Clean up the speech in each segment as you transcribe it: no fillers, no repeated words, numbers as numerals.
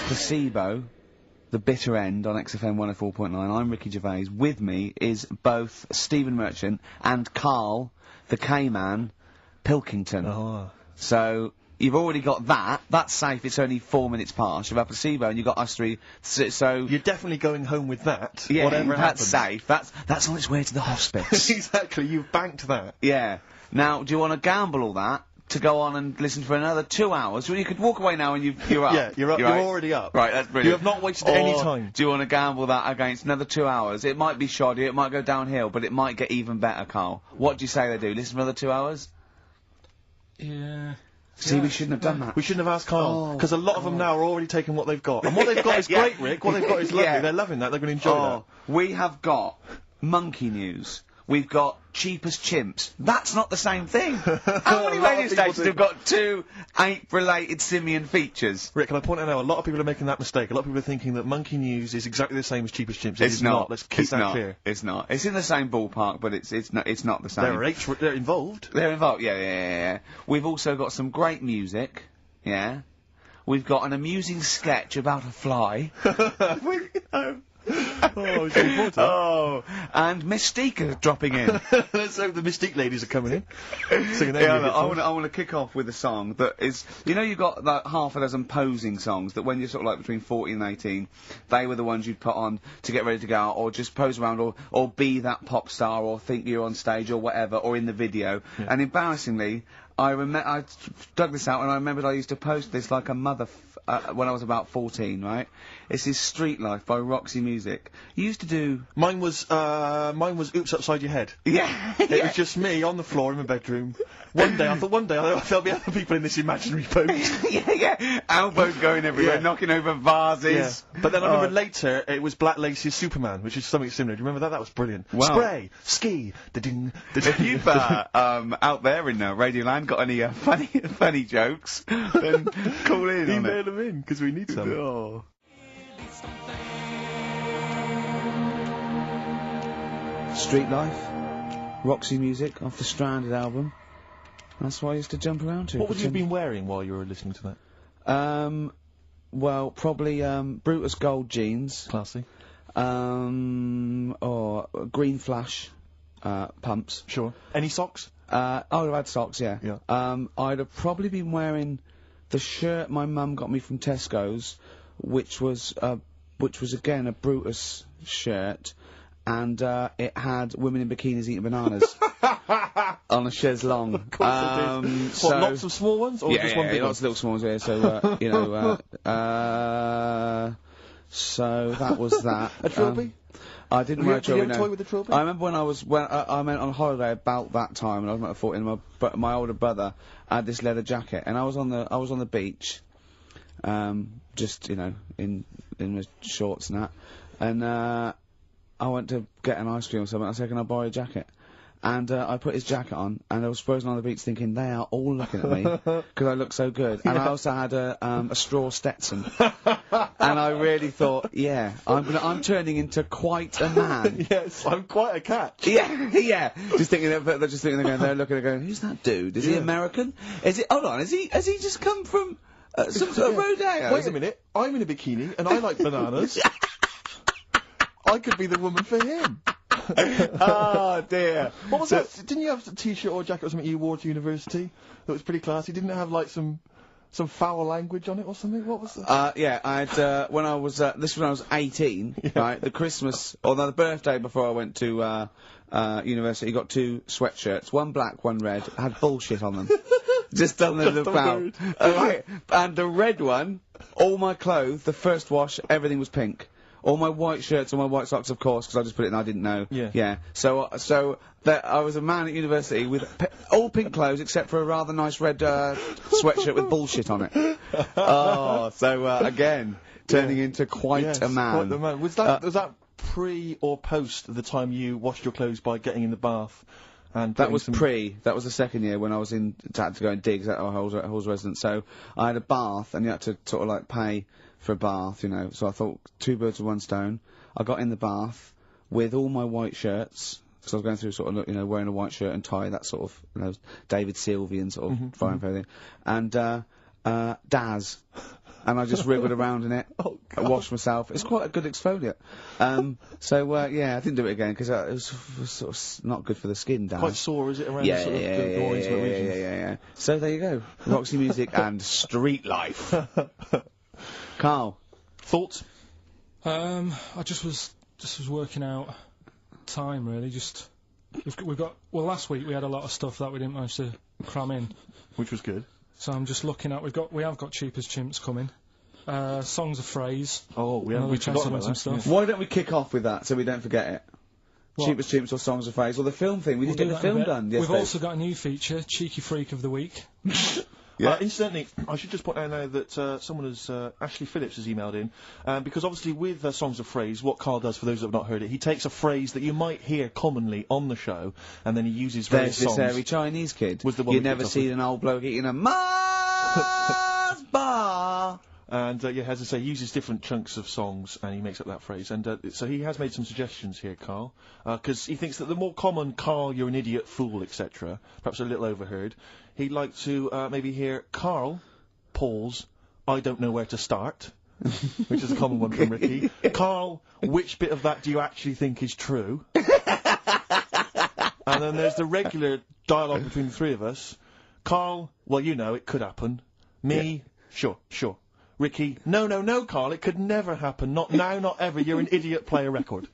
Placebo, The Bitter End on XFM 104.9. I'm Ricky Gervais. With me is both Stephen Merchant and KARL, the K-Man, Pilkington. Oh. So, you've already got that. That's safe. It's only 4 minutes past. You've had Placebo and you've got us three. So you're definitely going home with that. Yeah, whatever that's happens. safe. That's on its way to the hospice. Exactly. You've banked that. Yeah. Now, do you want to gamble all that to go on and listen for another 2 hours? Well, you could walk away now and you're up. Yeah, you're up. You're already up. Right, that's brilliant. You have not wasted any time. Do you want to gamble that against another 2 hours? It might be shoddy, it might go downhill, but it might get even better, KARL. What do you say they do? Listen for another 2 hours? Yeah. See, we shouldn't have done that. We shouldn't have asked KARL, because a lot of them now are already taking what they've got. And what they've got is great, Rick. What they've got is lovely. They're loving that. They're going to enjoy that. We have got monkey news. We've got cheap as chimps. That's not the same thing. How many radio stations have got two ape-related simian features? Rick, can I point out now, a lot of people are making that mistake. A lot of people are thinking that monkey news is exactly the same as cheap as chimps. It's not. Let's keep that clear. It's not. It's in the same ballpark, but it's not the same. There are apes, they're involved. They're involved, yeah. We've also got some great music, yeah. We've got an amusing sketch about a fly. Oh, it's important. Oh, and Mystique dropping in. Let's hope the Mystique ladies are coming in. Singing I want to kick off with a song that is, you know, you've got like half a dozen posing songs that when you're sort of like between 14 and 18, they were the ones you'd put on to get ready to go out, or just pose around, or be that pop star, or think you're on stage, or whatever, or in the video. Yeah. And embarrassingly, I dug this out and I remembered I used to post this like a mother when I was about 14, right? This is Street Life by Roxy Music. You used to do... Mine was Oops Upside Your Head. Yeah. It was just me on the floor in my bedroom. One day there'll be other people in this imaginary pose. yeah. Elbows going everywhere, knocking over vases. Yeah. But then I remember later, it was Black Lace's Superman, which is something similar. Do you remember that? That was brilliant. Wow. Spray, ski, da-ding, da-ding. If you've, out there in Radioland got any, funny jokes, then call in on Email it. them in, because we need some. Oh. Street Life, Roxy Music, off the Stranded album. That's what I used to jump around to. What would you have been wearing while you were listening to that? Well, probably, Brutus Gold jeans. Classy. Or green flash, pumps. Sure. Any socks? I would have had socks, yeah. Yeah. I'd have probably been wearing the shirt my mum got me from Tesco's, which was again a Brutus shirt, and it had women in bikinis eating bananas on a chaise longue. Of course it did. So lots of small ones, or just one big one? Lots of little small ones. Yeah, so you know, so that was that. A trilby? I didn't wear a trilby. Did you have a toy with a trilby? I remember when I went on holiday about that time, and I was about 14. My older brother had this leather jacket, and I was on the beach, just you know, in my shorts and that, and I went to get an ice cream or something. I said, "Can I borrow a jacket?" And I put his jacket on, and I was frozen on the beach thinking, they are all looking at me, because I look so good. And I also had a straw Stetson. And I really thought, yeah, I'm turning into quite a man. Yes, I'm quite a catch. Yeah. Just thinking, they're looking, going, who's that dude? Is he American? Hold on, has he just come from, some sort of rodeo? Wait a minute, I'm in a bikini, and I like bananas. I could be the woman for him. Oh dear. What was that? Didn't you have a t-shirt or jacket or something you wore to university that was pretty classy? Didn't it have like some foul language on it or something? What was that? Yeah, I had, when I was 18, right, the Christmas, or the birthday before I went to, university, got two sweatshirts, one black, one red, had bullshit on them. Just done them about. Right, and the red one, all my clothes, the first wash, everything was pink. All my white shirts and my white socks, of course, because I just put it in, I didn't know. Yeah. So I was a man at university with all pink clothes except for a rather nice red, sweatshirt with bullshit on it. Oh, so, again, turning into quite a man. Quite the man. Was that pre or post the time you washed your clothes by getting in the bath? And that was that was the second year when I was had to go and digs at our Halls residence. So I had a bath, and you had to sort of like pay for a bath, you know. So I thought, two birds with one stone. I got in the bath with all my white shirts, because I was going through sort of, you know, wearing a white shirt and tie, that sort of, you know, David Sylvian sort of fine for everything. And, Daz. and I just wriggled around in it. Oh, I washed myself. It's quite a good exfoliant. Yeah, I didn't do it again because it was sort of not good for the skin, Dan. Quite sore, is it, around Yeah, the sort of the more intimate regions? yeah. So there you go. Roxy Music and Street Life. Carl. Thoughts? I just was working out time, really. We've got last week we had a lot of stuff that we didn't manage to cram in, Which was good. so I'm just looking at we have got Cheap as Chimps coming, songs of phrase. Oh, we Another forgot chance to about win some that. stuff. Why don't we kick off with that so we don't forget it? What? Cheap as Chimps or Songs of Phrase or the film thing. We We'll didn't do get the that in a film bit. done. We've also got a new feature, Cheeky Freak of the Week. Yeah. Incidentally, I should just point out now that someone has, Ashley Phillips has emailed in, because obviously with Songs of Phrase, what Carl does, for those that have not heard it, he takes a phrase that you might hear commonly on the show, and then he uses various There's this songs. hairy Chinese kid. Was the one You we never kicked off seen with. an old bloke eating a Mars bar. And, yeah, as I say, he uses different chunks of songs, and he makes up that phrase. And so he has made some suggestions here, Carl, because he thinks that the more common Carl, you're an idiot, fool, etc., perhaps a little overheard, he'd like to maybe hear Carl, pause, I don't know where to start, which is a common one from Ricky. Carl, which bit of that do you actually think is true? And then there's the regular dialogue between the three of us. Carl, well, you know, it could happen. Me, sure. Ricky, no, Carl, it could never happen. Not now, not ever. You're an idiot, play a record.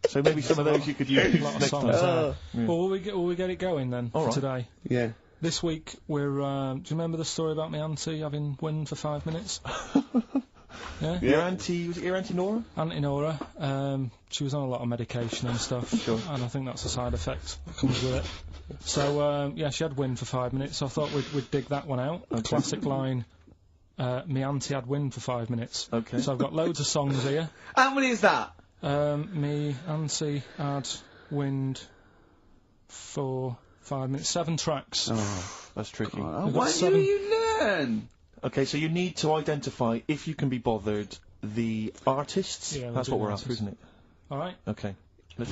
So maybe some of those you could use A lot of next songs time. there. Well, will we get it going then All for right. today? Yeah. This week we're. Do you remember the story about my auntie having wind for 5 minutes? Yeah. Your auntie, was it your auntie Nora? Auntie Nora, she was on a lot of medication and stuff, and I think that's a side effect that comes with it. So, yeah, she had wind for 5 minutes, so I thought we'd dig that one out. A classic line, me auntie had wind for 5 minutes. Okay. So I've got loads of songs here. How many is that? Me auntie had wind for 5 minutes. 7 tracks. Oh, that's tricky. Oh, We've got why do 7. you learn? Okay, so you need to identify, if you can be bothered, the artists. Yeah, we'll That's do what the we're after, artists. isn't it? Alright. Okay. Let's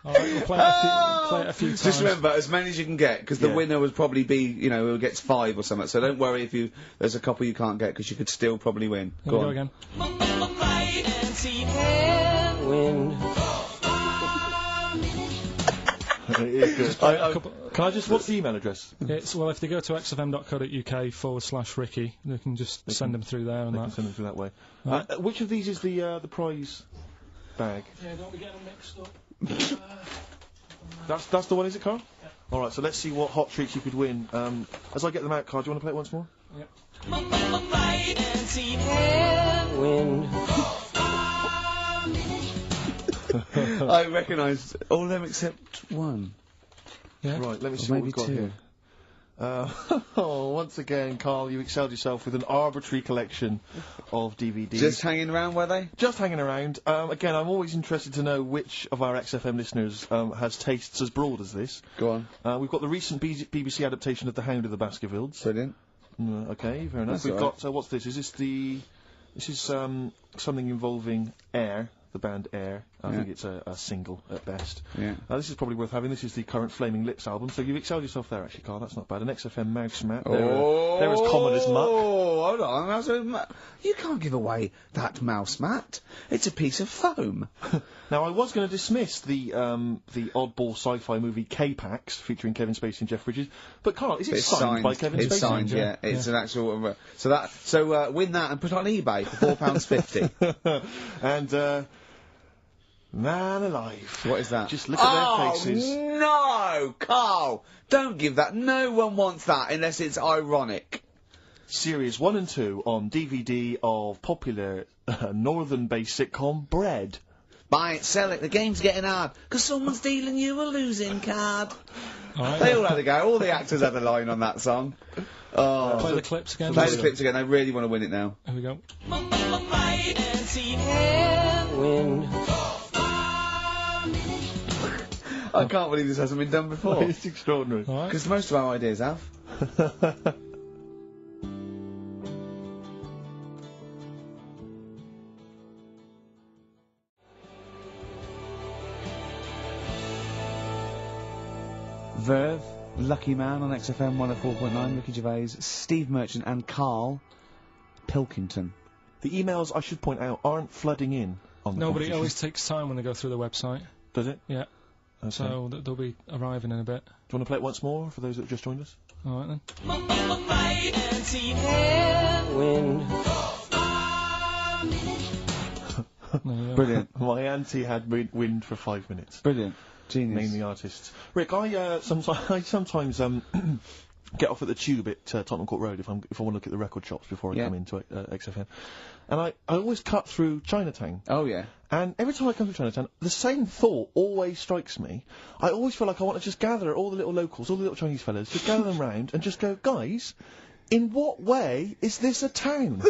Alright, we'll play it a few times. Just remember, as many as you can get, because the Yeah. winner would probably be, you know, who gets 5 or something. So don't worry if there's a couple you can't get, because you could still probably win. Here Go we on. go again. It is good. Couple- Can I just, what's the email address? It's, well, if they go to xfm.co.uk/Ricky, they can just send them through there and They can that. send them through that way. Right. Which of these is the prize bag? Yeah, don't be getting them mixed up. That's the one, is it, Carl? Yeah. Alright, so let's see what hot treats you could win. As I get them out, Carl, do you want to play it once more? Yeah. I recognise all of them except one. Yeah. Right, let me Or see what maybe we've got 2. here. Once again, Carl, you excelled yourself with an arbitrary collection of DVDs. Just hanging around, were they? Just hanging around. Again, I'm always interested to know which of our XFM listeners has tastes as broad as this. Go on. We've got the recent BBC adaptation of The Hound of the Baskervilles. Brilliant. Okay, fair enough. That's We've all got, what's this? Is this this is something involving Air, the band Air. I think it's a single at best. Yeah. This is probably worth having. This is the current Flaming Lips album, so you've excelled yourself there, actually, Carl. That's not bad. An XFM mouse mat. They're as common as muck. Oh, hold on. You can't give away that mouse mat. It's a piece of foam. Now, I was going to dismiss the oddball sci-fi movie K-Pax, featuring Kevin Spacey and Jeff Bridges, but Carl, is it It's signed by Kevin Spacey? It's signed, yeah. It's an actual. So win that and put it on eBay for £4.50. And, man alive. What is that? Just look at their faces. No, Carl, don't give that. No one wants that unless it's ironic. Series 1 and 2 on DVD of popular northern-based sitcom Bread. Buy it, sell it. The game's getting hard because someone's dealing you a losing card. Alright. They all had a go. All the actors had a line on that song. Oh, Play the clips again. play the clips again. They really want to win it now. Here we go. I can't believe this hasn't been done before. It's extraordinary. Alright. Because most of our ideas have. Verve, Lucky Man on XFM 104.9, Ricky Gervais, Steve Merchant and KARL, Pilkington. The emails, I should point out, aren't flooding in on the No, but it competition. always takes time when they go through the website. Does it? Yeah. Okay. So they'll be arriving in a bit. Do you want to play it once more for those that have just joined us? All right then. Brilliant. My auntie had wind for 5 minutes. Brilliant. Genius. Name the artists. Rick, I sometimes get off at the Tube at Tottenham Court Road if I want to look at the record shops before I come into XFM, and I always cut through Chinatown. Oh yeah. And every time I come to Chinatown, the same thought always strikes me. I always feel like I want to just gather all the little locals, all the little Chinese fellas, just gather them round and just go, guys, in what way is this a town?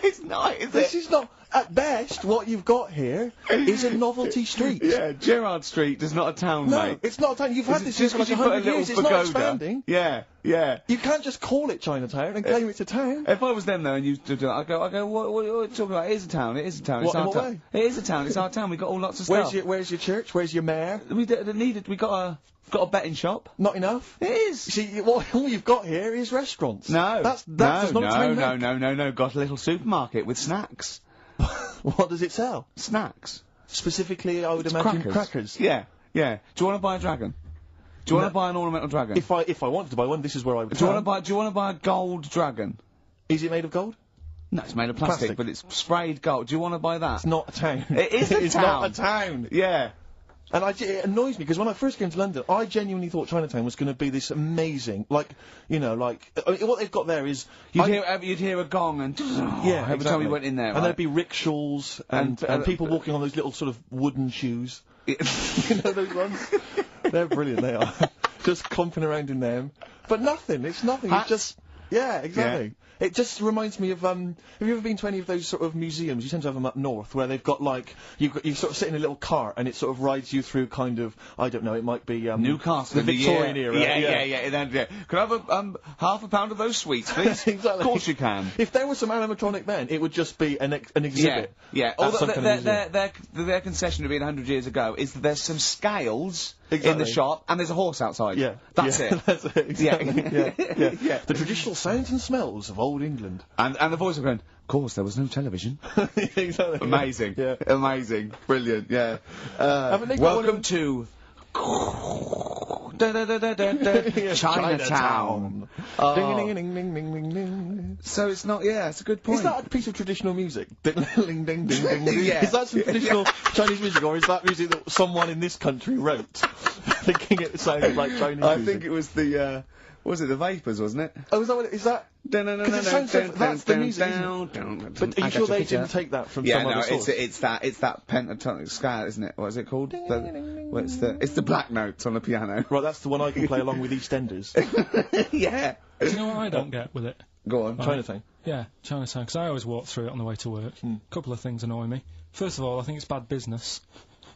It's not, is This is not, at best, what you've got here is a novelty street. Yeah, Gerrard Street is not a town, No, mate. it's not a town. You've had this just for like because you put a 100 little years. It's not pagoda. expanding. Yeah, yeah. You can't just call it Chinatown and claim it's a town. If I was them though and you do that, I go, what are you talking about? It is a town, it is a town, it's What, in our what town. way? It is a town, it's our town, we got all lots of stuff. Where's your church? Where's your mayor? We got a betting shop. Not enough. It is. See, all you've got here is restaurants. No. That's not a town. No. Got a little supermarket with snacks. What does it sell? Snacks. Specifically, I would imagine crackers. Yeah, yeah. Do you want to buy a dragon? Do you want to buy an ornamental dragon? If I wanted to buy one, this is where I would. Do you want to buy a gold dragon? Is it made of gold? No, it's made of plastic, but it's sprayed gold. Do you want to buy that? It's not a town. It is a It's town. not a town. Yeah. And it annoys me because when I first came to London, I genuinely thought Chinatown was going to be this amazing, what they've got there is You'd hear a gong and yeah, every time you went in there, and right? there'd be rickshaws and people walking on those little sort of wooden shoes. You know those ones? They're brilliant. They are just clumping around in them, but nothing. It's nothing. It's just exactly. Yeah. It just reminds me of, have you ever been to any of those sort of museums? You tend to have them up north, where they've got like, you sort of sit in a little cart and it sort of rides you through kind of, I don't know, it might be, Newcastle. the Victorian era. Yeah. Could I have half a pound of those sweets, please? Exactly. Of course you can. If there was some animatronic then, it would just be an exhibit. Yeah. Their concession to being 100 years ago is that there's some scales in the shop and there's a horse outside. Yeah. That's it. That's it. Exactly. Yeah. The traditional sounds and smells of old England. And the voice of going, of course, there was no television. Exactly. Amazing. Yeah. Amazing. Brilliant. Yeah. Welcome to Chinatown. Ding, ding, ding, ding, ding, ding. So it's not, it's a good point. Is that a piece of traditional music? Ding, ding, ding, ding, ding. Yeah. Is that some traditional Chinese music, or is that music that someone in this country wrote, thinking it sounded like Chinese music? I think it was the, was it the Vapors, wasn't it? Oh, is that what it is? That? Because it sounds like that's the music, isn't it? But are you sure they didn't take that from some other source? It's that pentatonic scale, isn't it? What is it called? It's the black notes on the piano. Right, that's the one I can play along with EastEnders. Yeah. Do you know what I don't get with it? Go on. Chinatown. Yeah, Chinatown, because I always walk through it on the way to work. A couple of things annoy me. First of all, I think it's bad business,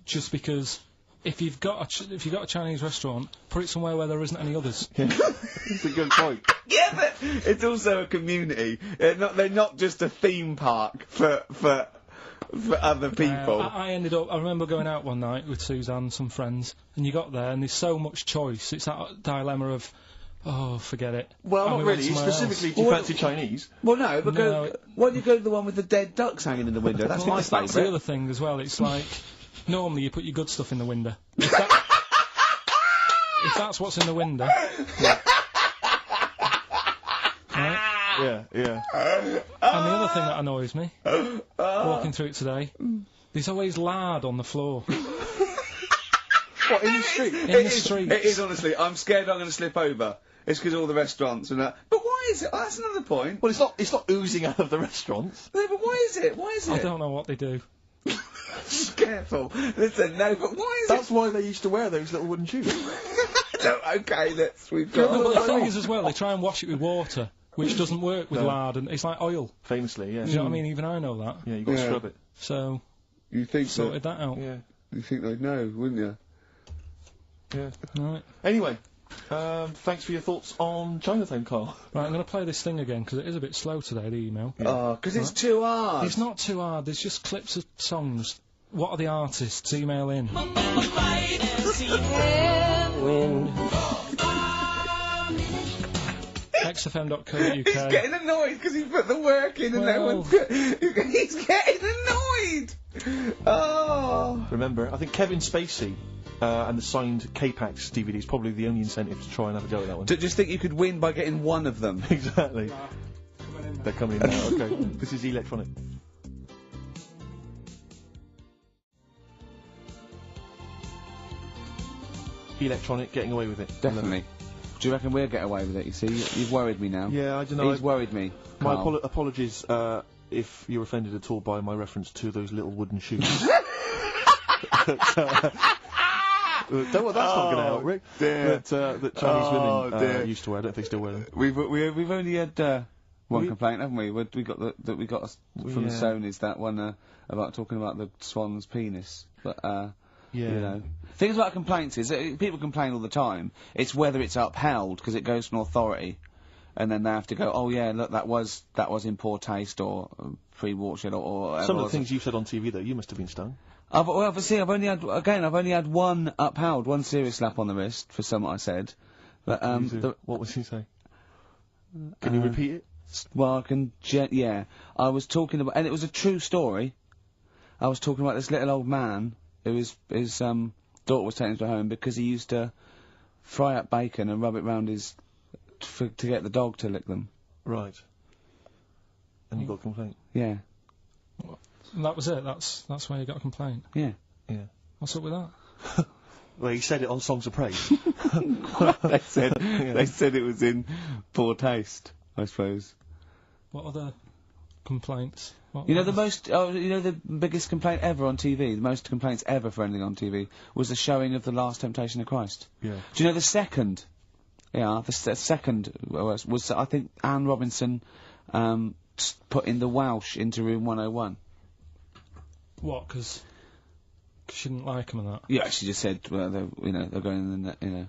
just because if you've got a Chinese restaurant, put it somewhere where there isn't any others. Yeah. That's a good point. Yeah, but it's also a community. They're not just a theme park for other people. I remember going out one night with Suzanne and some friends, and you got there and there's so much choice. It's that dilemma of, oh, forget it. Well, and not really. Specifically, do you fancy Chinese? Well, no, but why don't you go to the one with the dead ducks hanging in the window? That's my favourite. That's the other thing as well. It's like, normally you put your good stuff in the window. If that's what's in the window. Yeah. Right? Yeah. And the other thing that annoys me, walking through it today, there's always lard on the floor. What, in the street? In the streets. It is, honestly. I'm scared I'm going to slip over. It's because all the restaurants and that. But why is it? Oh, that's another point. Well, it's not oozing out of the restaurants. No, but why is it? Why is it? I don't know what they do. Careful. Listen, no, but why is That's why they used to wear those little wooden shoes. No, okay, we've got... But the thing is as well, they try and wash it with water, which doesn't work with lard, and it's like oil. Famously, yeah. Do you know what I mean? Even I know that. Yeah, you've got to scrub it. So, you think sorted that out. Yeah. You think they'd know, wouldn't you? Yeah. Right. Anyway, thanks for your thoughts on Chinatown, KARL. Right, I'm going to play this thing again, because it is a bit slow today, the email. Oh, because it's too hard. It's not too hard, there's just clips of songs. what are the artists? Email in. xfm.co.uk. He's getting annoyed because he put the work in and no one's... He's getting annoyed! Oh! Remember, I think Kevin Spacey and the signed K-Pax DVD is probably the only incentive to try and have a go at that one. Do you just think you could win by getting one of them? Exactly. They're coming in now, okay. This is electronic. Electronic, getting away with it. Definitely. Do you reckon we'll get away with it? You see, you've worried me now. Yeah, I don't know. He's worried me. My Karl. apologies if you're offended at all by my reference to those little wooden shoes. That's not going to help, Rick. Dear. That Chinese women used to wear. I don't think they still wear them. We've only had one complaint, haven't we? We got from the Sony's, that one about talking about the swan's penis. But you know, things about complaints is people complain all the time. It's whether it's upheld because it goes from authority, and then they have to go, oh yeah, look, that was in poor taste or pre-watershed or some of the things you said on TV though, you must have been stung. Well, obviously, I've only had one upheld, one serious slap on the wrist for something I said. But what was he saying? Can you repeat it? Well, I can. Yeah, I was talking about, and it was a true story. I was talking about this little old man who his daughter was taken to home because he used to fry up bacon and rub it round his to get the dog to lick them. Right. And you got a complaint. Yeah. And that was it. That's why you got a complaint. Yeah. Yeah. What's up with that? Well, he said it on Songs of Praise. They said it was in poor taste, I suppose. What other complaints? You know the biggest complaint ever on TV, the most complaints ever for anything on TV, was the showing of The Last Temptation of Christ. Yeah. Do you know the second? Yeah, the second was I think Anne Robinson put in the Welsh into room 101. What? Because she didn't like him and that. Yeah, she just said, well, they're going in the,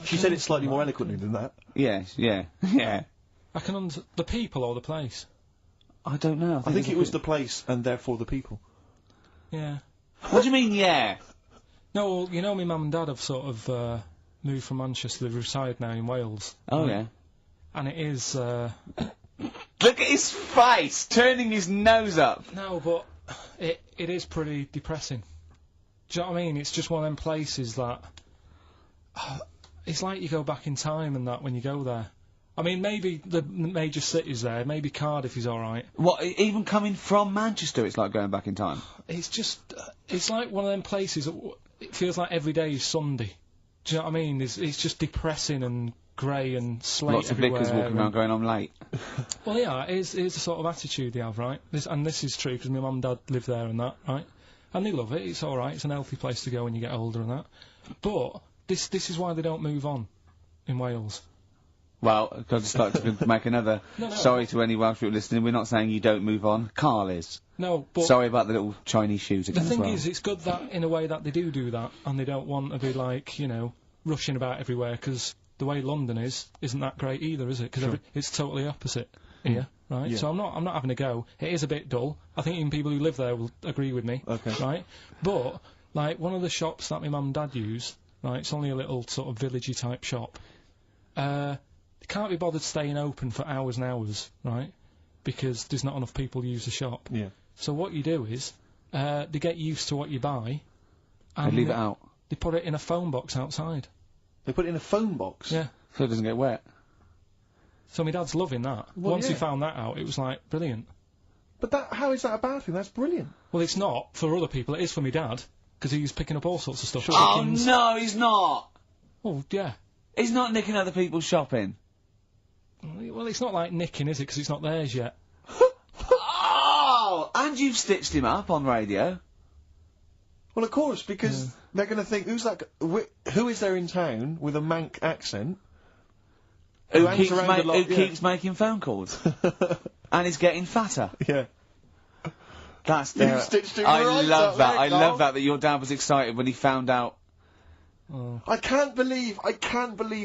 She said it slightly more eloquently than that. Yes, yeah. I can the people or the place. I don't know. I think it was the place and therefore the people. Yeah. What do you mean, yeah? No, well, you know, my mum and dad have sort of moved from Manchester. They reside now in Wales. Oh yeah. And it is. Look at his face, turning his nose up. No, but it is pretty depressing. Do you know what I mean? It's just one of them places that it's like you go back in time and that when you go there. I mean, maybe the major cities there, maybe Cardiff is alright. What, even coming from Manchester, it's like going back in time? It's just, it's like one of them places that it feels like every day is Sunday. Do you know what I mean? It's just depressing and grey and slate Lots of everywhere. vicars walking around going, I'm late. Well, yeah, it is the sort of attitude they have, right? This is true, because my mum and dad live there and that, right? And they love it, it's alright, it's an healthy place to go when you get older and that. But, this is why they don't move on in Wales. Well, I'd just like to make another sorry to any Welsh people listening. We're not saying you don't move on. KARL is. No, but... Sorry about the little Chinese shoes again. The thing is, it's good that, in a way, that they do that, and they don't want to be, like, you know, rushing about everywhere, because the way London isn't that great either, is it? Because it's totally opposite here, right? Yeah. So I'm not having a go. It is a bit dull. I think even people who live there will agree with me, right? But, like, one of the shops that my mum and dad use, right, it's only a little sort of villagey type shop, they can't be bothered staying open for hours and hours, right? Because there's not enough people who use the shop. Yeah. So what you do is, they get used to what you buy, and they leave it out. They put it in a phone box outside. They put it in a phone box? Yeah. So it doesn't get wet. So my dad's loving that. Well, Once he found that out, it was like, brilliant. But how is that a bad thing? That's brilliant. Well, it's not for other people, it is for my dad, because he's picking up all sorts of stuff. Oh no, he's not! Oh, yeah. He's not nicking other people's shopping. Well, it's not like nicking, is it? Because it's not theirs yet. Oh! And you've stitched him up on radio. Well, of course, because they're going to think, who is there in town with a Manc accent? Who keeps making phone calls. And is getting fatter. Yeah. That's there. You've stitched him I right love up that. there, I love that your dad was excited when he found out Oh. I can't believe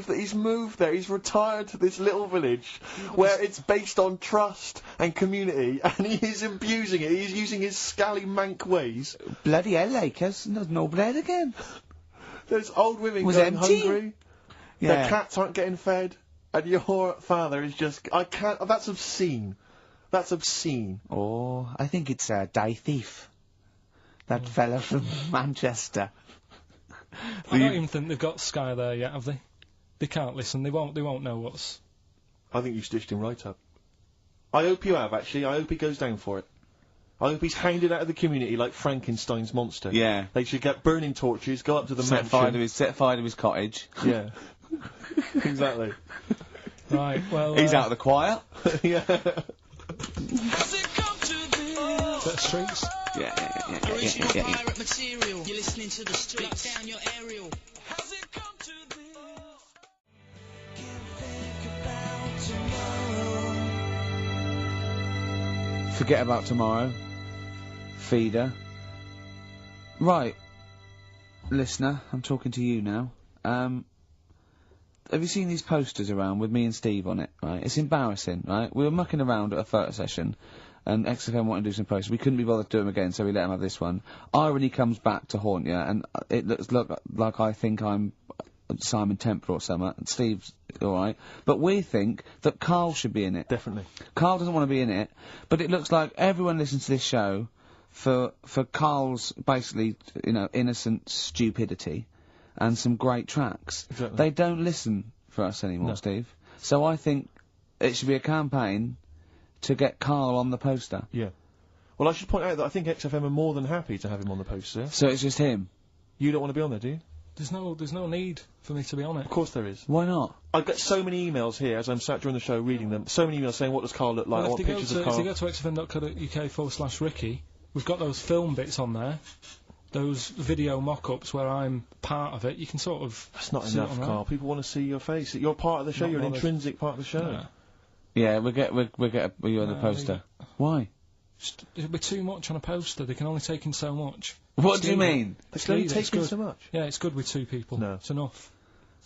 that he's moved there. He's retired to this little village where it's based on trust and community, and he is abusing it. He's using his scally mank ways. Bloody hell, Lakers. There's no bread again. There's old women Was going empty. hungry. Yeah. Their cats aren't getting fed, and your father is just... I can't... That's obscene. That's obscene. Oh, I think it's Die Thief. That fella from Manchester. I don't even think they've got Sky there yet, have they? They can't listen. They won't know what's... I think you stitched him right up. I hope you have, actually. I hope he goes down for it. I hope he's hounded out of the community like Frankenstein's monster. Yeah. They should get burning torches, go up to the Set mansion. fire to his cottage. Yeah. Exactly. Right, well... He's out of the choir. Yeah. Bit of streets. Yeah. Original pirate material. You're listening to the streets. Lock down your aerial. Has it come to this? Can't think about tomorrow. Forget about tomorrow. Feeder. Right. Listener, I'm talking to you now. Have you seen these posters around with me and Steve on it, right? It's embarrassing, right? We were mucking around at a photo session, and XFM wanted to do some posters. We couldn't be bothered to do them again, so we let him have this one. Irony comes back to haunt you, and it looks like I think I'm Simon Temper or something, and Steve's alright. But we think that KARL should be in it. Definitely. KARL doesn't want to be in it, but it looks like everyone listens to this show for KARL's, basically, you know, innocent stupidity and some great tracks. Exactly. They don't listen for us anymore, No. Steve. So I think it should be a campaign to get KARL on the poster. Yeah. Well, I should point out that I think XFM are more than happy to have him on the poster. So it's just him. You don't want to be on there, do you? There's no need for me to be on it. Of course there is. Why not? I get so many emails here as I'm sat during the show reading them. So many emails saying, what does KARL look like? I Well, want pictures of if KARL. you go to xfm.co.uk/Ricky, we've got those film bits on there. Those video mock-ups where I'm part of it. You can sort of... That's not see it enough, on there. KARL. People want to see your face. You're part of the show. Not You're an bothered. intrinsic part of the show. Yeah. Yeah, we'll get you on the poster. Why? Just, it'll be too much on a poster. They can only take in so much. What do you mean? They can only It's take in good. so much. Yeah, it's good with two people. No. It's enough.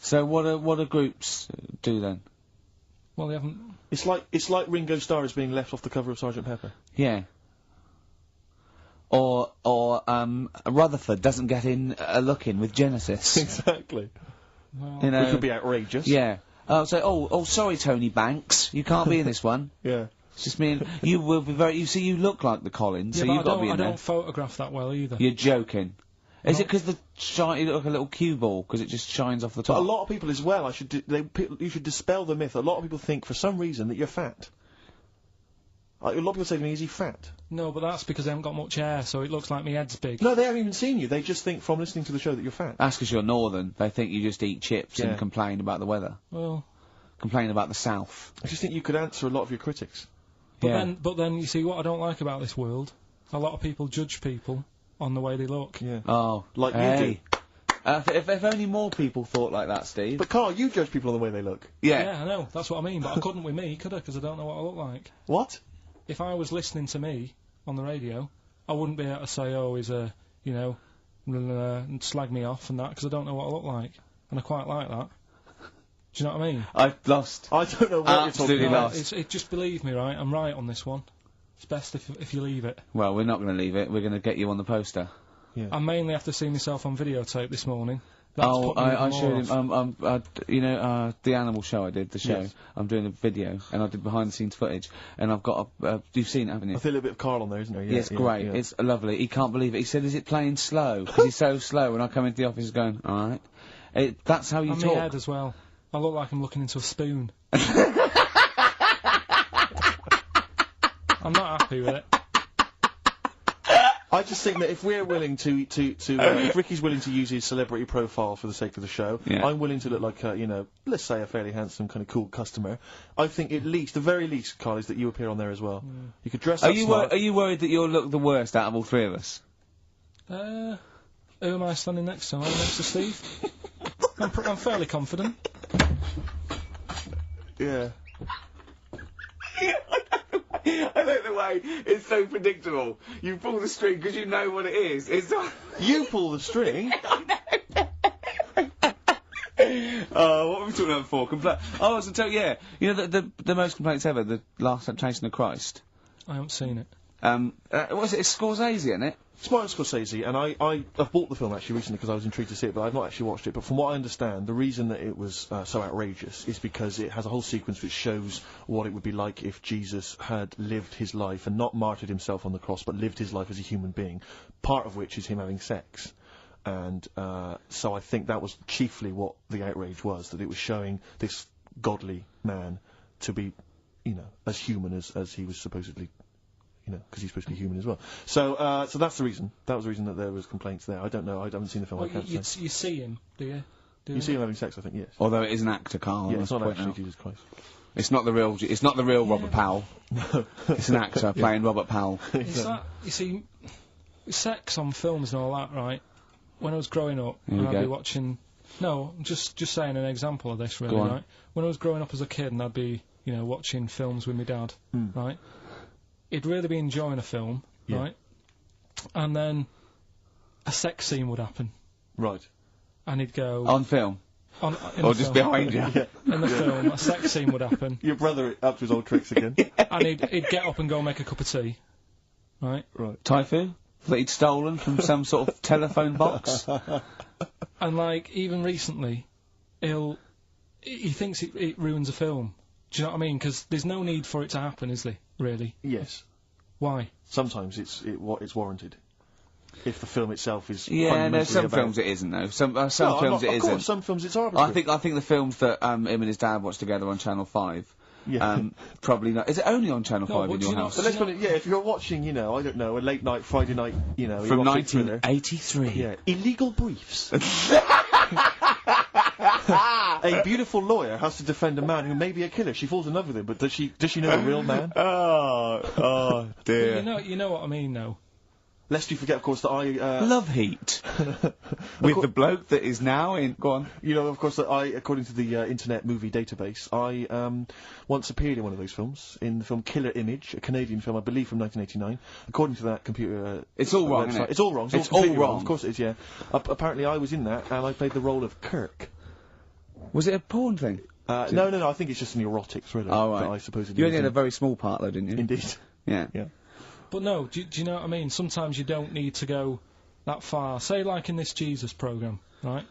So what do groups do then? Well, they haven't... It's like Ringo Starr is being left off the cover of Sgt. Pepper. Yeah. Or Rutherford doesn't get in a look in with Genesis. Exactly. Well, You know. Which would be outrageous. Yeah. So, sorry, Tony Banks, you can't be in this one. Yeah. It's just me and you will be very. You see, you look like the Collins, so but you've got to be in I there. don't photograph that well either. You're joking. Is it No. 'cause the you look like a little cue ball because it just shines off the But top? a lot of people as well, you should dispel the myth. A lot of people think for some reason that you're fat. A lot of people say to me, is he fat? No, but that's because I haven't got much hair, so it looks like my head's big. No, they haven't even seen you. They just think from listening to the show that you're fat. That's 'cause you're northern. They think you just eat chips Yeah. and complain about the weather, Well, complain about the south. I just think you could answer a lot of your critics. but then you see what I don't like about this world. A lot of people judge people on the way they look. Yeah. Oh, Like you hey. If only more people thought like that, Steve. But KARL, you judge people on the way they look. Yeah, I know. That's what I mean. But I couldn't with me, could I? Because I don't know what I look like. What? If I was listening to me on the radio, I wouldn't be able to say, oh, he's a, and slag me off and that, because I don't know what I look like. And I quite like that. Do you know what I mean? I've lost. I don't know what Absolutely you're talking lost. about. Just believe me, right? I'm right on this one. It's best if you leave it. Well, we're not going to leave it. We're going to get you on the poster. I mainly have to see myself on videotape this morning. That's Oh, put me I even showed more him. off. The animal show I did, the show. Yes. I'm doing a video, and I did behind-the-scenes footage, and I've got you've seen it, haven't you? I feel a little bit of KARL on there, isn't there? Yeah, it's great. yeah. It's lovely. He can't believe it. He said, "Is it playing slow?" 'Cause he's so slow. When I come into the office, he's going, "All right." That's how you And my talk. head as well. I look like I'm looking into a spoon. I'm not happy with it. I just think that if we're willing if Ricky's willing to use his celebrity profile for the sake of the show, Yeah. I'm willing to look like let's say a fairly handsome, kind of cool customer. I think the very least, KARL, is that you appear on there as well. You could dress Are up you smart. are you worried that you'll look the worst out of all three of us? Who am I standing next to? Am I next to Steve? I'm fairly confident. Yeah. I like the way it's so predictable. You pull the string because you know what it is. It's You pull the string. What were we talking about before? Oh, so yeah. You know the most complaints ever, the Last Temptation of Christ. I haven't seen it. What is it? It's Scorsese, isn't it? It's Martin Scorsese, and I've bought the film actually recently because I was intrigued to see it, but I've not actually watched it. But from what I understand, the reason that it was so outrageous is because it has a whole sequence which shows what it would be like if Jesus had lived his life and not martyred himself on the cross, but lived his life as a human being. Part of which is him having sex. And so I think that was chiefly what the outrage was, that it was showing this godly man to be, you know, as human as he was supposedly, you know, because he's supposed to be human as well. So so that's the reason. That was the reason that there was complaints there. I don't know. I haven't seen the film. Well, I can't say. you see him, do you? You see him having sex, I think, yes. Although it is an actor, Carl. Yeah, it's not actually Jesus Christ. It's not the real Robert Powell. No. It's an actor playing Robert Powell. It's that, you see, sex on films and all that, right? When I was growing up, and I'd be watching... No, just saying an example of this, really, right? When I was growing up as a kid and I'd be, you know, watching films with my dad, right? He'd really be enjoying a film, right? And then a sex scene would happen. Right. And he'd go... On film? Or just behind you? In the film, a sex scene would happen. Your brother up to his old tricks again. And he'd get up and go make a cup of tea, right? Right. Typhoon? That he'd stolen from some sort of telephone box? And, like, even recently, he thinks it ruins a film. Do you know what I mean? Because there's no need for it to happen, is there, really? Yes. Why? Sometimes it's warranted. If the film itself is some films it isn't though. Some films it isn't. Some films it's arbitrary. I think the films that him and his dad watched together on Channel 5. Probably not. Is it only on Channel 5 in your house? So let's put it, if you're watching, you know, I don't know, a late night Friday night, you know, from 1983. Yeah, Illegal Briefs. A beautiful lawyer has to defend a man who may be a killer. She falls in love with him, but does she know the real man? Oh dear. You know what I mean, though. Lest you forget, of course, that I... Love Heat. With the bloke that is now in... Go on. You know, of course, that according to the Internet Movie Database, I once appeared in one of those films, in the film Killer Image, a Canadian film, I believe from 1989. According to that computer... it's all wrong, website. isn't it? It's all wrong. It's all wrong. Of course it is, yeah. Apparently I was in that, and I played the role of Kirk. Was it a porn thing? No, I think it's just an erotic thriller. Oh, right. That I supposedly You only had a very small part, though, didn't you? Indeed. Yeah. Yeah. But no, do you know what I mean? Sometimes you don't need to go that far. Say, like in this Jesus programme, right?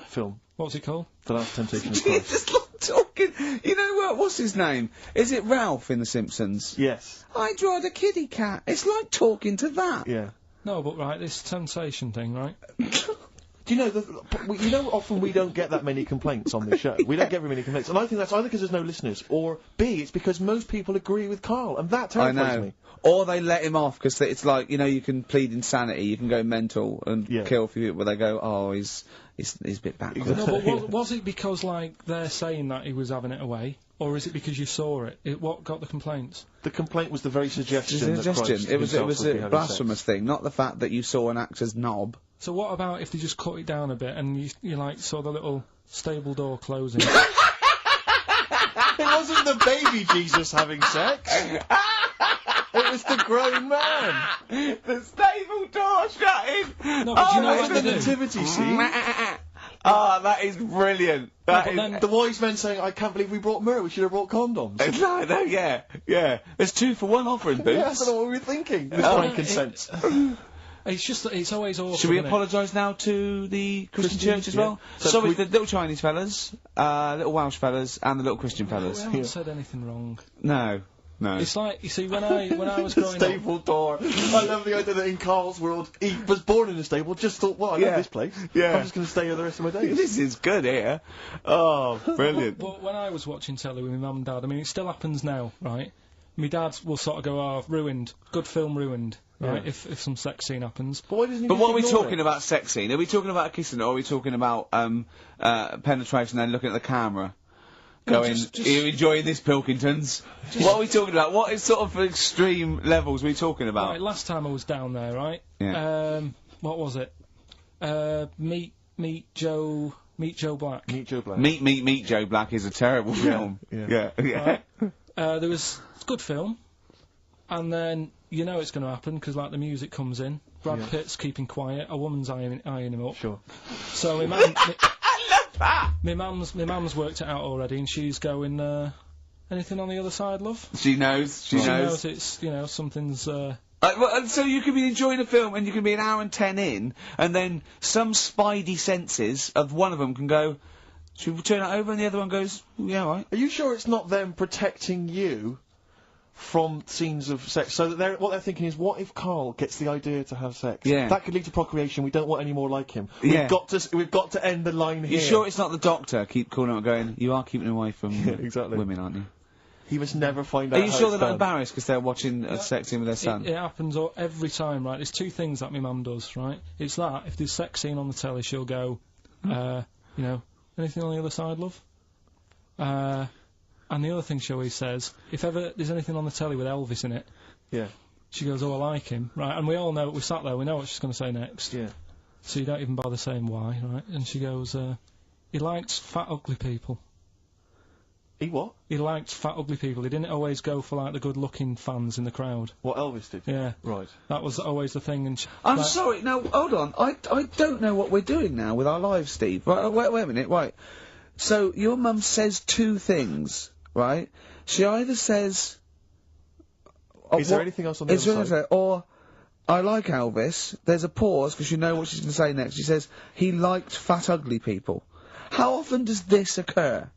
Film. What's it called? The Last Temptation of Christ. Just like talking... You know what? What's his name? Is it Ralph in The Simpsons? Yes. I draw the kitty cat. It's like talking to that. Yeah. No, but right, this temptation thing, right? Do you know, often we don't get that many complaints on this show. We don't get very many complaints. And I think that's either because there's no listeners, or B, it's because most people agree with Carl, and that terrifies me. Or they let him off, because it's like, you know, you can plead insanity, you can go mental and kill a few people, but they go, oh, he's a bit backward. No, but was it because, like, they're saying that he was having it away? Or is it because you saw it? What got the complaints? The complaint was the very suggestion. It was a blasphemous thing, not the fact that you saw an actor's knob. So what about if they just cut it down a bit and you like saw the little stable door closing? It wasn't the baby Jesus having sex. It was the grown man. The stable door shutting. No, but you know what the they do? nativity scene. Ah, that is brilliant. The wise men saying, I can't believe we brought myrrh, we should have brought condoms. No, yeah. There's 2 for 1 offering, Boots. Yeah, I don't know what we were thinking. Frankincense. It's just that it's always awful. Should we apologise now to the Christian church as well? So sorry, the little Chinese fellas, little Welsh fellas, and the little Christian fellas. We haven't said anything wrong. No. It's like, you see, when I was growing stable up... door. I love the idea that in Carl's world, he was born in a stable, just thought, well, I love this place. Yeah. I'm just going to stay here the rest of my days. This is good here. Oh, brilliant. But when I was watching telly with my mum and dad, I mean, it still happens now, right? My dad will sort of go, oh, ruined. Good film ruined. Right, if some sex scene happens. But what are we talking about sex scene? Are we talking about kissing, or are we talking about penetration and looking at the camera? Going, are you enjoying this, Pilkingtons? What are we talking about? What is sort of extreme levels are we talking about? Right, last time I was down there, right? Yeah. What was it? Meet Joe Black. Meet Joe Black. Meet Joe Black is a terrible film. Yeah. Right. There was a good film, and then you know it's going to happen because like the music comes in. Brad Pitt's keeping quiet. A woman's eyeing him up. Sure. So imagine. I love Ah! My mum's worked it out already, and she's going, anything on the other side, love? She knows. She knows. It's, something's, well, and so you could be enjoying a film and you can be an hour and 10 in, and then some spidey senses of one of them can go, should we turn it over? And the other one goes, yeah, all right. Are you sure it's not them protecting you from scenes of sex? So that what they're thinking is, what if Karl gets the idea to have sex? Yeah. That could lead to procreation. We don't want any more like him. Yeah. We've got to end the line here. You sure it's not the doctor? Keep calling out, going, you are keeping away from exactly. women, aren't you? He must never find out. Are you how sure it's they're not done. embarrassed because they're watching a sex scene with their son? It happens every time, right? There's two things that my mum does, right? It's that, if there's sex scene on the telly, she'll go, anything on the other side, love? And the other thing she always says, if ever there's anything on the telly with Elvis in it, Yeah. she goes, oh, I like him, right? And we all know, we sat there, we know what she's going to say next. Yeah. So you don't even bother saying why, right? And she goes, he likes fat, ugly people. He what? He liked fat, ugly people. He didn't always go for, like, the good-looking fans in the crowd. What Elvis did? Yeah. Right. That was always the thing, and I'm sorry, no, hold on. I don't know what we're doing now with our lives, Steve. Right, wait a minute, right. So, your mum says two things, right? She either says... Is there anything else on the other side? Or, I like Elvis. There's a pause, because you know what she's going to say next. She says, he liked fat, ugly people. How often does this occur?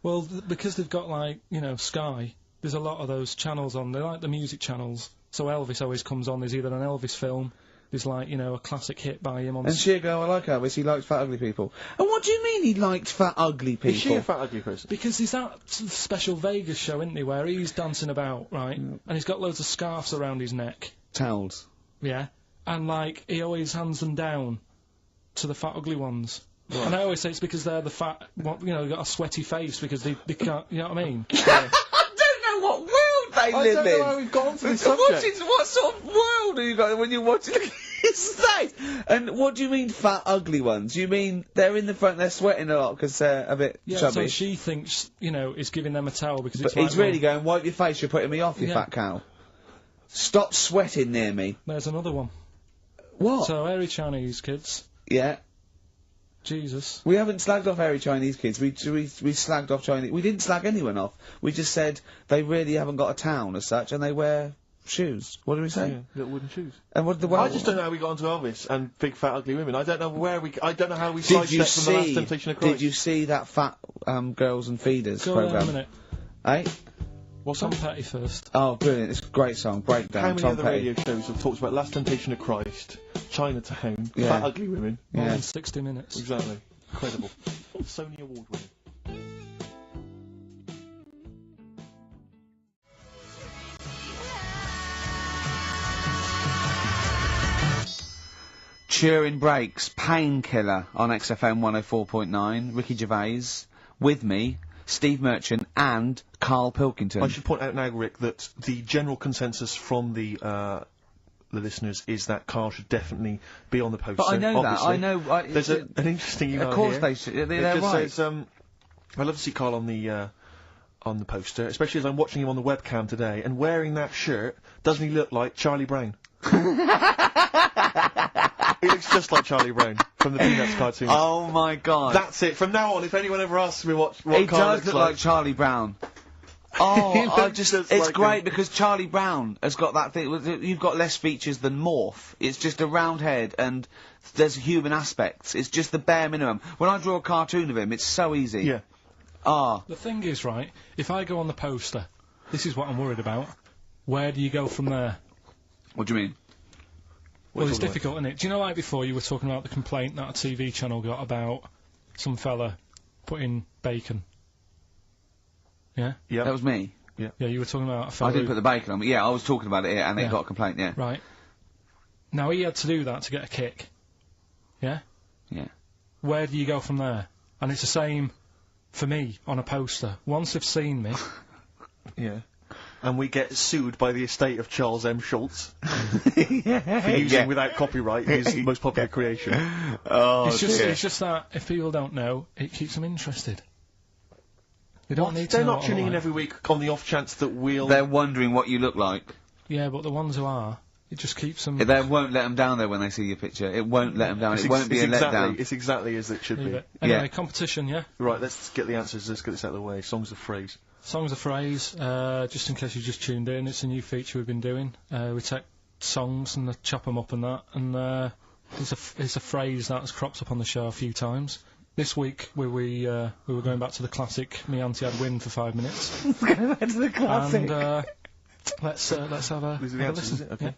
Well, because they've got, like, Sky, there's a lot of those channels on. They like the music channels. So Elvis always comes on. There's either an Elvis film, there's, like, a classic hit by him on... And she'll go, I like Elvis, he likes fat, ugly people. And what do you mean he liked fat, ugly people? Is she a fat, ugly person? Because there's that special Vegas show, isn't he, where he's dancing about, right? And he's got loads of scarves around his neck. Towels. Yeah. And, like, he always hands them down to the fat, ugly ones. Right. And I always say it's because they're the fat, they've got a sweaty face because they can't, you know what I mean? I don't know what world they live in. I don't know how we've got onto this subject. What sort of world are you got when you're watching his face? And what do you mean fat, ugly ones? You mean they're in the front, they're sweating a lot because they're a bit chubby? So she thinks, is giving them a towel because it's But like... he's really going, wipe your face, you're putting me off, you fat cow. Stop sweating near me. There's another one. What? So, hairy Chinese kids. Yeah. Jesus. We haven't slagged off hairy Chinese kids. We slagged off Chinese... We didn't slag anyone off. We just said they really haven't got a town as such, and they wear shoes. What did we say? Yeah, little wooden shoes. And what did the... I just don't know how we got onto Elvis and big fat ugly women. I don't know I don't know how we sidestepped from the Last Temptation of Christ. Did you see that fat Girls and Feeders programme? programme? A minute. Eh? What's Tom Petty first? Oh, brilliant. It's a great song. Breakdown. How many Tom other Petty. radio shows have talked about Last Temptation of Christ, Chinatown, fat ugly women? More than 60 minutes. Exactly. Incredible. Sony Award winning. Turing Breaks, Painkiller on XFM 104.9. Ricky Gervais, with me, Steve Merchant, and KARL Pilkington. I should point out now, Rick, that the general consensus from the listeners is that KARL should definitely be on the poster. But I know obviously. that. I know. There's an interesting email Of course here. they should. It They're just right. says, I'd love to see KARL on the poster, especially as I'm watching him on the webcam today, and wearing that shirt, doesn't he look like Charlie Brown? He looks just like Charlie Brown from the Peanuts cartoon. Oh my god. That's it. From now on, if anyone ever asks me what He KARL does looks look like Charlie Brown. He Oh, looks just it's like great him. because Charlie Brown has got that thing. You've got less features than Morph. It's just a round head and there's human aspects. It's just the bare minimum. When I draw a cartoon of him, it's so easy. Yeah. Ah. The thing is, right, if I go on the poster, this is what I'm worried about. Where do you go from there? What do you mean? Well, it's difficult, isn't it? Do you know, like before, you were talking about the complaint that a TV channel got about some fella putting bacon? Yeah? Yeah. That was me. Yeah, you were talking about a fella I didn't who- put the bacon on, but yeah, I was talking about it here, and they Yeah. got a complaint, yeah. Right. Now, he had to do that to get a kick. Yeah? Yeah. Where do you go from there? And it's the same for me on a poster. Once they've seen me... Yeah. And we get sued by the estate of Charles M. Schultz for using without copyright his most popular creation. Oh, it's just that, if people don't know, it keeps them interested. They don't need to They're know not what tuning I in like. every week on the off chance that we'll... They're wondering what you look like. Yeah, but the ones who are, It just keeps them. They won't let them down though when they see your picture. It won't let them down. It won't be a letdown. It's exactly as it should be. Anyway, Yeah. competition, yeah? Right, let's get the answers. Let's get this out of the way. Songs of phrase. Songs of phrase, just in case you just tuned in, it's a new feature we've been doing. We take songs and chop them up and that, and it's a phrase that's cropped up on the show a few times. This week we were going back to the classic "Me Auntie Had Wind" for 5 minutes. Going back to the classic. And let's have a These are the answers, listen. is it? Okay.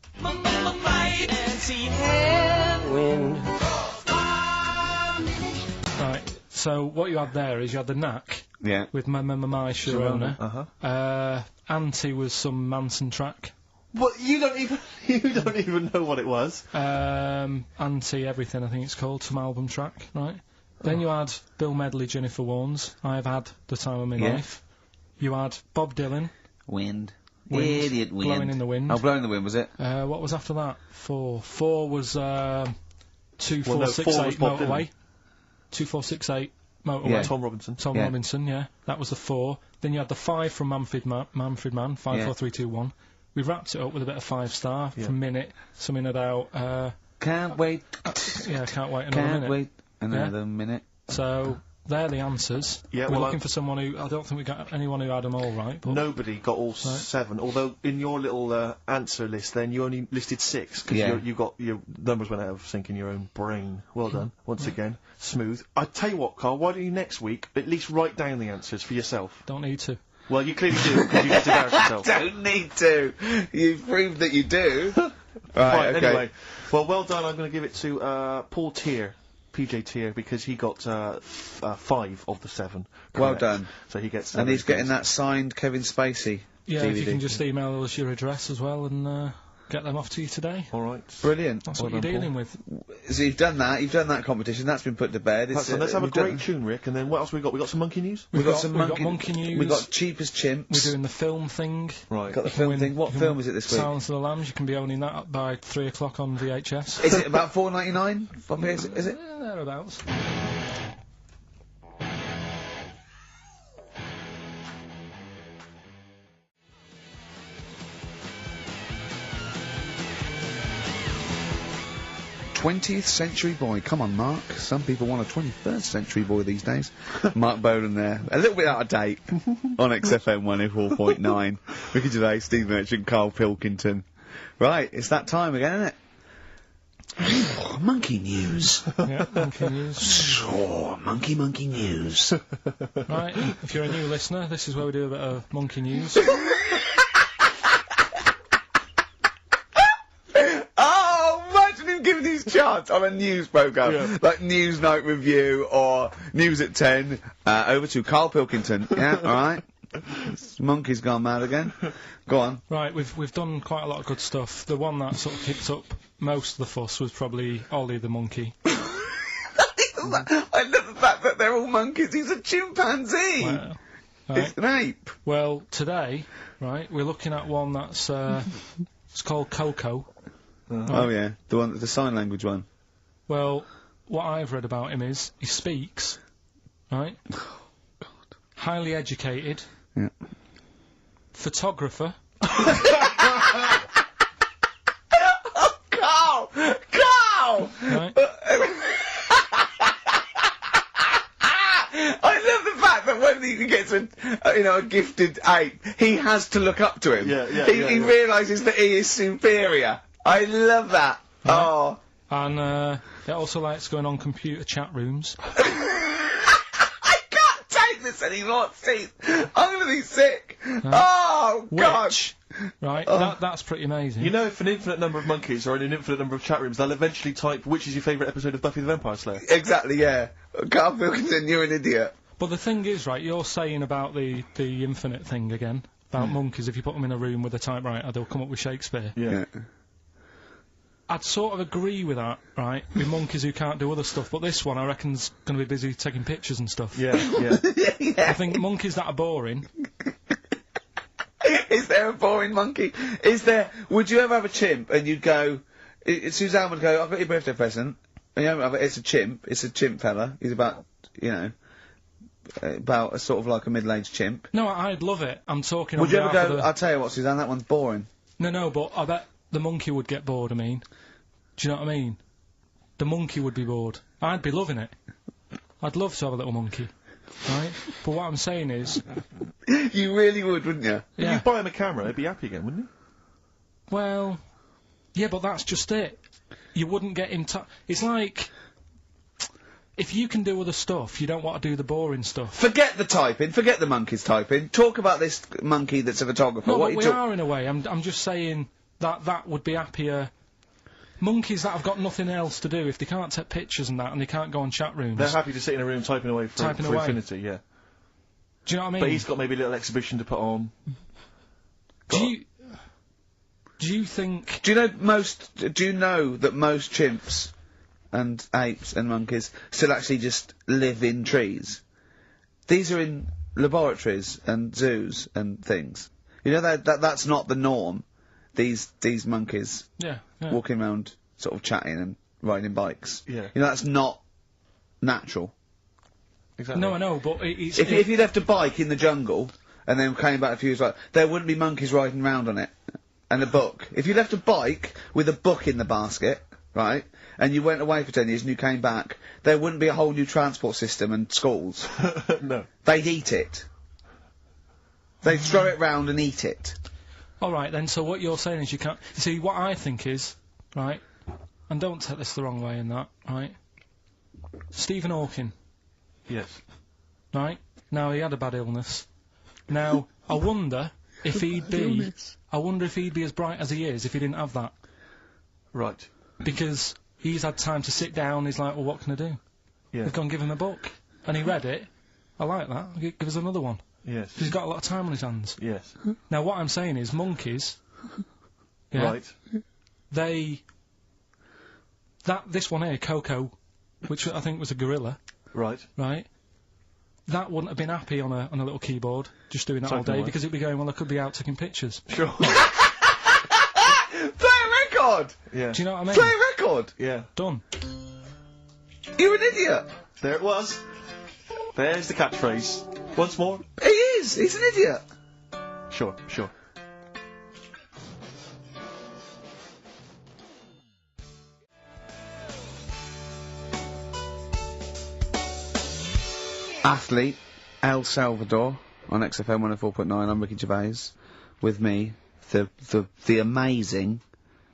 Right. So what you had there is you had the knack Yeah. with my Sharona. Uh-huh. Auntie was some Manson track. What? You don't even know what it was. Auntie Everything, I think it's called, some album track, right? Then you had Bill Medley, Jennifer Warnes, I've Had the Time of My Yeah. Life. You had Bob Dylan, Wind. Wind, Idiot wind. Blowing in the Wind. Oh, Blowing in the Wind, was it? What was after that? 4. 4 was 2468 4 was Bob Motorway. Dylan. 2468 Motorway. Yeah. Tom Robinson. Tom Yeah. Robinson, yeah. That was the 4. Then you had the 5 from Manfred Man, 5, Yeah. 4, 3, 2, 1. We wrapped it up with a bit of 5-star Yeah. from Minute, something about, Can't wait. yeah, can't wait another Can't minute. wait another minute. So, they're the answers. Yeah, We're well, looking for someone who, I don't think we got anyone who had them all right, but Nobody got all 7, although in your little answer list then you only listed 6 because Yeah. you got your numbers went out of sync in your own brain. Well done, once again, smooth. I tell you what, Carl, why don't you next week at least write down the answers for yourself? don't need to. Well, you clearly do because you get to embarrass yourself. Don't need to. You've proved that you do. Right, okay. anyway, well done. I'm going to give it to Paul Tier, PJ Tier, because he got 5 of the 7. Well correct. done. So he gets. And he's those getting points. that signed Kevin Spacey Yeah, DVD. if you can just email us your address as well and get them off to you today. All right. Brilliant. That's Well what you're done, dealing with. So you've done that competition, that's been put to bed. That's fun. Let's have a great tune, Rick, and then what else we got? We got some monkey news. We've got some we've monkey, got monkey news. We've got Cheap as Chimps. We're doing the film thing. Right. Got the You can film win- thing. What you can film win is it this week? Silence of the Lambs. You can be owning that by 3 o'clock on VHS. Is it about $4.99? Is it? Thereabouts. 20th century boy. Come on, Mark. Some people want a 21st century boy these days. Mark Bowden there. A little bit out of date on XFM 104.9. Ricky Gervais, Steve Merchant, Carl Pilkington. Right, it's that time again, isn't it? Monkey news. Yeah, monkey news. Sure, monkey news. Right, if you're a new listener, this is where we do a bit of monkey news. Oh, imagine him giving these charts on a news programme. Yeah. Like News Night Review or News at 10. Over to Carl Pilkington. Yeah, alright. Monkey's gone mad again. Go on. Right, we've done quite a lot of good stuff. The one that sort of kicked up most of the fuss was probably Ollie the monkey. I love the fact that they're all monkeys. He's a chimpanzee. Wow. It's Right. an ape. Well, today, right, we're looking at one that's it's called Coco. Oh yeah, the sign language one. Well, what I've read about him is he speaks, right? Highly educated. Yeah. Photographer. Carl! Carl! Right? I love the fact that when he gets a gifted ape, he has to look up to him. He realises that he is superior. I love that. Right. Oh. And he also likes going on computer chat rooms. I can't take this anymore, Steve. I'm gonna be sick. Oh, gosh. Right? Oh. That's pretty amazing. You know, if an infinite number of monkeys are in an infinite number of chat rooms, they'll eventually type, which is your favourite episode of Buffy the Vampire Slayer? Exactly, yeah. Carl Pilkington, you're an idiot. But the thing is, right, you're saying about the infinite thing again, about monkeys, if you put them in a room with a typewriter, they'll come up with Shakespeare. Yeah. I'd sort of agree with that, right, with monkeys who can't do other stuff, but this one I reckon's going to be busy taking pictures and stuff. Yeah, yeah. I think monkeys that are boring. Is there a boring monkey? Would you ever have a chimp and you'd go, Suzanne would go, I've got your birthday present, and you know, it's a chimp fella, he's about, about a sort of like a middle-aged chimp. No, I'd love it. I'm talking Would on you ever behalf go, of I'll tell you what, Suzanne, that one's boring. No, but I bet the monkey would get bored, I mean. Do you know what I mean? The monkey would be bored. I'd be loving it. I'd love to have a little monkey, right? But what I'm saying is... You really would, wouldn't you? If Yeah. you buy him a camera, he'd be happy again, wouldn't he? Well, yeah, but that's just it. You wouldn't get him it's like... If you can do other stuff, you don't want to do the boring stuff. Forget the typing, forget the monkey's typing. Talk about this monkey that's a photographer. No, what but you we talk- are in a way. I'm just saying that would be happier. Monkeys that have got nothing else to do, if they can't take pictures and that, and they can't go on chat rooms. They're happy to sit in a room typing away for infinity, yeah. Do you know what I mean? But he's got maybe a little exhibition to put on. Do you think... Do you know that most chimps and apes and monkeys still actually just live in trees? These are in laboratories and zoos and things. You know that's not the norm. These monkeys Yeah. walking around sort of chatting and riding bikes. Yeah. You know, that's not natural. Exactly. No, I know, but it's... If you left a bike in the jungle and then came back a few years later, there wouldn't be monkeys riding around on it. And a book. If you left a bike with a book in the basket, right, and you went away for 10 years and you came back, there wouldn't be a whole new transport system and schools. No. They'd eat it. They'd throw it round and eat it. All right, then, so what you're saying is you can't... You see, what I think is, right, and don't take this the wrong way in that, right, Stephen Hawking, Yes. right, now he had a bad illness. Now, I wonder if he'd be... I wonder if he'd be as bright as he is if he didn't have that. Right. Because he's had time to sit down, he's like, well, what can I do? Yeah. They've gone give him a book. And he read it. I like that. Give us another one. Yes. He's got a lot of time on his hands. Yes. Now, what I'm saying is, monkeys... Yeah, Right. This one here, Coco, which I think was a gorilla, Right. right? That wouldn't have been happy on a little keyboard, just doing that all Typing day, away. because it'd be going, well, I could be out taking pictures. Sure. Play a record! Yeah. Do you know what I mean? Play a record! Yeah. Done. You're an idiot! There it was. There's the catchphrase. Once more. He is! He's an idiot! Sure. Athlete, El Salvador, on XFM 104.9, I'm Ricky Gervais, with me, the amazing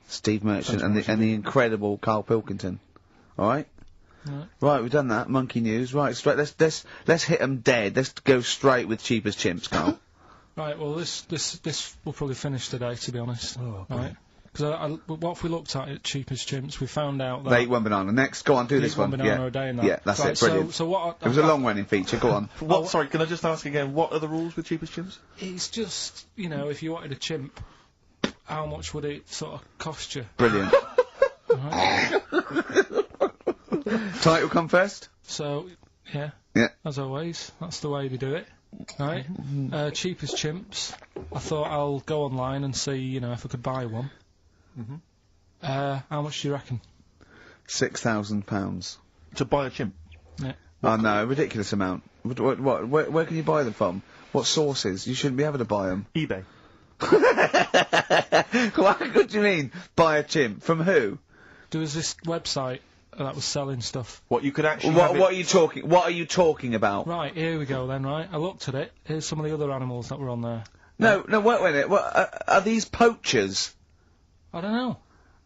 Steve Merchant and the incredible KARL Pilkington. Alright? Right, we've done that, monkey news, right, straight, let's hit 'em dead, let's go straight with Cheap as Chimps, KARL. Right, well, this will probably finish today, to be honest. Oh, right? Because what if we looked at Cheap as Chimps, we found out that... They eat one banana. Next, go on, do this Eat one one. banana Yeah, a day and that. yeah, that's Right, it, brilliant. So what... It was a long-running feature, go on. What? Sorry, can I just ask again, what are the rules with Cheapest Chimps? It's just, you know, if you wanted a chimp, how much would it sort of cost you? Brilliant. Right? Title come first? So, yeah. Yeah. As always, that's the way they do it. Right? Cheap as Chimps. I thought I'll go online and see, you know, if I could buy one. How much do you reckon? £6,000. To buy a chimp? Yeah. Oh no, ridiculous amount. Where can you buy them from? What sources? You shouldn't be able to buy them. eBay. What do you mean? Buy a chimp? From who? There was this website that was selling stuff. What you could actually What are you talking about? Right, here we go then, right? I looked at it. Here's some of the other animals that were on there. No, wait a minute. What, are these poachers? I don't know.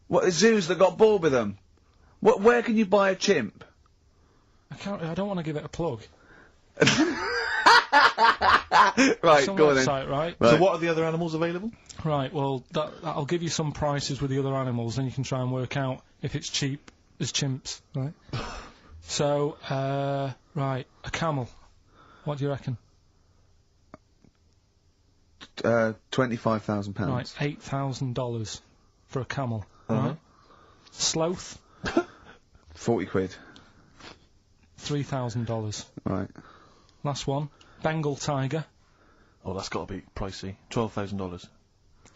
What, zoos that got bored with them? Where can you buy a chimp? I don't want to give it a plug. Right, Some go on then. website, right? So what are the other animals available? Right, well, that'll give you some prices with the other animals, then you can try and work out if it's cheap as chimps, right? So, right, a camel. What do you reckon? £25,000. Right, $8,000 for a camel, right? Sloth, 40 quid. $3,000. Right. Last one, Bengal tiger, Oh, that's got to be pricey. $12,000.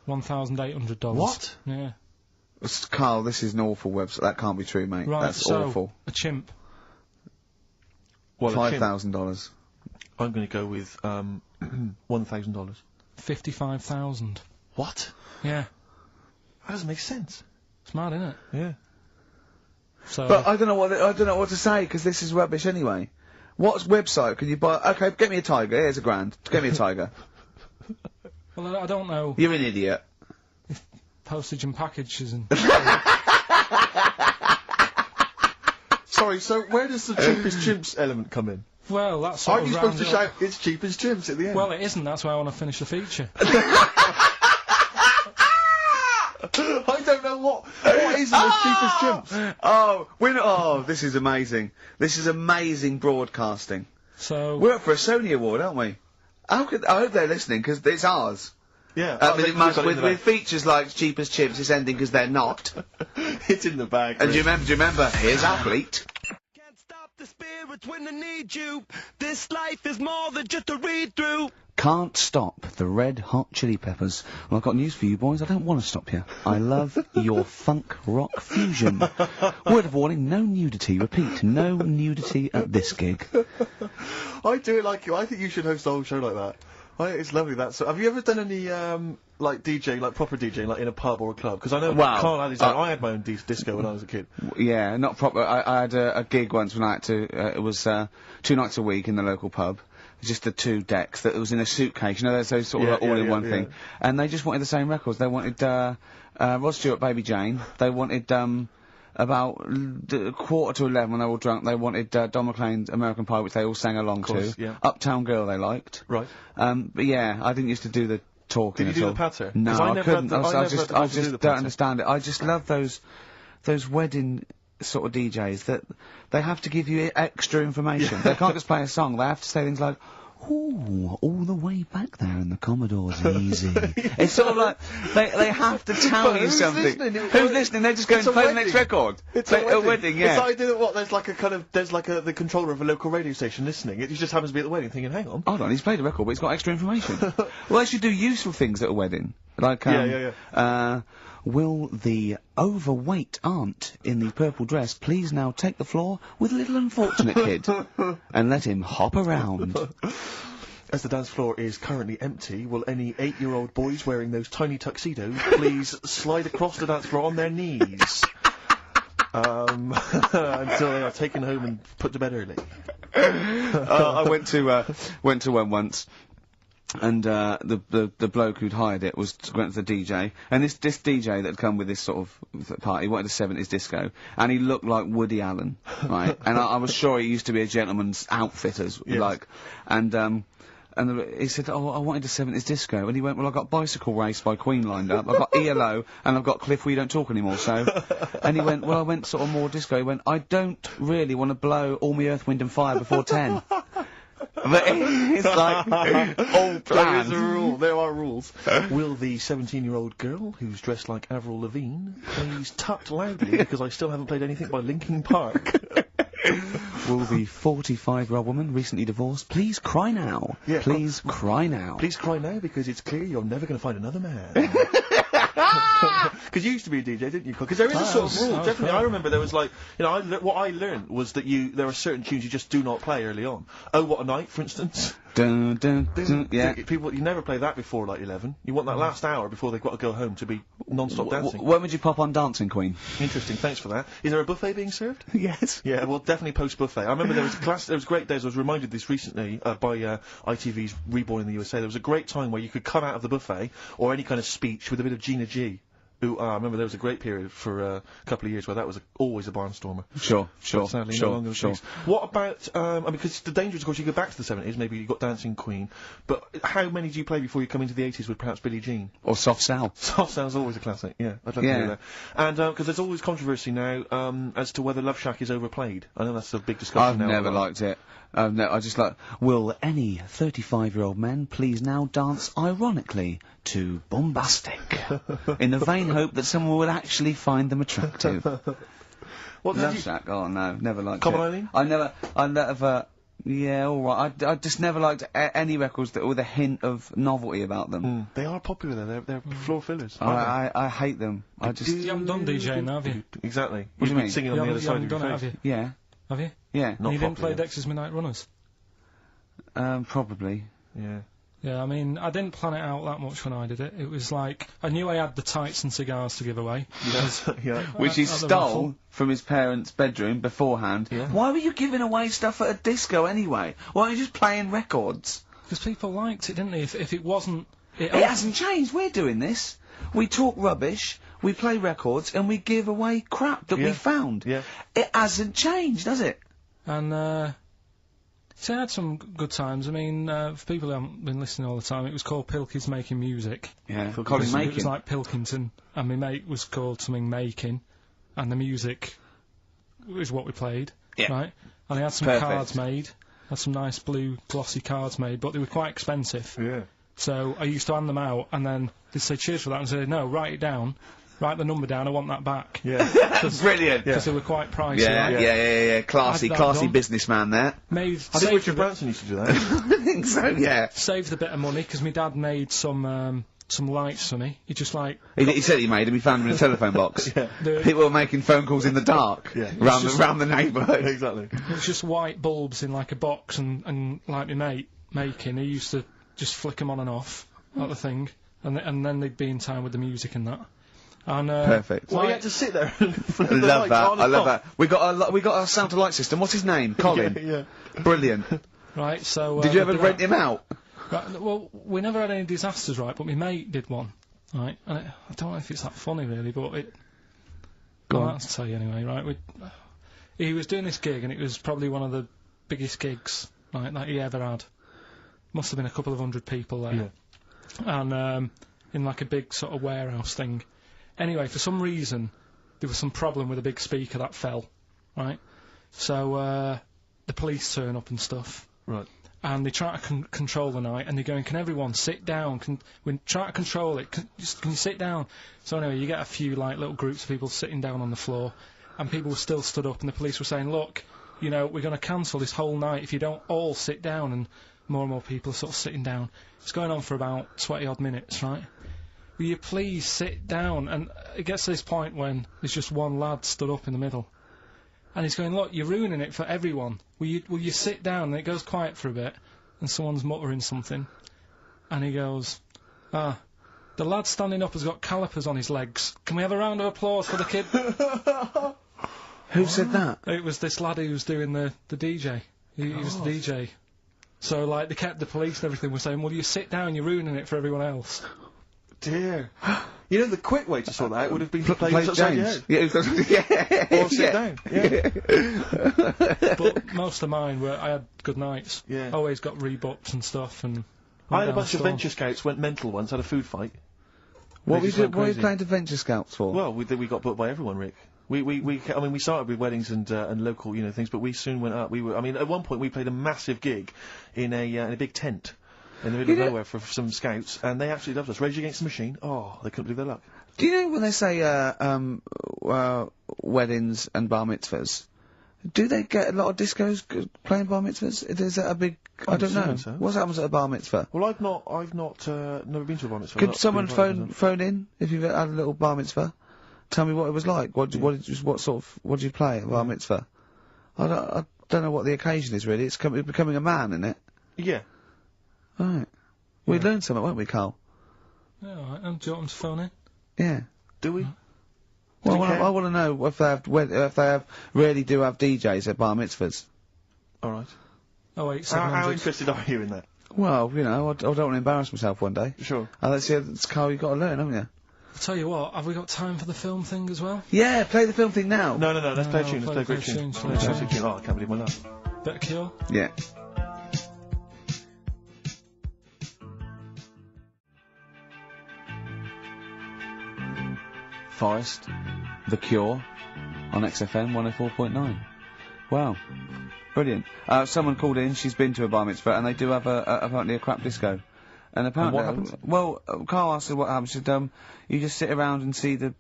$1,800. What? Yeah. KARL, this is an awful website. That can't be true, mate. Right, That's so, awful. a chimp, Well, a chimp, $5,000. I'm going to go with $1,000. 55,000. What? Yeah. That doesn't make sense. It's mad, isn't it? Yeah. So. But I don't know what to say, because this is rubbish anyway. What website can you buy? Okay, get me a tiger. Here's £1,000. Get me a tiger. Well, I don't know. You're an idiot. Postage and packages and. Sorry, so where does the cheapest chimps element come in? Well, that's sort Aren't of you supposed to rounded up. shout, it's cheap as chimps at the end? Well, it isn't. That's why I want to finish the feature. I don't know what is the cheapest chimps? Oh, this is amazing. This is amazing broadcasting. So. We're up for a Sony Award, aren't we? I hope they're listening, because it's ours. Yeah. I mean, with features like Cheap as Chips, it's ending because they're not. It's in the bag. And do you remember, here's Athlete. Can't stop the spirit when I need you. This life is more than just a read-through. Can't stop the Red Hot Chili Peppers. Well, I've got news for you boys, I don't want to stop you. I love your funk rock fusion. Word of warning, no nudity. Repeat, no nudity at this gig. I do it like you. I think you should host a whole show like that. It's lovely that. So, have you ever done any like DJ, like proper DJ, like in a pub or a club? Because I know Carl had his own. I had my own disco when I was a kid. Yeah, not proper. I had a gig once when I had to. It was 2 nights a week in the local pub. Just the 2 decks that was in a suitcase. You know, those sort of all-in-one thing. And they just wanted the same records. They wanted Rod Stewart, Baby Jane. They wanted about 11:15 when they were all drunk. They wanted Don McLean's American Pie, which they all sang along to. Yeah. Uptown Girl they liked. Right. But yeah, I didn't used to do the talking. Did you at do all. the patter? No, I couldn't. I just don't understand it. I just love those wedding sort of DJs that they have to give you extra information. They can't just play a song. They have to say things like, "Ooh, all the way back there in the Commodore's easy." It's sort of like they have to tell you something. Who's listening? They're just going to play the next record. It's a wedding, yeah. It's like there's like the controller of a local radio station listening. It just happens to be at the wedding, thinking, "Hang on, hold on, he's played a record, but he's got extra information." Well, they should do useful things at a wedding, like will the overweight aunt in the purple dress please now take the floor with little unfortunate kid and let him hop around? As the dance floor is currently empty, will any 8-year-old boys wearing those tiny tuxedos please slide across the dance floor on their knees until they are taken home and put to bed early? I went to one once. And the bloke who'd hired it went to the DJ, and this DJ that had come with this sort of party wanted a 70s disco, and he looked like Woody Allen, right? And I was sure he used to be a gentleman's outfitters, like, and he said, "Oh, I wanted a 70s disco," and he went, "Well, I've got Bicycle Race by Queen lined up, I've got ELO, and I've got Cliff We Don't Talk Anymore, so," and he went, "Well, I went sort of more disco." He went, "I don't really want to blow All Me Earth, Wind and Fire before 10. But it's like all planned. There is a rule. There are rules. Will the 17-year-old girl who's dressed like Avril Lavigne please tut loudly because I still haven't played anything by Linkin Park? Will the 45-year-old woman recently divorced please cry now? Yeah, please cry now. Please cry now because it's clear you're never going to find another man. Because you used to be a DJ, didn't you? Because there is a sort of rule. Definitely, I remember there was like, you know, what I learned was that there are certain tunes you just do not play early on. Oh, What a Night, for instance. Dun, dun, dun, yeah. People, you never play that before like 11. You want that last hour before they've got to go home to be non-stop dancing. When would you pop on Dancing Queen? Interesting, thanks for that. Is there a buffet being served? Yes. Yeah, well, definitely post-buffet. I remember there was great days. I was reminded this recently by ITV's Reborn in the USA. There was a great time where you could come out of the buffet or any kind of speech with a bit of Gina G. I remember there was a great period for a couple of years where that was always a barnstormer. Sure. But sadly, no longer the case. What about, I mean, because the danger is, of course, you go back to the 70s, maybe you got Dancing Queen, but how many do you play before you come into the 80s with perhaps Billie Jean? Or Soft Cell. Soft Cell's always a classic, yeah. I'd love to hear that. And, because there's always controversy now, as to whether Love Shack is overplayed. I know that's a big discussion now. I've never liked it. No, I just like, will any 35-year-old men please now dance ironically to Bombastic, in the vain hope that someone would actually find them attractive. Love Shack, oh no, never liked Come it. on, Eileen? I never, yeah, alright, I just never liked any records that with a hint of novelty about them. They are popular, they're floor fillers. I hate them. I just... You haven't done DJing, now, have you? Exactly. What do you mean? Singing on the other side of your face. Have you? Yeah. Have you? Yeah. You didn't play Dexter's Midnight Runners? Probably. Yeah. Yeah, I mean, I didn't plan it out that much when I did it. It was like, I knew I had the tights and cigars to give away. Yeah. Which he at the stole raffle. from his parents' bedroom beforehand. Yeah. Why were you giving away stuff at a disco anyway? Why weren't you just playing records? Because people liked it, didn't they? If it wasn't... It hasn't changed. We're doing this. We talk rubbish, we play records, and we give away crap that we found. Yeah. It hasn't changed, has it? And, so I had some good times. I mean, for people who haven't been listening all the time, it was called Pilky's Making Music. Yeah, It Colin was Making. like Pilkington, and my mate was called something Making, and the music was what we played, Yeah. right? And they had some Perfect. cards made, had some nice blue glossy cards made, but they were quite expensive. Yeah. So I used to hand them out, and then they'd say cheers for that, and say, no, write it down, write the number down, I want that back. Yeah. Brilliant. Because they were quite pricey. Yeah, right? yeah. Classy, Had that classy done. businessman there. Made, I think saved, Richard a bit, Branson used to do that. I think so, yeah. saved a bit of money, because my dad made some lights for me. He just like... He said he made him, he found him in a telephone box. Yeah. People were making phone calls in the dark. Yeah. Round the neighbourhood. Exactly. It was just white bulbs in like a box, and like my mate making, he used to just flick them on and off, like the thing, and then they'd be in time with the music and that. And Perfect. Well, like- you had to sit there and flip I the love lights that. on I and love off. that. We got our sound to light system. What's his name? Colin. Yeah. Brilliant. right, so Did you ever did rent that. him out? Right, well, we never had any disasters, right? But my mate did one, right? And I don't know if it's that funny really, but it. Go on. I'll tell you anyway, right? He was doing this gig, and it was probably one of the biggest gigs, right, that he ever had. Must have been a couple of hundred people there. Yeah. And in like a big sort of warehouse thing. Anyway, for some reason, there was some problem with a big speaker that fell, right? So the police turn up and stuff, Right. and they try to control the night, and they're going, can everyone sit down? We try to control it. Can you sit down? So anyway, you get a few like little groups of people sitting down on the floor, and people were still stood up, and the police were saying, look, you know, we're going to cancel this whole night if you don't all sit down, and more people are sort of sitting down. It's going on for about 20 odd minutes, right? Will you please sit down? And it gets to this point when there's just one lad stood up in the middle. And he's going, look, you're ruining it for everyone. Will you sit down? And it goes quiet for a bit, and someone's muttering something. And he goes, the lad standing up has got calipers on his legs. Can we have a round of applause for the kid? Who said that? It was this lad who was doing the DJ. He was the DJ. So, like, they kept the police and everything were saying, well, you sit down, you're ruining it for everyone else. Dear. You know, the quick way to sort that out would have been to play Play upside your James. head. Yeah, Or sit down. Yeah. But most of mine were, I had good nights. Yeah. Always got rebooked and stuff, and... I had a went bunch of down Venture Scouts went mental once, had a food fight. What They were just went you crazy. playing to Venture Scouts for? Well, we got booked by everyone, Rick. I mean, we started with weddings and local, things, but we soon went up. At one point we played a massive gig in a big tent in the middle of nowhere for some scouts, and they absolutely loved us. Rage Against the Machine. Oh, they couldn't believe their luck. Do you know when they say weddings and bar mitzvahs? Do they get a lot of discos playing bar mitzvahs? Is that a big? I don't know. assuming so. What happens at a bar mitzvah? Well, I've not never been to a bar mitzvah. Could Not someone been invited to phone in if you've had a little bar mitzvah? Tell me what it was like. What did you play at a bar mitzvah? I don't know what the occasion is really. It's becoming a man, isn't it? them? Yeah. Right. We learned something, won't we, Carl? Yeah, alright. Do you want them to phone in? Yeah. Do we? Well, Do you care? I want to know if they really do have DJs at bar mitzvahs. All right. Oh, wait, How 700. interested are you in that? Well, I don't want to embarrass myself one day. Sure. Let's see, it's Carl, you've got to learn, haven't you? I'll tell you what, have we got time for the film thing as well? Yeah, play the film thing now. No. Let's play a No, tune. Let's play a great tune. play a Let's tune. play a tune. Oh, I can't believe my luck. Bit of Cure? Yeah. Forest, The Cure, on XFM 104.9. Wow. Brilliant. Someone called in, she's been to a bar mitzvah, and they do have apparently a crap disco. And apparently, what happens? well, Carl asked her what happens. She said, you just sit around and see the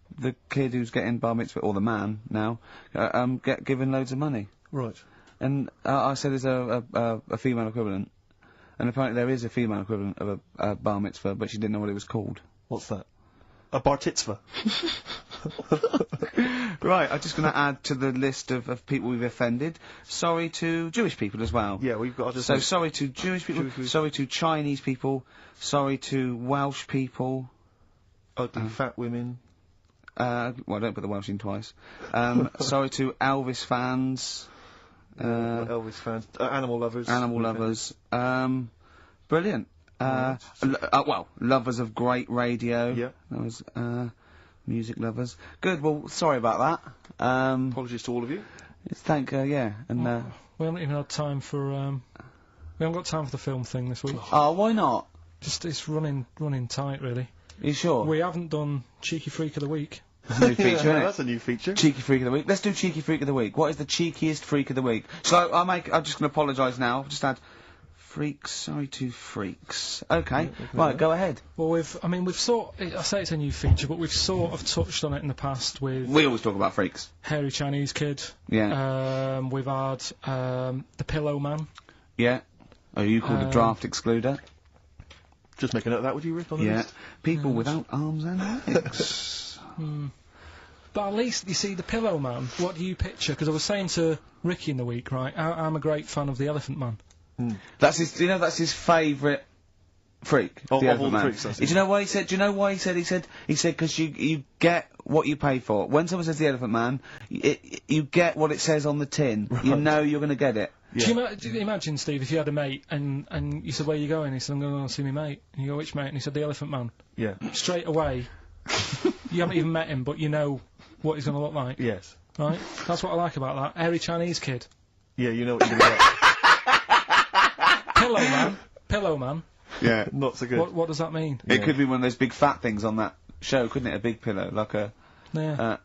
kid who's getting bar mitzvah, or the man now, get given loads of money. Right. And I said, is there a female equivalent? And apparently there is a female equivalent of a bar mitzvah, but she didn't know what it was called. What's that? A bar mitzvah. Right, I'm just going to add to the list of people we've offended. Sorry to Jewish people as well. Yeah, we've got to So sorry to Jewish people, sorry to Chinese people, sorry to Welsh people. Ugly fat women. Well, don't put the Welsh in twice. Sorry to Elvis fans. Elvis fans. Animal lovers. Animal lovers. Brilliant. Well, lovers of great radio. Yeah. That was, music lovers. Good, well, sorry about that. Apologies to all of you. Yeah, and, we haven't even had time for, we haven't got time for the film thing this week. oh, why not? Just, it's running tight, really. Are you sure? We haven't done Cheeky Freak of the Week. That's a new feature, isn't it? That's a new feature. Cheeky Freak of the Week. Let's do Cheeky Freak of the Week. What is the cheekiest freak of the week? So I'm just going to apologise now. Just add freaks. Sorry to freaks. Okay. Right, go ahead. Well, I say it's a new feature, but we've sort of touched on it in the past with We always talk about freaks. Hairy Chinese Kid. Yeah. We've had the Pillow Man. Yeah. Oh, you called a draft excluder? Just make a note of that, would you, Rick? On the Yeah. list? People without arms and legs. But at least, you see, the Pillow Man, what do you picture? Because I was saying to Ricky in the week, right, I'm a great fan of the Elephant Man. That's his. You know, that's his favourite freak. Oh, the of all Elephant the Man. freaks, that's Do you know why he said? Do you know why he said? He said because you get what you pay for. When someone says the Elephant Man, you get what it says on the tin. Right. You know you're going to get it. Yeah. Do you imagine, Steve, if you had a mate and you said, where are you going? He said, I'm going to go and see my mate. And you go, which mate? And he said, the Elephant Man. Yeah. Straight away, you haven't even met him, but you know what he's going to look like. Yes. Right? That's what I like about that. Hairy Chinese Kid. Yeah, you know what you're going to get. Pillow Man. Yeah. Not so good. What does that mean? It could be one of those big fat things on that show, couldn't it? A big pillow, like a. Yeah.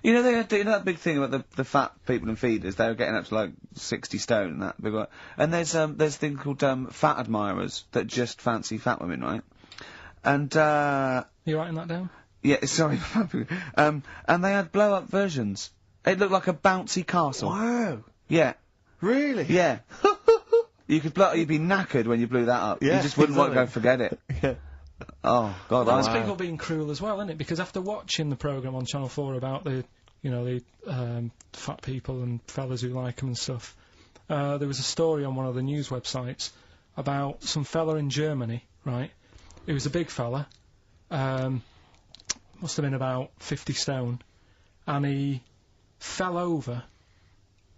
You know, they had that big thing about the fat people and feeders. They were getting up to like 60 stone and that big one. And there's a thing called fat admirers that just fancy fat women, right? And You writing that down? yeah, sorry. And they had blow up versions. It looked like a bouncy castle. Wow. Yeah. Really? Yeah. You'd be knackered when you blew that up. Yeah, You just wouldn't want to go and forget it. Yeah. Oh God. Well, that's people being cruel as well, isn't it? Because after watching the programme on Channel 4 about the fat people and fellas who like them and stuff, there was a story on one of the news websites about some fella in Germany, right? He was a big fella, must have been about 50 stone, and he fell over,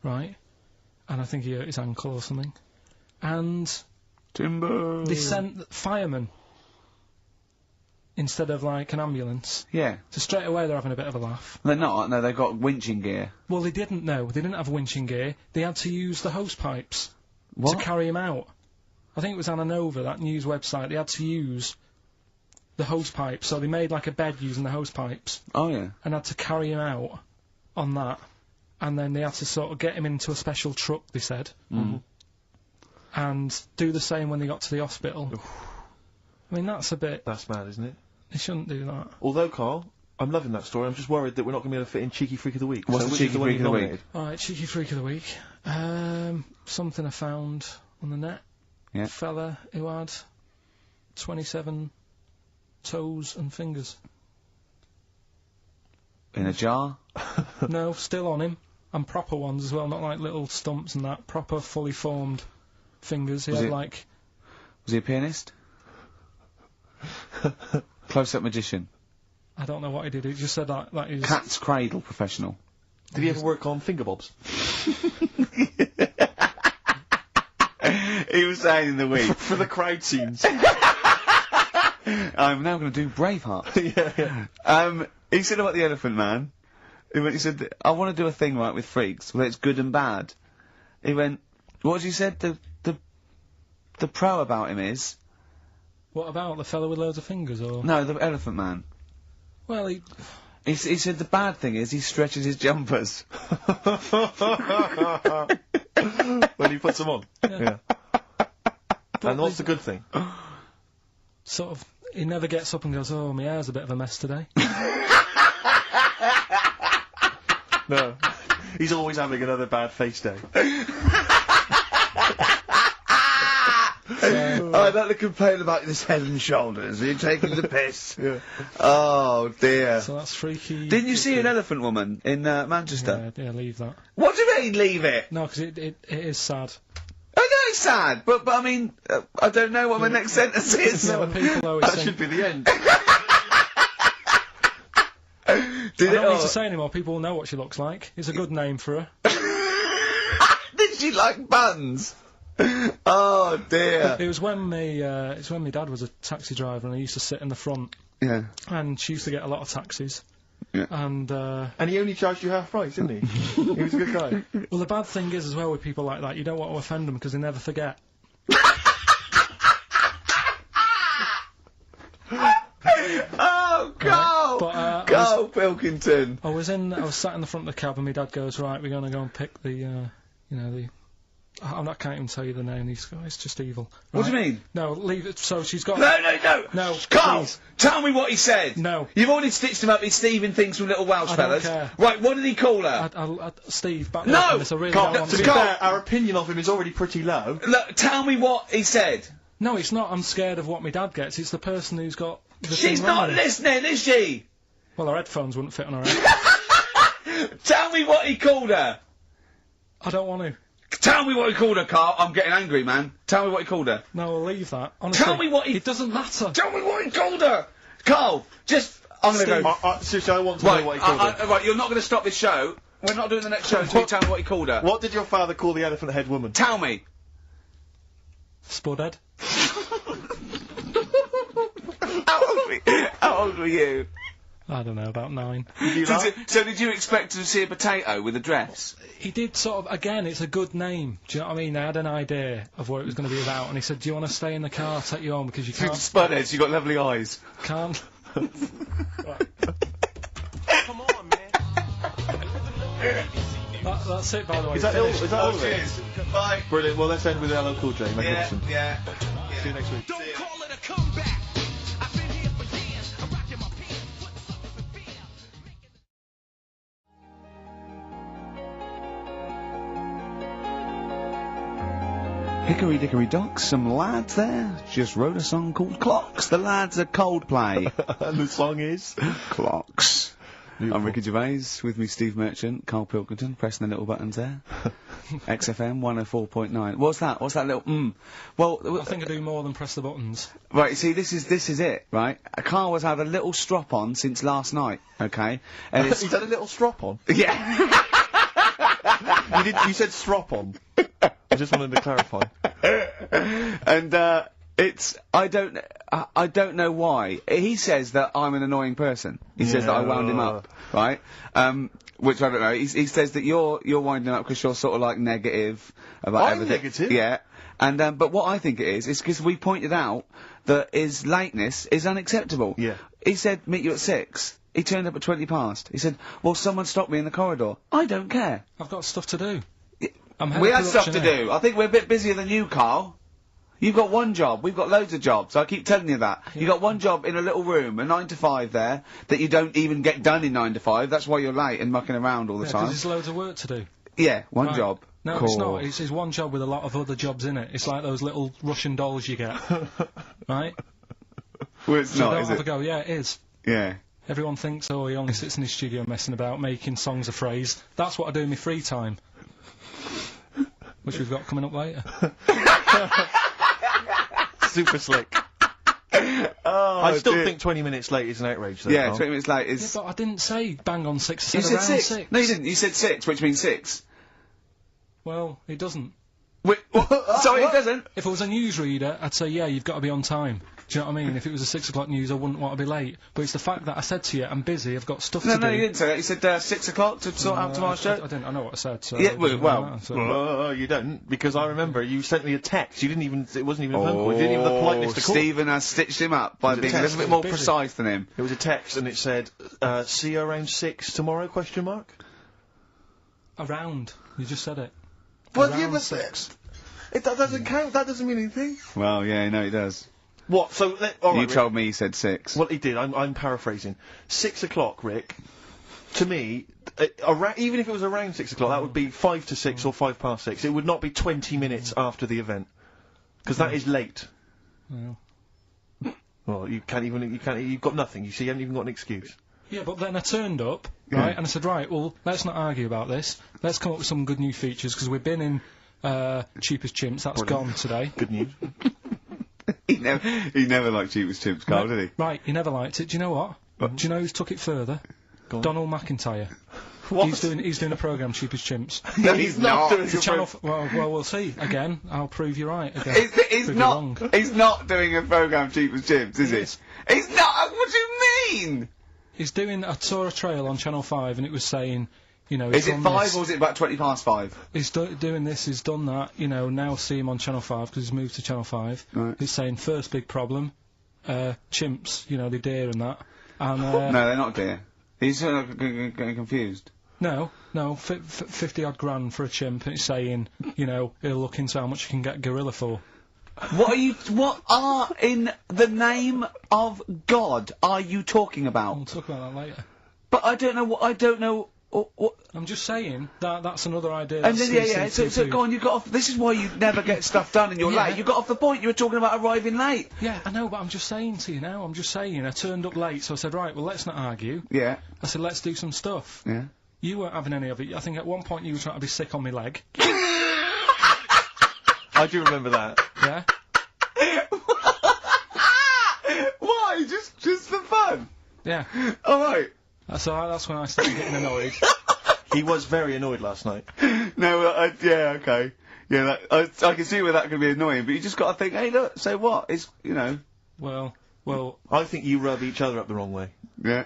right? And I think he hurt his ankle or something. And Timber. they sent firemen instead of like an ambulance. Yeah. So straight away they're having a bit of a laugh. They're not. No, they've got winching gear. Well, they didn't know. They didn't have winching gear. They had to use the hose pipes What? to carry him out. I think it was Anna Nova, that news website. They had to use the hose pipes, so they made like a bed using the hose pipes. Oh yeah. And had to carry him out on that. And then they had to sort of get him into a special truck, they said. Mm-hmm. And do the same when they got to the hospital. I mean, that's a bit... That's mad, isn't it? They shouldn't do that. Although, Carl, I'm loving that story. I'm just worried that we're not going to be able to fit in Cheeky Freak of the Week. What's So the which Cheeky is the one Freak you've of the week? nominated? Alright, Cheeky Freak of the Week. Something I found on the net. Yeah. Fella who had 27 toes and fingers. In a jar. No, still on him. And proper ones as well, not like little stumps and that. Proper, fully formed fingers. He Was had it- like... Was he a pianist? Close-up magician. I don't know what he did. He just said that he's... Cat's cradle professional. Did he ever work on finger bobs? He was saying in the week. For the crowd scenes. I'm now going to do Braveheart. Yeah. He said about the Elephant Man. He said, I want to do a thing right with freaks where it's good and bad. He went, what did you said? The pro about him is. What about the fella with loads of fingers, or...? No, the Elephant Man. Well, he... He said the bad thing is he stretches his jumpers. When he puts them on. Yeah. And what's the good thing? Sort of... He never gets up and goes, oh, my hair's a bit of a mess today. No. He's always having another bad face day. I'd like to complain about this head and shoulders. Are you taking the piss? Yeah. Oh dear. So that's freaky. Didn't you see an elephant woman in Manchester? Yeah, leave that. What do you mean, leave it? No, because it is sad. I know it's sad, but I mean, I don't know what my next sentence is. No, people always That think... should be the end. I don't need to say anymore, people will know what she looks like. It's a good name for her. Did she like buns? Oh dear. It was when my dad was a taxi driver and he used to sit in the front. Yeah. And she used to get a lot of taxis. Yeah. And he only charged you half price, didn't he? He was a good guy. well, the bad thing is as well with people like that, you don't want to offend them because they never forget. Oh, go! But, go, Pilkington! I was sat in the front of the cab and my dad goes, right, we're going to go and pick the. I can't even tell you the name of these guys, just evil. Right? What do you mean? No, leave it, so she's got... No! No, Carl! please. Tell me what he said! No. You've already stitched him up with Stephen things from Little Welsh I fellas. don't care. Right, what did he call her? Steve, back No! up on this, I really Carl, don't want to be fair, our opinion of him is already pretty low. Look, tell me what he said. No, it's not, I'm scared of what my dad gets, it's the person who's got... the She's thing wrong not with it. listening, is she? Well, her headphones wouldn't fit on her head. Tell me what he called her. I don't want to. Tell me what he called her, Carl. I'm getting angry, man. Tell me what he called her. No, I'll leave that. Honestly, Tell me what he... It doesn't matter. Tell me what he called her! Carl, just... I'm gonna go... Seriously, I want to know what he called her. Right, you're not gonna stop this show. We're not doing the next show until you tell me what he called her. What did your father call the elephant head woman? Tell me. Spudhead. How old were you? I don't know, about 9. So did you expect to see a potato with a dress? He did sort of, again, it's a good name. Do you know what I mean? I had an idea of what it was going to be about, and he said, do you want to stay in the car, take you home, because you can't... Spudheads, you got lovely eyes. Can't... Come on, man. That's it, by the way. Is that all of it? Cheers. Bye. Brilliant. Well, let's end with LL Cool J. Magnificent. Yeah. See you next week. Don't call it a comeback. I've been here for years. I'm rocking my pants, putting something for beer. Hickory dickory dock, some lads there just wrote a song called Clocks. The lads are Coldplay. And the song is? Clocks. Beautiful. I'm Ricky Gervais, with me Steve Merchant, Carl Pilkington, pressing the little buttons there. XFM 104.9. What's that little Well, I think I do more than press the buttons. right, see, this is it, right? Carl has had a little strop on since last night, okay? And it's... He's had a little strop on. yeah. You said strop on. I just wanted to clarify. And, it's, I don't know why. He says that I'm an annoying person. He says that I wound him up, right? Which I don't know. He says that you're winding him up because you're sort of like negative about I'm everything. negative? Yeah. And, but what I think it is because we pointed out that his lateness is unacceptable. Yeah. He said, meet you at 6. He turned up at 20 past. He said, well, someone stopped me in the corridor. I don't care. I've got stuff to do. We have stuff to do. I think we're a bit busier than you, Carl. You've got one job. We've got loads of jobs. I keep telling you that. You've got one job in a little room, a 9 to 5 there, that you don't even get done in 9 to 5. That's why you're late and mucking around all the time. Because there's loads of work to do. Yeah, one Right. job. No, cool. it's not. It's one job with a lot of other jobs in it. It's like those little Russian dolls you get. Right? Well, it's So not, don't is have a it? go. Yeah, it is. Yeah. Everyone thinks, oh, he only sits in his studio messing about, making songs a phrase. That's what I do in my free time. Which we've got coming up later. Super slick. Oh, I still think 20 minutes late is an outrage, though. Yeah, Carl. 20 minutes late Yeah, is... but I didn't say bang on 6, I you said said around 6. 6. No, you didn't. You said 6, which means 6. Well, it doesn't. Wait, sorry, it doesn't. If I was a newsreader, I'd say, yeah, you've got to be on time. Do you know what I mean? If it was a 6 o'clock news, I wouldn't want to be late. But it's the fact that I said to you, I'm busy, I've got stuff to do. No, you didn't say that. You said 6 o'clock to sort out tomorrow's show. I didn't. I know what I said. So Yeah, it doesn't well, matter, so- You don't, because I remember you sent me a text. You didn't even. It wasn't even a phone call. You didn't even have the politeness to call. Stephen has stitched him up by It was a being a test. little bit more Busy. precise than him. It was a text, and it said, "See you around 6 tomorrow?" Question mark. Around. You just said it. Well, Around yeah, but 6. that doesn't count. That doesn't mean anything. Well, yeah, no, he does. What? So, all right, You Rick. told me he said 6. Well, he did. I'm paraphrasing. 6 o'clock, Rick. To me, even if it was around 6 o'clock, that would be 5 to 6 or 5 past 6. It would not be 20 minutes after the event. Because that is late. Well. Well, you've got nothing. You see, you haven't even got an excuse. Yeah, but then I turned up, right, and I said, right, well, let's not argue about this. Let's come up with some good new features, because we've been in Cheap as Chimps. That's gone today. Good news. He never liked Cheap as Chimps, Carl, did he? Right, he never liked it. Do you know what? Do you know who's took it further? Donald McIntyre. What? He's doing a programme, Cheap as Chimps. No, he's not. It's a channel. Well, we'll see. Again, I'll prove you right. Again. He's not doing a programme Cheap as Chimps, is he? He's not. What do you mean? He's doing. I saw a trail on Channel 5, and it was saying, you know. Is it 5 or is it about 20 past 5? He's doing this. He's done that. You know. Now see him on Channel 5 because he's moved to Channel 5. Right. He's saying first big problem, chimps. You know, they're deer and that. And no, they're not deer. He's getting confused. No, 50 odd grand for a chimp. And it's saying, you know, he'll look into how much you can get gorilla for. What are in the name of God are you talking about? We'll talk about that later. But I don't know what. I'm just saying that's another idea. And then, so go on, you got off. This is why you never get stuff done and you're late. You got off the point. You were talking about arriving late. Yeah, I know, but I'm just saying to you now. I'm just saying. I turned up late, so I said, right, well, let's not argue. Yeah. I said, let's do some stuff. Yeah. You weren't having any of it. I think at one point you were trying to be sick on my leg. I do remember that. Yeah. Why? Just for fun? Yeah. All right. So that's when I started getting annoyed. He was very annoyed last night. No, yeah, okay. Yeah, I can see where that could be annoying, but you just got to think, hey, look, so what? It's, you know. Well. I think you rub each other up the wrong way. Yeah.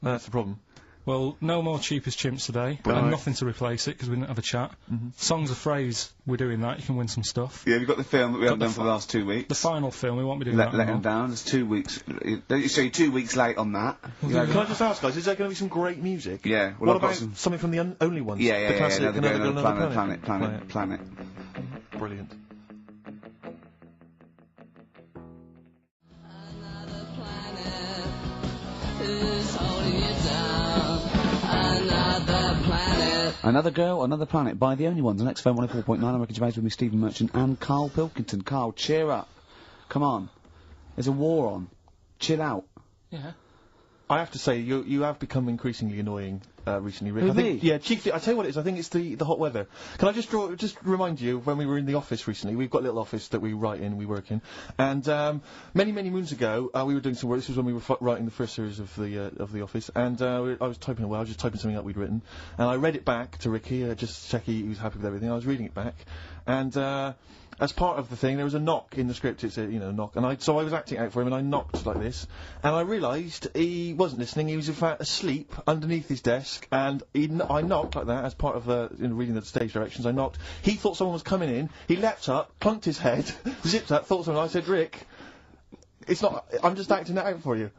That's the problem. Well, no more Cheap as Chimps today, and nothing to replace it because we didn't have a chat. Songs of Phrase, we're doing that. You can win some stuff. Yeah, we've got the film that we haven't done for the last 2 weeks. The final film, we won't be doing that. Let him down. It's 2 weeks. Don't you say 2 weeks late on that? Can I just ask, guys, is there going to be some great music? Yeah. Well, what about something from the Only Ones? Yeah, the classic, Another Planet. Brilliant. Another Girl, Another Planet by The Only Ones. The next phone 104.9. I'm Ricky Gervais with me, Stephen Merchant and KARL Pilkington. KARL, cheer up. Come on. There's a war on. Chill out. Yeah. I have to say, you have become increasingly annoying recently, Rick. Who, me? Yeah, chiefly, I tell you what it is, I think it's the hot weather. Can I just remind you, when we were in the office recently, we've got a little office that we write in, we work in, and many moons ago, we were doing some work. This was when we were writing the first series of the office, and I was typing away, I was just typing something up we'd written, and I read it back to Ricky, just to check he was happy with everything. I was reading it back, and as part of the thing, there was a knock in the script. It's a, knock, and so I was acting out for him, and I knocked like this, and I realised he wasn't listening. He was in fact asleep underneath his desk, and I knocked like that as part of reading the stage directions. I knocked. He thought someone was coming in. He leapt up, plunked his head, zipped up, thought someone. I said, Rick, it's not. I'm just acting it out for you.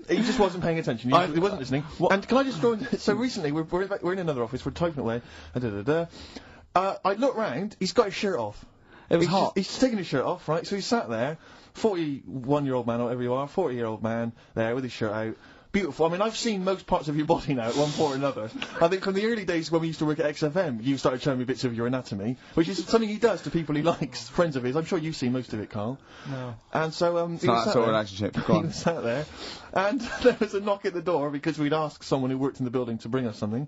He just wasn't paying attention. He wasn't listening. And can I just throw in? So recently, we're in another office. We're typing away. I look round. He's got his shirt off. It was hot. He's just taking his shirt off, right? So he's sat there, 41-year-old man, or whatever you are, 40-year-old man, there with his shirt out. Beautiful. I mean, I've seen most parts of your body now at one point or another. I think from the early days when we used to work at XFM, you started showing me bits of your anatomy, which is something he does to people he likes, friends of his. I'm sure you've seen most of it, KARL. No. And so, it's not that sort of relationship. Go on. He was sat there, and there was a knock at the door because we'd asked someone who worked in the building to bring us something,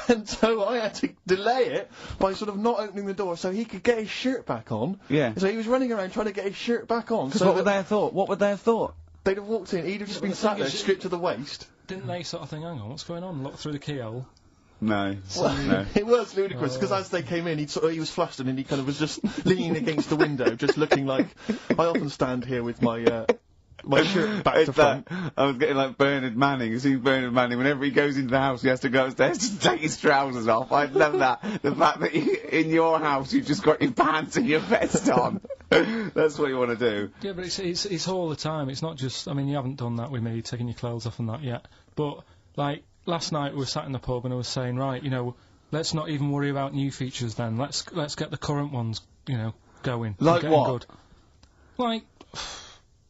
and so I had to delay it by sort of not opening the door so he could get his shirt back on. Yeah. So he was running around trying to get his shirt back on. So what would they have thought? What would they have thought? They'd have walked in, he'd have just been sat there, stripped to the waist. Didn't they sort of think, hang on, what's going on? Look through the keyhole. No. No. It was ludicrous, because as they came in, he was flustered and he kind of was just leaning against the window, just looking like... I often stand here with my shirt back to front. I was getting like Bernard Manning. You see Bernard Manning, whenever he goes into the house, he has to go upstairs to take his trousers off. I love that. The fact that in your house you've just got your pants and your vest on. That's what you want to do. Yeah, but it's all the time. It's not just... I mean, you haven't done that with me, taking your clothes off and that yet. But, like, last night we were sat in the pub and I was saying, right, let's not even worry about new features then. Let's get the current ones, going. Like what? Good. Like...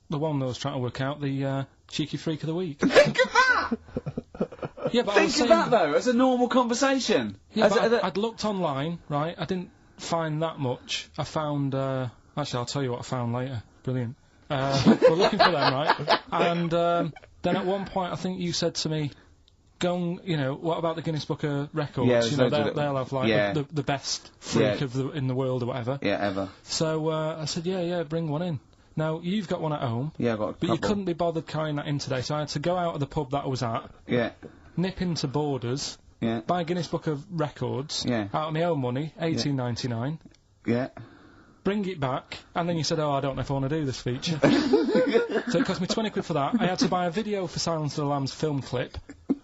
The one that I was trying to work out, the cheeky freak of the week. Think of that! Yeah, but Think of that, though, as a normal conversation. Yeah, but I'd looked online, right? I didn't find that much. I found Actually, I'll tell you what I found later. Brilliant. We're looking for them, right? And then at one point, I think you said to me, "Go on, you know, what about the Guinness Book of Records? Yeah, you know, they'll have like the best freak in the world or whatever." Yeah, ever. So I said, "Yeah, bring one in." Now you've got one at home. Yeah, I've got a But you couple. couldn't be bothered carrying that in today, so I had to go out of the pub that I was at, Yeah, nip into Borders, yeah, buy Guinness Book of Records, Yeah. out of my own money, $18.99. yeah. Bring it back, and then you said, "Oh, I don't know if I want to do this feature." So it cost me 20 quid for that. I had to buy a video for Silence of the Lambs film clip.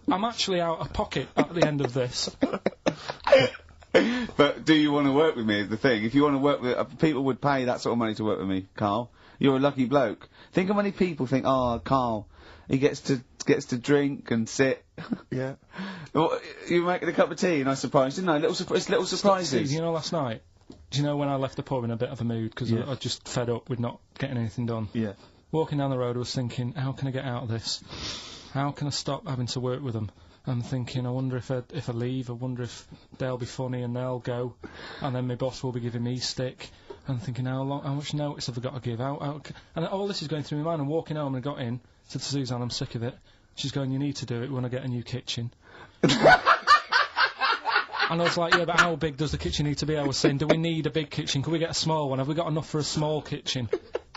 I'm actually out of pocket at the end of this. But do you want to work with me is the thing. If you want to work with... people would pay that sort of money to work with me, Carl. You're a lucky bloke. Think how many people think, "Oh, Carl, he gets to drink and sit." Yeah. Well, you making a cup of tea and I surprised, didn't I? Little surprises. Steve, you know, last night, do you know when I left the pub in a bit of a mood because I just fed up with not getting anything done? Yeah. Walking down the road, I was thinking, how can I get out of this? How can I stop having to work with them? I'm thinking, I wonder if I leave, I wonder if they'll be funny and they'll go, and then my boss will be giving me stick. I'm thinking, how much notice have I got to give out? And all this is going through my mind. I'm walking home and I got in, said to Suzanne, "I'm sick of it." She's going, "You need to do it when I get a new kitchen." And I was like, "Yeah, but how big does the kitchen need to be?" I was saying, "Do we need a big kitchen? Can we get a small one? Have we got enough for a small kitchen?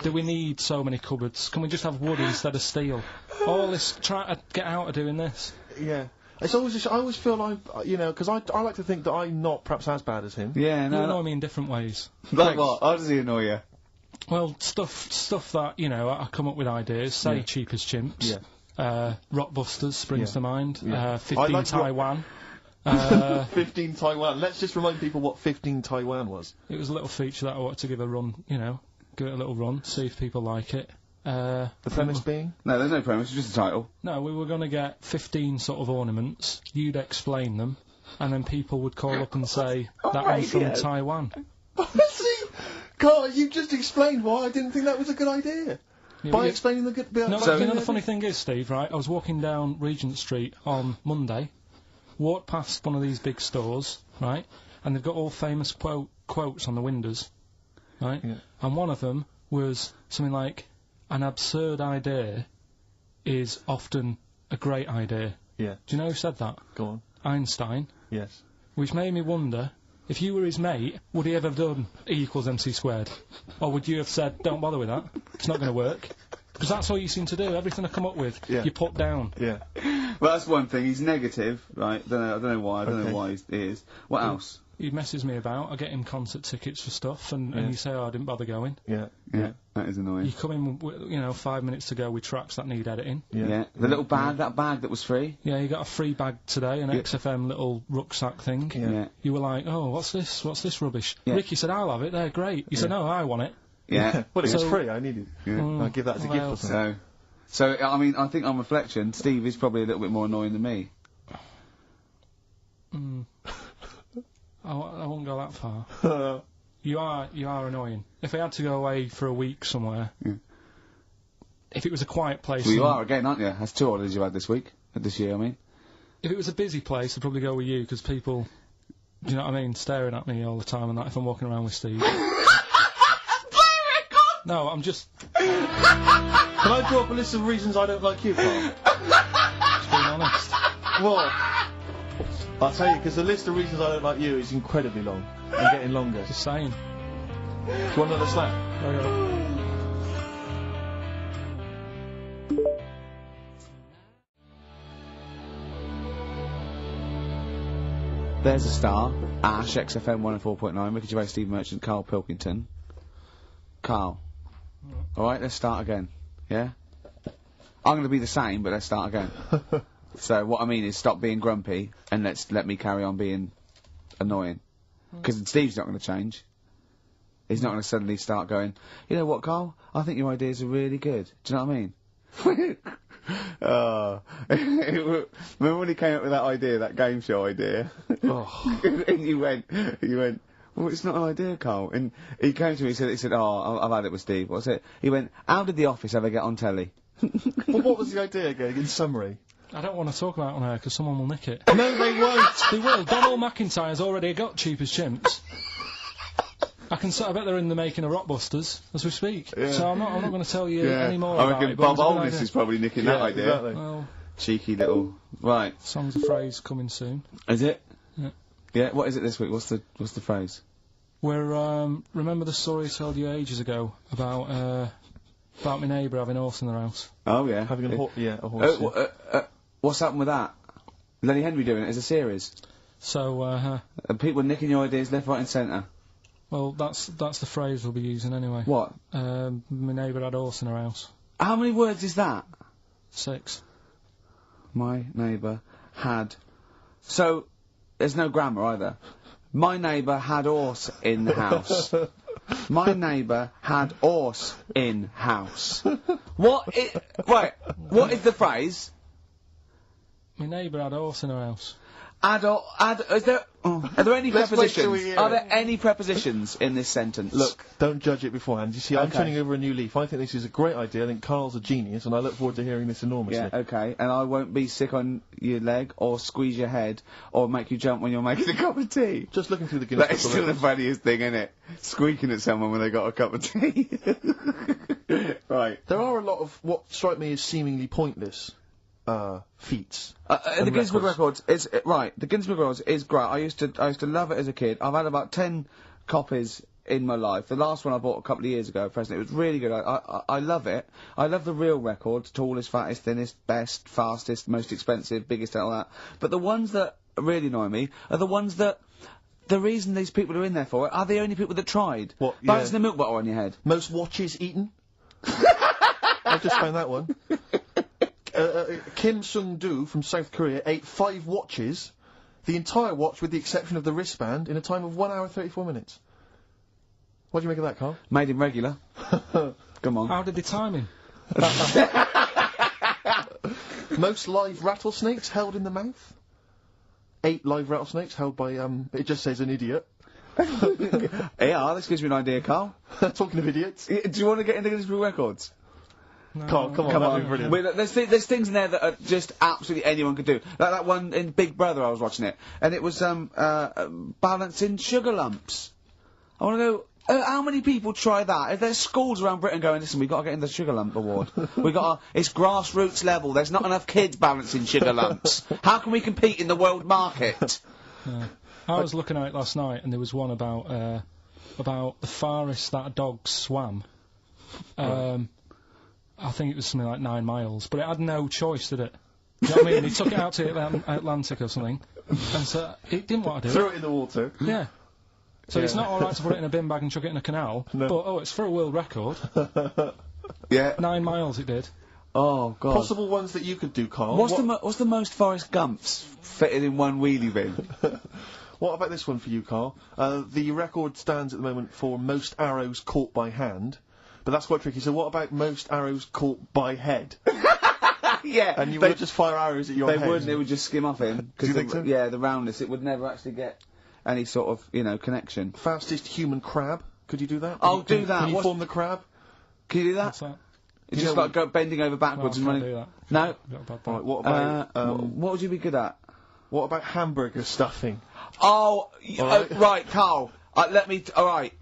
Do we need so many cupboards? Can we just have wood instead of steel?" All this, try to get out of doing this. Yeah. It's always just, I always feel like, you know, because I like to think that I'm not perhaps as bad as him. Yeah, You no. annoy me in different ways. Like what? How does he annoy you? Well, stuff that, you know, I come up with ideas, say Cheap as Chimps. Yeah. Rockbusters springs to mind. Yeah. 15 like Taiwan. 15 Taiwan. Let's just remind people what 15 Taiwan was. It was a little feature that I wanted to give a run, you know, give it a little run, see if people like it. The premise being? No, there's no premise, it's just a title. No, we were going to get 15 sort of ornaments, you'd explain them, and then people would call up and say, "That one's from Taiwan." See? Carl, you just explained why I didn't think that was a good idea. Yeah, By explaining the good bit. No, but you know the funny thing is, Steve, right, I was walking down Regent Street on Monday, walked past one of these big stores, right, and they've got all famous quotes on the windows, right, and one of them was something like, "An absurd idea is often a great idea." Yeah. Do you know who said that? Go on. Einstein. Yes. Which made me wonder, if you were his mate, would he ever have done E=mc²? Or would you have said, "Don't bother with that, it's not going to work"? Because that's all you seem to do, everything I come up with, you put down. Yeah. Well, that's one thing, he's negative, right? I don't know why, I don't know why he is. What else? He messes me about, I get him concert tickets for stuff, and you say, "Oh, I didn't bother going." Yeah. Yeah, that is annoying. You come in, you know, 5 minutes to go with tracks that need editing. Yeah. The little bag, that bag that was free. Yeah, you got a free bag today, an XFM little rucksack thing. Yeah. You were like, "Oh, what's this? What's this rubbish?" Yeah. Ricky said, "I'll have it, they're great." You said, "No, I want it." Yeah. Well, it was So- free, I needed it. Yeah. I'll give that as a gift or something. So, I mean, I think on reflection, Steve is probably a little bit more annoying than me. I won't go that far. You are annoying. If I had to go away for a week somewhere, if it was a quiet place... Well, you and- are again, aren't you? That's 2 holidays you had this week. This year, I mean. If it was a busy place, I'd probably go with you, because people, do you know what I mean, staring at me all the time and that if I'm walking around with Steve. No, I'm just... Can I draw up a list of reasons I don't like you, Carl? Just being honest. Well, I'll tell you, because the list of reasons I don't like you is incredibly long and getting longer. Just saying. Do you want another slap? There's a star. Ash, XFM 104.9, Ricky Gervais, Steve Merchant, Carl Pilkington. Carl. Alright, let's start again. Yeah? I'm going to be the same, but let's start again. So, what I mean is stop being grumpy and let me carry on being annoying. Because Steve's not going to change. He's not going to suddenly start going, "You know what, Carl? I think your ideas are really good." Do you know what I mean? Remember when he came up with that idea, that game show idea? And you went, "Well, it's not an idea, Carl." And he came to me, he said, "Oh, I've had it with Steve." What's it? He went, "How did The Office ever get on telly?" Well, what was the idea again, in summary? I don't want to talk about it on air because someone will nick it. No, they won't! They will. Donald McIntyre's already got Cheap as Chimps. I bet they're in the making of Rockbusters as we speak. Yeah. So I'm not going to tell you any more I about reckon it. but Bob it's a good Oldness idea. is probably nicking that idea. Exactly. Well, Cheeky little. Right. songs of phrase coming soon. Is it? Yeah. Yeah. What is it this week? What's the phrase? We're remember the story I told you ages ago about my neighbour having a horse in their house. Oh yeah. Having a horse. Yeah. What's happened with that? Lenny Henry doing it as a series. So And people nicking your ideas left, right, and centre. well, that's the phrase we'll be using anyway. What? My neighbour had a horse in her house. How many words is that? 6. My neighbour had. So there's no grammar either. My neighbour had horse in the house. My neighbour had horse in house. What is the phrase? My neighbour had a horse in her house. Are there any Let's wait till prepositions? we hear Are it. there any prepositions in this sentence? Look, don't judge it beforehand. You see, I'm Okay. turning over a new leaf. I think this is a great idea. I think Carl's a genius, and I look forward to hearing this enormously. Yeah, okay. And I won't be sick on your leg, or squeeze your head, or make you jump when you're making a cup of tea. Just looking through the Guinness That is Book of still the Records. funniest thing, isn't it? Squeaking at someone when they got a cup of tea. Right. There are a lot of what strike me as seemingly pointless feats. The Guinness Book of Records is right. The Guinness Book of Records is great. I used to love it as a kid. I've had about 10 copies in my life. The last one I bought a couple of years ago, present. It was really good. I love it. I love the real records: tallest, fattest, thinnest, best, fastest, most expensive, biggest, and all that. But the ones that really annoy me are the ones that. The reason these people are in there for it are the only people that tried. What, yeah. Balancing the milk bottle on your head. Most watches eaten. I've just found that one. Kim Sung-do from South Korea ate 5 watches, the entire watch with the exception of the wristband, in a time of 1 hour 34 minutes. What do you make of that, Carl? Made him regular. Come on. How did they time him? Most live rattlesnakes held in the mouth. 8 live rattlesnakes held by, it just says an idiot. Yeah, this gives me an idea, Carl. Talking of idiots. Do you want to get into Guinness Book of Records? No, Carl, come on, that'd be brilliant. Wait, there's things in there that are just absolutely anyone could do. Like that one in Big Brother, I was watching it, and it was balancing sugar lumps. I want to know. How many people try that? There's schools around Britain going, listen, we've got to get in the Sugar Lump Award. It's grassroots level. There's not enough kids balancing sugar lumps. How can we compete in the world market? I was looking at it last night, and there was one about the farthest that a dog swam. I think it was something like 9 miles, but it had no choice, did it? You know what I mean? He took it out to the Atlantic or something, and so it didn't want to do Threw it. it in the water. Yeah. So it's Yeah. not alright to put it in a bin bag and chuck it in a canal, No. but it's for a world record. Yeah. 9 miles it did. Oh God. Possible ones that you could do, Carl. What's the most Forrest Gumps fitted in one wheelie bin? What about this one for you, Carl? The record stands at the moment for most arrows caught by hand, but that's quite tricky. So what about most arrows caught by head? Yeah. And you would just fire arrows at your They head. wouldn't. It would just skim off him. Do you think so? Yeah, the roundness. It would never actually get any sort of connection. Fastest human crab. Could you do that? I'll Can you- do that. Can you What's- form the crab? Can you do that? What's that? It's You just know like go bending over backwards No, I and can't running. do No. Got a bad Right, back. what about What would you be good at? what about hamburger stuffing? Oh, Alright. right, Carl. All right.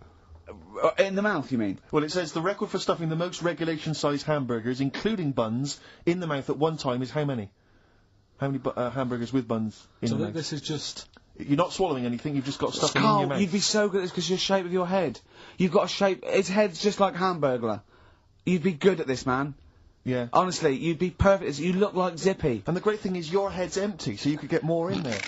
In the mouth, you mean? Well, it says the record for stuffing the most regulation-sized hamburgers, including buns, in the mouth at one time is how many? How many hamburgers with buns in So the mouth? this is just... You're not swallowing anything. You've just got stuffing in your Carl, mouth. you'd be so good at this because your shape of your head. You've got a shape. Its head's just like Hamburglar. You'd be good at this, man. Yeah. Honestly, you'd be perfect. You look like Zippy. And the great thing is your head's empty, so you could get more in there.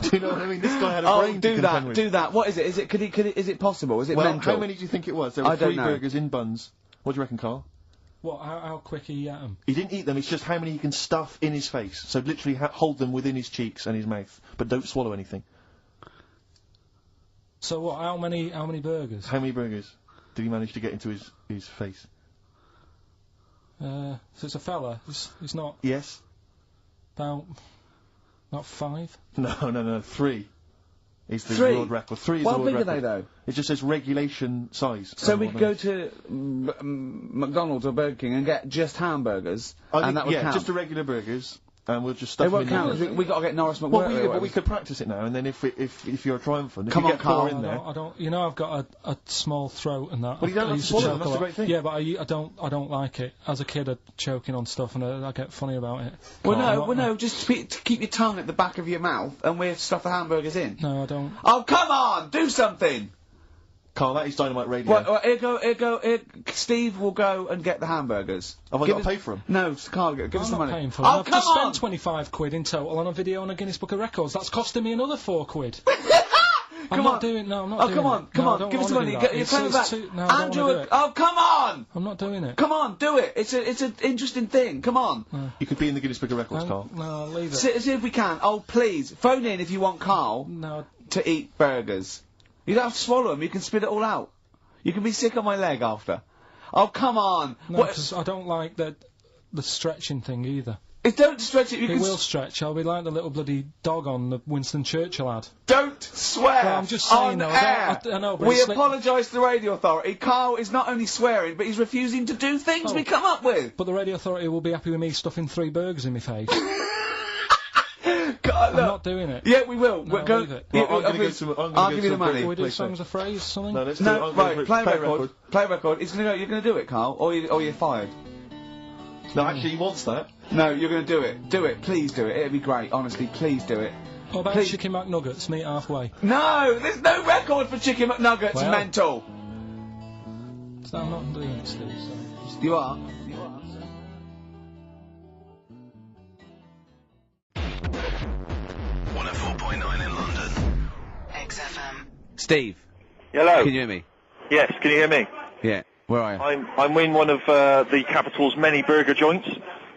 Do you know what I mean? This guy had a brain to do contend that. with. Do that. What is it? Is it? Is it possible? Is it Well, mental? how many do you think it was? There were I don't 3 know. burgers in buns. What do you reckon, Carl? What, how quick he ate them? He didn't eat them, it's just how many he can stuff in his face. So literally hold them within his cheeks and his mouth, but don't swallow anything. So what, how many burgers? How many burgers did he manage to get into his face? So it's a fella, he's not Yes? about... not 5? No, 3 is the 3? world record. 3 is How the world big record. are they, though? It just says regulation size. So we could go to McDonald's or Burger King and get just hamburgers, and that would yeah, count. just the regular burgers. and we'll just They stuff won't them in count, there. 'cause we got to get Norris McWhirter. Well, or but we whatever. could practice it now, and then if you're triumphant, if Come you on, get 4 Carl. in there. I don't. You know, I've got a small throat and that. Well, you don't I have used to swallow, choke that's a the lot. great thing. Yeah, but I don't like it. As a kid, I'd choking on stuff, and I get funny about it. Well, no, just keep your tongue at the back of your mouth, and we'll stuff the hamburgers in. No, I don't. Oh, come on! Do something! Carl, that is Dynamite Radio. Well, Steve will go and get the hamburgers. Have I got to pay for them? No, Carl, give us I'm the not money. paying for it. Oh, I've come just on! spent 25 quid in total on a video on a Guinness Book of Records. That's costing me another 4 quid. I'm not doing. No, I'm not doing come on, it. come No, I on, don't give us the wanna money. do that. You're It's- coming it's back. too- No, I don't Andrew, wanna do it. oh, come on! I'm not doing it. Come on, do it. It's an interesting thing. Come on. You could be in the Guinness Book of Records, Carl. No, leave it. See if we can. Oh, please. Phone in if you want Carl No, to eat burgers. You don't have to swallow them. You can spit it all out. You can be sick on my leg after. Oh, come on. no, because I don't like the stretching thing either. Don't stretch it. You It can will stretch. I'll be like the little bloody dog on the Winston Churchill ad. Don't swear. Well, I'm just saying, on though, air. I know, but we it's like- apologise to the radio authority. Carl is not only swearing, but he's refusing to do things we come up with. But the radio authority will be happy with me stuffing 3 burgers in my face. God, I'm look. not doing it. Yeah, we will. No, We'll go. leave it. Yeah, Well, I'm gonna okay, go to- I'm gonna I'll go give you to the a money. Can we do Please, songs of phrase, something? No, let's do No, I'm gonna right. Play play record. Play record. You're gonna do it, Carl, or you're fired. No, actually, he wants that. No, you're gonna do it. Do it. Please do it. It'd be great. Honestly, please do it. What about Please. Chicken McNuggets? Meet halfway. No, there's no record for Chicken McNuggets. Well. Mental. So I'm not doing it, Steve. So just You are. 104.9 in London. XFM. Steve, Hello. can you hear me? Yes, can you hear me? Yeah. Where are you? I'm in one of the capital's many burger joints.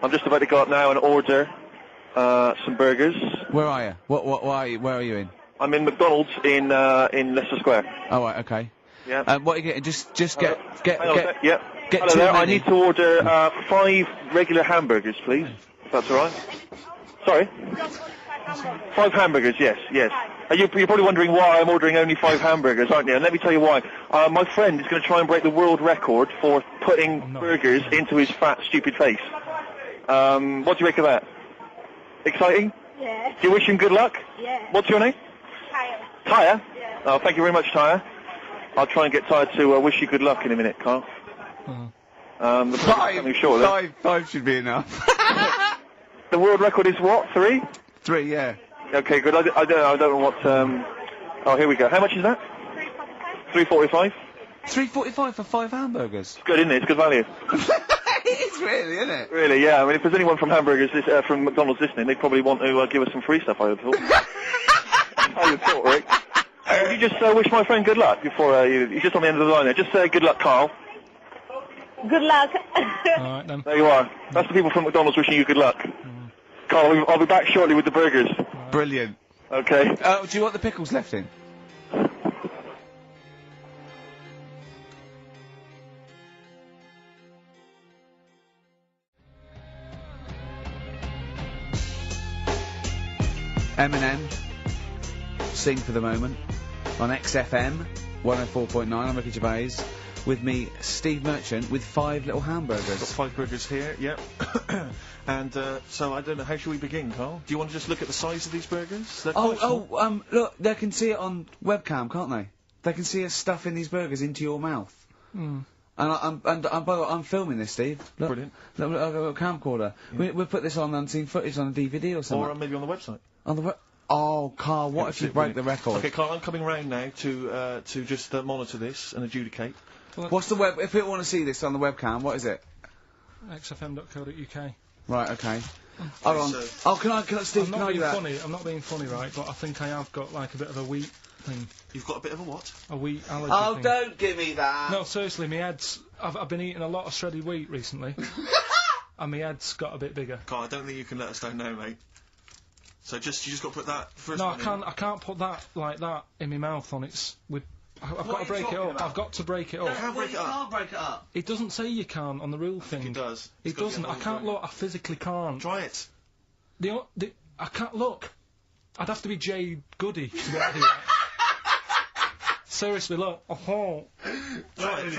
I'm just about to go up now and order some burgers. Where are you? What are you? Where are you in? I'm in McDonald's in Leicester Square. Oh, right. Okay. Yeah. What are you getting? Just Hang on a sec, yeah. get Hello too there. I many. need to order 5 regular hamburgers, please. If that's all right. Sorry. 5 hamburgers, yes. You're probably wondering why I'm ordering only 5 hamburgers, aren't you? And let me tell you why. My friend is going to try and break the world record for putting burgers into his fat, stupid face. What do you make of that? Exciting? Yeah. Do you wish him good luck? Yeah. What's your name? Tyre. Tyre? Yeah. Oh, thank you very much, Tyre. I'll try and get Tyre to wish you good luck in a minute, Carl. The coming shortly. Five should be enough. The world record is what? 3? 3, yeah. Okay, good. I don't know what. Oh, here we go. How much is that? 3.45. $3.45 for 5 hamburgers. It's good, isn't it? It's good value. It is really, isn't it? Really, yeah. I mean, if there's anyone from from McDonald's listening, they probably want to give us some free stuff. I would have thought. I would have thought, Rick. Would you just wish my friend good luck before you're just on the end of the line there? Just say good luck, Carl. Good luck. Alright then. There you are. That's the people from McDonald's wishing you good luck. Carl, I'll be back shortly with the burgers. Brilliant. Okay. Do you want the pickles left in? Eminem, Sing for the Moment, on XFM 104.9. I'm Ricky Gervais. With me, Steve Merchant, with 5 little Got hamburgers. 5 burgers here, yep. And so I don't know, how shall we begin, Carl? Do you want to just look at the size of these burgers? They're quite small. Look, they can see it on webcam, can't they? They can see us stuffing these burgers into your mouth. And by the way, I'm filming this, Steve. Look, Brilliant. Look, I've got a camcorder. We'll put this on unseen footage on a DVD or something. Or maybe on the website. On the Oh, Carl, what if you break the record? Okay, Carl, I'm coming round now to just monitor this and adjudicate. What's the web? If people want to see this on the webcam, what is it? XFM.co.uk. Right, okay. Hold on. So- Can I, Steve, I'm can not I do being that? funny. I'm not being funny, right? But I think I have got like a bit of a wheat thing, You've got a bit of a what? a wheat allergy Oh, thing. don't give me that. No, seriously, my head's. I've been eating a lot of shredded wheat recently, and my head's got a bit bigger. Carl, I don't think you can let us down now, mate. So you just got to put that first No, one in. I can't put that like that in my mouth on its. I've got are to you break it talking up. about? I've got to break it You up. can't break it up. can't break it up. It doesn't say you can't on the rule thing. It does. It It's got to be doesn't. on I the can't rule. look. I physically can't. Try it. I can't look. I'd have to be Jade Goody to be able to do that. seriously, look. Oh. Try it.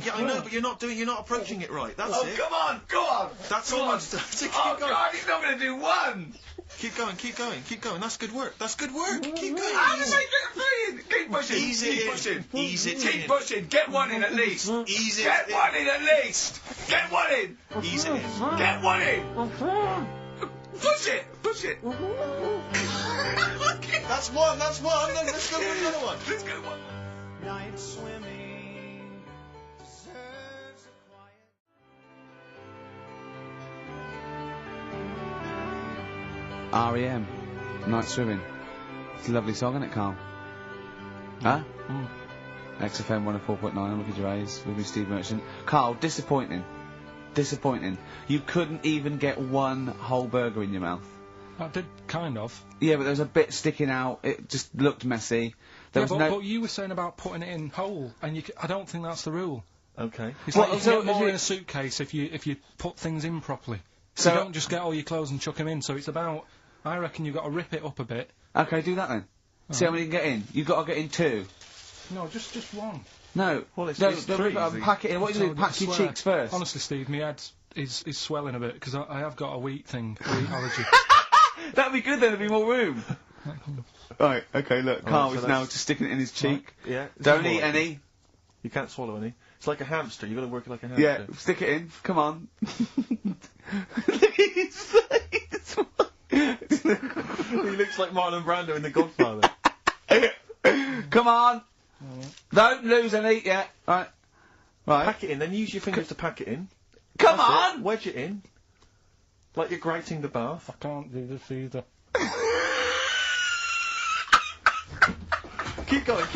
Yeah, I know, but you're not approaching it right. That's it. Come on, go on! That's all I'm saying. Keep going. God, he's not going to do one! Keep going. That's good work. Keep going. How did they get a three in? Keep pushing. Ease it in. Ease it Keep in. pushing. Get one in at least. Ease it Get in. one in at least. Get one in. Ease it in. Get one in. Push it. That's one. Then let's go with another one. Let's go one. Night swimming deserves a quiet. R.E.M. Night Swimming. It's a lovely song, isn't it, Carl? Huh? XFM 104.9, I'm Ricky Gervais, with me, Steve Merchant. Carl, disappointing. You couldn't even get one whole burger in your mouth. I did, kind of. Yeah, but there was a bit sticking out. It just looked messy. But you were saying about putting it in whole, and I don't think that's the rule. Okay. It's like you can get more in a suitcase if you put things in properly. So you don't just get all your clothes and chuck them in. So it's about, I reckon you've got to rip it up a bit. Okay, do that then. See how many you can get in. You've got to get in two. No, just one. No. Well, it's don't three, rip it up and pack it in. What do you do? Pack your cheeks first. Honestly, Steve, my head is swelling a bit because I have got a wheat allergy. That'd be good then, there'd be more room. Right, okay, look, Carl is now just sticking it in his cheek. Right. Yeah. Don't eat any. You can't swallow any. It's like a hamster, you've got to work it like a hamster. Yeah, stick it in, come on. Look at his face. He looks like Marlon Brando in The Godfather. Come on. Don't lose any yet. Right. Pack it in, then use your fingers to pack it in. Come That's on! it. Wedge it in. Like you're grating the bath. I can't do this either. Keep going.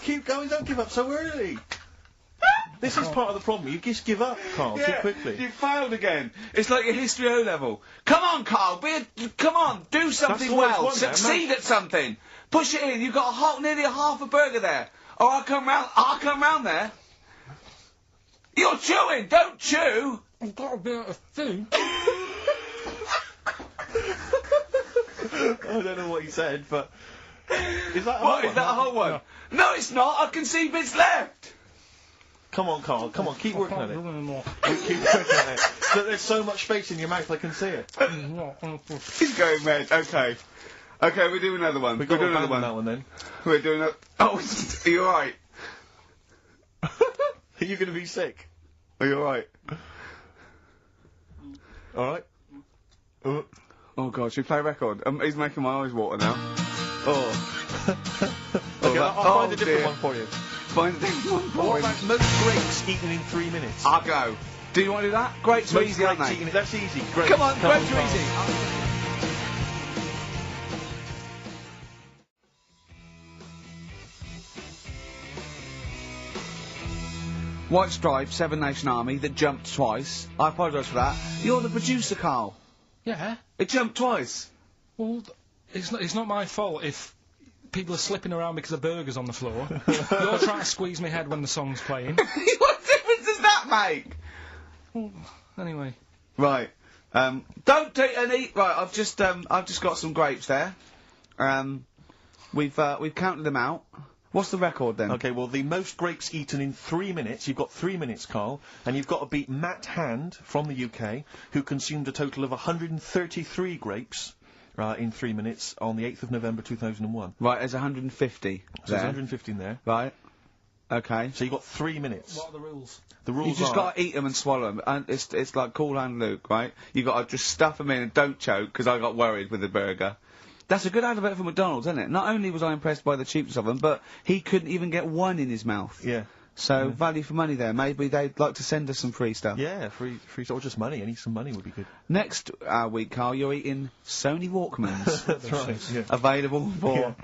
Keep going, don't give up so early. This is part of the problem. You just give up, Carl, too quickly. You failed again. It's like your history O level. Come on, Carl. Come on. Do something all it's well. one there, Succeed at something. Push it in. You've got nearly a half a burger there. Or I'll come round there. You're chewing. Don't chew. I've got a bit of food. I don't know what he said, but... Is that a What, is that a whole one? No, it's not. I can see bits left. Come on, Carl. Come on, keep working at it. Anymore. Keep working at it. There's so much space in your mouth, I can see it. He's going red. Okay. Okay, we'll do another one. We've got do to another abandon one. that one then. We're doing a... Oh, are you alright? Are you going to be sick? Are you alright? Alright? Oh god, should we play a record? He's making my eyes water now. Oh. Okay, I'll find a different one for you. Find a different one for What him. about most grapes eaten in 3 minutes? I'll go. Do you want to do that? Grapes are Most easy, aren't grapes they? eaten, that's easy. Grapes. Come on, grapes are Carl. easy. White Stripes, Seven Nation Army, that jumped twice. I apologise for that. You're the producer, Carl. Yeah. It jumped twice. Well, it's not my fault if people are slipping around because of burgers on the floor. You're trying to squeeze my head when the song's playing. What difference does that make? Well, anyway. Right. Don't take any. Right. I've just got some grapes there. We've counted them out. What's the record then? Okay, well, the most grapes eaten in 3 minutes, you've got 3 minutes, Carl, and you've got to beat Matt Hand from the UK, who consumed a total of 133 grapes in 3 minutes on the 8th of November 2001. Right, there's 150 So there's 150 in there. Right. Okay. So you've got 3 minutes. What are the rules? The rules You just are... got to eat them and swallow them, and it's like Cool Hand Luke, right? You got to just stuff them in and don't choke, because I got worried with the burger. That's a good advert for McDonald's, isn't it? Not only was I impressed by the cheapness of them, but he couldn't even get one in his mouth. Yeah. So, value for money there. Maybe they'd like to send us some free stuff. Yeah, free, or just money. Any some money would be good. Next week, Carl, you're eating Sony Walkmans. That's right. Yeah. Available for...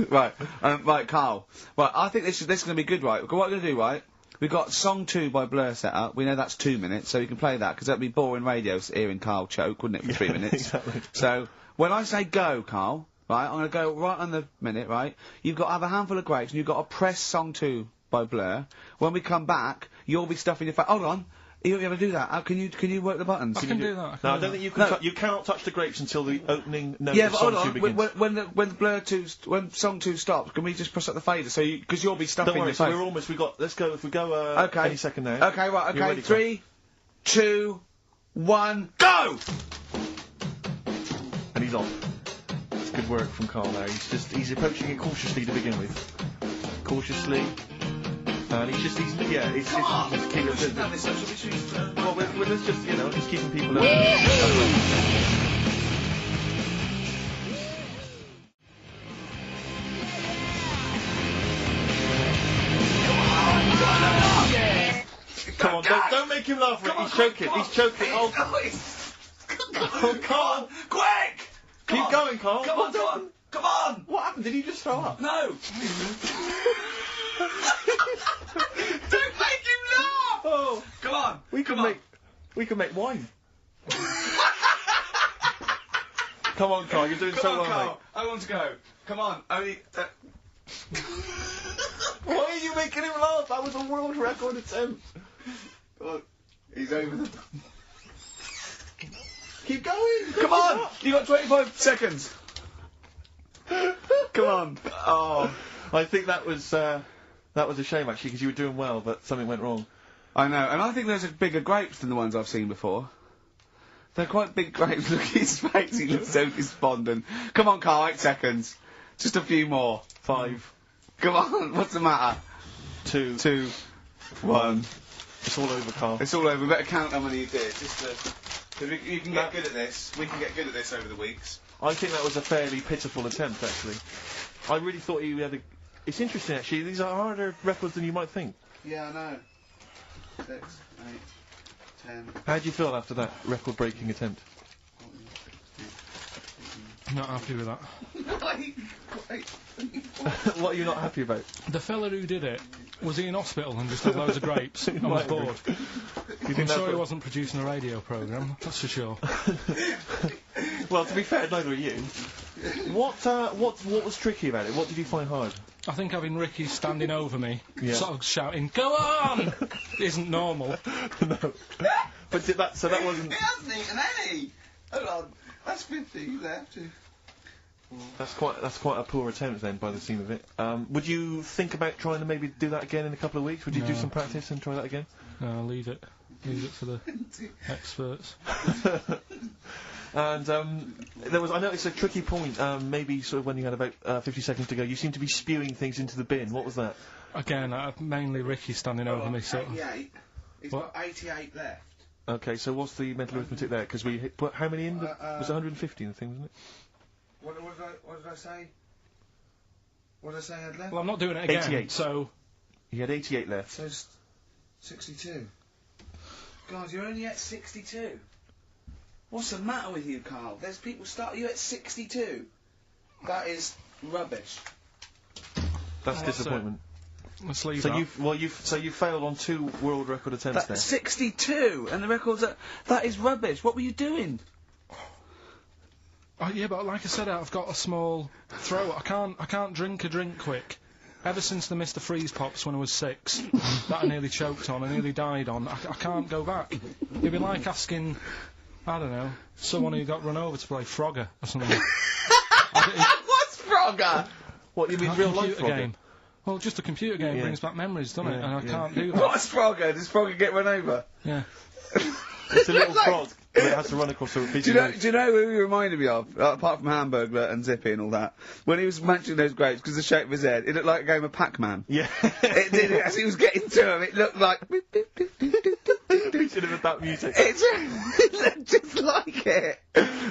right, Carl. Right, I think this is going to be good, right? What we're going to do, right? We've got Song 2 by Blur set up. We know that's 2 minutes, so you can play that, because that'd be boring radio hearing Carl choke, wouldn't it, for 3 minutes? Exactly. So, when I say go, Carl, right, I'm going to go right on the minute, right? You've got to have a handful of grapes, and you've got to press Song 2 by Blur. When we come back, you'll be stuffing your face. Hold on. You won't be able to do that. How can you work the buttons? I can do that. No, I don't think you can. You cannot touch the grapes until the opening note Yeah, of but song hold 2 on. begins. When song 2 stops, can we just press up the fader? So because you'll be stuck Don't in worry, your so face. we're almost. Let's go. If we go. Okay. Any second now. Okay, right. You're Okay. ready, 3, 2, 1, go! And he's off. It's good work from Carl there. He's approaching it cautiously to begin with. Cautiously. And he's just keeping well, let's just, just keeping people Come on, don't make him laugh, Rick. He's choking. Oh, Carl! Quick! Keep going, Carl. Come on! What happened? Did he just throw up? No! Don't make him laugh! Oh, Come on! we can make wine. Come on, Carl. You're doing so well, mate. I want to go. Come on. Only. Why are you making him laugh? That was a world record attempt. Come on. He's over the. Keep going. Come on! You got 25 seconds. Come on. Oh. I think that was a shame actually because you were doing well, but something went wrong. I know, and I think those are bigger grapes than the ones I've seen before. They're quite big grapes. Look at his face, he looks so despondent. Come on, Carl, 8 seconds. Just a few more. 5. Come on, what's the matter? 2. 2, 1. It's all over, Carl. It's all over. We better count how many you did. Because you can get good at this. We can get good at this over the weeks. I think that was a fairly pitiful attempt, actually. I really thought he had a... It's interesting, actually. These are harder records than you might think. Yeah, I know. 6, 8, 10... How do you feel after that record-breaking attempt? Not happy with that. What are you not happy about? The fella who did it, was he in hospital and just had loads of grapes and was bored? I'm sure he wasn't producing a radio programme, that's for sure. Well, to be fair, neither are you. What was tricky about it? What did you find hard? I think having Ricky standing over me, Yeah. sort of shouting, "Go on!" isn't normal. No. But that wasn't... He hasn't eaten any! Hold on. That's 50 left. That's quite a poor attempt then, by the seam of it. Would you think about trying to maybe do that again in a couple of weeks? Would you do some practice and try that again? No, leave it. Leave it for the experts. And I noticed a tricky point, maybe sort of when you had about 50 seconds to go, you seemed to be spewing things into the bin. What was that? Again, mainly Ricky standing over me, sort of. 88. He's got 88 left. Okay, so what's the mental arithmetic there? Because we put how many in? Was 150 in the thing, wasn't it? What did I say? What did I say I had left? Well, I'm not doing it again, 88. so... He had 88 left. So 62. God, you're only at 62. What's the matter with you, Carl? There's people start you at 62. That is rubbish. That's disappointment. Let's leave So that. you failed on 2 world record attempts there. 62, and the records that is rubbish. What were you doing? Oh, yeah, but like I said, I've got a small throat. I can't drink a drink quick. Ever since the Mr. Freeze Pops when I was 6, that I nearly choked on, I nearly died on, I can't go back. It'd be like asking, I don't know, someone who got run over to play Frogger or something. What's Frogger? What, you mean real life Frogger? game? Well, just a computer game brings back memories, doesn't it? And I can't do that. What's Frogger? Does Frogger get run over? Yeah. It's a little frog that has to run across a busy road. Do you know who he reminded me of? Apart from Hamburglar and Zippy and all that. When he was munching those grapes, because of the shape of his head, it looked like a game of Pac-Man. Yeah. It did, as he was getting to him, it looked like... We should have had that music. It looked just like it.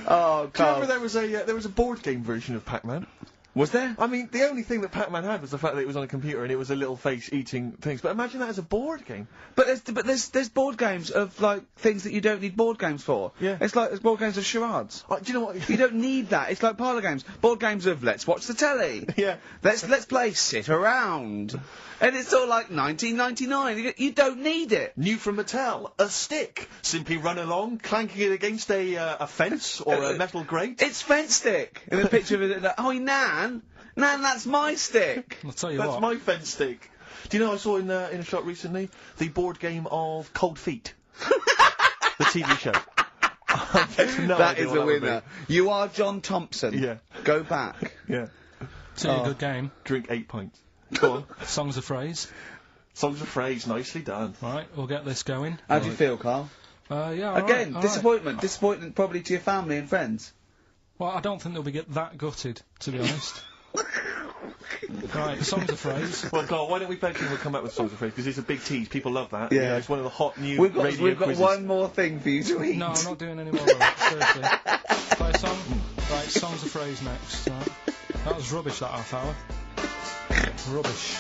Oh, Do you Carl. remember there was a board game version of Pac-Man? Was there? I mean, the only thing that Pac-Man had was the fact that it was on a computer and it was a little face eating things. But imagine that as a board game. But there's board games of, like, things that you don't need board games for. Yeah. It's like, there's board games of charades. Do you know what? You don't need that. It's like parlour games. Board games of let's watch the telly. Yeah. Let's play sit around. And it's all like 1999. You don't need it. New from Mattel, a stick. Simply run along, clanking it against a fence or a metal grate. It's fence stick. And a picture of it like, oh, Nan, that's my stick. I'll tell you That's what. my fence stick. Do you know I saw in a shop recently the board game of Cold Feet? The TV show. No that idea is what a would winner. be. You are John Thompson. Yeah. Go back. Yeah. It's a good game. Drink 8 pints. Go on. Song's a phrase. Songs of phrase, nicely done. Right, we'll get this going. How do you feel, Carl? Yeah, all Again, right, all disappointment. Disappointment probably to your family and friends. Right. Well, I don't think they'll be that gutted, to be honest. Right, song's a phrase. Well, Carl, why don't we beg him to come back with songs of phrase, because it's a big tease, people love that. Yeah. You know, it's one of the hot new We've radio got quizzes. one more thing for you to eat. No, I'm not doing any more of that, seriously. Play a song? Right, song's a phrase next. Right. That was rubbish, that half hour. Rubbish.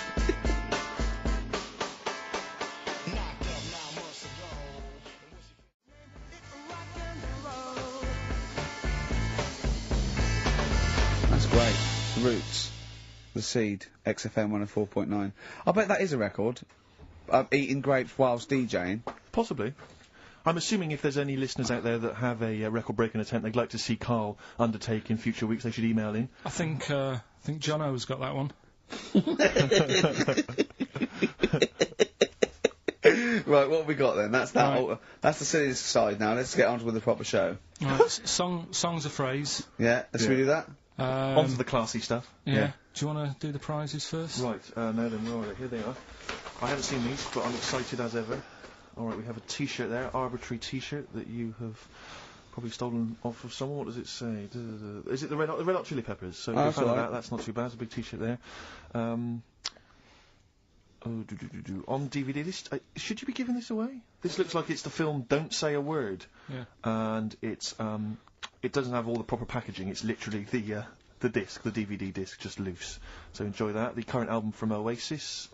That's great. Roots. The Seed. XFM 104.9. I bet that is a record. Eating grapes whilst DJing. Possibly. I'm assuming if there's any listeners out there that have a record-breaking attempt they'd like to see Carl undertake in future weeks, they should email in. I think Jono's got that one. Right, what have we got then? That's that. Right. That's the silliest side now. Let's get on with the proper show. Right, song's a phrase. Yeah, let's we do that? On to the classy stuff. Yeah. Do you want to do the prizes first? Right, now then, right, here they are. I haven't seen these, but I'm excited as ever. Alright, we have a t-shirt there, arbitrary t-shirt that you have probably stolen off of someone. What does it say? Is it the Red Hot Chili Peppers? So if you found that's not too bad. It's a big t-shirt there. On DVD list, should you be giving this away? This looks like it's the film Don't Say a Word. Yeah. And it's, it doesn't have all the proper packaging. It's literally the disc, the DVD disc, just loose. So enjoy that. The current album from Oasis,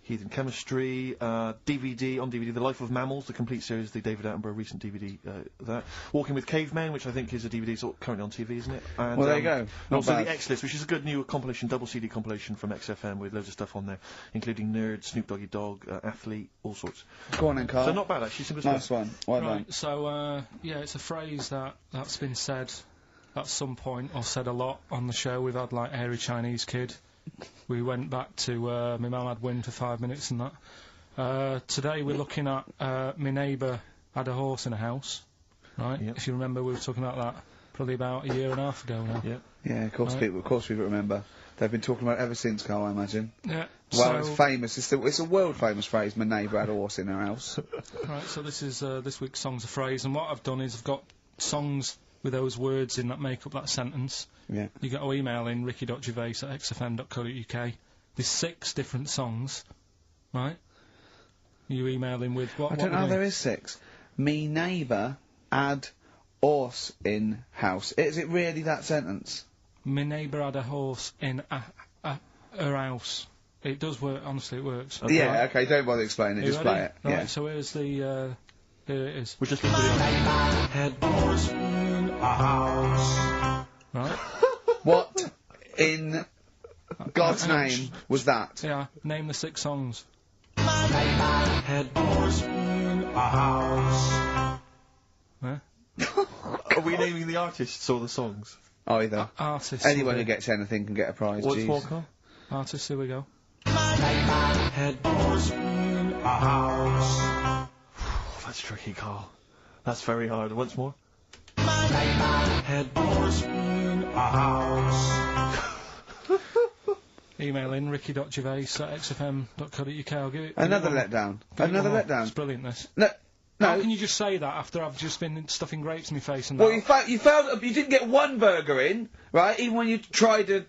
Heathen Chemistry, DVD, on DVD, The Life of Mammals, the complete series, the David Attenborough recent DVD, that. Walking with Cavemen, which I think is a DVD, it's currently on TV, isn't it? And, Well, there you go. And Not also bad. the X-List, which is a good new compilation, double CD compilation from XFM with loads of stuff on there, including Nerd, Snoop Doggy Dogg, Athlete, all sorts. Go on then, Carl. So not bad, actually, simple as Nice well. one. Well done. Right, so, yeah, it's a phrase that's been said at some point, or said a lot on the show. We've had, like, Hairy Chinese Kid. We went back to, my mum had wind for 5 minutes and that. Today we're looking at, my neighbour had a horse in a house, right? Yep. If you remember, we were talking about that probably about a year and a half ago now. Yeah. Yeah, of course, Right. people remember. They've been talking about it ever since, Carl, I imagine. Yeah. Well, so, it's famous. It's a world famous phrase. My neighbour had a horse in her house. Right, so this is this week's Song's a Phrase, and what I've done is I've got songs with those words in that make up that sentence. Yeah. You got to email in ricky.gervais@xfm.co.uk. There's 6 different songs, right? You email in with what? I don't know. There is 6. Me neighbour had horse in house. Is it really that sentence? My neighbour had a horse in her house. It does work. Honestly, it works. Okay. Yeah. Okay. Don't bother explaining it. Are you Just ready? play it. Right, Yeah. so here's the. Here it is. We're just looking at Head horse in a house. Right. What in God's name was that? Yeah. Name the 6 songs. Head horse in a house. Huh? Are we naming the artists or the songs? Either. Artists. Anyone who gets anything can get a prize. What's Jeez. more, Carl? Artists. Here we go. Head horse in a house. That's tricky, Carl. That's very hard. Once more. Head horse in a house. Email in ricky.gervais@xfm.co.uk. I'll give it. Another give it letdown. give it Another one more. letdown. It's brilliant. This. No. How No. can you just say that after I've just been stuffing grapes in my face and Well, that? you failed. You didn't get one burger in, right? Even when you tried to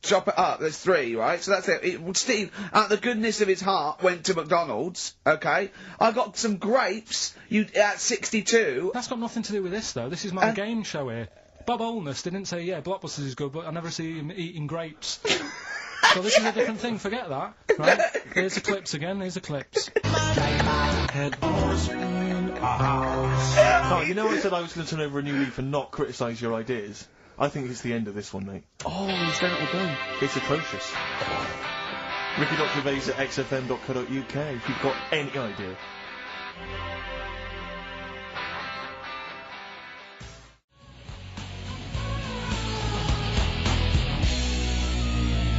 chop it up, there's 3, right? So that's it. Steve, out of the goodness of his heart, went to McDonald's. Okay, I got some grapes. You at 62. That's got nothing to do with this, though. This is my game show here. Bob Holness didn't say, yeah, Blockbusters is good, but I never see him eating grapes. So this is a different thing. Forget that. Right? Here's the clips again. Here's the clips. Head horse in a house. Oh, you know I said I was going to turn over a new leaf and not criticise your ideas? I think it's the end of this one, mate. Oh, he's done it again. It's atrocious. Ricky.gervais@xfm.co.uk if you've got any idea.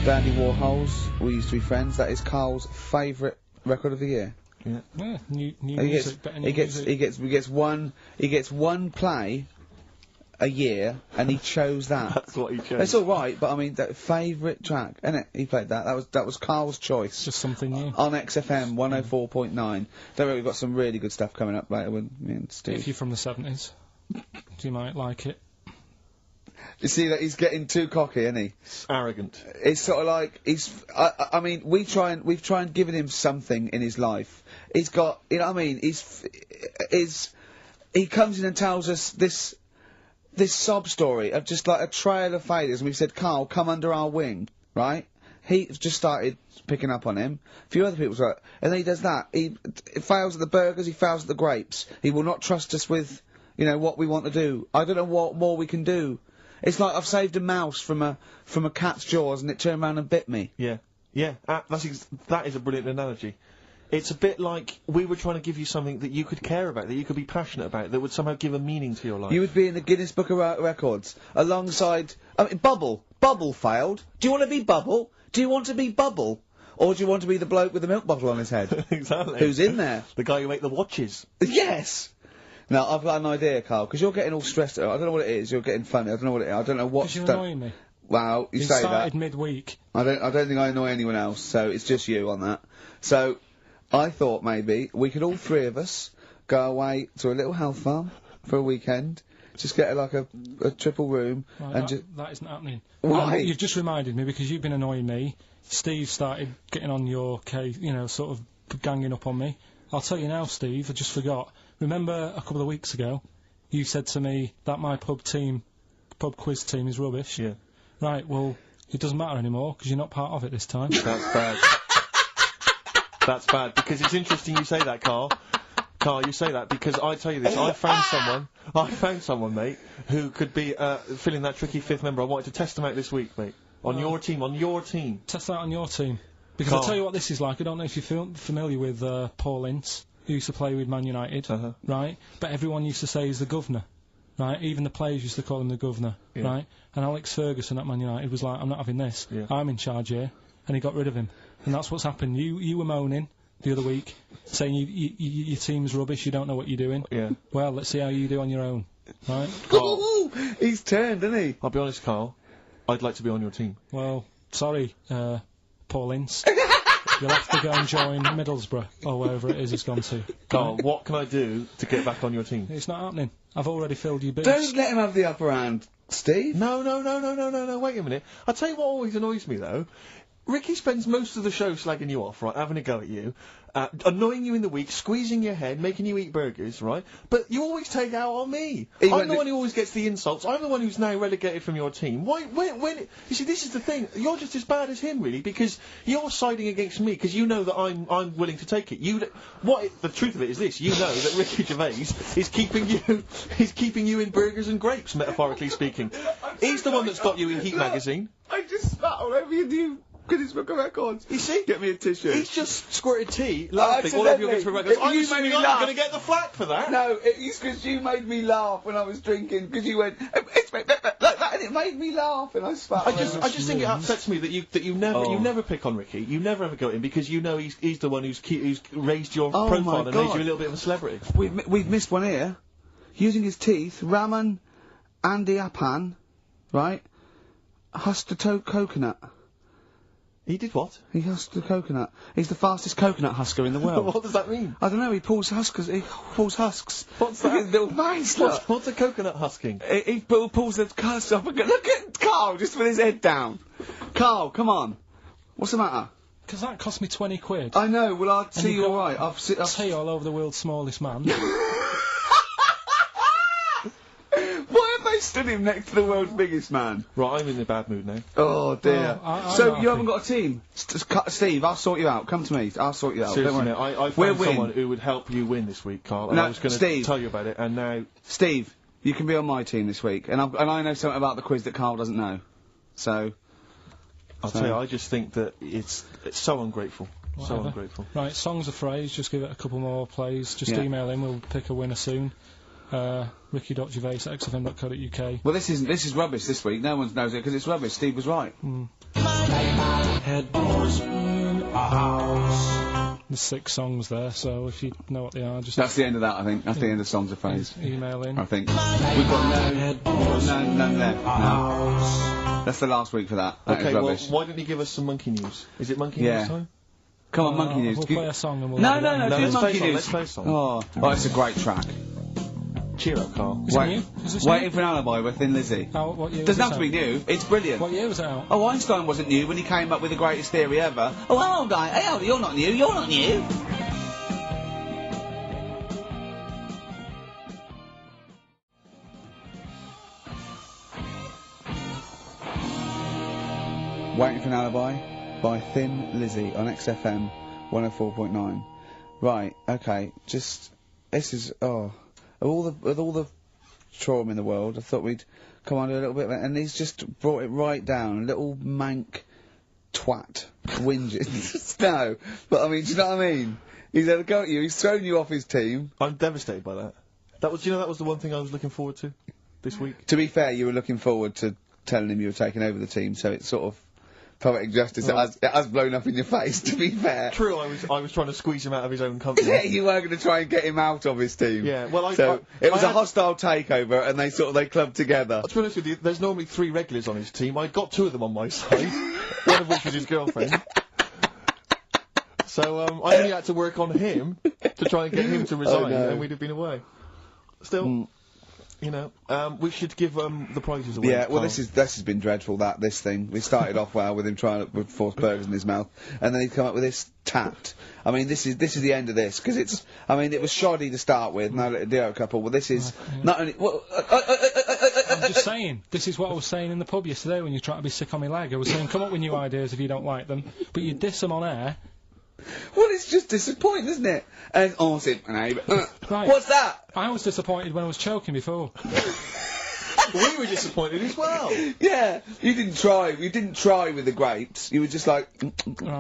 Dandy Warhols. We used to be friends. That is Carl's favourite record of the year. Yeah, new music, better new music. He gets one play a year, and he chose that. That's what he chose. It's all right, but I mean, that favourite track, innit? He played that. That was Carl's choice. Just something new. On XFM 104.9. Don't worry, we've got some really good stuff coming up later with me and Steve. If you're from the 70s, you might like it. You see that he's getting too cocky, isn't he? Arrogant. It's sort of like I mean, we've tried giving him something in his life. He's got, you know what I mean? He comes in and tells us this sob story of just like a trail of failures, and we've said, Karl, come under our wing, right? He just started picking up on him. A few other people's like, and then he does that. He fails at the burgers, he fails at the grapes. He will not trust us with, you know, what we want to do. I don't know what more we can do. It's like I've saved a mouse from a cat's jaws, and it turned around and bit me. Yeah, that is a brilliant analogy. It's a bit like we were trying to give you something that you could care about, that you could be passionate about, that would somehow give a meaning to your life. You would be in the Guinness Book of Records, alongside... I mean, Bubble. Bubble failed. Do you want to be Bubble? Do you want to be Bubble? Or do you want to be the bloke with the milk bottle on his head? Exactly. Who's in there? The guy who made the watches. Yes! Now, I've got an idea, Karl, because you're getting all stressed out. I don't know what it is. You're getting funny. I don't know what it is. I don't know what... Because you're annoying me. Wow, you say that. started midweek. I don't think I annoy anyone else, so it's just you on that. So... I thought maybe we could all three of us go away to a little health farm for a weekend, just get like a triple room, Right, and just... That isn't happening. Why? You've just reminded me, because you've been annoying me. Steve started getting on your case, you know, sort of ganging up on me. I'll tell you now, Steve, I just forgot. Remember a couple of weeks ago, you said to me that my pub quiz team is rubbish? Yeah. Right, well, it doesn't matter anymore, because you're not part of it this time. That's bad. That's bad, because it's interesting you say that, Karl. Karl, you say that, because I tell you this, I found someone, mate, who could be, filling that tricky fifth member. I wanted to test them out this week, mate. On your team. Test that on your team. Because Karl. I'll tell you what this is like. I don't know if you're familiar with, Paul Ince, who used to play with Man United, right? But everyone used to say he's the governor, right? Even the players used to call him the governor, right? And Alex Ferguson at Man United was like, I'm not having this. Yeah. I'm in charge here. And he got rid of him. And that's what's happened. You were moaning the other week, saying your team's rubbish, you don't know what you're doing. Yeah. Well, let's see how you do on your own, right? Ooh, he's turned, isn't he? I'll be honest, Karl, I'd like to be on your team. Well, sorry, Paul Ince. You'll have to go and join Middlesbrough, or wherever it is he's gone to. Karl, what can I do to get back on your team? It's not happening. I've already filled your boots. Don't let him have the upper hand, Steve. No, wait a minute. I'll tell you what always annoys me, though. Ricky spends most of the show slagging you off, right, having a go at you, annoying you in the week, squeezing your head, making you eat burgers, right? But you always take out on me. I'm the one who always gets the insults. I'm the one who's now relegated from your team. Why, when you see, this is the thing. You're just as bad as him, really, because you're siding against me, because you know that I'm willing to take it. The truth of it is this, you know that Ricky Gervais is keeping you in burgers and grapes, metaphorically speaking. He's the one that's got you in Heat magazine. I just spat all over your new Guinness Book of Records. You see? Get me a tissue. He's just squirted tea, laughing all over your Guinness Book of Records. I'm assuming I'm going to get the flack for that. No, it's because you made me laugh when I was drinking, because you went, it's like that, and it made me laugh, and I spat. I just think it upsets me that you never pick on Ricky. You never ever go at him, because you know he's the one who's raised your profile and made you a little bit of a celebrity. We've missed one here. Using his teeth, Raman Andiapan, right? Husked a coconut. He did what? He husked a coconut. He's the fastest coconut husker in the world. What does that mean? I don't know, he pulls husks. What's that? His little veins, look. What's a coconut husking? He pulls the husk up and look at Karl, just with his head down. Karl, come on. What's the matter? Because that cost me 20 quid. I know, well, I'll see you alright. I've tea all over the world's smallest man. Why have they stood him next to the world's biggest man? Right, I'm in a bad mood now. Oh dear. I'm so happy. you haven't got a team? Steve, I'll sort you out. Come to me. I'll sort you out. Seriously, Don't worry. mate, I found someone who would help you win this week, Karl. And No, I was going to tell you about it, and now... Steve, you can be on my team this week, and I know something about the quiz that Karl doesn't know. So... I'll tell you, I just think that it's so ungrateful. Whatever. So ungrateful. Right, songs of phrase, just give it a couple more plays. Just email in, we'll pick a winner soon. Ricky.Gervais@xfm.co.uk. Well, this is rubbish this week. No one knows it because it's rubbish. Steve was right. Head in a house. There's 6 songs there, so if you know what they are, just That's the end of that, I think. That's the end of Songs of Phrase. email in. I think. We've got none left. No. That's the last week for that. That Okay, is well, rubbish. why don't you give us some monkey news? Is it monkey Yeah. news time? Come on, Monkey News. We'll play a song and we'll No, have no, it no, on. do let's Monkey play a song, News. let's play a song. Oh, it's a great track. Cheer up, Carl. Is it new? Is this Waiting new? for an Alibi with Thin Lizzy. What year Doesn't was have to it be out? new. It's brilliant. What year was it out? Oh, Einstein wasn't new when he came up with the greatest theory ever. Oh, hold on. Hey, hold on. You're not new. You're not new. Waiting for an Alibi by Thin Lizzy on XFM 104.9. Right, okay, this is, of all the trauma in the world, I thought we'd come on to a little bit of it, and he's just brought it right down, little mank twat, whinging. No, but I mean, do you know what I mean? He's had a go at you, he's thrown you off his team. I'm devastated by that. That was the one thing I was looking forward to this week. To be fair, you were looking forward to telling him you were taking over the team, so it's sort of poetic justice. It has blown up in your face, to be fair. True, I was trying to squeeze him out of his own company. Yeah, you were going to try and get him out of his team. Yeah, well, it was a hostile takeover, and they clubbed together. To be honest with you, there's normally 3 regulars on his team. I got 2 of them on my side, one of which was his girlfriend. So I only had to work on him to try and get him to resign, and we'd have been away. Still, you know, we should give the prizes away. Yeah, well, this has been dreadful. This thing. We started off well with him trying to force burgers in his mouth, and then he'd come up with this tat. I mean, this is the end of this, because it's. I mean, it was shoddy to start with. Now let it do a couple. Well, this is not only. Well, I'm just saying, this is what I was saying in the pub yesterday when you tried to be sick on my leg. I was saying, come up with new ideas if you don't like them, but you diss them on air. Well, it's just disappointing, isn't it? And right. What's that? I was disappointed when I was choking before. We were disappointed as well. Yeah, you didn't try. You didn't try with the grapes. You were just like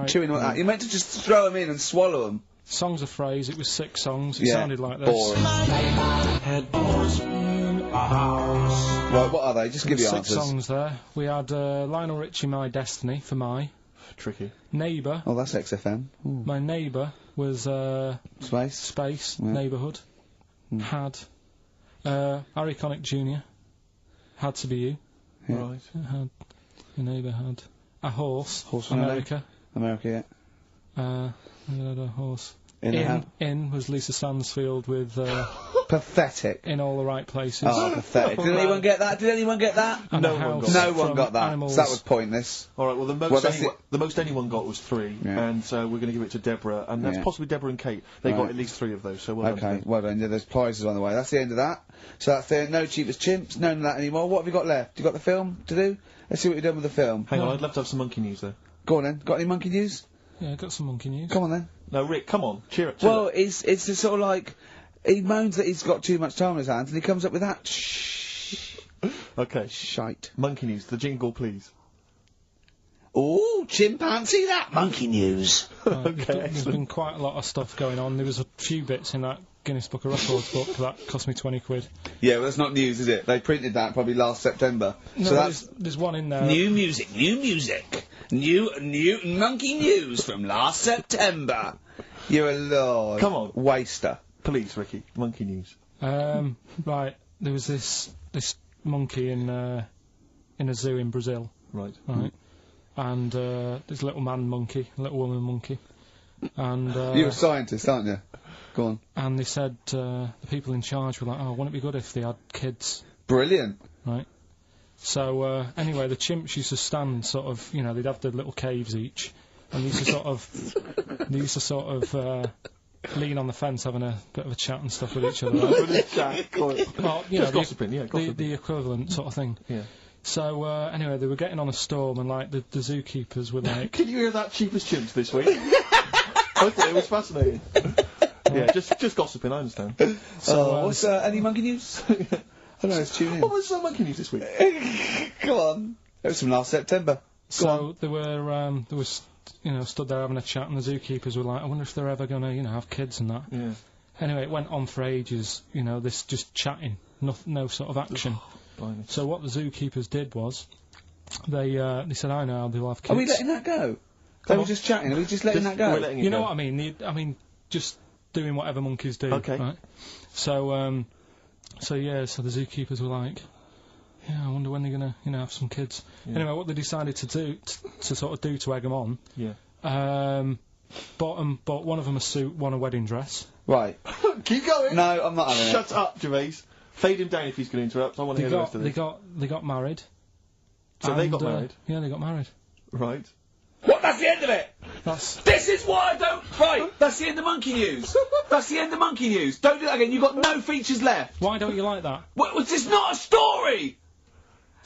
chewing on that. You meant to just throw them in and swallow them. Songs of Phrase. It was 6 songs. It sounded like this. Boring. Right, what are they? Just give you 6 answers. songs there. We had Lionel Richie, My Destiny, for My. Tricky. Neighbour. Oh, that's XFM. Ooh. My Neighbour was Space. Neighbourhood. Had Harry Connick Jr. Had to Be You. Yeah. Right. Had your neighbour had a horse. Horse from America. America, yeah. We had a horse. In was Lisa Stansfield with pathetic. In All the Right Places. Oh, pathetic. Did anyone get that? And No a one house got No one from got that. Animals. So that was pointless. All right. Well, the most anyone got was 3, Yeah. and so we're going to give it to Deborah, and that's Yeah. possibly Deborah and Kate. They got at least 3 of those. So well done. Okay, well done. Yeah, there's prizes on the way. That's the end of that. So that's the no cheapest chimps. None of that anymore. What have you got left? You got the film to do? Let's see what you've done with the film. Hang on, I'd love to have some monkey news though. Go on then. Got any monkey news? Yeah, got some monkey news. Come on then. No, Rick, come on, cheer up. Well, it's just sort of like he moans that he's got too much time on his hands, and he comes up with that Okay. shite. Monkey news, the jingle, please. Ooh, chimpanzee, that monkey news. There's been quite a lot of stuff going on. There was a few bits in that Guinness Book of Records book that cost me 20 quid. Yeah, well, that's not news, is it? They printed that probably last September. No, so that's there's one in there. new music. New monkey news from last September. You're a lord. Come on. Waster. Please, Ricky, monkey news. Right, there was this monkey in a zoo in Brazil. Right. Right. And this little man monkey, little woman monkey. And You're a scientist, aren't you? Go on. And they said the people in charge were like, oh, wouldn't it be good if they had kids? Brilliant. Right. So anyway, the chimps used to stand sort of, you know, they'd have their little caves each, and they used to sort of lean on the fence having a bit of a chat and stuff with each other. Right? Well, you know, gossiping, the equivalent sort of thing. Yeah. So anyway, they were getting on a storm, and like the zookeepers were like, Can you hear that cheapest chimps this week? I thought it was fascinating. Yeah, just gossiping, I understand. So what's any monkey news? I don't know, let's tune in. What was monkey news this week? Come on. It was from last September. So there was, you know, stood there having a chat, and the zookeepers were like, I wonder if they're ever gonna, you know, have kids and that. Yeah. Anyway, it went on for ages, you know, this just chatting, no sort of action. So what the zookeepers did was, they said, I know, they'll have kids. Are we letting that go? They were just chatting. Are we just letting that go? We're letting it You know go. what I mean? I mean, just doing whatever monkeys do. Okay. Right? So, so the zookeepers were like, yeah, I wonder when they're gonna, have some kids. Yeah. Anyway, what they decided to do, to sort of do to egg them on, bought one of them a suit, one a wedding dress. Right. Keep going. No, I'm not having it. Shut up, Gervais. Fade him down if he's going to interrupt. I want to hear the rest of this. They got married. So they got married? Yeah, they got married. Right. What? That's the end of it! That's... This is why I don't... Right, that's the end of Monkey News. That's the end of Monkey News. Don't do that again. You've got no features left. Why don't you like that? Well, it's not a story!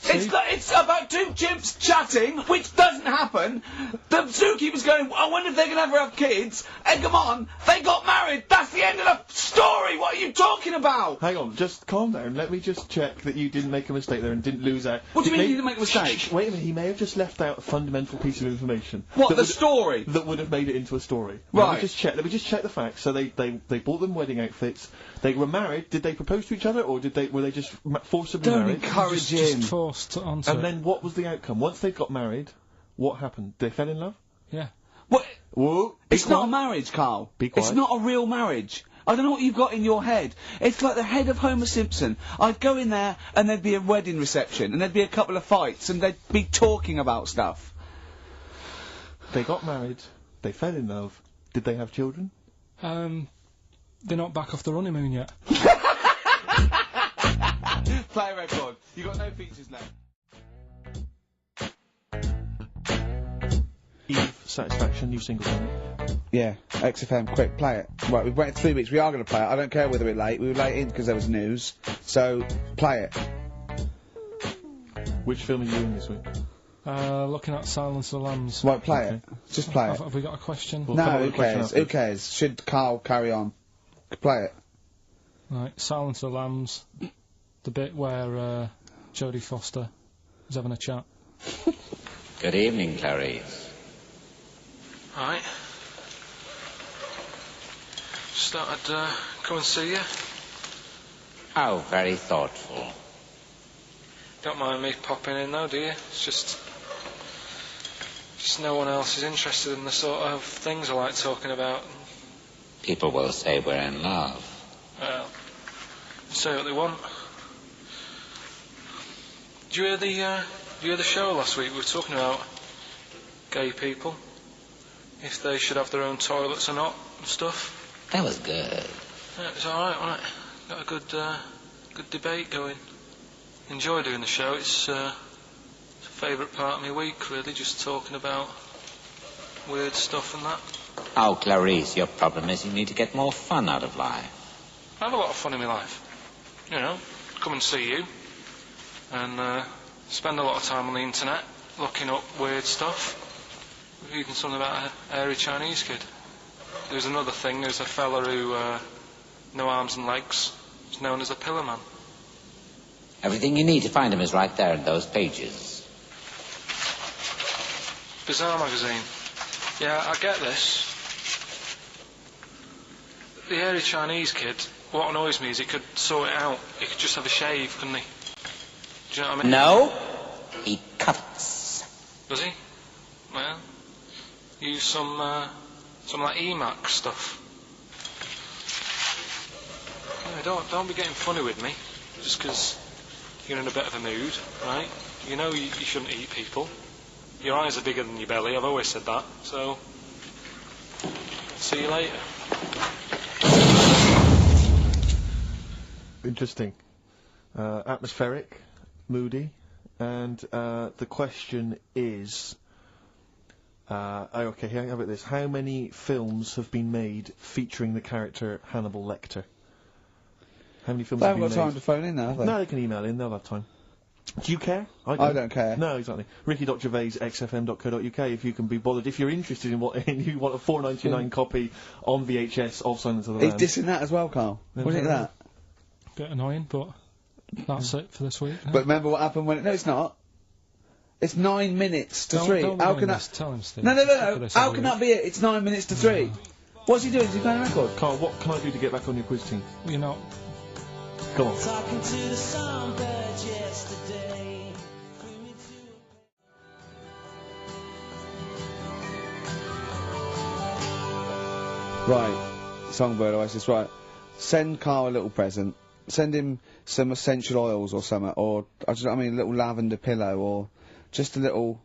It's about two chimps chatting, which doesn't happen. The zookeeper's going, I wonder if they're going to ever have kids. Egg them on. They got married. That's the end of the story. What are you talking about? Hang on, just calm down. Let me just check that you didn't make a mistake there and didn't lose out. What do you mean you didn't make a mistake? Shh, wait a minute, he may have just left out a fundamental piece of information. What, that the would- story? That would have made it into a story. Right. Let me just check the facts. So they bought them wedding outfits. They were married. Did they propose to each other, or were they just forcibly Don't married? encourage him. Just forced onto And it. then what was the outcome? Once they got married, what happened? They fell in love? Yeah. What? Whoa. It's not a marriage, Carl. Be quiet. It's not a real marriage. I don't know what you've got in your head. It's like the head of Homer Simpson. I'd go in there and there'd be a wedding reception and there'd be a couple of fights and they'd be talking about stuff. They got married. They fell in love. Did they have children? They're not back off the honeymoon yet. Play a record. You've got no features left. Eve, Satisfaction, new single. Yeah, XFM, quick, play it. Right, we've waited 3 weeks, we are going to play it. I don't care whether we're late. We were late in because there was news. So, play it. Which film are you in this week? Looking at Silence of the Lambs. Right, play Okay. it. Just play it. Have we got a question? Well, come No, on who with a question cares? Who afterwards. cares? Should Carl carry on? Play it. Right, Silence of the Lambs. The bit where Jodie Foster is having a chat. Good evening, Clarice. Right. Just thought I'd come and see you. How very thoughtful. Don't mind me popping in though, do you? It's just no one else is interested in the sort of things I like talking about. People will say we're in love. Well, say what they want. Did you hear the show last week? We were talking about gay people, if they should have their own toilets or not, and stuff. That was good. Yeah, it was alright, wasn't it? Got a good debate going. Enjoy doing the show. It's a favourite part of my week, really, just talking about weird stuff and that. Oh, Clarice, your problem is you need to get more fun out of life. I have a lot of fun in my life. You know, come and see you, and spend a lot of time on the internet looking up weird stuff. Reading something about a hairy Chinese kid. There's another thing. There's a fella who no arms and legs. He's known as a pillar man. Everything you need to find him is right there in those pages. Bizarre magazine. Yeah, I get this. The hairy Chinese kid, what annoys me is he could sort it out. He could just have a shave, couldn't he? Do you know what I mean? No, he cuts. Does he? Well, use some like Emacs stuff. Yeah, don't be getting funny with me, just 'cause you're in a bit of a mood, right? You know you shouldn't eat people. Your eyes are bigger than your belly, I've always said that, so... See you later. Interesting. Atmospheric, moody, and the question is... okay, how about this? How many films have been made featuring the character Hannibal Lecter? How many films They have haven't been got made? time to phone in now, have they? No, they can email in, they'll have time. Do you care? I don't care. No, exactly. Ricky.Gervais, xfm.co.uk, if you can be bothered. If you're interested in what, and you want a $4.99 copy on VHS of Silence of the He's Lambs. dissing that as well, Carl. Wasn't it that? Bit annoying, but that's it for this week. But remember what happened when... No, it's not. It's 9 minutes to 3. Don't How be can doing that... this. Tell him, Steve. No. How can that be it? It's 9 minutes to 3. What's he doing? Is he playing a record? Carl, what can I do to get back on your quiz team? You're not... Go on. Talking to the songbird yesterday. Right, Songbird Oasis, right. Send Carl a little present. Send him some essential oils or something, or, a little lavender pillow, or just a little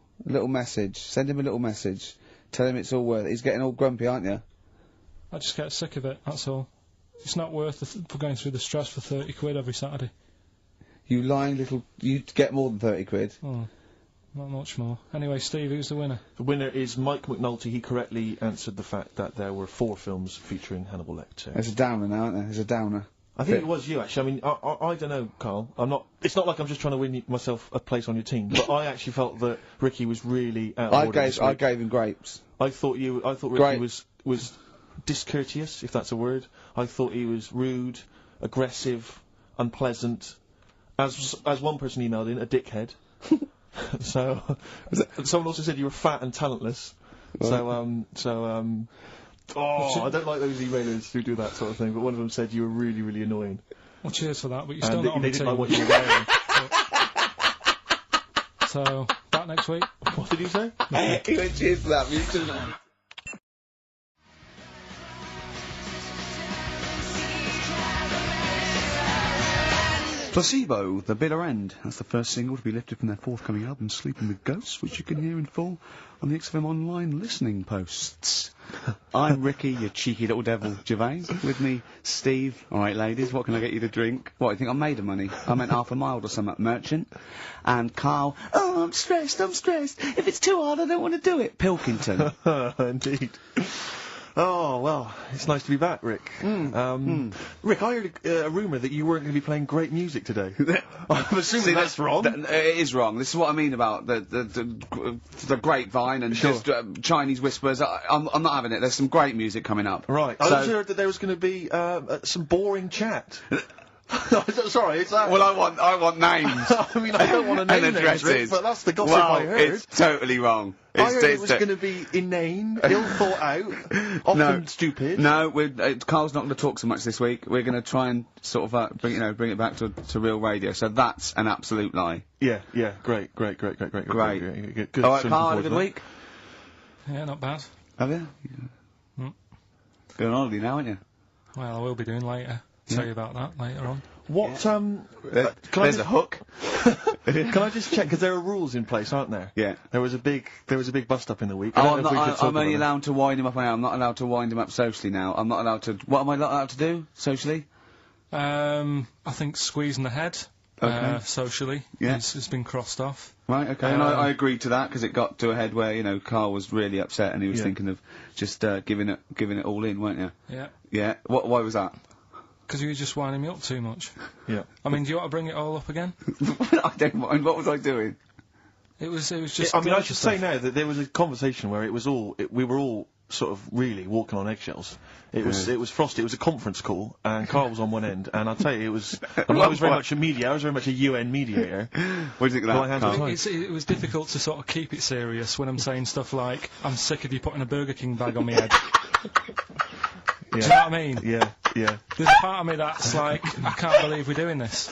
message. Send him a little message. Tell him it's all worth it. He's getting all grumpy, aren't you? I just get sick of it, that's all. It's not worth going through the stress for 30 quid every Saturday. You lying little... You'd get more than 30 quid. Oh, not much more. Anyway, Steve, who's the winner? The winner is Mike McNulty. He correctly answered the fact that there were 4 films featuring Hannibal Lecter. There's a downer now, isn't there? There's a downer. I think it was you, actually. I mean, I don't know, Carl. It's not like I'm just trying to win myself a place on your team, but I actually felt that Ricky was really out of order this week. I gave him grapes. I thought Ricky was discourteous, if that's a word. I thought he was rude, aggressive, unpleasant. As one person emailed in, a dickhead. So, someone also said you were fat and talentless. What? I don't like those emailers who do that sort of thing, but one of them said you were really, really annoying. Well, cheers for that, but you're still not on the team. They didn't like what you were wearing. So, back next week. What did you say? He went, cheers for that, but you shouldn't have. Placebo, The Bitter End. That's the first single to be lifted from their forthcoming album, Sleeping with Ghosts, which you can hear in full on the XFM Online listening posts. I'm Ricky, you cheeky little devil, Gervais. With me, Steve. All right, ladies, what can I get you to drink? What, you think I'm made of money? I meant half a mile or something, merchant. And Carl, oh, I'm stressed. If it's too hard, I don't want to do it. Pilkington. Indeed. Oh, well, it's nice to be back, Rick. Rick, I heard a rumour that you weren't going to be playing great music today. I'm assuming that's wrong. It is wrong. This is what I mean about the grapevine and just Chinese whispers. I'm not having it. There's some great music coming up. Right. I also heard that there was going to be some boring chat. Sorry, is that... Well, I want names. I mean, I don't want to name names, Rick, but that's the gossip I heard. It's totally wrong. I heard it was going to be inane, ill thought out, often stupid. No, Carl's not going to talk so much this week. We're going to try and sort of bring it back to real radio. So that's an absolute lie. Yeah, great. Good. All right, Carl, had a good week? Yeah, not bad. Have you? Going on holiday now, aren't you? Well, I will be doing later. Tell you about that later on. What, there's a hook. Can I just check, because there are rules in place, aren't there? Yeah. There was a big bust up in the week. I'm only allowed to wind him up now. I'm not allowed to wind him up socially now. I'm not allowed to... What am I not allowed to do, socially? I think squeezing the head, socially, has been crossed off. Right, okay, and I agreed to that, because it got to a head where, Carl was really upset, and he was thinking of just giving it all in, weren't you? Yeah. Yeah, why was that? Because you were just winding me up too much. Yeah. I mean, do you want to bring it all up again? I don't mind. What was I doing? It was just... I mean, I should say now that there was a conversation where we were all sort of really walking on eggshells. It was frosty. It was a conference call, and Carl was on one end, and I'll tell you, it was... I was very much a mediator. I was very much a UN mediator. What do you think of that, Carl? It was difficult to sort of keep it serious when I'm saying stuff like, I'm sick of you putting a Burger King bag on my head. Do you know what I mean? Yeah. There's a part of me that's like, I can't believe we're doing this.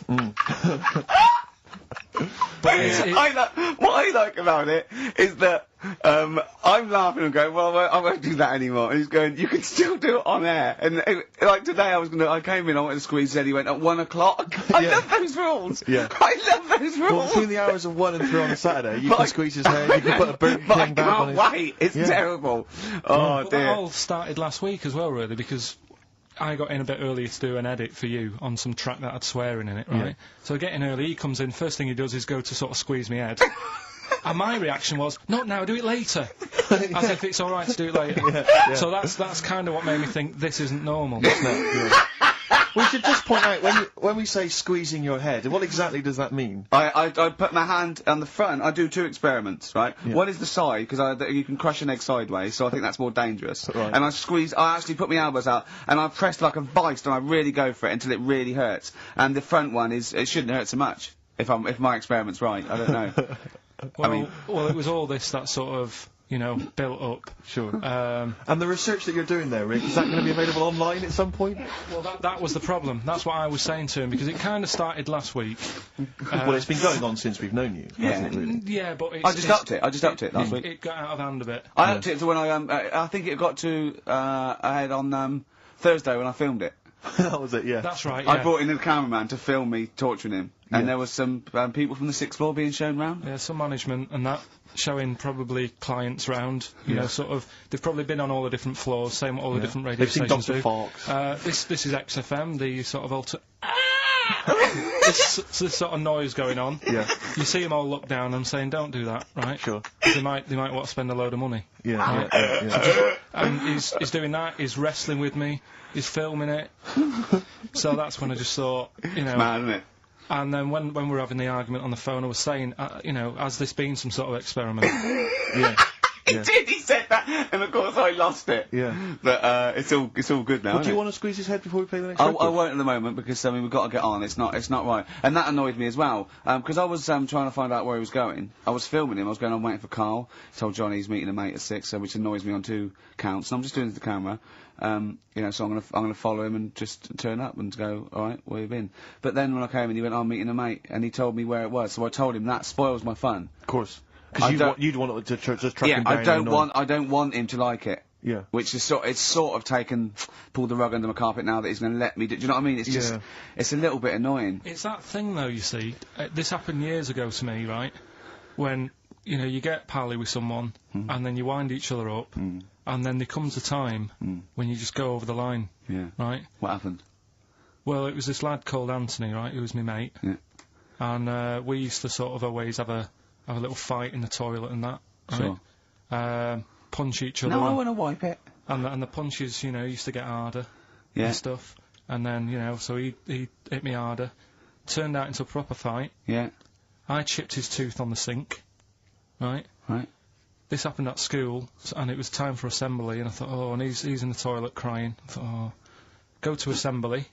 But what I like about it is that I'm laughing and going, well, I won't do that anymore. And he's going, you can still do it on air. And like today, I came in, I went to squeeze it, he went at 1 o'clock. I love those rules. Yeah. I love those rules. Well, between the hours of 1 and 3 on a Saturday, you can squeeze his hair, you can put a Burger King back on his... wait, it's terrible. Oh, dear. That all started last week as well, really, because I got in a bit earlier to do an edit for you on some track that had swearing in it, right? Yeah. So I get in early, he comes in, first thing he does is go to sort of squeeze me head. And my reaction was, not now, do it later. As if it's alright to do it later. Yeah. So that's kind of what made me think this isn't normal. We should just point out, when we say squeezing your head, what exactly does that mean? I put my hand on the front. I do 2 experiments, right? Yeah. One is the side, because you can crush an egg sideways, so I think that's more dangerous. Right. And I actually put my elbows out, and I pressed like a vice, and I really go for it until it really hurts. And the front one it shouldn't hurt so much, if my experiment's right. I don't know. Well, it was all this that sort of you know, built up. Sure. And the research that you're doing there, Rick, is that going to be available online at some point? Well, that was the problem. That's what I was saying to him, because it kind of started last week. Well, it's been going on since we've known you, hasn't it, really? Yeah, but I just upped it last week. It got out of hand a bit. I upped it to when I think it got to, ahead on, Thursday when I filmed it. That was it, yeah. That's right, yeah. I brought in a cameraman to film me torturing him. And there was some people from the 6th floor being shown round. Yeah, some management and that, showing probably clients round, you know, sort of, they've probably been on all the different floors, same what all the different radio stations do. They've seen Dr. Fox. This is XFM, the sort of this sort of noise going on. Yeah. You see them all look down and saying, don't do that, right? Sure. They might want to spend a load of money. Yeah, right? yeah. And he's doing that, he's wrestling with me, he's filming it. So that's when I just thought, you know... It's mad, isn't it? And then when we were having the argument on the phone, I was saying, you know, has this been some sort of experiment? Yeah. He did, he said that, and of course I lost it. Yeah. But, it's all good now, Well, do you want to squeeze his head before we play the next record? I won't at the moment, because, I mean, we've got to get on, it's not right. And that annoyed me as well, because I was, trying to find out where he was going. I was filming him, I was going on waiting for KARL. He told Johnny he's meeting a mate at 6, which annoys me on 2 counts, and I'm just doing it to the camera. You know, so I'm gonna follow him and just turn up and go, alright, where you been? But then when I came in, he went, I'm meeting a mate, and he told me where it was, so I told him that spoils my fun. Of course. Because you'd want to just track him down. I don't want him to like it. Yeah. Which is it's sort of pulled the rug under my carpet now that he's going to let me do you know what I mean? It's just, it's a little bit annoying. It's that thing though, you see, this happened years ago to me, right? When, you know, you get pally with someone, and then you wind each other up, and then there comes a time when you just go over the line. Yeah. Right? What happened? Well, it was this lad called Anthony, right, who was my mate. Yeah. And, we used to sort of always have a little fight in the toilet and that, right? Sure. Punch each other. No, I want to wipe it. And the punches, you know, used to get harder. Yeah. And stuff. And then, you know, so he hit me harder. Turned out into a proper fight. Yeah. I chipped his tooth on the sink. Right? Right. This happened at school, and it was time for assembly, and I thought, oh, and he's in the toilet crying. I thought, oh, go to assembly.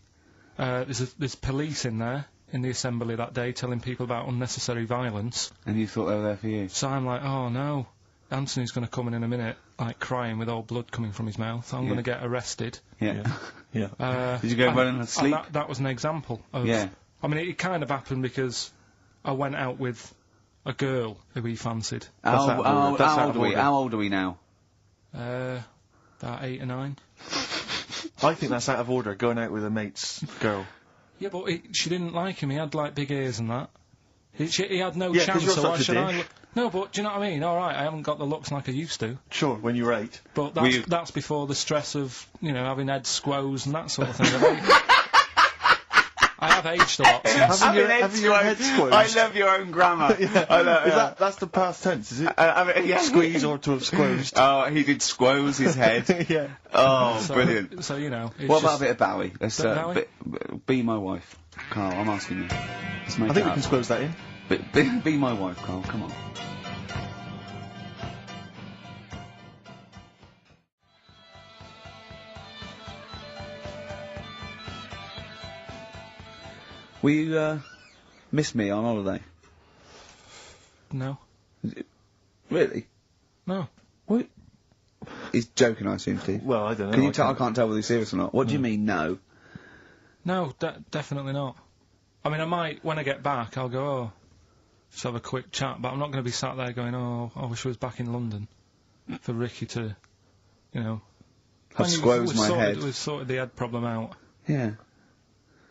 There's police in there, in the assembly that day, telling people about unnecessary violence. And you thought they were there for you? So I'm like, oh no, Anthony's going to come in a minute, like crying with all blood coming from his mouth. I'm going to get arrested. Yeah. Yeah. Did you go running and sleep? And that was an example of... Yeah. I mean, it kind of happened because I went out with a girl who he fancied. How old are we now? About 8 or 9. I think that's out of order, going out with a mate's girl. Yeah, but she didn't like him. He had, like, big ears and that. He had no Yeah, 'cause chance, you're so such why a should I... dick. No, but do you know what I mean? All right, I haven't got the looks like I used to. Sure, when you were 8. But that's before the stress of, you know, having head squoes and that sort of thing. I have aged a lot since. Having your head squoze. I love your own grammar. That's the past tense, is it? Yeah. Squeeze or to have squozed. Oh, he did squoze his head. Yeah. Oh, brilliant. So, you know... What about a bit of Bowie? Let's, Bit of Bowie? be my wife. KARL, I'm asking you. Let's make I think it we can squoze that in. Be my wife, KARL, come on. Will you, miss me on holiday? No. Really? No. What? He's joking, I assume, Steve. Well, I don't know. Can you tell? I can't tell whether he's serious or not. What do you mean, no? No, definitely not. I mean, I might, when I get back, I'll go, oh, just have a quick chat, but I'm not going to be sat there going, oh, I wish I was back in London for Ricky to, you know... I've squozed my head. We've sorted the head problem out. Yeah.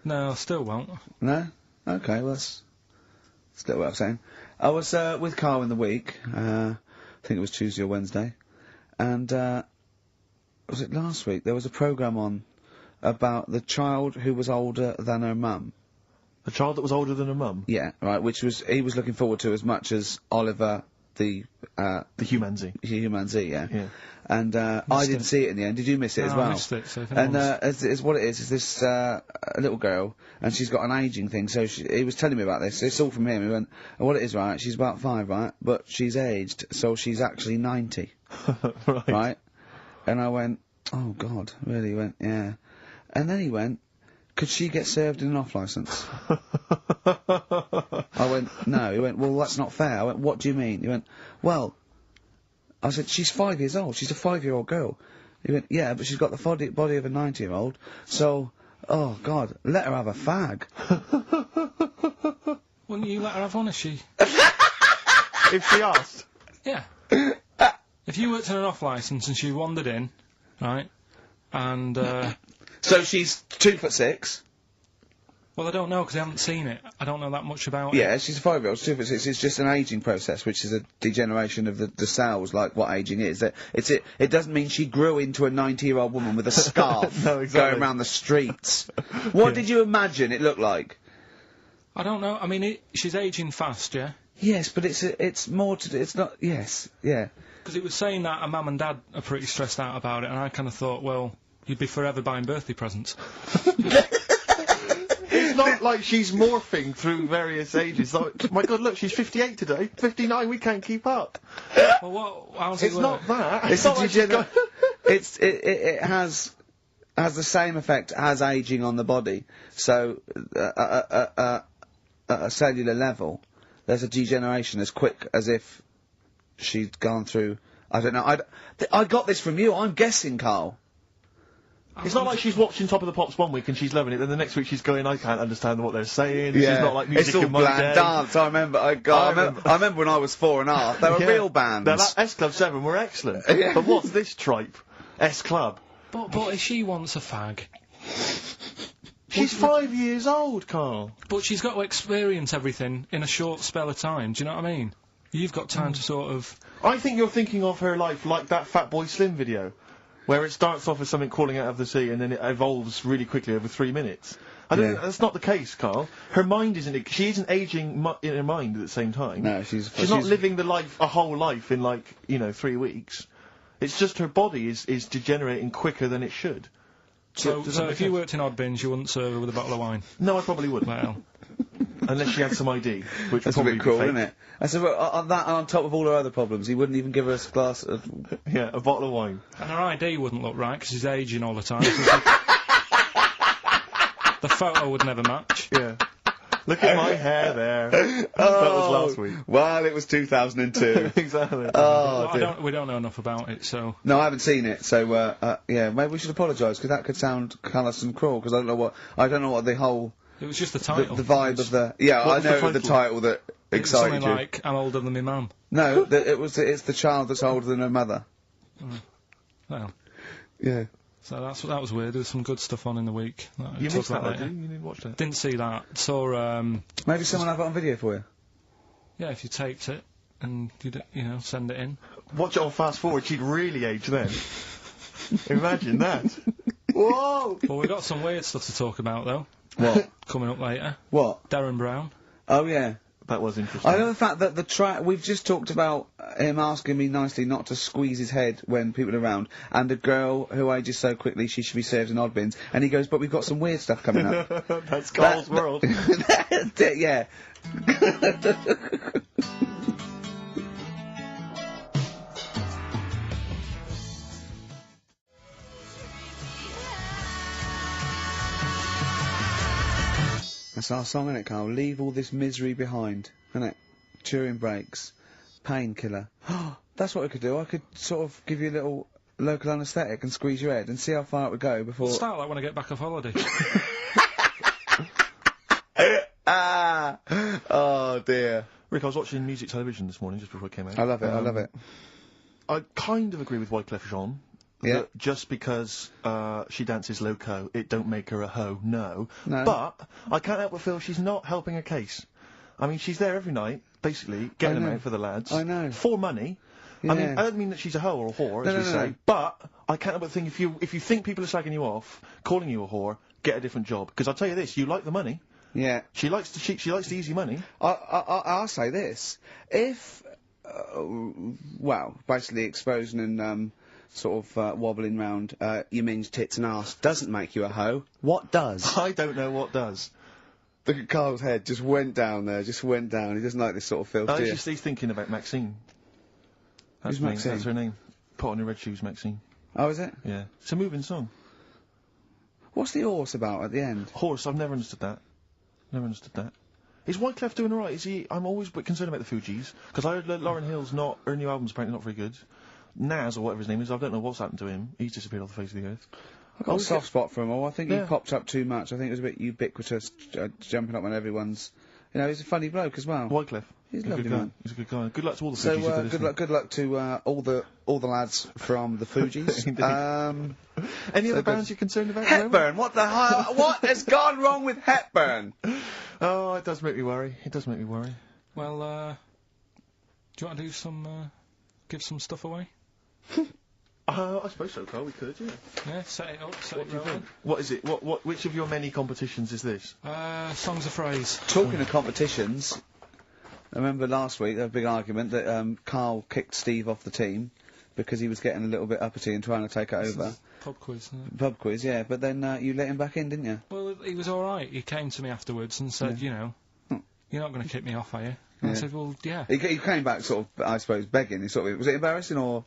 No, I still won't. No? Okay, well, that's still what I'm saying. I was with KARL in the week, I think it was Tuesday or Wednesday, and was it last week? There was a programme on about the child who was older than her mum. The child that was older than her mum? Yeah, right, which he was looking forward to as much as Oliver, the Humanzee. Humanzee, yeah. And I didn't see it in the end. Did you miss it as well? I missed it, so if And anyone's- it's what it is this a little girl, and she's got an ageing thing. So he was telling me about this. It's all from him. He went, and what it is, right? She's about 5, right? But she's aged, so she's actually 90, Right. right? And I went, oh God, really? He went, yeah. And then he went, could she get served in an off licence? I went, no. He went, well, that's not fair. I went, what do you mean? He went, well, I said, she's 5 years old. She's a 5-year-old girl. He went, yeah, but she's got the body of a 90-year-old. So, oh, God, let her have a fag. Wouldn't you let her have one if she... If she asked? Yeah. If you worked on an off-licence and she wandered in, right, and, So she's 2'6". Well, I don't know, because I haven't seen it. I don't know that much about it. Yeah, she's a 5-year-old, 2'6". It's just an ageing process, which is a degeneration of the cells, like what ageing is. It doesn't mean she grew into a 90-year-old woman with a scarf No, exactly. going around the streets. What did you imagine it looked like? I don't know. I mean, she's ageing fast, yeah? Yes, but it's more to do. It's not. Yes, yeah. Because it was saying that her mum and dad are pretty stressed out about it, and I kind of thought, well, you'd be forever buying birthday presents. It's not like she's morphing through various ages. Like, my God, look, she's 58 today. 59, we can't keep up. Well, how's it It's work? not that. It's not like she's got... it has the same effect as aging on the body. So at a cellular level, there's a degeneration as quick as if she'd gone through. I don't know. I got this from you. I'm guessing, Carl. It's not like she's watching Top of the Pops one week and she's loving it, then the next week she's going, I can't understand what they're saying. Yeah. She's not like music it's all in my bland day. dance. I remember. I remember when I was 4.5. They were Yeah. real bands. Now, that S Club 7 were excellent. Yeah. But what's this tripe? S Club. But if she wants a fag... She's 5 years old, Carl. But she's got to experience everything in a short spell of time, do you know what I mean? You've got time to sort of... I think you're thinking of her life like that Fatboy Slim video, where it starts off as something crawling out of the sea and then it evolves really quickly over 3 minutes. I don't. Yeah. That's not the case, Carl. Her mind isn't. She isn't aging in her mind at the same time. No, she's not living a whole life in 3 weeks. It's just her body is degenerating quicker than it should. So if you worked in odd bins, you wouldn't serve her with a bottle of wine? No, I probably wouldn't. Well... Unless she had some ID, which That's would a probably bit cruel, be fake. isn't it? I said, well, on that, and on top of all her other problems, he wouldn't even give her a glass of... Yeah, a bottle of wine. And her ID wouldn't look right, because she's ageing all the time. The photo would never match. Yeah. Look at my hair there. That was last week. Well, it was 2002. Exactly. Oh, Well, dear. we don't know enough about it, so... No, I haven't seen it, so, yeah, maybe we should apologise, because that could sound callous and cruel, because I don't know what the whole... It was just the title. The vibe of the... Yeah, What I was the know the title? title that It was excited something you. like, I'm older than my mum. No, it's the child that's older than her mother. Well, Yeah. so that was weird. There was some good stuff on in the week. You Talk missed that, about though, later. didn't you? You didn't watch that. Didn't see that. Saw, Maybe someone have it on video for you. yeah, if you taped it and you know, send it in. Watch it on fast forward, she'd really age then. Imagine that. Whoa! Well, we've got some weird stuff to talk about, though. What? Coming up later. What? Darren Brown. Oh, yeah. That was interesting. I know the fact that the track, we've just talked about him asking me nicely not to squeeze his head when people are around, and a girl who ages so quickly she should be served in odd bins, and he goes, but we've got some weird stuff coming up. That's Carl's world. Yeah. That's our song, isn't it, Carl? Leave all this misery behind, isn't it? Turing breaks. Painkiller. That's what we could do. I could sort of give you a little local anaesthetic and squeeze your head and see how far it would go before... Start that when I get back off holiday. Ah! Oh, dear. Rick, I was watching music television this morning just before I came out. I love it, I love it. I kind of agree with Wyclef Jean. Yeah. That just because she dances loco, it don't make her a hoe, no. No. But I can't help but feel she's not helping her case. I mean, she's there every night, basically, getting them know. out for the lads. I know. For money. Yeah. I mean, I don't mean that she's a hoe or a whore, as No, we no, say, no. but I can't help but think if you think people are slagging you off, calling you a whore, get a different job. Because I'll tell you this, you like the money. Yeah. She likes the easy money. I'll say this. If, well, basically exposing and, sort of, wobbling round, your means tits and arse doesn't make you a hoe, what does? I don't know what does. Look at Carl's head, just went down there, just went down. He doesn't like this sort of filth, do you? He's thinking about Maxine. That's Who's Maxine? That's her name. Put on your red shoes, Maxine. Oh, is it? Yeah. It's a moving song. What's the horse about at the end? Horse, I've never understood that. Never understood that. Is Wyclef doing alright? Is he... I'm always a bit concerned about the Fugees, because I heard that Lauryn Hill's her new album's apparently not very good. Naz, or whatever his name is, I don't know what's happened to him. He's disappeared off the face of the earth. I got a soft spot for him all. I think he Yeah. popped up too much. I think it was a bit ubiquitous, jumping up on everyone's... You know, he's a funny bloke as well. Wycliffe. He's a a lovely good guy. man. He's a good guy. Good luck to all the So, Fugees if they're good listening. luck to all the lads from the Fugees. Indeed. Any other bands you're concerned about? at the moment? Hepburn, what the hell? What has gone wrong with Hepburn? Oh, it does make me worry. It does make me worry. Well, do you want to do some, give some stuff away? I suppose so, Carl. We could, yeah. Yeah, set it up, set What it do you rolling. think? What is it? Which of your many competitions is this? Songs of Phrase. Talking of competitions, I remember last week there was a big argument that KARL kicked Steve off the team because he was getting a little bit uppity and trying to take it over. Pub quiz, isn't it? Pub quiz, yeah, but then you let him back in, didn't you? Well, he was alright. He came to me afterwards and said, you know, you're not going to kick me off, are you? And I Yeah. said, well, yeah. He came back sort of, I suppose, begging. He sort of, was it embarrassing or...?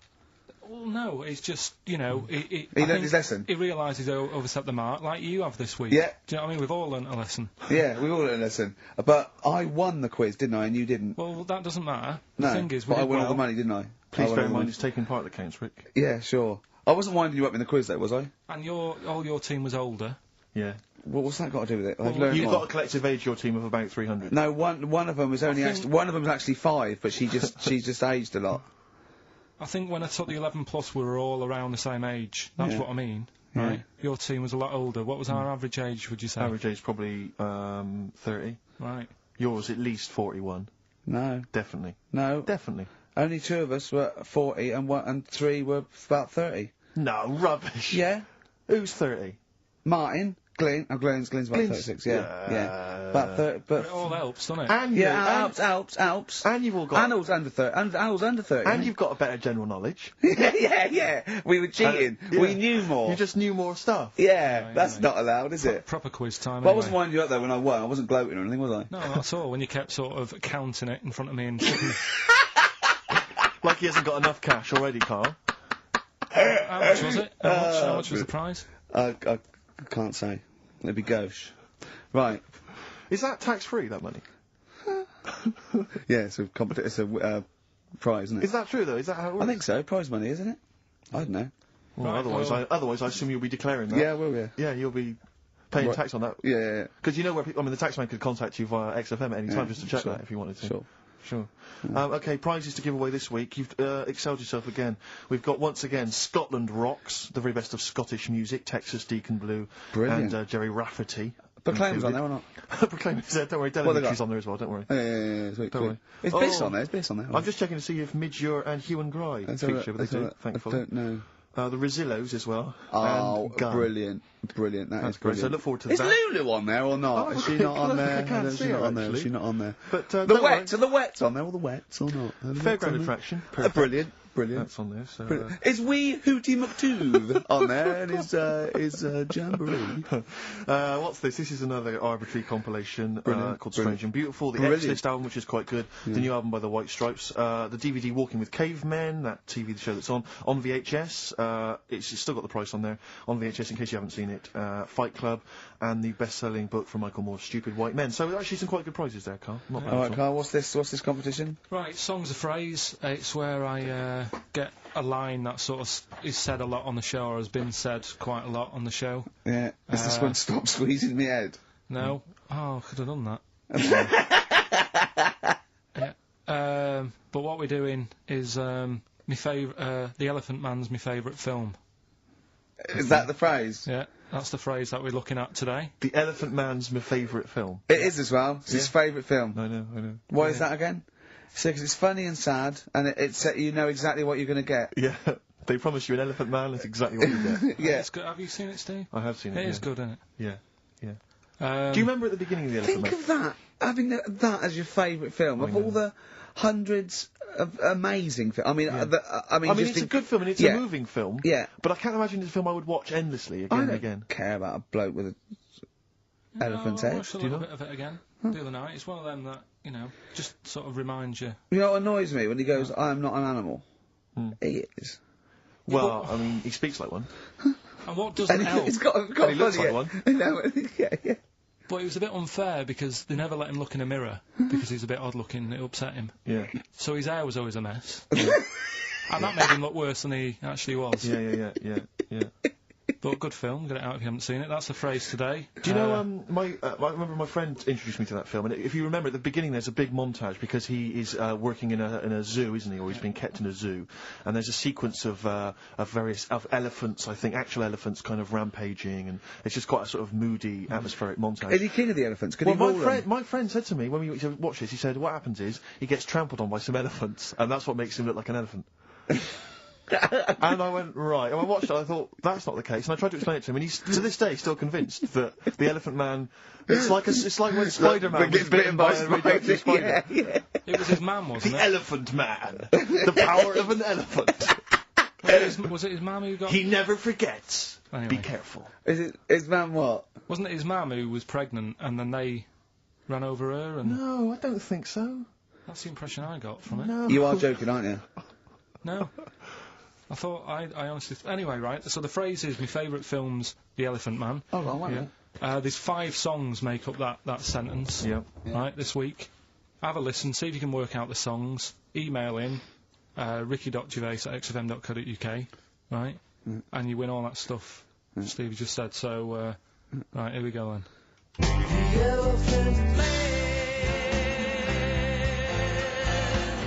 Well, no, it's just, you know... He learned his lesson? He realised he's overstepped the mark, like you have this week. Yeah. Do you know what I mean? We've all learnt a lesson. Yeah, we all learned a lesson. But I won the quiz, didn't I, and you didn't? Well, that doesn't matter. No, The thing is, we but I did won all well. the money, didn't I? Please I bear in won all mind the it's taking part that counts, Rick. money. Yeah, sure. I wasn't winding you up in the quiz, though, was I? And all your team was older. Yeah. Well, what's that got to do with it? I've Well, learned You've more. got a collective age, your team, of about 300. No, one of them was only think- one of them was actually 5, but she just aged a lot. I think when I took the 11 plus, we were all around the same age. That's Yeah. what I mean. Yeah. Right? Your team was a lot older. What was our average age, would you say? Average age probably 30. Right. Yours at least 41. No, Definitely. no. Definitely. Only 2 of us were 40, and 3 were about 30. No, rubbish. Yeah. Who's 30? Martin, Glenn's about Glenn's- 36. Yeah. About 30, but It all helps, doesn't it? And yeah, you, Alps. and you've all got. Arnold's under 30. Arnold's under 30. And you've got a better general knowledge. yeah. We were cheating. Yeah. We knew more. You just knew more stuff. Yeah, that's yeah. not allowed, is it? Proper quiz time. Well, I anyway. wasn't winding you up though when I won. I wasn't gloating or anything, was I? No, not at all. When you kept sort of counting it in front of me and sticking Like he hasn't got enough cash already, Carl. How much was it? How much was the prize? I can't say. It'd be gauche. Right. Is that tax-free, that money? Yeah, it's a prize, isn't it? Is that true, though? Is that how it works? I think so. Prize money, isn't it? I don't know. Well, Right, otherwise, I assume you'll be declaring that. Yeah, well, yeah. Yeah, you'll be paying Right. tax on that. Yeah. Because you know where people... I mean, the taxman could contact you via XFM at any time Yeah, just to check sure. that if you wanted to. Sure. Sure. Okay, prizes to give away this week. You've excelled yourself again. We've got, once again, Scotland Rocks, the very best of Scottish music, Texas Deacon Blue, Brilliant. and Jerry Rafferty. Proclaim's on there or not? Proclaim is there, don't worry. What they Delegate's got? on there as well, don't worry. Yeah, sweet. Don't worry. It's Oh. Biss on there. It's Biss on there. I'm just checking to see if Midge and Hugh and Gry Let's have a feature, look, but let's they have a do, look. thankfully. I don't know. The Rosillos as well. Oh, and Gun. brilliant. That That's is great. brilliant. So look forward to Is that. Lulu on there or not? Oh, Is she not on there? I can't Is see she not her, on there? Is actually. she not on there? But The don't Wets. worry. Are the Wets on there? All the Wets or not? Are the Wets Fairground on there? attraction. Perfect. Brilliant. That's on there. So, Brilliant. Is Wee Hootie McTooth on there and his Jamboree? what's this? This is another arbitrary compilation Brilliant. called Brilliant. Strange and Beautiful. The Brilliant. X-List album, which is quite good. The new album by the White Stripes. The DVD Walking with Cavemen, that TV show that's on VHS. It's still got the price on there. On VHS, in case you haven't seen it. Fight Club, and the best-selling book from Michael Moore's Stupid White Men. So actually some quite good prizes there, Carl. Not bad All at right, all. Carl. What's this competition? Right, Songs of Phrase. It's where I get a line that sort of is said a lot on the show, or has been said quite a lot on the show. Yeah. Is this one Stop Squeezing Me Head? No? Oh, I could have done that. Yeah. But what we're doing is my favourite. The Elephant Man's my favourite film. Is that the phrase? Yeah, that's the phrase that we're looking at today. The Elephant Man's my favourite film. It is as well. It's his favourite film. I know. Why is that again? So, 'cause it's funny and sad, and it's you know exactly what you're going to get. Yeah. They promise you an Elephant Man, that's exactly what you get. Yeah. It's good. Have you seen it, Steve? I have seen it. It is yeah. good, isn't it? Yeah. Um, Do you remember at the beginning of the Elephant Think Man? of that. Having that as your favourite film of know. all the hundreds of amazing films. I mean, I mean, just it's a good film and it's yeah. a moving film. Yeah. But I can't imagine it's a film I would watch endlessly again I and don't again. care about a bloke with a elephant's I head. watched a little bit of it again the other night. It's one of them that, you know, just sort of reminds you. You know what annoys me when he goes, "I am not an animal." He is. Well, I mean, he speaks like one. And what doesn't And help? he's got And he looks funny, like yeah. one. No, yeah. But it was a bit unfair because they never let him look in a mirror because he's a bit odd looking and it upset him. Yeah. So his hair was always a mess. And that made him look worse than he actually was. Yeah. But good film, get it out if you haven't seen it. That's the phrase today. Do you know, I remember my friend introduced me to that film, and if you remember at the beginning there's a big montage because he is working in a zoo, isn't he, or he's being kept in a zoo, and there's a sequence of various elephants, I think, actual elephants kind of rampaging, and it's just quite a sort of moody, atmospheric montage. Is he king of the elephants? Could Well, he my friend said to me when we went to watch this, he said, what happens is, he gets trampled on by some elephants, and that's what makes him look like an elephant. And I went, right, and I watched it, I thought, that's not the case, and I tried to explain it to him, and he's, to this day, still convinced that the Elephant Man, it's like when Spider-Man was bitten by a radioactive spider. Yeah. It was his man, wasn't The it? Elephant Man! The power of an elephant! Was it his mum who got... He never forgets. Anyway. Be careful. Is man what? Wasn't it his mum who was pregnant, and then they ran over her, and... No, I don't think so. That's the impression I got from it. No. You are joking, aren't you? No. I thought, I honestly... Anyway, right, so the phrase is, my favourite film's The Elephant Man. Oh, well, wait a minute. There's 5 songs make up that sentence. Yeah. Right, this week. Have a listen, see if you can work out the songs. Email in, ricky.gervais@xfm.co.uk, right? And you win all that stuff Stevie just said, so, right, here we go then. The Elephant Man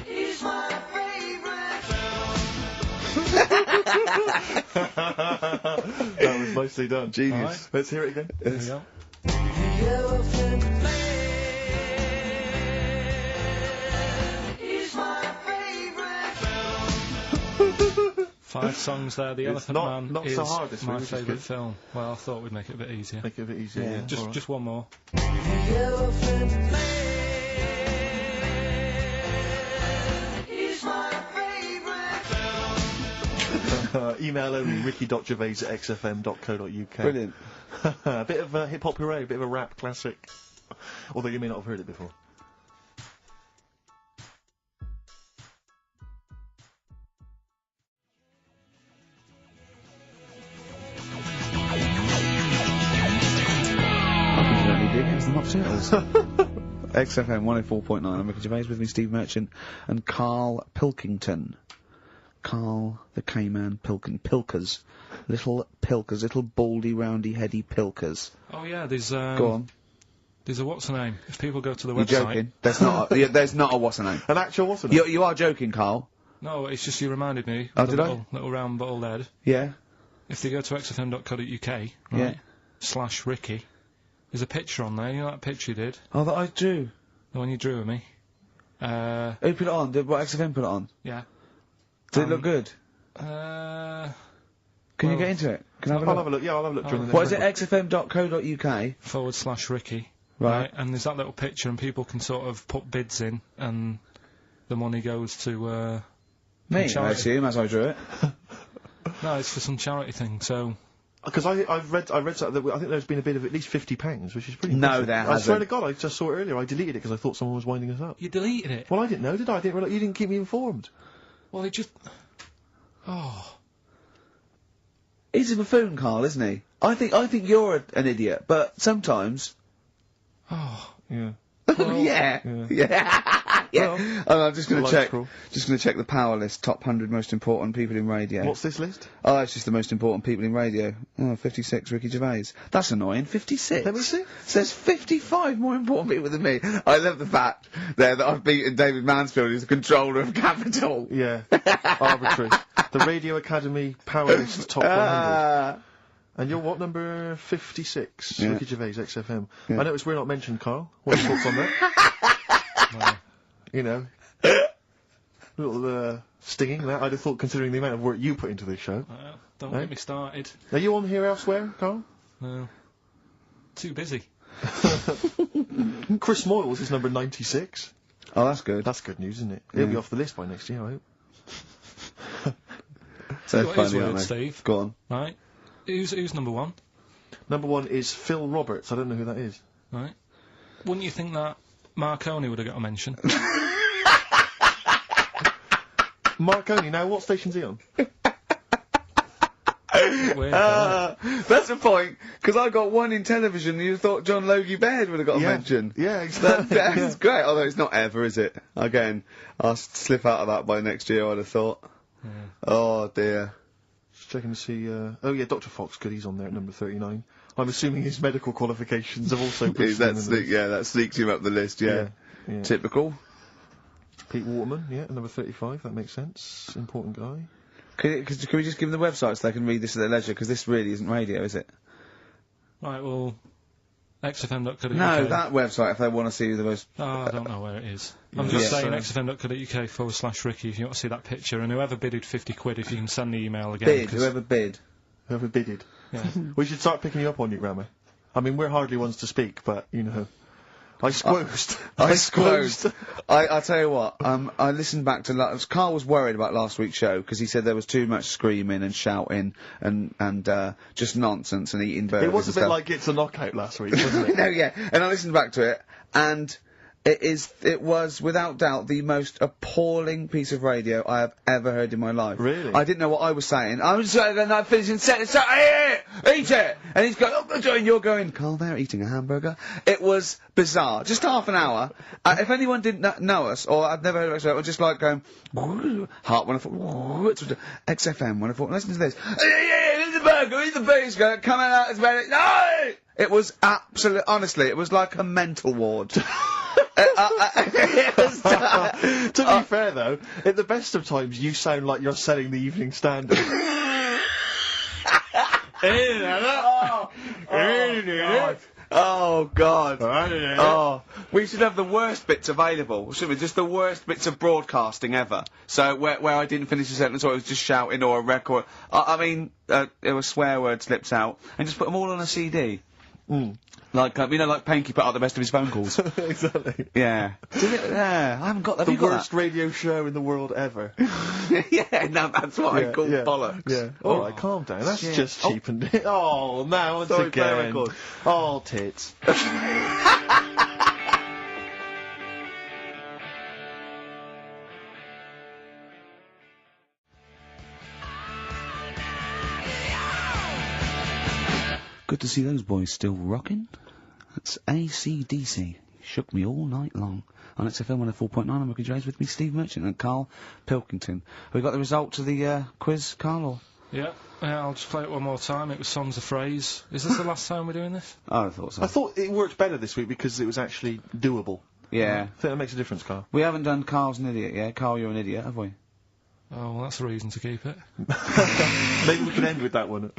is my favorite That was nicely done. Genius. Right. Let's hear it again. Here we go. The Elephant Man is my favorite 5 songs there. The Elephant Man not is so hard this my week, which is favourite good. film. Well, I thought we'd make it a bit easier. Make it a bit easier, yeah. Just one more. The Elephant Man is my favorite Email only, ricky.gervais@xfm.co.uk. Brilliant. A bit of hip-hop hooray, a bit of a rap classic. Although you may not have heard it before. It's the Mock Turtles. XFM 104.9. I'm Ricky Gervais, with me Steve Merchant and KARL Pilkington. KARL, the K-Man, Pilkers. Little Pilkers, little baldy, roundy, heady Pilkers. Oh yeah, there's Go on. There's a what's her name? If people go to the You're website. joking. There's not a, there's not a what's her name. An actual what's her name? You are joking, KARL. No, it's just you reminded me. Oh, of the did I? little round bald head. Yeah. If they go to xfm.co.uk, right, Yeah. /Ricky, there's a picture on there. You know that picture you did? Oh, that I drew. The one you drew of me. Who put it on? Did what XFM put it on? Yeah. Did it look good? Can Can you get into it? Can I have a I'll look? have a look, yeah, I'll have a look during the What is next it? xfm.co.uk? /Ricky. Right. And there's that little picture, and people can sort of put bids in, and the money goes to, Me, I charity. assume, as I drew it. No, it's for some charity thing, so... Because I've read something that I think there's been a bid of at least £50, which is pretty No, impressive. there I swear hasn't. to God, I just saw it earlier. I deleted it because I thought someone was winding us up. You deleted it? Well, I didn't know, did I? I didn't realise you didn't keep me informed. Well, it just... Oh... He's a buffoon, KARL, isn't he? I think you're an idiot, but sometimes... Oh... Yeah. yeah. Well, Oh, I'm just gonna life's check. cruel. Just gonna check the power list. Top 100 most important people in radio. What's this list? Oh, it's just the most important people in radio. Oh, 56, Ricky Gervais. That's annoying. 56. Let me see. Says 55 more important people than me. I love the fact there that I've beaten David Mansfield, who's the controller of Capital. Yeah. Arbitrary. The Radio Academy Power List Top 100. And you're what, number 56? Yeah. Ricky Gervais, XFM. Yeah. I notice we're not mentioned, KARL. What's your thoughts on that? Well, You know. A little, stinging, that. I'd have thought, considering the amount of work you put into this show. don't Eh? get me started. Are you on here elsewhere, KARL? No. Too busy. Chris Moyles is number 96. Oh, that's good. That's good news, isn't it? He'll be off the list by next year, I hope. So What is funny, word, aren't they? Steve? Go on. Right. Who's number 1? Number 1 is Phil Roberts. I don't know who that is. Right. Wouldn't you think that Marconi would have got a mention? Marconi, now what station's he on? Weird, though. That's the point, because I got one in television and you thought John Logie Baird would have got a mention. Yeah, exactly. That's great, although it's not ever, is it? Again, I'll slip out of that by next year, I'd have thought. Oh dear. Just checking to see, oh yeah, Dr. Fox goodies on there at number 39. I'm assuming his medical qualifications have also pushed him in the list. That sneaks him up the list, yeah. Typical. Pete Waterman, yeah, at number 35, that makes sense. Important guy. Can we just give them the website so they can read this at their leisure, because this really isn't radio, is it? Right, well, xfm.co.uk. No, that website, if they want to see the most... Oh, I don't know where it is. I'm just saying xfm.co.uk/Ricky if you want to see that picture, and whoever bidded 50 quid, if you can send the email again. Bid, whoever bid. Whoever bidded. Yeah. We should start picking you up on your grammar. I mean, we're hardly ones to speak, but, you know... I squoosed. I tell you what, I listened back to Carl was worried about last week's show because he said there was too much screaming and shouting and just nonsense and eating burgers. It was a bit stuff. like It's a Knockout last week, wasn't it? No, yeah. And I listened back to it, and it was without doubt the most appalling piece of radio I have ever heard in my life. Really? I didn't know what I was saying. I was not finishing sentence. Eat it! And he's going, oh, and you're going, Carl, they're eating a hamburger. It was bizarre. Just half an hour. If anyone didn't know us, or I'd never heard of us, it was just like going, Heart 104, XFM 104, listen to this. Eat the burger, eat the beef, coming out as well. No! It was honestly, it was like a mental ward. To be fair, though, at the best of times, you sound like you're selling the Evening Standard. Oh God! Oh, we should have the worst bits available, shouldn't we? Just the worst bits of broadcasting ever. So where I didn't finish a sentence, or it was just shouting, or a record. I mean, there were swear word slips out, and just put them all on a CD. Like, you know, like Panky put out the best of his phone calls. Exactly. Yeah. Yeah, I haven't got that. The worst radio show in the world ever. Yeah, no, that's what I call bollocks. Yeah. Alright, calm down. That's just cheapened it. Oh, now once again. Oh, tits. Good to see those boys still rocking. That's AC/DC. Shook me all night long. On XFM 104.9, I'm Ricky Gervais, with me, Steve Merchant and KARL Pilkington. Have we got the results of the quiz, KARL? Or? Yeah, I'll just play it one more time. It was Songs of Phrase. Is this the last time we're doing this? Oh, I thought so. I thought it worked better this week because it was actually doable. Yeah. I think that makes a difference, Carl. We haven't done Carl's an idiot yet. Carl, you're an idiot, have we? Oh, well, that's a reason to keep it. Maybe we can end with that one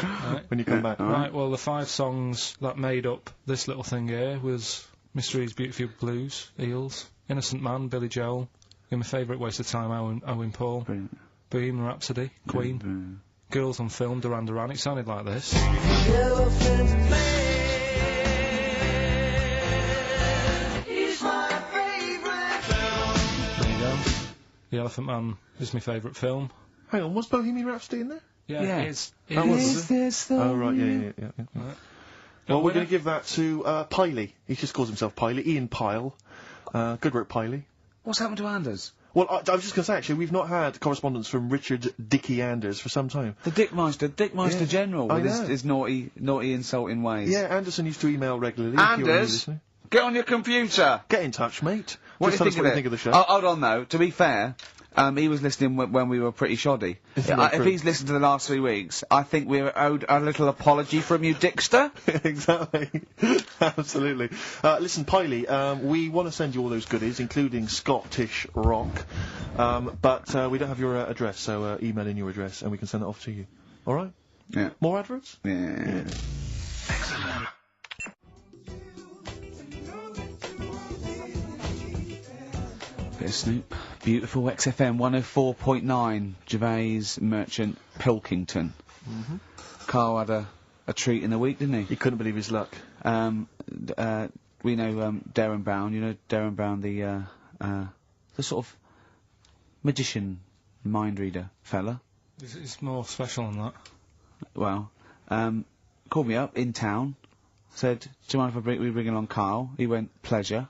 when you come back. Right, well, the 5 songs that made up this little thing here was Mystery's Beautiful Blues, Eels, Innocent Man, Billy Joel, My Favourite Waste of Time, Owen Paul, Brilliant. Bohemian Rhapsody, Queen, Girls on Film, Duran Duran. It sounded like this. The Elephant Man is my favourite film. Hang on, was Bohemian Rhapsody in there? Yeah, it is. Is this the Oh, right, yeah. Right. Well, we're going to give that to Piley. He just calls himself Piley. Ian Pyle. Good work, Piley. What's happened to Anders? Well, I was just going to say, actually, we've not had correspondence from Richard Dickie Anders for some time. The Dickmeister General, with his naughty, insulting ways. Yeah, Anderson used to email regularly. Anders, get on your computer! Get in touch, mate. What Just do you tell us what you think of the show. Hold on, though. To be fair, he was listening when we were pretty shoddy. If he's listened to the last 3 weeks, I think we're owed a little apology from you, Dickster. Exactly. Absolutely. Listen, Piley, we want to send you all those goodies, including Scottish rock, but we don't have your address, so email in your address and we can send that off to you. All right? Yeah. More adverts? Yeah. XFM. Bit of Snoop. Beautiful XFM 104.9. Gervais, Merchant, Pilkington. Carl had a treat in the week, didn't he? He couldn't believe his luck. We know Darren Brown. You know Darren Brown, the sort of magician, mind reader fella. It's more special than that. Well, called me up in town. Said, "Do you mind if we bring along Carl?" He went, "Pleasure."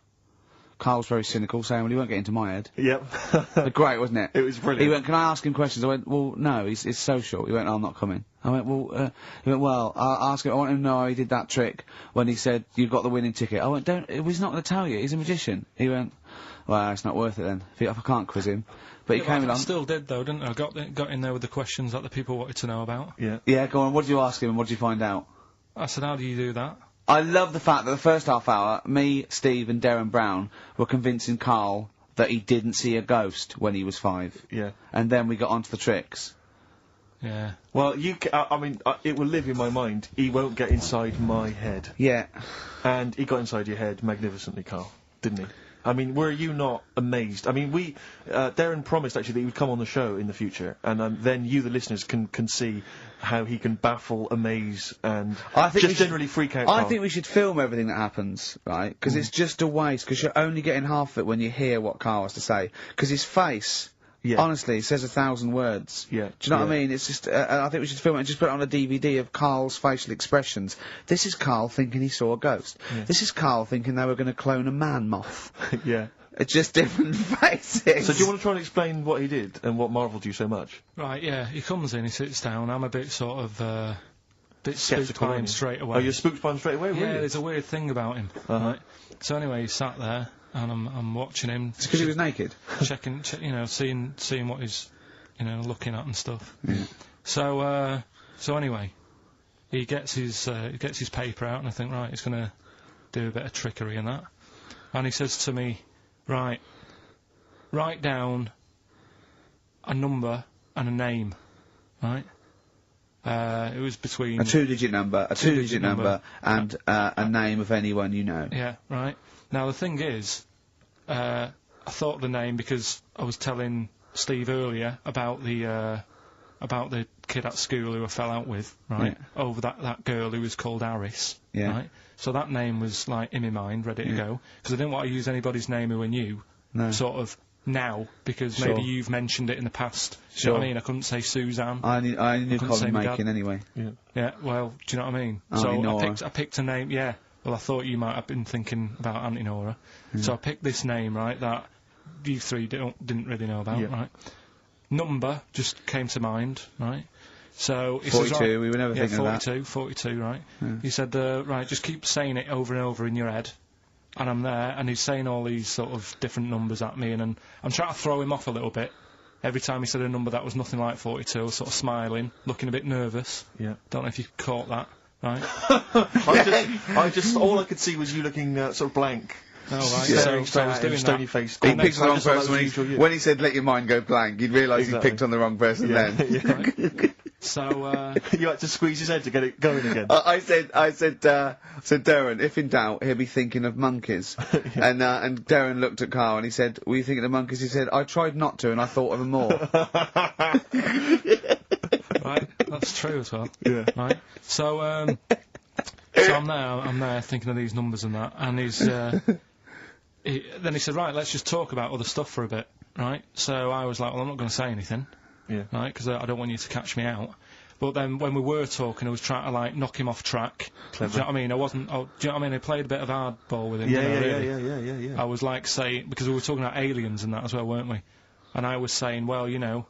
Carl's very cynical, saying, well, he won't get into my head. Yep. But great, wasn't it? It was brilliant. He went, can I ask him questions? I went, well, no, it's social. He went, I'm not coming. I went, well, he went, well, I'll ask him, I want him to know how he did that trick when he said, you've got the winning ticket. I went, he's not going to tell you, he's a magician. He went, well, it's not worth it then, if I can't quiz him. But he came along. I still did though, didn't I? Got in there with the questions that the people wanted to know about. Yeah. Yeah, go on, what did you ask him and what did you find out? I said, how do you do that? I love the fact that the first half hour, me, Steve and Darren Brown were convincing Karl that he didn't see a ghost when he was 5. Yeah. And then we got onto the tricks. Yeah. Well, I mean, it will live in my mind. He won't get inside my head. Yeah. And he got inside your head magnificently, Karl, didn't he? I mean, were you not amazed? I mean, Darren promised actually that he would come on the show in the future, and then you, the listeners, can see how he can baffle, amaze, and just generally freak out. I think we should film everything that happens, right? Because it's just a waste, because you're only getting half of it when you hear what Karl has to say. Because his face, honestly, he says 1,000 words. Yeah. Do you know what I mean? It's just, I think we should film it and just put it on a DVD of Karl's facial expressions. This is Karl thinking he saw a ghost. Yeah. This is Karl thinking they were going to clone a man moth. Yeah. It's just different faces. So do you want to try and explain what he did and what marvelled you so much? Right, yeah, he comes in, he sits down, I'm a bit sort of, bit spooked Skeptical, by aren't him you? straight away. Oh, you're spooked by him straight away, Yeah, really? there's a weird thing about him, right? So anyway, he sat there, and I'm watching him. It's because he was naked. Checking, you know, seeing what he's, you know, looking at and stuff. So anyway, he gets his paper out, and I think, right, he's gonna do a bit of trickery and that. And he says to me, right, write down a number and a name, right? It was between... A 2-digit number, a 2-digit number, and a name of anyone you know. Yeah, right. Now, the thing is, I thought of the name because I was telling Steve earlier about the kid at school who I fell out with, right? Yeah. Over that girl who was called Aris, Yeah. right? So that name was, like, in my mind, ready to go. Because I didn't want to use anybody's name who I knew, sort of, now, because maybe you've mentioned it in the past. Do you know what I mean? I couldn't say Suzanne. I knew Colin Makin anyway. Yeah, well, do you know what I mean? Nora. I picked a name, yeah. Well, I thought you might have been thinking about Auntie Nora. So I picked this name, right, that you three didn't really know about, right? Number just came to mind, right? So he 42, says, right, we were never thinking of that. 42, right? He said, right, just keep saying it over and over in your head. And I'm there, and he's saying all these sort of different numbers at me, and I'm trying to throw him off a little bit. Every time he said a number that was nothing like 42, I was sort of smiling, looking a bit nervous. Yeah. Don't know if you caught that, right? All I could see was you looking sort of blank. Oh, right. Staring So I was doing stony that. faced. He picked the wrong person when he said, let your mind go blank. You'd realise he picked on the wrong person then. So, you had to squeeze his head to get it going again. I said, Darren, if in doubt, he'll be thinking of monkeys. And Darren looked at Karl and he said, were you thinking of monkeys? He said, I tried not to and I thought of them more. Right, that's true as well. Yeah. Right. So I'm there thinking of these numbers and that, and then he said, right, let's just talk about other stuff for a bit, right? So I was like, well, I'm not going to say anything. Yeah. Right, because I don't want you to catch me out. But then when we were talking, I was trying to, like, knock him off track. Clever. Do you know what I mean? Do you know what I mean? I played a bit of hardball with him. Yeah. I was, like, saying, because we were talking about aliens and that as well, weren't we? And I was saying, well, you know,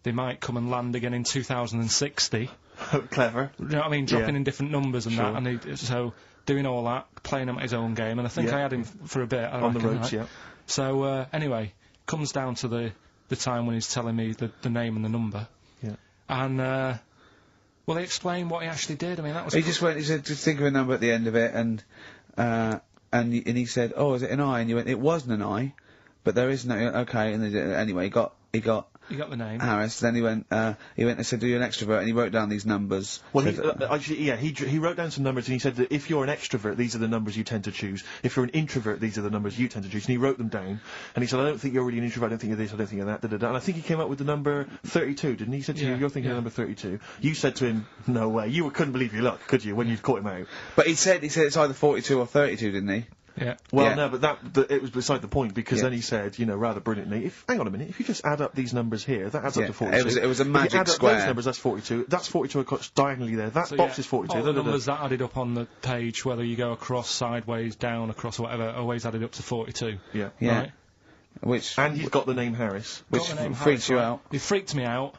they might come and land again in 2060. Clever. Do you know what I mean? Dropping in different numbers and that. And so, doing all that, playing him at his own game. And I think I had him for a bit. On the ropes, right? So, anyway, comes down to the time when he's telling me the name and the number. Yeah. And, well, he explained what he actually did. I mean, that was... He just went, he said, just think of a number at the end of it, and he said, oh, is it an I? And you went, it wasn't an I, but there is no, okay, and anyway, he got You got the name. Harris. Then he went and said, "Do you an extrovert?" And he wrote down these numbers. Well, he wrote down some numbers, and he said that if you're an extrovert, these are the numbers you tend to choose. If you're an introvert, these are the numbers you tend to choose. And he wrote them down, and he said, "I don't think you're really an introvert. I don't think you're this. I don't think you're that." And I think he came up with the number 32, didn't he? He said to you, "You're thinking of number 32." You said to him, "No way." You couldn't believe your luck, could you, when you caught him out? But he said it's either 42 or 32, didn't he? Yeah. Well, no, but it was beside the point, because then he said, you know, rather brilliantly, hang on a minute, if you just add up these numbers here, that adds up to 42. It was a if magic you add square. up those numbers, that's 42. That's 42 across diagonally there. That box is 42. All the numbers that added up on the page, whether you go across, sideways, down, across, whatever, always added up to 42. Yeah. Right? And you've got the name Harris. Which freaks you out. It freaked me out.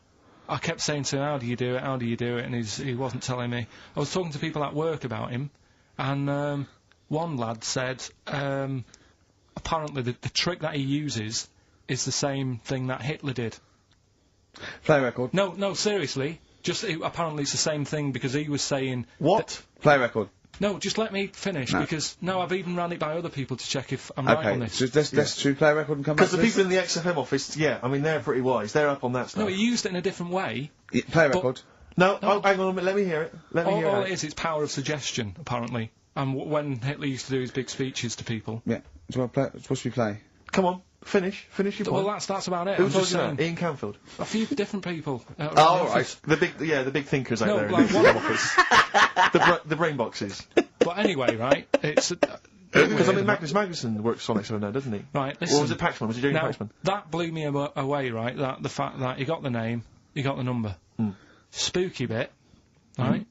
I kept saying to him, how do you do it, how do you do it, and he wasn't telling me. I was talking to people at work about him, and one lad said, apparently the trick that he uses is the same thing that Hitler did. Play record. No, seriously. Apparently it's the same thing, because he was saying... What? Play record. No, just let me finish, because... No, I've even ran it by other people to check if I'm right on this. Okay, so let's play record and come back to Because the people in the XFM office, I mean, they're pretty wise. They're up on that stuff. No, he used it in a different way. Play record. No, hang on a minute, let me hear it. All it is, it's power of suggestion, apparently. And when Hitler used to do his big speeches to people... Yeah. So what should we play? Come on, finish your point. Well, that's about it. Who told you that? Ian Canfield? A few different people. Right. The big thinkers out there in the XFM office. The brain boxes. But anyway, right, it's... Because, I mean, Magnus Magnusson works on XFM now, doesn't he? Right, listen. Or was it Paxman? Was he doing Paxman? That blew me away, right, the fact that he got the name, he got the number. Spooky bit, right?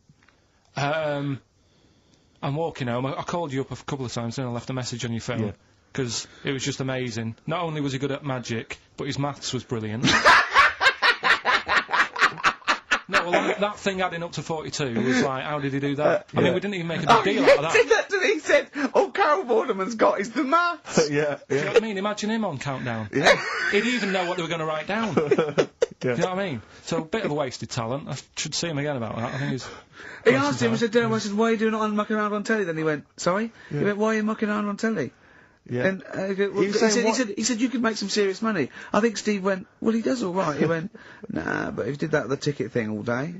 I'm walking home. I called you up a couple of times, and I left a message on your phone. Because it was just amazing. Not only was he good at magic, but his maths was brilliant. No, well, that thing adding up to 42 was like, how did he do that? I mean, we didn't even make a big deal out of that. He said, all Carol Vorderman's got is the maths. You know what I mean? Imagine him on Countdown. He'd even know what they were going to write down. Do you know what I mean? So, a bit of a wasted talent. I should see him again about that. I think he's... He asked him, I said, why are you doing it on mucking around on telly? Then he went, sorry? He went, why are you mucking around on telly? And he said you could make some serious money. I think Steve went, well, he does all right. He went, nah, but if he did that the ticket thing all day.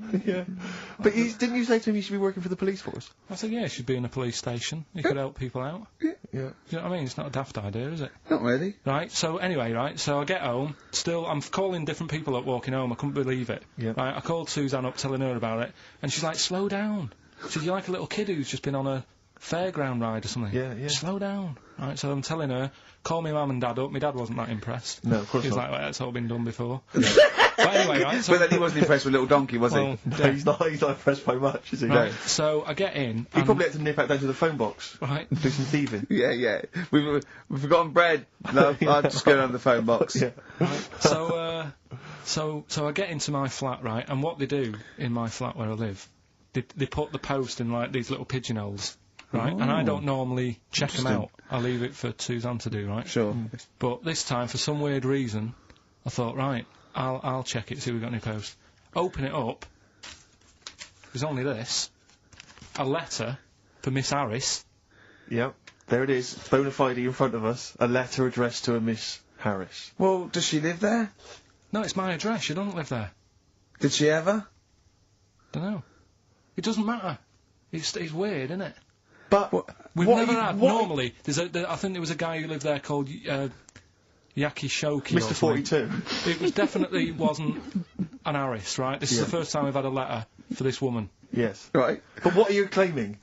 But didn't you say to him you should be working for the police force? I said, yeah, he should be in a police station. He could help people out. Yeah. Do you know what I mean? It's not a daft idea, is it? Not really. Right, so anyway, right, so I get home, I'm calling different people up walking home, I couldn't believe it. Right, I called Suzanne up telling her about it, and she's like, slow down. She said, you're like a little kid who's just been on a fairground ride or something. Slow down. Right, so I'm telling her, call me mum and dad up. My dad wasn't that impressed. No, of course He was not. like, well, that's all been done before. But anyway, right, so... But then he wasn't impressed with Little Donkey, was he? No, he's not impressed by much, is he? Right, so I get in, He probably had to nip out down to the phone box. Right. Do some thieving. Yeah. We've forgotten bread. No, I'll just go down to the phone box. Right, so I get into my flat, right, and what they do in my flat where I live, they put the post in, like, these little pigeonholes. Right, and I don't normally check them out. I leave it for Suzanne to do, right? Sure. But this time, for some weird reason, I thought, right, I'll check it, see if we've got any post. Open it up. There's only this. A letter for Miss Harris. Yep, there it is, bona fide in front of us. A letter addressed to a Miss Harris. Well, does she live there? No, it's my address. She doesn't live there. Did she ever? Dunno. It doesn't matter. It's weird, isn't it? But we've never had. Normally, I think there was a guy who lived there called Yaki Shoki. Mr. 42. It was definitely wasn't an Harris, right? This is the first time we've had a letter for this woman. Yes. Right. But what are you claiming?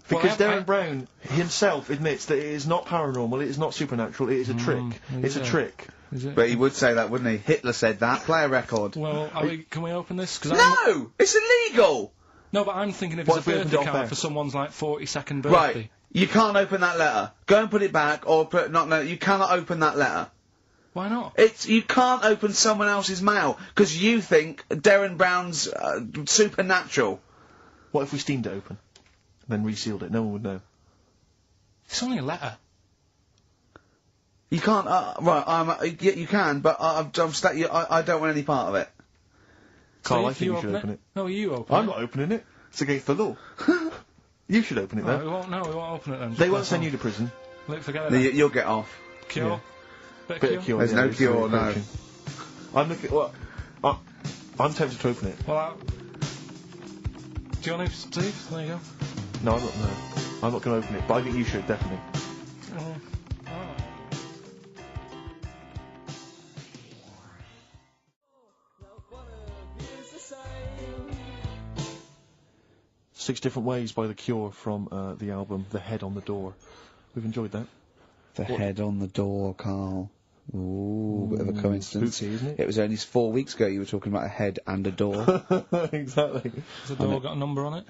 Because Well, Darren Brown himself admits that it is not paranormal, it is not supernatural, it is a trick. It's a trick. Is it? But he would say that, wouldn't he? Hitler said that. Play a record. Well, can we open this? No! It's illegal! No, but I'm thinking if What it's if a we birthday opened it off card there? for someone's, like, 42nd birthday. Right. You can't open that letter. Go and put it back, or you cannot open that letter. Why not? You can't open someone else's mail, because you think Darren Brown's supernatural. What if we steamed it open? Then resealed it, no one would know. It's only a letter. You can't, yeah, you can, but I don't want any part of it. Carl, So I think you should open it. No, you open I'm it. not opening it. It's against the law. You should open it, No, though. we won't open it then. They won't send you to prison. Forget it. You'll get off. Cure? Yeah. Bit Bit of cure? of cure. There's yeah, no it's cure, really no. approaching. I'm looking. Well, I'm tempted to open it. Well, do you want to, Steve? There you go. No, I'm not. No, I'm not going to open it. But I think you should definitely. Alright. 6 Different Ways by The Cure from the album The Head on the Door. We've enjoyed that. The head on the door, Carl. Ooh, bit of a coincidence. Spooky, isn't it? It was only 4 weeks ago you were talking about a head and a door. Exactly. Has the door got a number on it?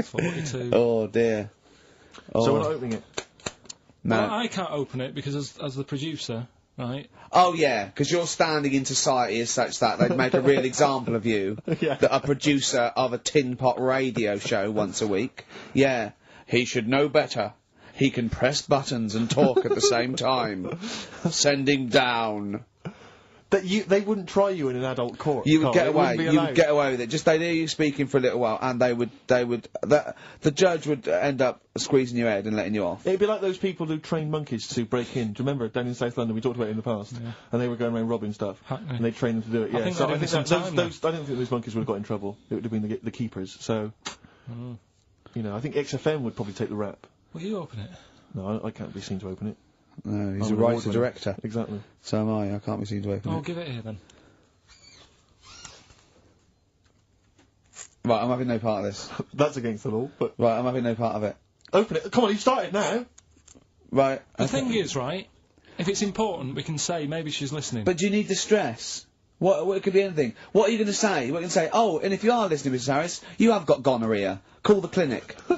42. Oh dear. Oh. So we're not opening it? No. Well, I can't open it because as the producer, right? Oh yeah, because your standing in society is such that they'd make a real example of you. Yeah. That a producer of a tin pot radio show once a week. Yeah, he should know better. He can press buttons and talk at the same time. Sending down. They wouldn't try you in an adult court. You would get It away. wouldn't be You would allowed. get away with it. Just they'd hear you speaking for a little while, and the judge would end up squeezing your head and letting you off. It'd be like those people who train monkeys to break in. Do you remember down in South London? We talked about it in the past, and they were going around robbing stuff, Hackney. and they trained them to do it. Yeah, think so they I did think it some those, time I don't think those monkeys would have got in trouble. It would have been the keepers. So, you know, I think XFM would probably take the rap. Will you open it? No, I can't be seen to open it. No, he's I'm a an writer director. Exactly. So am I. I can't be seen to open I'll it. give it here then. Right, I'm having no part of this. That's against the law, but Right, I'm having no part of it. open it. Come on, you started now. Right. The okay. thing is, right, if it's important, we can say maybe she's listening. But do you need the stress? What it could be anything. What are you going to say? What are you going to say? Oh, and if you are listening, Mrs. Harris, you have got gonorrhea. Call the clinic. Do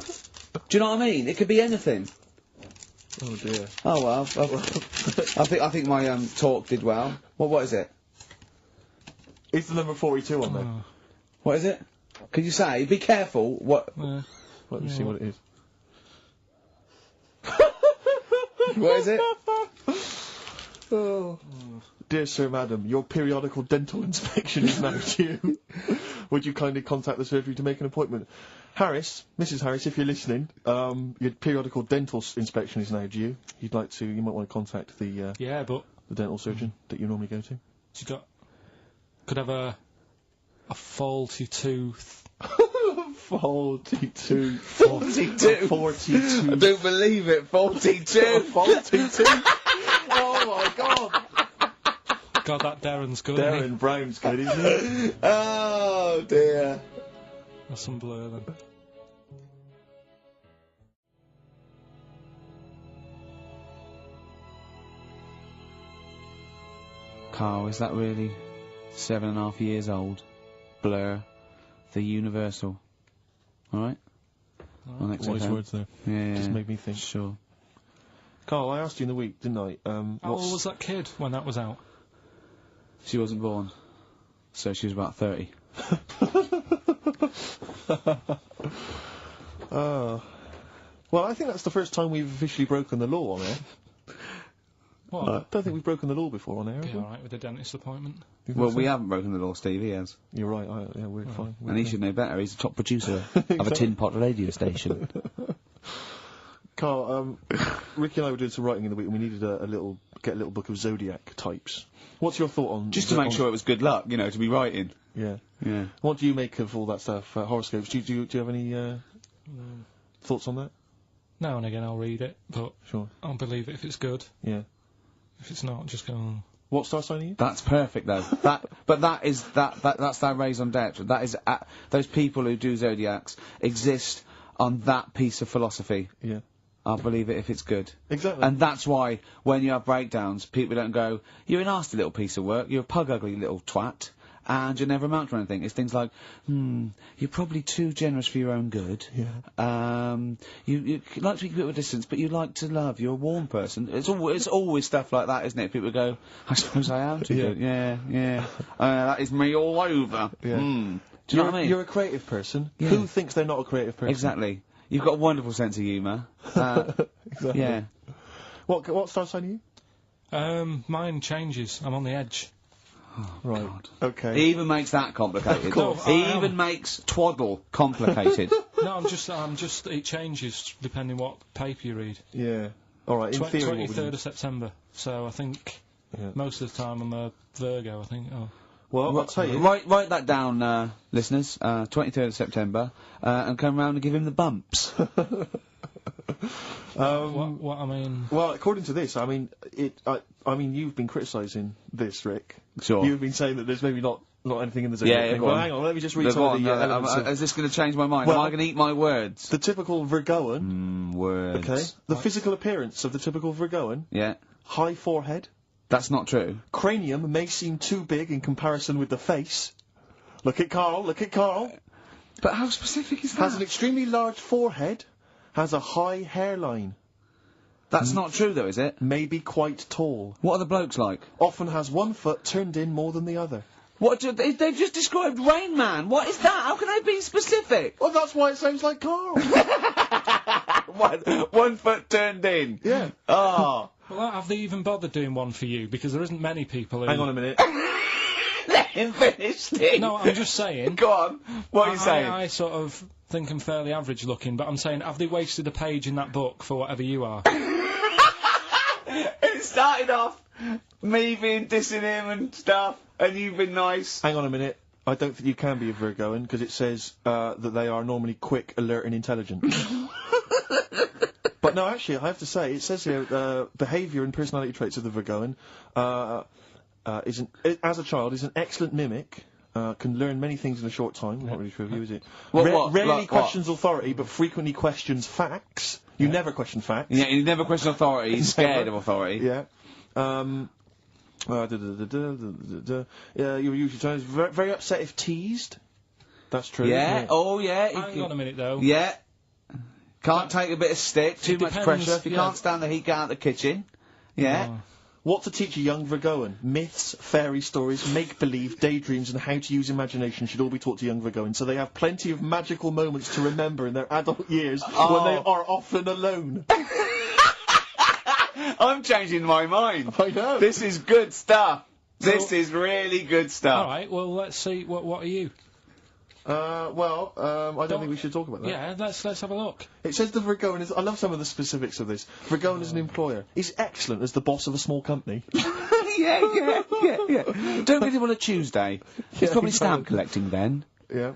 you know what I mean? It could be anything. Oh dear. Oh well. I think my talk did well. What is it? It's the number 42 on there. What is it? Could you say? Be careful. What? Let me see what it is. What is it? Oh. Dear Sir, Madam, your periodical dental inspection is now due. Would you kindly contact the surgery to make an appointment? Harris, Mrs. Harris, if you're listening, your periodical dental inspection is now due. You might want to contact the yeah, but the dental surgeon that you normally go to. could have a faulty tooth. 42. 42. 42. I don't believe it. 42. 42. Oh my God. God, that Darren's good. isn't he? Darren Brown's good, isn't he? Oh dear. That's some blur then. Carl, is that really 7.5 years old? Blur. The Universal. Alright? On Wise XFM. words there. Yeah. Just made me think. Sure. Carl, I asked you in the week, didn't I? How old was that kid when that was out? She wasn't born. So she was about 30. Well, I think that's the first time we've officially broken the law on air. What? I don't think we've broken the law before on air. Be have we? alright with the dentist appointment. Well, we haven't broken the law, Steve, he has. You're right. Yeah, we're fine. We're And he fine. should know better. He's a top producer of a tin pot radio station. Carl, Ricky and I were doing some writing in the week, and we needed get a little book of zodiac types. What's your thought on? Just to make sure it was good luck, you know, to be writing. Yeah. Yeah. What do you make of all that stuff? Horoscopes. Do you have any thoughts on that? Now and again I'll read it, but Sure. I'll believe it if it's good. Yeah. If it's not, just go on. What star sign are you? That's perfect, though. That's their raison d'etre. That is, those people who do zodiacs exist on that piece of philosophy. Yeah. I'll believe it if it's good. Exactly. And that's why, when you have breakdowns, people don't go, you're a nasty little piece of work, you're a pug-ugly little twat, and you never amount to anything. It's things like, you're probably too generous for your own good. Yeah. You like to keep a bit of a distance, but you like to love. You're a warm person. It's always stuff like that, isn't it? People go, I suppose I am too good. Yeah. That is me all over. Yeah. Do you know what I mean? You're a creative person. Yeah. Who thinks they're not a creative person? Exactly. You've got a wonderful sense of humour. Exactly. Yeah. What star sign are you? Mine changes. I'm on the edge. Right. God. Okay. He even makes that complicated. Of course. He even makes twaddle complicated. No, I'm just, it changes depending what paper you read. Yeah. All right. In theory, what would 23rd you... of September. So I think Yeah. most of the time I'm a Virgo, I think. Oh. Well, I'll tell you. Write that down, listeners. 23rd of September, and come round and give him the bumps. What I mean... Well, according to this, I mean, you've been criticising this, Rick. Sure. You've been saying that there's maybe not not anything in the Zodiac Yeah, thing. go Well, on. hang on, let me just read Go some on, of the elements of... is this going to change my mind? Well, Am I going to eat my words? The typical Virgoan... Words. Okay. The physical appearance of the typical Virgoan. Yeah. High forehead. That's not true. Cranium may seem too big in comparison with the face. Look at Carl, look at Carl. But how specific is that? Has an extremely large forehead. Has a high hairline. That's not true, though, is it? May be quite tall. What are the blokes like? Often has one foot turned in more than the other. What? They've just described Rain Man. What is that? How can they be specific? Well, that's why it sounds like Carl. one foot turned in. Yeah. Oh. Well, have they even bothered doing one for you? Because there isn't many people who... Hang on a minute. Let him finish this. No, I'm just saying. Go on. What are you saying? I sort of think I'm fairly average looking, but I'm saying, have they wasted a page in that book for whatever you are? It started off me being dissing him and stuff, and you've been nice. Hang on a minute. I don't think you can be a Virgoan, because it says that they are normally quick, alert and intelligent. But no, actually, I have to say, it says here, behaviour and personality traits of the Virgoan, as a child, is an excellent mimic, can learn many things in a short time. Not really true of you, is it? Rarely questions authority, but frequently questions facts. You never question facts. Yeah, you never question authority. He's scared of authority. Yeah. You're usually trying very upset if teased. That's true. Yeah. Oh, yeah. Hang on a minute, though. Yeah. Can't take a bit of stick. Too much depends, pressure. If you yeah. can't stand the heat, get out of the kitchen. Yeah. Oh. What to teach a young Virgoan? Myths, fairy stories, make-believe, daydreams, and how to use imagination should all be taught to young Virgoans, so they have plenty of magical moments to remember in their adult years when they are often alone. I'm changing my mind. I know. This is good stuff. This is really good stuff. All right, well, let's see. What are you? I don't think we should talk about that. Yeah, let's have a look. It says the Virgoan is... I love some of the specifics of this. Virgoan is an employer. He's excellent as the boss of a small company. yeah. Don't get him on a Tuesday. He's probably stamp collecting then. Yeah.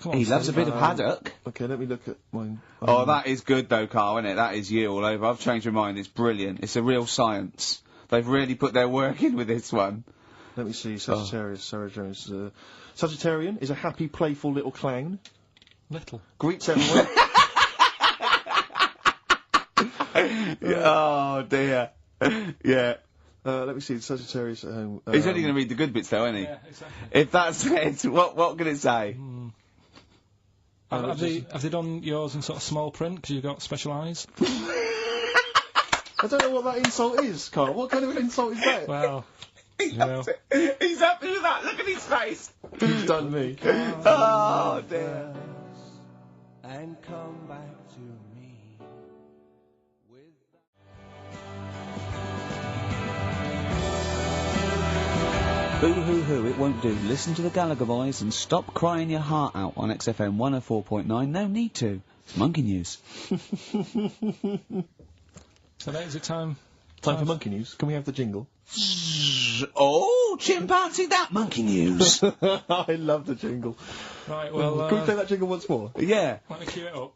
Come on, He loves a bit of haddock. Okay, let me look at mine. Oh, that is good though, Carl, isn't it? That is you all over. I've changed my mind. It's brilliant. It's a real science. They've really put their work in with this one. Let me see. Sagittarius, Sarah Jones. Sagittarian is a happy, playful little clown. Little. Greets everyone. Oh dear. Yeah. Let me see. Sagittarius. He's only going to read the good bits, though, isn't he? Yeah, exactly. If that's it, what can it say? Have they done yours in sort of small print because you've got special eyes? I don't know what that insult is, Carl. What kind of an insult is that? Well, He's happy with that. Look at his face. He's done me. Oh dear. And come back to me with Boo hoo hoo, it won't do. Listen to the Gallagher Boys and stop crying your heart out on XFM 104.9. No need to. It's monkey news. so that is it time. Time for monkey news. Can we have the jingle? Oh, chimpanzee, that monkey news. I love the jingle. Right, well, Can we play that jingle once more? Yeah. let me cue it up.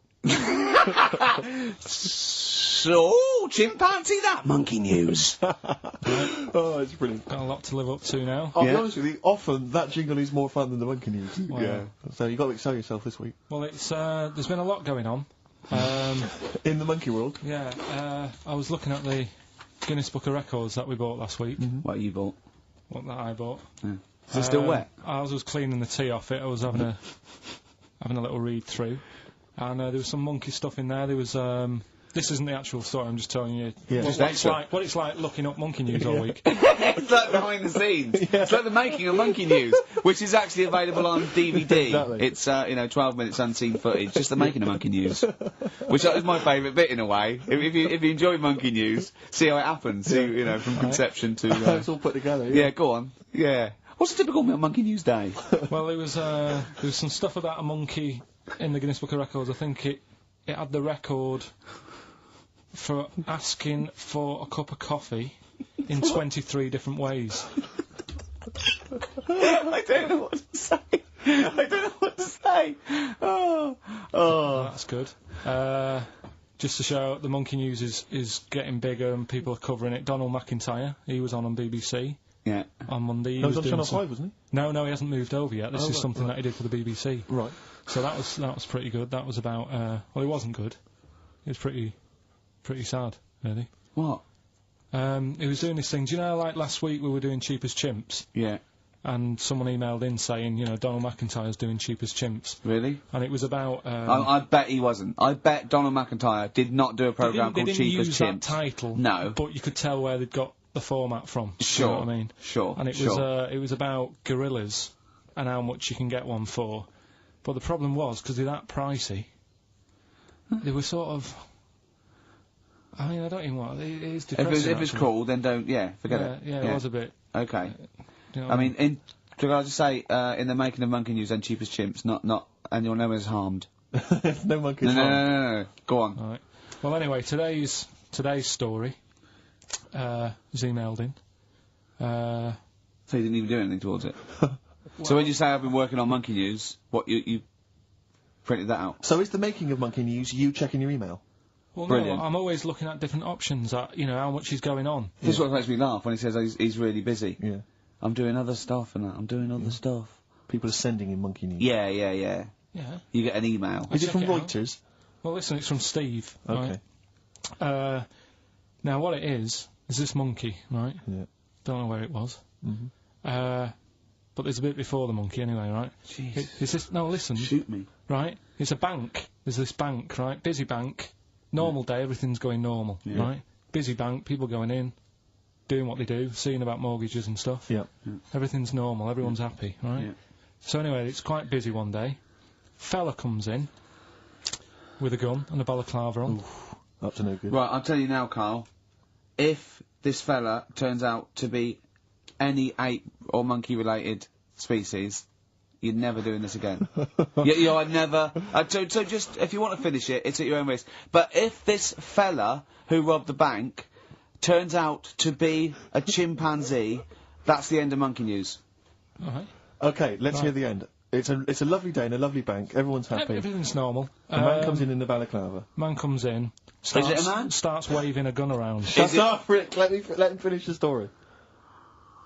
So, chimpanzee, that monkey news. Oh, it's brilliant. Got a lot to live up to now. I'll be honest with you, often that jingle is more fun than the monkey news. Wow. Yeah. So you've got to excel yourself this week. Well, it's there's been a lot going on. In the monkey world. Yeah, I was looking at the Guinness Book of Records that we bought last week. What you bought? What that I bought. Yeah. Is it still wet? I was cleaning the tea off it. I was having a little read through, and there was some monkey stuff in there. There was this isn't the actual story. I'm just telling you what it's like looking up monkey news all week. It's like behind the scenes. It's like the making of Monkey News, which is actually available on DVD. Exactly. It's 12 minutes unseen footage, just the making of Monkey News, which is my favourite bit in a way. If you enjoy Monkey News, see how it happens. See, from conception to. It's all put together. Yeah, go on. Yeah. What's a typical Monkey News day? Well, there was some stuff about a monkey in the Guinness Book of Records. I think it had the record for asking for a cup of coffee in 23 different ways. I don't know what to say. Oh. That's good. Just to show the monkey news is getting bigger and people are covering it. Donald McIntyre, he was on BBC. Yeah. On Monday. He was on Channel 5, wasn't he? No, he hasn't moved over yet. This is something that he did for the BBC. Right. So that was pretty good. That was about, well, it wasn't good. It was pretty sad, really. What? He was doing this thing. Do you know, like last week we were doing Cheap as Chimps? Yeah. And someone emailed in saying, you know, Donald McIntyre's doing Cheap as Chimps. Really? And it was about... I bet he wasn't. I bet Donald McIntyre did not do a programme called Cheap as Chimps. They didn't use that title. No. But you could tell where they'd got the format from. Sure. You know what I mean? Sure. And it was about gorillas and how much you can get one for. But the problem was, because they're that pricey, they were sort of... I mean, I don't even want... It is depressing, if it's cool, then don't... Yeah, forget it. Yeah, it was a bit... Okay. You know I mean, could I just say, in the making of Monkey News and Cheap as Chimps, not and your name is harmed. No monkeys harmed. No. Go on. All right. Well, anyway, today's story was emailed in. So you didn't even do anything towards it? So when you say I've been working on Monkey News, what, you printed that out? So is the making of Monkey News you checking your email? Well, Brilliant. no, I'm always looking at different options, you know, how much is going on. This is what makes me laugh, when he says he's really busy. Yeah. I'm doing other stuff and that. I'm doing other stuff. People are sending in Monkey News. Yeah. Yeah. You get an email. Is it from check it out. Reuters? Well, listen, it's from Steve. Okay. Right? Now, what it is this monkey, right? Yeah. Don't know where it was. Mm-hmm. But there's a bit before the monkey anyway, right? Jeez. No, listen. Shoot me. Right? It's a bank. There's this bank, right? Busy bank. Normal day, everything's going normal, right? Busy bank, people going in, doing what they do, seeing about mortgages and stuff. Yeah. Everything's normal, everyone's happy, right? Yeah. So anyway, it's quite busy one day. Fella comes in with a gun and a balaclava on. Oof, up to no good. Right, I'll tell you now, Carl. If this fella turns out to be any ape or monkey-related species, you're never doing this again. I'd never... so just, if you want to finish it, it's at your own risk. But if this fella who robbed the bank turns out to be a chimpanzee, that's the end of Monkey News. All right. Okay, let's hear the end. It's a lovely day in a lovely bank. Everyone's happy. Everything's normal. The man comes in the balaclava. Man comes in. Is it a man? Starts waving a gun around. Shut up, Rick. Let him finish the story.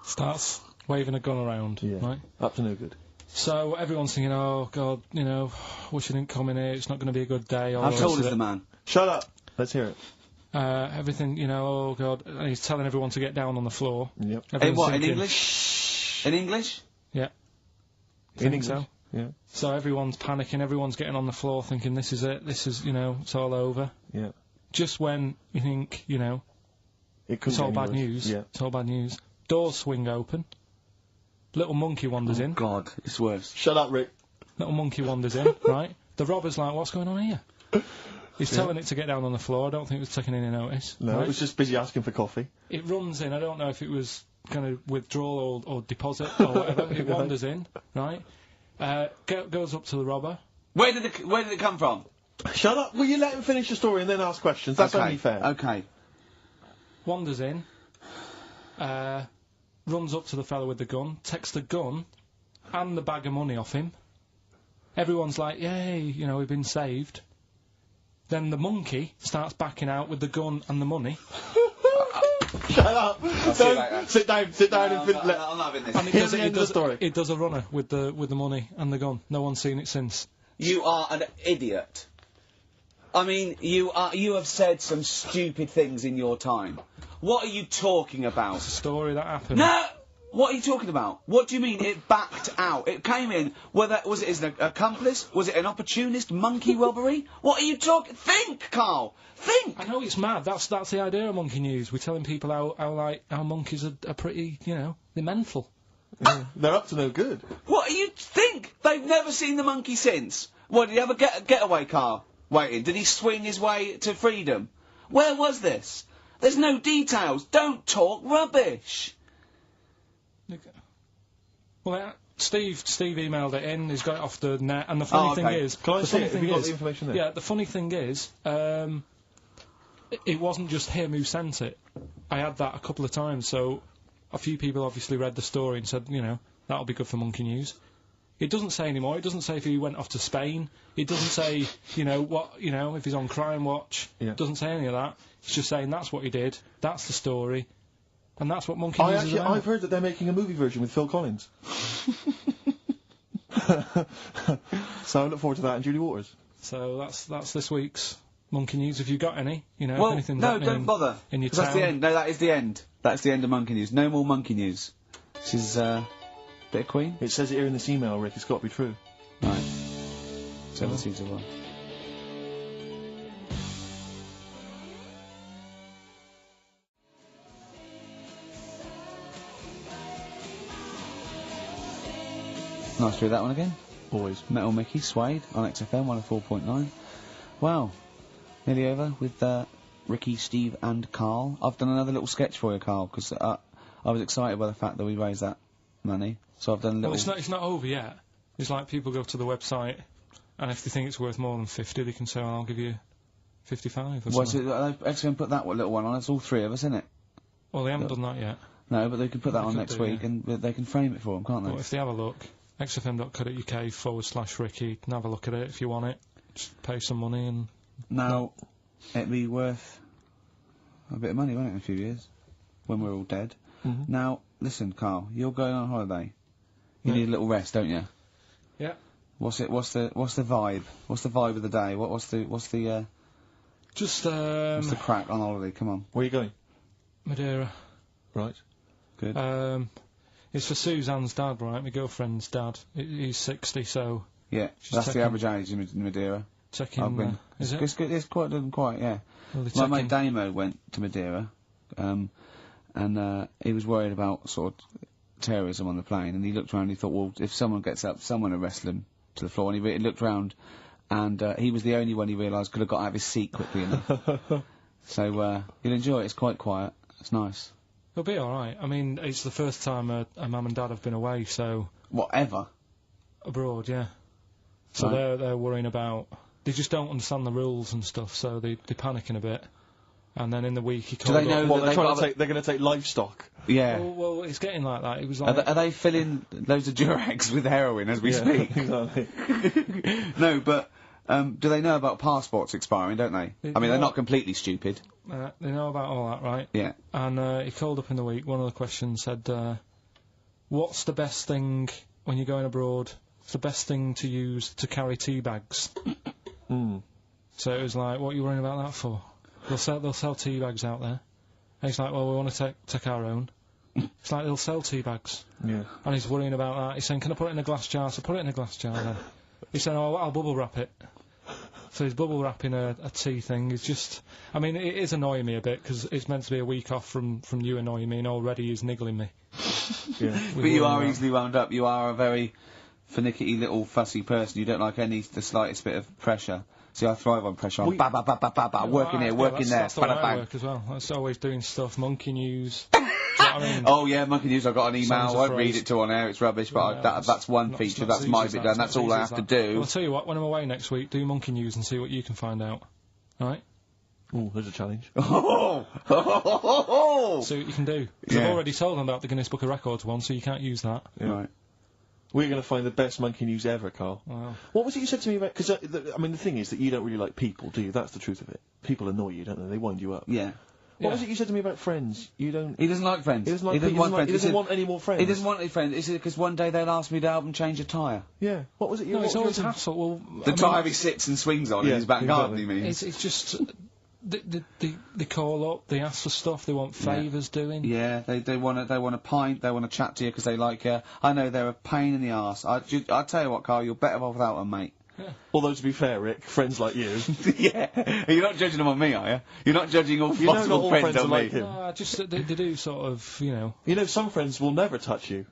Starts waving a gun around. Yeah. Right. Up to no good. So everyone's thinking, oh God, you know, wish I didn't come in here. It's not going to be a good day. How tall is the man? Shut up. Let's hear it. Everything, you know, oh God, and he's telling everyone to get down on the floor. Yep. In what? In thinking- English? In English? Yeah. In Think so. English? Yeah. So everyone's panicking, everyone's getting on the floor thinking this is it, this is, you know, it's all over. Yeah. Just when you think, you know, it's all bad news. Yeah. It's all bad news. Doors swing open. Little monkey wanders in. God, it's worse. Shut up, Rick. Little monkey wanders in, right? The robber's like, what's going on here? He's telling it to get down on the floor. I don't think it was taking any notice. No, right? it was just busy asking for coffee. It runs in. I don't know if it was going to withdraw or deposit or whatever. It wanders in, right? Goes up to the robber. Where did it come from? Shut up. Will you let him finish the story and then ask questions? That's only fair. Okay. Wanders in. Runs up to the fellow with the gun. Takes the gun and the bag of money off him. Everyone's like, yay, you know, we've been saved. Then the monkey starts backing out with the gun and the money. Shut up. Sit down and I'm not having this. And Here's the end of the story. It does a runner with the money and the gun. No one's seen it since. You are an idiot. I mean, you have said some stupid things in your time. What are you talking about? It's a story that happened. No! What are you talking about? What do you mean it backed out? It came in, was it an accomplice? Was it an opportunist monkey robbery? What are you talking? Think, Carl! Think! I know it's mad. That's the idea of Monkey News. We're telling people how monkeys are pretty, you know, they're mental. Yeah. They're up to no good. What do you think? They've never seen the monkey since. What, did he have a getaway car waiting? Did he swing his way to freedom? Where was this? There's no details. Don't talk rubbish. Well, Steve emailed it in. He's got it off the net, and the funny thing is, Can I the see funny it? Have thing you got is, the information there? yeah, the funny thing is, it wasn't just him who sent it. I had that a couple of times, so a few people obviously read the story and said, you know, that'll be good for Monkey News. It doesn't say anymore. It doesn't say if he went off to Spain. It doesn't say, you know, what, you know, if he's on Crime Watch. Yeah. It doesn't say any of that. It's just saying that's what he did. That's the story. And that's what Monkey News is about. I've heard that they're making a movie version with Phil Collins. So I look forward to that, and Julie Waters. So that's this week's Monkey News. Have you got any? You know, Well, if anything's no, happening don't bother. in your 'Cause town. that's the end. No, that is the end. That's the end of Monkey News. No more Monkey News. This is, bit of Queen? It says it here in this email, Rick. It's got to be true. Right. 17 to 1. Nice to hear that one again. Always. Metal Mickey, Suede, on XFM 104.9. Wow. Nearly over with Ricky, Steve and Carl. I've done another little sketch for you, Carl, because I was excited by the fact that we raised that money. So I've done a little... Well, it's not over yet. It's like people go to the website, and if they think it's worth more than 50, they can say, well, I'll give you 55 or something. Well, they haven't done that yet. No, but they can put that on next week, and they can frame it for them, can't they? Well, if they have a look, xfm.co.uk/Ricky, and have a look at it if you want it. Just pay some money and... Now, it'd be worth a bit of money, won't it, in a few years? When we're all dead. Mm-hmm. Now, listen, Carl, you're going on holiday. You need a little rest, don't you? Yeah. What's the vibe? What's the vibe of the day? What's the Just, what's the crack on holiday? Come on. Where are you going? Madeira. Right. Good. It's for Suzanne's dad, right? My girlfriend's dad. He's 60, so... Yeah, that's the average age in Madeira. Checking, is it? It's quite, yeah. Well, My mate Damo went to Madeira, and he was worried about sort of terrorism on the plane, and he looked around and he thought, well, if someone gets up, someone will wrestle him to the floor, and he looked round, and he was the only one he realised could have got out of his seat quickly enough. So, you'll enjoy it, it's quite quiet, it's nice. It'll be alright. I mean, it's the first time a mum and dad have been away, so... Whatever? Abroad, yeah. So they're worrying about... They just don't understand the rules and stuff, so they're panicking a bit. And then in the week he called Do they know Well, that they're going to take livestock. Yeah. Well, it's getting like that. It was like... Are they filling loads of Durags with heroin as we speak? Exactly. No, but, do they know about passports expiring, don't they? I mean, they're not completely stupid. They know about all that, right? Yeah. And he called up in the week, one of the questions said, what's the best thing, when you're going abroad, what's the best thing to use to carry tea bags? So it was like, what are you worrying about that for? They'll sell tea bags out there. And he's like, well, we want to take our own. It's like, they'll sell tea bags. Yeah. And he's worrying about that. He's saying, can I put it in a glass jar? So put it in a glass jar then. He's saying, oh, I'll bubble wrap it. So he's bubble wrapping a tea thing. It's just, I mean, it is annoying me a bit, because it's meant to be a week off from you annoying me, and already he's niggling me. Yeah. But you are easily wound up. You are a very finicky little fussy person. You don't like the slightest bit of pressure. See, I thrive on pressure. I'm working here, working there. That's the way I work as well. That's always doing stuff. Monkey News. Do you know what I mean? Oh yeah, Monkey News. I've got an email. I won't read it to on air. It's rubbish, but that's one feature. That's my bit done. That's all I have to do. Well, I'll tell you what. When I'm away next week, do Monkey News and see what you can find out. All right? Oh, there's a challenge. Oh! See what you can do. I've already told them about the Guinness Book of Records one, so you can't use that. Yeah. Right. We're going to find the best Monkey News ever, Carl. Wow. What was it you said to me about... Because, I mean, the thing is that you don't really like people, do you? That's the truth of it. People annoy you, don't they? They wind you up. Yeah. What was it you said to me about friends? You don't... He doesn't like friends. He doesn't like friends. He doesn't want any more friends. He doesn't want any friends. It's because one day they'll ask me to help them change a tyre. Yeah. What was it you... No, it's always hassle. Well, the tyre he sits and swings on in his back garden, he means. It's just... They call up, they ask for stuff, they want favours doing. Yeah, they want a pint, they want to chat to you because they like you. I know they're a pain in the arse. I tell you what, Carl, you're better off without them, mate. Yeah. Although, to be fair, Rick, friends like you... Yeah. You're not judging them on me, are you? You're not judging all possible friends on me. Like him. No, just they do sort of, you know... You know, some friends will never touch you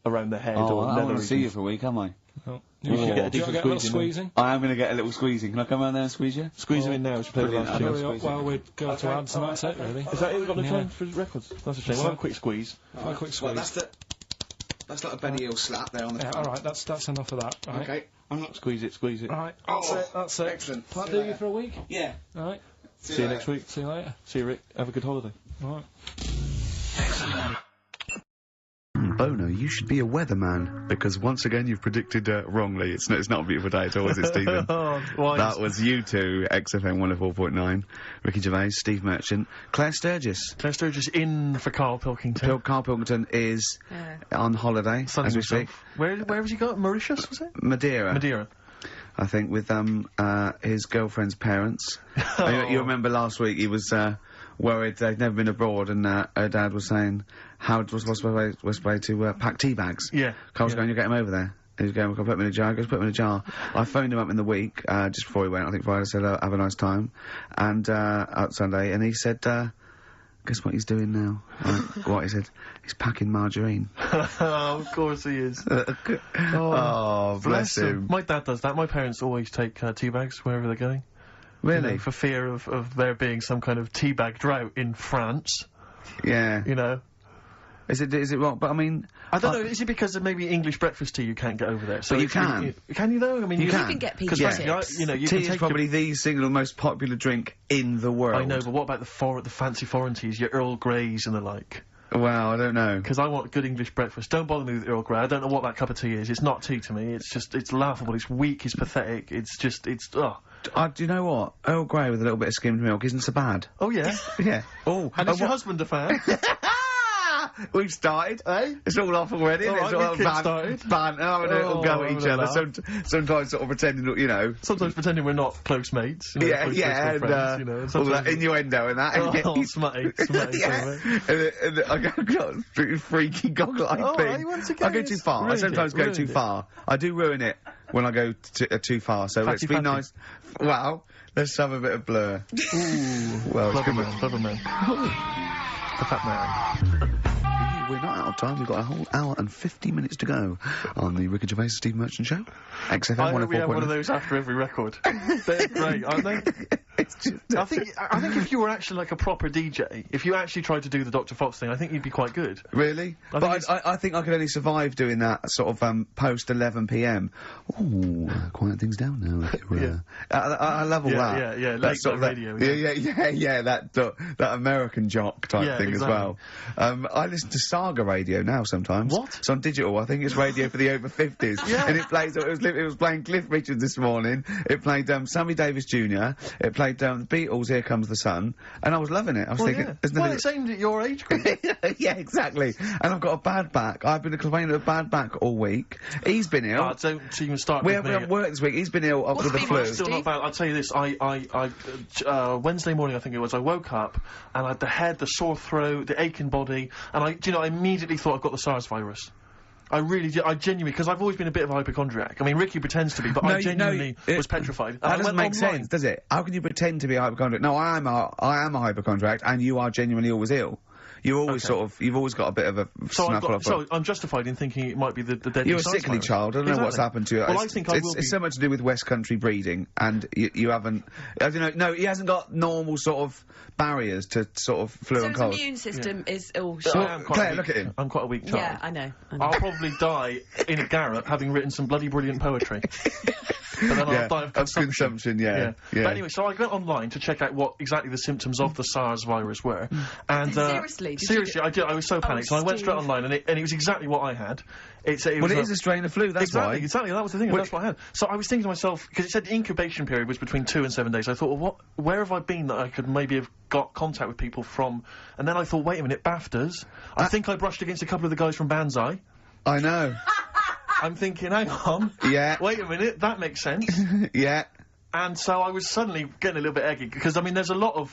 around the head or I never want to see you for a week, am I? Oh. You should get a decent little squeezing. I am going to get a little squeezing. Can I come around there and squeeze you? Squeeze him in now. We should play the last tune. Well, we'd go to ads and that's it, really. Is that it? We've got no time for records. That's a shame. We'll have a quick squeeze. A quick squeeze. Well, that's like a Benny Hill slap there on the front. Alright, that's enough of that. Right. Okay. I'm not... Squeeze it. Alright, that's it. Excellent. Will that do you for a week? Yeah. Alright. See you next week. See you later. See you, Rick. Have a good holiday. Alright. XFM. Bono, you should be a weatherman, because once again you've predicted wrongly. It's not a beautiful day at all, is it, Stephen? That was you two, XFM 104.9. Ricky Gervais, Steve Merchant, Claire Sturgis. Claire Sturgis in for Karl Pilkington. Karl Pilkington is on holiday, as we speak. Where has he got? Mauritius, was it? Madeira. I think, with his girlfriend's parents. You remember last week he was worried they'd never been abroad, and her dad was saying, what's the way to pack tea bags? Yeah. Carl's going, you get him over there. He was going, I'll put him in a jar. He goes, put him in a jar. I phoned him up in the week, just before he went, I think Friday, said, have a nice time. And, out Sunday, and he said, guess what he's doing now? What he said? He's packing margarine. Of course he is. Oh, bless him. My dad does that. My parents always take tea bags wherever they're going. Really? You know, for fear of there being some kind of tea bag drought in France. Yeah. You know. Is it wrong? But I mean, I don't know. Is it because of maybe English breakfast tea you can't get over there? So but you can. Can you though? I mean, you can get pizza tips. You know, you tea can is probably the single most popular drink in the world. I know, but what about the fancy foreign teas, your Earl Greys and the like? Well, I don't know. Because I want good English breakfast. Don't bother me with Earl Grey. I don't know what that cup of tea is. It's not tea to me. It's laughable. It's weak. It's pathetic. Do you know what? Earl Grey with a little bit of skimmed milk isn't so bad. Oh, yeah? Yeah. Oh. And is your husband a fan? We've started, eh? It's all off already, isn't it? It's all banter, having a little go at each other. Sometimes sort of pretending, you know. Sometimes pretending we're not close mates. You know, close friends, you know. All that innuendo and that. Smutty. Yeah. And I got a freaky goggle-eyed thing. I go too far. Really? I sometimes go too far. I do ruin it when I go too far, so let's be nice. Well, let's have a bit of Blur. Ooh. Well, clever man. The fat man. We're not out of time. We've got a whole hour and 50 minutes to go on the Ricky Gervais Steve Merchant Show. XFM 104.9. I hope we have one of those after every record. They're great, aren't they? I think if you were actually like a proper DJ, if you actually tried to do the Dr. Fox thing, I think you'd be quite good. Really? I think I could only survive doing that sort of post 11 p.m. Ooh, quiet things down now. I love all that. Yeah, late sort of radio. Yeah, that American jock type thing as well. I listen to Saga radio now sometimes. What? It's on digital. I think it's radio for the over 50s. Yeah. And it plays. It was playing Cliff Richards this morning. It played Sammy Davis Jr. It played the Beatles' Here Comes the Sun, and I was loving it. I was thinking, it's aimed at your age group. Yeah, exactly. And I've got a bad back. I've been complaining of a bad back all week. He's been ill. Don't even start. We haven't worked this week. He's been ill with the flu. Still not bad. I'll tell you this. I Wednesday morning, I think it was, I woke up and I had the head, the sore throat, the aching body, and I immediately thought I've got the SARS virus. I really did. I genuinely, because I've always been a bit of a hypochondriac. I mean, Ricky pretends to be, but I genuinely was petrified. That doesn't make sense, does it? How can you pretend to be a hypochondriac? No, I am a hypochondriac, and you are genuinely always ill. You always you've always got a bit of a snuffle. So I'm justified in thinking it might be the deadly. You're a sickly child. I don't know what's happened to you. Well, I think it's so much to do with West Country breeding, and you haven't. I don't know. No, he hasn't got normal sort of barriers to sort of flu and cold. His immune system is all shit. Claire, look at him. I'm quite a weak child. Yeah, I know. I'll probably die in a garret having written some bloody brilliant poetry. But then I'll die of consumption. Yeah. But anyway, so I went online to check out what exactly the symptoms of the SARS virus were. And seriously, I did. I was so panicked. So I went straight online, and it was exactly what I had. It is a strain of flu. That's why. Exactly. That was the thing. That's what I had. So I was thinking to myself, because it said the incubation period was between 2 and 7 days. I thought, well, where have I been that I could maybe have got contact with people from? And then I thought, wait a minute, BAFTAs. I think I brushed against a couple of the guys from Banzai. I know. I'm thinking, hang on. Yeah. Wait a minute, that makes sense. Yeah. And so I was suddenly getting a little bit eggy, because, I mean, there was a lot of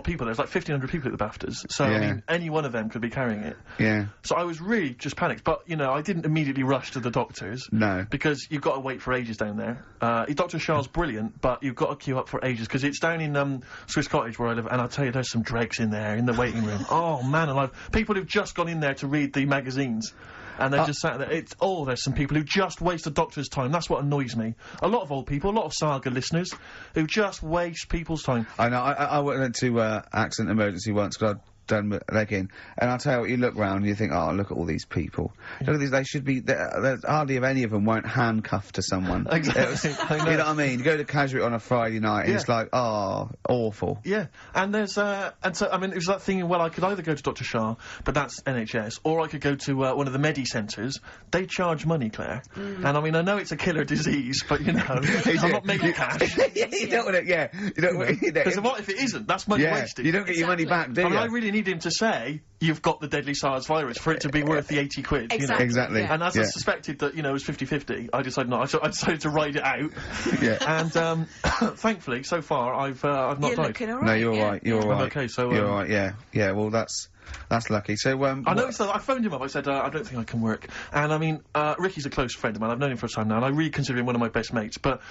people, there's like 1,500 people at the BAFTAs, so, I mean, any one of them could be carrying it. Yeah. So I was really just panicked, but, you know, I didn't immediately rush to the doctors. No. Because you've got to wait for ages down there. Dr. Shah's brilliant, but you've got to queue up for ages, because it's down in, Swiss Cottage where I live, and I'll tell you, there's some dregs in there, in the waiting room. Oh, man alive. People who've just gone in there to read the magazines. And they're just sat there. There's some people who just waste the doctor's time. That's what annoys me. A lot of old people, a lot of Saga listeners, who just waste people's time. I know. I went to accident emergency once because done with leg in. And I'll tell you what, you look round and you think, oh, look at all these people. Look at these, they should be, there's hardly of any of them weren't handcuffed to someone. Exactly. You know what I mean? You go to Casual on a Friday night and it's like, oh, awful. Yeah, and there's, and so, I mean, it was that thing, well, I could either go to Dr. Shah, but that's NHS, or I could go to, one of the Medi centres. They charge money, Claire. And I mean, I know it's a killer disease, but, you know, I'm not making cash. You don't want to, you don't want to, Because what if it isn't? That's money wasted. You don't get your money back, do you? I mean, I really need him to say, you've got the deadly SARS virus, for it to be worth the 80 quid, you know? Exactly. And as I suspected that, you know, it was 50-50, I decided not. I decided to ride it out. And, thankfully, so far, I've not died. Looking all right. No, you're all right. You're all right. Okay, so you're all right. Yeah. Yeah. Well, that's lucky. So I noticed that I phoned him up. I said I don't think I can work. And I mean, Ricky's a close friend of mine. I've known him for a time now, and I really consider him one of my best mates. But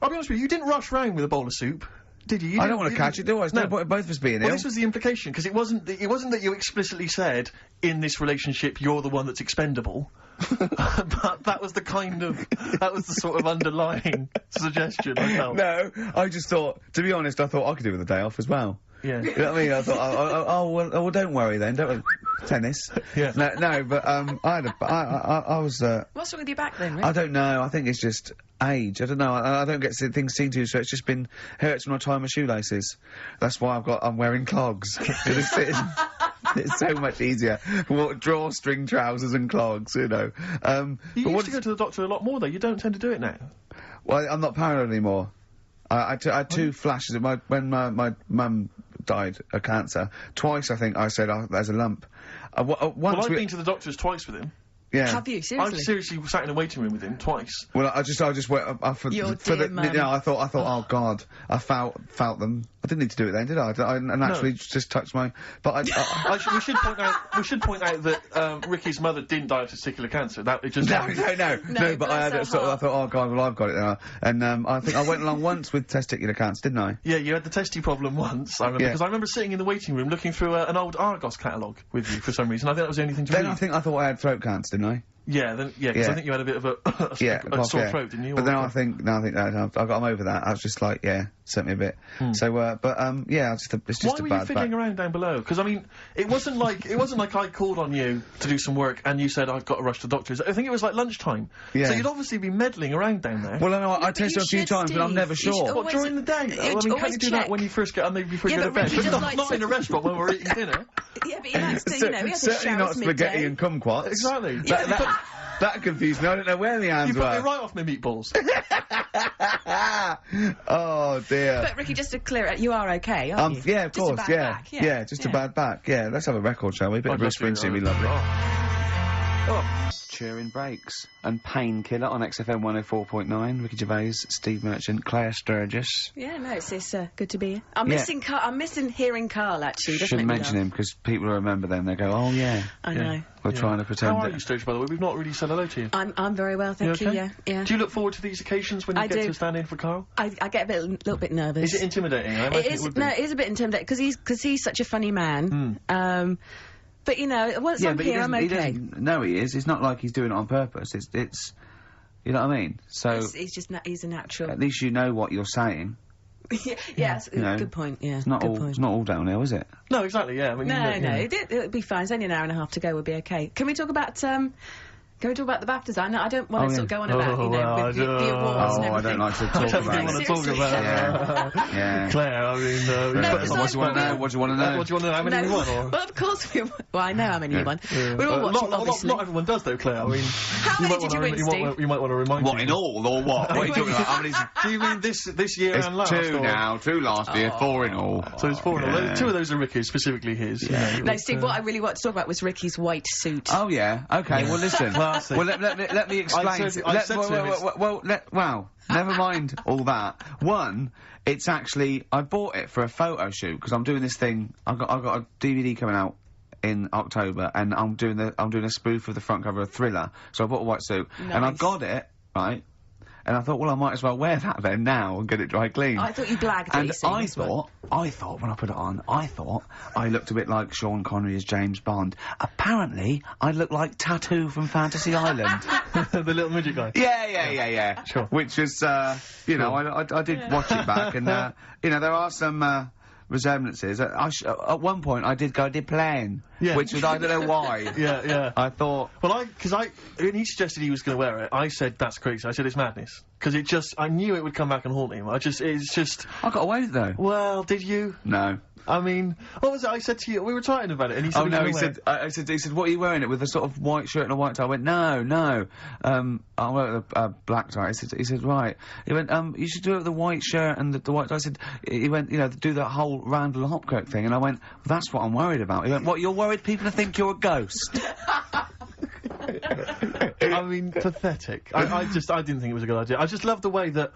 I'll be honest with you, you didn't rush round with a bowl of soup. Did you? I don't want to catch it, do I? It's no point both of us being ill. Well, this was the implication, because it wasn't that you explicitly said, in this relationship, you're the one that's expendable. But that was the sort of underlying suggestion I felt. No, I just thought, to be honest, I thought I could do with a day off as well. Yeah. You know what I mean? I thought, well, don't worry then, don't worry. Tennis. Yeah. No, but, I was, What's wrong with your back then, Rick? I don't know, I think it's just age. I don't know, I don't get things seen to, so it's just been, hurts when I tie my shoelaces. That's why I'm wearing clogs. It's so much easier. Drawstring trousers and clogs, you know. You used to go to the doctor a lot more, though. You don't tend to do it now. Well, I'm not paranoid anymore. I had two flashes when my mum died of cancer. Twice, I think, I said, oh, there's a lump. Once I've been to the doctors twice with him. Yeah. Have you, seriously? I've seriously sat in a waiting room with him twice. Well, I just went for the no. I thought, oh God, I felt them. I didn't need to do it then, did I? I naturally just touched my. But we should point out that Ricky's mother didn't die of testicular cancer. That it just no. But I had I thought, oh God, well I've got it now. And I think I went along once with testicular cancer, didn't I? Yeah, you had the testy problem once. I remember because I remember sitting in the waiting room looking through an old Argos catalogue with you for some reason. I think that was the only thing to read. I thought I had throat cancer, didn't I? Yeah, because I think you had a bit of a sore throat, didn't you? But then I think I'm over that. I was just like, sent me a bit. So, it's just a bad Why were you fiddling around down below? Because I mean, it wasn't like I called on you to do some work and you said I've got to rush to the doctors. I think it was like lunchtime. Yeah. So you'd obviously be meddling around down there. Well, no, I tested a few times, but I'm never sure. What, during the day? Though? I mean, can't you do that when you first get, maybe before you go to bed? But not in a restaurant when we're eating dinner. Yeah, but he likes to, he has to certainly not spaghetti and kumquats. Exactly. That confused me. I don't know where the hands were. You put me right off my meatballs. Oh dear. But Ricky, just to clear it, you are okay, aren't you? Yeah, of course. Just a bad back. Yeah, just a bad back. Yeah, let's have a record, shall we? Bit of Bruce Springsteen, be lovely. Cheering breaks and Painkiller on XFM 104.9. Ricky Gervais, Steve Merchant, Claire Sturgis. Yeah, no, it's good to be here. I'm missing hearing KARL actually. Shouldn't mention him because people will remember them. They go, oh yeah. I know. We're trying to pretend. How are you, Sturgis, by the way? We've not really said hello to you. I'm very well, thank you. Okay? Yeah. Do you look forward to these occasions when you get to stand in for KARL? I get a little bit nervous. Is it intimidating? I imagine it would be. No, it is a bit intimidating because he's such a funny man. But you know, once I'm here, I'm okay. No, he is. It's not like he's doing it on purpose. It's you know what I mean? So he's a natural. At least you know what you're saying. Yes, good point. Yeah, it's not all downhill, is it? No, exactly. Yeah. I mean, no, it'll be fine. It's only an hour and a half to go. We'll be okay. Can we talk about Can we talk about the BAFTAs? I don't want to sort of go on about, with the awards and everything. I don't like to talk about it. I don't want to talk about it. Yeah. Claire, I mean... what do you want to know? What do you want to know? What do you want to know? How many you won? Or? Well, of course we... Well, I know how many you won. We're all watching, obviously. Not everyone does, though, Claire. I mean... How many did you win, Steve? You might want to remind me. What, in all, or what? What are you talking about? How many... Do you mean this year and last? It's 2 now. 2 last year, 4 in all. So it's 4 in all. 2 of those are Ricky's, specifically his. No, Steve, what I really want to talk about was Ricky's white suit. Oh, yeah. OK, well, listen. Well, let me explain. Wow. Never mind all that. One, it's actually, I bought it for a photo shoot, because I'm doing this thing, I've got a DVD coming out in October, and I'm doing a spoof of the front cover of Thriller, so I bought a white suit, and I got it, right, and I thought, well, I might as well wear that then now and get it dry clean. I thought you blagged it. And I thought when I put it on, I looked a bit like Sean Connery as James Bond. Apparently, I looked like Tattoo from Fantasy Island. The little midget guy? Yeah. Sure. Which is, you know, I did watch it back, and, you know, there are some resemblances. At one point, I did plan, which was I don't know why. Yeah. I thought. Well, when he suggested he was going to wear it, I said that's crazy. I said it's madness because I knew it would come back and haunt him. I got away with it though. Well, did you? No. I mean, what was it I said to you? We were talking about it, and he said, "Oh no!" He said, "What are you wearing it with? A sort of white shirt and a white tie?" I went, "No. I wear a black tie." He said, "Right." He went, "You should do it with the white shirt and the white tie." He went, do that whole Randall Hopkirk thing, and I went, well, "That's what I'm worried about." He went, "What? You're worried people think you're a ghost?" I mean, pathetic. I didn't think it was a good idea. I just love the way that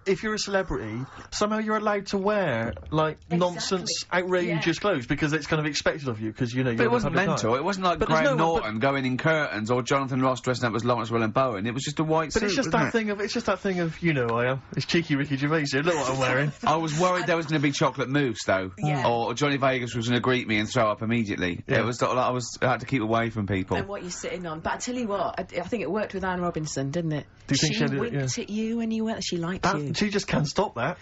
if you're a celebrity, somehow you're allowed to wear, like, nonsense, outrageous clothes because it's kind of expected of you, because, you're But it wasn't mental. It wasn't like Graham Norton going in curtains or Jonathan Ross dressing up as Lawrence Bowen. It was just a white suit. But it's just that thing of, you know I am. It's cheeky Ricky Gervais here. Look what I'm wearing. I was worried there was going to be chocolate mousse, though. Yeah. Or Johnny Vegas was going to greet me and throw up immediately. Yeah. It was sort of like I had to keep away from people. And what you're sitting on. But I tell you what, I think it worked with Anne Robinson, didn't it? Do you think she winked at you when you went. She liked you. She just can't stop that.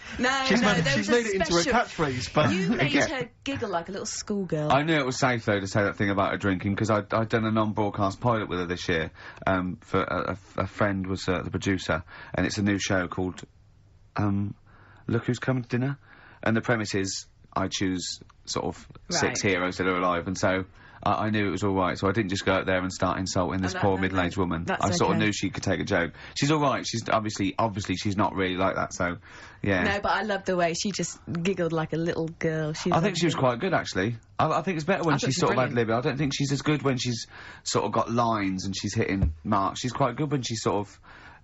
She's made it into a catchphrase, but you made her giggle like a little schoolgirl. I knew it was safe though to say that thing about her drinking because I'd done a non-broadcast pilot with her this year. For a friend was the producer, and it's a new show called Look Who's Coming to Dinner, and the premise is I choose sort of 6 heroes that are alive, and so. I knew it was all right, so I didn't just go out there and start insulting this poor middle-aged woman. I sort of knew she could take a joke. She's all right. She's obviously she's not really like that. So, yeah. No, but I loved the way she just giggled like a little girl. I think she was quite good, actually. I think it's better when she's sort of ad-libbing. I don't think she's as good when she's sort of got lines and she's hitting marks. She's quite good when she's sort of.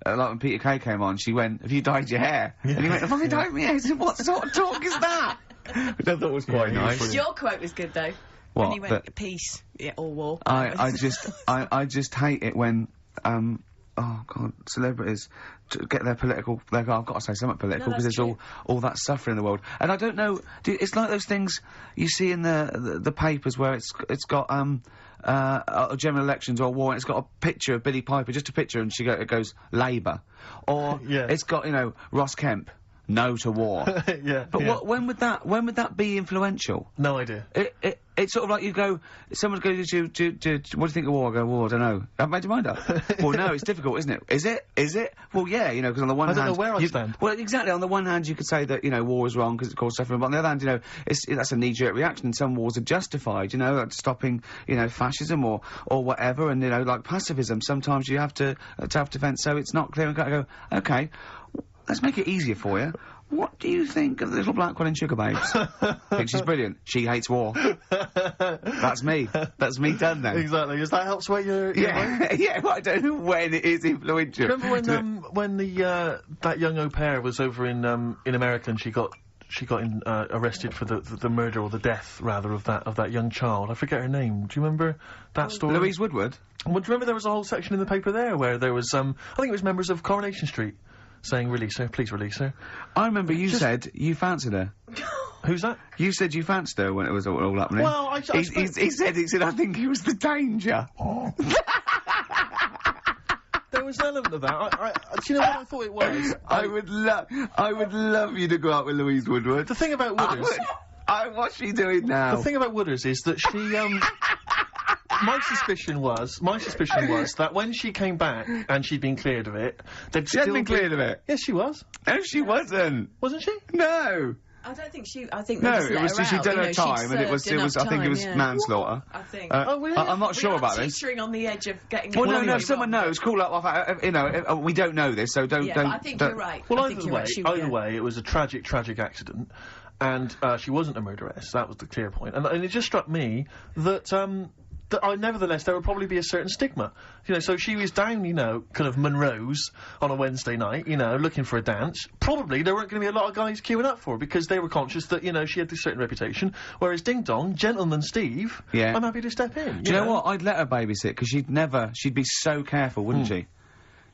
Like when Peter Kay came on, she went, "Have you dyed your hair?" Yeah. And he went, "Have I dyed my hair?" I said, "What sort of talk is that?" Which I thought was quite nice. Your quote was good though. What? When he went, peace, or war. I just hate it when, oh God, celebrities get their political, I've got to say something political, because there's all that suffering in the world. And I don't know, it's like those things you see in the papers where it's got, general elections or war, and it's got a picture of Billie Piper, just a picture, and it goes, Labour. Or, it's got, Ross Kemp. No to war. But when would that be influential? No idea. It's sort of like you go, someone goes, what do you think of war? I go, well, I don't know. I've made your mind up. Well, no, it's difficult, isn't it? Is it? Well, yeah, because on the one hand... I don't know where I stand. Well, exactly, on the one hand you could say that, war is wrong because it causes suffering, but on the other hand, that's a knee-jerk reaction, and some wars are justified, like stopping, fascism or whatever, and, like pacifism, sometimes you have to have defence, so it's not clear and cut. I go, okay, let's make it easier for you. What do you think of the little black one in Sugar Babes? I think she's brilliant. She hates war. That's me. That's me done then. Exactly. Does that help sway your yeah, well, I don't know when it is influential. Remember when that young au pair was over in America and she got arrested for the murder or the death rather of that young child. I forget her name. Do you remember that story? Louise Woodward. Well, do you remember there was a whole section in the paper there where there was I think it was members of Coronation Street saying, "Release her, please release her." I remember you said you fancied her. Who's that? You said you fancied her when it was all happening. Well, he said I think he was the danger. There was an element of that. Do you know what I thought it was? I would love you to go out with Louise Woodward. The thing about Wooders... what's she doing now? The thing about Wooders is that she, My suspicion was that when she came back and she'd been cleared of it, she hadn't been cleared of it. Yes, she was. No, she wasn't. Wasn't she? No. I don't think she. I think no, it was she'd done her time, and it was. I think it was manslaughter. I think. I'm not sure about this. Teetering on the edge of getting. Well, no, if someone knows, call up. We don't know this, so don't. Yeah, but I think you're right. Well, either way, it was a tragic accident, and she wasn't a murderess. That was the clear point, and it just struck me that nevertheless, there would probably be a certain stigma. So she was down, kind of Monroe's on a Wednesday night, looking for a dance. Probably there weren't going to be a lot of guys queuing up for her because they were conscious that, she had this certain reputation. Whereas Ding Dong, Gentleman Steve, I'm happy to step in. Do you know what? I'd let her babysit because she'd be so careful, wouldn't she? Do you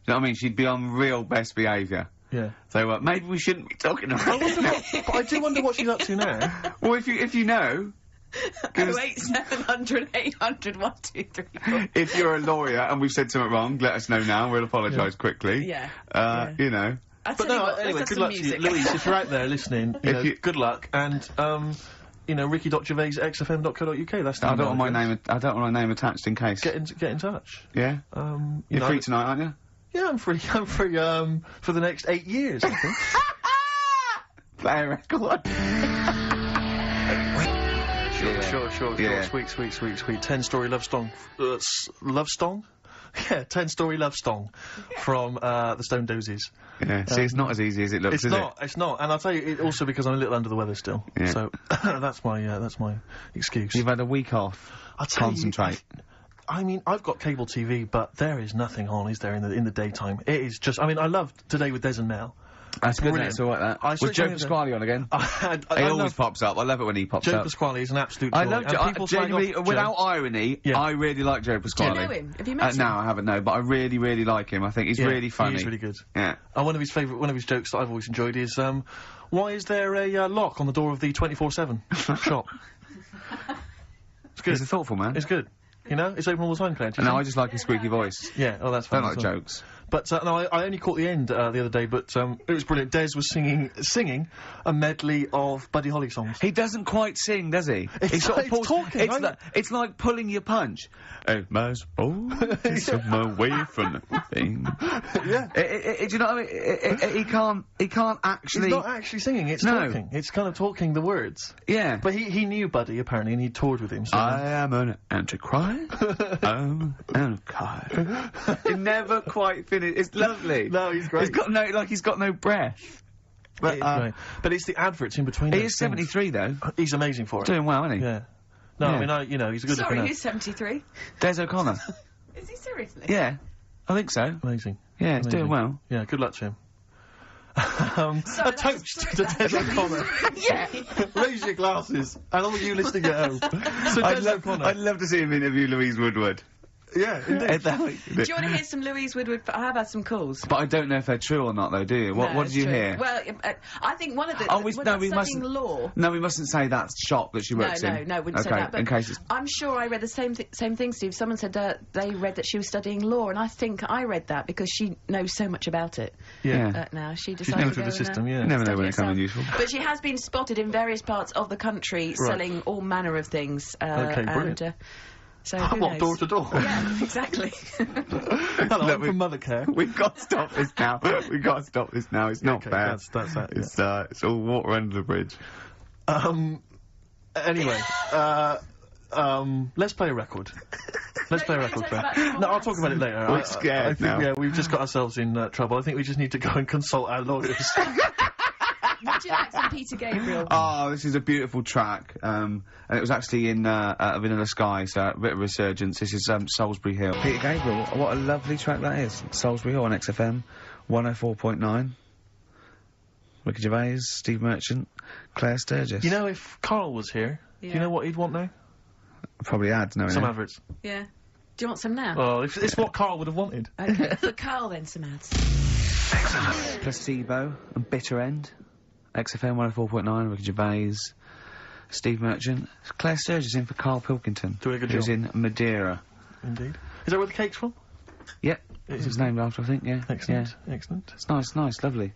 know what I mean? She'd be on real best behaviour. Yeah. So, maybe we shouldn't be talking about it. But I do wonder what she's up to now. Well, if you know... 08700 800 1234. If you're a lawyer and we've said something wrong, let us know now. We'll apologise quickly. Yeah. But no, anyway, good luck to you, Louise. If you're out there listening, you know, good luck, and you know, Ricky.Gervais@xfm.co.uk. That's the I don't want my name. I don't want my name attached in case. Get in touch. Yeah. You're free tonight, aren't you? Yeah, I'm free. I'm free. For the next 8 years, I think. Play a record. Sure. Yeah. Sweet. 10-story love song. Love song? Yeah, 10-story love song from the Stone Dozes. Yeah. See, it's not as easy as it looks. It's not. And I'll tell you, it also because I'm a little under the weather still. Yeah. So that's my excuse. You've had a week off. I'll tell concentrate. I mean, I've got cable TV, but there is nothing on, is there, in the daytime? It is just. I mean, I loved Today with Des and Mel. That's good. It's all right. That. Was Joe Pasquale on again? He always pops up. I love it when he pops up. Joe Pasquale is an absolute joy. I love Joe. Genuinely, without irony, I really like Joe Pasquale. Do you know him? Have you met him? No, I haven't. No, but I really, really like him. I think he's really funny. He's really good. Yeah. One of his jokes that I've always enjoyed is, why is there a lock on the door of the 24/7 shop? It's good. He's a thoughtful man. It's good. You know, it's open all the time, Claire. No, I just like his squeaky voice. Yeah, oh, that's fun. I don't like jokes. But, no, I only caught the end, the other day, but, it was brilliant. Des was singing a medley of Buddy Holly songs. He doesn't quite sing, does he? It's talking, it's like pulling your punch. Oh, it's away from the thing. Yeah. Do you know what I mean? He can't actually... He's not actually singing, it's talking. It's kind of talking the words. Yeah. But he knew Buddy, apparently, and he toured with him, so... I am an antichrist. I'm an antichrist. He never quite finished. It's lovely. No, he's great. He's got no breath. But, but it's the adverts in between. He is 73 though. He's amazing for it. Doing well, isn't he? Yeah. No, I mean, you know, he's a good Sorry, who's 73? Des O'Connor. Is he seriously? Yeah, I think so. Amazing. Yeah, he's doing well. Yeah, good luck to him. A toast to Des O'Connor. Yeah. Raise your glasses, and all you listening at home. So Des O'Connor. I'd love to see him interview Louise Woodward. Yeah, indeed. Do you want to hear some Louise Woodward? I have had some calls. But I don't know if they're true or not, though, do you? What did you hear? Well, I think one of the... we mustn't... law... No, we mustn't say that shop that she works in. No, wouldn't say that. But in case it's... I'm sure I read the same thing, Steve. Someone said they read that she was studying law, and I think I read that because she knows so much about it. Yeah. Now, she decided She's never through the system, yeah. You never know when it comes in useful. But she has been spotted in various parts of the country selling all manner of things. Okay, brilliant. So who knows? Door to door? Yeah, exactly. Hello, I'm from Mother Care. We've got to stop this now. We've got to stop this now. It's not fair. That's that. It's all water under the bridge. Anyway, let's play a record. Let's play a record, Claire. No, I'll talk about it later. We're scared now. Yeah, we've just got ourselves in trouble. I think we just need to go and consult our lawyers. Would you like some Peter Gabriel? Oh, this is a beautiful track. And it was actually in Vanilla Sky, so a bit of resurgence. This is Salisbury Hill. Peter Gabriel, what a lovely track that is. Salisbury Hill on XFM 104.9. Ricky Gervais, Steve Merchant, Claire Sturgis. You know, if KARL was here, do you know what he'd want now? Probably ads, no. Some adverts. Yeah. Do you want some now? Oh, it's what KARL would have wanted. Okay, for KARL then, some ads. Placebo and Bitter End. XFM 104.9, Ricky Gervais, Steve Merchant, Claire Sturgis in for Carl Pilkington. Doing a good who's job. in Madeira. Indeed. Is that where the cake's from? Yep. It's named after, I think, yeah. Excellent, yeah. excellent. It's nice, lovely.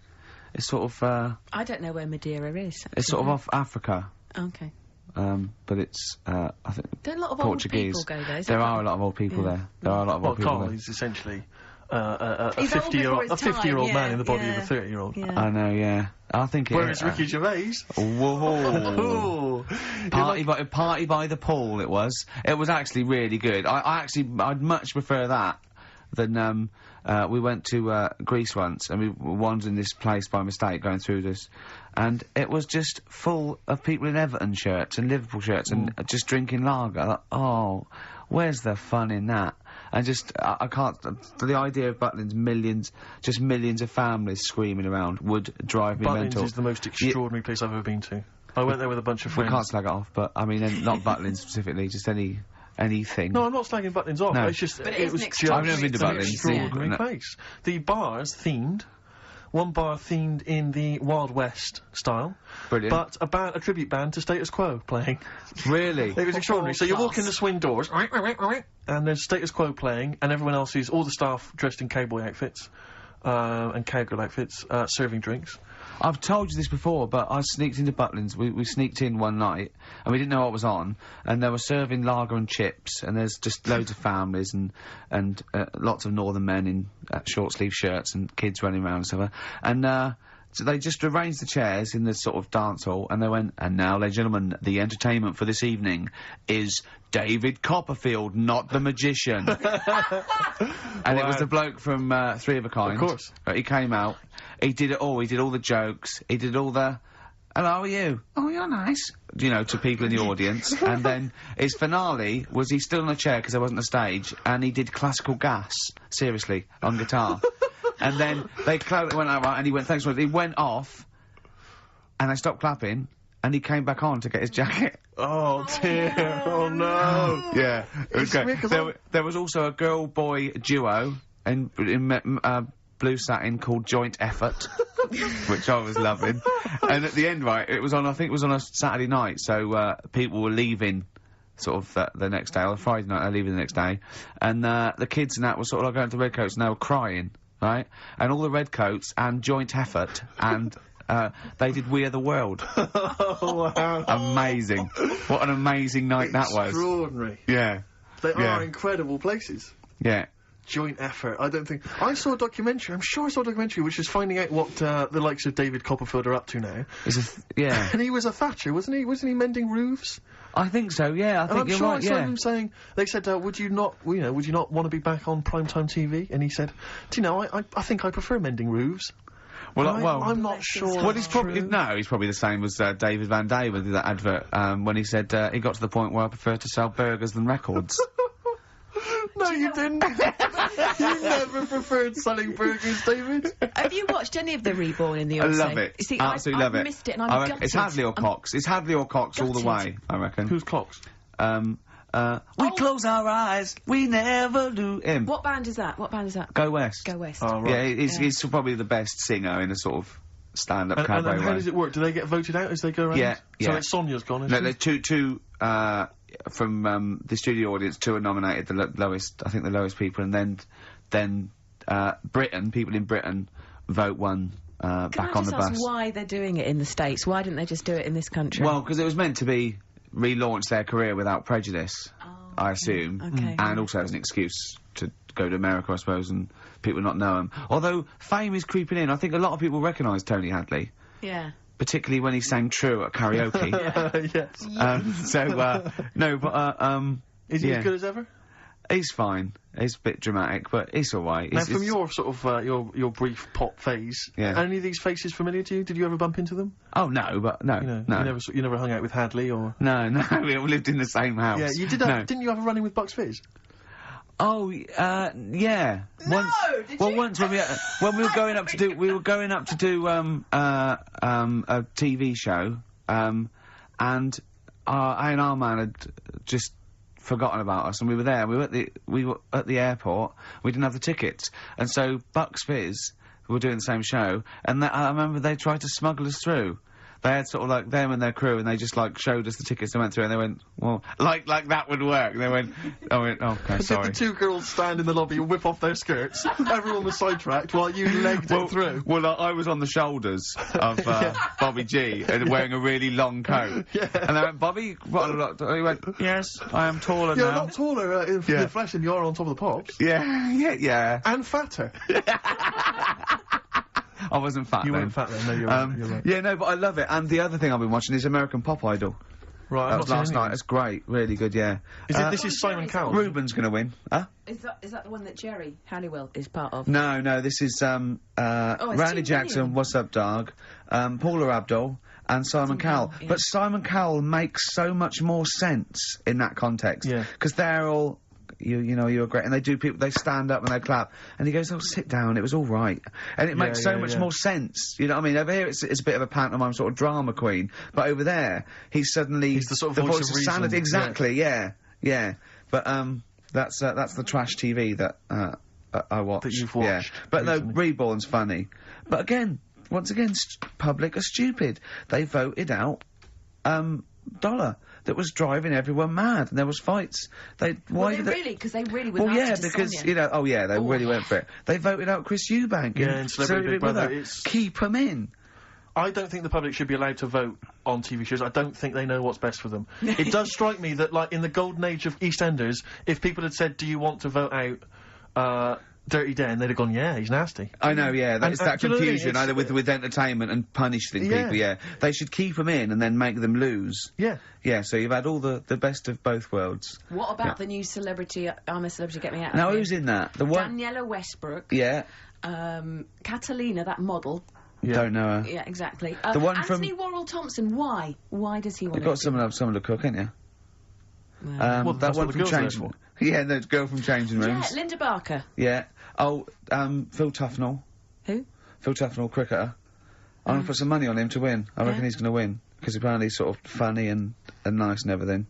It's sort of, I don't know where Madeira is. Actually. It's sort of off Africa. Okay. But it's, I think, don't a lot of Portuguese. Old people go there? There are a lot of old people there. There are a lot of old people KARL there. is essentially a 50-year-old man in the body of a 30-year-old. Yeah. I know, yeah. I think Whereas Ricky Gervais... Whoa! Party by the pool, it was. It was actually really good. I'd much prefer that than, we went to, Greece once, and we wandered in this place by mistake, going through this, and it was just full of people in Everton shirts and Liverpool shirts and just drinking lager. Like, oh, where's the fun in that? And just, I can't, the idea of Butlins, millions of families screaming around would drive me mental. Butlins is the most extraordinary place I've ever been to. I went there with a bunch of friends. We can't slag it off, but, I mean, not Butlins specifically, just anything. No, I'm not slagging Butlins off. No. It's just, but it was just I've never been to an Butlins. extraordinary place. The bars themed. One bar themed in the Wild West style. Brilliant. But a tribute band to Status Quo playing. Really? It was extraordinary. So you walk in the swing doors, and there's Status Quo playing, and everyone else all the staff dressed in cowboy outfits. and cowgirl outfits, serving drinks. I've told you this before, but I sneaked into Butlins. We sneaked in one night, and we didn't know what was on, and they were serving lager and chips, and there's just loads of families and lots of northern men in short sleeve shirts and kids running around and stuff. And so they just arranged the chairs in this sort of dance hall, and they went, and now, ladies and gentlemen, the entertainment for this evening is David Copperfield, not the magician. And it was the bloke from Three of a Kind. Of course. He came out. He did it all. He did all the jokes. He did all the, hello, how are you? Oh, you're nice. You know, to people in the audience. And then his finale was he stood on a chair because there wasn't a stage, and he did classical gas, seriously, on guitar. And then they went out, and he went, thanks for it. He went off, and they stopped clapping, and he came back on to get his jacket. Oh dear, oh no. Yeah, it was great. There was also a girl-boy duo in blue satin called Joint Effort, which I was loving. And at the end, right, it was on, I think it was on a Saturday night, so people were leaving sort of the next day, or Friday night, they're leaving the next day, and the kids and that were sort of like going to Redcoats, and they were crying, right? And all the Redcoats and Joint Effort and they did We Are the World. Oh, wow. Amazing. What an amazing night that was. Extraordinary. Yeah. They are incredible places. Yeah. Joint Effort. I don't think... I saw a documentary, I'm sure I saw a documentary, which is finding out what the likes of David Copperfield are up to now. Yeah. And he was a thatcher, wasn't he? Wasn't he mending roofs? I think so, yeah. I think you're right, I saw him saying... They said, would you not want to be back on primetime TV? And he said, do you know, I think I prefer mending roofs. Well, I'm not sure. Well, he's probably the same as David Van Day with that advert when he said he got to the point where I prefer to sell burgers than records. No, you didn't. You never preferred selling burgers, David. Have you watched any of the Reborn in the Odyssey? I love it. See, absolutely love it. I missed it, and I'm gutted. It's Hadley or Cox. It's Hadley or Cox all the way, I reckon. Who's Cox? We close our eyes, we never do him. What band is that? Go West. Go West. Oh, right. Yeah, he's probably the best singer in a sort of stand-up cabaret and how does it work? Do they get voted out as they go around? Yeah, So it's Sonia's gone, isn't No, there's two from the studio audience, two are nominated, the lowest, I think the lowest people, and then Britain, people in Britain vote one back on the bus. Can I just ask why they're doing it in the States? Why didn't they just do it in this country? Well, because it was meant to be relaunch their career without prejudice, I assume. Okay. And also as an excuse to go to America, I suppose, and people not know him. Although fame is creeping in. I think a lot of people recognise Tony Hadley. Yeah. Particularly when he sang True at karaoke. Yes. No, but, is he as good as ever? He's fine. He's a bit dramatic, but he's alright. Now, from your sort of, your brief pop phase, are any of these faces familiar to you? Did you ever bump into them? Oh, no, but no, no. You never hung out with Hadley, or...? No, we all lived in the same house. Yeah, you did have, didn't you have a run-in with Bucks Fizz? Oh, yeah. No, did you? Once when we were going up to do, a TV show, and A&R man had just forgotten about us, and we were there, we were at the airport, we didn't have the tickets, and so Bucks Fizz, who were doing the same show, and I remember they tried to smuggle us through. They had sort of like them and their crew, and they just like showed us the tickets they went through, and they went, well, like that would work. And they went, okay, sorry. Did the two girls stand in the lobby and whip off their skirts? Everyone was sidetracked while you legged it through. Well, I was on the shoulders of Bobby G, and wearing a really long coat. Yeah. And they went, Bobby, what a lot. He went, yes, I am taller now. You're not taller in the flesh than you are on top of the pops. Yeah. And fatter. I wasn't fat then. You weren't fat then, no, you're right. Yeah, no, but I love it. And the other thing I've been watching is American Pop Idol. Right, that was last night. It's great, really good, yeah. This is Simon Cowell? Ruben's gonna win. Huh? Is that the one that Jerry Halliwell is part of? No, this is, Randy Jackson, What's Up, Dog, Paula Abdul, and Simon Cowell. Yeah. But Simon Cowell makes so much more sense in that context. Yeah. Because they're all... You know, you're great, and they stand up and they clap, and he goes, oh, sit down, it was all right. And it makes so much more sense, you know what I mean? Over here, it's a bit of a pantomime sort of drama queen, but over there, he's the sort of voice of sanity. Exactly, yeah. But, that's the trash TV that, I watch. That you've watched. Yeah. But no, Reborn's funny. But again, once again, public are stupid. They voted out, Dollar. that was driving everyone mad, and there was fights. Because they really were Well, nasty yeah, to because, Sonia. you know, they really went for it. They voted out Chris Eubank. Yeah, in Celebrity Big Brother. Keep him in. I don't think the public should be allowed to vote on TV shows. I don't think they know what's best for them. It does strike me that, like, in the golden age of EastEnders, if people had said, do you want to vote out, Dirty Den, they'd have gone, yeah, he's nasty. I know, yeah, that's that confusion, either with entertainment and punishing people, yeah. They should keep them in and then make them lose. Yeah. Yeah, so you've had all the best of both worlds. What about the new celebrity, I'm a Celebrity, Get Me Out? Now, who's in that? The one... Daniela Westbrook. Yeah. Catalina, that model. Yeah. Don't know her. Yeah, exactly. The one Anthony Worrell Thompson, why? Why does he want to... You've got someone to cook, ain't you? Well, that one from Changing... Yeah, no, girl from Changing Rooms. Yeah, Linda Barker. Yeah. Oh, Phil Tufnell. Who? Phil Tufnell, cricketer. I'm gonna put some money on him to win. I reckon he's gonna win. Because apparently he's sort of funny and nice and everything.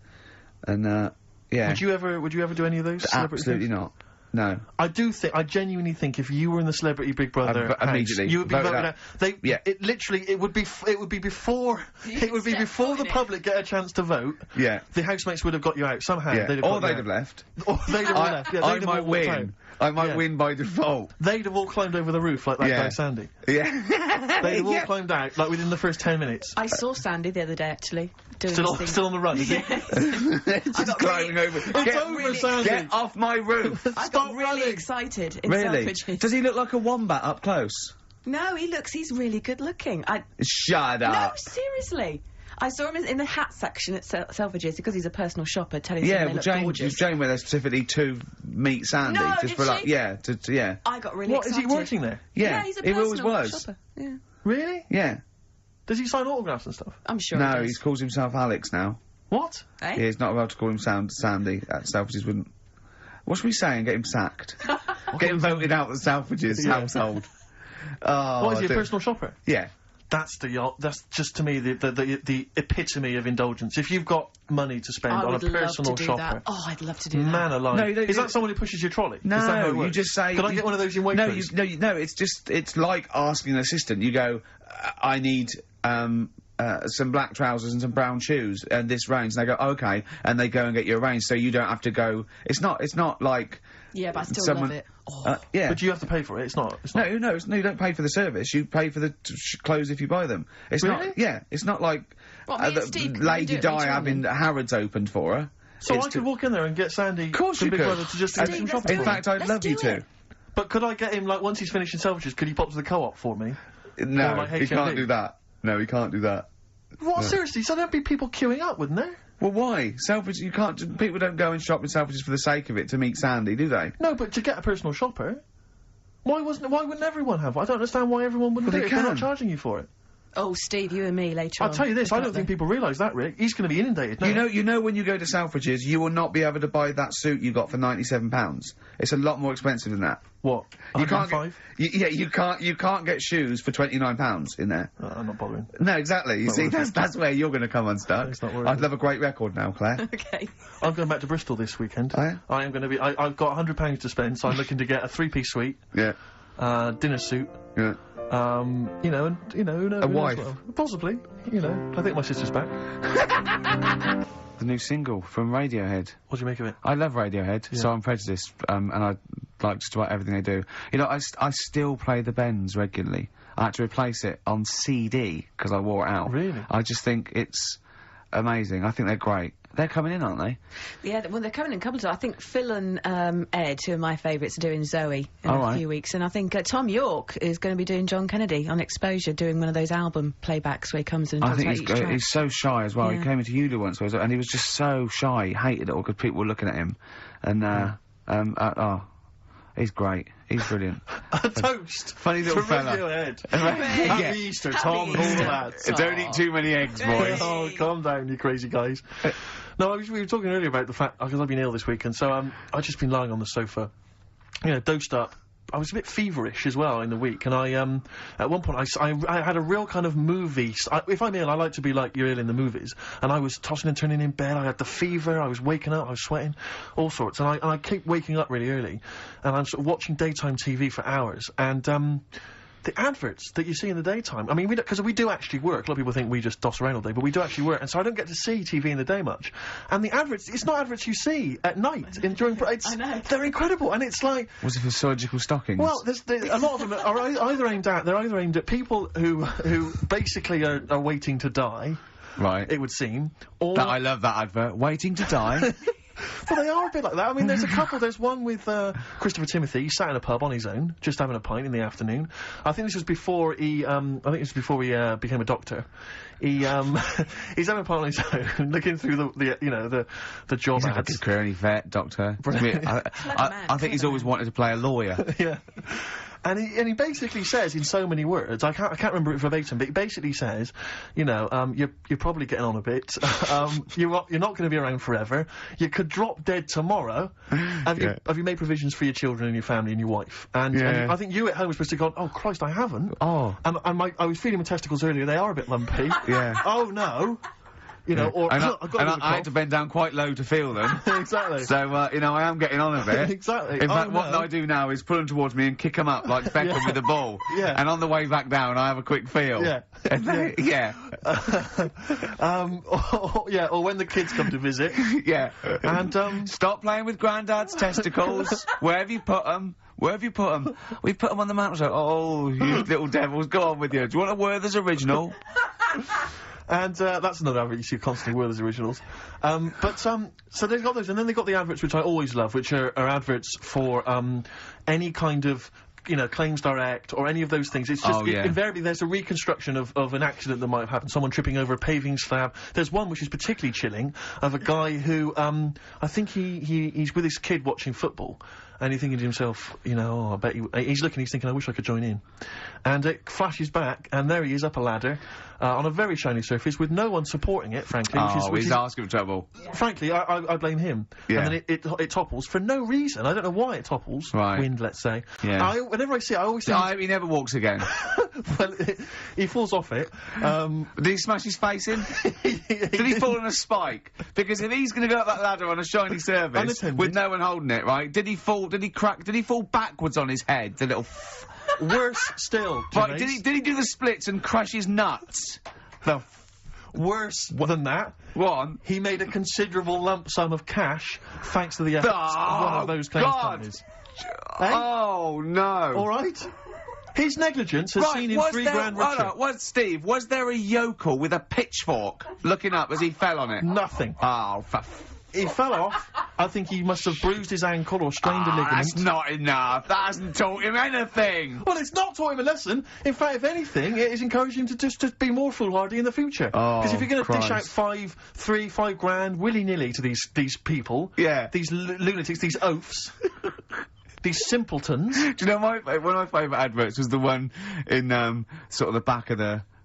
And, yeah. Would you ever do any of those? Absolutely not. No. I genuinely think if you were in the Celebrity Big Brother immediately house, you would be voted out. It would be before the public get a chance to vote. Yeah. The housemates would have got you out somehow. Yeah. They'd have left. Or they'd have left. Yeah, I might win. I might win by default. They'd have all climbed over the roof like that guy Sandy. Yeah. They'd have all climbed out like within the first 10 minutes. I saw Sandy the other day actually. Still on the run, is he? Just climbing over. Get off my roof. I got really excited in Selfridges. Does he look like a wombat up close? No, he's really good looking. Shut up. No, seriously. I saw him in the hat section at Selfridges because he's a personal shopper telling them they look gorgeous. Jane went there specifically to meet Sandy. No, just for like, yeah. I got really excited. Is he working there? Yeah, he's a personal shopper. Yeah. Really? Yeah. Does he sign autographs and stuff? I'm sure No, he calls himself Alex now. What? Eh? Yeah, he's not allowed to call him Sandy. Selfridges wouldn't... What should we say and get him sacked? Get him voted out of the Selfridges household. Oh, what, is he a personal shopper? Yeah. That's just to me the epitome of indulgence. If you've got money to spend on a personal shopper, I'd love to do that. Man alive! No, is that someone who pushes your trolley? No, is that how it works? You just say. Can I get one of those in Waitrose? No. It's like asking an assistant. You go, I need some black trousers and some brown shoes and this range. And they go, okay, and they go and get you a range, so you don't have to go. It's not like. Yeah, but I still love it. Yeah. But you have to pay for it. It's not. No, you don't pay for the service. You pay for the clothes if you buy them. It's really? not. Yeah, it's not like Lady Di having Harrods opened for her. So I could walk in there and get Sandy. Of course you Big could. Brother to just do some shopping. In fact, I'd love you to. But could I get him like once he's finished in Selfridges? Could he pop to the Co-op for me? No, like he can't do that. No, he can't do that. What? No. Seriously? So there'd be people queuing up, wouldn't there? Well, why? Selfridges, you can't... People don't go and shop in Selfridges for the sake of it to meet Sandy, do they? No, but to get a personal shopper... Why wouldn't everyone have one? I don't understand why everyone wouldn't do it if they're not charging you for it. Oh, Steve, you and me later on. I'll tell you this, I don't think people realise that, Rick. He's going to be inundated now. You know when you go to Selfridges, you will not be able to buy that suit you got for £97. It's a lot more expensive than that. What? You can't get shoes for £29 in there. I'm not bothering. No, exactly. You see, that's where you're going to come unstuck. I'd love a great record now, Claire. Okay. I'm going back to Bristol this weekend. Oh, yeah? I am going to be... I've got £100 to spend, so I'm looking to get a 3-piece suite. Yeah. Dinner suit. Yeah. Who knows? A wife. Well. Possibly. I think my sister's back. The new single from Radiohead. What do you make of it? I love Radiohead, so I'm prejudiced, and I like just about everything they do. I still play the Bends regularly. I had to replace it on CD because I wore it out. Really? I just think it's amazing. I think they're great. They're coming in, aren't they? Yeah, well, they're coming in a couple of times. I think Phil and Ed, two of my favourites, are doing Zoe in a few weeks. And I think Tom York is going to be doing John Kennedy on Exposure, doing one of those album playbacks where he comes in and talks about each track. He's so shy as well. Yeah. He came into Eula once, and he was just so shy. He hated it all because people were looking at him. And, he's great. He's brilliant. A toast. Funny little fella. Radiohead. Happy Easter, Tom. All that. Don't eat too many eggs, boys. Oh, calm down, you crazy guys. No, we were talking earlier about the fact, because I've been ill this week, and so I've just been lying on the sofa, dosed up. I was a bit feverish as well in the week, and at one point I had a real kind of movie. If I'm ill, I like to be like you're ill in the movies, and I was tossing and turning in bed. I had the fever. I was waking up. I was sweating, all sorts, and I keep waking up really early, and I'm sort of watching daytime TV for hours, and the adverts that you see in the daytime. I mean, because we do actually work. A lot of people think we just doss around all day, but we do actually work, and so I don't get to see TV in the day much. And the adverts, it's not adverts you see at night during. I know. They're incredible, and it's like. Was it for surgical stockings? Well, a lot of them are either aimed at people who basically are waiting to die. Right. It would seem. Or I love that advert. Waiting to die. Well, they are a bit like that. I mean, there's a couple. There's one with Christopher Timothy. He sat in a pub on his own, just having a pint in the afternoon. I think this was before he. Became a doctor. He's having a pint on his own, looking through the job ads. He's a career vet, doctor. I think he's always wanted to play a lawyer. Yeah. And he basically says in so many words, I can't remember it verbatim, but he basically says, you're probably getting on a bit. You're not going to be around forever. You could drop dead tomorrow. Have you made provisions for your children and your family and your wife? And I think you at home were supposed to go, oh Christ, I haven't. Oh. And I was feeling my testicles earlier. They are a bit lumpy. Yeah. Oh no. Or I had to bend down quite low to feel them. Exactly. So, I am getting on a bit. Exactly. In fact, what I do now is pull them towards me and kick them up like Beckham with the ball. Yeah. And on the way back down, I have a quick feel. Yeah. Yeah. Or when the kids come to visit. Yeah. And, stop playing with Grandad's testicles. Where have you put them? Where have you put them? We put them on the mantel. Oh, you little devils, go on with you. Do you want a Werther's original? And, that's another advert you see constantly, Werther's Originals. So they've got those, and then they've got the adverts which I always love, which are adverts for, any kind of, claims direct, or any of those things. It's just, invariably there's a reconstruction of an accident that might have happened, someone tripping over a paving slab. There's one which is particularly chilling, of a guy who, I think he's with his kid watching football, and he's thinking to himself, I bet he's thinking, I wish I could join in. And it flashes back, and there he is up a ladder, on a very shiny surface, with no one supporting it, frankly. Which is asking for trouble. Yeah. Frankly, I blame him. Yeah. And then it topples for no reason. I don't know why it topples. Right. Wind, let's say. Yeah. Whenever I see it, I always think... he never walks again. Well, he falls off it. Did he smash his face in? Did he fall on a spike? Because if he's going to go up that ladder on a shiny surface, with no one holding it, right, did he fall backwards on his head, the little... Worse still, right, did he do the splits and crush his nuts? Worse than that. One. He made a considerable lump sum of cash thanks to the efforts of one of those claims companies. Oh, no. Alright? His negligence has seen him £3 richer. Steve, was there a yokel with a pitchfork looking up as he fell on it? Nothing. Oh, he fell off. I think he must have bruised his ankle or strained a ligament. That's not enough. That hasn't taught him anything. Well, it's not taught him a lesson. In fact, if anything, it has encouraged him to just be more foolhardy in the future. Oh, because if you're going to dish out $5 grand willy-nilly to these people, these lunatics, these oafs. These simpletons. Do you know one of my favourite adverts was the one in sort of the back of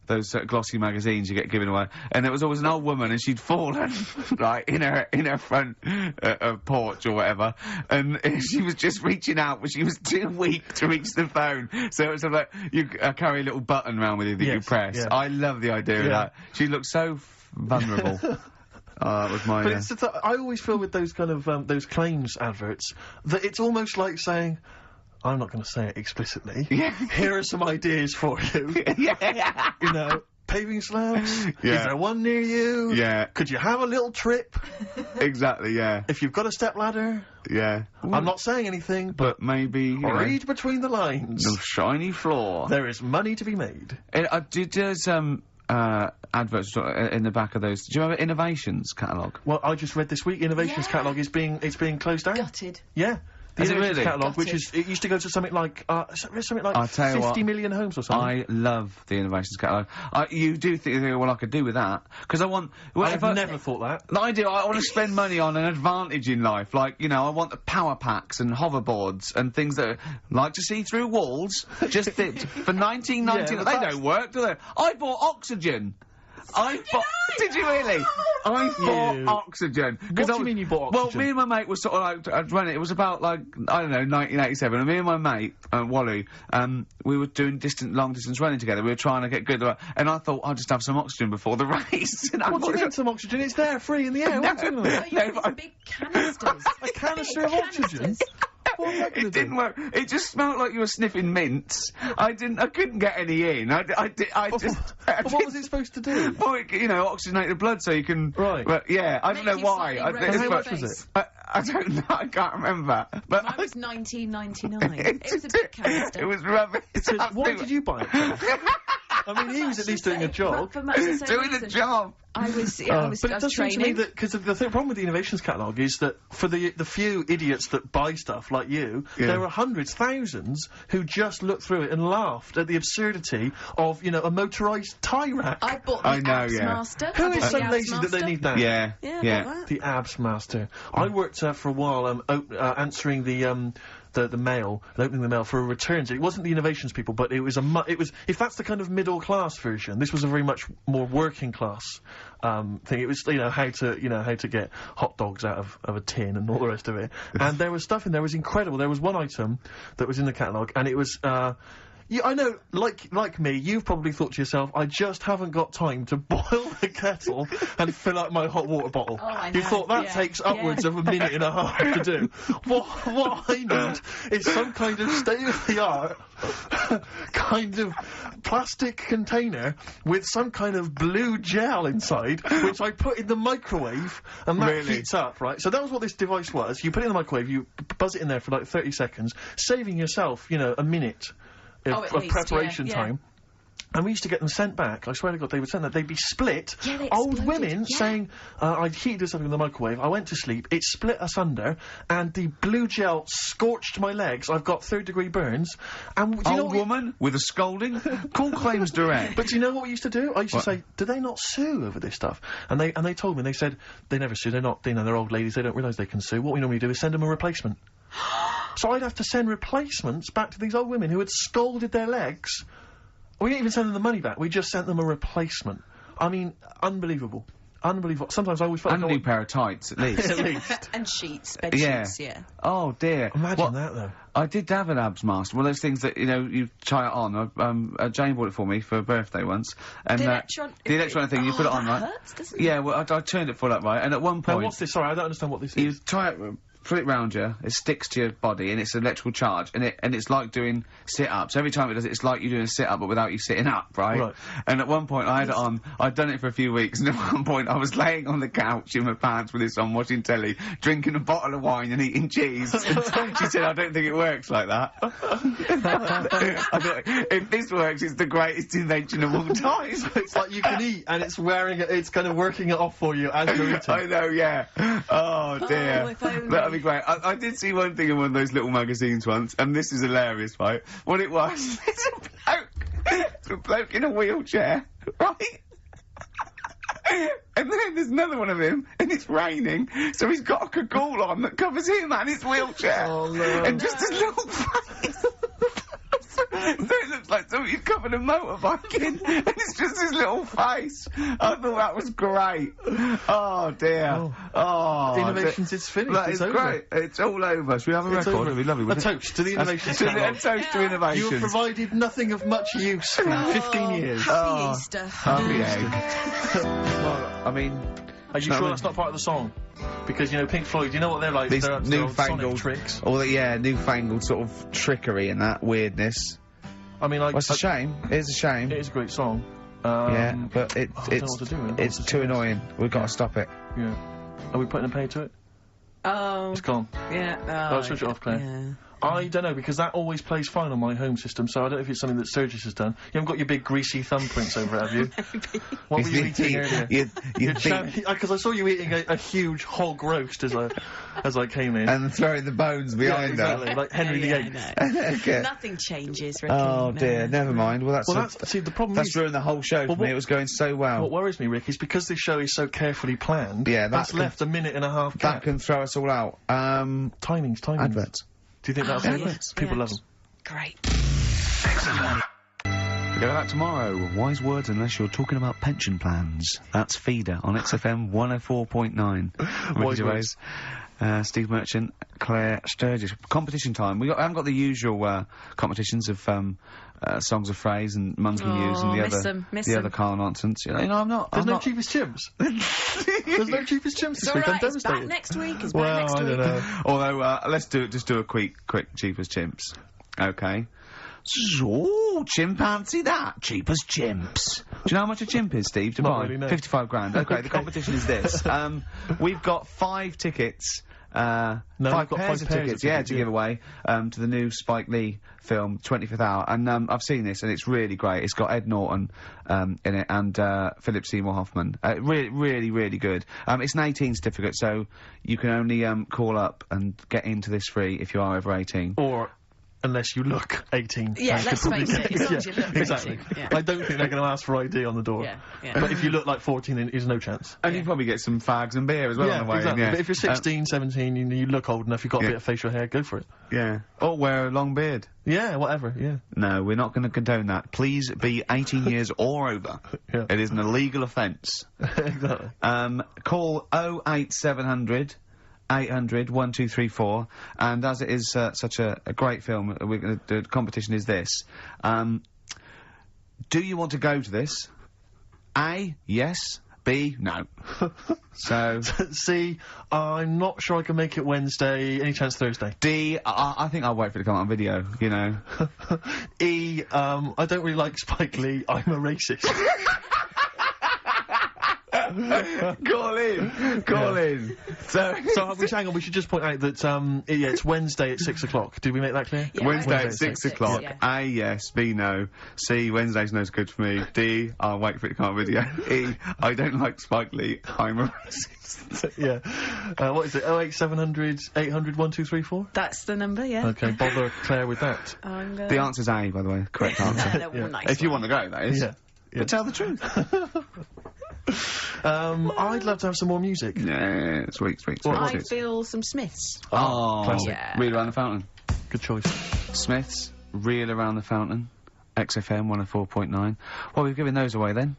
those glossy magazines you get given away, and there was always an old woman, and she'd fallen right in her front porch or whatever, and she was just reaching out, but she was too weak to reach the phone. So it was sort of like you carry a little button around with you that you press. Yeah. I love the idea of that. She looked so vulnerable. That was my. But I always feel with those kind of those claims adverts that it's almost like saying, I'm not going to say it explicitly. Here are some ideas for you. Paving slabs. Is there one near you? Yeah. Could you have a little trip? Exactly. Yeah. If you've got a stepladder. Yeah. I'm not saying anything, but maybe read between the lines. The shiny floor. There is money to be made. There's adverts in the back of those. Do you remember Innovations catalogue? Well, I just read this week Innovations catalogue is being closed down. Gutted. Yeah. The Innovations catalogue, which it used to go to something like 50 million homes or something. I love the Innovations catalogue. You do think, well, I could do with that because I want. I've never thought that. No, I do. I want to spend money on an advantage in life, like I want the power packs and hoverboards and things that like to see through walls. Just for 19.99, they don't work, do they? I bought oxygen. Did you really? I bought oxygen. What do you mean you bought oxygen? Well, me and my mate were sort of like running. It was about like I don't know 1987, and me and my mate Wally, we were doing long distance running together. We were trying to get good, and I thought I'd just have some oxygen before the race. What do you mean some oxygen? It's there, free in the air. Some big canisters. A canister of oxygen. It didn't work. It just smelled like you were sniffing mints. I couldn't get any in. What was it supposed to do? Well, you know, oxygenate the blood so you can... Right. But, yeah, I don't know why. How much was it? I don't know, I can't remember. But Mine was $19.99. It was a big canister. It was rubbish. Why did you buy it, Kev? I mean, he was at least doing a job. For much the same Doing reason. the job. I was But it does seem to me training. that, because the problem with the innovations catalogue is that for the few idiots that buy stuff like you, there are hundreds, thousands who just looked through it and laughed at the absurdity of, you know, a motorised tie rack. I bought the Abs Master. Who is so the Abs lazy that they Master. need that? Yeah, I bought that. The Abs Master. I worked for a while answering the mail and opening the mail for a returns. It wasn't the innovations people, but it was if that's the kind of middle class version, this was a very much more working class thing. It was, you know, how to get hot dogs out of a tin and all the rest of it. And there was stuff in there was incredible. There was one item that was in the catalogue, and it was yeah, I know, like me, you've probably thought to yourself, I just haven't got time to boil the kettle and fill up my hot water bottle. Oh, I know. You thought that takes upwards of a minute and a half to do. What I need is some kind of state-of-the-art kind of plastic container with some kind of blue gel inside, which I put in the microwave, and that heats up, right? So that was what this device was. You put it in the microwave, you buzz it in there for like 30 seconds, saving yourself, you know, a minute of preparation time. And we used to get them sent back. I swear to God, they would send that. They'd be split. Yeah, they Old exploded. women saying, I'd heated something in the microwave, I went to sleep, it split asunder, and the blue gel scorched my legs. I've got third-degree burns. And do you know Old woman with a scolding? Call claims direct. But do you know what we used to do? I used to say, do they not sue over this stuff? And they told me, they said, they never sue, they're not, you know, they're old ladies, they don't realise they can sue. What we normally do is send them a replacement. So I'd have to send replacements back to these old women who had scalded their legs. We didn't even send them the money back, we just sent them a replacement. I mean, unbelievable. Unbelievable. Sometimes I always felt and a new pair of tights, at least. At least. And sheets, bed sheets, yeah. Oh, dear. Imagine that, though. I did have an Abs Master, one of those things that, you know, you try it on. Jane bought it for me for a birthday once. And, The electronic thing, you put it on, right? Hurts, doesn't Yeah, well, I turned it full up, right? And at one point... Now, what's this? Sorry, I don't understand what this is. You try it... Put it round you, it sticks to your body, and it's an electrical charge, and it's like doing sit-ups. Every time it does it, it's like you're doing a sit-up, but without you sitting up, right? And at one point, I had it on, I'd done it for a few weeks, and at one point, I was laying on the couch in my pants with this on, watching telly, drinking a bottle of wine and eating cheese. She said, I don't think it works like that. I thought, if this works, it's the greatest invention of all time. It's like you can eat, and it's wearing it, it's kind of working it off for you as you're eating. I know, yeah. Oh, dear. Oh, if only. That'd be great. I did see one thing in one of those little magazines once, and this is hilarious, right? What it was, it's a bloke in a wheelchair, right? And then there's another one of him, and it's raining, so he's got a cagoule on that covers him and his wheelchair. Oh, no. And just his little face. So it looks like somebody's covered a motorbike in, and it's just his little face. I thought that was great. Oh, dear. Oh. Innovations is finished. That it's is over. great. It's all over. Should we have a record? over. It'd be lovely, A wouldn't it? toast to the innovations. A catalogue. toast to innovations. You have provided nothing of much use for 15 years. Happy Easter. Happy egg. Well, I mean... Are you sure that's not part of the song? Because, you know, Pink Floyd, you know what they're like? These They're newfangled tricks. All the, newfangled sort of trickery and that weirdness. I mean, Well, it's a shame. It is a shame. It is a great song. Yeah, but I don't know what to do with it. it's too annoying. We've got to stop it. Yeah. Are we putting a pay to it? Oh. It's gone. Yeah. Oh, switch it off, Claire. Yeah. I don't know, because that always plays fine on my home system, so I don't know if it's something that Sturgis has done. You haven't got your big greasy thumbprints over it, have you? Maybe. What were you eating earlier? Because I saw you eating a huge hog roast as I came in. And throwing the bones behind exactly, like Henry VIII. Okay. Nothing changes, Ricky. Oh dear, never mind. Well, see, the problem that's is... ruined the whole show for me. It was going so well. What worries me, Rick, is because this show is so carefully planned, that's left a minute and a half gap. That can throw us all out. Timings. Adverts. Do you think that's adverts? People love them. Great. XFM. We go back tomorrow. Wise words unless you're talking about pension plans. That's Feeder on XFM 104.9. Ricky Gervais, Steve Merchant, Claire Sturgis. Competition time. We haven't got the usual competitions of songs of phrase and monkey news and the other KARL nonsense. You know, I'm not. There's no cheapest chimps. There's no cheapest chimps this week. I'm devastated. It's back next week. It's well, back next week. I don't know. Although let's do a quick cheapest chimps. Okay. So, chimpanzee that. Cheapest chimps. Do you know how much a chimp is, Steve, to Not buy? really, no. 55 grand. Okay, the competition is this. We've got 5 tickets, No, five we've got pairs of tickets, to give away, to the new Spike Lee film, 25th Hour. And, I've seen this, and it's really great. It's got Ed Norton, in it, and, Philip Seymour Hoffman. Really good. It's an 18 certificate, so you can only, call up and get into this free if you are over 18. Or unless you look 18. Yeah, let's face it, as long as you look exactly. 18. Yeah. I don't think they're going to ask for ID on the door. Yeah. But if you look like 14, then there's no chance. And you probably get some fags and beer as well on the way. Exactly. Yeah, But if you're 16, 17, you look old enough, you've got a bit of facial hair, go for it. Yeah. Or wear a long beard. Yeah, whatever, yeah. No, we're not going to condone that. Please be 18 years or over. Yeah. It is an illegal offence. Exactly. Call 08700 800 1234, and as it is such a great film, we're going to do the competition is this. Do you want to go to this? A, yes. B, no. So C, I'm not sure I can make it Wednesday. Any chance Thursday? D, I think I'll wait for it to come out on video, you know. E, I don't really like Spike Lee. I'm a racist. Call in. So hang on, we should just point out that, it's Wednesday at 6 o'clock. Did we make that clear? Yeah, Wednesday at 6 o'clock. Yeah. A, yes. B, no. C, Wednesday's no good for me. D, I'll wait for it to come on video. E, I don't like Spike Lee. I'm a racist. Yeah. What is it? 08700 800 1234? That's the number, yeah. Okay, bother Claire with that. The answer's A, by the way. Correct answer. Nice if you want to go, that is. Yeah. But tell the truth. I'd love to have some more music. Yeah, sweet. I feel some Smiths. Oh, classic. Yeah. Reel Around the Fountain. Good choice. Smiths, Reel Around the Fountain, XFM 104.9. Well, we've given those away then.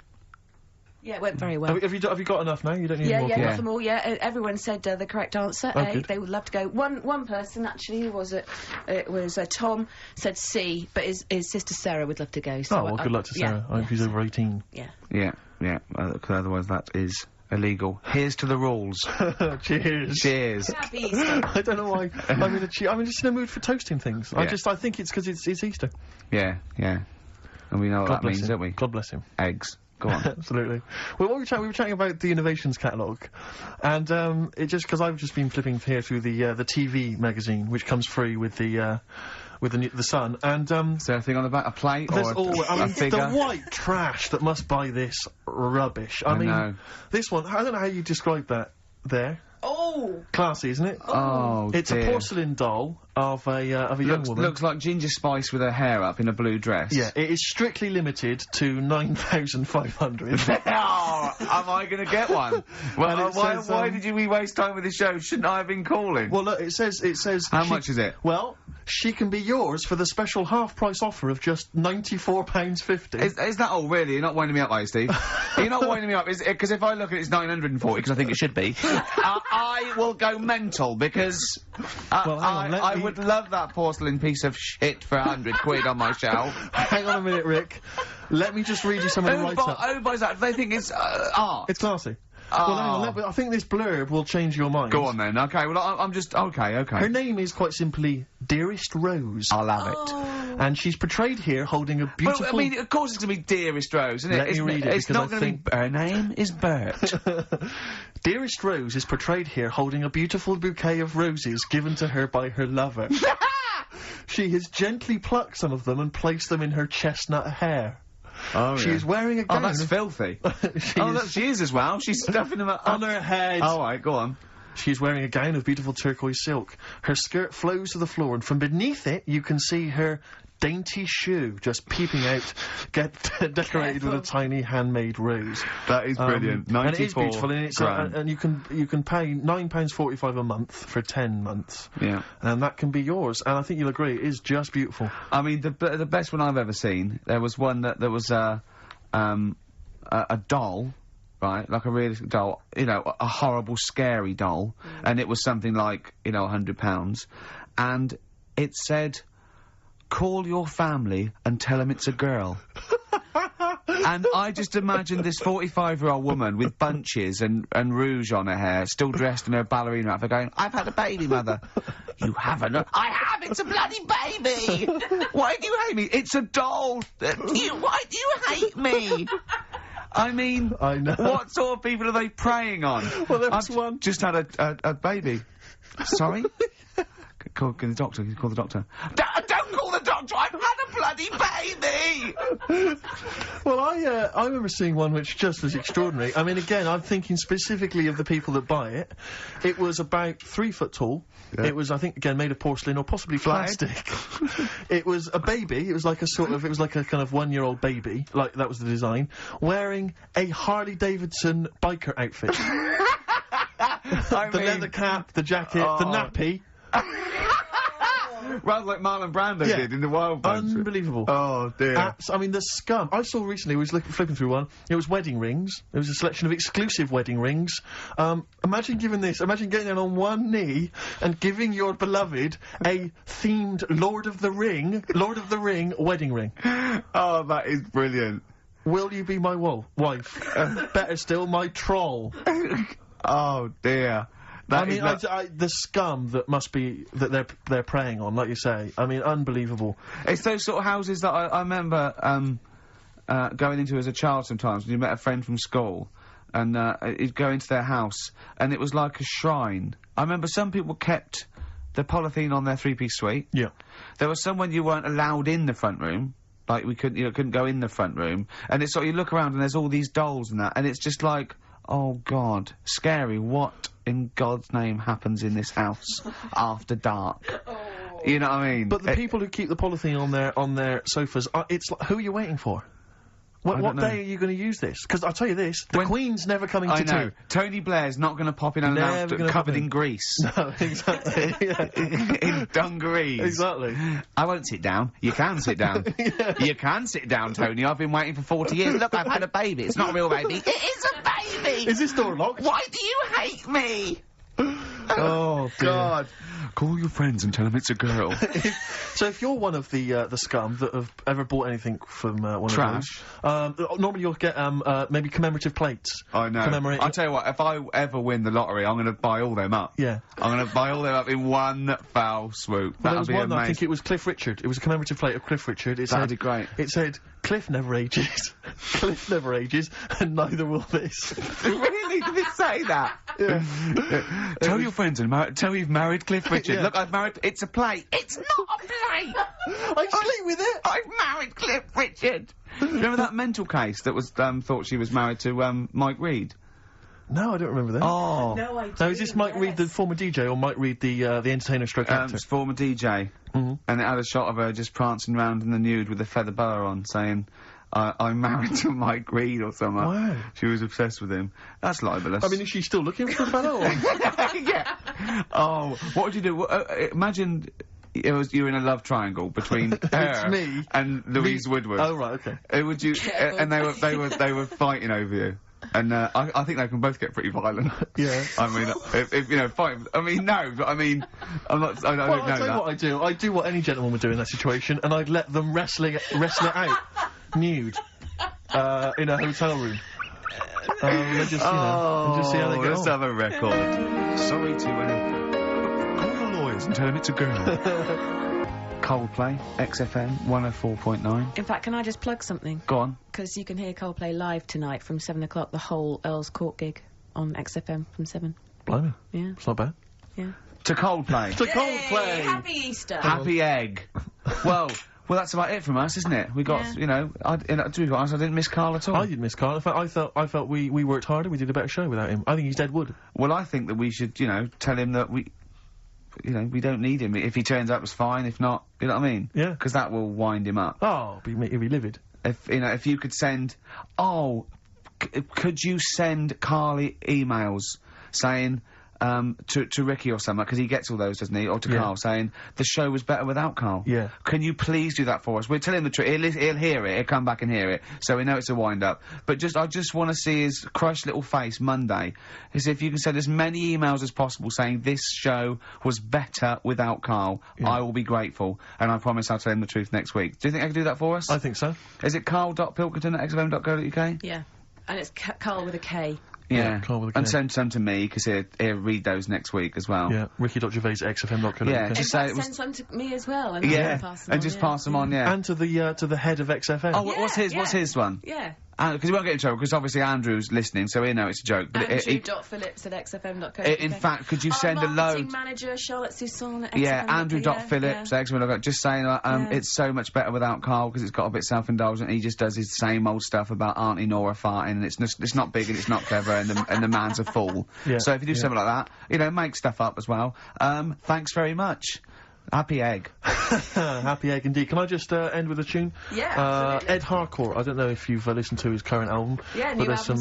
Yeah, it went very well. Have you got enough now? You don't need more? Yeah, got them all, everyone said the correct answer, A. Good. They would love to go. One person, actually, who was it? It was Tom, said C, but his sister Sarah would love to go. So well, good luck to Sarah. I hope she's over 18. Yeah. Yeah, because otherwise that is illegal. Here's to the rules. Cheers. Happy Easter. I don't know why. I'm just in a mood for toasting things. Yeah. I think it's because it's Easter. Yeah. And we know what that means, don't we? God bless him. Eggs. Go on. Absolutely. Well, we were chatting about the Innovations catalogue, and because I've just been flipping here through the TV magazine, which comes free with the Sun, and is there anything on the back? A plate or a figure? The white trash that must buy this rubbish. I mean, this one. I don't know how you describe that. There. Oh! Classy, isn't it? Oh, it's dear. A porcelain doll of a young woman. Looks like Ginger Spice with her hair up in a blue dress. Yeah, it is strictly limited to 9,500. Oh, am I going to get one? Well, why did we waste time with the show? Shouldn't I have been calling? Well, look, it says. How much is it? Well, she can be yours for the special half-price offer of just £94.50. Is that all, really? You're not winding me up, are you, Steve? You're not winding me up, because if I look at it, it's 940, because I think it should be. I will go mental, because I would love that porcelain piece of shit for 100 quid on my shelf. Hang on a minute, Rick. Let me just read you some of the write-up. Who buys that? They think it's art. It's classy. Well, hang on, I think this blurb will change your mind. Go on then. Okay, well, I'm just... Okay. Her name is quite simply Dearest Rose. I'll have it. And she's portrayed here holding a beautiful... Well, I mean, of course it's going to be Dearest Rose, isn't it? Let me read it, it's not going to be... Her name is Bert. Dearest Rose is portrayed here holding a beautiful bouquet of roses given to her by her lover. She has gently plucked some of them and placed them in her chestnut hair. Oh, she is wearing a gown. Oh, that's filthy. She is as well. She's stuffing them up on her head. All right, go on. She is wearing a gown of beautiful turquoise silk. Her skirt flows to the floor, and from beneath it, you can see her dainty shoe just peeping out, decorated with a tiny handmade rose. That is brilliant. 94 and it is beautiful, and it's grand. and you can pay £9.45 a month for 10 months. Yeah. And that can be yours. And I think you'll agree, it is just beautiful. I mean, the best one I've ever seen. There was one that was a doll. Right, like a realistic doll, you know, a horrible, scary doll, and it was something like, you know, £100, and it said, "Call your family and tell them it's a girl." And I just imagined this 45-year-old woman with bunches and rouge on her hair, still dressed in her ballerina outfit, going, "I've had a baby, mother." "You haven't." "I have, it's a bloody baby." "Why do you hate me?" "It's a doll." "Why do you hate me?" I mean, I know. What sort of people are they preying on? Well, there was one. Just had a baby. Sorry? Call the doctor. Call the doctor. Don't call the doctor! I've had a bloody baby! Well, I remember seeing one which just was extraordinary. I mean, again, I'm thinking specifically of the people that buy it. It was about 3 foot tall. Yeah. It was, I think, again, made of porcelain or possibly plastic. It was a baby. It was like a kind of 1-year-old baby. Like, that was the design. Wearing a Harley Davidson biker outfit. The leather cap, the jacket, the nappy. Rather like Marlon Brando did in The Wild Bunch. Unbelievable. Oh, dear. I mean, the scum. I saw recently, I was flipping through one, it was wedding rings. It was a selection of exclusive wedding rings. Imagine getting down on one knee and giving your beloved a themed Lord of the Ring wedding ring. Oh, that is brilliant. Will you be my wife? Better still, my troll. Oh, dear. The scum that must be, that they're preying on, like you say. I mean, unbelievable. It's those sort of houses that I remember, going into as a child sometimes, when you met a friend from school, and, you'd go into their house, and it was like a shrine. I remember some people kept the polythene on their 3-piece suite. Yeah. There was some when you weren't allowed in the front room. Like, we couldn't go in the front room. And it's sort of, you look around and there's all these dolls and that, and it's just like, oh God, scary, what in God's name happens in this house after dark? You know what I mean? But the people who keep the polythene on their sofas, it's like, who are you waiting for? What day are you going to use this? Because I'll tell you this, the Queen's never coming to tea. Tony Blair's not going to pop in unannounced, covered in grease. No, exactly. In dungarees. Exactly. I won't sit down. You can sit down. Yeah. You can sit down, Tony. I've been waiting for 40 years. Look, I've had a baby. It's not a real baby. It is a baby! Is this door locked? Why do you hate me? Oh, God. Call your friends and tell them it's a girl. So if you're one of the scum that have ever bought anything from one Trash. of those, normally you'll get maybe commemorative plates. I know. I'll tell you what, if I ever win the lottery, I'm going to buy all them up. Yeah. I'm going to buy all them up in one foul swoop. Well, That'll be amazing. I think it was Cliff Richard. It was a commemorative plate of Cliff Richard. That'd be great. It said, Cliff never ages. Cliff never ages, and neither will this. Really? Did it say that? Yeah. Tell your friends and tell you've married Cliff Richard. Yeah. Look, I've married... It's a plate. It's not a plate! I sleep with it! I've married Cliff Richard! Remember that mental case that was, thought she was married to, Mike Reed? No, I don't remember that. Oh. No, I do. Now, is this Mike Reed, the former DJ, or Mike Reed, the entertainer stroke actor? It's former DJ. Mm-hmm. And it had a shot of her just prancing around in the nude with a feather boa on, saying... I'm married to Mike Reed or something. Wow. She was obsessed with him. That's libelous. I mean, is she still looking for a fellow? Yeah. Oh, what would you do? Imagine you were in a love triangle between her me and Louise Woodward. Oh, right, okay. Would you? And they were fighting over you. And I think they can both get pretty violent. Yeah. I mean, if you know, fight. I mean, no, but I mean, I'm not. I don't know I'll tell you what I do. I do what any gentleman would do in that situation, and I'd let them wrestle it out, nude, in a hotel room. And just, and just see how they go. Let's have a record. Sorry to call the lawyers and tell them it's a girl. Coldplay, XFM 104.9. In fact, can I just plug something? Go on. Because you can hear Coldplay live tonight from 7 o'clock, the whole Earl's Court gig on XFM from 7. Blimey. Yeah. It's not bad. Yeah. To Coldplay. To Coldplay! Happy Easter! Happy egg. Well, Well, that's about it from us, isn't it? We got, you know, to be honest, I didn't miss Karl at all. I didn't miss Karl. In fact, I felt we worked harder. We did a better show without him. I think he's dead wood. Well, I think that we should, you know, tell him that we don't need him. If he turns up, it's fine. If not, you know what I mean? Yeah. Because that will wind him up. Oh, he'll be livid. If you could send, could you send Carly emails saying, to Ricky or something, because he gets all those, doesn't he? Or to Karl, saying, the show was better without Karl. Yeah. Can you please do that for us? We're telling the truth. He'll hear it. He'll come back and hear it. So we know it's a wind-up. But I just want to see his crushed little face Monday. As if you can send as many emails as possible saying, this show was better without Karl. Yeah. I will be grateful. And I promise I'll tell him the truth next week. Do you think I can do that for us? I think so. Is it karl.pilkington@xfm.co.uk? Yeah. And it's Karl with a K. Yeah, Karl with a K. And send some to me, because he'll read those next week as well. Yeah, Ricky.Gervais@xfm.co.uk. Yeah, just say send some to me as well. And pass them on, yeah. And to the head of XFM. Oh, what's his one? Yeah. Because he won't get in trouble, because obviously Andrew's listening, so he'll know it's a joke. But Andrew.phillips@xfm.co.uk. In fact, could you send a load... marketing manager, Charlotte Susan at Yeah, Andrew.phillips@xfm.co.uk. Just saying, it's so much better without Karl, because it's got a bit self-indulgent. He just does his same old stuff about Auntie Nora farting, and it's not big and it's not clever, and the man's a fool. Yeah, so if you do something like that, you know, make stuff up as well. Thanks very much. Happy egg. Happy egg indeed. Can I just end with a tune? Yeah, Ed Harcourt. I don't know if you've listened to his current album. Yeah, but there's some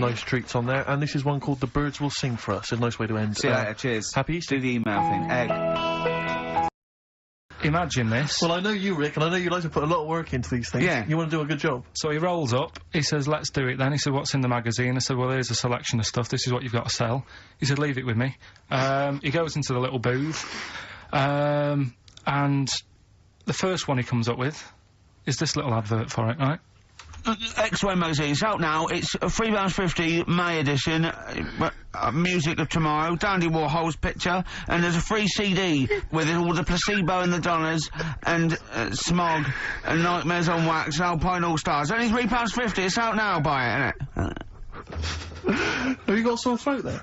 nice treats on there. And this is one called The Birds Will Sing For Us. A nice way to end. See you later, cheers. Happy Easter. Do the email thing. Egg. Imagine this. Well, I know you, Rick, and I know you like to put a lot of work into these things. Yeah. You want to do a good job. So he rolls up, he says, let's do it then. He said, what's in the magazine? I said, well, here's a selection of stuff, this is what you've got to sell. He said, leave it with me. He goes into the little booth, and the first one he comes up with is this little advert for it, right? X-Way magazine, it's out now. It's a £3.50 May edition, music of tomorrow, Dandy Warhol's picture, and there's a free CD with all the Placebo and the Donners, and Smog, and Nightmares on Wax, and Alpine All-Stars. Only £3.50, it's out now, buy it, innit? Have you got a sore throat there?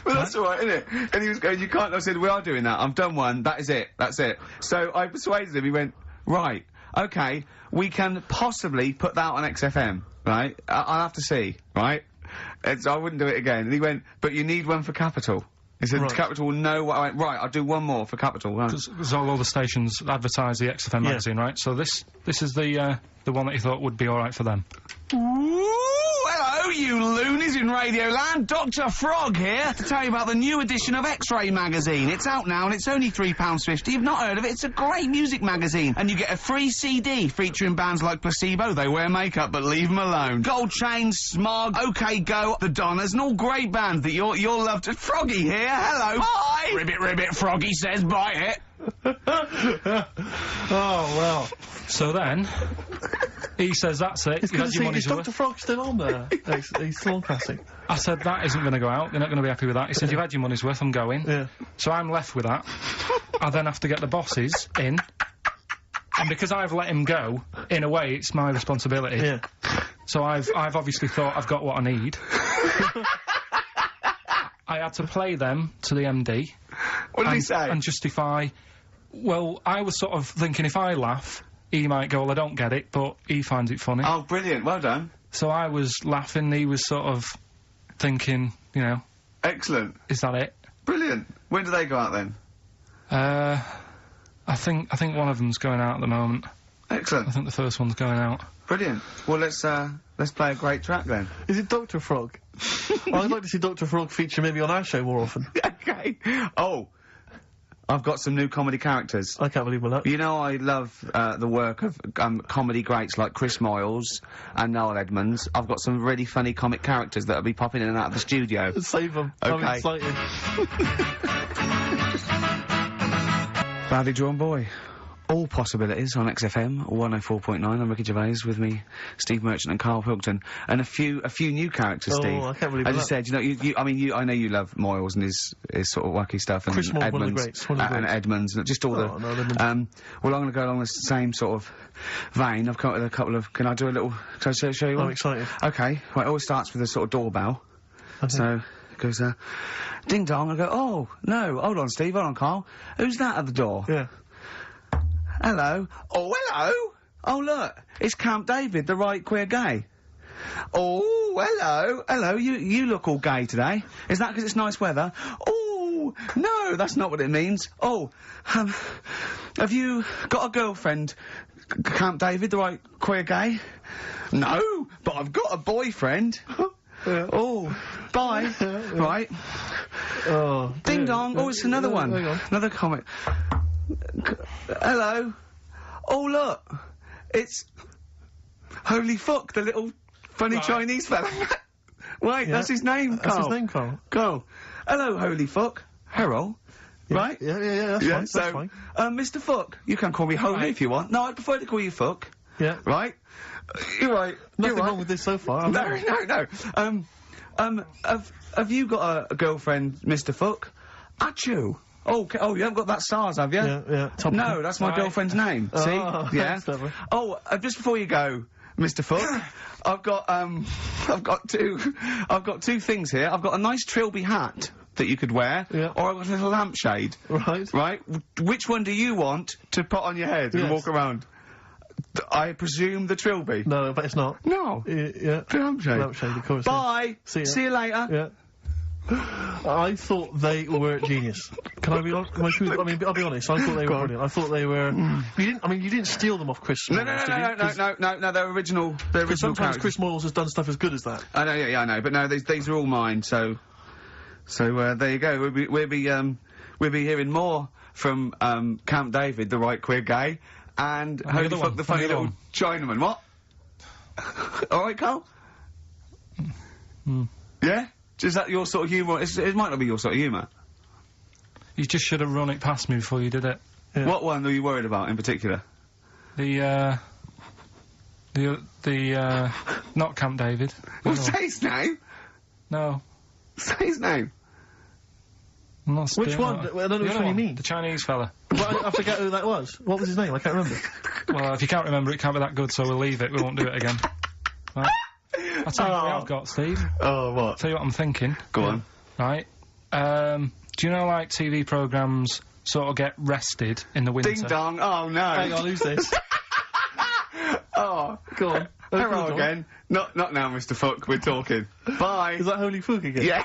Well, that's alright, isn't it? And he was going, you can't, I said, we are doing that, I've done one, that is it, that's it. So I persuaded him, he went, right, okay, we can possibly put that on XFM, right? I'll have to see, right? I wouldn't do it again. And he went, but you need one for Capital. He said, Capital will know what I went, right, I'll do one more for Capital. Because all the stations advertise the XFM magazine, right? So this is the one that he thought would be alright for them. Hello, you loonies in Radioland. Dr. Frog here to tell you about the new edition of X-Ray magazine. It's out now and it's only £3.50. You've not heard of it? It's a great music magazine. And you get a free CD featuring bands like Placebo. They wear makeup, but leave them alone. Gold Chain, Smog, OK Go, The Donners, and all great bands that you'll love to... Froggy here. Hello. Bye. Ribbit, ribbit, Froggy says buy it. Oh, well. So then, he says, that's it. Is Dr. Frog still on there? He's still on Classic. I said, that isn't going to go out. You're not going to be happy with that. He said, you've had your money's worth, I'm going. Yeah. So I'm left with that. I then have to get the bosses in. And because I've let him go, in a way, it's my responsibility. Yeah. So I've obviously thought I've got what I need. I had to play them to the MD. What did he say? And justify... Well, I was sort of thinking if I laugh, he might go, well, I don't get it, but he finds it funny. Oh, brilliant. Well done. So I was laughing, he was sort of thinking, you know... Excellent. Is that it? Brilliant. When do they go out, then? I think one of them's going out at the moment. Excellent. I think the first one's going out. Brilliant. Well, let's play a great track, then. Is it Dr. Frog? I'd like to see Dr. Frog feature maybe on our show more often. Okay. Oh... I've got some new comedy characters. I can't believe my luck. You know, I love the work of comedy greats like Chris Moyles and Noel Edmonds. I've got some really funny comic characters that'll be popping in and out of the studio. Save them. Okay. I'm excited. Badly Drawn Boy. All possibilities on XFM 104.9. I'm Ricky Gervais, with me, Steve Merchant and Karl Pilkington, and a few new characters. Steve. I can't believe As that. you said, you know, I know you love Moyles and his sort of wacky stuff, and Chris Moyles, Edmonds, one of the greats, and Edmonds, and just all no, well, I'm going to go along the same sort of vein. I've come up with a couple of. Can I do a little? Can I show you one? I'm excited. Okay. Well, it always starts with a sort of doorbell. Okay. So it goes ding dong. I go, oh no, hold on, Steve, hold on, Karl. Who's that at the door? Yeah. Hello. Oh, hello. Oh, look. It's Camp David, the right queer gay. Oh, hello. Hello. You look all gay today. Is that because it's nice weather? Oh, no, that's not what it means. Oh, have you got a girlfriend, Camp David, the right queer gay? No, but I've got a boyfriend. Yeah. Oh, bye. Right. Oh. Ding dong. Oh, it's another one. Hang on. Another comic. Hello. Oh, look. It's Holy Fuck, the little funny Chinese fella. Right, that's his name, Carl. That's his name, Carl. Carl. Hello, Holy Fuck. Harold. Yeah. Right? Yeah, that's fine. Mr. Fuck. You can call me Holy if you want. No, I'd prefer to call you Fuck. Yeah. Right? You're right. Nothing wrong with this so far. No. Have you got a girlfriend, Mr. Fuck? Achoo. Oh, you haven't got that SARS, have you? Yeah. No, that's my girlfriend's name. Oh, See? Yeah. that's clever. Oh, just before you go, Mr. Fuck, I've got two things here. I've got a nice Trilby hat that you could wear, or I've got a little lampshade. Right. Which one do you want to put on your head and walk around? I presume the Trilby. No, but it's not. No. Yeah. The lampshade. Lampshade, of course. Bye. See you later. Yeah. I thought they were genius. Can I be honest? I mean, I'll be honest. I thought they were brilliant. I thought they were. You didn't steal them off Chris Smalls, No, they're original. They're original. Sometimes characters. Chris Smalls has done stuff as good as that. I know, I know. But no, these are all mine. So there you go. We'll be hearing more from Camp David, the right queer gay, and Holy Fuck, the funny little Chinaman. What? All right, Carl. Yeah. Is that your sort of humour? It might not be your sort of humour. You just should have run it past me before you did it. Yeah. What one are you worried about in particular? The not Camp David. Well, say his name. No. Say his name. I'm not Which one? I don't know which one you mean. The Chinese fella. But I forget who that was. What was his name? I can't remember. Well, if you can't remember, it can't be that good, so we'll leave it. We won't do it again. Right? I'll tell you what I've got, Steve. Oh, what? I'll tell you what I'm thinking. Go on. Right. Do you know, like, TV programmes sort of get rested in the winter? Ding dong. Oh, no. Hang on, who's this? Oh. Go on. Hello again. Not now, Mr. Fuck. We're talking. Bye. Is that Holy Fuck again? Yeah.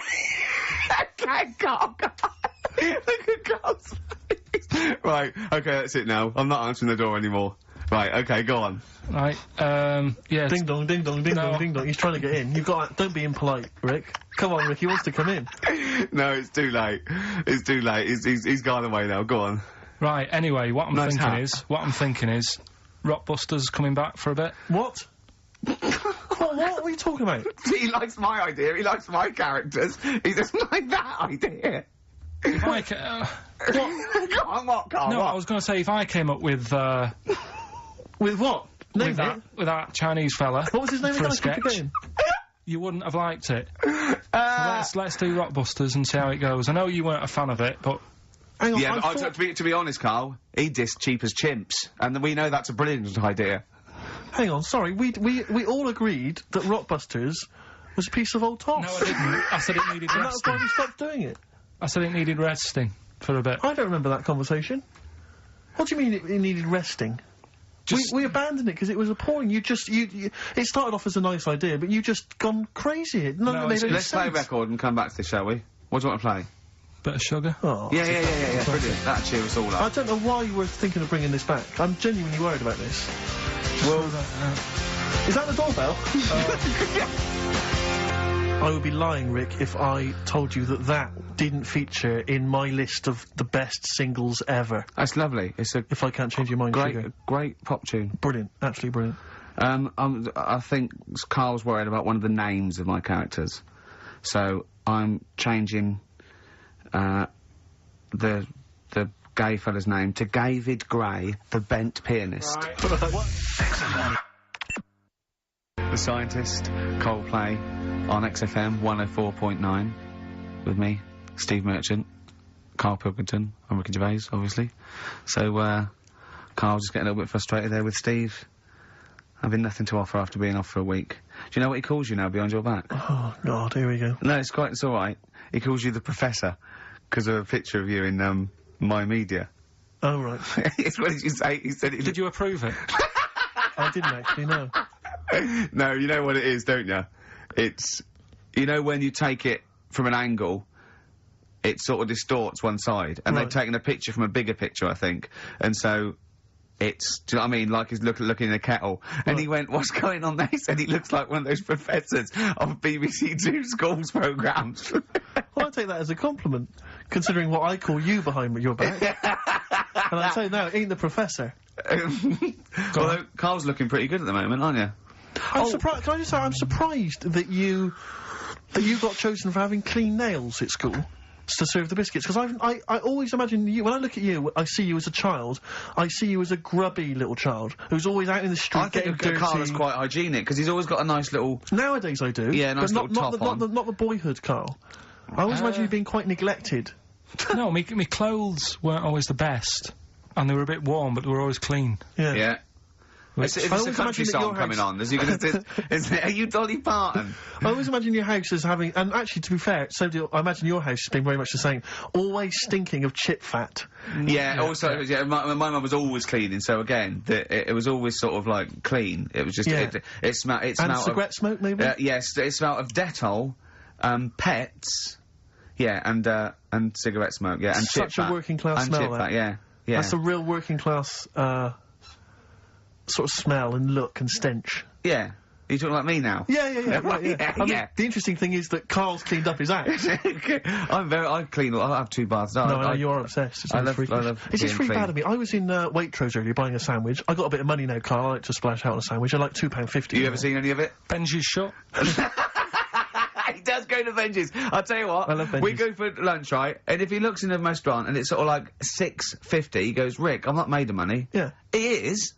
Okay, God. Look at God's face. Right. Okay, that's it now. I'm not answering the door anymore. Right, okay, go on. Right, yeah. Ding dong, ding dong, ding dong, ding dong. He's trying to get in. You've got. Don't be impolite, Rick. Come on, Rick. He wants to come in. No, it's too late. It's too late. He's gone away now. Go on. Right. Anyway, what I'm thinking is, Rockbusters coming back for a bit. What? What are you talking about? He likes my idea. He likes my characters. He doesn't like that idea. If I what? Go on, what, Carl? No, what? I was going to say if I came up with with what? With that Chinese fella. What was his name for again? a sketch, you wouldn't have liked it. So let's do Rockbusters and see how it goes. I know you weren't a fan of it, but. Hang on, yeah, but to be honest, Carl, he dissed Cheap as Chimps, and we know that's a brilliant idea. Hang on, sorry, we all agreed that Rockbusters was a piece of old toss. No, I didn't. I said it needed resting. And that's why we stopped doing it. I said it needed resting for a bit. I don't remember that conversation. What do you mean it needed resting? We abandoned it because it was appalling. It started off as a nice idea, but you just gone crazy. Let's play a record and come back to this, shall we? What do you want to play? Bit of sugar. Oh, yeah. Brilliant. That'll cheer us all up. I don't know why you were thinking of bringing this back. I'm genuinely worried about this. Well, is that the doorbell? I would be lying, Rick, if I told you that didn't feature in my list of the best singles ever. That's lovely. It's a... If I can't change your mind, great pop tune. Brilliant. Absolutely brilliant. I think Carl's worried about one of the names of my characters. So, I'm changing, the gay fella's name to David Gray, the bent pianist. Right. The Scientist, Coldplay, on XFM 104.9, with me, Steve Merchant, Karl Pilkington, and Ricky Gervais, obviously. So, Carl's just getting a little bit frustrated there with Steve, having nothing to offer after being off for a week. Do you know what he calls you now behind your back? Oh, God, here we go. No, it's alright. He calls you the Professor, because of a picture of you in, My Media. Oh, right. What did you say? He said it. Did you approve it? I didn't actually, no. No, you know what it is, don't you? It's, you know when you take it from an angle, it sort of distorts one side, and they've taken a picture from a bigger picture, I think, and so it's, do you know what I mean, like he's looking in a kettle, and he went, what's going on there? He said he looks like one of those professors of BBC Two schools programmes. Well, I take that as a compliment, considering what I call you behind your back. And I tell you now, ain't the professor. Although, Carl's looking pretty good at the moment, aren't you? I'm surprised, can I just say, I'm surprised that you got chosen for having clean nails at school to serve the biscuits, because I always imagine you, when I look at you, I see you as a child, I see you as a grubby little child, who's always out in the street getting dirty. I think Carl is quite hygienic, because he's always got a nice little... Nowadays I do. Yeah, nice little top on. Not the boyhood Carl. I always imagine you being quite neglected. No, me clothes weren't always the best, and they were a bit warm, but they were always clein. Yeah. Is this a country song coming on? Is he gonna are you Dolly Parton? I always imagine your house as having, and actually, to be fair, I imagine your house has been very much the same. Always stinking of chip fat. Yeah. Also, my mum was always cleaning. So again, it was always sort of like clean. It was just it smelled. It smelled and cigarette smoke, maybe. Yes, it smelled of Dettol, pets. Yeah, and cigarette smoke. Yeah, and chip fat. Such a working class smell. Chip fat, yeah. That's a real working class. Sort of smell and look and stench. Yeah. Are you talking like me now? Yeah. I mean, the interesting thing is that Carl's cleaned up his act. I clean, I have 2 baths. No, you are obsessed. I love Is this really bad of me? I was in Waitrose earlier buying a sandwich. I got a bit of money now, Carl. I like to splash out on a sandwich. I like £2.50. You ever seen any of it? Benji's shop. He does go to Benji's. I'll tell you what. I love Benji's. We go for lunch, right? And if he looks in a restaurant and it's sort of like $6.50, he goes, Rick, I'm not made of money. Yeah. He is.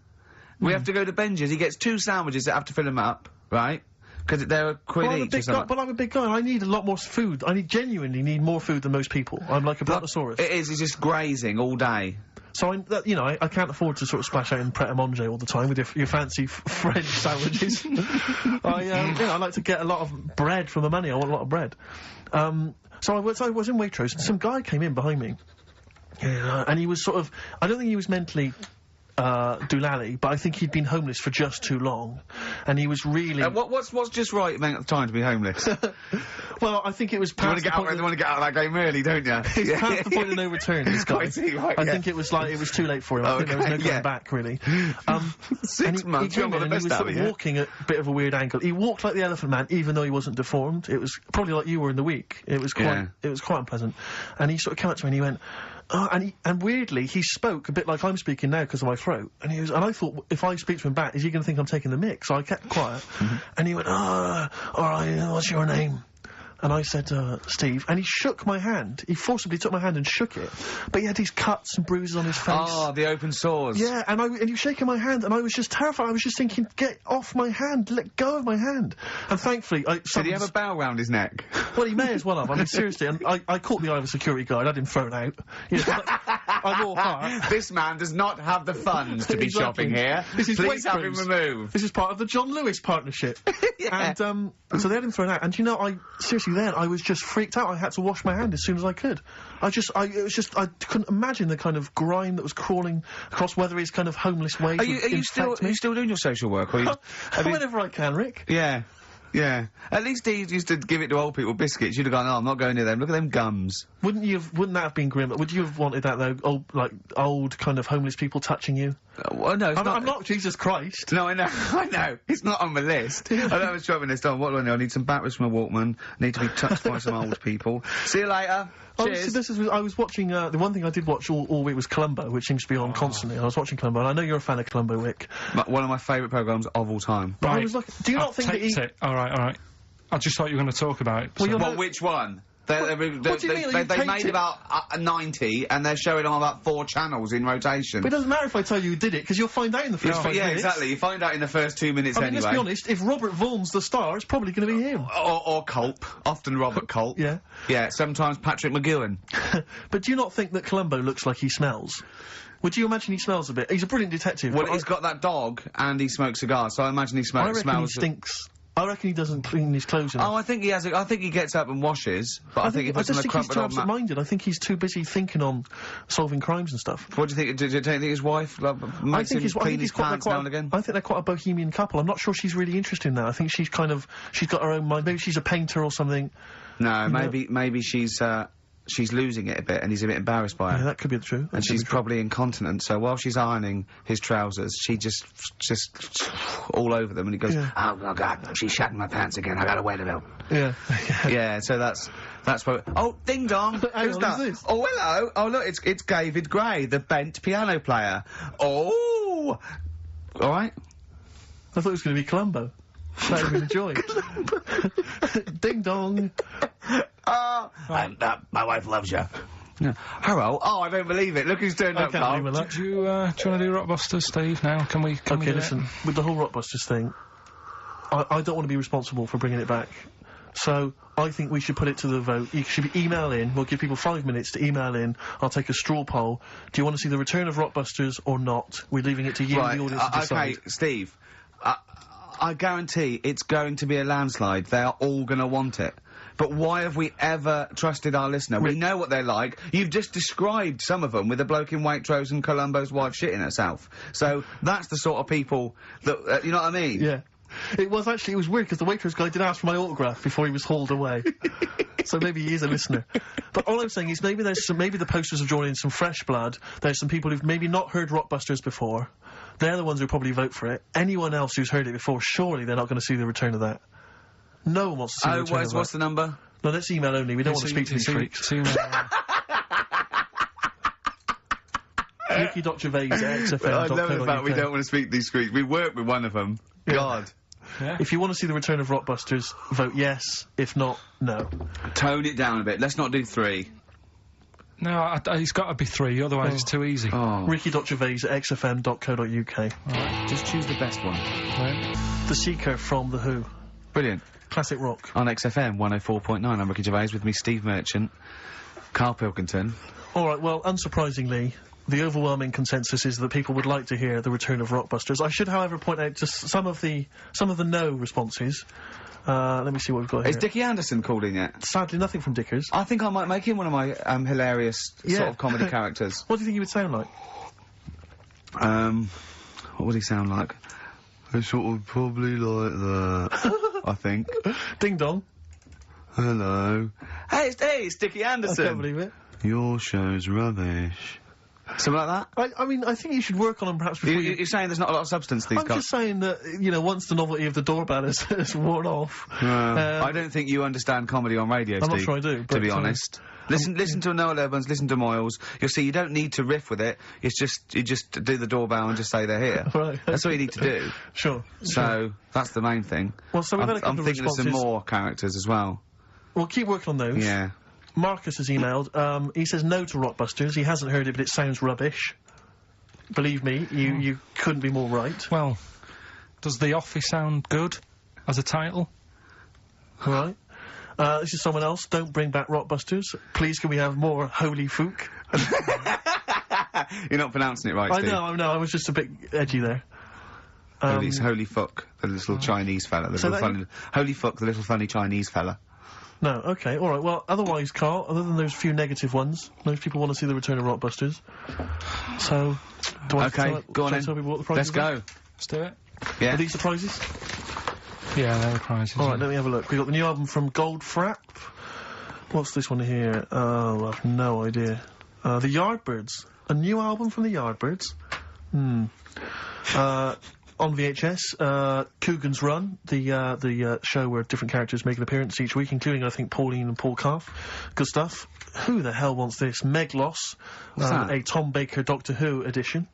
We have to go to Benji's. He gets 2 sandwiches that have to fill him up, right? Because they're £1 each or something. But I'm a big guy. I need a lot more food. I genuinely need more food than most people. I'm like a brontosaurus. It is. He's just grazing all day. So I can't afford to sort of splash out in Pret a Manger all the time with your fancy French sandwiches. I like to get a lot of bread for my money. I want a lot of bread. So I was in Waitrose, and some guy came in behind me, and he was sort of, I don't think he was mentally doolally, but I think he'd been homeless for just too long, and he was really... what's just right amount of time to be homeless? Well, I think it was past you want to get out of that game early, don't you? He's past the point of no return, this guy. I think it was like, it was too late for him. I think there was no going back, really. 6 months, he was sort of walking at a bit of a weird angle. He walked like the Elephant Man, even though he wasn't deformed. It was probably like you were in the week. It was quite unpleasant. And he sort of came up to me and he went... and weirdly, he spoke a bit like I'm speaking now because of my throat. And I thought, if I speak to him back, is he going to think I'm taking the mick? So I kept quiet. And he went, alright, what's your name? And I said, Steve. And he shook my hand. He forcibly took my hand and shook it. But he had these cuts and bruises on his face. Oh, the open sores. Yeah, and he was shaking my hand, and I was just terrified. I was just thinking, get off my hand, let go of my hand. And thankfully, did he have a bow round his neck? Well, he may as well have. I mean, seriously, and I caught the eye of a security guard. I didn't throw it out. You know, I'm all heart. This man does not have the funds to be shopping here. Please have him removed. This is part of the John Lewis partnership. And, so they had him thrown out. And, you know, I was just freaked out. I had to wash my hand as soon as I could. I couldn't imagine the kind of grime that was crawling across, whether his kind of homeless ways. Are you still doing your social work? Or whenever I can, Rick. Yeah. Yeah. At least he used to give it to old people biscuits. You'd have gone, oh, I'm not going near them. Look at them gums. Wouldn't that have been grim? Would you have wanted that, though? Old kind of homeless people touching you? Well, no, I'm not Jesus Christ. No, I know. I know. It's not on the list. I don't have a shopping list on. What do I know? I need some batteries from a Walkman. I need to be touched by some old people. See you later. Cheers. I was watching, the one thing I did watch all week was Columbo, which seems to be on constantly. I was watching Columbo, and I know you're a fan of Columbo, Rick. One of my favourite programmes of all time. But I was like, do you not think that he... Alright. I just thought you were going to talk about it. Well, which one? What do you mean? They made about 90, and they're showing on about 4 channels in rotation. But it doesn't matter if I tell you who did it, because you'll find out in the first 5 minutes. Yeah, exactly. You find out in the first 2 minutes anyway. Let's be honest, if Robert Vaughan's the star, it's probably going to be him. Or Culp. Often Robert Culp. Yeah. Yeah, sometimes Patrick McGowan. But do you not think that Columbo looks like he smells? Would you imagine he smells a bit? He's a brilliant detective. Well, he's got that dog, and he smokes cigars, so I imagine he smells... he stinks. I reckon he doesn't clean his clothes enough. Oh, I think he has. I think he gets up and washes, but I think he puts on a crumpled I just think he's too old absent-minded. I think he's too busy thinking on solving crimes and stuff. What do you think? Do you think his wife makes him clean his pants now and again? I think they're quite a bohemian couple. I'm not sure she's really interested in that. I think she's got her own mind. Maybe she's a painter or something. No, maybe she's losing it a bit, and he's a bit embarrassed by her. Yeah, that could be true. And she's probably incontinent, so while she's ironing his trousers, she just all over them, and he goes, "Oh God, she's shatting my pants again. I gotta wait a minute." Yeah. Yeah. So that's what. Oh, ding dong. Who's that? This? Oh, hello. Oh, look, it's David Gray, the bent piano player. Oh. All right. I thought it was going to be Columbo. That would have been a joy. Ding dong. My wife loves you. Yeah. Hello. Oh, I don't believe it. Look who's turned up, Carl. Do you want to do Rockbusters, Steve, now? Can we do listen, with the whole Rockbusters thing, I don't want to be responsible for bringing it back. So, I think we should put it to the vote. You should email in. We'll give people 5 minutes to email in. I'll take a straw poll. Do you want to see the return of Rockbusters or not? We're leaving it to you, the audience, to decide. Okay, Steve. I guarantee it's going to be a landslide. They are all going to want it. But why have we ever trusted our listener? We know what they're like. You've just described some of them with a bloke in Waitrose and Columbo's wife shitting herself. So that's the sort of people that, you know what I mean? Yeah. It was weird because the Waitrose guy did ask for my autograph before he was hauled away. So maybe he is a listener. But all I'm saying is maybe the posters have drawn in some fresh blood. There's some people who've maybe not heard Rockbusters before. They're the ones who probably vote for it. Anyone else who's heard it before, surely they're not going to see the return of that. No one wants to see the return of that. What's the number? No, that's email only. We don't want to speak to these freaks. Ricky.Gervais at XFM. I love the fact we don't want to speak to these freaks. We work with one of them. Yeah. God. Yeah. If you want to see the return of Rockbusters, vote yes. If not, no. Tone it down a bit. Let's not do 3. No, it's got to be 3, otherwise it's too easy. Oh. Ricky.Gervais at xfm.co.uk. Right. Just choose the best one. Right. The Seeker from The Who. Brilliant. Classic rock. On XFM 104.9, I'm Ricky Gervais, with me Steve Merchant, KARL Pilkington. Alright, well, unsurprisingly, the overwhelming consensus is that people would like to hear the return of Rockbusters. I should, however, point out just some of the no responses. Let me see what we've got here. Is Dickie Anderson called in yet? Sadly, nothing from Dickers. I think I might make him one of my hilarious sort of comedy characters. What do you think he would sound like? What would he sound like? I sort of probably like that. I think. Ding dong. Hello. Hey, it's Dickie Anderson. I can't believe it. Your show's rubbish. Something like that? I mean, I think you should work on them perhaps before You're saying there's not a lot of substance to these guys? I'm just saying that, you know, once the novelty of the doorbell has worn off... I don't think you understand comedy on radio, Steve. I'm not sure I do, but... To be honest. Listen to Noel Urbans, listen to Moyles. You'll see you don't need to riff with it. It's just, you just do the doorbell and just say they're here. Right. That's all you need to do. Sure. So, that's the main thing. Well, so we've had a couple I'm thinking of some more characters as well. We'll keep working on those. Yeah. Marcus has emailed. He says no to Rockbusters. He hasn't heard it, but it sounds rubbish. Believe me, you couldn't be more right. Well, does The Office sound good as a title? Right. This is someone else. Don't bring back Rockbusters. Please, can we have more Holy Fook? You're not pronouncing it right, Steve. I know. I was just a bit edgy there. Holy Fuck, the little Chinese fella. Holy Fuck, the little funny Chinese fella. No, okay, alright. Well, otherwise, Carl, other than those few negative ones, most people want to see the return of Rockbusters. So, go on then. Tell people what the prizes Let's go. Let's do it. Yeah. Are these the prizes? Yeah, they're the prizes. Alright, let me have a look. We've got the new album from Goldfrapp. What's this one here? Oh, I have no idea. The Yardbirds. A new album from the Yardbirds. On VHS, Coogan's Run, the show where different characters make an appearance each week, including, I think, Pauline and Paul Calf. Good stuff. Who the hell wants this? Meglos, a Tom Baker Doctor Who edition.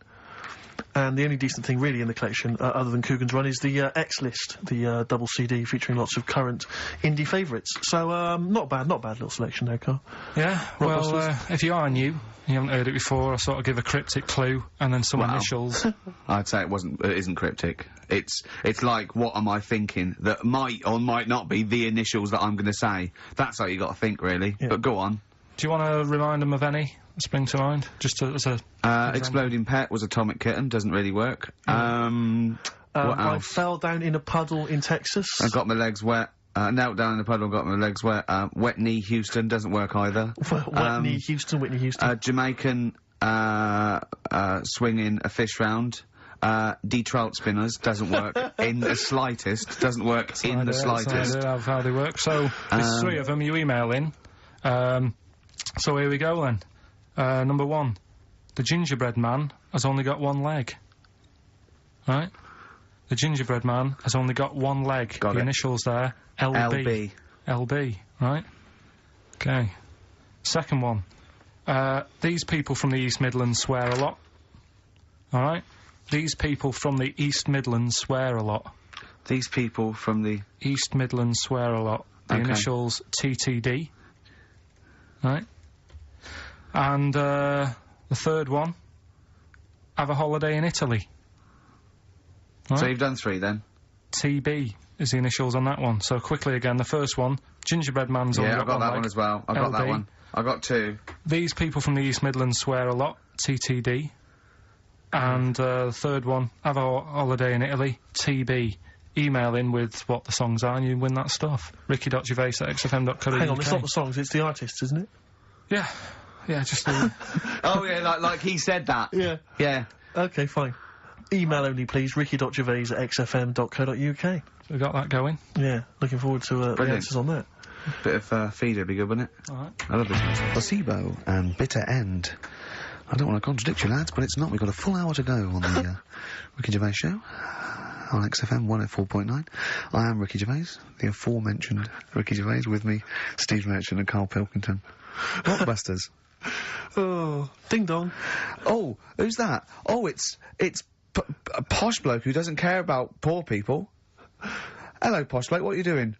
And the only decent thing really in the collection, other than Coogan's Run, is the X-List, the double CD featuring lots of current indie favourites. So, not bad little selection there, Carl. Yeah, well, if you are new, you haven't heard it before, I sort of give a cryptic clue, and then some initials. I'd say it isn't cryptic. It's like, what am I thinking? That might or might not be the initials that I'm gonna say. That's how you gotta think, really. Yeah. But go on. Do you want to remind them of any that spring to mind? Just as a... Exploding Pet was Atomic Kitten, doesn't really work. What else? I fell down in a puddle in Texas. I got my legs wet. Knelt down in the puddle, got my legs wet. Wet Knee Houston doesn't work either. Whitney Houston. Jamaican swinging a fish round. De-trout spinners doesn't work in the slightest. Doesn't work in the slightest. That's an idea of how they work. So, there's 3 of them, you email in. So here we go then. Number 1. The gingerbread man has only got 1 leg. Right? The gingerbread man has only got 1 leg. Got the it. initials there. LB. LB, right? Okay. Second one. These people from the East Midlands swear a lot. Alright? These people from the East Midlands swear a lot. These people from the... East Midlands swear a lot. The initials TTD. Right? And, the third one. Have a holiday in Italy. Right? So you've done 3 then? TB is the initials on that one. So quickly again, the first one, gingerbread man's only got 1 leg. Yeah, I've got that one as well. I've got that one. I got 2. These people from the East Midlands swear a lot. TTD. And the third one, have a holiday in Italy. TB. Email in with what the songs are and you win that stuff. Ricky.Gervais@xfm.co.uk. Hang on, it's not the songs, it's the artists, isn't it? Yeah. Yeah, just the... Oh, yeah, like he said that. Yeah. Yeah. Okay, fine. Email only, please, ricky.gervais@xfm.co.uk. We got that going. Yeah, looking forward to the answers on that. Bit of feeder would be good, wouldn't it? Alright. I love this. Placebo and Bitter End. I don't want to contradict you, lads, but it's not. We've got a full hour to go on the Ricky Gervais show on XFM 104.9. I am Ricky Gervais, the aforementioned Ricky Gervais, with me, Steve Merchant and KARL Pilkington. Blockbusters. Oh, ding dong. Oh, who's that? Oh, it's a posh bloke who doesn't care about poor people. Hello, posh bloke, what are you doing?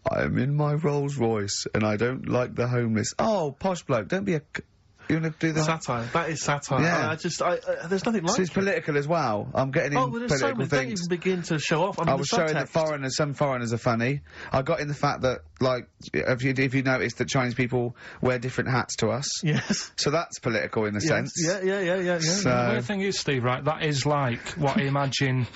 I'm in my Rolls Royce and I don't like the homeless. Oh, posh bloke, don't be a... You want to do that? Satire. That is satire. Yeah. There's nothing like So it's political as well. I'm getting in but there's so many. Don't even begin to show off. I was showing that some foreigners are funny. I got in the fact that, like, if you notice that Chinese people wear different hats to us. Yes. So that's political in a sense. Yeah. So The weird thing is, Steve, right, that is like what I imagine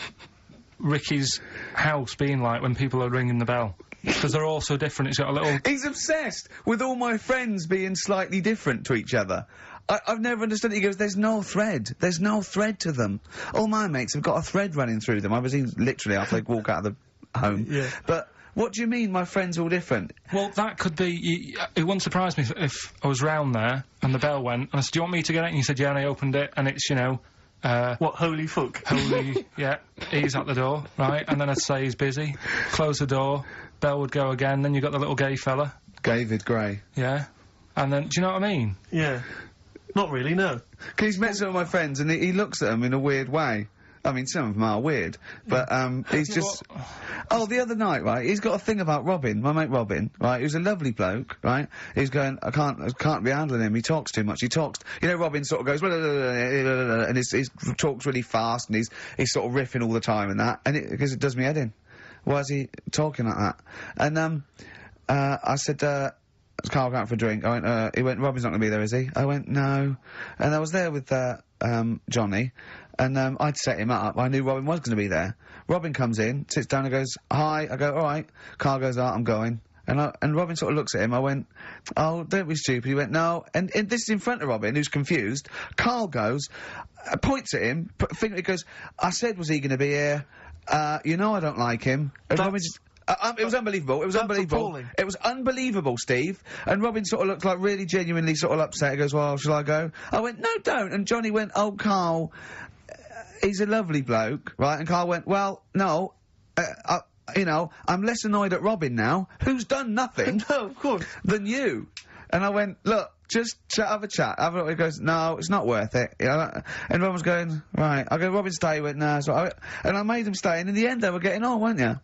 Ricky's house being like when people are ringing the bell. Because they're all so different, it's got a little... He's obsessed with all my friends being slightly different to each other. I've never understood it. He goes, there's no thread. There's no thread to them. All my mates have got a thread running through them. I was literally after they walk out of the home. Yeah. But what do you mean my friends all different? Well, that could be... it wouldn't surprise me if I was round there and the bell went, and I said, do you want me to get it? And you said, yeah, and I opened it, and it's, you know... what, holy fuck? Holy... yeah, he's at the door, right? And then I'd say he's busy. Close the door. Bell would go again, then you got the little gay fella. David Gray. Yeah. And then, do you know what I mean? Yeah. Not really, no. Because he's met some of my friends and he looks at them in a weird way. I mean, some of them are weird, but, he's just... Oh, the other night, right, he's got a thing about Robin, my mate Robin, right, he was a lovely bloke, right, he's going, I can't be handling him, he talks too much, you know, Robin sort of goes, and he talks really fast, and he's sort of riffing all the time and that, and because it does me head in. Why is he talking like that? And, I said, is KARL going out for a drink? I went, he went, Robin's not going to be there, is he? I went, no. And I was there with, Johnny, and, I'd set him up. I knew Robin was going to be there. Robin comes in, sits down and goes, hi. I go, alright. KARL goes, I'm going. And Robin sort of looks at him. I went, oh, don't be stupid. He went, no. And this is in front of Robin, who's confused. KARL goes, points at him, he goes, I said, was he going to be here? You know I don't like him. And Robin just... it was unbelievable. It was unbelievable. Appalling. It was unbelievable, Steve. And Robin sort of looked like really genuinely sort of upset. He goes, well, shall I go? I went, no, don't. And Johnny went, oh, KARL, he's a lovely bloke, right? And KARL went, well, no, you know, I'm less annoyed at Robin now, who's done nothing No, of course. than you. And I went, look, just have a chat. He goes, no, it's not worth it. You know, and Robin was going, right. I go, Robin, stay. He went, no. So and I made him stay. And in the end, they were getting on, weren't you?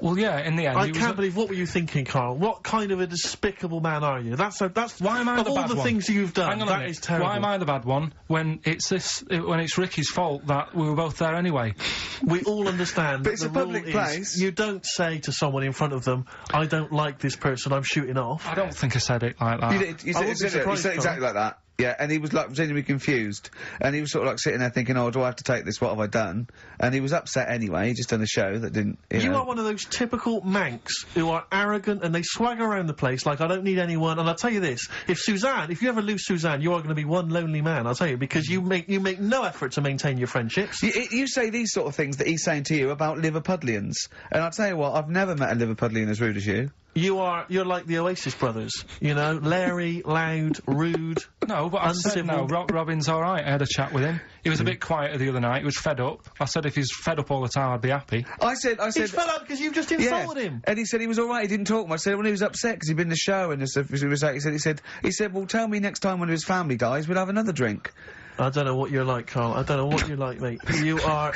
Well, yeah, in the end... I can't believe, what were you thinking, Karl? What kind of a despicable man are you? That's why am I the bad one? Of all the things you've done, Hang on that is terrible. Why am I the bad one when it's Ricky's fault that we were both there anyway? We all understand. But it's a public place. You don't say to someone in front of them, I don't like this person, I'm shooting off. I don't think I said it like that. You did. You said exactly like that. Yeah, and he was like genuinely confused, and he was sort of like sitting there thinking, "Oh, do I have to take this? What have I done?" And he was upset anyway. He just done a show that didn't. You are one of those typical Mancs who are arrogant and they swagger around the place like, "I don't need anyone." And I'll tell you this: if you ever lose Suzanne, you are going to be one lonely man. I'll tell you, because you make no effort to maintain your friendships. You say these sort of things that he's saying to you about Liverpudlians, and I'll tell you what: I've never met a Liverpudlian as rude as you. You're like the Oasis brothers, you know, Larry, loud, rude. No, but I said no, Robin's alright. I had a chat with him. He was a bit quieter the other night, he was fed up. I said if he's fed up all the time, I'd be happy. I said... He's fed up because you've just insulted him. And he said he was alright, he didn't talk much. I said when he was upset because he'd been in the show and stuff, he said, well, tell me next time when his family dies, we'll have another drink. I don't know what you're like, Karl. I don't know what you're like, mate. You are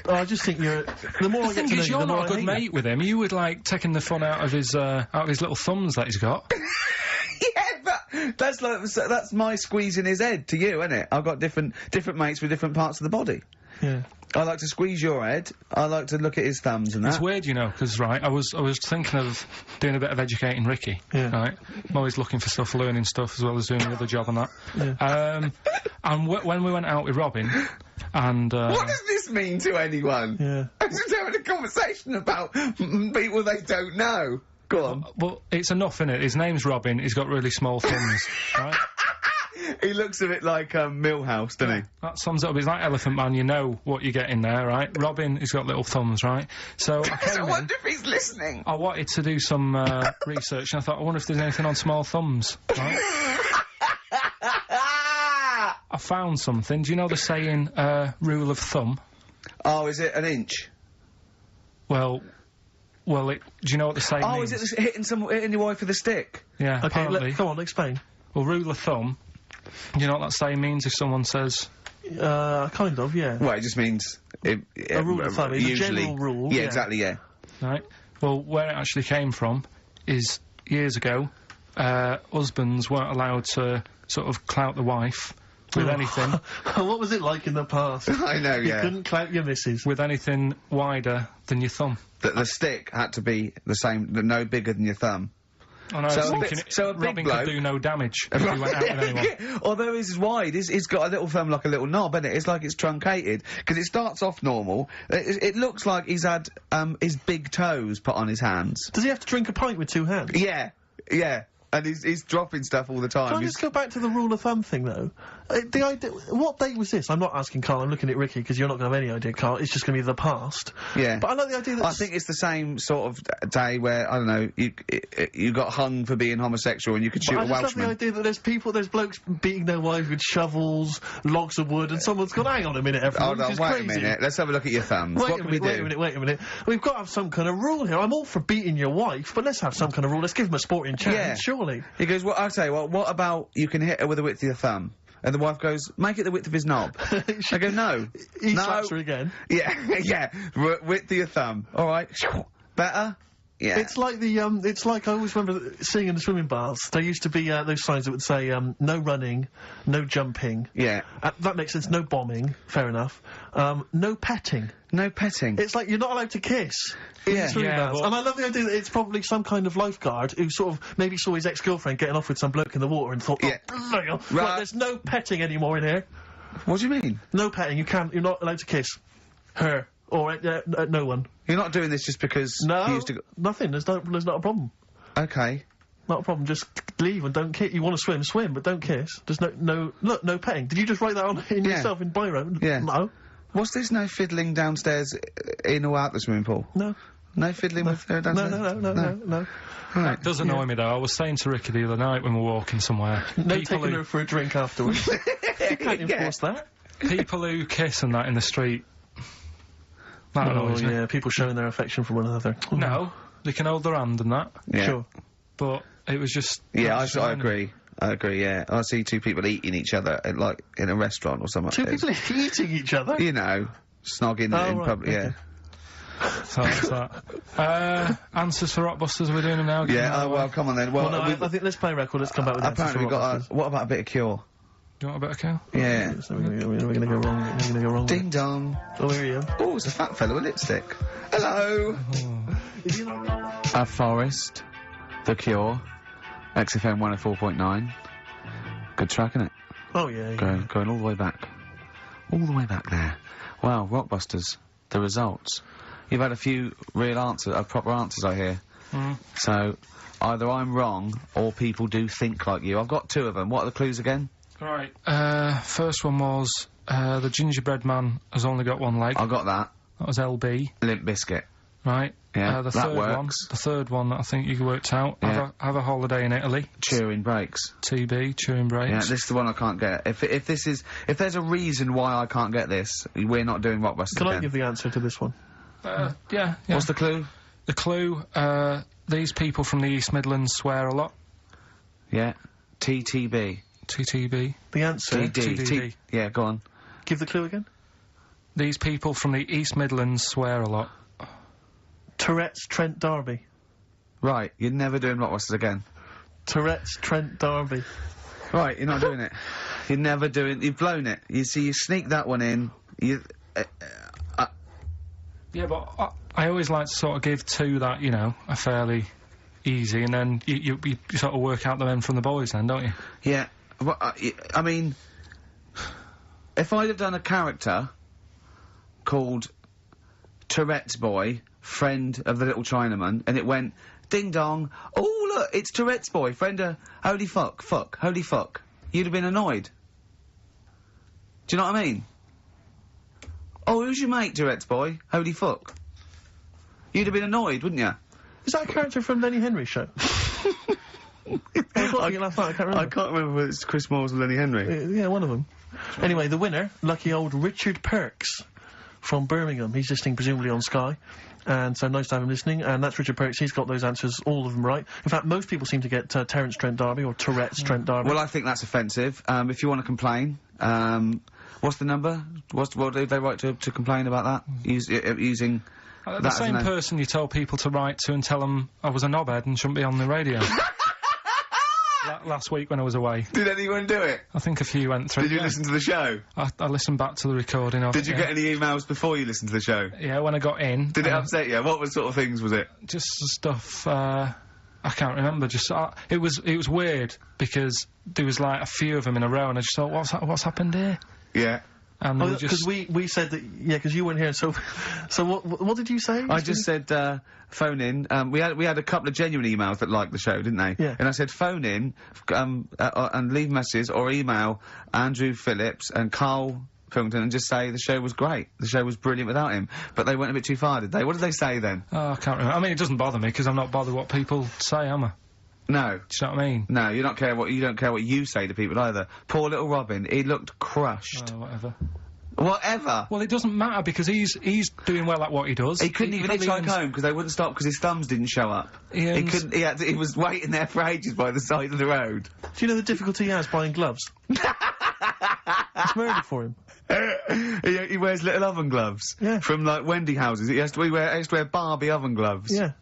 I just think you're... The more I get to know you, you're not a good mate with him. You would, like, taking the fun out of his little thumbs that he's got. Yeah, but that's my squeezing his head to you, isn't it? I've got different mates with different parts of the body. Yeah. I like to squeeze your head. I like to look at his thumbs and that. It's weird, you know, because, right, I was thinking of doing a bit of educating Ricky, right? I'm always looking for stuff, learning stuff, as well as doing the other job and that. Yeah. And when we went out with Robin, and... what does this mean to anyone? Yeah. I'm just having a conversation about people they don't know. Go on. Well, it's enough, innit? His name's Robin, he's got really small thumbs, right? He looks a bit like Millhouse, doesn't he? That sums it up. He's like Elephant Man, you know what you get in there, right? Robin, he's got little thumbs, right? So I wonder if he's listening. I wanted to do some research, and I thought, I wonder if there's anything on small thumbs, right? I found something. Do you know the saying, rule of thumb? Oh, is it an inch? Well, do you know what the saying means? Oh, is it hitting your wife with a stick? Yeah, okay, apparently. Come on, explain. Well, rule of thumb, do you know what that saying means if someone says... kind of, yeah. Well, it just means... a rule of thumb, usually. A general rule. Yeah, exactly, yeah. Right. Well, where it actually came from is, years ago, husbands weren't allowed to sort of clout the wife with anything. What was it like in the past? I know, yeah. You couldn't clout your missus. With anything wider than your thumb. The stick had to be the same, no bigger than your thumb. Oh, no, so a big Robin bloke could do no damage if he went out with anyone. Although his is wide, he's got a little thumb like a little knob, isn't it? It's like it's truncated, because it starts off normal. It looks like he's had, his big toes put on his hands. Does he have to drink a pint with 2 hands? Yeah, yeah. And he's dropping stuff all the time. Can I just go back to the rule of thumb thing, though? The idea... What date was this? I'm not asking Karl, I'm looking at Ricky, because you're not going to have any idea, Karl. It's just going to be the past. Yeah. But I like the idea that... I think it's the same sort of day where, I don't know, you got hung for being homosexual and you could shoot a Welshman. I just love the idea that there's blokes beating their wives with shovels, logs of wood, and someone's gone, hang on a minute, everyone, hold on, wait a minute, let's have a look at your thumbs. What can we do? Wait a minute. We've got to have some kind of rule here. I'm all for beating your wife, but let's have some kind of rule. Let's give him a sporting chance, surely. He goes, well, I'll tell you what about you can hit her with the width of your thumb? And the wife goes, make it the width of his knob. I go, no. He slaps her again. Yeah, yeah. Width of your thumb. All right. Better? Yeah. It's like it's like I always remember seeing in the swimming baths, there used to be those signs that would say, no running, no jumping. Yeah. That makes sense. No bombing. Fair enough. No petting. No petting. It's like you're not allowed to kiss. In the swimming baths. And I love the idea that it's probably some kind of lifeguard who sort of maybe saw his ex-girlfriend getting off with some bloke in the water and thought, right, there's no petting anymore in here. What do you mean? No petting. You're not allowed to kiss her. Or no one. You're not doing this just because you used to nothing. There's not a problem. Okay. Not a problem. Just leave and don't kiss. You want to swim, but don't kiss. There's no petting. Did you just write that on in yourself in biro? Yeah. No. What's this? No fiddling downstairs in or out the swimming pool? No. No fiddling with her downstairs? No. Right. That does annoy me, though. I was saying to Ricky the other night when we were walking somewhere... No taking her for a drink afterwards. You can't enforce that. People who kiss and that in the street... That annoys me. Yeah, people showing their affection for one another. No, they can hold their hand and that. Yeah. Sure. But it was just... Yeah, I agree. I agree, yeah. I see 2 people eating each other, like, in a restaurant or something. 2 people eating each other? You know, snogging in public, yeah. So that's that. Answers for Rockbusters, we're doing them now. Yeah, well, come on then. Well, no, I think let's play a record, let's come back with answers apparently for we've got Rockbusters. what about a bit of Cure? Do you want a bit of Kill? Yeah. So we're gonna go wrong, we're gonna go wrong. Ding dong. Oh, here you go. Oh, it's a fat fella with lipstick. Hello! Forest, The Cure, XFM 104.9. Good track, innit? Oh, yeah. Going all the way back. All the way back there. Wow, Rockbusters, the results. You've had a few real answers, proper answers, I hear. So, either I'm wrong, or people do think like you. I've got 2 of them. What are the clues again? Right. First one was, the gingerbread man has only got one leg. I got that. That was LB. Limp Bizkit. Right. Yeah, the that third works. one. The third one that I think you worked out. Yeah. Have a holiday in Italy. Chewing Breaks. TB, Chewing Breaks. Yeah, this is the one I can't get. If there's a reason why I can't get this, we're not doing Rockbusters Can again. I give the answer to this one? Yeah. What's the clue? The clue, these people from the East Midlands swear a lot. Yeah. TTB. TTB. The answer? TDD. Yeah, go on. Give the clue again. These people from the East Midlands swear a lot. Tourette's Trent D'Arby. Right, you're never doing Rockbusters again. Tourette's Trent D'Arby. Right, you're not doing it. You're never doing... You've blown it. You see, you sneak that one in. You... Yeah, but I always like to sort of give 2 that, you know, are fairly easy, and then you sort of work out the men from the boys then, don't you? Yeah. Well, I mean... If I'd have done a character called Tourette's Boy, friend of the little Chinaman, and it went, ding dong, oh look, it's Tourette's Boy, friend of, holy fuck, holy fuck, you'd have been annoyed. Do you know what I mean? Oh, who's your mate, Tourette's Boy? Holy fuck. You'd have been annoyed, wouldn't you? Is that a character from Lenny Henry's show? I can't remember. I can't remember whether it's Chris Moores or Lenny Henry. Yeah, one of them. Anyway, the winner, lucky old Richard Perks from Birmingham. He's listening presumably on Sky. And so nice to have him listening. And that's Richard Perks. He's got those answers, all of them right. In fact, most people seem to get Terence Trent D'Arby or Tourette's Trent D'Arby. Well, I think that's offensive. If you want to complain, what's the number? What did they write to complain about that? Using... the same person you told people to write to and tell them I was a knobhead and shouldn't be on the radio. Last week when I was away. Did anyone do it? I think a few went through. Did you listen to the show? I listened back to the recording of it. Did you get any emails before you listened to the show? Yeah, when I got in. Did it upset you? What sort of things was it? Just stuff, I can't remember, just, it was weird, because there was like a few of them in a row, and I just thought, what's happened here? Yeah. And because we said that, yeah, because you weren't here, so what did you say? I just said, phone in, we had a couple of genuine emails that liked the show, didn't they? Yeah. And I said phone in, and leave messages or email Andrew Phillips and KARL Pilkington and just say the show was great, the show was brilliant without him. But they went a bit too far, did they? What did they say then? Oh, I can't remember. I mean, it doesn't bother me, because I'm not bothered what people say, am I? No. Do you know what I mean? No, you don't care what you say to people either. Poor little Robin, he looked crushed. Oh, whatever. Whatever? Well, it doesn't matter, because he's doing well at what he does. He couldn't even hitchhike home because they wouldn't stop because his thumbs didn't show up. He couldn't, he was waiting there for ages by the side of the road. Do you know the difficulty he has buying gloves? It's murder for him. He wears little oven gloves. Yeah. From, like, Wendy houses. He has to wear Barbie oven gloves. Yeah.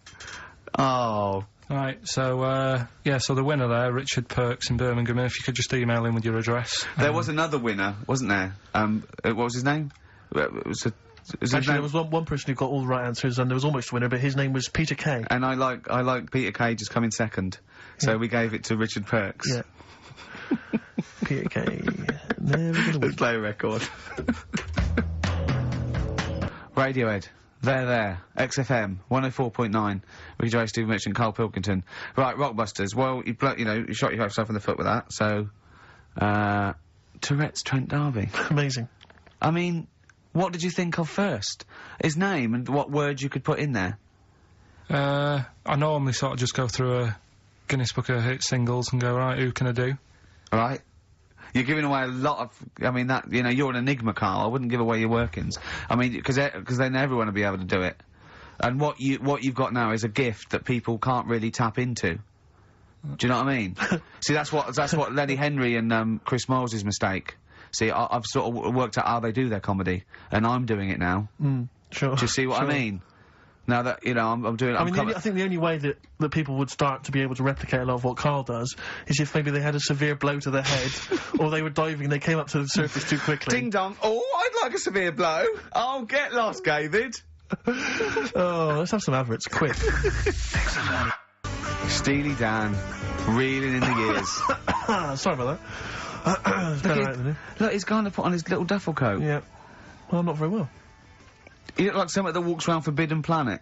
Oh. Right, so, yeah, so the winner there, Richard Perks in Birmingham, if you could just email him with your address. There was another winner, wasn't there? What was his name? Actually, there was one person who got all the right answers, and there was almost a winner, but his name was Peter Kay. And I like Peter Kay just coming second. So we gave it to Richard Perks. Yeah. Peter Kay. Never gonna win. Let's play a record. Radiohead. There. XFM 104.9. Ricky Gervais, Stephen Mitchell, and KARL Pilkington. Right, Rockbusters. Well, you shot yourself in the foot with that. So, Tourette's Trent D'Arby. Amazing. I mean, what did you think of first? His name and what words you could put in there. I normally sort of just go through a Guinness Book of Hit singles and go, right, who can I do? Right. You're giving away a lot of... I mean, that... You know, you're an enigma, KARL. I wouldn't give away your workings. I mean, because then everyone will be able to do it. And what you've got now is a gift that people can't really tap into. Do you know what I mean? See, that's what Lenny Henry and Chris Moores' mistake. See, I've sort of worked out how they do their comedy, and I'm doing it now. Sure. Do you see what I mean? Now that, you know, I'm doing... I think the only way that people would start to be able to replicate a lot of what Karl does is if maybe they had a severe blow to the head, or they were diving and they came up to the surface too quickly. Ding dong. Oh, I'd like a severe blow. Oh, get lost, David. Oh, let's have some adverts, quick. Steely Dan, reeling in the years. Sorry about that. Look, he's going to put on his little duffel coat. Yeah. Well, not very well. You look like someone that walks around Forbidden Planet.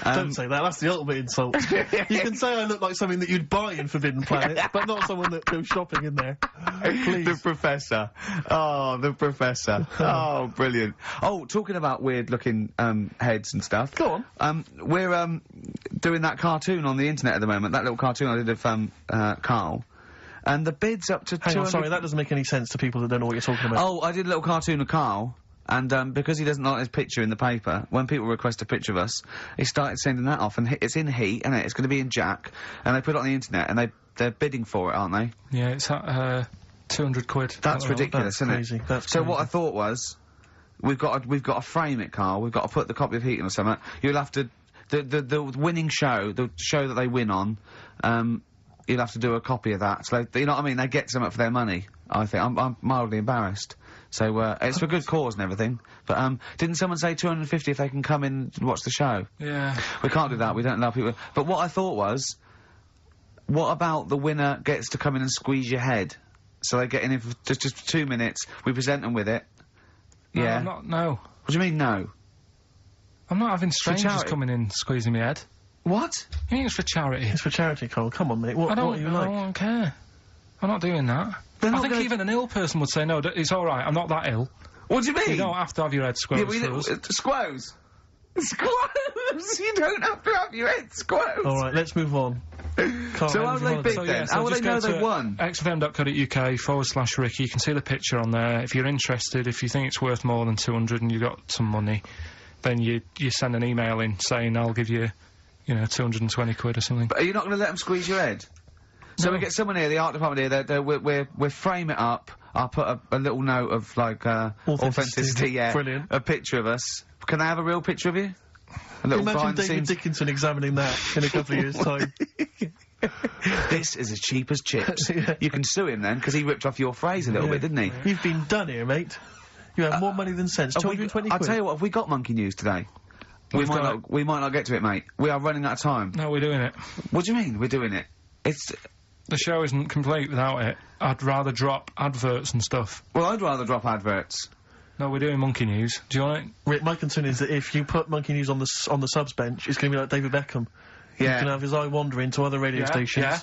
Don't say that, that's the ultimate insult. You can say I look like something that you'd buy in Forbidden Planet, but not someone that goes shopping in there. Please. The Professor. Oh, the Professor. Oh, brilliant. Oh, talking about weird-looking, heads and stuff. Go on. We're, doing that cartoon on the internet at the moment, that little cartoon I did of, KARL. And the bid's up to Hang on, sorry, that doesn't make any sense to people that don't know what you're talking about. Oh, I did a little cartoon of KARL. And, because he doesn't like his picture in the paper, when people request a picture of us, he started sending that off, and it's in heat, and it's going to be in Jack, and they put it on the internet, and they're bidding for it, aren't they? Yeah, it's at, 200 quid. That's ridiculous, isn't crazy. it? That's so crazy. what I thought was, we've got to frame it, KARL, we've got to put the copy of Heaton or something, you'll have to, the winning show, the show that they win on, you'll have to do a copy of that, so you know what I mean, they get something for their money, I think. I'm mildly embarrassed. So, it's for good cause and everything. But, didn't someone say 250 if they can come in and watch the show? Yeah. We can't do that, we don't allow people... But what I thought was, what about the winner gets to come in and squeeze your head? So they get in for just 2 minutes, we present them with it. No, yeah. I'm not, no. What do you mean, no? I'm not having strangers coming in squeezing my head. What? I think it's for charity. It's for charity, Karl. Come on, mate. What are you like? I don't care. I'm not doing that. I think even an ill person would say, no, it's alright, I'm not that ill. What do you mean? You don't have to have your head squoze Squoze? Squoze? You don't have to have your head squoze. Alright, let's move on. So how do they bid then? How will they know they've won? xfm.co.uk/Ricky. You can see the picture on there. If you're interested, if you think it's worth more than 200 and you've got some money, then you send an email in saying I'll give you, 220 quid or something. But are you not going to let them squeeze your head? So we get someone here, the art department here, we'll frame it up, I'll put a little note of, like, authenticity, yeah. Brilliant. A picture of us. Can I have a real picture of you? A little Imagine David Dickinson examining that in a couple of years' time. This is as cheap as chips. Yeah. You can sue him then, because he ripped off your phrase a little bit, didn't he? You've been done here, mate. You have more money than sense. 220 quid. I'll tell you what, have we got monkey news today? We might not get to it, mate. We are running out of time. No, we're doing it. What do you mean, we're doing it? The show isn't complete without it. I'd rather drop adverts and stuff. Well, I'd rather drop adverts. No, we're doing monkey news. Do you want it? Rick, my concern is that if you put monkey news on the subs bench, it's going to be like David Beckham. Yeah. He's going to have his eye wandering to other radio stations. Yeah.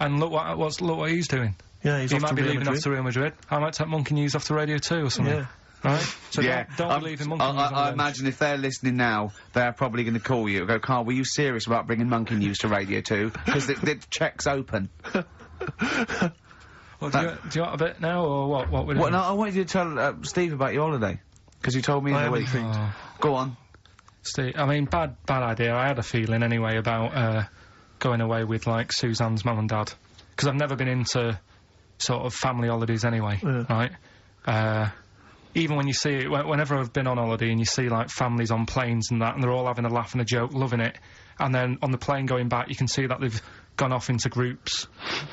And look what he's doing. Yeah, he might be leaving off to Real Madrid. I might take monkey news off to Radio 2 or something. Yeah. Right? So don't believe in monkey news on I imagine if they're listening now, they're probably going to call you and go, Karl, were you serious about bringing monkey news to Radio 2? Because the check's open. Well, do you want a bit now, or what we're doing? Well, no, I wanted you to tell Steve about your holiday. Because you told me in the week. Go on. Steve, I mean, bad idea. I had a feeling anyway about, going away with, like, Suzanne's mum and dad. Because I've never been into sort of family holidays anyway, right? Even when you see it, whenever I've been on holiday and you see, like, families on planes and that, and they're all having a laugh and a joke, loving it, and then on the plane going back, you can see that they've gone off into groups,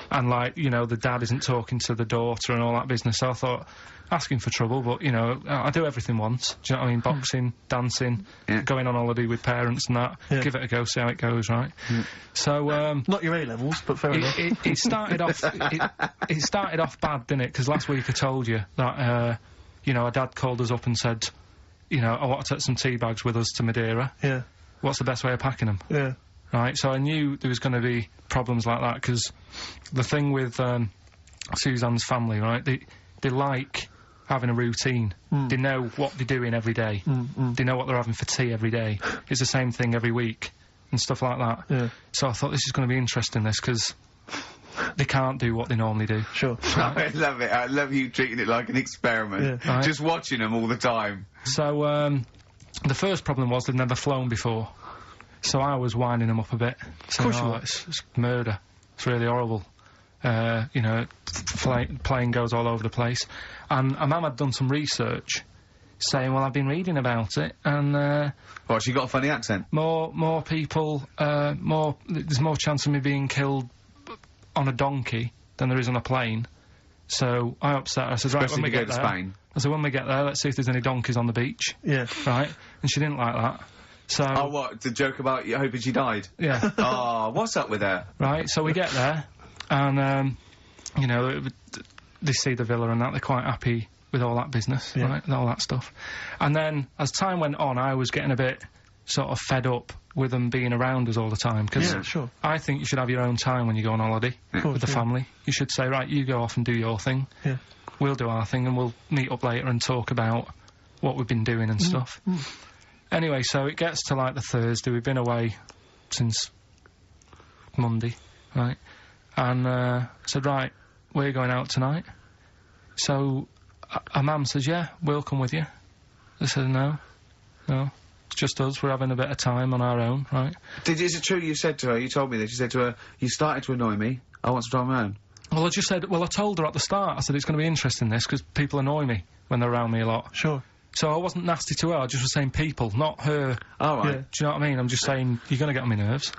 and, like, the dad isn't talking to the daughter and all that business, so I thought, asking for trouble, but, I do everything once, do you know what I mean? Boxing, dancing, going on holiday with parents and that, give it a go, see how it goes, right? So, not your A-levels, but fair enough. It started off, it started off bad, didn't it? Because last week I told you that, our dad called us up and said, I want to take some tea bags with us to Madeira. Yeah. What's the best way of packing them? Yeah. Right, so I knew there was going to be problems like that, because the thing with Suzanne's family, right, they like having a routine. They know what they're doing every day. They know what they're having for tea every day. It's the same thing every week, and stuff like that. Yeah. So I thought this is going to be interesting, this, because they can't do what they normally do. Sure. I love it. I love you treating it like an experiment. Yeah. Right. Just watching them all the time. So, the first problem was they'd never flown before. So I was winding them up a bit. Saying, of course it's murder. It's really horrible. Plane goes all over the place. And Mum had done some research. saying, well, I've been reading about it, and, Well, she got a funny accent. more people, there's more chance of me being killed on a donkey than there is on a plane. So I upset her. I said, right, when we get there, Spain. I said, when we get there, let's see if there's any donkeys on the beach. Yeah. Right? And she didn't like that. So... Oh, what? The joke about you hoping she died? Yeah. Oh, what's up with her? Right, so we get there, and, you know, they see the villa and that, they're quite happy with all that business, right, and all that stuff. And then, as time went on, I was getting a bit sort of fed up with them being around us all the time, because I think you should have your own time when you go on holiday with the family. You should say, right, you go off and do your thing, we'll do our thing, and we'll meet up later and talk about what we've been doing and stuff. Anyway, so it gets to, like, the Thursday. We've been away since Monday, right? And I said, right, we're going out tonight. So her mum says, yeah, we'll come with you. I said, no, it's just us, we're having a bit of time on our own, right? Is it true you said to her, you told me this, you said to her, you started to annoy me, I want to try my own? Well, I told her at the start, I said, it's going to be interesting this, because people annoy me when they're around me a lot. Sure. So I wasn't nasty to her, I just was saying people, not her. All right. Yeah. Do you know what I mean? I'm just saying, you're going to get on my nerves.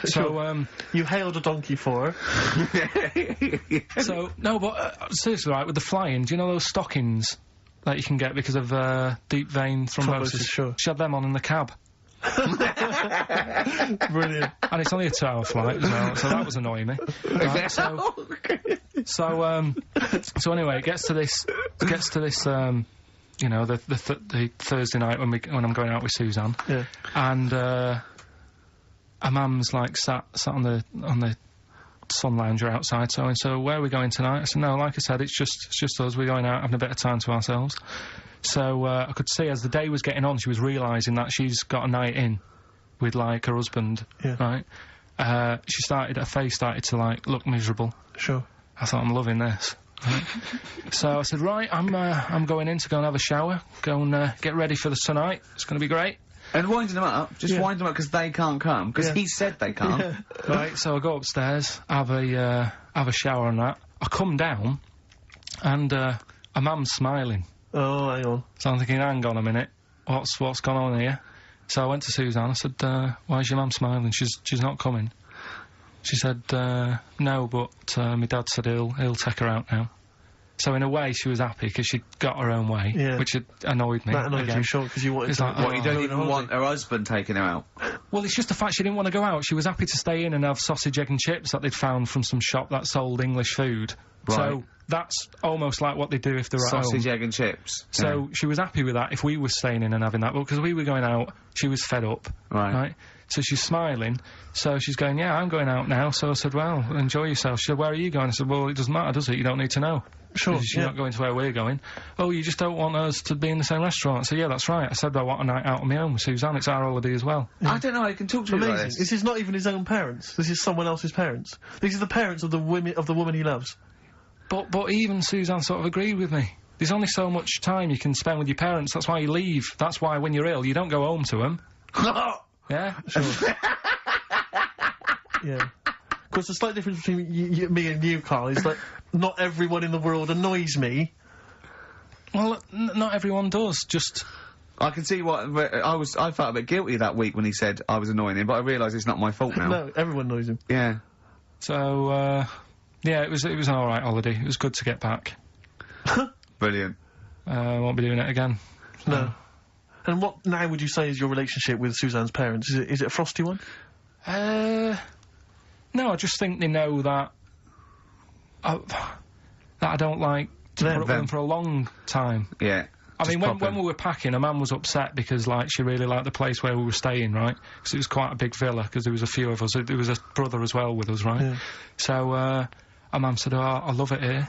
So, you hailed a donkey for her. So, no, but, seriously, right, with the flying, do you know those stockings that you can get because of, deep vein thrombosis? Sure. She had them on in the cab. Brilliant. And it's only a 2-hour flight as well, so that was annoying me. Right, so anyway, it gets to this, you know, the Thursday night when I'm going out with Suzanne. Yeah. And, her mum's, like, sat on the sun lounger outside, so where are we going tonight? I said, no, like I said, it's just us, we're going out having a bit of time to ourselves. So, I could see as the day was getting on, she was realising that she's got a night in with, like, her husband, right? Her face started to, like, look miserable. Sure. I thought, I'm loving this. Right. So I said, right, I'm going in to go and have a shower, go and, get ready for tonight, it's gonna be great. And winding them up, just wind them up because they can't come, because he said they can't. Right, so I go upstairs, have a shower and that. I come down, and, a mum's smiling. Oh, hang on. So I'm thinking, hang on a minute, what's gone on here? So I went to Suzanne, I said, why is your mum smiling? She's not coming. She said, no, but, my dad said he'll take her out now. So in a way, she was happy, because she'd got her own way, which had annoyed me. That annoyed you, sure, because you wanted to... Like, what, you don't even want her husband taking her out? Well, it's just the fact she didn't want to go out. She was happy to stay in and have sausage, egg and chips that they'd found from some shop that sold English food. Right. So that's almost like what they do if they're at home. Sausage, egg and chips. So she was happy with that if we were staying in and having that, but because we were going out, she was fed up. Right? So she's smiling, so she's going, yeah, I'm going out now. So I said, well, enjoy yourself. She said, where are you going? I said, well, it doesn't matter, does it? You don't need to know. Sure, you're not going to where we're going. Oh, you just don't want us to be in the same restaurant. I said, yeah, that's right. I said, I want a night out on my own with Suzanne. It's our holiday as well. I don't know, I can talk to you about this. This is not even his own parents. This is someone else's parents. These are the parents of the woman he loves. But even Suzanne sort of agreed with me. There's only so much time you can spend with your parents. That's why you leave. That's why when you're ill, you don't go home to them. Yeah? Sure. Yeah. Because the slight difference between me and you, Carl, is that not everyone in the world annoys me. Well, not everyone does, just... I can see what... I felt a bit guilty that week when he said I was annoying him, but I realise it's not my fault now. No, everyone annoys him. Yeah. So, yeah, it was an alright holiday. It was good to get back. Brilliant. Won't be doing it again. So. No. And what now would you say is your relationship with Suzanne's parents? Is it a frosty one? No, I just think they know that I don't like to put up with them for a long time. Yeah. I mean, when we were packing, her mum was upset because, like, she really liked the place where we were staying, right? Because it was quite a big villa, because there was a few of us. There was a brother as well with us, right? Yeah. So, her mum said, oh, I love it here.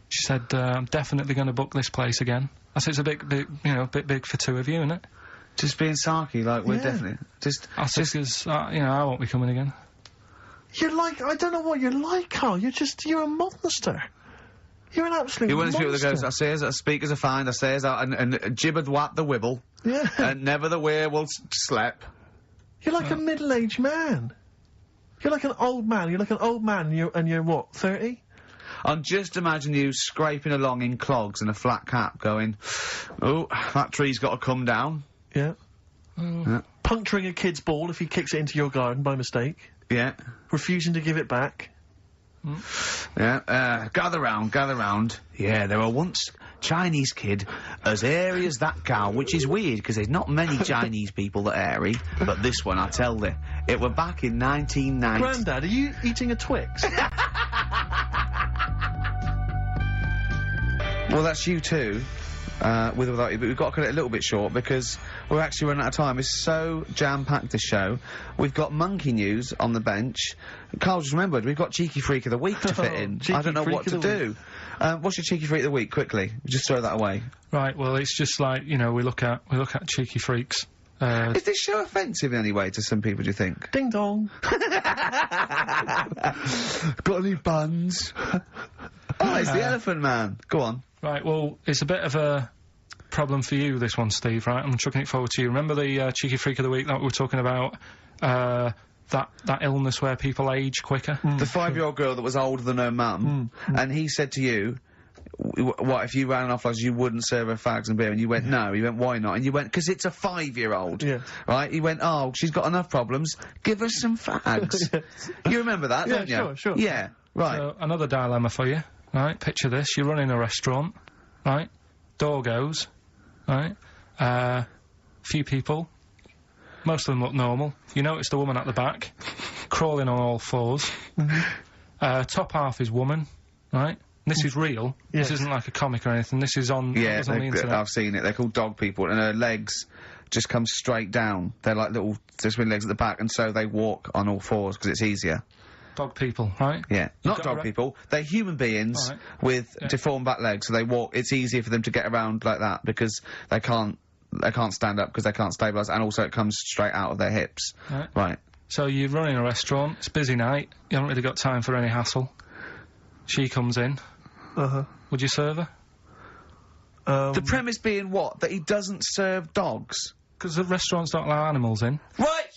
She said, I'm definitely going to book this place again. I said, it's a bit, you know, a bit big for two of you, isn't it? Just being sarky, like, we're definitely... I said, because, you know, I won't be coming again. You're like, I don't know what you're like, Carl. You're a monster. You're an absolute monster. You're one of those people that goes, I says, speakers are fine, I says, and jibberd whap the wibble. Yeah. And never the wear will slap. You're like a middle-aged man. You're like an old man. You're like an old man and you're what, 30? And just imagine you scraping along in clogs and a flat cap going, oh, that tree's got to come down. Yeah. Yeah. Puncturing a kid's ball if he kicks it into your garden by mistake. Yeah. Refusing to give it back. Yeah, gather round. Yeah, there were once Chinese kid as hairy as that cow, which is weird, because there's not many Chinese people that are hairy, but this one, I tell thee, it were back in 1990. Grandad, are you eating a Twix? Well, that's you too, with or without you, but we've got to cut it a little bit short, because we're actually running out of time. It's so jam-packed, this show. We've got monkey news on the bench. Carl just remembered, we've got Cheeky Freak of the Week to fit in. I don't know what to do. What's your Cheeky Freak of the Week, quickly? Just throw that away. Right, well, it's just like, you know, we look at Cheeky Freaks. Is this show offensive in any way to some people, do you think? Ding dong. Got any buns? Oh, it's the Elephant Man. Go on. Right, well, it's a bit of a problem for you, this one, Steve, right? I'm chucking it forward to you. Remember the Cheeky Freak of the Week that we were talking about? That illness where people age quicker? The 5-year-old girl that was older than her mum, and he said to you, what, if you ran off like you wouldn't serve her fags and beer? And you went, no. He went, why not? And you went, because it's a 5-year-old. Yeah. Right? He went, oh, she's got enough problems. Give her some fags. Yes. You remember that, don't you? Sure. Yeah, right. So, another dilemma for you, right? Picture this. You're running a restaurant, right? Door goes, right? Few people. Most of them look normal. You notice the woman at the back, crawling on all fours. Top half is woman, right? This is real. Yes. This isn't like a comic or anything. This is on, yeah, on the internet. I've seen it. They're called dog people, and her legs just come straight down. They're like little, just with legs at the back, and so they walk on all fours because it's easier. Dog people, right? Yeah. Not dog people. They're human beings with deformed back legs, so they walk. It's easier for them to get around like that because they can't stand up because they can't stabilise, and also it comes straight out of their hips. Right. So you're running a restaurant. It's a busy night. You haven't really got time for any hassle. She comes in. Would you serve her? The premise being what? That he doesn't serve dogs? Because the restaurants don't allow animals in. Right.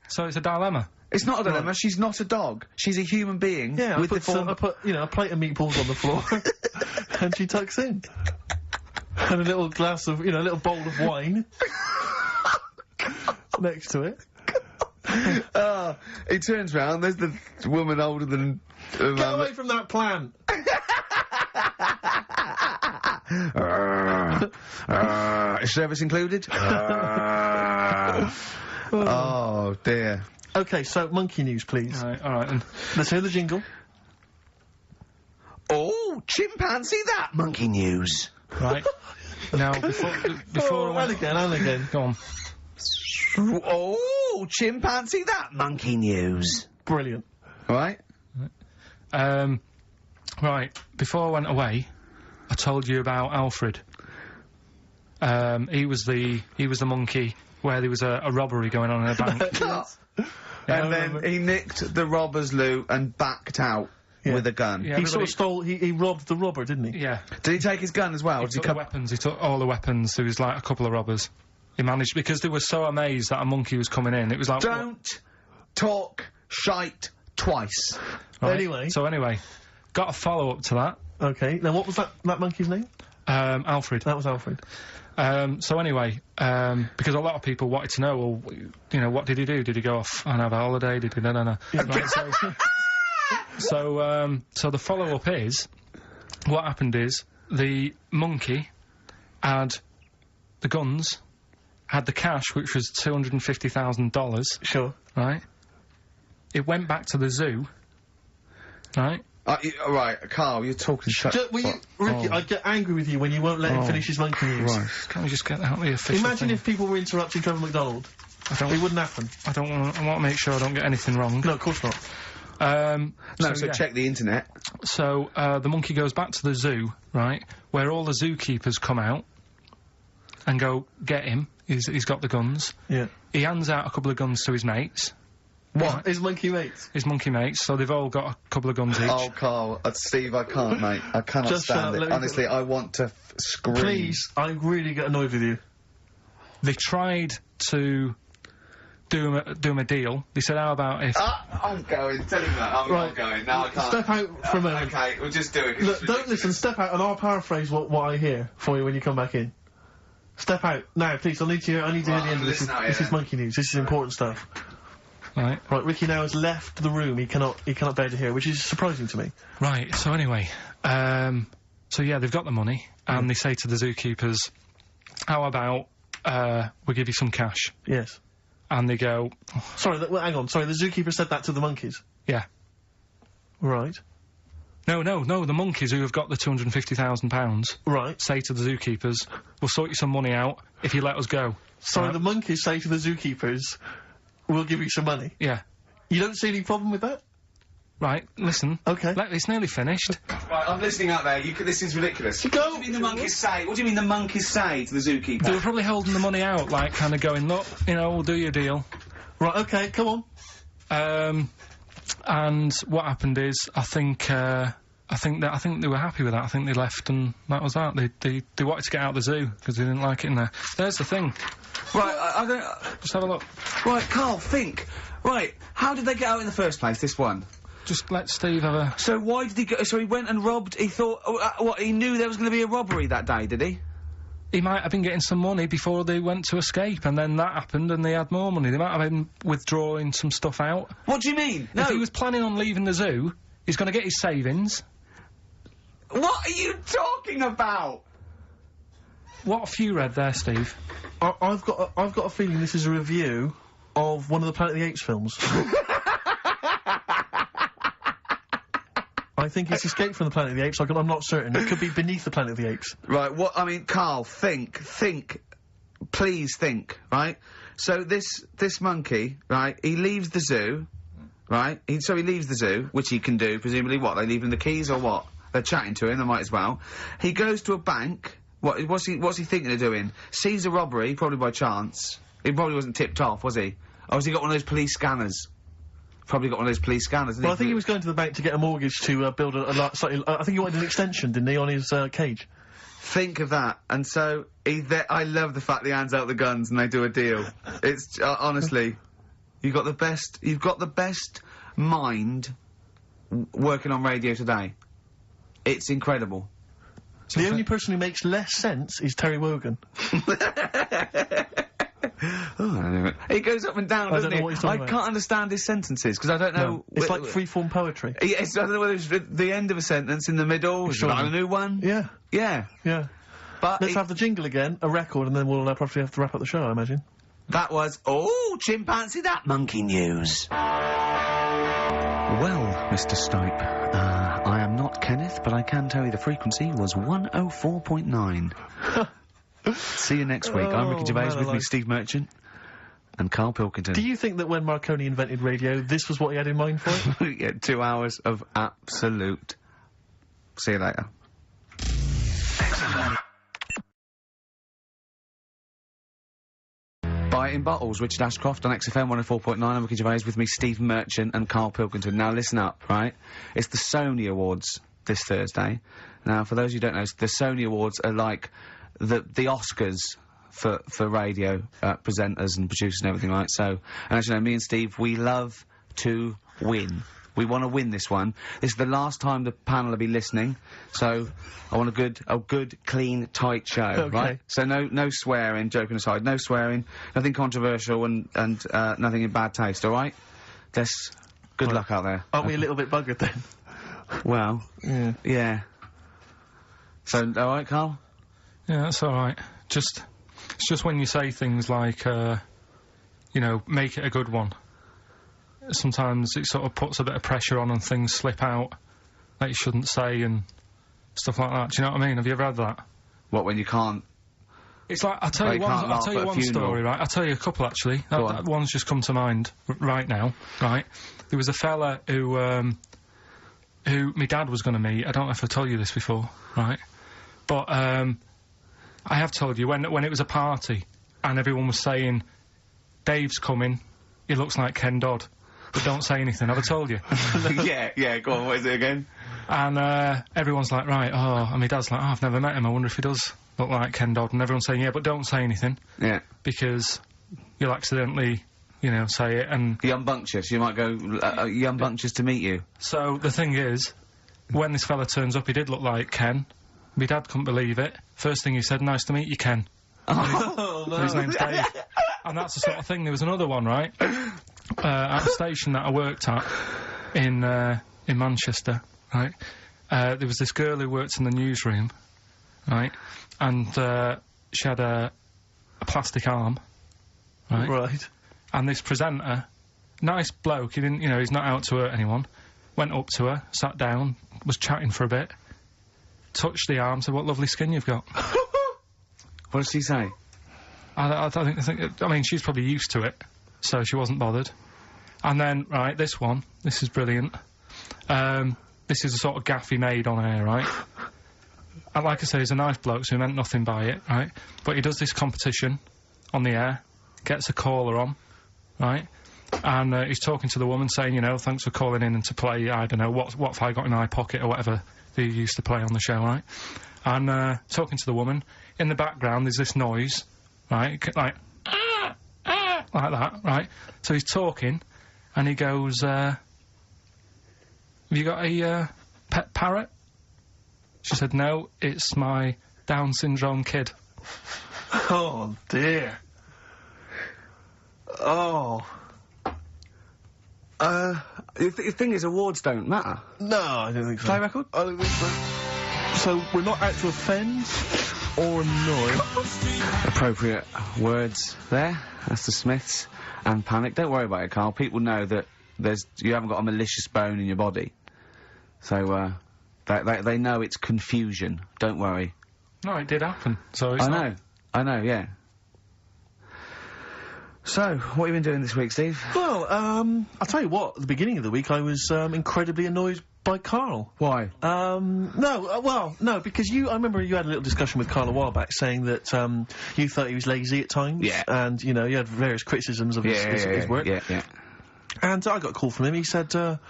So it's a dilemma. It's not a dilemma. Right. She's not a dog. She's a human being. Yeah, with I put, you know, a plate of meatballs on the floor, and she tucks in. And a little glass of, you know, a little bowl of wine next to it. He turns round, there's the woman older than... Get away from that plant! Is service included? Oh, dear. Okay, so, monkey news, please. Alright then. Let's hear the jingle. Oh, chimpanzee that, monkey news. Right. Now, before... and again. Go on. Oh, chimpanzee that, monkey news. Brilliant. Right? Right, before I went away, I told you about Alfred. He was the monkey where there was a robbery going on in a bank. And then he nicked the robber's loot and backed out with a gun. Yeah, he sort of stole, he robbed the robber, didn't he? Yeah. Did he take his gun as well? He took the weapons, he took all the weapons. There was like a couple of robbers. He managed, because they were so amazed that a monkey was coming in, it was like... Don't talk shite twice. Right. Anyway, got a follow-up to that. Okay, now what was that monkey's name? Alfred. That was Alfred. So anyway, because a lot of people wanted to know, well, you know, what did he do? Did he go off and have a holiday? Did he... No. Right, so the follow-up is, what happened is, the monkey had the guns, had the cash, which was $250,000. Sure. Right? It went back to the zoo. Right? Right, Carl, you're talking shit. Ricky, I get angry with you when you won't let him finish his monkey news. Right. Can't we just get out the official Imagine thing? if people were interrupting Trevor McDonald. It wouldn't happen. I want to make sure I don't get anything wrong. No, of course not. So check the internet. So, the monkey goes back to the zoo, right, where all the zookeepers come out and go, get him. He's got the guns. Yeah. He hands out a couple of guns to his mates. What? Right. His monkey mates? His monkey mates, so they've all got a couple of guns each. Oh, Carl, Steve, I can't, mate. I cannot stand it. Honestly, I want to scream. Please, I really get annoyed with you. They tried to do him a deal. They said, how about if... I'm going. Tell him that. I'm not going. No, I can't. Step out for a moment. Okay, we'll just do it. Look, don't listen. Step out, and I'll paraphrase what I hear for you when you come back in. Step out now, please. I need to hear the end of this. This is monkey news. This is important stuff. Right. Ricky now has left the room. He cannot bear to hear, which is surprising to me. Right. So anyway, so yeah, they've got the money, and they say to the zookeepers, "How about we give you some cash?" Yes. And they go, "Sorry, hang on. Sorry, the zookeeper said that to the monkeys." Yeah. Right. No, the monkeys who have got the £250,000 right say to the zookeepers, "We'll sort you some money out if you let us go." Sorry, the monkeys say to the zookeepers, "We'll give you some money." Yeah. You don't see any problem with that? Right, listen. Okay. It's nearly finished. Right, I'm listening out there. This is ridiculous. What do you mean the monkeys say? What do you mean the monkeys say to the zookeeper? They were probably holding the money out, like, kind of going, "Look, you know, we'll do you a deal." Right, okay, come on. And what happened is, I think they were happy with that. I think they left, and that was that. They wanted to get out of the zoo because they didn't like it in there. There's the thing. Right, I don't. Just have a look. Right, Carl, think. Right, how did they get out in the first place? This one. Just let Steve have a... So why did he go... So he went and robbed... He thought... what, he knew there was going to be a robbery that day, did he? He might have been getting some money before they went to escape, and then that happened, and they had more money. They might have been withdrawing some stuff out. What do you mean? No. If he was planning on leaving the zoo, he's going to get his savings. What are you talking about? What have you read there, Steve? I've got a feeling this is a review of one of the Planet of the Apes films. I think it's Escape from the Planet of the Apes. I'm not certain. It could be Beneath the Planet of the Apes. Right, I mean, Carl, think. Please think, right? So this monkey, right, he leaves the zoo, right? So he leaves the zoo, which he can do, presumably. What, they leave him the keys or what? They're chatting to him, they might as well. He goes to a bank. What's he thinking of doing? Sees a robbery, probably by chance. He probably wasn't tipped off, was he? Or has he got one of those police scanners? Probably got one of those police scanners, Well, I think he was going to the bank to get a mortgage to build a slightly... I think he wanted an extension, didn't he, on his cage? Think of that. And so, I love the fact that he hands out the guns and they do a deal. It's, honestly, you've got the best mind working on radio today. It's incredible. The only person who makes less sense is Terry Wogan. Oh, I don't know. He goes up and down, doesn't he? I can't understand his sentences, because I don't know... No, it's like freeform poetry. Yes, I don't know whether it's the end of a sentence, in the middle, sure. A new one. Yeah. Yeah. Yeah. But let's have the jingle again, a record, and then we'll probably have to wrap up the show, I imagine. That was... Oh, chimpanzee, that monkey news. Well, Mr. Stipe, I am not Kenneth, but I can tell you the frequency was 104.9. See you next week. I'm Ricky Gervais, with me Steve Merchant and KARL Pilkington. Do you think that when Marconi invented radio, this was what he had in mind for it? Yeah, 2 hours of absolute... See you later. Buy it in bottles, Richard Ashcroft on XFM 104.9. I'm Ricky Gervais, with me Steve Merchant and KARL Pilkington. Now listen up, right? It's the Sony Awards this Thursday. Now, for those who don't know, the Sony Awards are like the Oscars for radio presenters and producers and everything, right? So, and as you know, me and Steve, we love to win. We want to win this one. This is the last time the panel will be listening, so I want a good, clean, tight show, okay. Right? So no swearing, joking aside, no swearing, nothing controversial and nothing in bad taste, alright? Good luck out there. Aren't we a little bit buggered then? Well, yeah. So, alright, Carl? Yeah, that's alright. It's just when you say things like, you know, make it a good one. Sometimes it sort of puts a bit of pressure on and things slip out that you shouldn't say and stuff like that. Do you know what I mean? Have you ever had that? What, when you can't... It's like, I'll tell you one story, right? I'll tell you a couple, actually. That one's just come to mind right now, right? There was a fella who my dad was going to meet. I don't know if I told you this before, right? But, I have told you, when it was a party and everyone was saying, Dave's coming, he looks like Ken Dodd. But don't say anything, have I told you? yeah, go on, what is it again? And, everyone's like, right, and my dad's like, I've never met him, I wonder if he does look like Ken Dodd. And everyone's saying, yeah, but don't say anything. Yeah. Because you'll accidentally, you know, say it, and... Yumbunctious, you might go, yumbunctious to meet you. So, the thing is, when this fella turns up, he did look like Ken. My dad couldn't believe it. First thing he said, "Nice to meet you, Ken." Oh, no. His name's Dave. And that's the sort of thing. There was another one, right? At a station that I worked at in Manchester, right? There was this girl who worked in the newsroom, right? And she had a plastic arm, right? Right. And this presenter, nice bloke, he didn't, you know, he's not out to hurt anyone, went up to her, sat down, was chatting for a bit, touched the arm, said, "What lovely skin you've got." What does she say? I mean, she's probably used to it, so she wasn't bothered. And then, right, this is brilliant. This is a sort of gaff he made on air, right? And like I say, he's a nice bloke, so he meant nothing by it, right? But he does this competition on the air, gets a caller on, right? And he's talking to the woman, saying, you know, "Thanks for calling in and to play, I don't know, what have I got in my pocket," or whatever they used to play on the show, right? And talking to the woman, in the background there's this noise, right? Like that, right? So he's talking, and he goes, "Have you got a pet parrot?" She said, "No, it's my Down syndrome kid." Oh, dear. Oh. The thing is, awards don't matter. No, I don't think so. Play record? I don't think so. So, we're not out to offend or annoy. Appropriate words there. That's the Smiths. And Panic. Don't worry about it, Carl. People know that you haven't got a malicious bone in your body. So, they know it's confusion. Don't worry. No, it did happen. So it's I know, yeah. So, what have you been doing this week, Steve? Well, I'll tell you what, at the beginning of the week I was, incredibly annoyed by KARL. Why? No, because I remember you had a little discussion with KARL a while back saying that, you thought he was lazy at times. Yeah. And, you know, you had various criticisms of his work. Yeah. And I got a call from him. He said, "Oh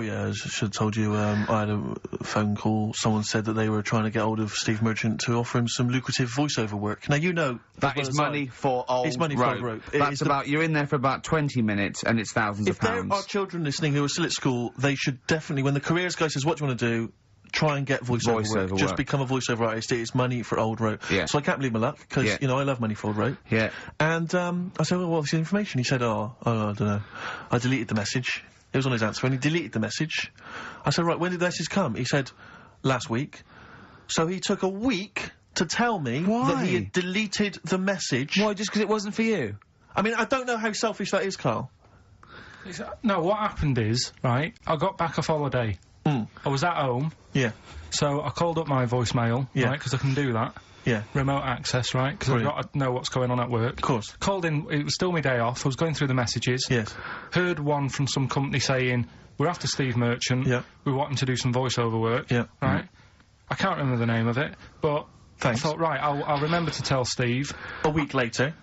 yeah, I should have told you, I had a phone call. Someone said that they were trying to get hold of Steve Merchant to offer him some lucrative voiceover work." Now, you know... That is money for old It's money for old rope. That's you're in there for about 20 minutes and it's thousands of pounds. If there are children listening who are still at school, they should definitely, when the careers guy says, "What do you want to do?" Try and get voiceover work. Just become a voiceover artist. It's money for old rope. Yeah. So I can't believe my luck, because, you know, I love money for old rope. Yeah. And, I said, "Well, what's the information?" He said, I don't know. I deleted the message. It was on his answer, and he deleted the message. I said, "Right, when did the message come?" He said, "Last week." So he took a week to tell me that he had deleted the message. Why, just because it wasn't for you? I mean, I don't know how selfish that is, KARL. No, what happened is, right, I got back off holiday. I was at home. Yeah. So I called up my voicemail, right, because I can do that. Yeah. Remote access, right, because I've got to know what's going on at work. Of course. Called in, it was still my day off, I was going through the messages. Yes. Heard one from some company saying, "We're after Steve Merchant. Yeah. We want him to do some voiceover work." Yeah. Right? I can't remember the name of it, but... Thanks. I thought, right, I'll remember to tell Steve. A week later.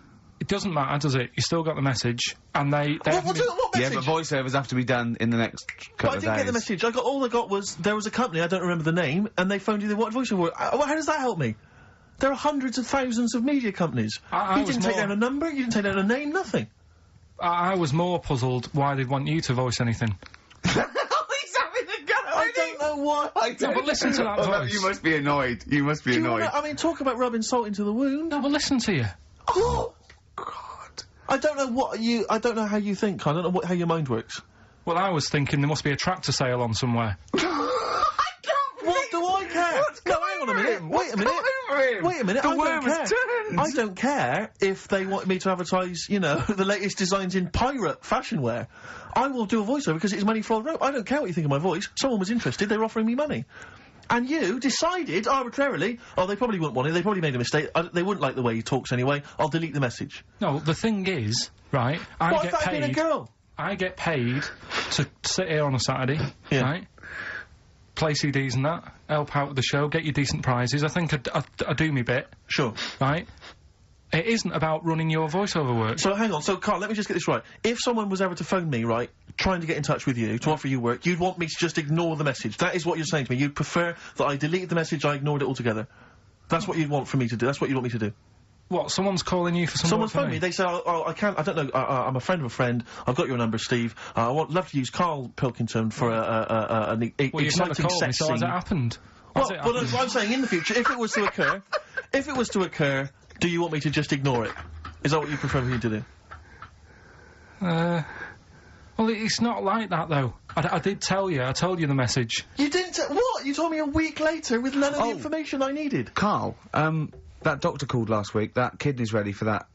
It doesn't matter, does it? You still got the message, and they... What message? Yeah, but voiceovers have to be done in the next couple of days. I didn't get the message. All I got was, there was a company, I don't remember the name, and they phoned you, they wanted voiceover work. How does that help me? There are hundreds of thousands of media companies. You didn't take down a number, you didn't take down a name, nothing. I was more puzzled why they'd want you to voice anything. He's having a go! I don't know what. No, but listen to that voice. No, you must be annoyed. You must be annoyed. I mean, talk about rubbing salt into the wound. No, but listen to you. Oh, God. I don't know how you think. I don't know how your mind works. Well, I was thinking there must be a tractor sale on somewhere. What do I care? No, hang on a minute. Wait a minute. Wait a minute. The worm has turned. I don't care if they want me to advertise, you know, the latest designs in pirate fashion wear. I will do a voiceover because it's money for old rope. I don't care what you think of my voice. Someone was interested. They were offering me money. And you decided arbitrarily, oh, they probably wouldn't want it. They probably made a mistake. They wouldn't like the way he talks anyway. I'll delete the message. No, the thing is, right, I get paid... Being a girl? I get paid to sit here on a Saturday, right? Play CDs and that, help out with the show, get you decent prizes. I think I do me bit. Sure. Right? It isn't about running your voiceover work. So, hang on. So, KARL, let me just get this right. If someone was ever to phone me, right, trying to get in touch with you, to offer you work, you'd want me to just ignore the message. That is what you're saying to me. You'd prefer that I deleted the message, I ignored it altogether. That's what you'd want for me to do. That's what you want me to do. What? Someone's calling you for some Someone's work for phoned me. They say, oh, I can't. I don't know. I'm a friend of a friend. I've got your number, Steve. I would love to use Karl Pilkington for an well, exciting sex scene. So has it happened? Well, but I'm saying in the future, if it was to occur, do you want me to just ignore it? Is that what you prefer me to do? Well, it's not like that, though. I did tell you. I told you the message. You didn't what? You told me a week later with none of the information I needed. Karl, that doctor called last week. That kidney's ready for that,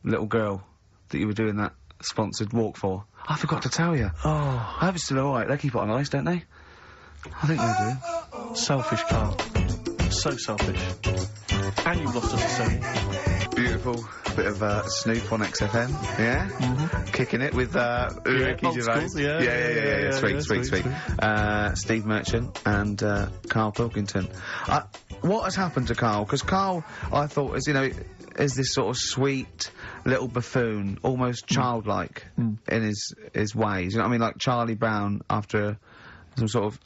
little girl that you were doing that sponsored walk for. I forgot to tell you. Oh. I hope it's still alright. They keep it on ice, don't they? I think they do. Selfish, Karl. So selfish. And you've lost us a second. Beautiful. Bit of Snoop on XFM, yeah? Mm-hmm. Kicking it with Ricky Gervais. Yeah. Sweet. Steve Merchant and Karl Pilkington. What has happened to Karl? Because Karl, I thought, is this sort of sweet little buffoon, almost childlike in his ways. You know what I mean? Like Charlie Brown after some sort of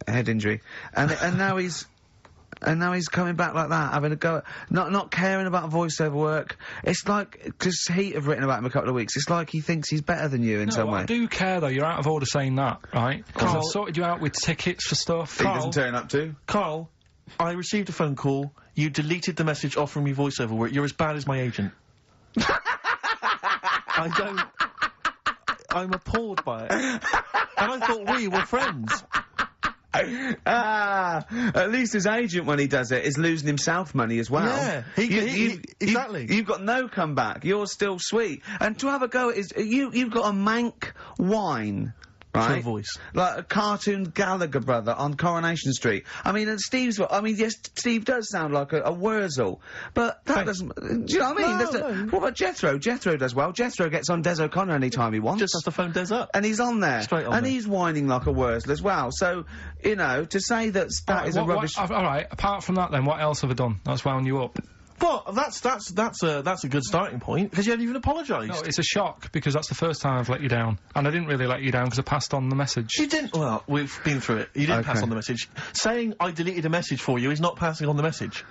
head injury, and now he's. And now he's coming back like that, having a go at... Not caring about voiceover work. It's like... Because Heat have written about him a couple of weeks. It's like he thinks he's better than you in some way. I do care, though. You're out of order saying that, right? Because I've sorted you out with tickets for stuff. He doesn't turn up to. Karl, I received a phone call. You deleted the message offering me voiceover work. You're as bad as my agent. I'm appalled by it. And I thought we were friends. At least his agent, when he does it, is losing himself money as well. Yeah, exactly. You've got no comeback. You're still sweet. And to have a go at you've got a mank whine. Right? For voice. Like a cartoon Gallagher brother on Coronation Street. I mean, and yes, Steve does sound like a Wurzel, but that doesn't... Do you know what I mean? What about Jethro? Jethro does well. Jethro gets on Des O'Connor any time he wants. Just has to phone Des up. And he's on there. Straight on and there. he's whining like a Wurzel as well. So, to say that is a rubbish... Alright, apart from that then, what else have I done that's wound you up? Well, that's a good starting point, because you haven't even apologised. No, it's a shock, because that's the first time I've let you down. And I didn't really let you down, because I passed on the message. You didn't? Well, we've been through it. You didn't pass on the message. Saying I deleted a message for you is not passing on the message.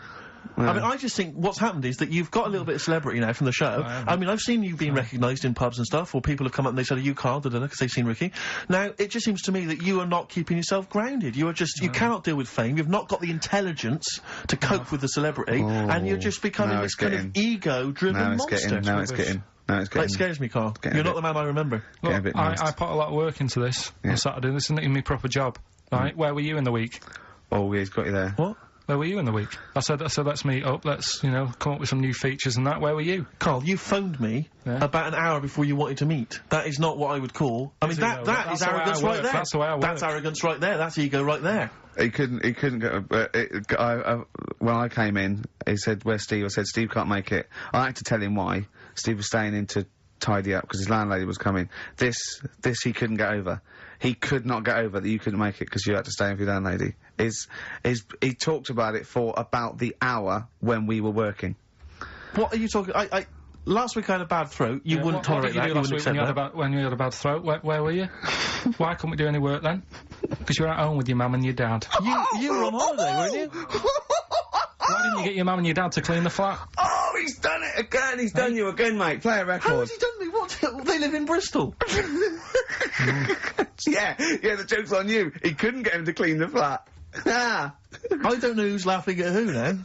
Yeah. I mean, I just think what's happened is that you've got a little bit of celebrity now from the show. I mean, I've seen you being recognised in pubs and stuff, or people have come up and they said, are you Karl, because they've seen Ricky. Now, it just seems to me that you are not keeping yourself grounded. You are just, you cannot deal with fame, you've not got the intelligence to cope with the celebrity, and you're just becoming this kind of ego-driven monster. Now it's getting. It scares me, Karl. You're not the man I remember. Look, I put a lot of work into this on Saturday. This isn't even my proper job, right? Where were you in the week? Oh, he's got you there. What? Where were you in the week? I said, let's meet up, let's, come up with some new features and that. Where were you? Karl, you phoned me about an hour before you wanted to meet. That is not what I would call... I mean, that is arrogance right there. That's the way I work. That's arrogance right there. That's ego right there. He couldn't get... when I came in, he said, where's Steve? I said, Steve can't make it. I had to tell him why. Steve was staying in to tidy up because his landlady was coming. This he couldn't get over. He could not get over that you couldn't make it because you had to stay in with your landlady. He talked about it for about the hour when we were working. What are you talking... Last week I had a bad throat. You wouldn't tolerate that. You wouldn't accept that. When you had a bad throat, where were you? Why couldn't we do any work then? Because you were at home with your mum and your dad. You were on holiday, weren't you? Why didn't you get your mum and your dad to clean the flat? Oh, he's done it again! He's done you again, mate. Play a record. How has he done me? What? They live in Bristol. Yeah, the joke's on you. He couldn't get him to clean the flat. I don't know who's laughing at who now.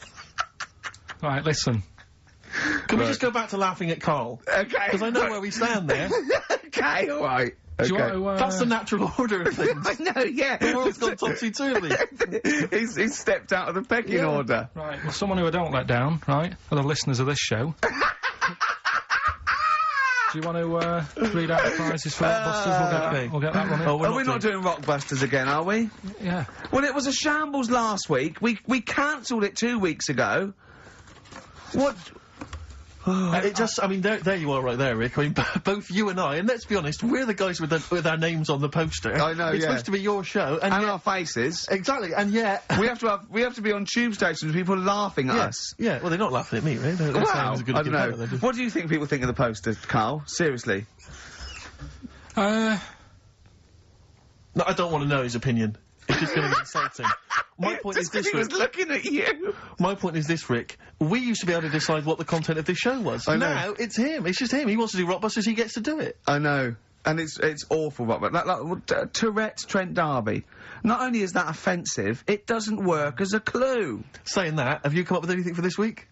Right, listen. Can we just go back to laughing at Karl? Okay. Because I know where we stand there. Okay, alright. Do you want to, That's the natural order of things. I know, yeah. The world's gone topsy-turvy. he's stepped out of the pecking order. Right, well, someone who I don't let down, right, are the listeners of this show. Do you want to read out the prizes for Rockbusters? We'll get that running. Oh, we're not doing Rockbusters again, are we? Yeah. Well, it was a shambles last week. We cancelled it 2 weeks ago. What... I mean, there you are right there, Rick. I mean, both you and I, and let's be honest, we're the guys with our names on the poster. I know, It's supposed to be your show. And our faces. Exactly, and yet... we have to be on tube stations with people laughing at us. Yeah, well, they're not laughing at me, right? They're saying it was a good I don't know. What do you think people think of the poster, Karl? Seriously? No, I don't want to know his opinion. It's just going to be insulting. My point is this, he was Rick. looking at you. My point is this, Rick. We used to be able to decide what the content of this show was. I know. Now, it's him. It's just him. He wants to do Rockbusters, he gets to do it. I know. And it's awful, but like Tourette's Trent D'Arby. Not only is that offensive, it doesn't work as a clue. Saying that, have you come up with anything for this week?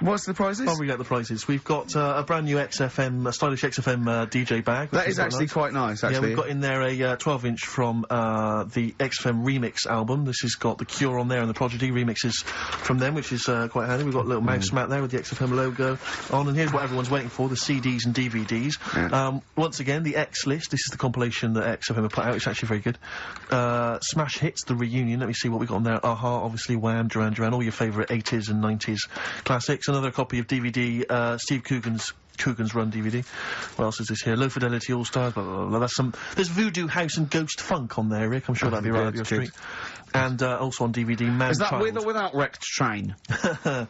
What's the prizes? I'll read out the prizes. We've got a brand new XFM, a stylish XFM DJ bag. That is actually quite nice, actually. Yeah, we've got in there a 12-inch from the XFM Remix album. This has got The Cure on there and the Prodigy remixes from them, which is quite handy. We've got a little mouse mat there with the XFM logo on, and here's what everyone's waiting for, the CDs and DVDs. Yeah. Once again, the X list. This is the compilation that XFM have put out. It's actually very good. Smash Hits, the reunion. Let me see what we've got on there. Aha, obviously, Wham, Duran Duran, all your favourite 80s and 90s classics. Another copy of DVD, Steve Coogan's Run DVD. What else is this here? Low Fidelity All Stars, blah, blah, blah. There's Voodoo House and Ghost Funk on there, Rick. I'm sure that'd be right up your street. And also on DVD, Man Is that Child. with or without Wrecked Train? So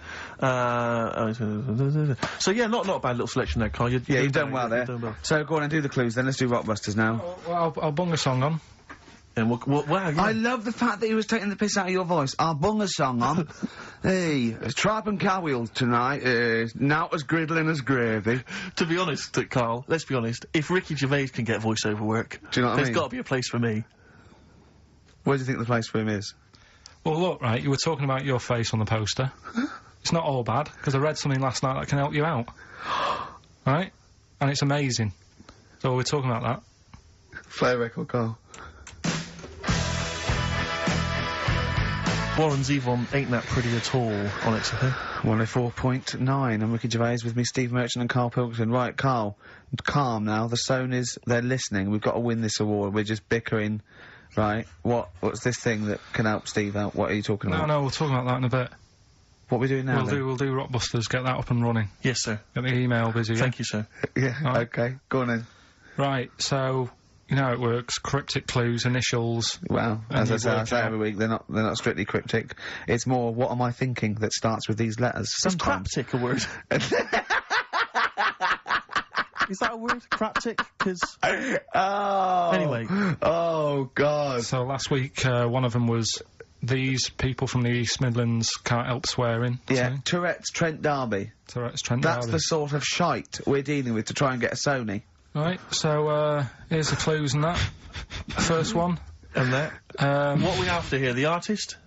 yeah, not a bad little selection there, Carl. You've done well there. So go on and do the clues then. Let's do Rockbusters now. Well, I'll bung a song on. And wow, yeah. I love the fact that he was taking the piss out of your voice. I'll bung a song on. Hey, it's Tripe and Cowheel tonight. Now as griddling as gravy. To be honest, Carl, let's be honest, if Ricky Gervais can get voiceover work, do you know what I mean? There's got to be a place for me. Where do you think the place for him is? Well, look, right, you were talking about your face on the poster. It's not all bad, because I read something last night that can help you out. Right? And it's amazing. So we're talking about that. Play a record, Carl. Warren's Yvonne Ain't That Pretty At All on XFM. 104.9. I'm Ricky Gervais with me, Steve Merchant and Carl Pilkington. Right, Carl, calm now. The Sonys, they're listening. We've got to win this award. We're just bickering. Right, what's this thing that can help Steve out? What are you talking about? No, we'll talk about that in a bit. What are we doing now, We'll do Rockbusters, get that up and running. Yes, sir. Get the email busy, yeah? Thank you, sir. Yeah, right. Okay, go on then. Right, so, you know how it works, cryptic clues, initials. Well, as I say every week, they're not strictly cryptic. It's more, what am I thinking that starts with these letters. Sometimes. Is craptic a word? Is that a word? Craptic? Because... Oh! Anyway. Oh, God. So last week, one of them was, these people from the East Midlands can't help swearing. Yeah, Tourette's Trent D'Arby. Tourette's Trent That's D'Arby. the sort of shite we're dealing with to try and get a Sony. Right, so, here's the clues and that. First one. And that. What are we after here? The artist?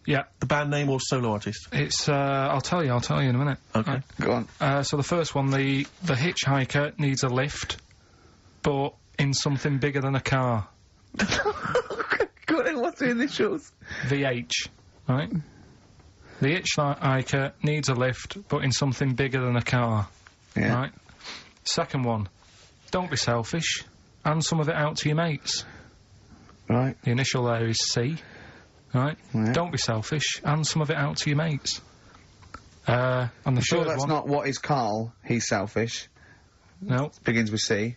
Yeah. The band name or solo artist? It's, I'll tell you in a minute. Okay. Right. Go on. So the first one, the hitchhiker needs a lift, but in something bigger than a car. Go on, what's the initials? VH, right? The hitchhiker needs a lift, but in something bigger than a car. Yeah. Right? Second one, don't be selfish, hand some of it out to your mates. Right. The initial there is C. Right? Yeah. Don't be selfish, hand some of it out to your mates. And the Sure, third that's one... not what is Carl. He's selfish. No. Begins with C.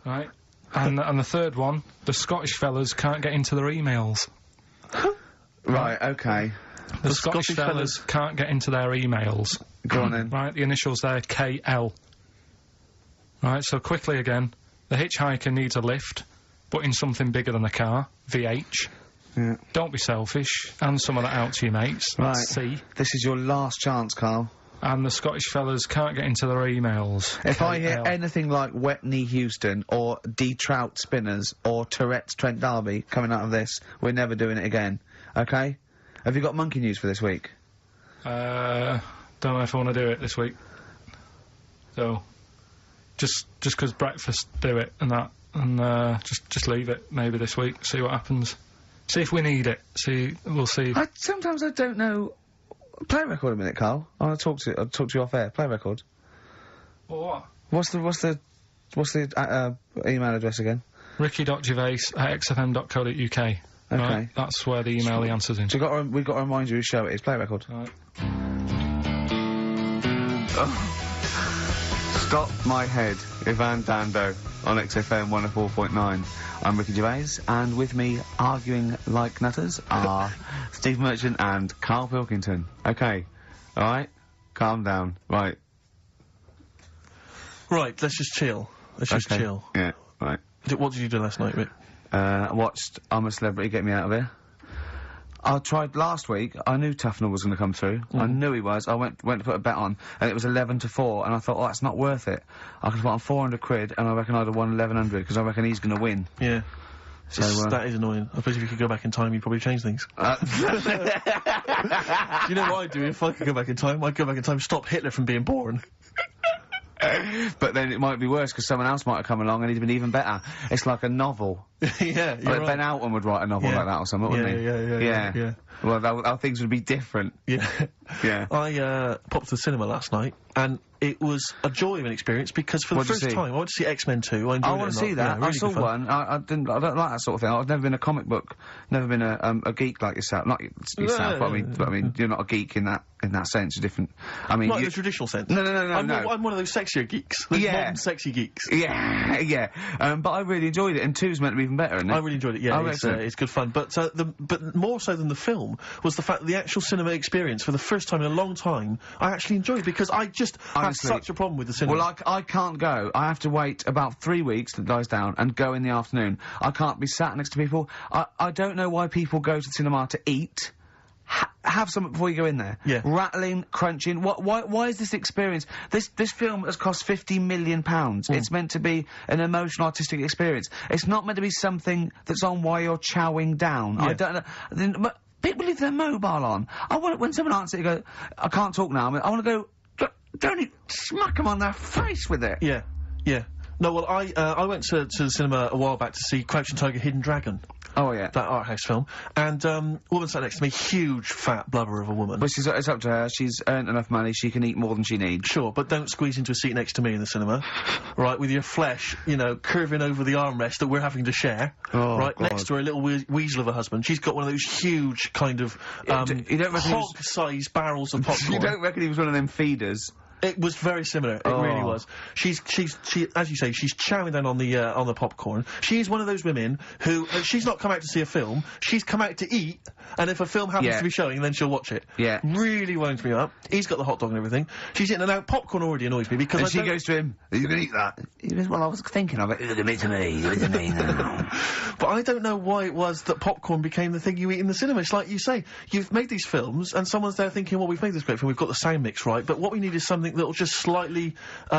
Right. And the third one, the Scottish fellas can't get into their emails. Right, okay. The Scottish fellas can't get into their emails. Go on then. Right, the initials there, KL. Right, so quickly again, the hitchhiker needs a lift, but in something bigger than a car, VH. Yeah. Don't be selfish, and some of that out to your mates, Right. C. This is your last chance, Carl. And the Scottish fellas can't get into their emails. If I hear KL. anything like Wetney Houston, or D. Trout Spinners, or Tourette's Trent D'Arby coming out of this, we're never doing it again. Okay? Have you got monkey news for this week? Don't know if I want to do it this week. So, just 'cause breakfast do it and that, and just leave it maybe this week. See what happens. See if we need it. We'll see. Sometimes I don't know. Play a record a minute, Carl. I'll talk to you off air. Play a record. Or what? What's the email address again? Ricky.gervais@xfm.co.uk. Okay. Right? That's where the email the answer's in. So we've got to remind you whose show it is. Play a record. Right. Stop My Head, Ivan Dando, on XFM 104.9. I'm Ricky Gervais, and with me, arguing like nutters, are Steve Merchant and Carl Pilkington. Okay, alright? Calm down. Right. Right, let's just chill. Let's just chill. Yeah, right. What did you do last night, Rick? Watched I'm a Celebrity, Get Me Out of Here. I tried last week. I knew Tufnell was going to come through. I knew he was. I went to put a bet on, and it was 11-4. And I thought, oh, that's not worth it. I could put on 400 quid, and I reckon I'd have won 1100 because I reckon he's going to win. Yeah. So that is annoying. I suppose if you could go back in time, you'd probably change things. Do you know what I'd do if I could go back in time? I'd go back in time, stop Hitler from being born. But then it might be worse because someone else might have come along and he'd been even better. It's like a novel. Yeah, you're right. Ben Alton would write a novel like that or something, wouldn't he? Yeah. Well, how things would be different. Yeah. Yeah. I popped to the cinema last night, and it was a joy of an experience because for the first time I went to see X-Men 2. I want to see that. Yeah, I saw one. I don't like that sort of thing. I've never been a comic book, never been a geek like yourself. Not yourself, but I mean, you're not a geek in that sense. You're different. I mean, not in the traditional sense. No. I'm one of those sexier geeks. Those modern sexy geeks. Yeah. But I really enjoyed it, and 2's meant to be even better, isn't it? I really enjoyed it. Yeah, it's good fun. But more so than the film was the fact that the actual cinema experience, for the first time in a long time, I actually enjoyed because I just had such a problem with the cinema. Well, I can't go. I have to wait about 3 weeks till it dies down and go in the afternoon. I can't be sat next to people. I don't know why people go to the cinema to eat. Have something before you go in there. Yeah. Rattling, crunching. Why is this experience? This film has cost £50 million. It's meant to be an emotional, artistic experience. It's not meant to be something that's on while you're chowing down. Yeah. I don't know. But people leave their mobile on. When someone answers, you go, I can't talk now. I want to go, don't smack them on their face with it. Yeah. No, well, I went to the cinema a while back to see Crouching Tiger, Hidden Dragon. Oh, yeah. That art house film. And, woman sat next to me, huge, fat blubber of a woman. But it's up to her. She's earned enough money, she can eat more than she needs. Sure, but don't squeeze into a seat next to me in the cinema. Right, with your flesh, you know, curving over the armrest that we're having to share. Oh, right, God. next to her little weasel of a husband. She's got one of those huge, kind of, hog-sized barrels of popcorn. You don't reckon he was one of them feeders? It was very similar. It really was. She, as you say, she's chowing down on the popcorn. She is one of those women who, she's not come out to see a film, she's come out to eat, and if a film happens to be showing, then she'll watch it. Yeah. Really winds me up. He's got the hot dog and everything. She's eating, and now popcorn already annoys me because she goes to him, are you gonna eat that? He goes, well, I was thinking of it. You're gonna to me now. But I don't know why it was that popcorn became the thing you eat in the cinema. It's like you say, you've made these films, and someone's there thinking, well, we've made this great film, we've got the sound mix right, but what we need is something that'll just slightly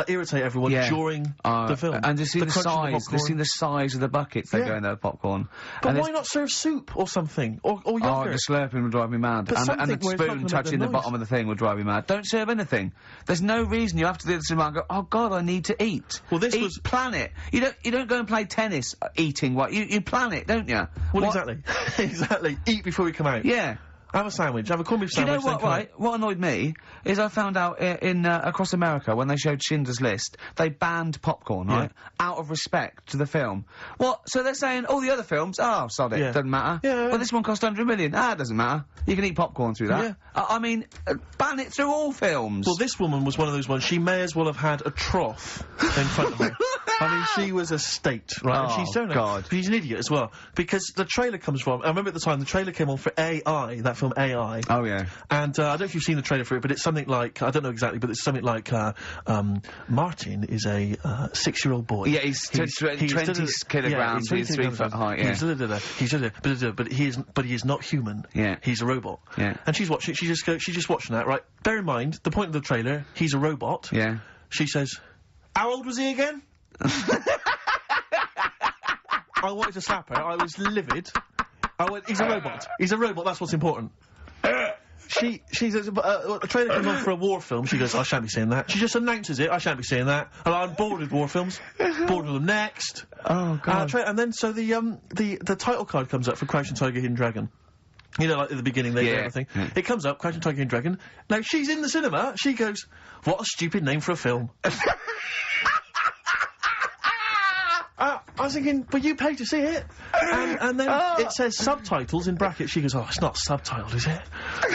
irritate everyone during the film. And just see the size of the buckets they go in their popcorn. But why not serve soup or something? Or yogurt? Oh, the slurping would drive me mad. And the spoon touching the bottom of the thing would drive me mad. Don't serve anything. There's no reason you have to do the cinema and go, oh God, I need to eat. Well, this was... plan it. You don't go and play tennis eating what? You plan it, don't you? Well, exactly. Exactly. Eat before we come out. Yeah. Have a sandwich. Have a corned beef sandwich. Do you know what, right? What annoyed me is I found out across America when they showed Schindler's List, they banned popcorn, right? Out of respect to the film. What? So they're saying all the other films, oh, sod it, doesn't matter. Yeah. Well, this one cost 100 million. It doesn't matter. You can eat popcorn through that. Yeah. I mean, ban it through all films. Well, this woman was one of those ones. She may as well have had a trough in front of her. I mean, she was a state, right? Oh, and she's so God. She's an idiot as well. Because the trailer comes from... I remember at the time, the trailer came on for AI, that film AI. Oh, yeah. And, I don't know if you've seen the trailer for it, but it's something like... I don't know exactly, but it's something like, Martin is a 6-year-old boy. Yeah, he's 20 kilograms, he's 3 foot high, yeah. But he is not human. Yeah. He's a robot. Yeah. And she's watching, she's just watching that, right? Bear in mind, the point of the trailer, he's a robot. Yeah. She says, how old was he again? I wanted to slap her. I was livid. I went, he's a robot. He's a robot, that's what's important. She says, a trailer comes on for a war film. She goes, I shan't be seeing that. She just announces it, I shan't be seeing that. And I'm bored with war films. Bored with them next. Oh, God. And then, so the title card comes up for Crouching Tiger, Hidden Dragon. You know, like at the beginning, they do everything. Yeah. It comes up, Crouching Tiger, Hidden Dragon. Now, she's in the cinema. She goes, what a stupid name for a film. I was thinking, but you paid to see it. And then it says subtitles in brackets. She goes, oh, it's not subtitled, is it?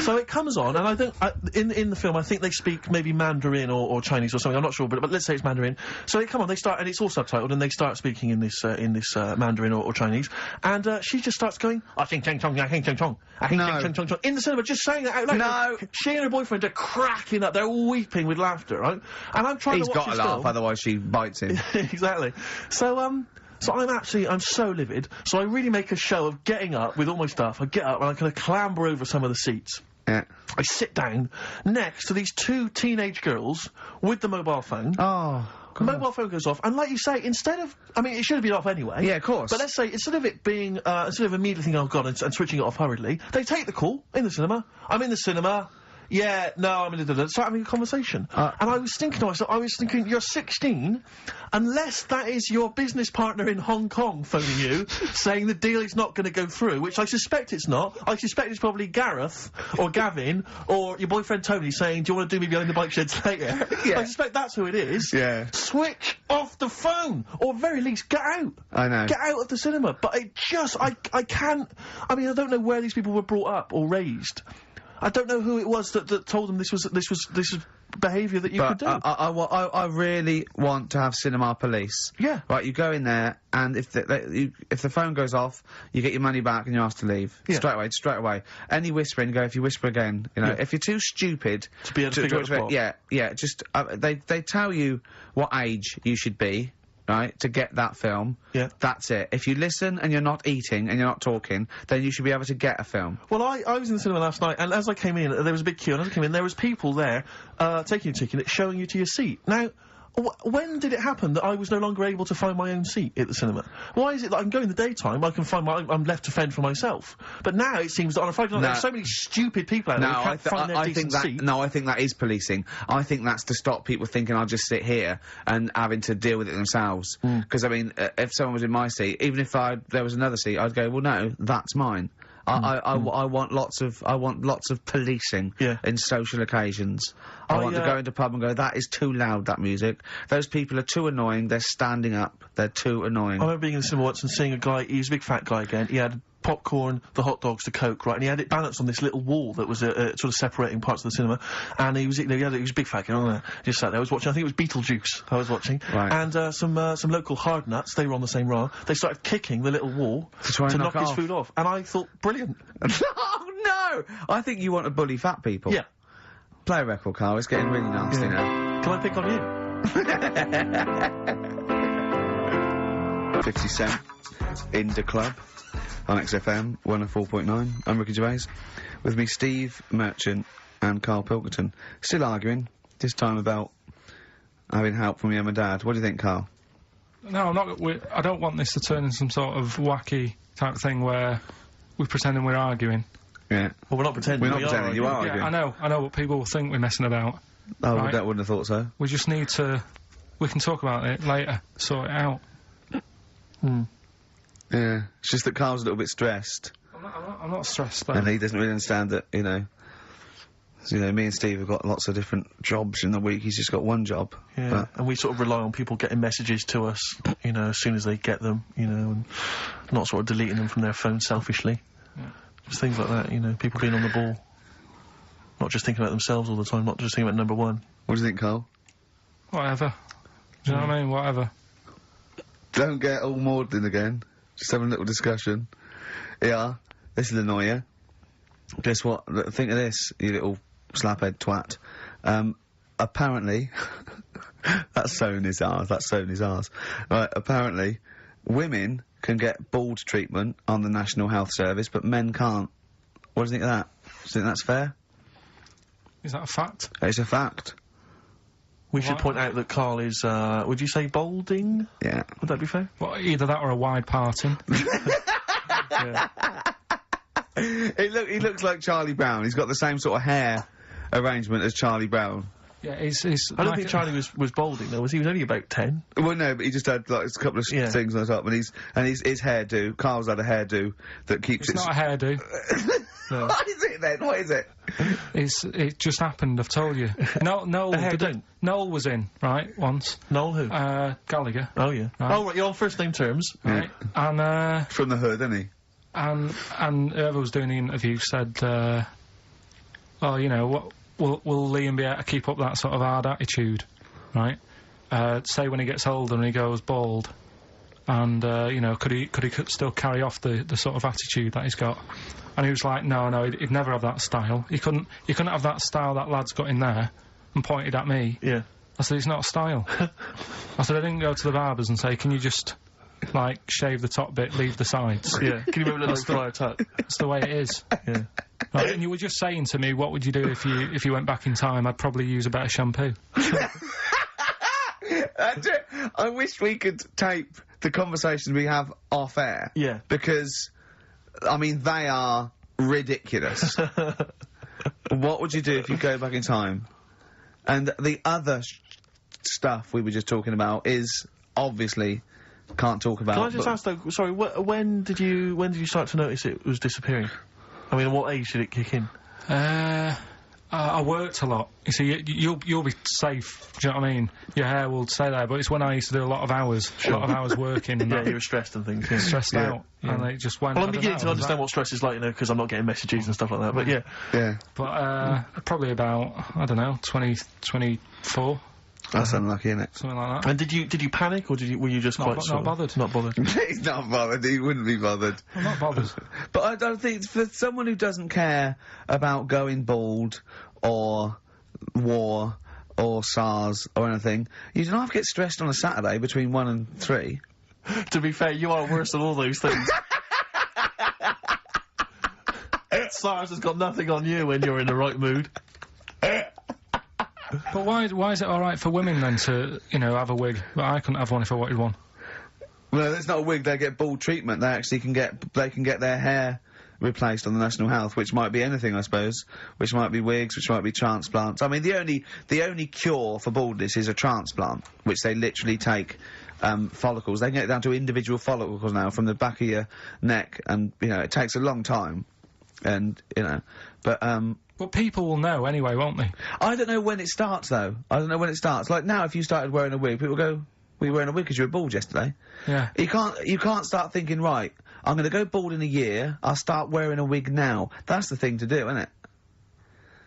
So it comes on, and I think, in the film, I think they speak maybe Mandarin or Chinese or something, I'm not sure, but let's say it's Mandarin. So they come on, they start, and it's all subtitled, and they start speaking in this Mandarin or Chinese, and she just starts going, ah, ching ching chong, ah, ching ching chong, ah, ching ching chong chong, in the cinema, just saying that out loud. No! She and her boyfriend are cracking up, they're weeping with laughter, right? And I'm trying to watch this film. He's got to laugh, otherwise she bites him. Exactly. So, So I'm so livid. So I really make a show of getting up with all my stuff. I get up and I kind of clamber over some of the seats. Yeah. I sit down next to these 2 teenage girls with the mobile phone. Oh. The mobile phone goes off, and like you say, instead of, I mean, it should have been off anyway. Yeah, of course. But let's say, instead of it being, instead of immediately thinking, oh god, and switching it off hurriedly, they take the call in the cinema. I'm in the cinema. Yeah, no, I'm in the... Start having a conversation. And I was thinking to myself, you're 16, unless that is your business partner in Hong Kong phoning you, saying the deal is not going to go through, which I suspect it's not. I suspect it's probably Gareth, or Gavin, or your boyfriend Tony saying, do you want to do me behind the bike sheds later? Yeah. I suspect that's who it is. Yeah. Switch off the phone! Or at very least, get out! I know. Get out of the cinema. But I can't... I mean, I don't know where these people were brought up or raised. I don't know who it was that told them this was behaviour that you could do. I really want to have cinema police. Yeah. Right, you go in there, and if the phone goes off, you get your money back and you're asked to leave. Yeah. Straight away. Any whispering, go, if you whisper again, you know, Yeah. if you're too stupid... To be able to figure out the plot. Yeah, just, they tell you what age you should be, right, to get that film. Yeah. That's it. If you listen and you're not eating and you're not talking, then you should be able to get a film. Well, I was in the cinema last night, and as I came in, there was a big queue, and as I came in, there was people there, taking your ticket, showing you to your seat. Now, when did it happen that I was no longer able to find my own seat at the cinema? Why is it that I can go in the daytime, I can find I'm left to fend for myself? But now it seems that on a Friday night, there's so many stupid people out there who can't find their decent seat. No, I think that is policing. I think that's to stop people thinking I'll just sit here and having to deal with it themselves. Because, I mean, if someone was in my seat, even if there was another seat, I'd go, well, no, that's mine. I want lots of policing in social occasions. I want to go into a pub and go, that is too loud, that music. Those people are too annoying, they're standing up, they're too annoying. I remember being in the cinema once and seeing a guy, he was a big fat guy again, he had popcorn, the hot dogs, the Coke, right, and he had it balanced on this little wall that was sort of separating parts of the cinema, and he was a big fat guy on there, just sat there, I was watching, I think it was Beetlejuice I was watching, right. And some local hard nuts, they were on the same rail, they started kicking the little wall to knock his food off, and I thought, brilliant. Oh no! I think you want to bully fat people. Yeah. Play a record, Carl, it's getting really nasty now. Can I pick on you? 50 Cent, in the club. On XFM 104.9. I'm Ricky Gervais. With me, Steve Merchant and Karl Pilkington. Still arguing, this time about having help from your mum and dad. What do you think, Karl? No, I'm not. I don't want this to turn into some sort of wacky type thing where we're pretending we're arguing. Yeah. Well, we're not pretending. We're not pretending, you are arguing. Yeah, I know what people will think we're messing about. Oh, right? That wouldn't have thought so. We just need to... We can talk about it later, sort it out. Yeah, it's just that Carl's a little bit stressed. I'm not stressed, though. And he doesn't really understand that, you know... So, you know, me and Steve have got lots of different jobs in the week, he's just got one job. Yeah, and we sort of rely on people getting messages to us, you know, as soon as they get them, you know, and not sort of deleting them from their phone selfishly. Yeah. Just things like that, you know, people being on the ball. Not just thinking about themselves all the time, not just thinking about number one. What do you think, Carl? Whatever. Do you know what I mean? Whatever. Don't get all maudlin again. Just having a little discussion. Yeah, this will annoy you. Guess what? Think of this, you little slaphead twat. Apparently... that's Sony's ours, that's Sony's ours. Right, apparently, women can get bald treatment on the National Health Service, but men can't. What do you think of that? Do you think that's fair? Is that a fact? It's a fact. We should point out that Karl is, would you say balding? Yeah. Would that be fair? Well, either that or a wide parting. Yeah. He looks like Charlie Brown. He's got the same sort of hair arrangement as Charlie Brown. Yeah, he's I don't think Charlie was balding though, was he? He was only about 10. Well, no, but he just had like a couple of things on top, and his hairdo. Carl's had a hairdo that keeps It's not a hairdo. No. What is it then? What is it? It just happened. I've told you. Noel was in once. Noel who? Gallagher. Oh yeah. Right. Oh right, you're on first name terms. Right. And from the hood, isn't he? And whoever was doing the interview said, "Oh, you know what? Will Liam be able to keep up that sort of hard attitude, right? Say when he gets older and he goes bald, and you know, could he still carry off the sort of attitude that he's got?" And he was like, "No, he'd never have that style. He couldn't have that style that lad's got in there." And pointed at me. Yeah. I said, "It's not a style." I said, "I didn't go to the barbers and say, can you just like, shave the top bit, leave the sides. Yeah. Can you remember the Friar Tuck? That's the way it is. Yeah. Right, and you were just saying to me, what would you do if you went back in time? I'd probably use a better shampoo. I wish we could tape the conversations we have off air. Yeah. Because, I mean, they are ridiculous. What would you do if you go back in time? And the other stuff we were just talking about is obviously can't talk about. Can I just ask though? Sorry, when did you start to notice it was disappearing? I mean, at what age did it kick in? I worked a lot. You see, you'll be safe. Do you know what I mean? Your hair will stay there. But it's when I used to do a lot of hours, working. And yeah, you were stressed and things. Yeah. Stressed out, and it just went. Well, I'm beginning to understand what stress is like, you know, because I'm not getting messages and stuff like that. But yeah. But probably about, I don't know, 24. That's unlucky, isn't it? Something like that. And did you panic, or were you just not bothered? Not bothered. He's not bothered. He wouldn't be bothered. I'm not bothered. But I don't think for someone who doesn't care about going bald or war or SARS or anything, you don't have to get stressed on a Saturday between 1 and 3. To be fair, you are worse than all those things. SARS has got nothing on you when you're in the right mood. But why is it alright for women then to, you know, have a wig? But I couldn't have one if I wanted one. Well, it's not a wig, they get bald treatment. They actually can get their hair replaced on the National Health, which might be anything, I suppose. Which might be wigs, which might be transplants. I mean, the only cure for baldness is a transplant, which they literally take follicles. They can get down to individual follicles now from the back of your neck, and, you know, it takes a long time. And, you know, but people will know anyway, won't they? I don't know when it starts, though. I don't know when it starts. Like, now, if you started wearing a wig, people go, were you wearing a wig because you were bald yesterday? Yeah. You can't start thinking, right, I'm gonna go bald in a year, I'll start wearing a wig now. That's the thing to do, isn't it?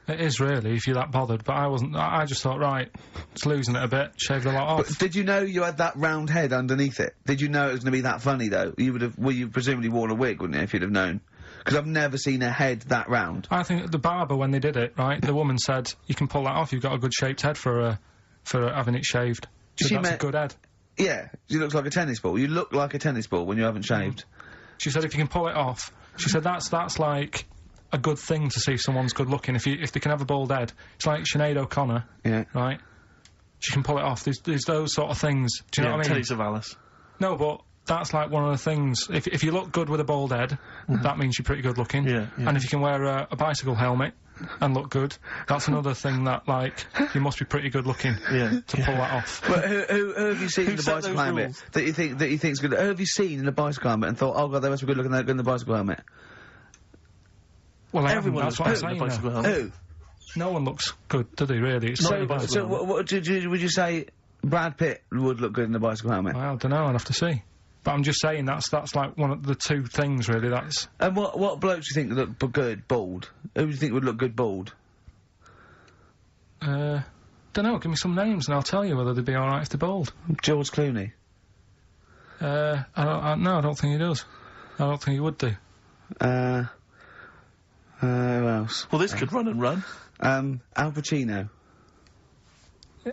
It is, really, if you're that bothered, but I wasn't. I just thought, right, it's losing it a bit, shaved a lot off. But did you know you had that round head underneath it? Did you know it was gonna be that funny, though? You presumably worn a wig, wouldn't you, if you'd have known? Because I've never seen a head that round. I think the barber, when they did it, right, the woman said, you can pull that off, you've got a good shaped head for having it shaved. So that's a good head. Yeah, she looks like a tennis ball. You look like a tennis ball when you haven't shaved. She said if you can pull it off, she said that's like a good thing to see if someone's good looking. If they can have a bald head. It's like Sinead O'Connor. Yeah. Right? She can pull it off. There's those sort of things. Do you know what I mean? Telly Savalas. No, but that's like one of the things. If you look good with a bald head, that means you're pretty good looking. Yeah. And if you can wear a bicycle helmet and look good, that's another thing that, like, you must be pretty good looking to pull that off. But who have you seen in the bicycle helmet that you think's good? Who have you seen in the bicycle helmet and thought, oh god, they must be good looking, they're good in the bicycle helmet? Well, everyone that's what I'm saying. Who? No one looks good, do they, really? It's so what would you say Brad Pitt would look good in the bicycle helmet? Well, I don't know, I'd have to see. But I'm just saying that's like one of the two things, really, that's... And what blokes do you think look good bald? Who do you think would look good bald? Don't know, give me some names and I'll tell you whether they'd be alright if they're bald. George Clooney? No, I don't think he does. I don't think he would do. Who else? Well, this could run and run. Al Pacino?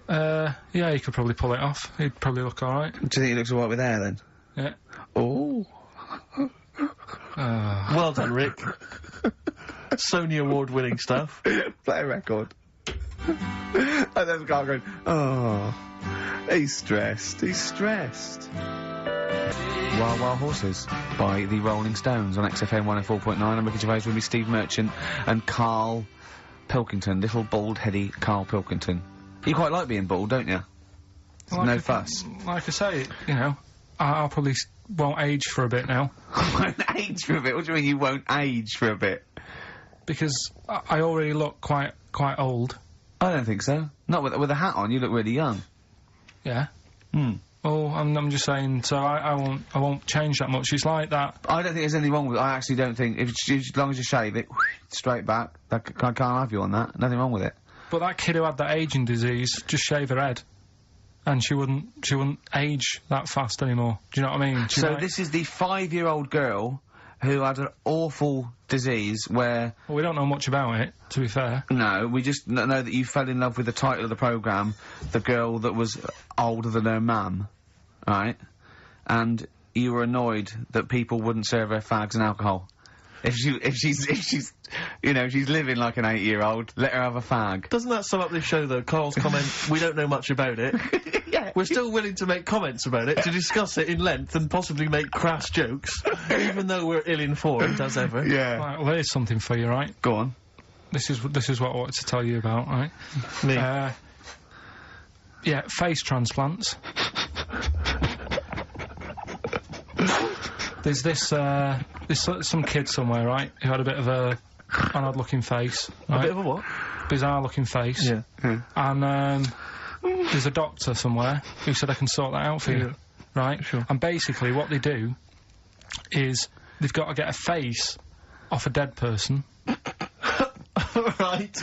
Yeah, he could probably pull it off. He'd probably look alright. Do you think he looks alright with hair, then? Yeah. Oh. Well done, Rick. Sony Award-winning stuff. Play a record. And then the guy going, oh, he's stressed. He's stressed. Wild Wild Horses by the Rolling Stones on XFM 104.9. I'm Ricky Gervais with me, Steve Merchant and KARL Pilkington, little bald-heady KARL Pilkington. You quite like being bald, don't you? Well, no fuss. Like I say, you know, I'll probably won't age for a bit now. Won't age for a bit? What do you mean you won't age for a bit? Because I already look quite old. I don't think so. Not with a hat on, you look really young. Yeah. Oh, I'm just saying, so I won't change that much. It's like that. I don't think there's anything wrong with it. I actually don't think, as long as you shave it, straight back, I can't have you on that. Nothing wrong with it. But that kid who had that ageing disease, just shave her head. And she wouldn't age that fast anymore. Do you know what I mean? So this is the 5-year-old girl who had an awful disease where... Well, we don't know much about it, to be fair. No, we just know that you fell in love with the title of the programme, the girl that was older than her mum, right? And you were annoyed that people wouldn't serve her fags and alcohol. If she's, you know, she's living like an 8-year-old, let her have a fag. Doesn't that sum up this show, though? Karl's comment, we don't know much about it. Yeah. We're still willing to make comments about it, to discuss it in length and possibly make crass jokes, even though we're ill-informed, as ever. Yeah. Right, well, here's something for you, right? Go on. This is what I wanted to tell you about, right? Me. Yeah, face transplants. There's this, some kid somewhere, right, who had a bit of an odd-looking face. Right? A bit of a what? Bizarre-looking face. Yeah. And, there's a doctor somewhere who said I can sort that out for you. Right? Sure. And basically what they do is they've got to get a face off a dead person. Right.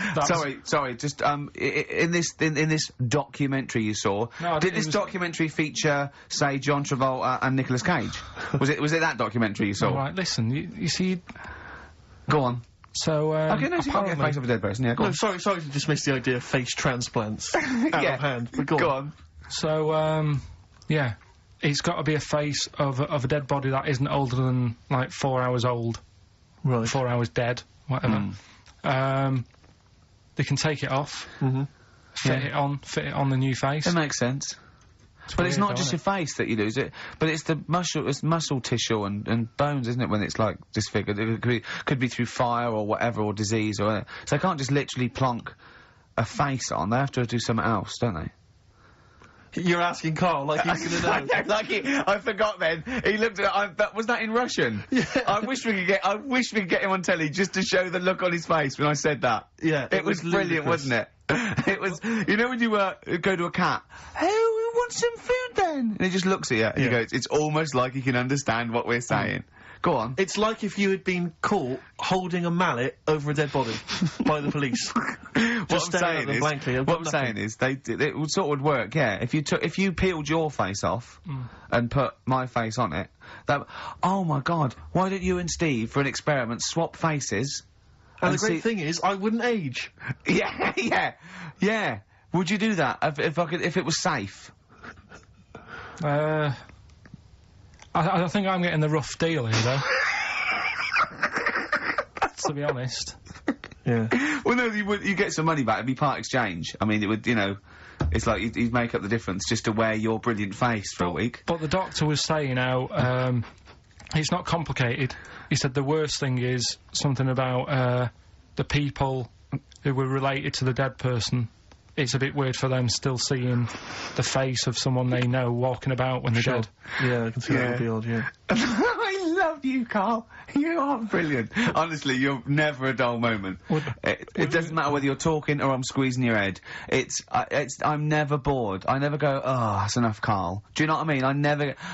Sorry, just, in this documentary you saw, did this documentary feature, say, John Travolta and Nicolas Cage? was it that documentary you saw? Right, listen, you see... Go on. So, okay, no, so you can't get a face of a dead person, yeah, go on. Sorry to dismiss the idea of face transplants out of hand, but go on. So, yeah, it's got to be a face of a dead body that isn't older than, like, 4 hours old. Right. 4 hours dead, whatever. They can take it off, fit it on the new face. It makes sense. But it's not just your face that you lose it, but it's the muscle tissue and bones, isn't it, when it's, like, disfigured? It could be through fire or whatever, or disease or whatever. So they can't just literally plonk a face on, they have to do something else, don't they? You're asking Karl, like he's gonna know. I forgot then. He looked at was that in Russian? Yeah. I wish we could get him on telly just to show the look on his face when I said that. Yeah. It was brilliant, wasn't it? It was, you know when you go to a cat, hey, we want some food then? And he just looks at you and he goes, it's almost like he can understand what we're saying. Go on. It's like if you had been caught holding a mallet over a dead body by the police. What I'm saying is, it would sort of work, yeah. If you peeled your face off and put my face on it, oh my God, why don't you and Steve, for an experiment, swap faces? And the great thing is, I wouldn't age. Yeah. Would you do that if it was safe? I think I'm getting the rough deal here, though. To be honest. Yeah. Well, no, you get some money back. It'd be part exchange. I mean, it would, you know, it's like you'd make up the difference just to wear your brilliant face for a week. But the doctor was saying how, it's not complicated. He said the worst thing is something about, the people who were related to the dead person. It's a bit weird for them still seeing the face of someone they know walking about when they're dead. Yeah, I can see that would be odd, yeah. I love you, Karl. You are brilliant. Honestly, you're never a dull moment. It doesn't matter whether you're talking or I'm squeezing your head. I'm never bored. I never go, oh, that's enough, Karl. Do you know what I mean?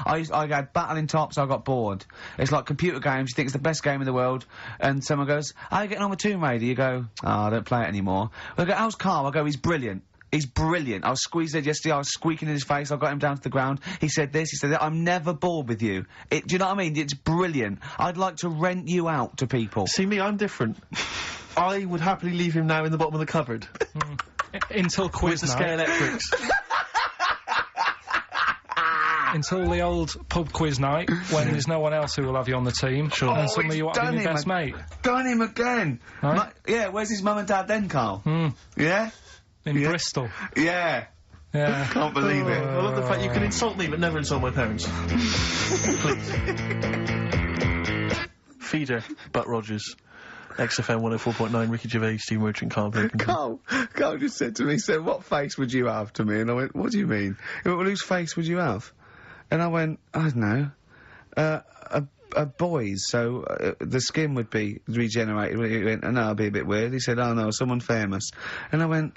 I had battling tops, I got bored. It's like computer games, you think it's the best game in the world, and someone goes, how are you getting on with Tomb Raider? You go, oh, I don't play it anymore. I go, how's Karl? I go, he's brilliant. He's brilliant. I was squeezed it yesterday, I was squeaking in his face, I got him down to the ground. He said this, he said that. I'm never bored with you. Do you know what I mean? It's brilliant. I'd like to rent you out to people. See me, I'm different. I would happily leave him now in the bottom of the cupboard. Until quiz night. With the scale electrics. Until the old pub quiz night, when there's no one else who will have you on the team. Sure. And suddenly you want to be your best mate. Done him again. Right? Yeah, where's his mum and dad then, Karl? Yeah? In Bristol. Yeah. Yeah. Can't believe it. I love the fact you can insult me but never insult my parents. Please. Feeder, Butt Rogers. XFM 104.9, Ricky Gervais, Steve Merchant, Karl Pilkington. Karl just said to me, so what face would you have to me? And I went, what do you mean? He went, well, whose face would you have? And I went, I don't know. A boy's, so the skin would be regenerated. He went, no, it'll be a bit weird. He said, oh no, someone famous. And I went,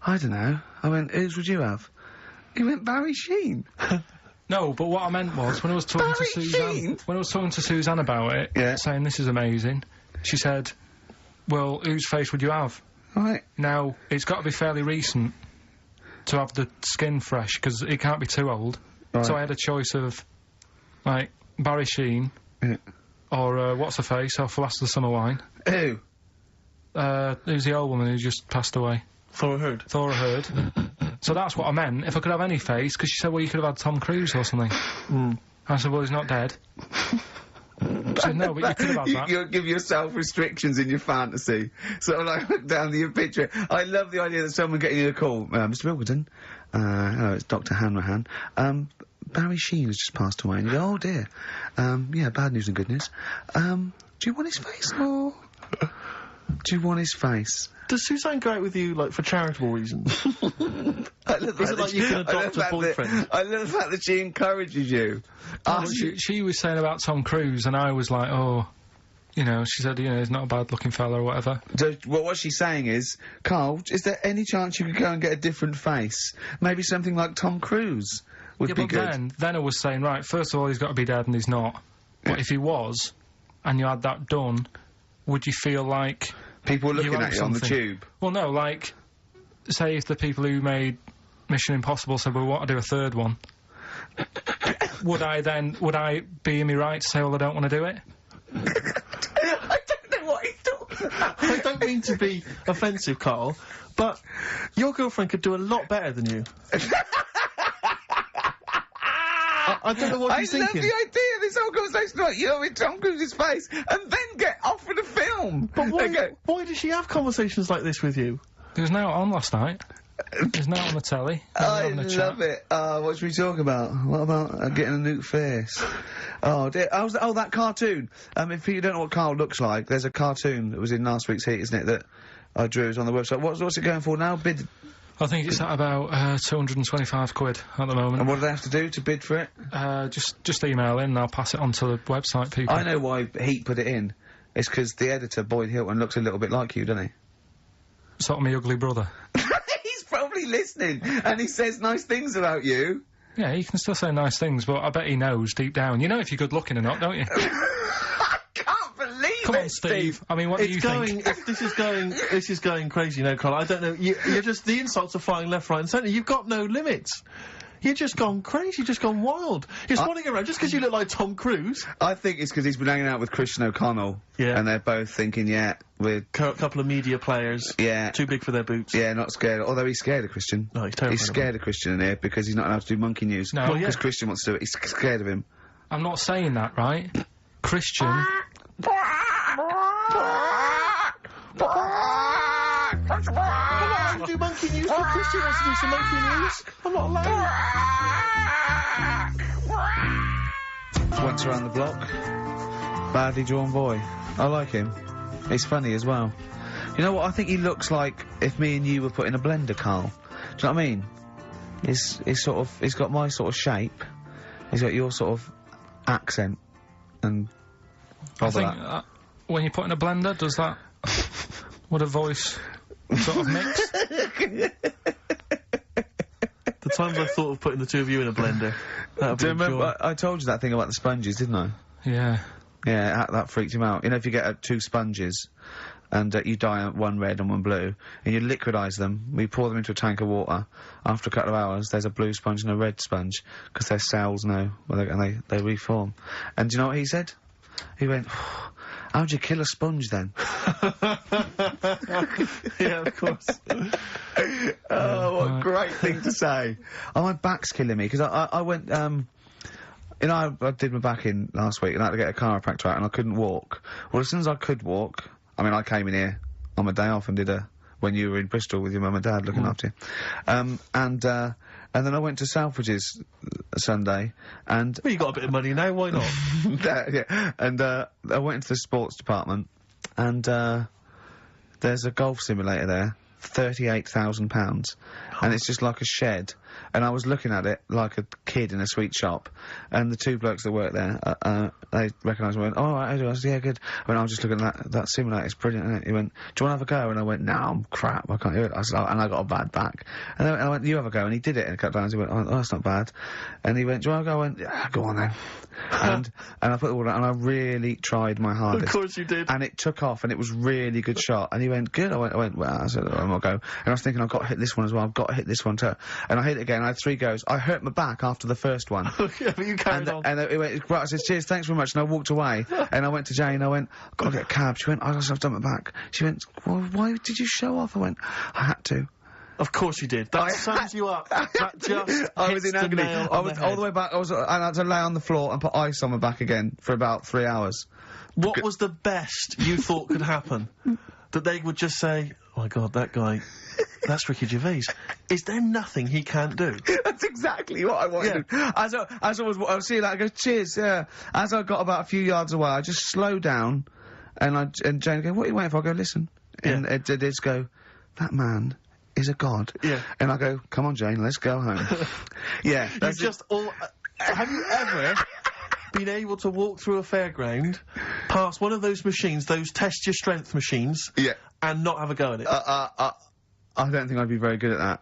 I don't know. I went, whose would you have? He went, Barry Sheen. No, but what I meant was, when I was talking to Suzanne, when I was talking to Suzanne about it, saying this is amazing, she said, well, whose face would you have? Right. Now, it's got to be fairly recent to have the skin fresh, because it can't be too old. Right. So I had a choice of, like, Barry Sheen, or, what's-her-face, off Last of the Summer Wine. Who? Who's the old woman who just passed away? Thora Hird. Thora Hird. So that's what I meant, if I could have any face, because she said, well, you could have had Tom Cruise or something. I said, well, he's not dead. She said, no, but you could have had that. You give yourself restrictions in your fantasy. So like, look down your picture. I love the idea that someone getting you a call. Mr. Wilkerton, hello, it's Dr. Hanrahan. Barry Sheen has just passed away. And you go, oh dear. Yeah, bad news and good news. Do you want his face, or do you want his face? Does Suzanne go out with you, like, for charitable reasons? Is it like you can adopt a boyfriend? I love the fact that she encourages you. She was saying about Tom Cruise, and I was like, oh, you know, she said, you know, he's not a bad-looking fella or whatever. Well, what she's saying is, Carl, is there any chance you could go and get a different face? Maybe something like Tom Cruise would be good. Then I was saying, right, first of all, he's got to be dead, and he's not. But if he was, and you had that done, would you feel like... People looking at you on the tube? Well, no, like, say if the people who made Mission Impossible said, well, we want to do a third one, would I be in me right to say, well, I don't want to do it? I don't know what he's talking about. I don't mean to be offensive, Carl, but your girlfriend could do a lot better than you. I don't know what you're thinking. I love the idea of this whole conversation about you in Tom Cruise's face, and then get offered a film. But why does she have conversations like this with you? It was now on last night. It was now on the telly. I love it. What should we talk about? What about getting a new face? Oh, dear. Oh, that cartoon. If you don't know what Carl looks like, there's a cartoon that was in last week's Heat, isn't it, that I drew. Is on the website. What's it going for now? Bid... I think it's at about 225 quid at the moment. And what do they have to do to bid for it? Just email in and I'll pass it on to the website people. I know why Heat put it in. It's because the editor, Boyd Hilton, looks a little bit like you, doesn't he? Sort of my ugly brother. He's probably listening, and he says nice things about you. Yeah, he can still say nice things, but I bet he knows deep down. You know if you're good looking or not, don't you? Come on, Steve. I mean, what do you think? This is going crazy now, Carl. I don't know. You're just, the insults are flying left, right and centre. You've got no limits. You've just gone crazy, you've just gone wild. You're swanning around just because you look like Tom Cruise. I think it's because he's been hanging out with Christian O'Connell. Yeah. And they're both thinking, yeah, we're... A couple of media players. Yeah. Too big for their boots. Yeah, not scared. Although he's scared of Christian. No, he's terrified. He's scared of Christian in here because he's not allowed to do monkey news. No. Because Christian wants to do it. He's scared of him. I'm not saying that, right? Christian... I want to do monkey news, but Christian wants to do some monkey news. I'm not allowed. Once around the block. Badly drawn boy. I like him. He's funny as well. You know what? I think he looks like if me and you were put in a blender, Carl. Do you know what I mean? He's got my sort of shape. He's got your sort of accent. And... I think when you put in a blender, does that... Would a voice sort of mix? The times I thought of putting the two of you in a blender. Do you remember? I told you that thing about the sponges, didn't I? Yeah. Yeah, that freaked him out. You know, if you get two sponges, and you dye one red and one blue, and you liquidise them, you pour them into a tank of water, after a couple of hours, there's a blue sponge and a red sponge, because they're cells now, and they reform. And do you know what he said? He went... How'd you kill a sponge then? Yeah, of course. Oh, what a great thing to say. Oh, my back's killing me, because I went, you know, I did my back in last week, and I had to get a chiropractor out, and I couldn't walk. Well, as soon as I could walk, I mean, I came in here on my day off and did when you were in Bristol with your mum and dad looking after you. And then I went to Selfridges Sunday, and... Well, you got a bit of money now, why not? Yeah, and, I went into the sports department, and, there's a golf simulator there, £38,000, and it's just like a shed, and I was looking at it like a kid in a sweet shop, and the two blokes that work there, they recognised me and went, oh, right, I said, yeah, good. I was just looking at that simulator, it's brilliant, isn't it? He went, do you want to have a go? And I went, no, I'm crap, I can't do it. I said, and I got a bad back. And I went, you have a go, and he did it, and a couple times he went, oh, that's not bad. And he went, do you want to go? I went, yeah, go on then. and I put it all down, and I really tried my hardest. Of course you did. And it took off, and it was really good shot. And he went, good. I went, well, I said, I'm gonna go. And I was thinking, I've got to hit this one as well, I've got to hit this one too. And I hit it again, I had 3 goes. I hurt my back after the first one. Yeah, but you carried on. And he went, right, I said, cheers, thanks very much, and I walked away. And I went to Jane, I went, I've got to get a cab. She went, I've done my back. She went, well, why did you show off? I went, I had to. Of course you did. That sums you up. That just I was in agony. I was all the way back. I had to lay on the floor and put ice on my back again for about 3 hours. What was the best you thought could happen? That they would just say, "Oh my God, that guy, that's Ricky Gervais. Is there nothing he can't do?" That's exactly what I wanted. Yeah. As I was seeing that, I go, "Cheers, yeah." As I got about a few yards away, I just slowed down, and Jane go, "What are you waiting for?" I go, "Listen," and it did go, "That man is a god." Yeah. And I go, "Come on, Jane, let's go home." Yeah. That's just all. Have you ever been able to walk through a fairground, past one of those machines, those test your strength machines, and not have a go at it? I don't think I'd be very good at that.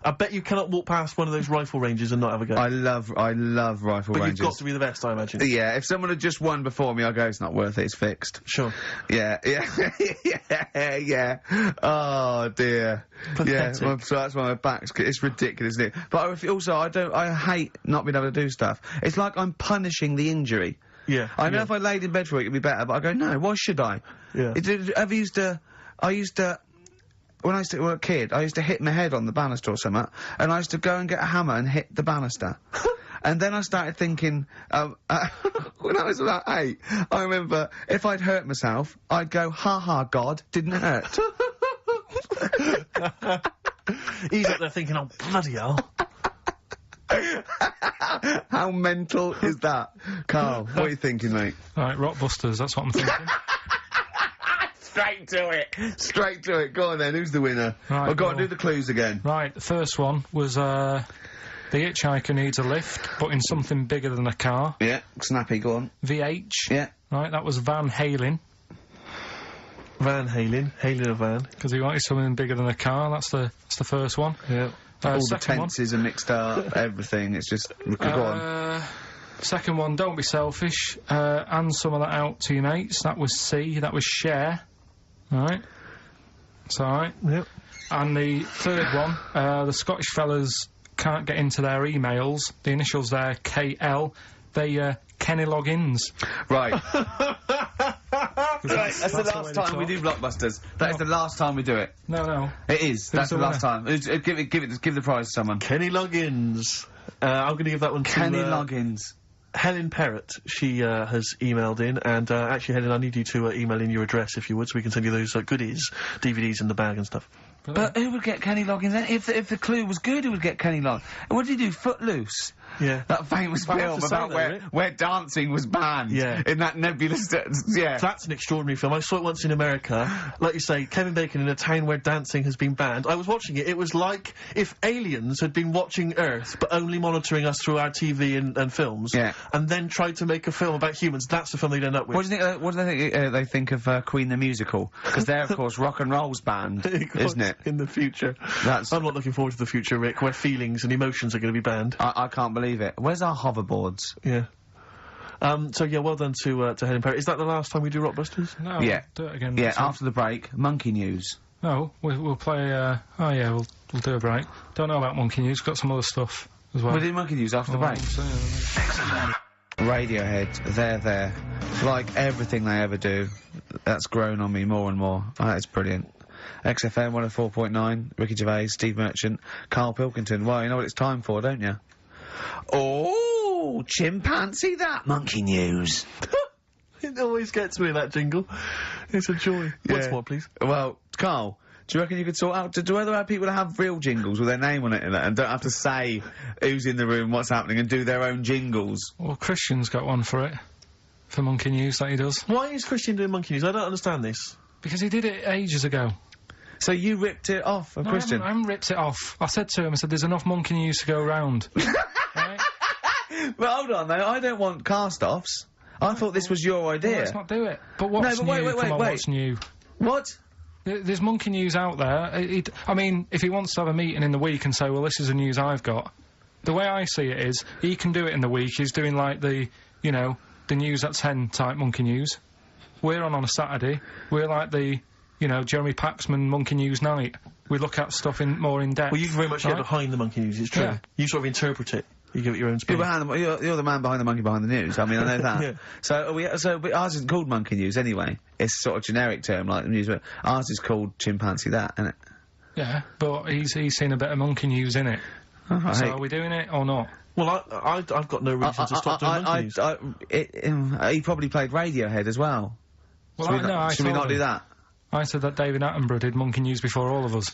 I bet you cannot walk past one of those rifle ranges and not have a go. I love rifle ranges. But you've got to be the best, I imagine. Yeah, if someone had just won before me, I'd go, "It's not worth it, it's fixed." Sure. Yeah. Oh, dear. Pathetic. Yeah, so that's why my back's... It's ridiculous, isn't it? But I hate not being able to do stuff. It's like I'm punishing the injury. Yeah. I know if I laid in bed for a week, it'd be better, but I go, no, why should I? Yeah. When I used to be a kid, I used to hit my head on the banister or something, and I used to go and get a hammer and hit the banister. And then I started thinking, when I was about 8, I remember if I'd hurt myself, I'd go, "Ha ha, God, didn't hurt." He's up there thinking, "Oh, bloody hell." How mental is that? Carl, what are you thinking, mate? Right, Rockbusters, that's what I'm thinking. Straight to it. Go on then, who's the winner? Right, go on, do the clues again. Right, the first one was, the hitchhiker needs a lift, but in something bigger than a car. Yeah, snappy, go on. VH. Yeah. Right, that was Van Halen. Hailing a van. Because he wanted something bigger than a car, that's the first one. Yeah. All the tenses are mixed up, everything, it's just... Go on. Second one, don't be selfish, and some of that out to your mates. That was C, that was share. Alright. It's alright. Yep. And the third one, the Scottish fellas can't get into their emails. The initials there, KL. They, Kenny Loggins. Right. Right, that's the last time we do Blockbusters. That is the last time we do it. No. It is. That's the last time. Give the prize to someone. Kenny Loggins. I'm going to give that one to... Kenny Loggins. Helen Perrott, she has emailed in, and actually, Helen, I need you to email in your address if you would, so we can send you those goodies, DVDs in the bag and stuff. But who would get Kenny Loggins then? If the clue was good, who would get Kenny Loggins? What did he do? Footloose? Yeah. That famous film about where dancing was banned. Yeah. In that nebulous... yeah. That's an extraordinary film. I saw it once in America. Like you say, Kevin Bacon in a town where dancing has been banned. I was watching it. It was like if aliens had been watching Earth, but only monitoring us through our TV and films. Yeah. And then tried to make a film about humans. That's the film they'd end up with. What do they think of Queen the Musical? Because they're, of course, rock and roll's banned, isn't it? In the future. I'm not looking forward to the future, Rick, where feelings and emotions are going to be banned. I can't believe it. Where's our hoverboards? Yeah. So yeah, well done to Helen Perry. Is that the last time we do Rockbusters? No. Yeah. Do it again. Yeah, after the break, Monkey News. No, we'll play, we'll do a break. Don't know about Monkey News, got some other stuff as well. We'll do Monkey News after the break. Radiohead, they're there. Like everything they ever do, that's grown on me more and more. It's brilliant. XFM 104.9, Ricky Gervais, Steve Merchant, KARL Pilkington. Well, you know what it's time for, don't you? Oh, chimpanzee that Monkey News. It always gets me, that jingle. It's a joy. Yeah. Once more, please. Well, Carl, do you reckon you could sort out... Do other people have real jingles with their name on it and don't have to say who's in the room, what's happening, and do their own jingles? Well, Christian's got one for it. For Monkey News, that he does. Why is Christian doing Monkey News? I don't understand this. Because he did it ages ago. So you ripped it off of Christian? I haven't ripped it off. I said to him, there's enough Monkey News to go around. Right? But hold on, though, I don't want cast-offs. I thought this was your idea. Well, let's not do it. But what's new? What's new? What? There's Monkey News out there. I mean, if he wants to have a meeting in the week and say, well, this is the news I've got, the way I see it is, he can do it in the week. He's doing, like, the news at 10 type Monkey News. We're on a Saturday. We're like the... Jeremy Paxman Monkey News night. We look at stuff more in depth. Well, you very much get behind the Monkey News, it's true. Yeah. You sort of interpret it. You give it your own spin. You're the man behind the monkey behind the news. I mean, I know that. Yeah. But ours isn't called Monkey News anyway. It's sort of generic term, like the news, but ours is called Chimpanzee That, isn't it? Yeah, but he's seen a bit of monkey news in it. So are we doing it or not? Well, I've got no reason to stop doing monkey news. He probably played Radiohead as well. Well, should we not do that? I said that David Attenborough did monkey news before all of us.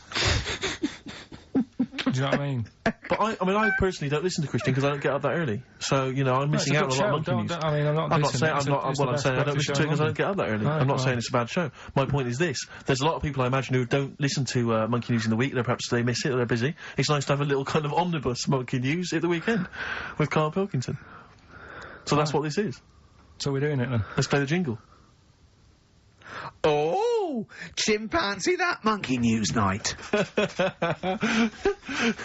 Do you know what I mean? But I personally don't listen to Christian because I don't get up that early. So, you know, I'm missing out on a lot of monkey news. I mean, I'm not saying I don't listen to it because I don't get up that early. I'm not saying it's a bad show. My point is this. There's a lot of people I imagine who don't listen to monkey news in the week. Perhaps they miss it or they're busy. It's nice to have a little kind of omnibus monkey news at the weekend with KARL Pilkington. So that's what this is. So we're doing it then. Let's play the jingle. Oh, chimpanzee that monkey news night.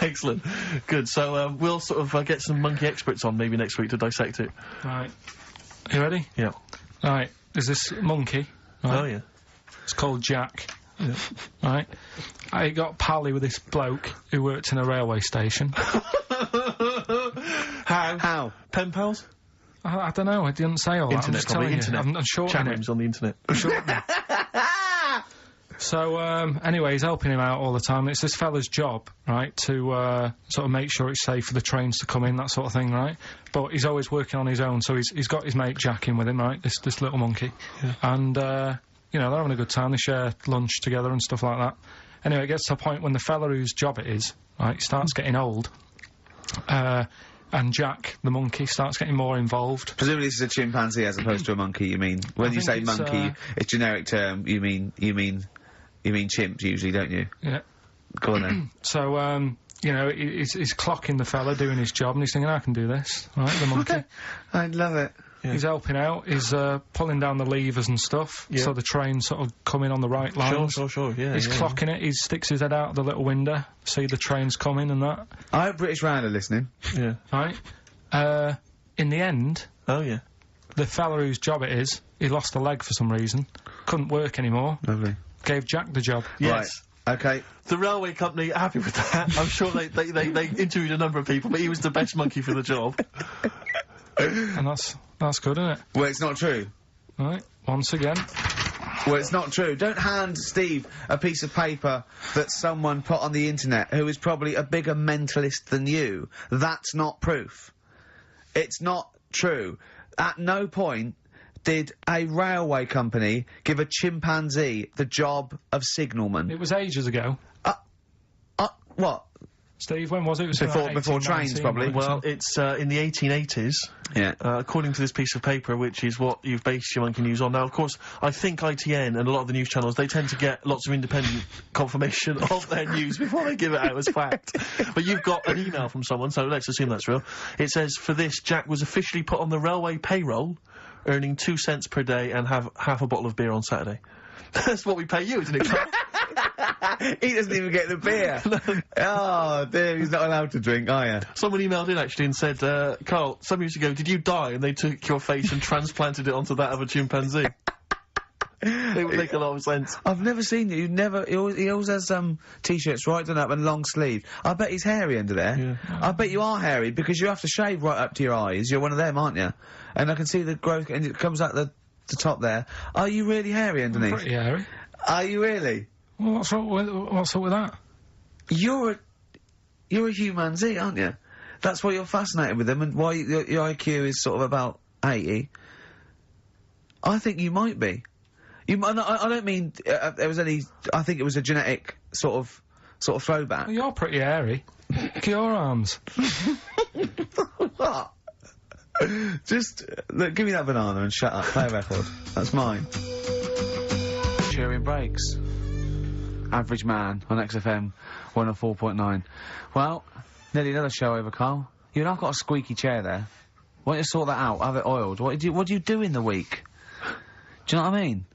Excellent. Good. So we'll sort of get some monkey experts on maybe next week to dissect it. Right. You ready? Yeah. Right. There's this monkey. Right? Oh, yeah. It's called Jack. Yeah. Right. I got pally with this bloke who worked in a railway station. How? Pen pals? I don't know. I didn't say all that. Internet, I'm just telling internet. you. I'm shortening Chat rooms on the internet. So, anyway, he's helping him out all the time. It's this fella's job, right, to, sort of make sure it's safe for the trains to come in, that sort of thing, right? But he's always working on his own, so he's got his mate Jack in with him, right, this little monkey. Yeah. And, you know, they're having a good time. They share lunch together and stuff like that. Anyway, it gets to a point when the fella whose job it is, right, starts getting old, and Jack, the monkey, starts getting more involved. Presumably this is a chimpanzee as opposed to a monkey, you mean? When you say monkey, it's generic term, you mean chimp usually, don't you? Yeah. Go on then. So, you know, he's clocking the fella doing his job and he's thinking, I can do this, right, the monkey. I love it. Yeah. He's helping out, he's pulling down the levers and stuff, so the train's sort of coming on the right lines. Sure, yeah. He's clocking it, he sticks his head out the little window, see the trains coming and that. I hope British Rail are listening. Yeah. Right? In the end... Oh, yeah. The fella whose job it is, he lost a leg for some reason, couldn't work anymore. Lovely. Gave Jack the job. Yes. Right. Okay. The railway company are happy with that. I'm sure they interviewed a number of people, but he was the best monkey for the job. And that's good, isn't it? Well, it's not true. Right, once again. Well, it's not true. Don't hand Steve a piece of paper that someone put on the internet who is probably a bigger mentalist than you. That's not proof. It's not true. At no point did a railway company give a chimpanzee the job of signalman. It was ages ago. What? Steve, when was it? It was before trains, probably. Well, it's in the 1880s. Yeah. According to this piece of paper, which is what you've based your monkey news on. Now, of course, I think ITN and a lot of the news channels, they tend to get lots of independent confirmation of their news before they give it out as fact. But you've got an email from someone, so let's assume that's real. It says, for this, Jack was officially put on the railway payroll, earning 2 cents per day and have half a bottle of beer on Saturday. That's what we pay you, isn't it? He doesn't even get the beer. Oh, dear, he's not allowed to drink, are you? Someone emailed in, actually, and said, Carl, some years ago, did you die? And they took your face and transplanted it onto that of a chimpanzee. It would make a lot of sense. I've never seen you. He always has t-shirts right done up and long sleeved. I bet he's hairy under there. Yeah. I bet you are hairy because you have to shave right up to your eyes. You're one of them, aren't you? And I can see the growth, and it comes out the top there. Are you really hairy underneath? Pretty hairy. Are you really? Well, what's up with that? You're a humanzee, aren't you? That's why you're fascinated with them, and why your IQ is sort of about 80. I think you might be. I don't mean there was any. I think it was a genetic sort of throwback. Well, you're pretty hairy. Look at your arms. What? Just look, give me that banana and shut up. Play a record. That's mine. Cheering breaks. Average Man on XFM 104.9. Well, nearly another show over, Carl. You've not got a squeaky chair there. Why don't you sort that out? Have it oiled. What do you do in the week? Do you know what I mean?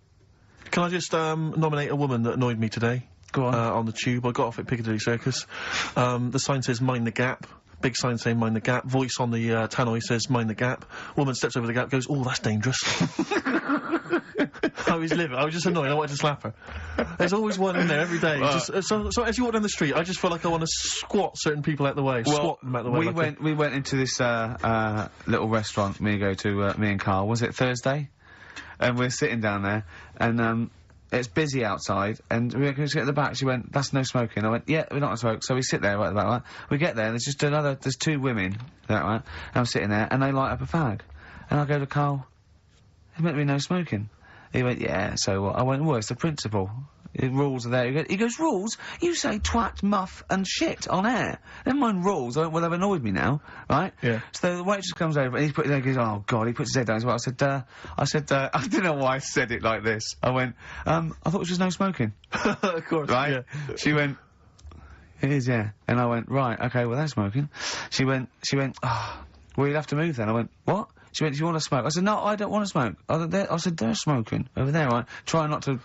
Can I just nominate a woman that annoyed me today? Go on. On the tube. I got off at Piccadilly Circus. The sign says mind the gap. Big sign saying mind the gap. Voice on the tannoy says mind the gap. Woman steps over the gap, goes, oh, that's dangerous. I was livid. I was just annoyed. I wanted to slap her. There's always one in there every day. So as you walk down the street, I just feel like I want to squat certain people out the way. Well, squat them out the way. We went into this little restaurant. Me and Carl. Was it Thursday? And we're sitting down there, and it's busy outside, and we go to get at the back. She went, that's no smoking. I went, yeah, we're not gonna smoke. So we sit there right at the back, right? We get there, and there's just there's two women, right? And I'm sitting there, and they light up a fag. And I go to Carl, there's meant to be no smoking. He went, yeah, so what? I went, well, it's the principle. The rules are there. He goes, rules? You say twat, muff, and shit on air. Never mind rules. I went, well, they've annoyed me now, right? Yeah. So the waitress comes over and he goes, oh God, he puts his head down as well. I said, I don't know why I said it like this. I went, I thought it was just no smoking. Of course, right? Yeah. She went, it is, yeah. And I went, right, okay, well, that's smoking. She went, oh, well, you'll have to move then. I went, what? She went, do you want to smoke? I said, no, I don't want to smoke. I said, they're smoking. Over there, right? Try not to...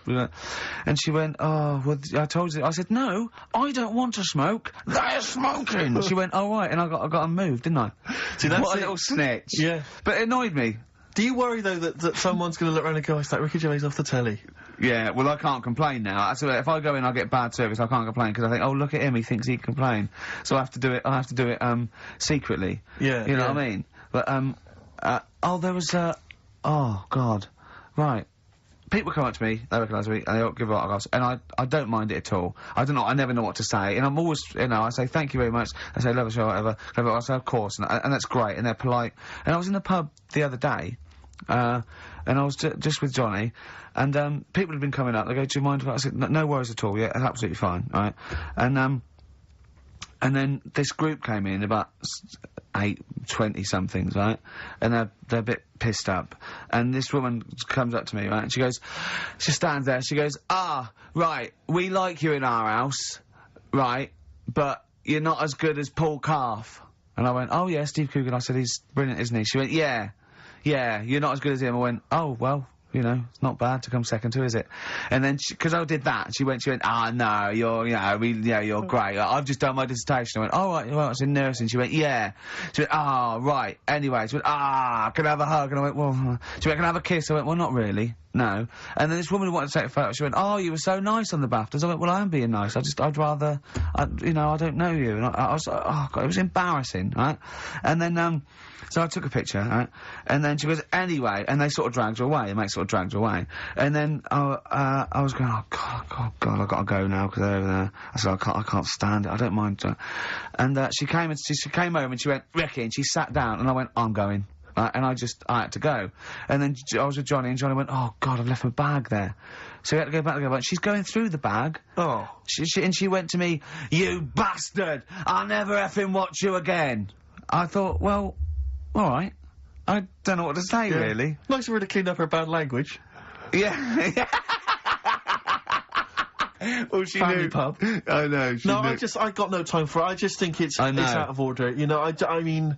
And she went, oh, well, I told you... I said, no, I don't want to smoke. They're smoking! She went, oh, right, and I got them moved, didn't I? See, that's what a little snitch. Yeah. But it annoyed me. Do you worry, though, that someone's going to look around and go, it's like Ricky Gervais off the telly? Yeah, well, I can't complain now. So if I go in, I get bad service, I can't complain, because I think, oh, look at him, he thinks he can complain. So I have to do it, secretly. Yeah, You know what I mean? But, oh, there was, oh, God. Right. People come up to me, they recognise me, and they give a lot of laughs, and I don't mind it at all. I don't know, I never know what to say, and I'm always, you know, I say, thank you very much, I say, love the show, whatever, I say, of course, and that's great, and they're polite. And I was in the pub the other day, and I was just with Johnny, and, people had been coming up, they go, do you mind if I said, no worries at all, yeah, that's absolutely fine, right? And then this group came in, about 20-somethings, right? And they're a bit pissed up. And this woman comes up to me, right? And she stands there, she goes, right, we like you in our house, right? But you're not as good as Paul Calf. And I went, oh yeah, Steve Coogan. I said, he's brilliant, isn't he? She went, yeah, you're not as good as him. I went, oh, well, you know, it's not bad to come second to, is it? And then, because I did that, she went, no, you're great. I've just done my dissertation. I went, oh, right, well, it's in nursing. She went, yeah. She went, right. Anyway, she went, can I have a hug? And I went, well, she went, can I have a kiss? I went, well, not really. No. And then this woman who wanted to take a photo, she went, oh, you were so nice on the BAFTAs. I went, well, I am being nice. I'd rather, you know, I don't know you. And I was like, oh, God, it was embarrassing, right? And then, so I took a picture, right? And then she goes, anyway, and they sort of dragged her away. The mate sort of dragged her away. And then, I was going, oh, God, I've got to go now, because they're over there. I said, I can't stand it. I don't mind. And, she came over and she went, Ricky, and she sat down, and I went, I'm going. And I had to go. And then I was with Johnny, and Johnny went, oh, God, I've left my bag there. So we had to go back, and she's going through the bag. Oh. And she went to me, you bastard! I'll never effing watch you again! I thought, well, alright. I don't know what to say, really. Nice of her to clean up her bad language. Yeah. Well, she Family knew. pub. I know, she No, knew. I got no time for it. I just think it's out of order. You know, I mean...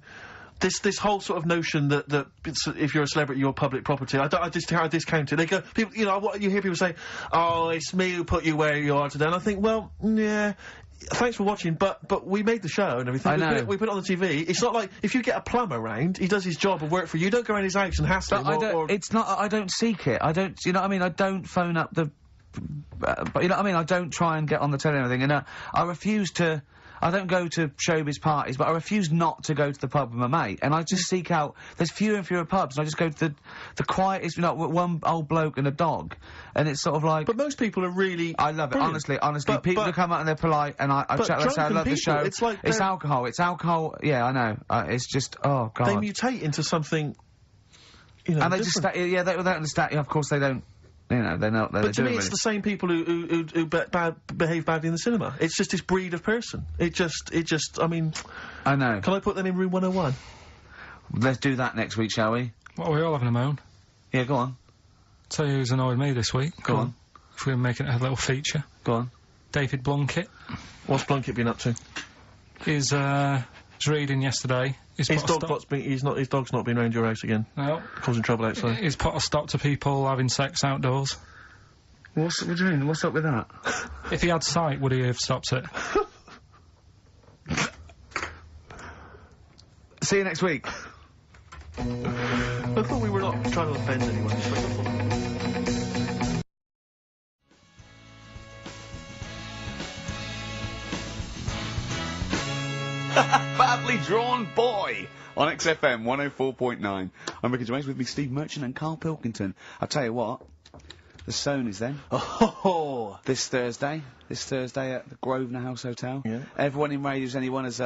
This whole sort of notion that if you're a celebrity, you're public property, I discount it. They go, people, you know, you hear people say, oh, it's me who put you where you are today, and I think, well, yeah, thanks for watching, but we made the show and everything. I know. We put it on the TV. It's not like, if you get a plumber round, he does his job and work for you, you don't go around his house and hassle him it's not, I don't seek it. I don't, you know what I mean? I don't phone up the, but you know what I mean? I don't try and get on the telly and everything, and I refuse to, I don't go to showbiz parties, but I refuse not to go to the pub with my mate. And I just seek out, there's fewer and fewer pubs, and I just go to the quietest, you know, one old bloke and a dog. And it's sort of like... But most people are really... I love it, honestly. People who come out and they're polite, and I chat, they say, I love the show. It's alcohol, yeah, I know. It's just, oh, God. They mutate into something, you know, and they just, they don't understand, of course they don't. You know, they're not. But to me, it's the same people who behave badly in the cinema. It's just this breed of person. It just. I mean, I know. Can I put them in room 101? Let's do that next week, shall we? What, are we all having a moan? Yeah, go on. Tell you who's annoyed me this week. Go on. If we're making it a little feature. Go on. David Blunkett. What's Blunkett been up to? He's reading yesterday. His dog's not been around your house again. No. Causing trouble outside. He's put a stop to people having sex outdoors. What do you mean? What's up with that? If he had sight, would he have stopped it? See you next week. I thought we were not trying to offend anyone. Just like I thought. Badly Drawn Boy on XFM 104.9. I'm Ricky Gervais, with me Steve Merchant and KARL Pilkington. I'll tell you what, the Sonys then. Oh, This Thursday at the Grosvenor House Hotel. Yeah. Everyone in radios, anyone has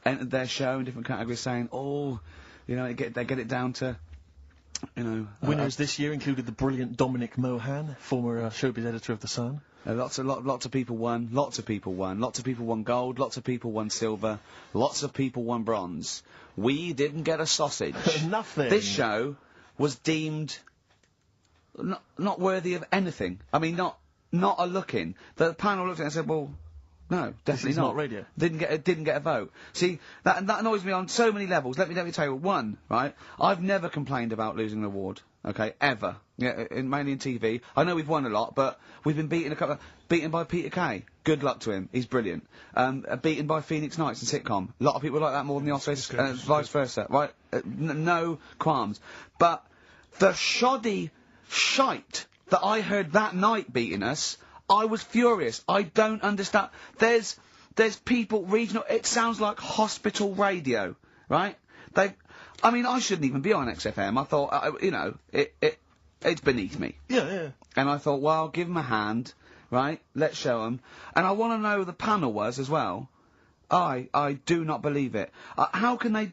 entered their show in different categories, saying, "Oh, you know, they get it down to, you know." Winners this year included the brilliant Dominic Mohan, former showbiz editor of The Sun. Lots of people won. Lots of people won. Lots of people won gold. Lots of people won silver. Lots of people won bronze. We didn't get a sausage. Nothing. This show was deemed not worthy of anything. I mean, not a look in. The panel looked at it and said, "Well, no, definitely This is not radio." Didn't get a vote. See, that annoys me on so many levels. Let me tell you. One, right? I've never complained about losing an award. Okay, ever. Yeah, mainly in TV. I know we've won a lot, but we've been beaten by Peter Kay. Good luck to him. He's brilliant. Beaten by Phoenix Nights and sitcom. A lot of people like that more than the Oscars, vice versa. Right? No qualms. But the shoddy shite that I heard that night beating us, I was furious. I don't understand. There's people regional. It sounds like hospital radio, right? I mean, I shouldn't even be on XFM. I thought, you know, it's beneath me. Yeah. And I thought, well, give 'em a hand, right? Let's show 'em. And I want to know who the panel was as well. I do not believe it. How can they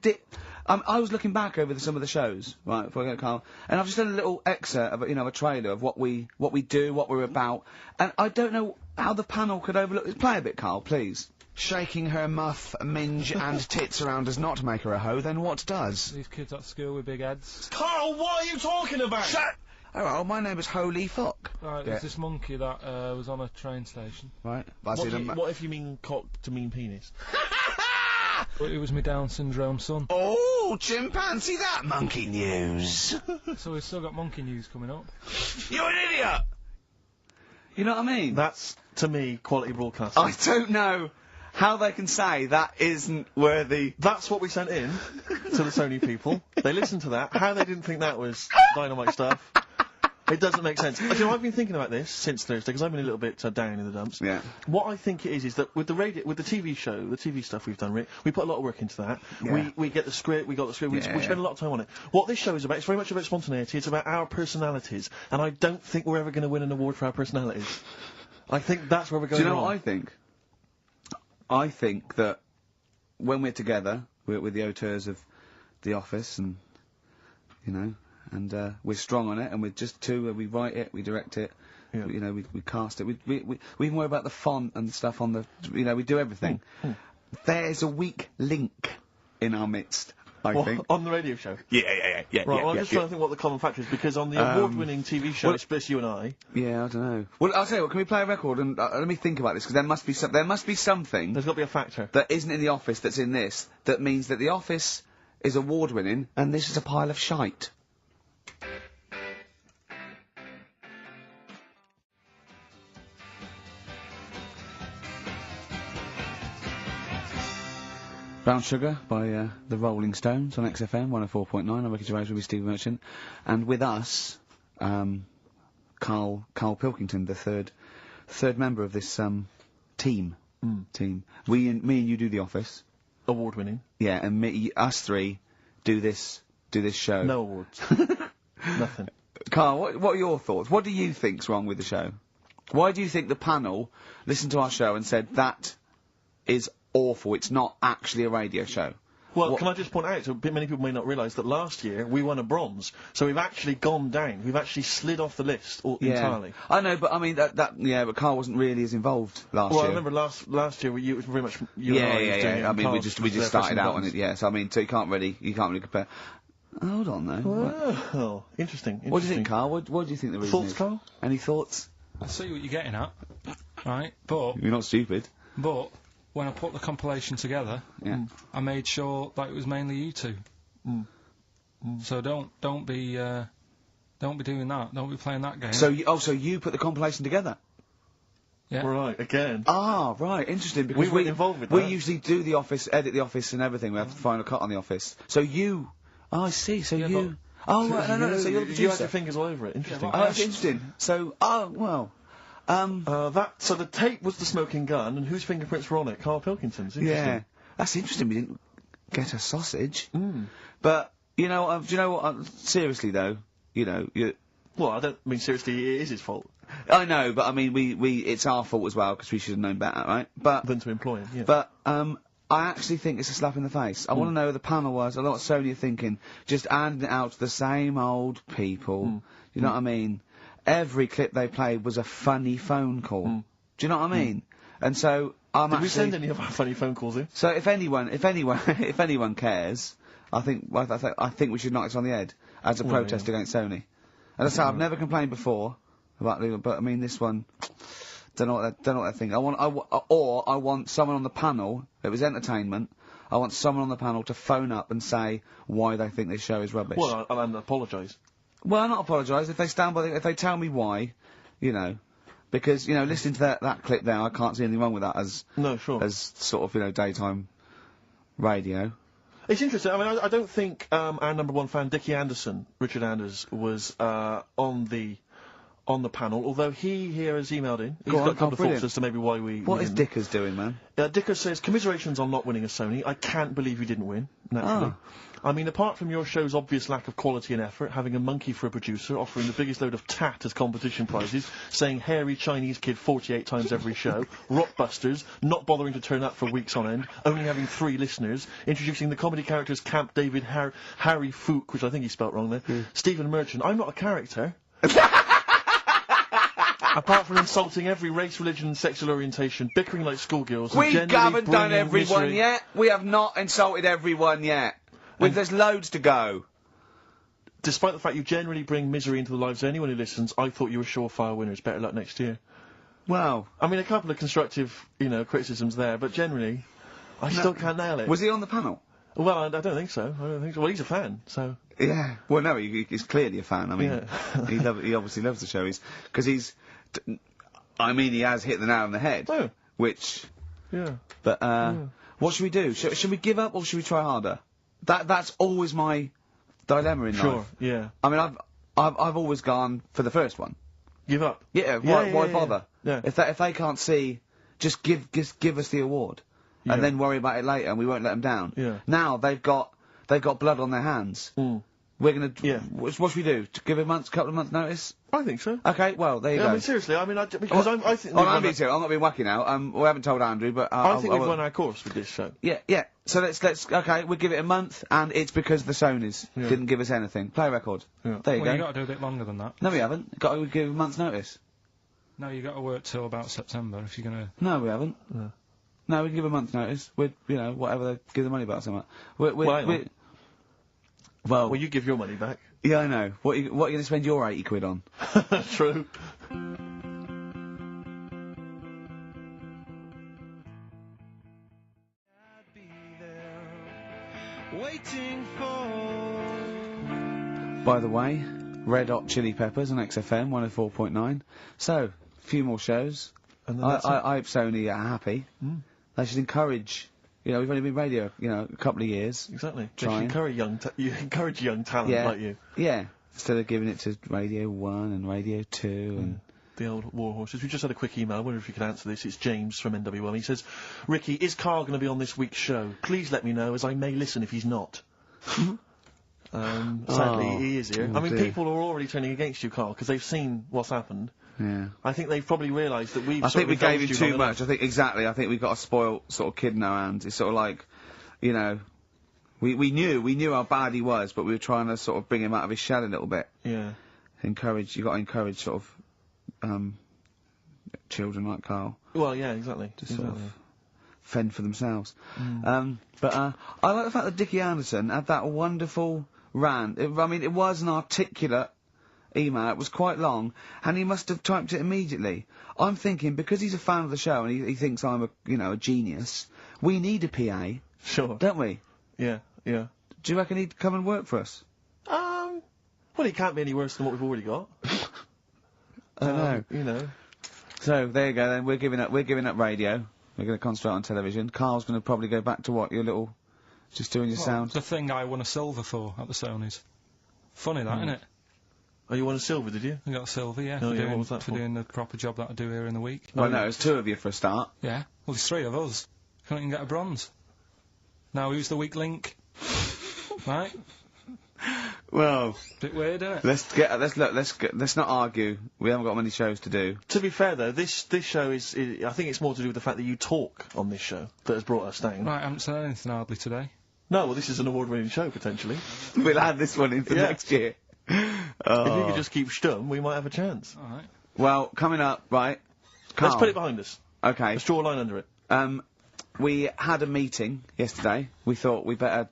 I was looking back over some of the shows, right, before I get Carl, and I've just done a little excerpt of, you know, a trailer of what we do, what we're about, and I don't know how the panel could overlook it. Play a bit, Carl, please. Shaking her muff, minge and tits around does not make her a hoe, then what does? These kids at school with big heads. Carl, what are you talking about? Shut! Oh, well, my name is Holy Fuck. Right, there's this monkey that was on a train station. Right. What if you mean cock to mean penis? But it was my Down syndrome son. Oh, chimpanzee, that monkey news. So we've still got monkey news coming up. You're an idiot! You know what I mean? That's, to me, quality broadcasting. I don't know how they can say that isn't worthy. That's what we sent in to the Sony people. They listened to that. How they didn't think that was dynamite stuff. It doesn't make sense. You know, I've been thinking about this since Thursday, because I've been a little bit down in the dumps. Yeah. What I think it is that with the TV show, the TV stuff we've done, Rick, we put a lot of work into that. Yeah. We get the script, we spend a lot of time on it. What this show is about, it's very much about spontaneity, it's about our personalities, and I don't think we're ever going to win an award for our personalities. I think that's where we're going. Do you know what I think? I think that when we're together, we're the auteurs of The Office, and, you know, and we're strong on it, and we're just two, we write it, we direct it, you know, we cast it, we even worry about the font and stuff on the, you know, we do everything. There's a weak link in our midst, I think. On the radio show? Yeah. Right, well, I'm just trying to think what the common factor is, because on the award-winning TV show, it's just you and I. Yeah, I don't know. Well, I'll tell you what, can we play a record, and let me think about this, because there must be something... There's got to be a factor. ...that isn't in The Office that's in this, that means that The Office is award-winning, and this is a pile of shite. Brown Sugar by the Rolling Stones on XFM 104.9. I'm Ricky Gervais with Steve Merchant, and with us, KARL Pilkington, the third member of this team. Me and you do The Office. Award-winning. Yeah, and us three do this show. No awards. Nothing. KARL, what are your thoughts? What do you think's wrong with the show? Why do you think the panel listened to our show and said that is awful, it's not actually a radio show? Well, can I just point out, so many people may not realise that last year we won a bronze, so we've actually gone down. We've actually slid off the list entirely. I know, but I mean but KARL wasn't really as involved last year. Well, I remember last year it was very much you and I was doing it, I mean, KARL we just started out on it. Yes, I mean, so you can't really compare. Hold on, though. Well, interesting. What do you think, KARL? What do you think the reason is? Thoughts, KARL? Any thoughts? I see what you're getting at, right? But you're not stupid. But when I put the compilation together, I made sure that it was mainly you two. So don't be doing that. Don't be playing that game. So you put the compilation together? Yeah. Right, again. Ah, right, interesting, because we weren't involved with that. We usually do The Office, edit The Office and everything, we have the final cut on The Office. So you... Oh, I see, so you... Oh, right, no, so you're the producer. You had your fingers all over it, interesting. Oh, that's interesting. So, well... so the tape was the smoking gun, and whose fingerprints were on it? KARL Pilkington's. Interesting. Yeah, that's interesting. We didn't get a sausage. But do you know what? Seriously though, you know, Well, I don't mean seriously. It is his fault. I know, but I mean, it's our fault as well, because we should have known better, right? But... Than to employ him, yeah. But, I actually think it's a slap in the face. I want to know who the panel was. A lot of Sony are thinking, just handing it out to the same old people. You know what I mean? Every clip they played was a funny phone call. Do you know what I mean? And so, Did we send any of our funny phone calls in? So if anyone cares, I think we should knock this on the head as a protest against Sony. As I say, I've never complained before about legal, but I mean this one, don't know what they're thinking. I want someone on the panel. If it was entertainment, I want someone on the panel to phone up and say why they think this show is rubbish. Well, I'll apologise. Well, not apologise. If they stand by, if they tell me why, you know, because, you know, listening to that clip there, I can't see anything wrong with that as sort of, you know, daytime radio. It's interesting. I mean, I don't think our number one fan, Dickie Anderson, Richard Anders, was on the panel, although he here has emailed in. He's got a couple of thoughts as to maybe why we... What is Dickers doing, man? Dickers says, commiserations on not winning a Sony. I can't believe you didn't win, naturally. I mean, apart from your show's obvious lack of quality and effort, having a monkey for a producer, offering the biggest load of tat as competition prizes, saying hairy Chinese kid 48 times every show, Rockbusters, not bothering to turn up for weeks on end, only having 3 listeners, introducing the comedy characters Camp David, Harry Fook, which I think he spelt wrong there, Stephen Merchant. I'm not a character. Apart from insulting every race, religion and sexual orientation, bickering like schoolgirls... We haven't done everyone yet. We have not insulted everyone yet. There's loads to go. Despite the fact you generally bring misery into the lives of anyone who listens, I thought you were surefire winners. Better luck next year. Well... I mean, a couple of constructive, you know, criticisms there, but generally, I still can't nail it. Was he on the panel? Well, I don't think so. Well, he's a fan, so... Yeah. Well, no, he's clearly a fan. I mean, he obviously loves the show. Because he's... I mean, he has hit the nail on the head. Oh. Which... Yeah. But, what should we do? Should we give up or should we try harder? That's always my dilemma in life. Sure, yeah. I mean, I've always gone for the first one. Give up? Yeah, why bother? Yeah. If they can't see, just give us the award. Yeah. And then worry about it later and we won't let them down. Yeah. Now, they've got blood on their hands. We're gonna... Yeah. What should we do? To give a couple of months notice? I think so. Okay, well, there you go. I mean, seriously, I mean, because I think... I'm being serious, I'm not being wacky now. We haven't told Andrew, but... I think we've won our course with this show. Yeah. So let's, okay, we'll give it a month, and it's because the Sonys didn't give us anything. Play a record. Yeah. There you go. You got to do a bit longer than that. No, we haven't. Got to give a month's notice. No, you got to work till about September if you're gonna... No, we haven't. No, we can give a month's notice. We'd, you know, whatever they give the money back or something. Well, you give your money back. Yeah, I know. What are you going to spend your 80 quid on? True. By the way, Red Hot Chili Peppers on XFM 104.9. So, a few more shows. And I hope Sony are happy. They should encourage... You know, we've only been radio, you know, a couple of years. Exactly. You encourage young talent like you. Yeah. Instead of giving it to Radio 1 and Radio 2 and... The old war horses. We just had a quick email. I wonder if you could answer this. It's James from NWM. He says, Ricky, is KARL going to be on this week's show? Please let me know, as I may listen if he's not. Sadly, he is here. I mean, people are already turning against you, KARL, because they've seen what's happened. Yeah. I think they've probably realised that we've... I think we gave him too much. I think we've got a spoiled sort of kid in our hands. It's sort of like, you know, we knew how bad he was, but we were trying to sort of bring him out of his shell a little bit. Yeah. You got to encourage sort of, children like KARL. Well, yeah, exactly. To sort of fend for themselves. But I like the fact that Dickie Anderson had that wonderful rant. I mean, it was an articulate email. It was quite long, and he must have typed it immediately. I'm thinking, because he's a fan of the show and he thinks I'm a genius, we need a PA. Sure. Don't we? Yeah. Do you reckon he'd come and work for us? Well, he can't be any worse than what we've already got. I know. You know. So, there you go then. We're giving up radio. We're going to concentrate on television. KARL's going to probably go back to what? Your little... Just doing your sound? The thing I won a silver for at the Sonys. Funny that, isn't it? Oh, you won a silver, did you? I got a silver, yeah. Oh, what was that for? Doing the proper job that I do here in the week. Well, no, it's 2 of you for a start. Yeah. Well, there's 3 of us. Couldn't even get a bronze. Now, who's the weak link? Right? Well, bit weird, isn't it? Let's not argue. We haven't got many shows to do. To be fair though, this show is I think it's more to do with the fact that you talk on this show that has brought us down. Right, I haven't said anything hardly today. No, well this is an award-winning show potentially. We'll add this one in for next year. If you could just keep stum, we might have a chance. All right. Well, coming up, right? Let's put it behind us. Okay. Let's draw a line under it. We had a meeting yesterday. We thought we better,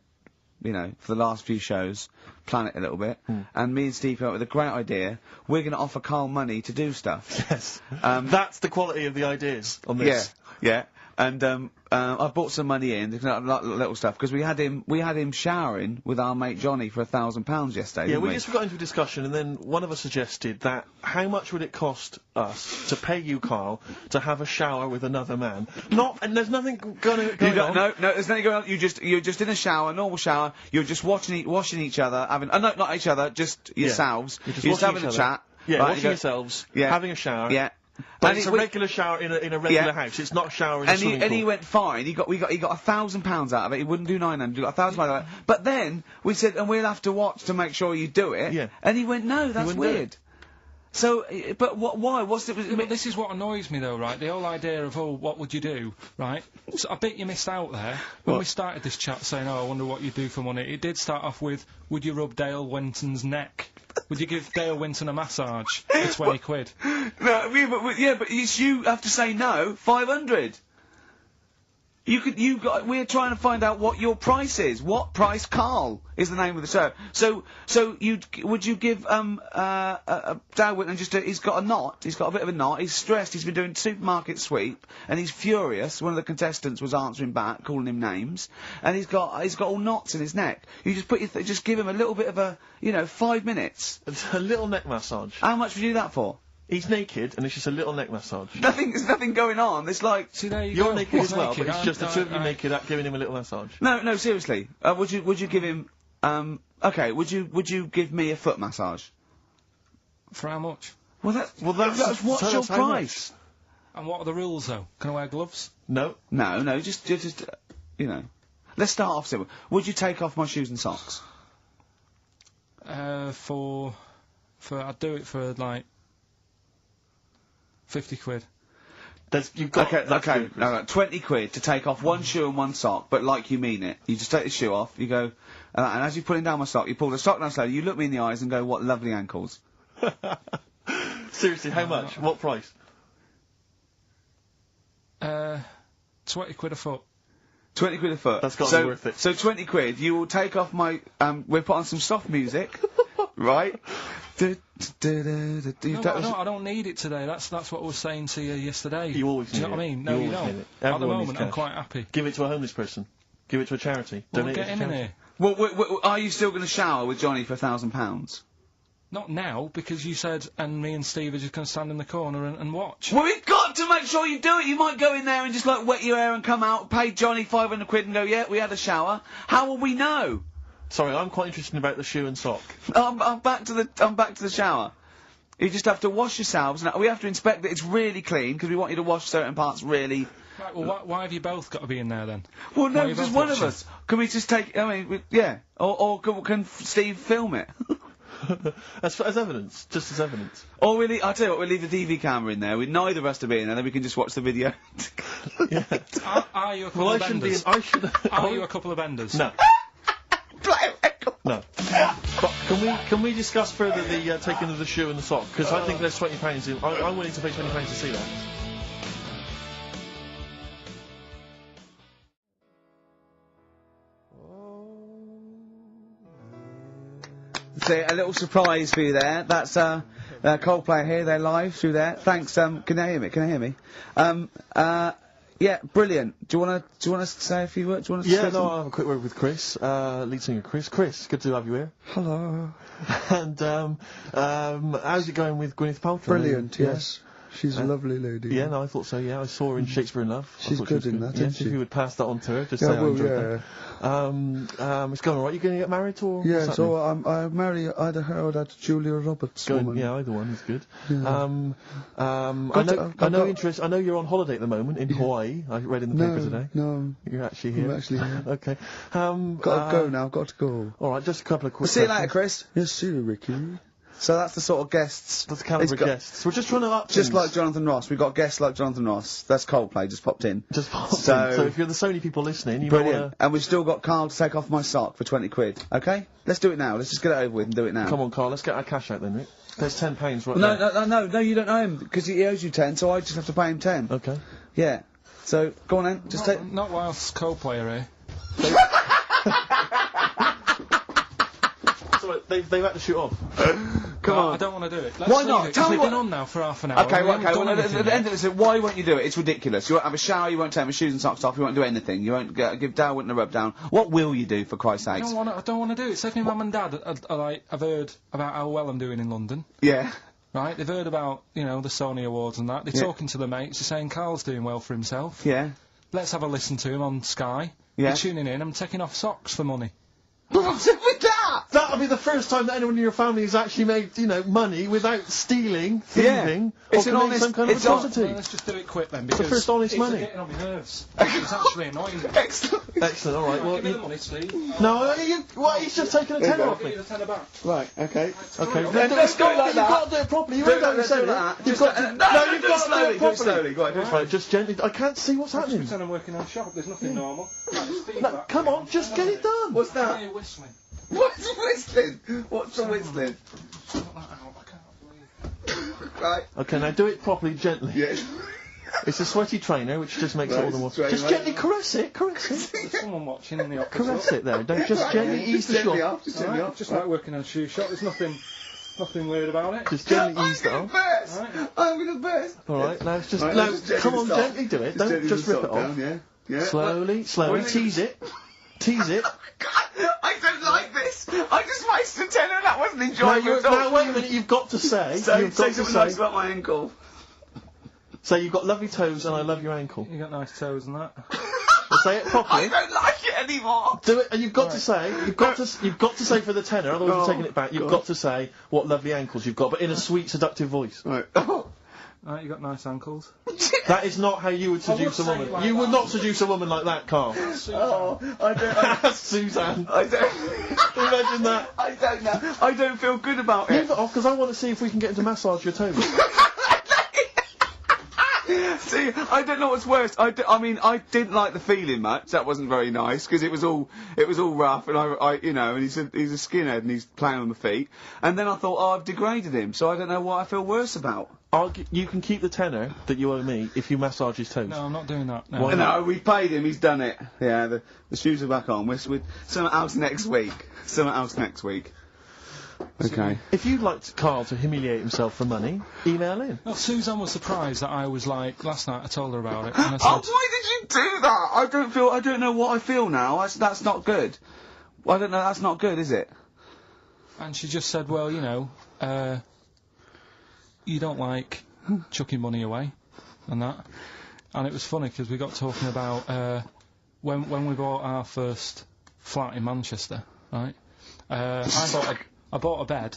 you know, for the last few shows, plan it a little bit. And me and Steve came up with a great idea. We're going to offer KARL money to do stuff. Yes. That's the quality of the ideas on this. Yeah. And I brought some money in, little stuff, because we had him showering with our mate Johnny for £1,000 yesterday. Yeah, didn't we just got into a discussion, and then one of us suggested that how much would it cost us to pay you, KARL, to have a shower with another man? And there's nothing going on. No, there's nothing going on. You're just in a shower, normal shower. You're just washing each other, having no, not each other, just yourselves. You're just having a chat. Yeah, right, washing yourselves, having a shower. Yeah. But it's a regular shower in a regular house. It's not a shower in a swimming pool. And he went fine. He got £1,000 out of it. He wouldn't do 900. He got £1,000 out of it. But then we said, and we'll have to watch to make sure you do it. Yeah. And he went, no, that's weird. So, but why? What's it? But this is what annoys me, though, right? The whole idea of, what would you do, right? So I bet you missed out there when we started this chat, saying, I wonder what you do for money. It did start off with, would you rub Dale Winton's neck? Would you give Dale Winton a massage for 20 quid? No, but you have to say no. 500. We're trying to find out what your price is. What price, KARL, is the name of the show. So would you give Dale Winton he's got a knot. He's got a bit of a knot. He's stressed. He's been doing supermarket sweep, and he's furious. One of the contestants was answering back, calling him names, and he's got all knots in his neck. You just just give him a little bit of a 5 minutes. A little neck massage. How much would you do that for? He's naked, and it's just a little neck massage. There's nothing going on. It's like... See, there You're naked as well, but it's just the two of you naked giving him a little massage. No, seriously. Would you give him... okay, would you give me a foot massage? For how much? Well, that's what's your price? And what are the rules, though? Can I wear gloves? No. No, just, Let's start off simple. Would you take off my shoes and socks? I'd do it for, like... 50 quid. Okay, no, 20 quid to take off one shoe and one sock, but like you mean it. You just take the shoe off, you go, and as you're pulling down my sock, you pull the sock down slowly, you look me in the eyes and go, what lovely ankles. Seriously, how much? What price? 20 quid a foot. 20 quid a foot. That's got to be worth it. So 20 quid, you will take off my, we'll put on some soft music, right? No, I don't need it today. That's what I was saying to you yesterday. You always do you know what I mean? No, you don't. At the moment, I'm quite happy. Give it to a homeless person. Give it to a charity. Donate get him in here. Well, are you still going to shower with Johnny for £1,000? Not now, because you said, and me and Steve are just going to stand in the corner and watch. Well, we've got to make sure you do it. You might go in there and just, wet your hair and come out, pay Johnny 500 quid and go, yeah, we had a shower. How will we know? Sorry, I'm quite interested about the shoe and sock. I'm back to the shower. You just have to wash yourselves, and we have to inspect that it's really clean, because we want you to wash certain parts really... Right, well, why have you both got to be in there, then? Well, no, because one of us. Can we just take... yeah. Or can Steve film it? as evidence. Just as evidence. Or I'll tell you what, we'll leave the TV camera in there, with neither of us to be in there, then we can just watch the video. Yeah. Are you a couple of benders? Are you a couple of benders? No. No. But can we discuss further the taking of the shoe and the sock? Because I think there's £20 in. I'm willing to pay £20 to see that. So a little surprise for you there. That's Coldplay here. They're live through there. Thanks. Can you hear me? Can you hear me? Yeah, brilliant. Do you want to say a few words? I'll have a quick word with Chris, lead singer Chris. Chris, good to have you here. Hello. And how's it going with Gwyneth Paltrow? Brilliant. Yes. She's a lovely lady. Yeah, no, I thought so, yeah. I saw her in Shakespeare in Love. She's good in that, yeah, isn't she? If you would pass that on to her, just Yeah, say I well, enjoyed yeah. that. It's going alright. You going to get married or Yeah, what's so happening? I marry either her or that Julia Roberts woman. Yeah, either one is good. Yeah. I know you're on holiday at the moment in Hawaii. I read in the paper today. No. You're actually here. I'm actually here. Okay. Got to go now, got to go. Alright, just a couple of quick We'll see you later, Chris. Yes, see you, Ricky. So that's the sort of guests. That's the calibre of guests. We're just trying to up Just things. like Jonathan Ross. We've got guests like Jonathan Ross. That's Coldplay, just popped in. Just popped in. So if you're the Sony people listening, you might Brilliant. wanna... And we've still got Carl to take off my sock for 20 quid. Okay? Let's do it now. Let's just get it over with and do it now. Come on, Carl, let's get our cash out then, Rick. There's £10 right there. No, you don't owe him, because he owes you 10, so I just have to pay him 10. Okay. Yeah. So, go on then, just take... Not whilst Coldplay are here. Sorry, they've had to shoot off. Come on. I don't want to do it. Why not? Tell me We've what... been on now for half an hour. Okay, We well, haven't done at anything the end yet. of this, why won't you do it? It's ridiculous. You won't have a shower, you won't take my shoes and socks off, you won't do anything. You won't give Darwin a rub down. What will you do, for Christ's I sakes? don't want to do it. Say if my mum and dad have heard about how well I'm doing in London. Yeah. Right? They've heard about, the Sony Awards and that. They're talking to the mates. They're saying Carl's doing well for himself. Yeah. Let's have a listen to him on Sky. Yeah. They're tuning in. I'm taking off socks for money. What's up with that? That'll be the first time that anyone in your family has actually made, money without stealing, thieving, or It's an committing honest- some kind of it's hon- atrocity. Well, let's just do it quick then, It's because the first honest money. getting on my nerves. It's actually annoying me. Excellent. All right, well, Give me the money, Steve. no, he's just taking a tenner off Give me. you the tenner back. Right, okay. Okay, Let's do it like You've that. got to do it properly. You Do ain't it got to like say that. that. You've got to. No, you've got to do it properly. Slowly, go on. Right, just gently. I can't see what's happening. Pretend I'm working on a shop. There's nothing normal. Right, Steve, No, back. come on, just get it done. What's I that? hear whistling. What's whistling? What's the whistling? Sort that out. I can't believe. Right. Okay, now do it properly, gently. Yeah. It's a sweaty trainer, which just makes it all the more. Straight Just away. gently caress it. There's someone watching in the office. Caress it there. Don't just gently ease the gently shop. off, just gently off. Just like working on a shoe shop. There's nothing weird about it. Just gently ease that I'm off. gonna burst. Right. I'm gonna burst. All right, now it's just Right, now. just gently Come on, stop. gently do it. Don't gently just rip stop it off. down, yeah. Slowly, What- tease it. Tease it. I don't like this. I just wasted 10 and that wasn't Now, enjoyable at all. now wait a minute. You've got to say. Say You've got to something nice say. about my ankle. Say you've got lovely toes and I love your ankle. You got nice toes and that. Well, say it I properly. don't like it anymore. Do it, and you've got to say, you've got to say for the tenor, otherwise Go you're on, taking it back. You've go got to say what lovely ankles you've got, but in a sweet, seductive voice. Right. Right, you got nice ankles. That is not how you would seduce a say woman. like you would that. not seduce a woman like that, Carl. Oh, I don't. Suzanne. I don't. Imagine that. I don't know. I don't feel good about Leave it. it off, because I want to see if we can get him to massage your toes. See, I don't know what's worse. I mean, I didn't like the feeling much. That wasn't very nice because it was all rough, and and he's a skinhead and he's playing on the feet. And then I thought, oh, I've degraded him, so I don't know what I feel worse about. You can keep the tenner that you owe me if you massage his toes. No, I'm not doing that. No. Why not? No, we paid him. He's done it. Yeah, the shoes are back on. We're something else next week. Okay. If you'd like Carl to humiliate himself for money, email in. Well, Suzanne was surprised that I was like, last night I told her about it, and I said, Oh, why did you do that? I don't know what I feel now. That's not good. I don't know. That's not good, is it? and she just said, well, you don't like chucking money away, and that. And it was funny because we got talking about when we bought our first flat in Manchester, right? I bought a bed,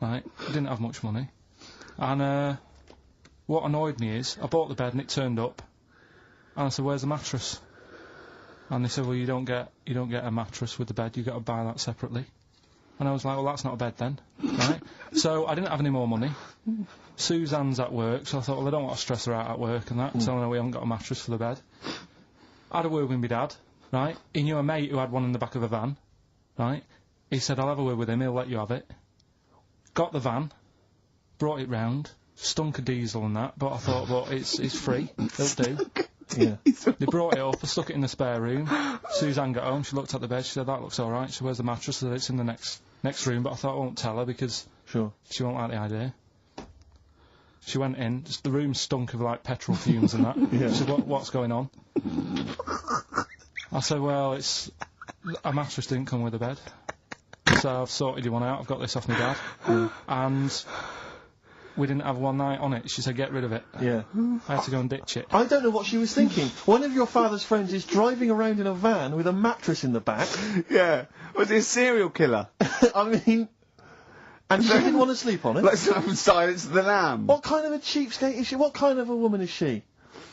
right? I didn't have much money, and what annoyed me is I bought the bed and it turned up, and I said, "Where's the mattress?" And they said, "Well, you don't get a mattress with the bed. You got to buy that separately." And I was like, "Well, that's not a bed then, right?" So I didn't have any more money. Suzanne's at work, so I thought, well, I don't want to stress her out at work and that, telling her we haven't got a mattress for the bed. I had a word with my dad, right? He knew a mate who had one in the back of a van, right? He said, I'll have a word with him, he'll let you have it. Got the van, brought it round, stunk of diesel and that, but I thought, well, it's free, it'll do. Yeah. They brought it up, I stuck it in the spare room. Suzanne got home, she looked at the bed, she said, that looks alright. She said, where's the mattress? I said, it's in the next room, but I thought I won't tell her because she won't like the idea. She went in, just the room stunk of like petrol fumes and that. She said, what's going on? I said, well, a mattress didn't come with the bed. So I've sorted you one out, I've got this off my dad. And we didn't have one night on it. She said, get rid of it. Yeah. I had to go and ditch it. I don't know what she was thinking. One of your father's friends is driving around in a van with a mattress in the back. Yeah. Was he a serial killer? I mean... And she didn't want to sleep on it? Like some Silence of the Lamb. What kind of a cheapskate is she? What kind of a woman is she?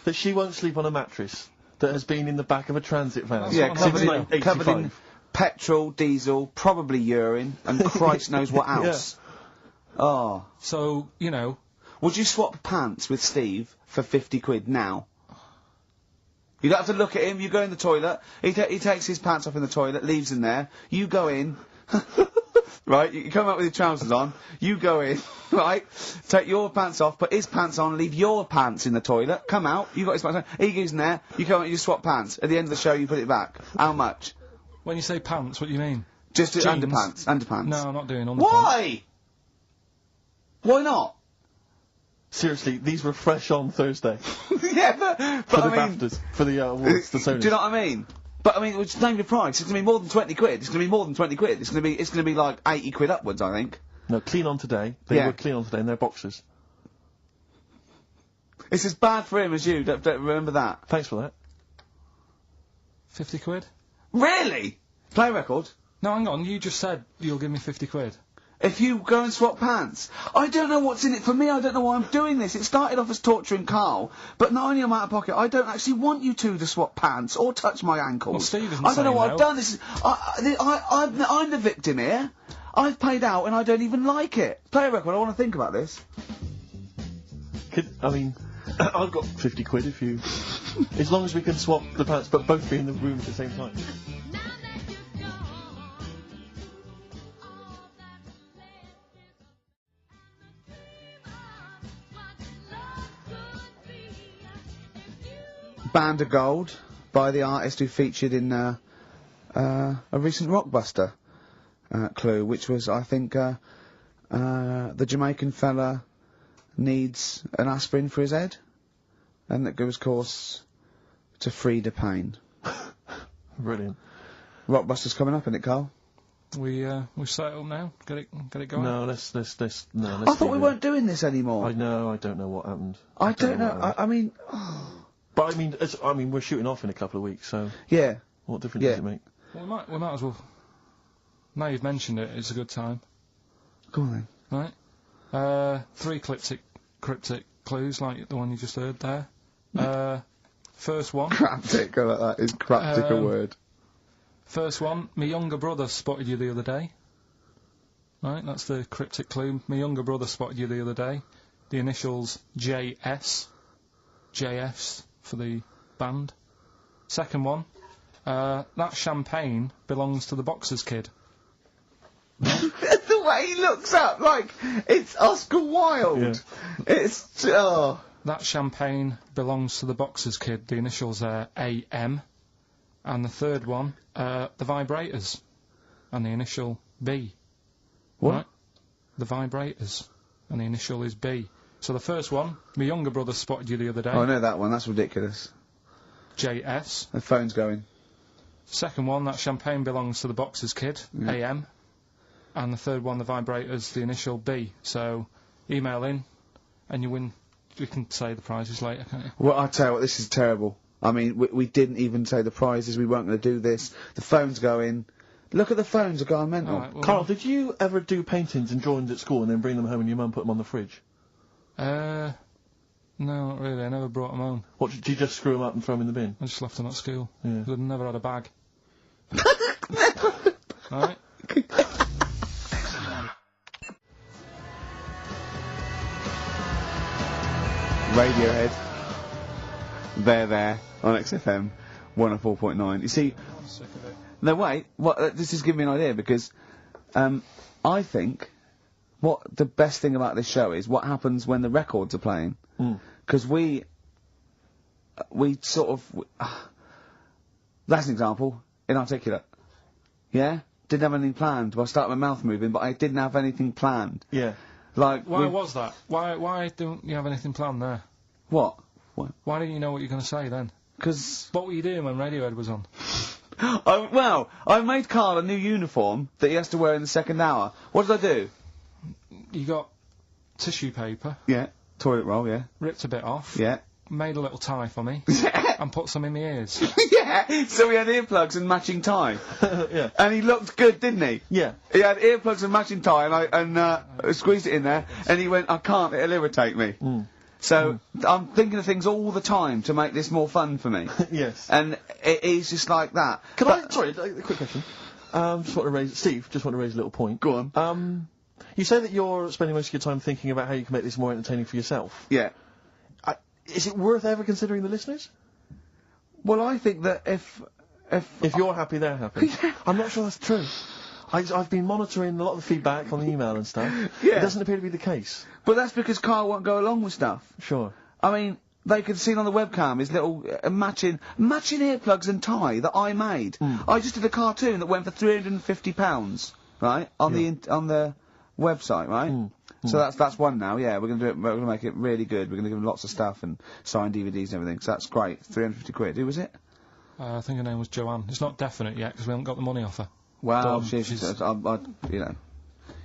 That she won't sleep on a mattress that has been in the back of a transit van. Yeah, covered in petrol, diesel, probably urine, and Christ knows what else. Yeah. Oh. So, you know... Would you swap pants with Steve for 50 quid now? You don't have to look at him, you go in the toilet, he takes his pants off in the toilet, leaves them there, you go in... Right, you come out with your trousers on, you go in, right, take your pants off, put his pants on, leave your pants in the toilet, come out, you got his pants on, he goes in there, you come out, you swap pants, at the end of the show you put it back. How much? When you say pants, what do you mean? Just underpants. No, I'm not doing underpants. Why? Why not? Seriously, these were fresh on Thursday. Yeah, but for I the mean... BAFTAs, for the awards, the Sonys. Do you know what I mean? But I mean, just name the price. It's gonna be more than 20 quid. It's gonna be more than 20 quid. It's gonna be like 80 quid upwards, I think. No, Clean On today. They were Clean On today in their boxers. It's as bad for him as you. Don't remember that. Thanks for that. 50 quid? Really? Play a record? No, hang on. You just said you'll give me 50 quid. If you go and swap pants. I don't know what's in it for me, I don't know why I'm doing this. It started off as torturing Carl, but not only am I out of pocket, I don't actually want you two to swap pants or touch my ankles. Well, Steve isn't I don't know what saying I've no. done. This is, I'm the victim here. I've paid out and I don't even like it. Play a record, I want to think about this. I mean, I've got 50 quid if you... as long as we can swap the pants but both be in the room at the same time. Band of Gold by the artist who featured in a recent Rockbuster clue, which was, I think, the Jamaican fella needs an aspirin for his head, and that gives course to free the pain. Brilliant. Rockbuster's coming up, isn't it, Carl? We set it up now. Get it going. No, let's I thought we weren't doing this anymore. I know. I don't know what happened. I don't know. I mean. But I mean, we're shooting off in a couple of weeks, so yeah. What difference does it make? Well, we might as well. Now you've mentioned it, it's a good time. Go on then. Right. 3 cryptic clues like the one you just heard there. First one. Cryptic, I like that. Is cryptic a word? First one. My younger brother spotted you the other day. Right. That's the cryptic clue. My younger brother spotted you the other day. The initials JS. JS. For the band. Second one, that champagne belongs to the Boxers Kid. The way he looks up, like, it's Oscar Wilde. Yeah. It's, oh. That champagne belongs to the Boxers Kid. The initials are AM. And the third one, the Vibrators. And the initial B. What? Right? The Vibrators. And the initial is B. So the first one, my younger brother spotted you the other day. Oh, I know that one, that's ridiculous. JS. The phone's going. Second one, that champagne belongs to the Boxers Kid, AM. And the third one, the Vibrators, the initial B. So, email in, and you win. We can say the prizes later, can't you? Well, I tell you what, this is terrible. I mean, we didn't even say the prizes, we weren't going to do this. The phone's going. Look at the phones, are going mental. Right, well, Carl, did you ever do paintings and drawings at school and then bring them home and your mum put them on the fridge? No, not really. I never brought them home. What, did you just screw them up and throw them in the bin? I just left them at school. Yeah. I've never had a bag. Alright? Radiohead. There, on XFM 104.9. You see... I'm sick of it. No, wait. This is giving me an idea, because, I think... What the best thing about this show is what happens when the records are playing. Because we sort of... that's an example. Inarticulate. Yeah? Didn't have anything planned. Well, I started my mouth moving, but I didn't have anything planned. Yeah. Like... Why was that? Why don't you have anything planned there? What? Why didn't you know what you're going to say then? Because... What were you doing when Radiohead was on? Well, I made Carl a new uniform that he has to wear in the second hour. What did I do? You got tissue paper. Yeah. Toilet roll, yeah. Ripped a bit off. Yeah. Made a little tie for me. Yeah. And put some in my ears. Yeah, so he had earplugs and matching tie. Yeah. And he looked good, didn't he? Yeah. He had earplugs and matching tie, and I squeezed it in there, and he went, I can't, it'll irritate me. So, I'm thinking of things all the time to make this more fun for me. Yes. And it is just like that. Sorry, a quick question. Steve, just want to raise a little point. Go on. You say that you're spending most of your time thinking about how you can make this more entertaining for yourself. Yeah. Is it worth ever considering the listeners? Well, I think that if you're happy, they're happy. I'm not sure that's true. I've been monitoring a lot of the feedback on the email and stuff. Yeah. It doesn't appear to be the case. But that's because Carl won't go along with stuff. Sure. I mean, they could see on the webcam his little matching earplugs and tie that I made. I just did a cartoon that went for £350, right, on the website, right? So that's one now. Yeah, we're gonna do it. We're gonna make it really good. We're gonna give him lots of stuff and signed DVDs and everything. So that's great. 350 quid. Who was it? I think her name was Joanne. It's not definite yet because we haven't got the money off her. Well, she's you know,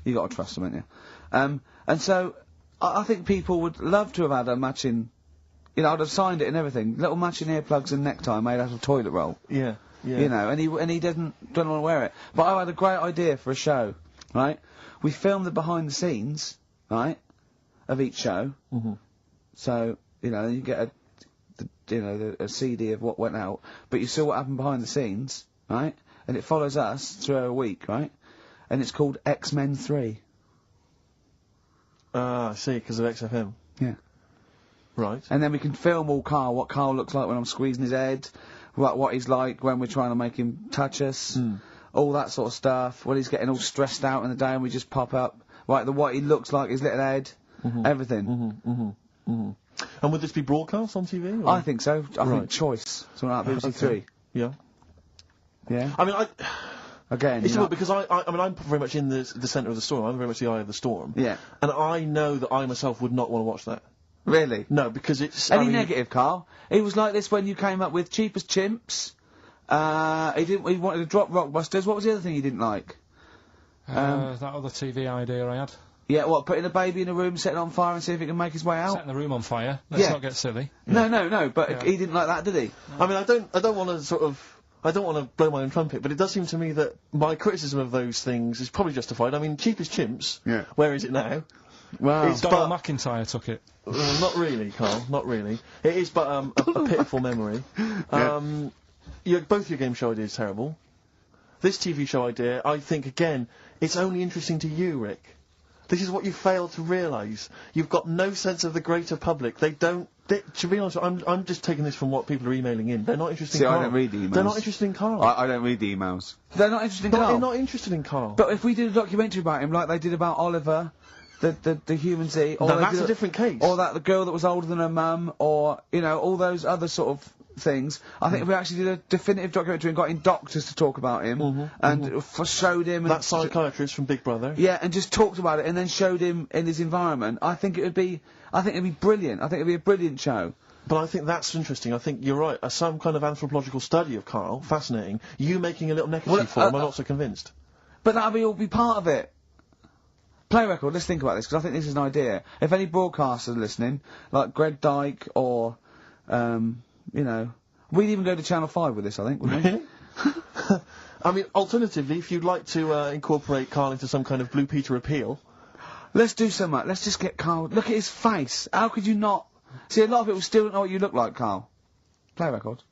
you got to trust them, haven't you? And so I think people would love to have had a matching. You know, I'd have signed it and everything. Little matching earplugs and necktie made out of toilet roll. Yeah. You know, and he doesn't want to wear it. But I had a great idea for a show, right? We filmed the behind the scenes, right, of each show. So you know, you get a CD of what went out, but you saw what happened behind the scenes, right? And it follows us through a week, right? And it's called X-Men 3. I see, because of XFM. Yeah. Right. And then we can film all Carl, what Carl looks like when I'm squeezing his head, what he's like when we're trying to make him touch us, all that sort of stuff, when he's getting all stressed out in the day and we just pop up, right, what he looks like, his little head, everything. And would this be broadcast on TV? Or? I think so. I think Choice, something like BBC Three. Yeah. Yeah. I mean, Again, it's because I mean, I'm very much in the centre of the storm. I'm very much the eye of the storm. Yeah. And I know that I myself would not want to watch that. Really? No, because it's... Any negative, Carl? He was like this when you came up with Cheap as Chimps. He wanted to drop Rockbusters. What was the other thing he didn't like? That other TV idea I had. Yeah, what, putting a baby in a room, setting it on fire and see if it can make his way out? Setting the room on fire. Let's not get silly. No, but he didn't like that, did he? I mean, I don't want to sort of... I don't want to blow my own trumpet, but it does seem to me that my criticism of those things is probably justified. I mean, Cheap as Chimps, where is it now? Wow. Donald McIntyre took it. Not really, Carl, not really. It is but a pitiful memory. Both your game show ideas terrible. This TV show idea, I think, again, it's only interesting to you, Rick. This is what you fail to realise. You've got no sense of the greater public. To be honest, I'm just taking this from what people are emailing in. They're not interested in Carl. I don't read the emails. They're not interested in Carl. I don't read the emails. They're not interested in Carl? They're not interested in Carl. But if we did a documentary about him, like they did about Oliver, the human Z... or that's a different case. Or the girl that was older than her mum, or, you know, all those other sort of things. I think if we actually did a definitive documentary and got in doctors to talk about him, and showed him... That psychiatrist from Big Brother. Yeah, and just talked about it, and then showed him in his environment, I think it'd be brilliant. I think it'd be a brilliant show. But I think that's interesting. I think you're right. Some kind of anthropological study of Carl, fascinating. You making a little neckerchief for him, I'm not so convinced. But that'll all be part of it. Play record, let's think about this, because I think this is an idea. If any broadcasters are listening, like Greg Dyke or, you know, we'd even go to Channel 5 with this, I think, wouldn't we? I mean, alternatively, if you'd like to incorporate Carl into some kind of Blue Peter appeal... Let's do so much. Let's just get Carl... Look at his face. How could you not... See, a lot of people still don't know what you look like, Carl. Play record.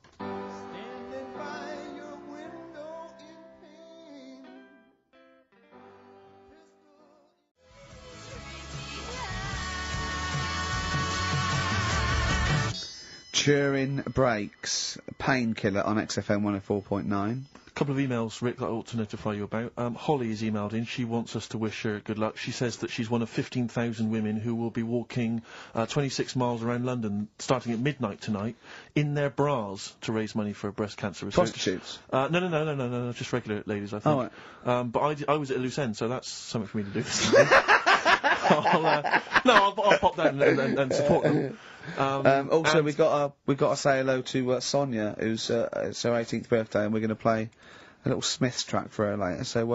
Turing Breaks, Painkiller on XFM 104.9. A couple of emails, Rick, that I ought to notify you about. Holly has emailed in. She wants us to wish her good luck. She says that she's one of 15,000 women who will be walking 26 miles around London starting at midnight tonight in their bras to raise money for breast cancer research. Prostitutes? No, just regular ladies, I think. Oh, right. But I was at a loose end, so that's something for me to do this evening. I'll pop down and support them. Also, we got to say hello to Sonia, who's it's her 18th birthday, and we're going to play a little Smiths track for her later. So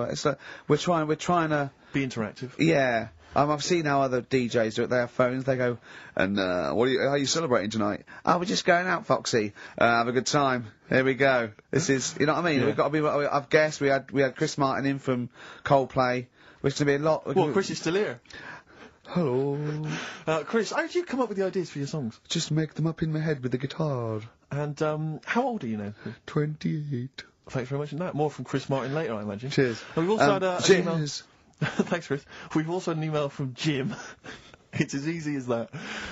we're trying to be interactive. Yeah, I've seen how other DJs do it. They have phones. They go, and how are you celebrating tonight? Oh, we're just going out, Foxy. Have a good time. Here we go. This is, you know what I mean? Yeah. We've got to be. I've guessed we had Chris Martin in from Coldplay, which is gonna be a lot. Well, Chris is still here. Hello. Chris, how did you come up with the ideas for your songs? Just make them up in my head with the guitar. And how old are you now? 28. Thanks very much for that. More from Chris Martin later, I imagine. Cheers. And we've also had an email. Cheers. Thanks, Chris. We've also had an email from Jim. It's as easy as that.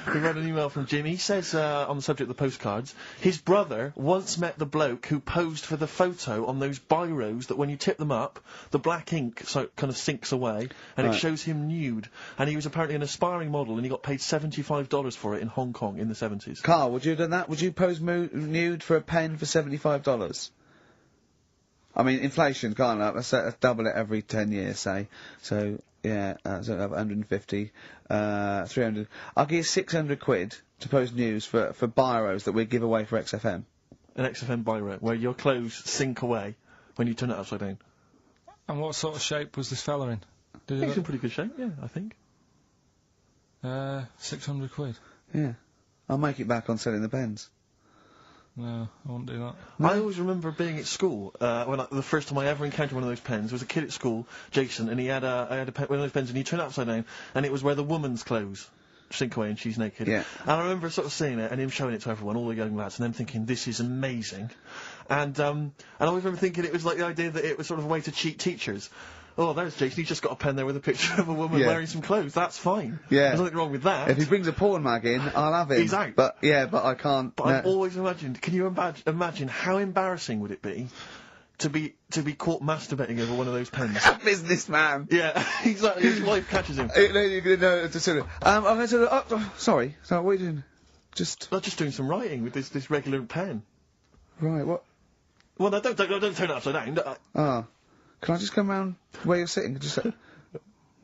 We've had an email from Jim. He says, on the subject of the postcards, his brother once met the bloke who posed for the photo on those biros that when you tip them up, the black ink kind of sinks away, and it shows him nude. And he was apparently an aspiring model, and he got paid $75 for it in Hong Kong in the 70s. Carl, would you have done that? Would you pose nude for a pen for $75? I mean, inflation, can't it? Let's double it every 10 years, say. So, yeah, that's 150, 300. I'll give you 600 quid to post news for biros that we give away for XFM. An XFM biro, where your clothes sink away when you turn it upside down. And what sort of shape was this fella in? He's in pretty good shape, yeah, I think. 600 quid. Yeah. I'll make it back on selling the pens. No, I won't do that. I always remember being at school, the first time I ever encountered one of those pens was a kid at school, Jason, and he had one of those pens and he turned it upside down, and it was where the woman's clothes sink away and she's naked. Yeah. And I remember sort of seeing it and him showing it to everyone, all the young lads, and them thinking, this is amazing. And I always remember thinking it was like the idea that it was sort of a way to cheat teachers. Oh, there's Jason, he's just got a pen there with a picture of a woman wearing some clothes. That's fine. Yeah. There's nothing wrong with that. If he brings a porn mag in, I'll have him. He's out. But I can't. But I've always imagined, can you imagine how embarrassing would it be to be caught masturbating over one of those pens? Businessman. Yeah, exactly. His wife catches him. No, you're gonna know to sort of. I'm going to. Sorry. So what are you doing? Just doing some writing with this regular pen. Right. What? Well, no, don't turn it upside down. Can I just come round where you're sitting? Just.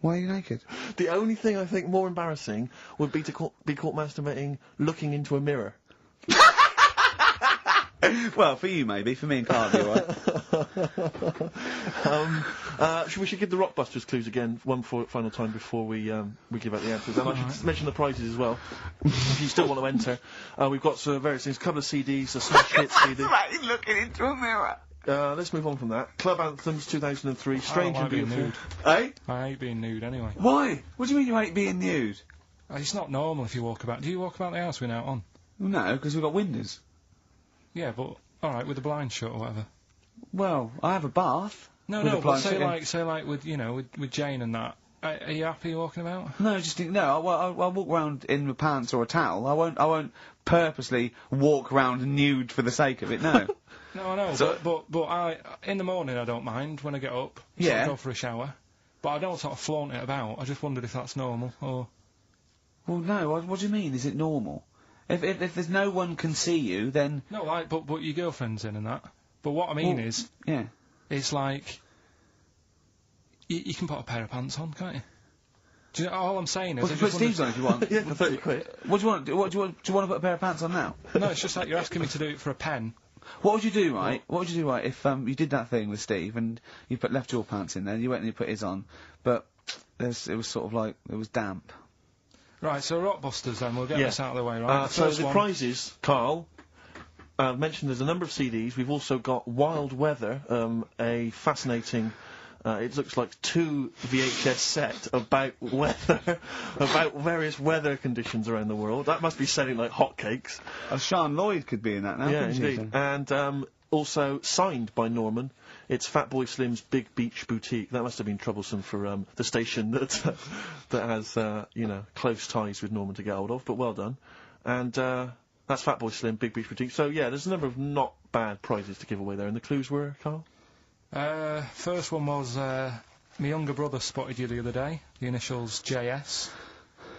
Why are you naked? The only thing I think more embarrassing would be to be caught masturbating looking into a mirror. Well, for you maybe, for me and Carl, right? We should give the Rockbusters clues again one final time before we give out the answers. And I should mention the prizes as well. If you still want to enter, we've got various things, a couple of CDs, a Smash Hits CD. Right, looking into a mirror. Let's move on from that. Club Anthems 2003, Strange and Beautiful. Nude. Eh? I hate being nude anyway. Why? What do you mean you hate being nude? It's not normal if you walk about. Do you walk about the house without on? No, because we've got windows. Yeah, but alright, with the blinds shut or whatever. Well, I have a bath. No, but say like with with Jane and that. Are you happy walking about? No, I'll walk around in my pants or a towel. I won't purposely walk around nude for the sake of it. No. No, I know, but I in the morning I don't mind when I get up. So I go for a shower, but I don't sort of flaunt it about. I just wondered if that's normal or. Well, no. What do you mean? Is it normal? If there's no one can see you, then no, like but your girlfriend's in and that. But what I mean is, it's like you can put a pair of pants on, can't you? Do you know, all I'm saying is, put Steve's on if you want. Yeah, for 30 quid. What do you want? Do you want to put a pair of pants on now? No, it's just like you're asking me to do it for a pen. What would you do, right? What would you do, right, if you did that thing with Steve and you left your pants in there, you went and you put his on, but it was sort of like it was damp. Right, so Rockbusters then, we'll get this out of the way, right? So the prizes, Carl, mentioned there's a number of CDs. We've also got Wild Weather, a fascinating, it looks like 2 VHS set about weather, about various weather conditions around the world. That must be selling like hotcakes. Sean Lloyd could be in that now, yeah, couldn't she? Indeed. And also signed by Norman. It's Fatboy Slim's Big Beach Boutique. That must have been troublesome for the station that has close ties with Norman to get hold of. But well done. And that's Fatboy Slim, Big Beach Boutique. So yeah, there's a number of not bad prizes to give away there. And the clues were, Carl? First one was my younger brother spotted you the other day. The initials JS.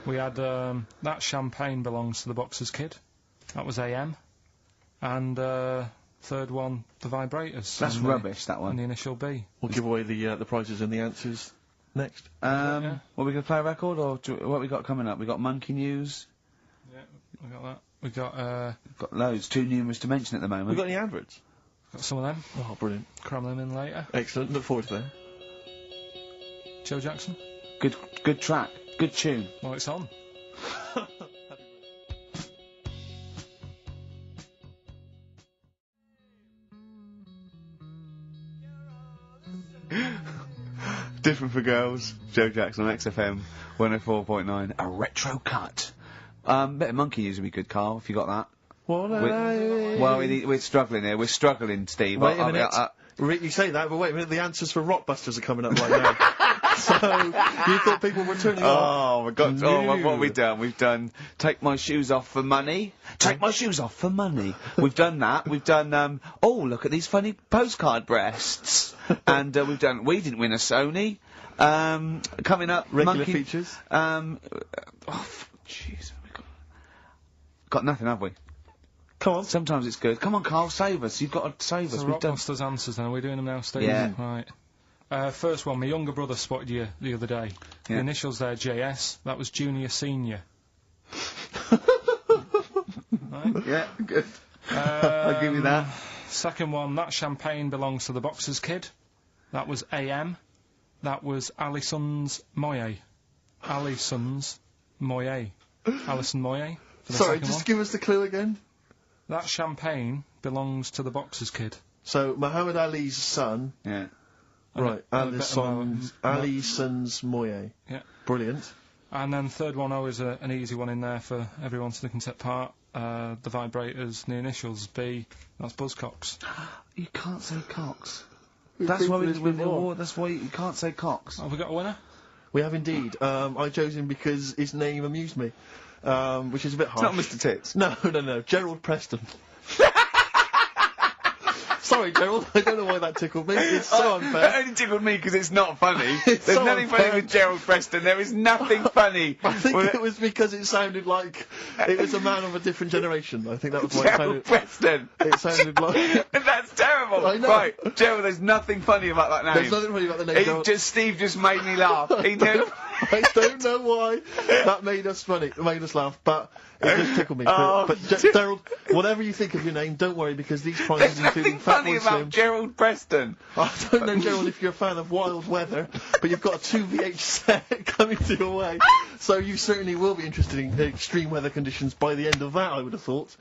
We had that champagne belongs to the Boxer's Kid. That was AM. And third one, the vibrators. That's rubbish, that one. And the initial B. We'll give away the prizes and the answers next. Well, we gonna play a record, or what we got coming up? We got Monkey News. Yeah, we got that. We got loads, too numerous to mention at the moment. We got any adverts? Got some of them. Oh, brilliant. Cram them in later. Excellent. Look forward to that. Joe Jackson. Good track. Good tune. Well, it's on. Different for girls. Joe Jackson on XFM 104.9. A retro cut. Bit of monkey news would be good, Carl, if you got that. We're struggling here. We're struggling, Steve. Wait a minute. You say that, but wait a minute. The answers for Rockbusters are coming up right now. So you thought people were turning off? Oh my God! Oh, what have we done? We've done Take My Shoes Off for Money. Take My Shoes Off for Money. We've done that. We've done oh, look at these funny postcard breasts. And we've done We Didn't Win a Sony. Coming up, regular features. Jeez, got nothing, have we? Come on. Sometimes it's good. Come on, Carl, save us. You've got to save us. So We've done Rockbusters answers then. Are we doing them now, Steve? Yeah. Right. First one, my younger brother spotted you the other day. Yeah. The initials there, JS. That was Junior Senior. Right? Yeah, good. I'll give you that. Second one, that champagne belongs to the Boxers Kid. That was AM. That was Alison's Moye. Alison's Moye. Alison Moye. Sorry, just give us the clue again. That champagne belongs to the Boxers Kid. So, Muhammad Ali's son. Yeah. Right, Alison's Moye. Yeah. Brilliant. And then third one, always an easy one in there for everyone so they can take part. The vibrators, the initials, B, that's Buzzcocks. You can't say Cox. That's why that's why you can't say Cox. Have we got a winner? We have indeed. I chose him because his name amused me. Which is a bit harsh. It's not Mr. Tits. No. Gerald Preston. Sorry, Gerald. I don't know why that tickled me. It's so unfair. It only tickled me because it's not funny. There's so nothing funny with Gerald Preston. There is nothing funny. I think it was because it sounded like it was a man of a different generation. I think that was why Gerald Preston. It sounded like... That's terrible. I know. Right, Gerald, there's nothing funny about that name. There's nothing funny about the name, Gerald. Steve just made me laugh. He knew. I don't know why that made us laugh, but it just tickled me. But Gerald, whatever you think of your name, don't worry, because these prizes including Fat funny Boy about Slim. Gerald Preston. I don't know, Gerald, if you're a fan of Wild Weather, but you've got a 2VH set coming to your way, so you certainly will be interested in extreme weather conditions by the end of that, I would have thought.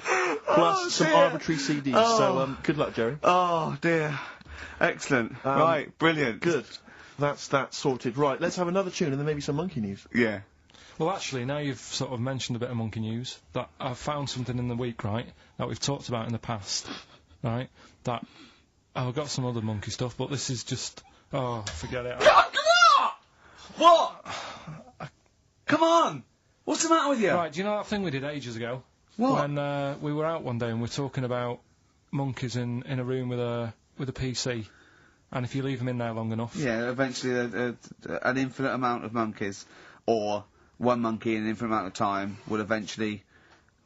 Plus some arbitrary CDs, so good luck, Jerry. Oh, dear. Excellent. Right, brilliant. Good. That's that sorted. Right, let's have another tune and then maybe some monkey news. Yeah. Well, actually, now you've sort of mentioned a bit of monkey news, that I've found something in the week, right, that we've talked about in the past, right, that I've got some other monkey stuff, but this is just, oh, forget it. What? Come on! What's the matter with you? Right, do you know that thing we did ages ago? What? When we were out one day and we were talking about monkeys in a room with a PC. And if you leave them in there long enough... Yeah, eventually an infinite amount of monkeys, or one monkey in an infinite amount of time, will eventually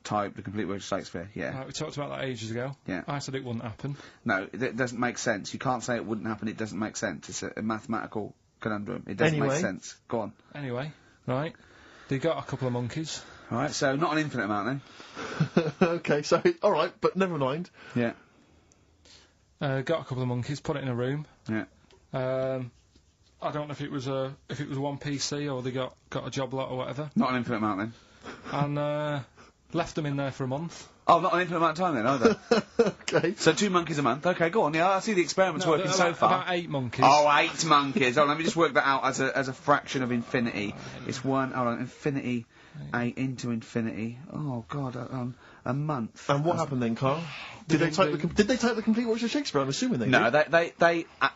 type the complete word of Shakespeare, yeah. Right, we talked about that ages ago. Yeah. I said it wouldn't happen. No, it doesn't make sense. You can't say it wouldn't happen, it doesn't make sense. It's a mathematical conundrum. It doesn't make sense. Go on. Anyway, right, they got a couple of monkeys. Right, so not an infinite amount then. Okay, so, alright, but never mind. Yeah. Got a couple of monkeys, put it in a room. Yeah. I don't know if it was one PC or they got a job lot or whatever. Not an infinite amount then. And left them in there for a month. Oh, not an infinite amount of time then, either. Okay. So 2 monkeys a month. Okay, go on. Yeah, I see the experiment's working so far. About 8 monkeys. Oh, 8 monkeys. Oh, let me just work that out as a fraction of infinity. It's one. Hold on, infinity. 8 into infinity. Oh God, a month. And what happened then, Carl? Did they type the complete works of Shakespeare? I'm assuming they no, did.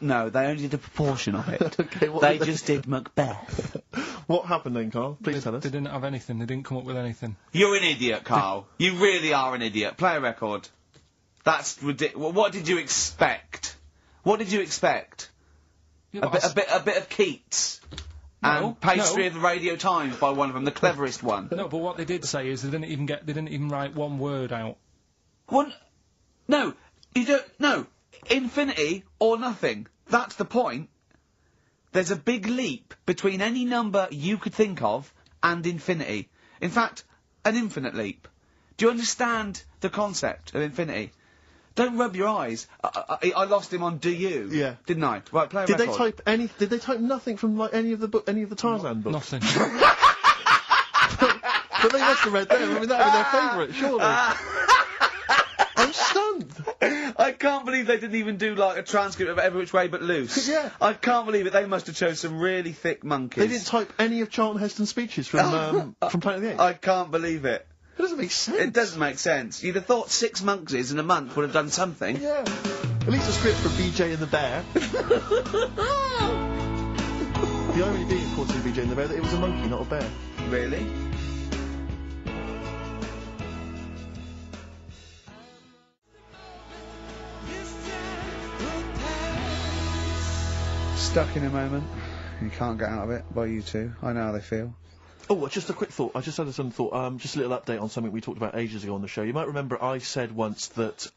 No, they only did a proportion of it. Okay, they just did Macbeth. What happened then, Carl? Please tell us. They didn't have anything. They didn't come up with anything. You're an idiot, Carl. You really are an idiot. Play a record. That's ridiculous. What did you expect? What did you expect? Yeah, a bit of Keats. And Pastry of the Radio Times by one of them, the cleverest one. No, but what they did say is they didn't even write one word out. No, you don't. No, infinity or nothing. That's the point. There's a big leap between any number you could think of and infinity. In fact, an infinite leap. Do you understand the concept of infinity? Don't rub your eyes. I lost him on Do You. Yeah. Didn't I? Right, play a Did record. Did they type nothing from like any of the Tarzan books? Nothing. But they must have read them. I mean, that would be their favourite, surely. I'm stunned. I can't believe they didn't even do like a transcript of Every Which Way But Loose. Yeah. I can't believe it. They must have chose some really thick monkeys. They didn't type any of Charlton Heston's speeches from Planet of the Apes. I can't believe it. It doesn't make sense. It doesn't make sense. You'd have thought 6 monkeys in a month would have done something. Yeah. At least a script for BJ and the Bear. The irony being, of course, in BJ and the Bear, that it was a monkey, not a bear. Really? Stuck in a moment. You can't get out of it by you two. I know how they feel. Oh, just a quick thought. I just had a sudden thought. Just a little update on something we talked about ages ago on the show. You might remember I said once that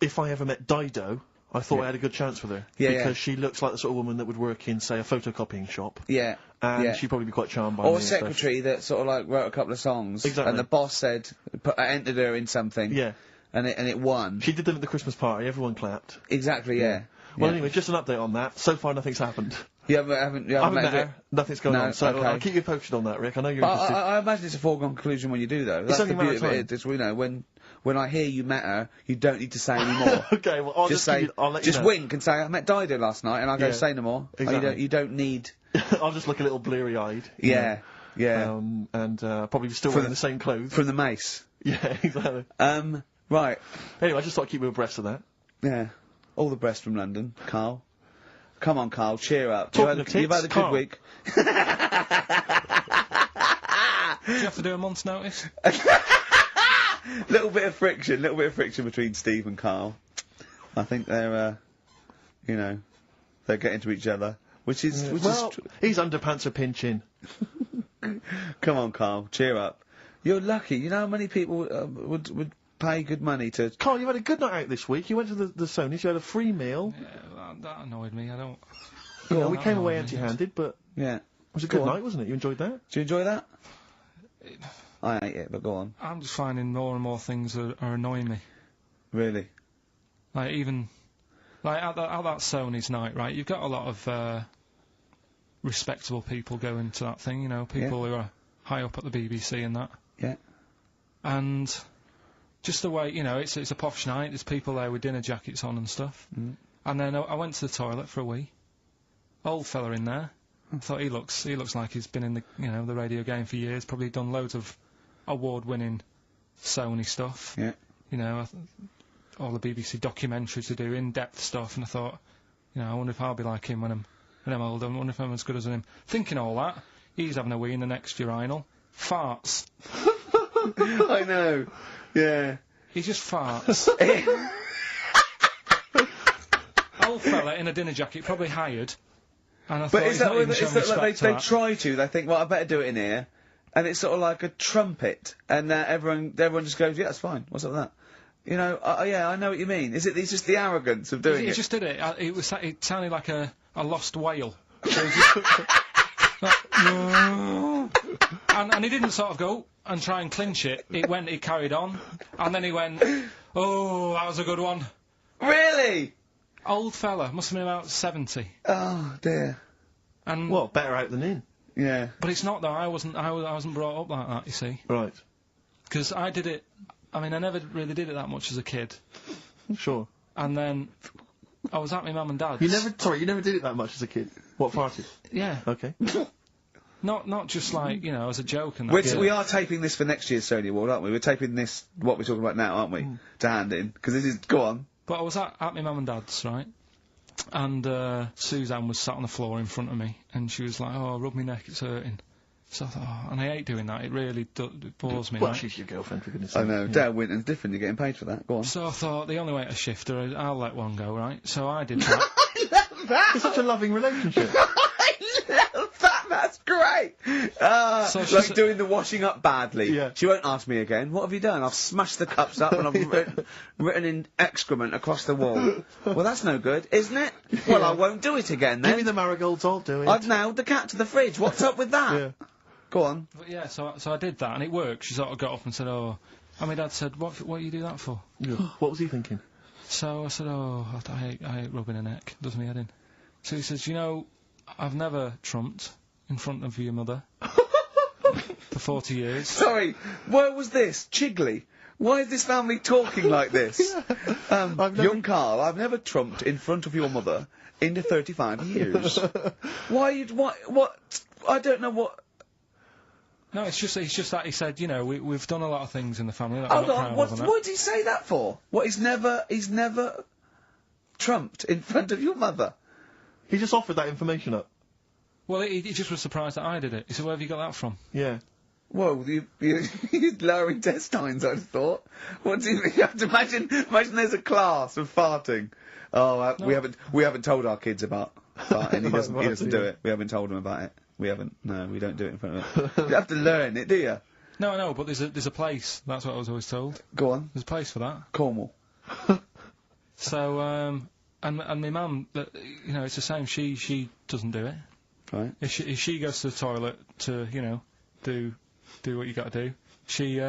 if I ever met Dido, I thought I had a good chance with her. Yeah, because she looks like the sort of woman that would work in, say, a photocopying shop. Yeah. And she'd probably be quite charmed by me. Or a and stuff. secretary that sort of like wrote a couple of songs. Exactly. And the boss said, entered her in something. Yeah. And it won. She did them at the Christmas party. Everyone clapped. Exactly, yeah. Well, anyway, just an update on that. So far, nothing's happened. You haven't met her. Nothing's going on. So okay. I'll keep you posted on that, Rick. I know you're interested. I imagine it's a foregone conclusion when you do, though. That's only the a matter beauty of of time. it. It's, you know, when I hear you met her, you don't need to say any more. Okay, well, I'll just say, I'll let you just know. wink and say, I met Dido last night, and I'll go, say no more. Exactly. You don't need... I'll just look a little bleary-eyed. Yeah, yeah. And probably still wearing the same clothes. From the mace. Yeah, exactly. Right. Anyway, I just thought I'd keep you abreast of that. Yeah. All the best from London, Carl. Come on, Carl, cheer up. You've You've had a good week. Do you have to do a month's notice? little bit of friction between Steve and Carl. I think they're, you know, they're getting to each other, which is... His underpants are pinching. Come on, Carl, cheer up. You're lucky. You know how many people would pay good money to... Carl, you've had a good night out this week. You went to the Sony's, you had a free meal. Yeah, that annoyed me. I don't... You know, we came away empty-handed, but... Yeah. It was a good night, wasn't it? You enjoyed that? Did you enjoy that? I ate it, but go on. I'm just finding more and more things are annoying me. Really? Like, even... Like, at that Sony's night, right, you've got a lot of, respectable people going to that thing, you know, people who are high up at the BBC and that. Yeah. And... just the way, you know, it's a posh night, there's people there with dinner jackets on and stuff. Mm. And then I went to the toilet for a wee. Old fella in there. I thought he looks like he's been in the, you know, the radio game for years, probably done loads of award-winning Sony stuff. Yeah. You know, all the BBC documentaries to do, in-depth stuff, and I thought, you know, I wonder if I'll be like him when I'm older, I wonder if I'm as good as him. Thinking all that, he's having a wee in the next urinal. Farts. I know. Yeah. He just farts. Old fella in a dinner jacket, probably hired. And I thought, is that like they try to? They think, well, I better do it in here, and it's sort of like a trumpet, and everyone just goes, yeah, that's fine. What's up with that? You know, yeah, I know what you mean. It's just the arrogance of doing it. He just did it. It sounded like a lost whale. and he didn't sort of go and try and clinch it. He carried on, and then he went, oh, that was a good one. Really? Old fella, must have been about 70. Oh dear. And well, better out than in. Yeah. But it's not though. I wasn't brought up like that. You see. Right. Because I did it. I mean, I never really did it that much as a kid. Sure. And then I was at my mum and dad's. You never did it that much as a kid. What farted? Yeah. Okay. Not just like, you know, as a joke and that. We are taping this for next year's Sony Award, aren't we? We're taping this, what we're talking about now, aren't we? To hand in. Because this is, go on. But I was at my mum and dad's, right? And Suzanne was sat on the floor in front of me, and she was like, oh, rub my neck, it's hurting. So I thought, oh, and I hate doing that, it really bores me. Well, right? she's your girlfriend, for goodness sake. I know, Dale Winton's different, you're getting paid for that, go on. So I thought, the only way to shift her is I'll let one go, right? So I did that. I love that! It's such a loving relationship. I love that, that's great! So like doing the washing up badly. Yeah. She won't ask me again, what have you done? I've smashed the cups up and I've written in excrement across the wall. Well, that's no good, isn't it? Well, I won't do it again then. Give me the marigolds, I'll do it. I've nailed the cat to the fridge, what's up with that? Yeah. Go on. But yeah, so I did that, and it worked. She sort of got up and said, oh, And my dad said, what do you do that for? Yeah. What was he thinking? So I said, oh, I hate rubbing a neck. Does me head in. So he says, you know, I've never trumped in front of your mother for 40 years. Sorry, where was this? Chigley? Why is this family talking like this? Young Carl, I've never trumped in front of your mother in the 35 years. What? I don't know what... No, it's just that he said, you know, we've done a lot of things in the family that Hold we're not on, proud of. what did he say that for? What, he's never trumped in front of your mother? He just offered that information up. Well, he just was surprised that I did it. He said, where have you got that from? Yeah. Whoa, you're lowering intestines, I'd have thought. What do you mean? You have to imagine there's a class of farting. Oh, no. we haven't told our kids about farting. He doesn't do it. We haven't told him about it. We haven't. No, we don't do it in front of it. You have to learn it, do you? No, I know, but there's a place. That's what I was always told. Go on. There's a place for that. Cornwall. So, and my mum, you know, it's the same. She doesn't do it. Right. If she goes to the toilet to, you know, do what you got to do, she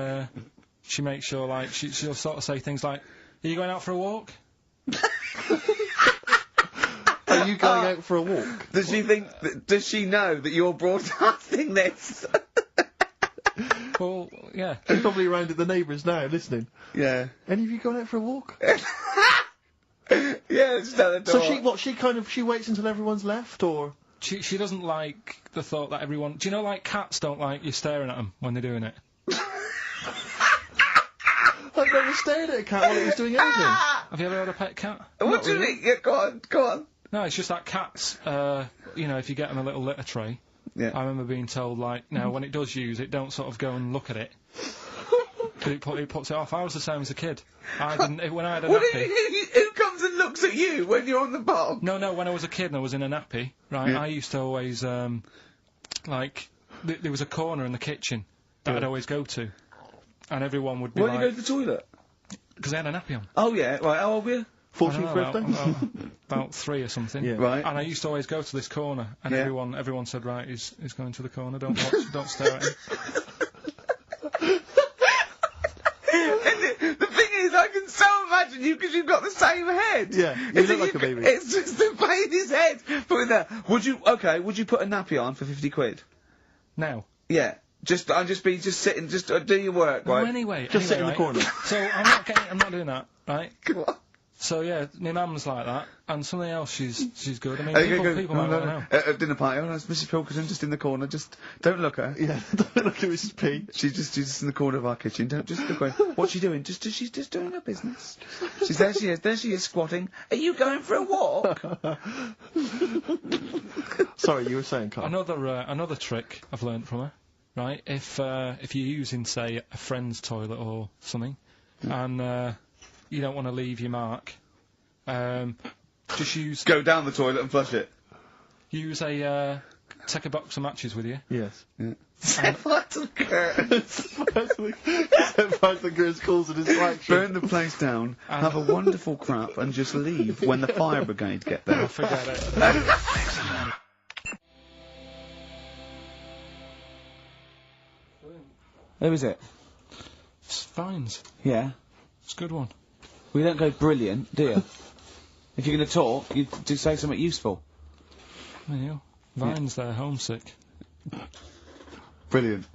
makes sure, like, she'll sort of say things like, "Are you going out for a walk?" Are you going out for a walk? Does she think? Does she know that you're broadcasting this? Well, yeah. She's probably around at the neighbours now, listening. Yeah. Any of you going out for a walk? Yeah, just at the door. So she waits until everyone's left, or? She doesn't like the thought that everyone... Do you know, like, cats don't like you staring at them when they're doing it? I've never stared at a cat while it was doing anything. Have you ever had a pet cat? What do you mean? Yeah, go on. No, it's just that cats, you know, if you get them a little litter tray, yeah. I remember being told, like, no, when it does use it, don't sort of go and look at it. Because it puts it off. I was the same as a kid. I didn't, when I had a nappy... Who comes and looks at you when you're on the bar? No, when I was a kid and I was in a nappy, right, I used to always, like, there was a corner in the kitchen that I'd always go to. And everyone would be Why do you go to the toilet? Because I had a nappy on. Oh, yeah, right, how old were you? 14th birthday? About 3 or something. Yeah. Right. And I used to always go to this corner, and everyone said, right, he's going to the corner, don't stare at him. And the thing is, I can so imagine you, because you've got the same head. Yeah, you look like a baby. It's just the baby's head. Put there. Would you put a nappy on for 50 quid? Now? Yeah. I'm just sitting, do your work, right? No, anyway. Just sit in the corner. So I'm not doing that, right? Come on. So yeah, my mum's like that, and something else she's good. I mean, people might want to know. At dinner party, it's Mrs. Pilkington just in the corner, just don't look at her. Yeah, don't look at Mrs. P. She's just in the corner of our kitchen, don't just look away. What's she doing? She's just doing her business. There she is squatting. Are you going for a walk? Sorry, you were saying, Carl. Another trick I've learnt from her, right? If you're using, say, a friend's toilet or something, and you don't want to leave your mark, just use... Go down the toilet and flush it. Use take a box of matches with you. Yes. Yeah. Set fire to the curtains. Set fire to the curtains calls a distraction. Burn the place down, have a wonderful crap, and just leave when the fire brigade get there. I'll forget it. Who is it? It's Vines. Yeah. It's a good one. We don't go brilliant, do you? If you're going to talk, you do say something useful. Yeah. Vines there, homesick. Brilliant.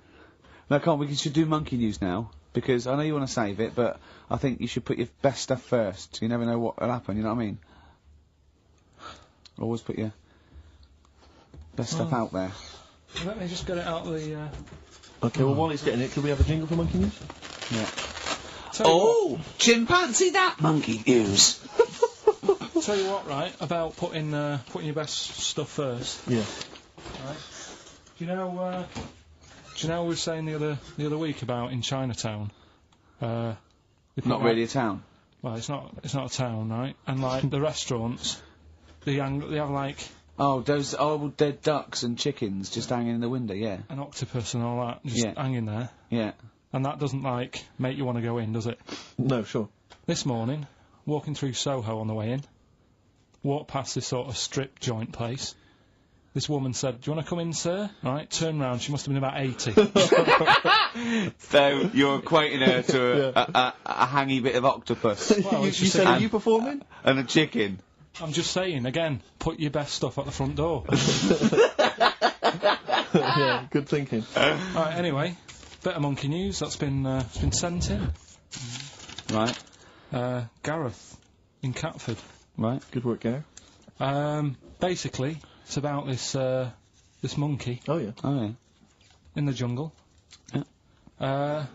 No, come on, we should do monkey news now, because I know you want to save it, but I think you should put your best stuff first. You never know what will happen, you know what I mean? Always put your best stuff out there. Let me just get it out of the... Okay, well, while he's getting it, could we have a jingle for monkey news? Yeah. Oh, chimpanzee that monkey news. Tell you what, right, about putting your best stuff first. Yeah. Right. Do you know we were saying the other week about in Chinatown? Not really a town. Well, it's not a town, right? And like the restaurants, they have like... Oh, those old dead ducks and chickens just hanging in the window, yeah. An octopus and all that, just hanging there. Yeah. And that doesn't, like, make you want to go in, does it? No, sure. This morning, walking through Soho on the way in, walked past this sort of strip joint place. This woman said, "Do you want to come in, sir?" Right, turn round. She must have been about 80. So you're equating her to a hangy bit of octopus. Well, you said, are you performing? And a chicken. I'm just saying, again, put your best stuff at the front door. Yeah, good thinking. Right, anyway, bit of monkey news that's been sent in. Right. Gareth in Catford. Right, good work, Gareth. Basically, it's about this monkey. Oh yeah. In the jungle. Yeah.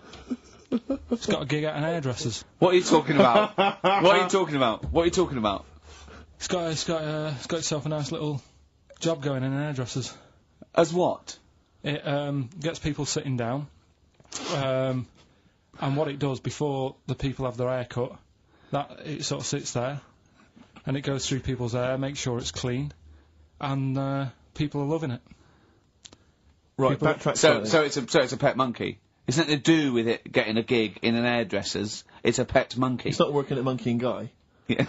It's got a gig at an hairdresser's. What are you talking about? What are you talking about? What are you talking about? It's got itself a nice little job going in an hairdresser's. As what? It gets people sitting down, and what it does before the people have their hair cut, that it sort of sits there, and it goes through people's hair, makes sure it's clean, and people are loving it. Right, backtrack. So it's a pet monkey. It's nothing to do with it getting a gig in an hairdresser's. It's a pet monkey. It's not working at Monkey and Guy. Yeah.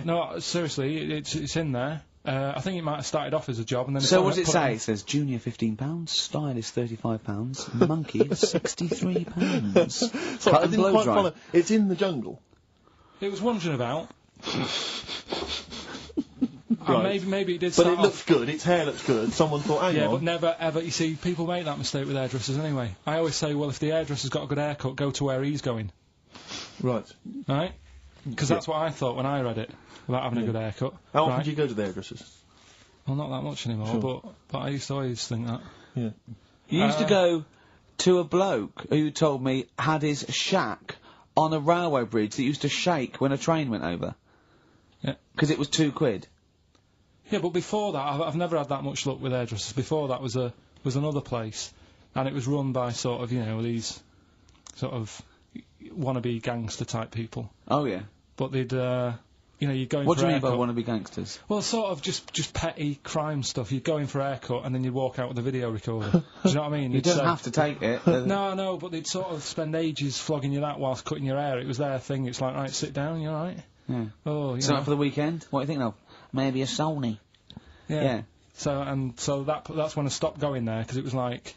No, seriously, it's in there. I think it might have started off as a job, and then. So what does it say? It says junior £15, stylist £35, monkey £63. Sorry, I didn't quite follow. It's in the jungle. It was wandering about. Right. Maybe it did. But it looks good. Its hair looks good. Someone thought, hang on. Yeah, but never ever. You see, people make that mistake with hairdressers anyway. I always say, well, if the hairdresser's got a good haircut, go to where he's going. Right. Right. Because that's what I thought when I read it about having a good haircut. How often do you go to the hairdressers? Well, not that much anymore, but I used to always think that. Yeah. You used to go to a bloke who told me had his shack on a railway bridge that used to shake when a train went over. Yeah. Because it was £2. Yeah, but before that, I've never had that much luck with hairdressers. Before that was another place, and it was run by sort of, you know, these sort of wannabe gangster type people. Oh yeah. But they'd, you know, you'd go in What for do you a mean by haircut. wannabe gangsters? Well, sort of just petty crime stuff. You'd go in for a haircut and then you'd walk out with a video recorder. Do you know what I mean? You don't have to take it. No, but they'd sort of spend ages flogging you that whilst cutting your hair. It was their thing. It's like, right, sit down, you alright? Yeah. Oh, you So know. for the weekend? What are you thinking of? Maybe a Sony. Yeah. So that's when I stopped going there, because it was like,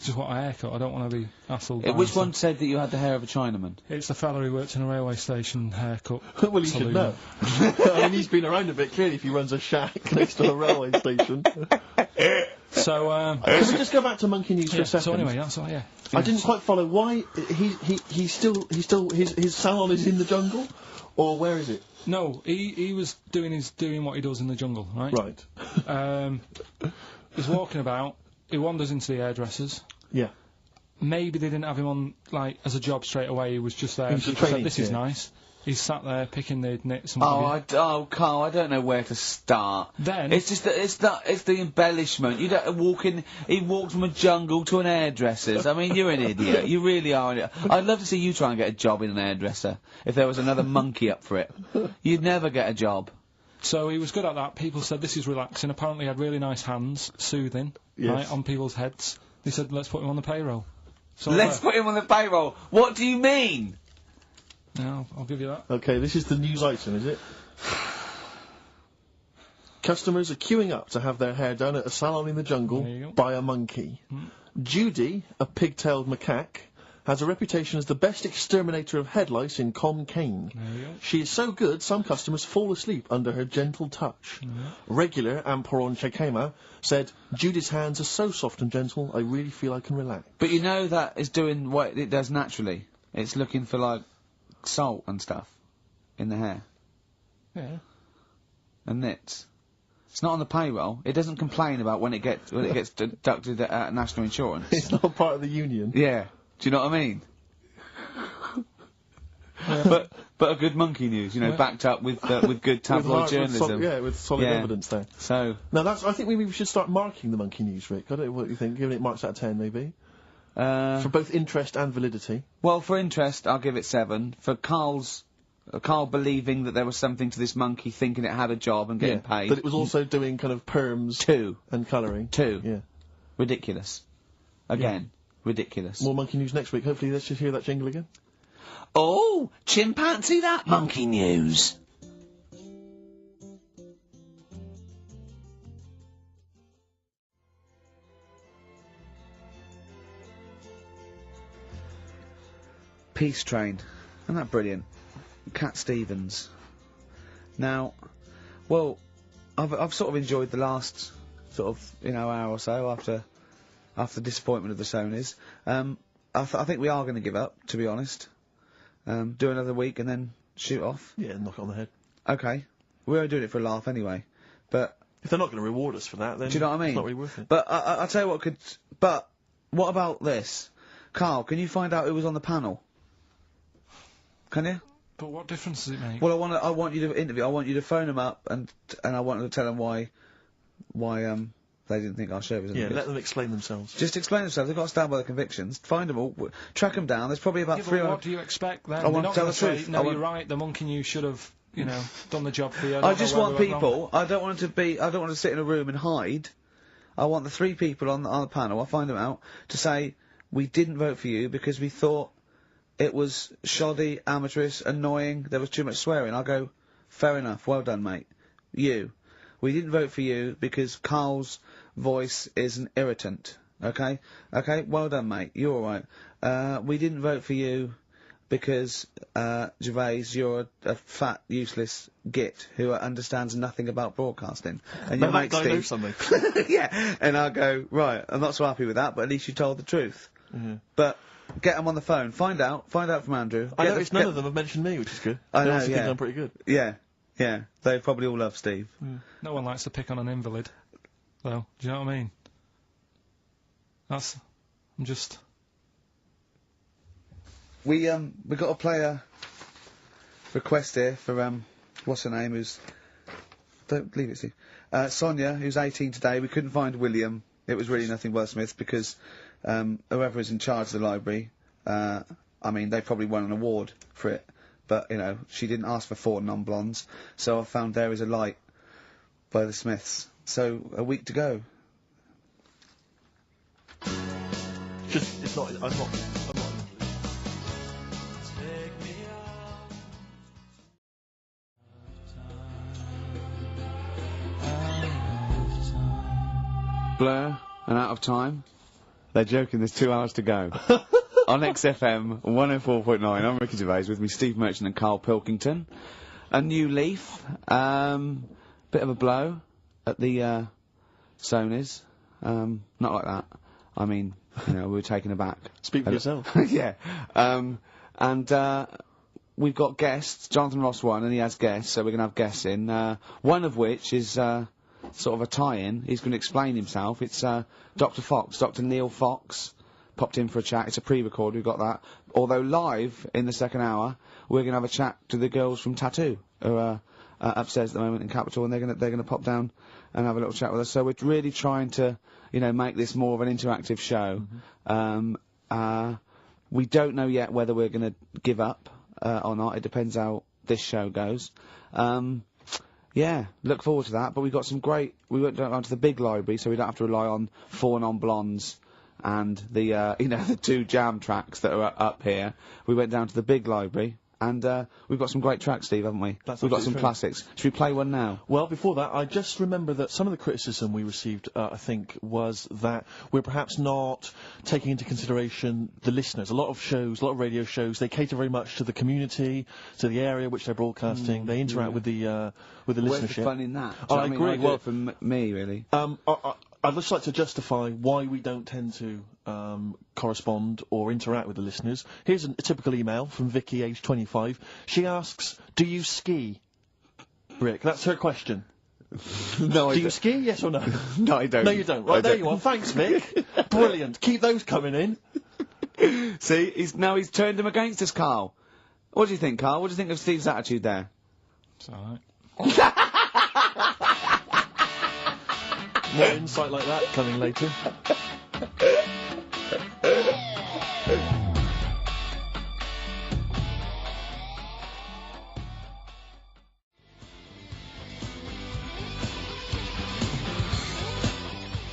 just want a haircut. I don't want to be hassled. Which one said that you had the hair of a Chinaman? It's the fella who works in a railway station haircut. Well, he should know. I mean, he's been around a bit, clearly, if he runs a shack next to a railway station. So, can we just go back to Monkey News for a second? So anyway, that's all, yeah. I didn't quite follow why he's still his salon is in the jungle, or where is it? No, he was doing what he does in the jungle, right? Right. He's walking about. He wanders into the hairdressers. Yeah. Maybe they didn't have him on, like, as a job straight away. He was just there. He was People training, said, this is nice. He's sat there picking the knits and Carl, I don't know where to start. Then it's just that it's the embellishment. You don't walk in. He walked from a jungle to an hairdresser's. I mean, you're an idiot. You really are an idiot. I'd love to see you try and get a job in an hairdresser if there was another monkey up for it. You'd never get a job. So he was good at that. People said this is relaxing. Apparently he had really nice hands, soothing, right, on people's heads. They said, let's put him on the payroll. So let's put him on the payroll. What do you mean? No, I'll give you that. Okay, this is the news item, is it? Customers are queuing up to have their hair done at a salon in the jungle by a monkey. Judy, a pigtailed macaque, has a reputation as the best exterminator of head lice in Kong. She is so good, some customers fall asleep under her gentle touch. Regular Amporon Chekema said, Judy's hands are so soft and gentle, I really feel I can relax. But you know that is doing what it does naturally. It's looking for, like, salt and stuff in the hair. Yeah. And nits. It's not on the payroll. It doesn't complain about when it gets deducted at national insurance. It's not part of the union. Yeah. Do you know what I mean? But a good monkey news, you know, backed up with good tabloid journalism. With solid evidence there. So now I think we should start marking the monkey news, Rick. I don't know what you think. Giving it marks out of 10, maybe. For both interest and validity. Well, for interest, I'll give it 7. For Carl believing that there was something to this monkey, thinking it had a job and getting paid. But it was also doing kind of perms. 2. And colouring. 2. Yeah. Ridiculous. Again. Ridiculous. More monkey news next week. Hopefully let's just hear that jingle again. Oh, chimpanzee that monkey news. Peace Train. Isn't that brilliant? Cat Stevens. Now, well, I've sort of enjoyed the last sort of, you know, hour or so after the disappointment of the Sonys. I think we are going to give up, to be honest. Do another week and then shoot off. Yeah, knock it on the head. Okay. We're only doing it for a laugh anyway. But if they're not going to reward us for that, then do you know what I mean? It's not really worth it. But I'll tell you what could. But what about this, Carl? Can you find out who was on the panel? Can you? But what difference does it make? Well, I want you to interview. I want you to phone them up and I want to tell them why they didn't think our show was any good. Let them explain themselves. Just explain themselves. They've got to stand by their convictions. Find them all, track them down. There's probably about 300. What do you expect then? I want to tell the truth. No, you're right. The monkey news should have, you know, done the job for you. I just want people. I don't want to sit in a room and hide. I want the 3 people on the panel. I'll find them out to say we didn't vote for you because we thought it was shoddy, amateurish, annoying. There was too much swearing. I'll go, fair enough. Well done, mate. We didn't vote for you because Carl's voice is an irritant. Okay? Okay? Well done, mate. You're alright. We didn't vote for you because, Gervais, you're a fat, useless git who understands nothing about broadcasting. And your mate Steve... know something. Yeah. And I'll go, right, I'm not so happy with that, but at least you told the truth. But get them on the phone. Find out from Andrew. I noticed none of them have mentioned me, which is good. I know, think yeah. I'm pretty good. Yeah. Yeah. They probably all love Steve. No one likes to pick on an invalid, though. Do you know what I mean? I'm just... We got a player request here for, what's her name, don't leave it, Steve. Sonia, who's 18 today. We couldn't find William. It was really nothing but Smith because, whoever is in charge of the library, I mean, they probably won an award for it. But, you know, she didn't ask for 4 non-blondes, so I found There Is a Light by the Smiths. So, a week to go. It's not, I'm not. Blur and Out of Time. They're joking, there's 2 hours to go. On XFM 104.9, I'm Ricky Gervais, with me Steve Merchant and KARL Pilkington. A new leaf, bit of a blow at the Sonys. Not like that. I mean, you know, we were taken aback. Speak for yourself. Yeah. We've got guests. Jonathan Ross won, and he has guests, so we're going to have guests in. One of which is sort of a tie-in. He's going to explain himself. It's Dr. Fox, Dr. Neil Fox. Popped in for a chat. It's a pre-record. We've got that. Although live in the second hour, we're going to have a chat to the girls from Tattoo, who are upstairs at the moment in Capitol, and they're going to pop down and have a little chat with us. So we're really trying to, you know, make this more of an interactive show. We don't know yet whether we're going to give up or not. It depends how this show goes. Yeah, look forward to that. But we've got some great. We went down to the big library, so we don't have to rely on 4 non-blondes and the, you know, the 2 jam tracks that are up here. We went down to the big library, and we've got some great tracks, Steve, haven't we? We've got some classics. Should we play one now? Well, before that, I just remember that some of the criticism we received, I think, was that we're perhaps not taking into consideration the listeners. A lot of radio shows, they cater very much to the community, to the area which they're broadcasting. They interact with the listenership. Where's the fun in that? I agree. Well, for me, really. I'd just like to justify why we don't tend to correspond or interact with the listeners. Here's a typical email from Vicky, age 25. She asks, do you ski? Rick, that's her question. No, I don't. Do you ski, yes or no? No, I don't. No, you don't. Right, there you are. Thanks, Vic. Brilliant. Keep those coming in. See, he's turned him against us, Carl. What do you think, Carl? What do you think of Steve's attitude there? It's alright. More insight like that coming later.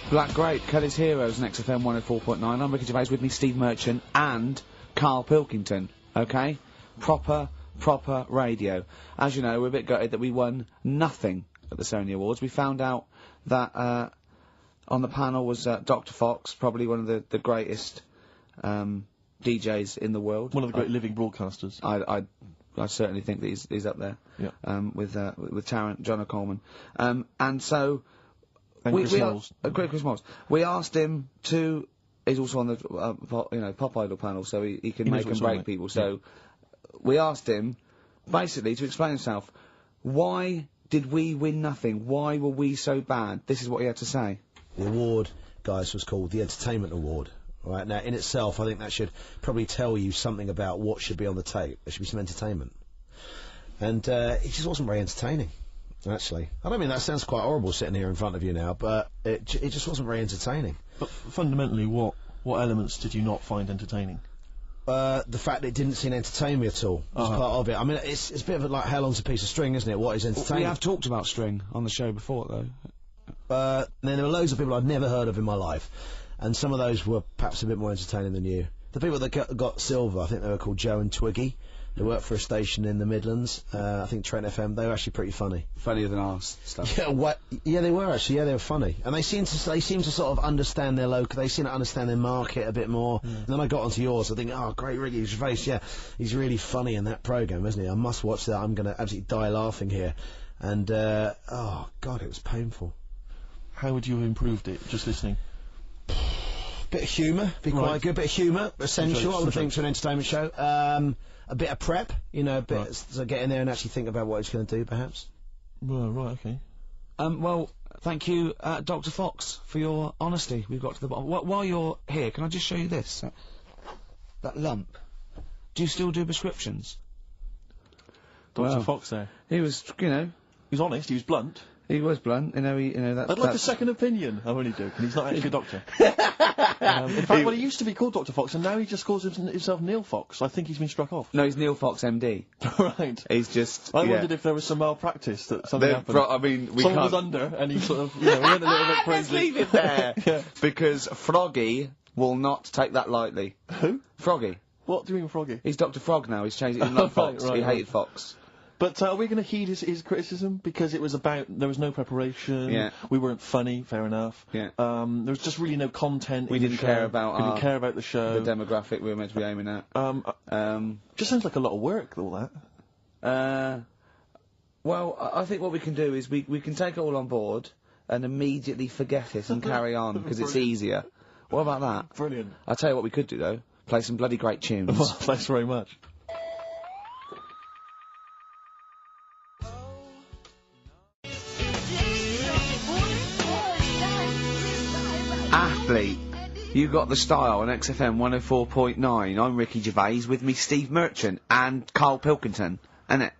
Black Grape, Kelly's Heroes, next FM 104.9. I'm Ricky Gervais, with me Steve Merchant and KARL Pilkington. Okay? Proper radio. As you know, we're a bit gutted that we won nothing at the Sony Awards. We found out that on the panel was Dr. Fox, probably one of the greatest DJs in the world. One of the great living broadcasters. I certainly think that he's up there. Yeah. With Tarrant, John O'Coleman. And so... And Chris Moles. Chris Moles. We asked him to... He's also on the, Pop Idol panel, so he can make and break people. So we asked him, basically, to explain himself, why did we win nothing? Why were we so bad? This is what he had to say. The award, guys, was called the Entertainment Award. Right, now, in itself, I think that should probably tell you something about what should be on the tape. There should be some entertainment. And it just wasn't very entertaining, actually. I don't mean that sounds quite horrible sitting here in front of you now, but it just wasn't very entertaining. But fundamentally, what elements did you not find entertaining? The fact that it didn't seem to entertain me at all was part of it. I mean, it's a bit of like how long's a piece of string, isn't it? What is entertaining? We have talked about string on the show before, though. Then there were loads of people I'd never heard of in my life, and some of those were perhaps a bit more entertaining than you. The people that got silver, I think they were called Joe and Twiggy. They worked for a station in the Midlands, I think Trent FM. They were actually pretty funny. Funnier than ours stuff. Yeah, yeah, they were actually. Yeah, they were funny, and they seemed to sort of understand their local. They seemed to understand their market a bit more. And then I got onto yours. I think, oh, great, Ricky Gervais. Yeah, he's really funny in that program, isn't he? I must watch that. I'm going to absolutely die laughing here. And oh God, it was painful. How would you have improved it? Just listening. Bit of humour, be quite good. Bit of humour, essential, I would think, to an entertainment show. A bit of prep, a bit so get in there and actually think about what it's going to do, perhaps. Well, right, okay. Well, thank you, Dr. Fox, for your honesty. We've got to the bottom. While you're here, can I just show you this? That lump. Do you still do prescriptions? Dr. Fox there. He was, He was honest, he was blunt. He was blunt, that. I'd like a second opinion. I'm only joking. He's not actually a doctor. In fact, he used to be called Dr. Fox, and now he just calls himself Neil Fox. I think he's been struck off. No, he's Neil Fox, MD. Right. He's just. I wondered if there was some malpractice that something happened. I mean, someone was under, and he sort of, went a little bit crazy. Let's leave it there. Yeah. Because Froggy will not take that lightly. Who? Froggy. What do you mean, Froggy? He's Dr. Frog now. He's changed it. He's not Fox. He hated Fox. But are we going to heed his criticism? Because it was there was no preparation, yeah. We weren't funny, fair enough. Yeah. There was just really no content we in didn't the show. care about we didn't care about the show. The demographic we were meant to be aiming at. Just sounds like a lot of work, all that. Well, I think what we can do is we can take it all on board and immediately forget it and carry on, because it's easier. What about that? Brilliant. I'll tell you what we could do, though. Play some bloody great tunes. Well, thanks very much. Athlete, you got the style on XFM 104.9. I'm Ricky Gervais, with me Steve Merchant and KARL Pilkington, innit?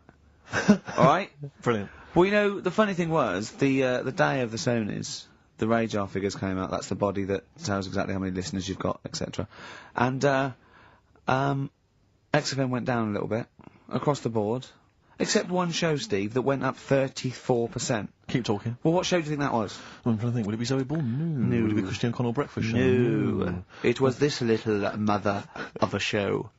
Alright? Brilliant. Well, the funny thing was, the day of the Sonys, the Radar figures came out. That's the body that tells exactly how many listeners you've got, etc. And, XFM went down a little bit, across the board. Except one show, Steve, that went up 34%. Keep talking. Well, what show do you think that was? I'm trying to think. Would it be Zoe Bourne? No. Would it be Christian Connell Breakfast Show? No. It was this little mother of a show.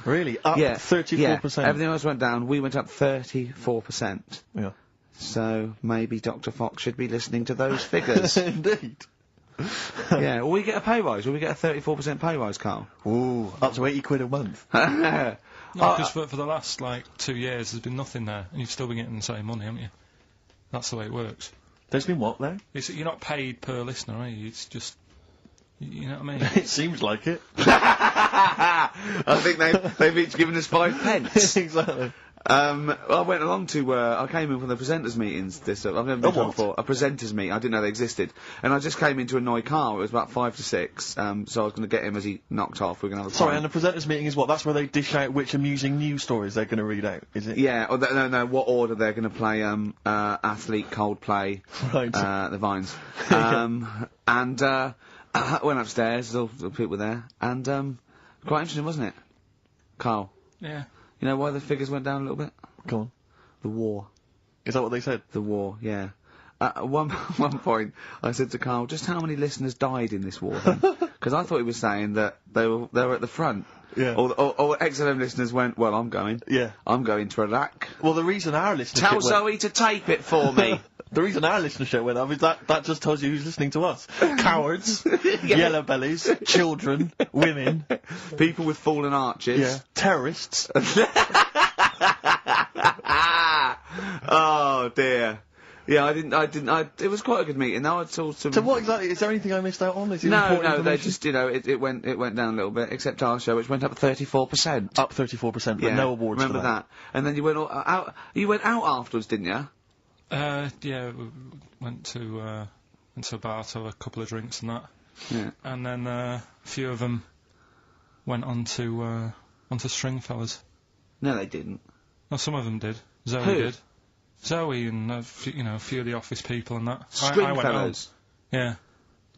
Really? Up 34%? Yeah. Everything else went down. We went up 34%. Yeah. So, maybe Dr. Fox should be listening to those figures. Indeed. Yeah. Will we get a pay rise? Will we get a 34% pay rise, KARL? Ooh. Up to 80 quid a month. No, because for the last, 2 years, there's been nothing there, and you've still been getting the same money, haven't you? That's the way it works. There's been what, there? You're not paid per listener, are you? It's just... You know what I mean? It seems like it. I think they've each given us 5 pence. Exactly. I went along to, I came in from the presenters meetings I've never been to before. A presenters meet. I didn't know they existed. And I just came in to annoy KARL. It was about 5 to 6. So I was going to get him as he knocked off. We're going to have a Sorry, and the presenters meeting is what? That's where they dish out which amusing news stories they're going to read out, is it? Yeah, or no, what order they're going to play, Athlete, Coldplay, right. The Vines. And, I went upstairs, all the people there, and, quite interesting, wasn't it? KARL? Yeah. You know why the figures went down a little bit? Go on. The war. Is that what they said? The war, yeah. At one point, I said to KARL, just how many listeners died in this war, then? Because I thought he was saying that they were at the front. Yeah. Or XFM listeners went, well, I'm going. Yeah. I'm going to Iraq. Well, the reason our listeners... Tell Zoe to tape it for me. The reason our listenership went up is that just tells you who's listening to us. Cowards, yellow bellies, children, women, people with fallen arches, terrorists. Oh dear. Yeah, it was quite a good meeting. Now I saw some. So what exactly? Is there anything I missed out on? No, they just, it went down a little bit, except our show, which went up 34%. Up 34%, but no awards. Remember that? And then you went out. You went out afterwards, didn't you? Yeah, we went to a bar to have a couple of drinks and that. Yeah. And then a few of them went onto Stringfellas. No, they didn't. No, some of them did. Zoe Who? did. Zoe and a few of the office people and that. Stringfellas. Yeah.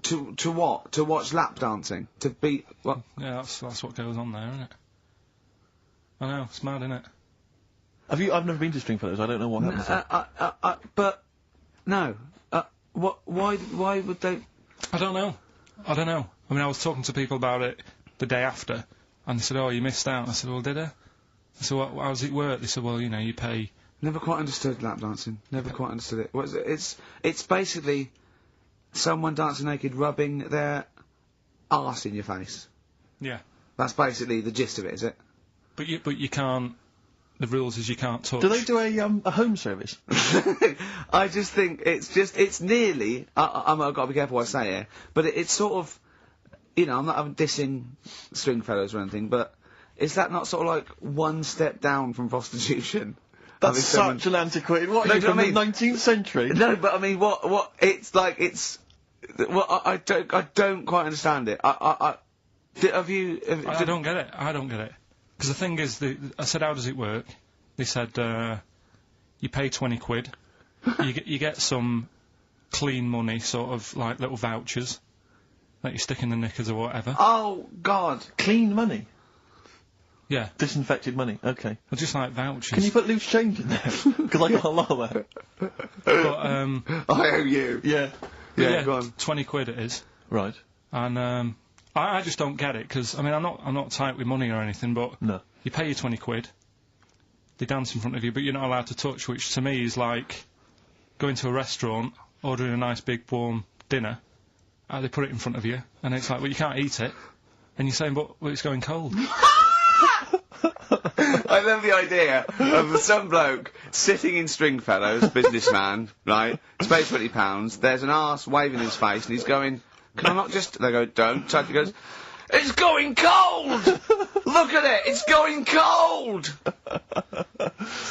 To what? To watch lap dancing? To beat what? Yeah, that's what goes on there, isn't it? I know, it's mad, isn't it? I've never been to Stringfellows. I don't know what happens there. But no. What? Why would they? I don't know. I mean, I was talking to people about it the day after, and they said, "Oh, you missed out." I said, "Well, did I?" I said, "How does it work?" They said, "Well, you pay." Never quite understood lap dancing. Never quite understood it. It's basically someone dancing naked, rubbing their arse in your face. Yeah. That's basically the gist of it, is it? But you can't. The rules is you can't touch. Do they do a home service? I just think it's nearly. I've got to be careful what I say here, but it's sort of, I'm not dissing Stringfellows or anything, but is that not sort of like one step down from prostitution? That's such an antiquated. What are you from the 19th century? No, but I mean, what? It's like it's. Well, I don't quite understand it. I don't get it. I don't get it. Because the thing is, I said, how does it work? They said, you pay 20 quid, you get some clean money, sort of like little vouchers that you stick in the knickers or whatever. Oh God, clean money. Yeah. Disinfected money, okay. Well, just like vouchers. Can you put loose change in there? Because I got a lot of that. But, I owe you. Yeah. Yeah, go on. 20 quid it is. Right. And, I just don't get it, because, I mean, I'm not tight with money or anything, but no. You pay your 20 quid, they dance in front of you, but you're not allowed to touch, which to me is like going to a restaurant, ordering a nice big warm dinner, they put it in front of you, and it's like, well, you can't eat it, and you're saying, but it's going cold. I love the idea of some bloke sitting in Stringfellows, businessman, right? He's paid £20, there's an arse waving in his face, and he's going, can I not just... They go, don't touch. He goes, it's going cold! Look at it, it's going cold!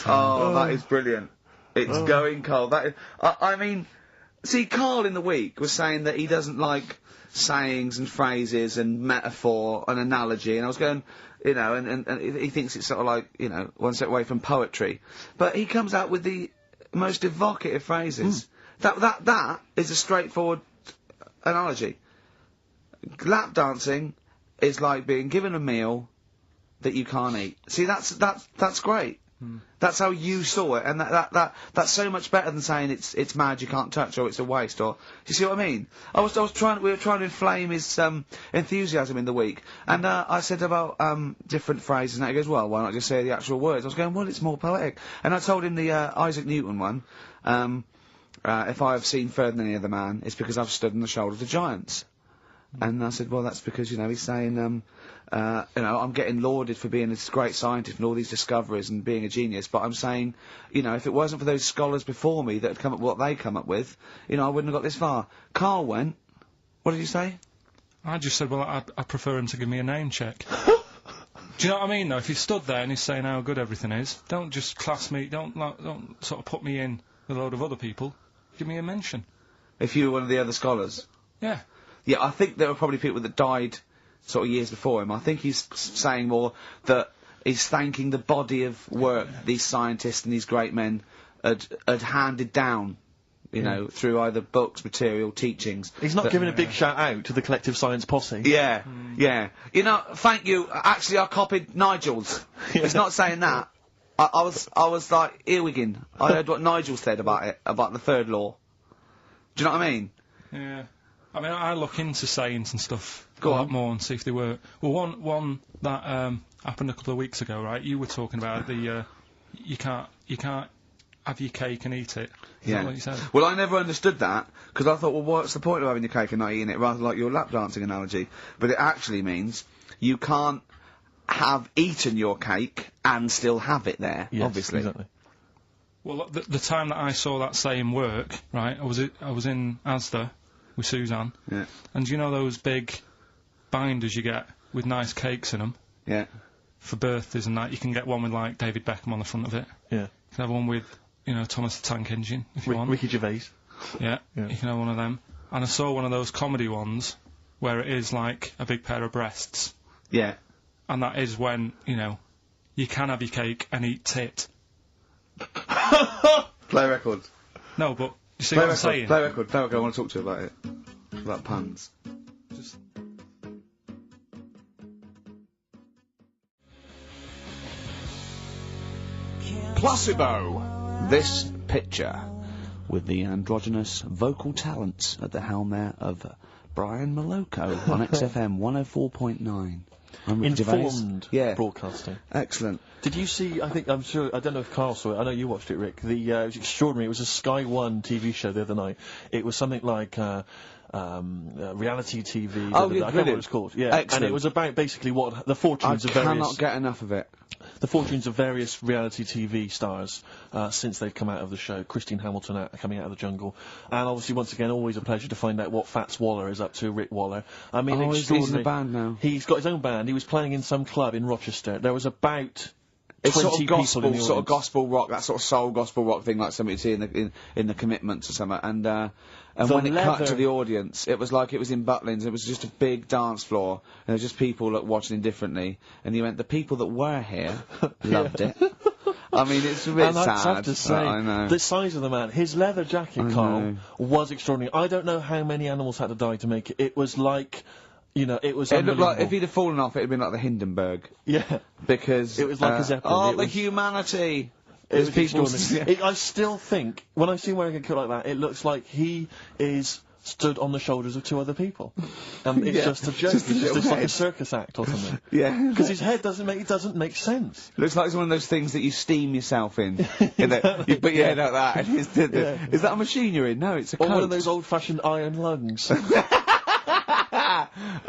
Oh, that is brilliant. It's going cold. That is... I mean, see, KARL in the week was saying that he doesn't like sayings and phrases and metaphor and analogy, and I was going... and he thinks it's sort of like, one step away from poetry. But he comes out with the most evocative phrases. That is a straightforward analogy. Lap dancing is like being given a meal that you can't eat. See, that's great. That's how you saw it, and that's so much better than saying it's mad, you can't touch, or it's a waste, or you see what I mean? We were trying to inflame his enthusiasm in the week, and I said about different phrases, and he goes, well, why not just say the actual words? I was going, well, it's more poetic, and I told him the Isaac Newton one. If I have seen further than any other man, it's because I've stood on the shoulders of giants. And I said, well, that's because, he's saying, I'm getting lauded for being this great scientist and all these discoveries and being a genius, but I'm saying, if it wasn't for those scholars before me that had come up with what they come up with, I wouldn't have got this far. KARL went, what did you say? I just said, well, I prefer him to give me a name check. Do you know what I mean, though? If he stood there and he's saying how good everything is, don't just class me, don't sort of put me in with a load of other people. Give me a mention. If you were one of the other scholars? Yeah. Yeah, I think there were probably people that died sort of years before him. I think he's saying more that he's thanking the body of work these scientists and these great men had handed down, through either books, material, teachings. He's not giving a big shout out to the collective science posse. Yeah, yeah. Thank you. Actually, I copied Nigel's. He's not saying that. I was like earwigging. I heard what Nigel said about it, about the third law. Do you know what I mean? Yeah. I mean, I look into sayings and stuff a on. lot more and see if they work. Well, one that happened a couple of weeks ago, right? You were talking about the you can't have your cake and eat it. Is Yeah. that what you said? Well, I never understood that, because I thought, well, what's the point of having your cake and not eating it, rather like your lap dancing analogy. But it actually means you can't have eaten your cake and still have it there, Yes, obviously. exactly. Well, the time that I saw that saying work, right, I was in Asda with Suzanne. Yeah. And you know those big binders you get with nice cakes in them? Yeah. For birthdays and that, you can get one with, like, David Beckham on the front of it. Yeah. You can have one with, you know, Thomas the Tank Engine, if you want. Ricky Gervais. Yeah, you can have one of them. And I saw one of those comedy ones where it is like a big pair of breasts. Yeah. And that is when, you know, you can have your cake and eat tit. Play record. No, but you see Play what I'm record. saying? Play record. Play record. I want to talk to you about it. About puns. Just... Placebo. This picture with the androgynous vocal talents at the helm there of Brian Moloko on XFM 104.9. I'm Ricky Gervais. Informed broadcasting. Excellent. Did you see, I'm sure, I don't know if Carl saw it, I know you watched it, Rick, it was extraordinary, it was a Sky One TV show the other night. It was something like, reality TV, Oh, I can't yeah, remember what it was called. Yeah, Excellent. and it was about basically what, the fortunes of I various... cannot get enough of it. The fortunes of various reality TV stars since they've come out of the show. Christine Hamilton coming out of the jungle. And obviously, once again, always a pleasure to find out what Fats Waller is up to, Rick Waller. I mean, he's in a band now. He's got his own band. He was playing in some club in Rochester. There was about... It's 20 sort of gospel, people in the sort of audience. gospel rock, that sort of soul gospel rock thing, like something you see in the Commitments or something. And when it cut to the audience, it was like it was in Butlins. It was just a big dance floor, and there was just people watching indifferently. And you went, the people that were here loved it. I mean, it's a bit And I sad. have to say, I know. the size of the man, his leather jacket, Carl, was extraordinary. I don't know how many animals had to die to make it. It was like... You know, it was It looked like, unbelievable. if he'd have fallen off, it'd have been like the Hindenburg. Yeah. Because... It was like a Zeppelin. the humanity! It was people... extraordinary. I still think, when I see him wearing a coat like that, it looks like he is stood on the shoulders of two other people. And it's just a joke. just a It's little just like a head. circus act or something. Yeah. Because his head doesn't make sense. Looks like it's one of those things that you steam yourself in. You put your head out that. And is that a machine you're in? No, it's a Or coat. one of those old-fashioned iron lungs.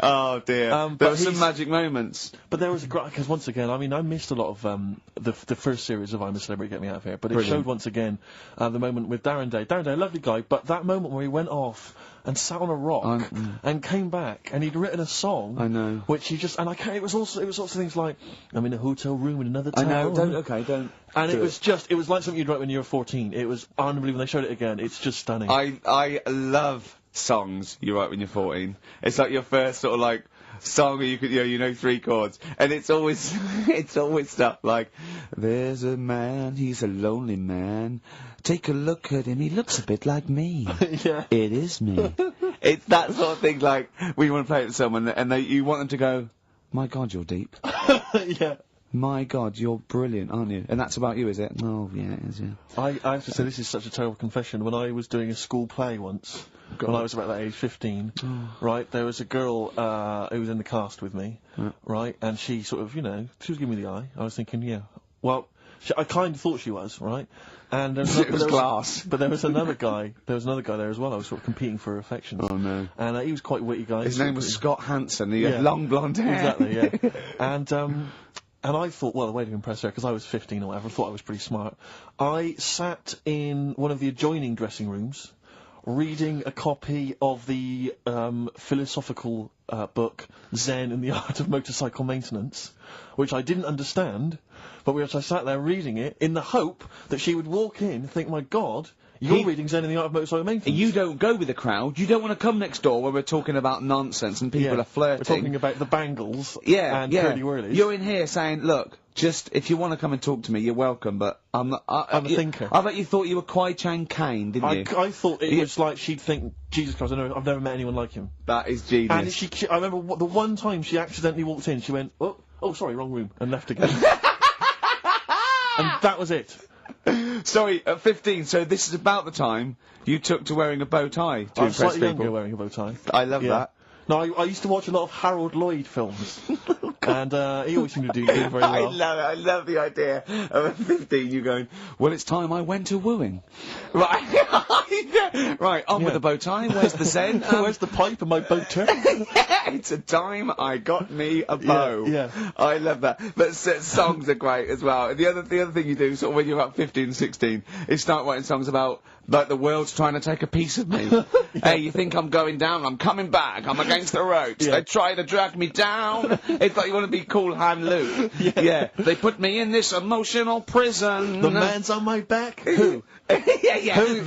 Oh dear. There were some magic moments. But there was a great, because once again, I mean, I missed a lot of the first series of I'm a Celebrity, Get Me Out of Here, but it Brilliant. showed once again the moment with Darren Day. Darren Day, a lovely guy, but that moment where he went off and sat on a rock and came back, and he'd written a song. I know. Which he just, and I can't, it was also things like, I'm in a hotel room in another I town. know. Don't. And do it was just, it was like something you'd write when you were 14. It was unbelievable. They showed it again. It's just stunning. I love songs you write when you're 14. It's like your first sort of like song where you know 3 chords, and it's always it's always stuff like, there's a man, he's a lonely man. Take a look at him, he looks a bit like me. Yeah. It is me. It's that sort of thing, like when you want to play it to someone and you want them to go, my God, you're deep. Yeah. My God, you're brilliant, aren't you? And that's about you, is it? Oh, yeah, it is, yeah. I have to say, this is such a terrible confession. When I was doing a school play once, when I was about that age, 15, right, there was a girl who was in the cast with me, right, and she sort of, you know, she was giving me the eye. I was thinking, yeah, well, I kind of thought she was, right? And there was glass. But there was another guy. There was another guy there as well. I was sort of competing for her affections. Oh no! And he was quite a witty guy. His name was Scott Hansen. He had long blonde hair. Exactly. Yeah. And I thought, well, the way to impress her, because I was 15 or whatever, I thought I was pretty smart. I sat in one of the adjoining dressing rooms, reading a copy of the philosophical book Zen and the Art of Motorcycle Maintenance, which I didn't understand, but which I sat there reading it in the hope that she would walk in and think, my God, you're reading Zen and the Art of Motorcycle Maintenance. You don't go with the crowd. You don't want to come next door where we're talking about nonsense and people are flirting. We're talking about the bangles and curly-whirlies. You're in here saying, look, just, if you want to come and talk to me, you're welcome, but I'm not... I'm a thinker. I bet you thought you were Kwai Chang Kane, didn't you? I thought it was like she'd think, Jesus Christ, I've never met anyone like him. That is genius. And I remember the one time she accidentally walked in, she went, oh, sorry, wrong room, and left again. And that was it. Sorry, at 15, so this is about the time you took to wearing a bow tie to I was impress slightly people. younger wearing a bow tie. I love that. No, I used to watch a lot of Harold Lloyd films. And he always seemed to do very well. I love it. I love the idea of a 15 you going, well, it's time I went to wooing. Right. Right, on with the bow tie. Where's the Zen? Where's the pipe and my bow tie? It's a time I got me a bow. Yeah. I love that. But songs are great as well. And the other thing you do, sort of when you're about 15, 16, is start writing songs about, like, the world's trying to take a piece of me. Hey, you think I'm going down? I'm coming back. I'm against the ropes. They try to drag me down. It's like you want to be Cool Hand Luke. Yeah. They put me in this emotional prison. The man's on my back. Who? Who?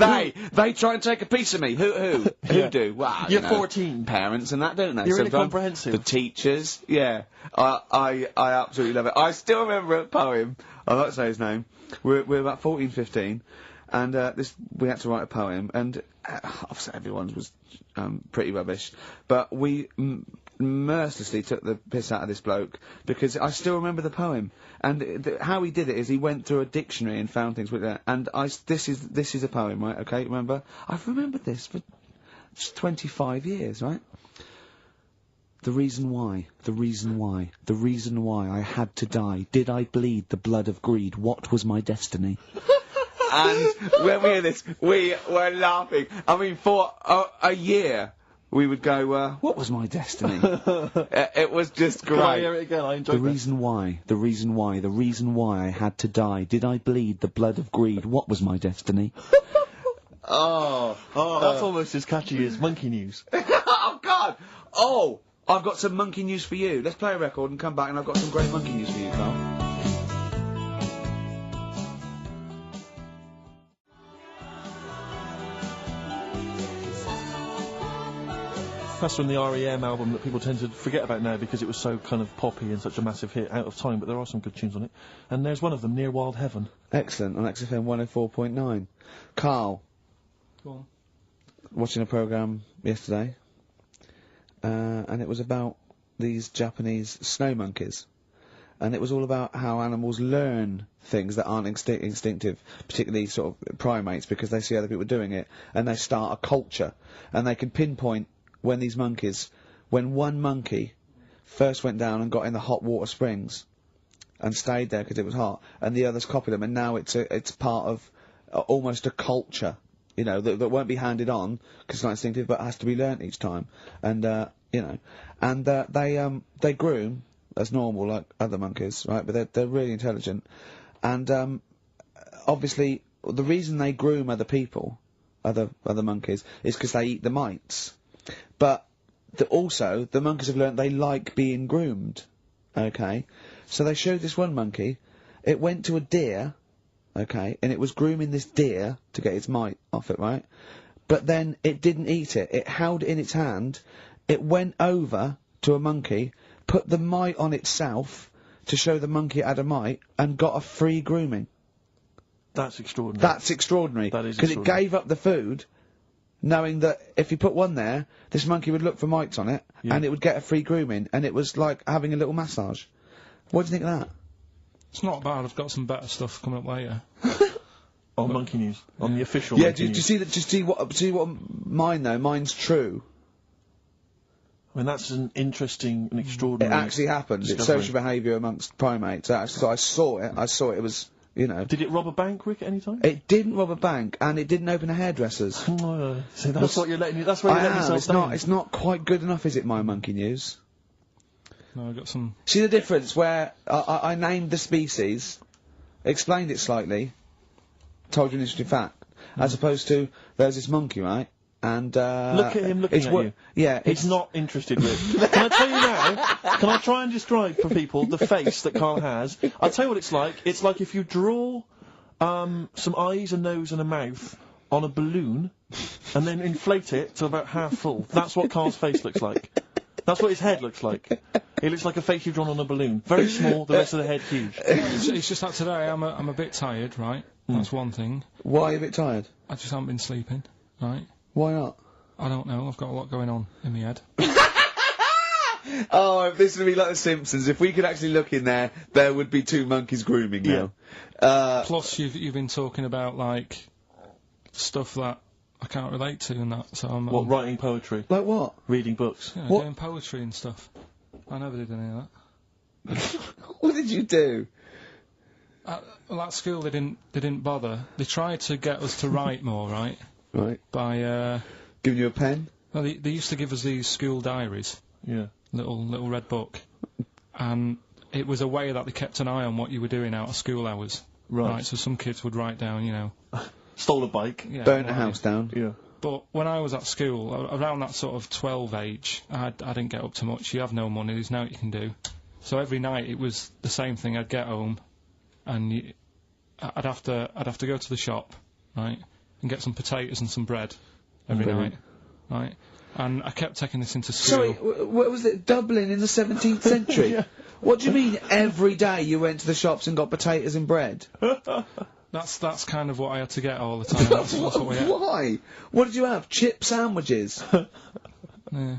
They try and take a piece of me. Who do? Well, you're 14. Parents and that, don't they? You're really comprehensive. The teachers. Yeah. I absolutely love it. I still remember a poem. I'll not say his name. We're about 14, 15. And we had to write a poem, and obviously everyone's was pretty rubbish, but we mercilessly took the piss out of this bloke, because I still remember the poem, and how he did it is he went through a dictionary and found things with that, and this is a poem, right, okay, remember? I've remembered this for 25 years, right? The reason why I had to die, did I bleed the blood of greed, what was my destiny? And when we hear this, we were laughing. I mean, for a year, we would go, what was my destiny? It was just great. Can I hear it again? I enjoyed the reason why I had to die. Did I bleed the blood of greed? What was my destiny? That's almost as catchy as Monkey News. Oh, God! Oh, I've got some monkey news for you. Let's play a record and come back, and I've got some great monkey news for you, Carl. That's from the R.E.M. album that people tend to forget about now because it was so kind of poppy and such a massive hit out of time, but there are some good tunes on it. And there's one of them, Near Wild Heaven. Excellent, on XFM 104.9. Carl. Go on. Watching a programme yesterday, and it was about these Japanese snow monkeys. And it was all about how animals learn things that aren't instinctive, particularly sort of primates, because they see other people doing it, and they start a culture. And they can pinpoint when these monkeys, when one monkey first went down and got in the hot water springs and stayed there because it was hot, and the others copied them, and now it's part of almost a culture, you know, that won't be handed on because it's not instinctive, but has to be learnt each time. And you know, and they groom as normal like other monkeys, right? But they're really intelligent, and obviously the reason they groom other people, other monkeys, is because they eat the mites. But also, the monkeys have learnt they like being groomed, okay? So they showed this one monkey, it went to a deer, okay, and it was grooming this deer to get its mite off it, right? But then it didn't eat it, it held it in its hand, it went over to a monkey, put the mite on itself to show the monkey it had a mite, and got a free grooming. That's extraordinary. That's extraordinary. That is extraordinary. Because it gave up the food, knowing that if you put one there, this monkey would look for mites on it, and it would get a free grooming, and it was like having a little massage. What do you think of that? It's not bad. I've got some better stuff coming up later. On Monkey News, on the official. Yeah, Monkey do you see that? Just see what mine though. Mine's true. I mean, that's an interesting and extraordinary. It actually happened. Discovery. It's social behaviour amongst primates. So I saw it. It was. You know. Did it rob a bank, Rick, at any time? It didn't rob a bank, and it didn't open a hairdresser's. See, that's what you're letting. That's where you're letting yourself down. It's not quite good enough, is it? My Monkey News. No, I got some. See the difference where I named the species, explained it slightly, told you an interesting fact, as opposed to there's this monkey, right? And look at him looking at you. Yeah, he's not interested, Rick. Can I tell you now? Can I try and describe for people the face that Carl has? I'll tell you what it's like. It's like if you draw some eyes, a nose, and a mouth on a balloon, and then inflate it to about half full. That's what Carl's face looks like. That's what his head looks like. It looks like a face you've drawn on a balloon. Very small, the rest of the head huge. It's just that today I'm a bit tired, right? That's one thing. Why are you a bit tired? I just haven't been sleeping, right? Why not? I don't know, I've got a lot going on in my head. Oh, if this would be like The Simpsons, if we could actually look in there, there would be two monkeys grooming now. Plus, you've been talking about, like, stuff that I can't relate to and that, so I'm... What, writing poetry? Like what? Reading books? Yeah, what? doing poetry and stuff. I never did any of that. What did you do? Well, at school they didn't bother. They tried to get us to write more, right? Right. By giving you a pen. Well, they used to give us these school diaries. Yeah. Little red book, and it was a way that they kept an eye on what you were doing out of school hours. Right. So some kids would write down, you know, stole a bike, burnt a house down. Yeah. But when I was at school, around that sort of 12 age, I didn't get up to much. You have no money. There's nothing you can do. So every night it was the same thing. I'd get home, and I'd have to go to the shop, right, and get some potatoes and some bread every night, right. And I kept taking this into school. Sorry, what was it? Dublin in the 17th century? Yeah. What do you mean every day you went to the shops and got potatoes and bread? That's kind of what I had to get all the time. That's what we had. Why? What did you have? Chip sandwiches? Yeah.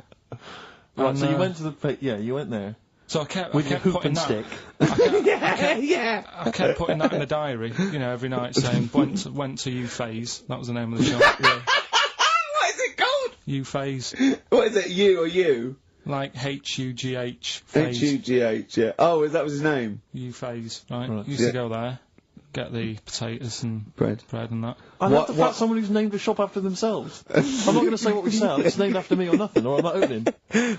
Right, And, so you went to the... you went there. So I kept with your hoop putting and that, stick. I kept putting that in the diary, you know, every night saying, went to U-Phase. That was the name of the shop. Yeah. What is it called? U-Phase. What is it, you or you? Like H-U-G-H. H-U-G-H, yeah. Oh, that was his name? U-Phase, right. Used to go there, get the potatoes and bread and that. I love the fact someone who's named a shop after themselves. I'm not going to say what we sell, it's named after me or nothing, or I'm not opening.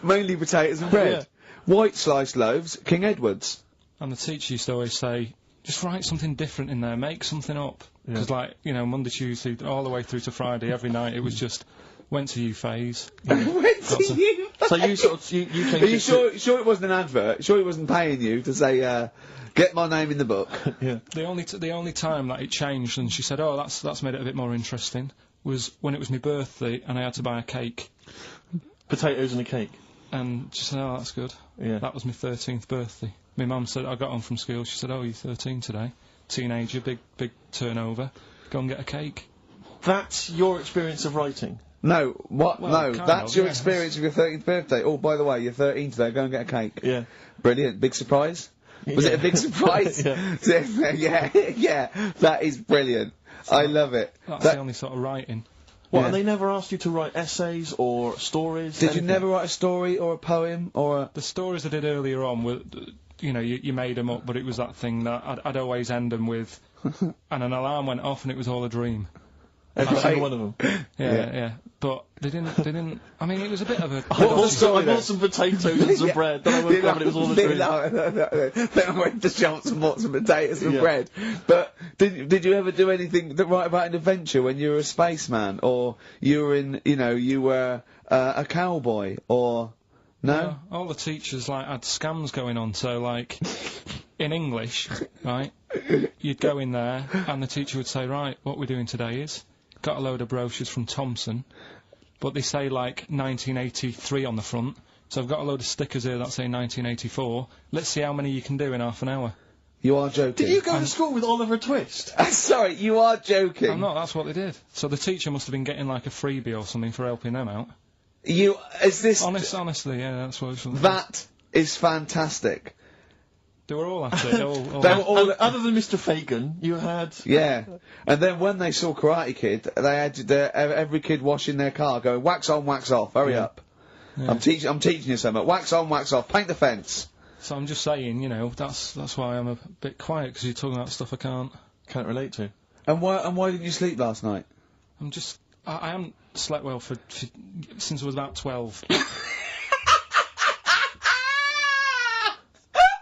Mainly potatoes and bread. Yeah. White sliced loaves, King Edward's. And the teacher used to always say, just write something different in there, make something up. Because, like, you know, Monday, Tuesday, all the way through to Friday, every night, it was just, went to U-Phase. Went to U-Phase? So you sort of, you Are you sure it wasn't an advert? Sure it wasn't paying you to say, get my name in the book? Yeah. The only time that it changed, and she said, oh, that's made it a bit more interesting, was when it was my birthday, and I had to buy a cake. Potatoes and a cake. And she said, oh, that's good. Yeah. That was my 13th birthday. My mum said, I got home from school, she said, oh, you're 13 today. Teenager, big turnover. Go and get a cake. That's your experience of writing? No, what? Well, no, that's your experience of your 13th birthday. Oh, by the way, you're 13 today, go and get a cake. Yeah. Brilliant, big surprise? Was it a big surprise? yeah, that is brilliant. I love it. That's the only sort of writing. What, and they never asked you to write essays or stories? Did you never write a story or a poem or The stories I did earlier on were, you know, you made them up, but it was that thing that I'd always end them with, and an alarm went off and it was all a dream. Every single one of them. Yeah. But they didn't. I mean, it was a bit of a. I bought some potatoes and some bread. Then I woke up and it was all a dream. Then I went to shops and bought some potatoes and bread. But did you ever do anything that write about an adventure when you were a spaceman, or you were you were a cowboy, or no? All the teachers had scams going on. So in English, right? You'd go in there and the teacher would say, right, what we're doing today is. Got a load of brochures from Thompson, but they say 1983 on the front, so I've got a load of stickers here that say 1984. Let's see how many you can do in half an hour. You are joking. Did you go to school with Oliver Twist? Sorry, you are joking. I'm not, that's what they did. So the teacher must have been getting a freebie or something for helping them out. Is this... Honestly, yeah, that's what it was. That is fantastic. They were all at it. Other than Mr. Fagan, you had... Yeah. And then when they saw Karate Kid, they had every kid washing their car going, wax on, wax off, hurry up. Yeah. I'm teaching you something. Wax on, wax off, paint the fence. So I'm just saying, that's why I'm a bit quiet, because you're talking about stuff I can't relate to. And why didn't you sleep last night? I haven't slept well since I was about 12.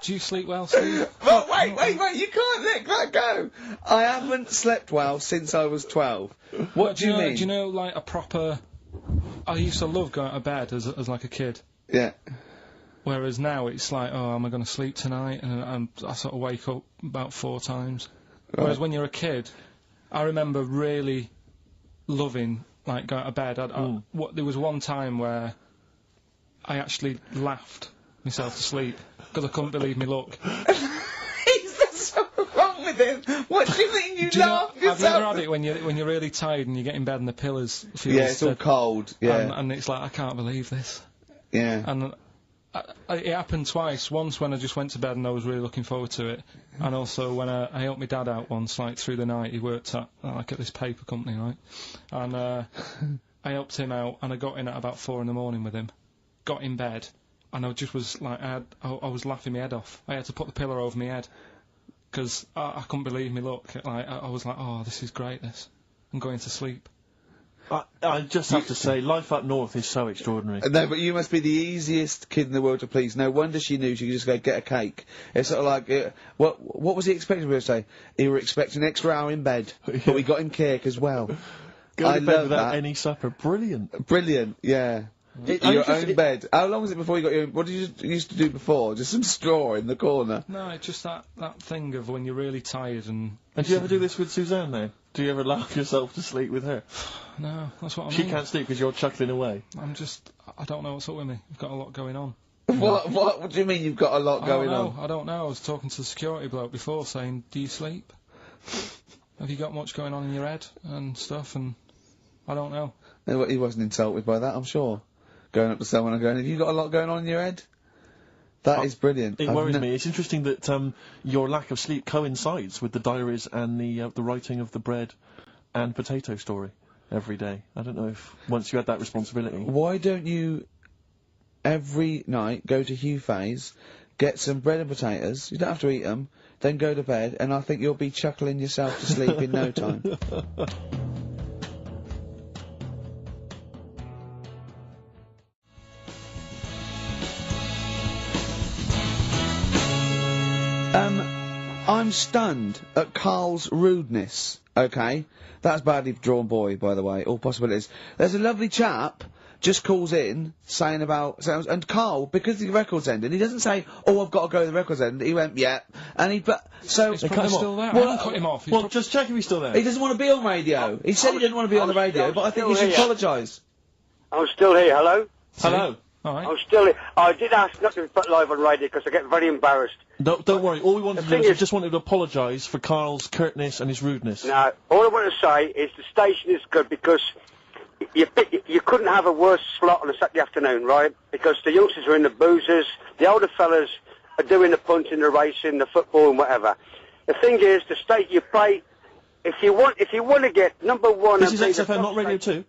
Do you sleep well, Steve? Well, wait, you can't let that go! I haven't slept well since I was 12. What do you mean? Do you know, a proper... I used to love going to bed as a kid. Yeah. Whereas now it's oh, am I going to sleep tonight? And I sort of wake up about 4 times. Right. Whereas when you're a kid, I remember really loving, going to bed. There was one time where I actually laughed myself to sleep. Because I couldn't believe me luck. Is there something wrong with him? What do you mean you laugh yourself? Have you ever had it when you're really tired and you get in bed and the pillows feel it's all cold, yeah. And it's I can't believe this. Yeah. And it happened twice. Once when I just went to bed and I was really looking forward to it. And also when I helped my dad out once, through the night. He worked at, at this paper company, right? And I helped him out and I got in at about 4 in the morning with him. Got in bed. and I just was like, I was laughing my head off. I had to put the pillow over my head because I couldn't believe me look. Like I was like, oh, this is great. This. I'm going to sleep. I just have to say, life up north is so extraordinary. No, but you must be the easiest kid in the world to please. No wonder she knew she could just go get a cake. It's sort of like, what was he expecting me to say? He were expecting an extra hour in bed, but we got him cake as well. Go to bed without any supper. Brilliant. Brilliant, yeah. Your own bed. How long was it before you got your... What did you used to do before? Just some straw in the corner? No, it's just that thing of when you're really tired and... And do you ever do this with Suzanne, though? Do you ever laugh yourself to sleep with her? No, that's what I mean. She can't sleep because you're chuckling away. I don't know what's up with me. I've got a lot going on. What do you mean you've got a lot going on? I don't know. I was talking to the security bloke before saying, do you sleep? Have you got much going on in your head and stuff? And I don't know. No, he wasn't insulted by that, I'm sure. Going up to someone and going, have you got a lot going on in your head? That is brilliant. It worries me. It's interesting that your lack of sleep coincides with the diaries and the writing of the bread and potato story every day. I don't know if once you had that responsibility. Why don't you every night go to Hugh Fay's, get some bread and potatoes, you don't have to eat them, then go to bed, and I think you'll be chuckling yourself to sleep in no time. I'm stunned at KARL's rudeness, okay? That's badly drawn boy, by the way, all possibilities. There's a lovely chap just calls in, saying about... And KARL, because the record's ended, he doesn't say, oh, I've got to go to the record's end. He went, yeah. And he... So... He's probably still there. Well, cut him off. Well, just check if he's still there. He doesn't want to be on radio. He said he didn't want to be on the radio, but I think he should apologise. I'm still here, hello? Hello. Alright. I'm still here. I did ask not to be put live on radio because I get very embarrassed. Don't worry, all we wanted to do is we just wanted to apologise for KARL's curtness and his rudeness. No, all I want to say is the station is good because you couldn't have a worse slot on a Saturday afternoon, right? Because the youngsters are in the boozers, the older fellas are doing the punting, the racing, the football and whatever. The thing is, the state you play, if you want to get number one... This is XFM, not Radio 2?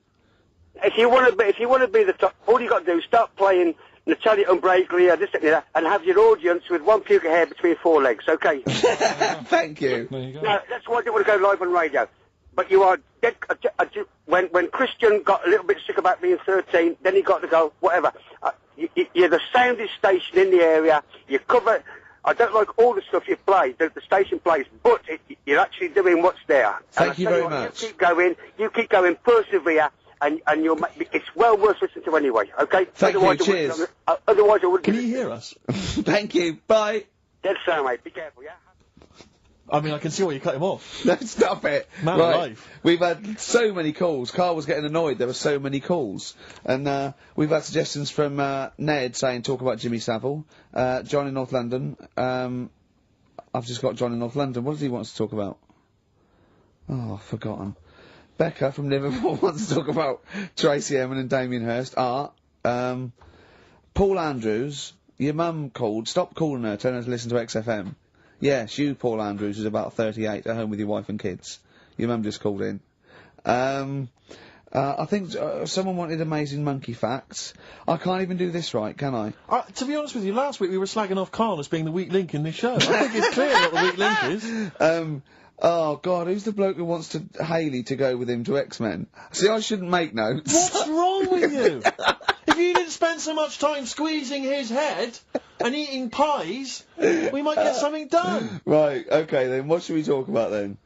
If you want to be the top, all you got to do is start playing Natalia Umbraglia, this and that, and have your audience with one puke of hair between four legs, okay? Thank you. There you go. No, that's why I didn't want to go live on radio. But you are dead, when Christian got a little bit sick about being 13, then he got to go, whatever. You're the soundest station in the area, you cover... I don't like all the stuff you play, the station plays, but you're actually doing what's there. Thank you very much. You keep going, persevere, and you'll it's well worth listening to anyway, okay? Thank you, cheers. Otherwise I wouldn't... Can you hear us? Thank you, bye. Dead so, mate, be careful, yeah? I mean, I can see why you cut him off. No, stop it. Man alive. We've had so many calls. KARL was getting annoyed there were so many calls. And, we've had suggestions from, Ned saying talk about Jimmy Savile. John in North London. I've just got John in North London. What does he want to talk about? Oh, I've forgotten. Becca from Liverpool wants to talk about Tracy Emin and Damien Hirst. Art. Paul Andrews. Your mum called. Stop calling her. Tell her to listen to XFM. Yes, you, Paul Andrews, is about 38, at home with your wife and kids. Your mum just called in. I think someone wanted amazing monkey facts. I can't even do this right, can I? To be honest with you, last week we were slagging off KARL as being the weak link in this show. I think it's clear what the weak link is. Oh, God, who's the bloke who wants Hayley to go with him to X-Men? See, I shouldn't make notes. What's wrong with you? If you didn't spend so much time squeezing his head and eating pies, we might get something done. Right, okay then, what should we talk about then?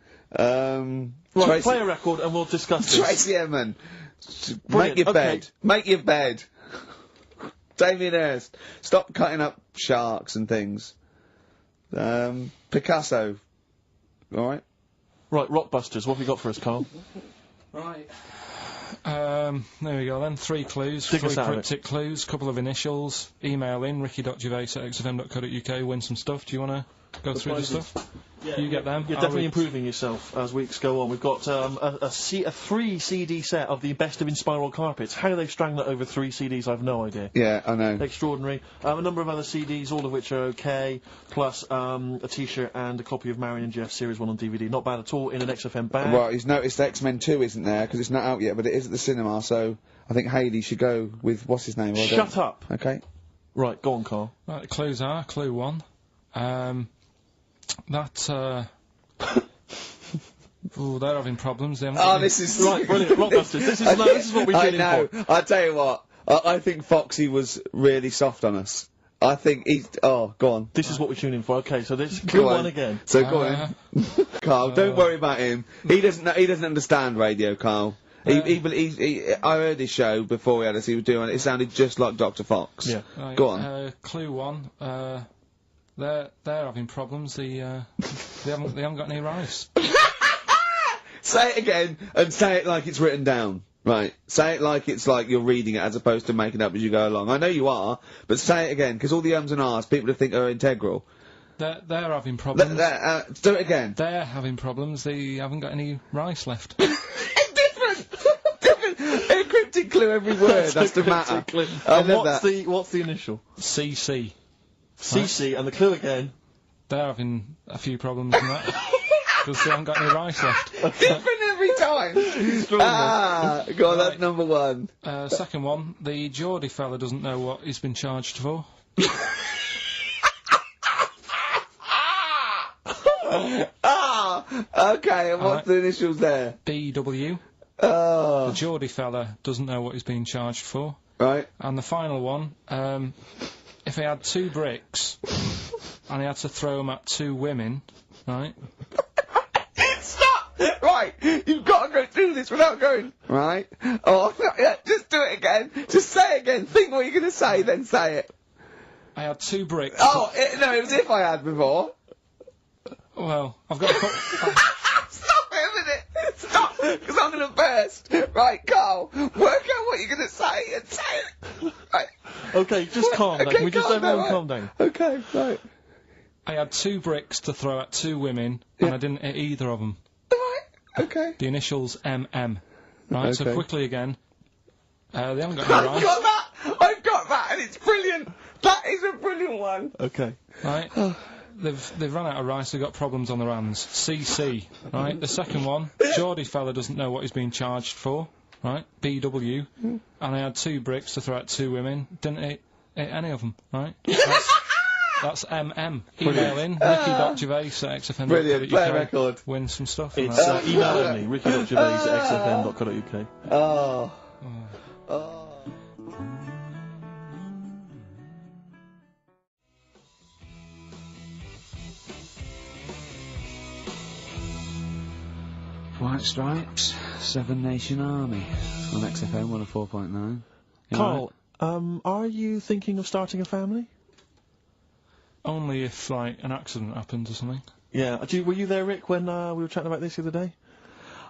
Right, play a record and we'll discuss this. Tracy Emin. Make your bed. Make your bed. Damien Hirst. Stop cutting up sharks and things. Picasso. Alright. Right, Rockbusters, what have you got for us, KARL? Right. There we go then. 3 clues, 3 cryptic clues, couple of initials. Email in, ricky.gervais@xfm.co.uk, win some stuff. Do you want to go through the stuff? Yeah, you get them. You're definitely improving yourself as weeks go on. We've got a 3 CD set of the best of Inspiral Carpets. How they've strung that over 3 CDs, I've no idea. Yeah, I know. Extraordinary. A number of other CDs, all of which are okay, plus a T-shirt and a copy of Marion and Jeff Series 1 on DVD. Not bad at all, in an XFM bag. Right, he's noticed X-Men 2 isn't there, because it's not out yet, but it is at the cinema, so I think Hayley should go with, what's his name? Shut up. Okay. Right, go on, Carl. Right, the clues are, clue 1. Oh, they're having problems. They haven't got any- this is Right, brilliant. Blockbusters. This is what we I did know. in I tell you what. I think Foxy was really soft on us. I think he's. Oh, go on. This is what we tune in for. Okay, so this Go clue on. 1 again. So go on, Carl. Don't worry about him. He doesn't. He doesn't understand radio, Carl. I heard his show before we had this. He was doing it. It sounded just like Dr. Fox. Yeah. Right, Go on. Clue 1. They're having problems. They haven't got any rice. Say it again and say it like it's written down. Right. Say it like it's like you're reading it as opposed to making it up as you go along. I know you are, but say it again because all the ums and ahs people would think are integral. They're having problems. Do it again. They're having problems. They haven't got any rice left. Different. A cryptic clue every word. That's the matter. I And love what's the initial? CC. CC, and the clue again. They're having a few problems in that. Because they haven't got any rice left. Different every time. Go on, that's number 1. Second one, the Geordie fella doesn't know what he's been charged for. Okay, and what's the initials there? BW. Oh. The Geordie fella doesn't know what he's being charged for. Right. And the final one, if he had 2 bricks, and he had to throw them at 2 women, right? Stop! Right, you've got to go through this without going. Right? Oh, yeah, just do it again. Just say it again. Think what you're going to say, then say it. I had 2 bricks. Oh, no, it was if I had before. Well, I've got to put... Stop it a minute! Stop! Because I'm going to burst. Right, Carl, work out what you're going to say and say it. Right. Okay, just calm down. Okay, We just everyone calm down. Okay, right. I had 2 bricks to throw at 2 women, and I didn't hit either of them. Right, okay. The initials MM. Right, so Okay. quickly again. They haven't got any rice. I've got that, and it's brilliant! That is a brilliant one! Okay. Right. They've run out of rice, they've got problems on their hands. CC. Right, the second one, Geordie fella doesn't know what he's being charged for. Right, BW. And I had 2 bricks to throw at 2 women, didn't hit any of them. Right? That's MM. Email in, ricky.gervais@xfm.co.uk. Brilliant, play a record. Win some stuff. It's email only, ricky.gervais@xfm.co.uk. Oh. White Stripes, 7 Nation Army on XFM 104.9. Carl, are you thinking of starting a family? Only if, like, an accident happens or something. Yeah. Were you there, Rick, when we were chatting about this the other day?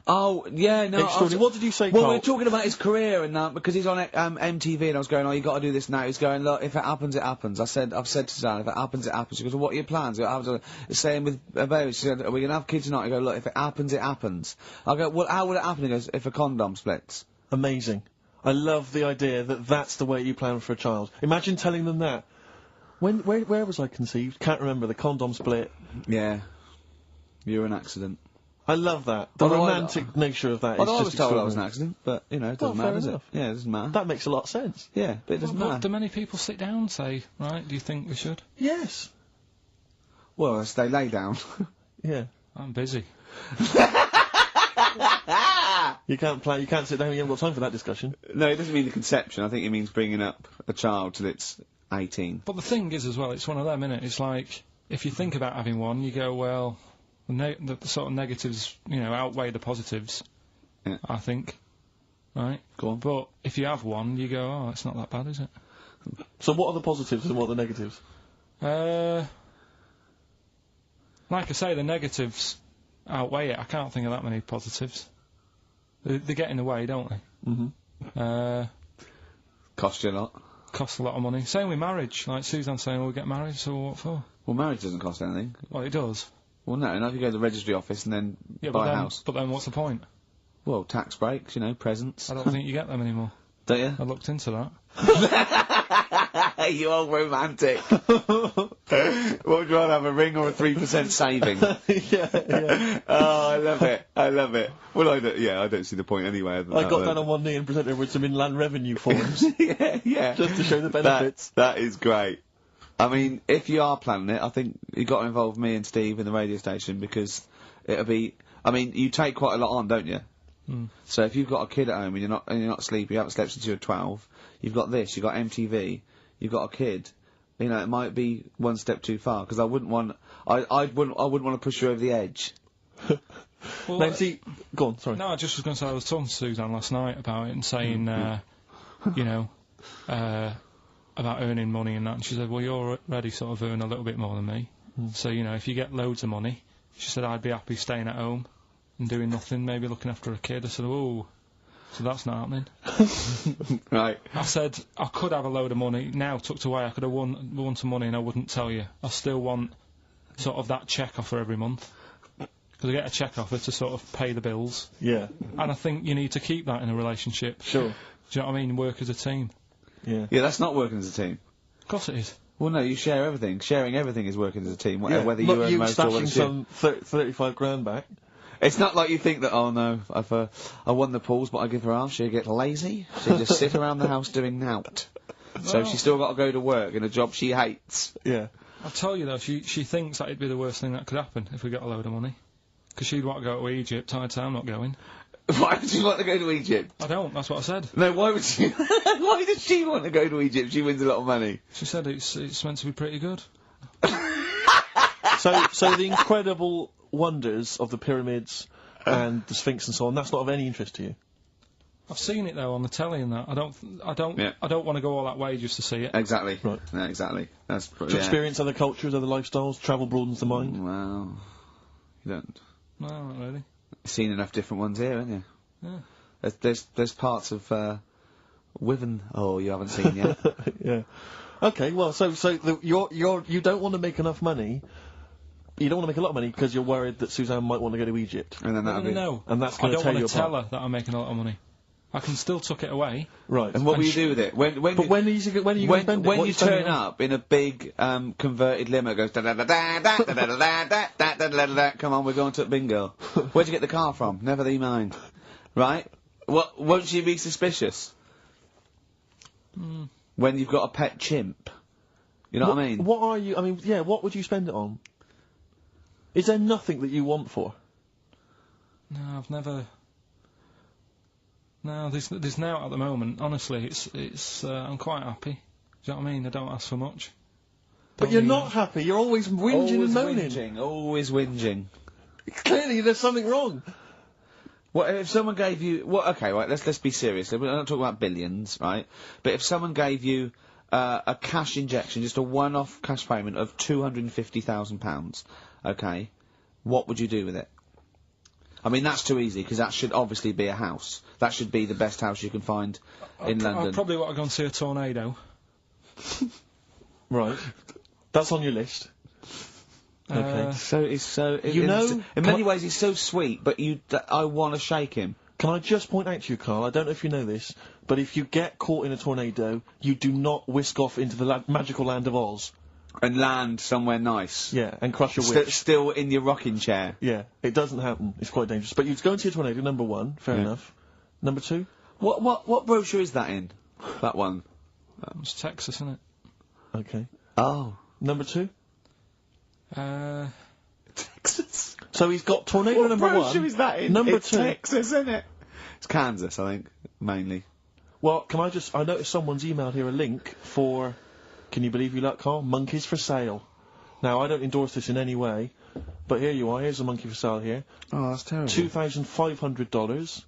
Oh, yeah, no. What did you say, Well, Carl? we were talking about his career and that, because he's on MTV, and I was going, oh, you got to do this now. He's going, look, if it happens, it happens. I've said to Suzanne, if it happens, it happens. She goes, well, what are your plans? I was saying with Barry, she said, are we going to have kids or not? I go, look, if it happens, it happens. I go, well, how would it happen? He goes, if a condom splits. Amazing. I love the idea that that's the way you plan for a child. Imagine telling them that. Where was I conceived? Can't remember. The condom split. Yeah. You're an accident. I love that. The romantic nature of that is I was just told I extraordinary. was an accident, but, you know, it doesn't matter, does it? Yeah, it doesn't matter. That makes a lot of sense. Yeah, but it doesn't But matter. do many people sit down and say, right, do you think we should? Yes. Well, they lay down. Yeah. I'm busy. You can't sit down, you haven't got time for that discussion. No, it doesn't mean the conception. I think it means bringing up a child till it's 18. But the thing is, as well, it's one of them, innit? It's like, if you think about having one, you go, well, the sort of negatives, you know, outweigh the positives. Yeah. I think. Right? Go on. But if you have one, you go, oh, it's not that bad, is it? So what are the positives and what are the negatives? Like I say, the negatives outweigh it. I can't think of that many positives. They get in the way, don't they? Mm-hmm. Cost you a lot. Costs a lot of money. Same with marriage. Like Suzanne's saying, we'll get married, so what for? Well, marriage doesn't cost anything. Well, it does. Well, no, if you go to the registry office and then Yeah, buy but a then, house. But then what's the point? Well, tax breaks, you know, presents. I don't think you get them anymore. Don't you? I looked into that. You old romantic. What would you rather have, a ring or a 3% saving? yeah. Oh, I love it. I love it. Well, I don't see the point anyway. I got down on one knee and presented her with some inland revenue forms. yeah. Just to show the benefits. That is great. I mean, if you are planning it, I think you got to involve me and Steve in the radio station, because it'll be. I mean, you take quite a lot on, don't you? So if you've got a kid at home and you're not sleepy, you haven't slept since you were 12, you've got this, you've got MTV, you've got a kid. You know, it might be one step too far, because I wouldn't want to push you over the edge. Well, Nancy, go on. Sorry. No, I just was going to say, I was talking to Suzanne last night about it and saying, you know, about earning money and that, and she said, well, you're already sort of earn a little bit more than me, so you know, if you get loads of money, she said, I'd be happy staying at home and doing nothing, maybe looking after a kid. I said, oh, so that's not happening. Right. I said, I could have a load of money now tucked away, I could have won some money and I wouldn't tell you. I still want sort of that cheque offer every month. Because I get a cheque offer to sort of pay the bills. Yeah. And I think you need to keep that in a relationship. Sure. Do you know what I mean? Work as a team. Yeah. Yeah, that's not working as a team. Of course it is. Well, no, you share everything. Sharing everything is working as a team, Yeah. whether Not you earn you most or whether stashing some 35 grand back. It's not like you think that, oh no, I won the pools, but I give her half, she'll get lazy, she'll just sit around the house doing nout. So she's still got to go to work in a job she hates. Yeah. I'll tell you though, she thinks that it'd be the worst thing that could happen if we got a load of money. Because she'd want to go to Egypt, I'd say I'm not going. Why would she want to go to Egypt? I don't, that's what I said. No, why would she? Why does she want to go to Egypt if she wins a lot of money? She said it's meant to be pretty good. So the incredible wonders of the pyramids and the Sphinx and so on, that's not of any interest to you? I've seen it though on the telly and that. I don't want to go all that way just to see it. Exactly. Right. Yeah, exactly. That's To experience other cultures, other lifestyles, travel broadens the mind. Well, you don't. No, not really. You've seen enough different ones here, haven't you? Yeah. There's parts of Wiven. Oh, you haven't seen yet. Yeah. Okay. Well, you don't want to make enough money. You don't want to make a lot of money because you're worried that Suzanne might want to go to Egypt. And then No. And that's I going to don't tear you want to apart. tell her that I'm making a lot of money. I can still tuck it away. Right. And what will you do with it? When are you going to spend it? When you turn up in a big converted limo, it goes da da da da da da da da da da da da da. Come on, we're going to bingo. Where'd you get the car from? Never thee mind. Right? What? Won't she be suspicious? When you've got a pet chimp. You know what I mean? What are you? I mean, yeah. What would you spend it on? Is there nothing that you want for? No, I've never. No, there's now at the moment. Honestly, it's I'm quite happy. Do you know what I mean? I don't ask for much. But you're not happy. You're always whinging and moaning. Always whinging. Clearly, there's something wrong. What if someone gave you? Okay, right. Let's be serious. We're not talking about billions, right? But if someone gave you a cash injection, just a one-off cash payment of £250,000, okay, what would you do with it? I mean, that's too easy, because that should obviously be a house. That should be the best house you can find in London. I'd probably want to go and see a tornado. Right. That's on your list. Okay. In many ways, he's so sweet, but I want to shake him. Can I just point out to you, Carl, I don't know if you know this, but if you get caught in a tornado, you do not whisk off into the magical land of Oz. And land somewhere nice. Yeah, and crush a witch. Still in your rocking chair. Yeah, it doesn't happen. It's quite dangerous. But you'd go and see a tornado, number one, fair enough. Number two? What brochure is that in? That one? It's Texas, isn't it? Okay. Oh. Number two? Texas. So he's got tornado number one. What brochure is that in? Number it's two. Texas, isn't it? It's Kansas, I think, mainly. Well, I noticed someone's emailed here a link for, can you believe you luck, Carl? Monkeys for sale. Now, I don't endorse this in any way, but here you are. Here's a monkey for sale here. Oh, that's terrible. $2,500.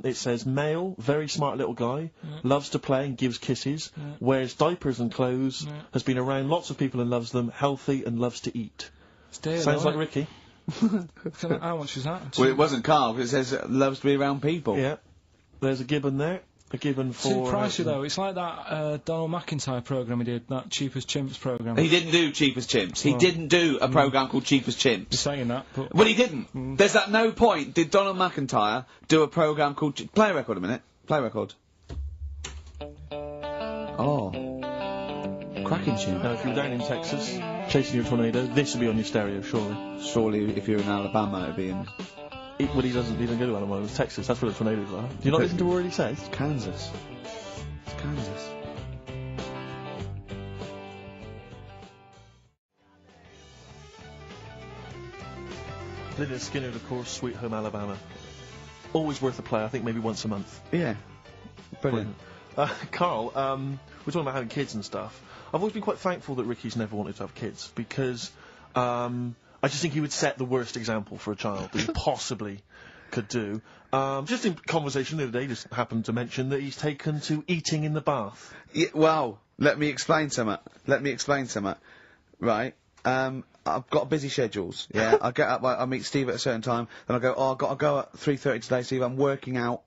It says male, very smart little guy, loves to play and gives kisses, wears diapers and clothes, has been around lots of people and loves them, healthy and loves to eat. Sounds like Ricky. How much is that? Well, it wasn't Carl, because it says loves to be around people. Yeah. There's a gibbon there. A gibbon for... Too pricey, though. It's like that Donald McIntyre programme he did, that Cheapest Chimps programme. He didn't do Cheapest Chimps. He didn't do a programme called Cheapest Chimps. You're saying that, but... Well, he didn't. There's at no point did Donald McIntyre do a programme called... Play a record a minute. Play a record. Oh. Cracking tune. Now, if you were down in Texas, chasing your tornado, this would be on your stereo, surely. Surely, if you're in Alabama, it'd be in... Well, he doesn't go to Alabama, it's Texas, that's where the tornadoes are. Do you not listen to what he says? It's Kansas. It's Kansas. Lynyrd Skynyrd, of course, Sweet Home Alabama. Always worth a play, I think maybe once a month. Yeah. Brilliant. Karl, we're talking about having kids and stuff. I've always been quite thankful that Ricky's never wanted to have kids, because I just think he would set the worst example for a child that he possibly could do. Just in conversation the other day, just happened to mention that he's taken to eating in the bath. Yeah, well, let me explain something. Right. I've got busy schedules, yeah. I get up, I meet Steve at a certain time, then I go, I've got to go at 3:30 today, Steve, I'm working out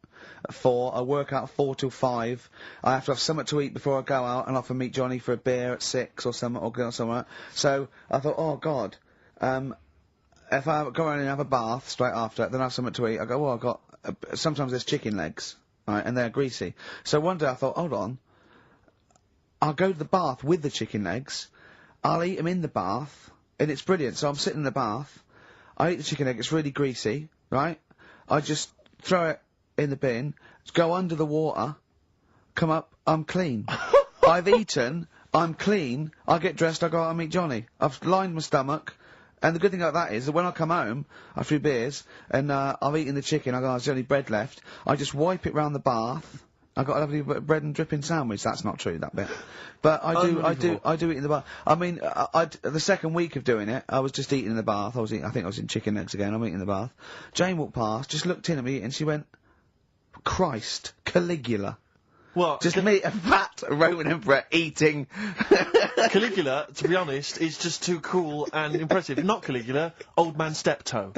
at 4, I work out 4 till 5, I have to have something to eat before I go out, and I have to meet Johnny for a beer at 6 or something, or go somewhere. So, I thought, oh god, if I go around and have a bath straight after, then I have something to eat, I go, well, I've got, sometimes there's chicken legs, right, and they're greasy. So one day I thought, hold on, I'll go to the bath with the chicken legs, I'll eat them in the bath, and it's brilliant. So I'm sitting in the bath, I eat the chicken egg, it's really greasy, right? I just throw it in the bin, go under the water, come up, I'm clean. I've eaten, I'm clean, I get dressed, I go out and meet Johnny. I've lined my stomach, and the good thing about that is that when I come home, after a few beers, and I've eaten the chicken, I go, there's only bread left, I just wipe it round the bath, I've got a lovely bread and dripping sandwich. That's not true, that bit. But I do eat in the bath. I mean, the second week of doing it, I was just eating in the bath. I think I was in chicken legs again. I'm eating in the bath. Jane walked past, just looked in at me, and she went, Christ, Caligula. What? Just me, a fat Roman emperor eating. Caligula, to be honest, is just too cool and impressive. Not Caligula, Old Man Steptoe.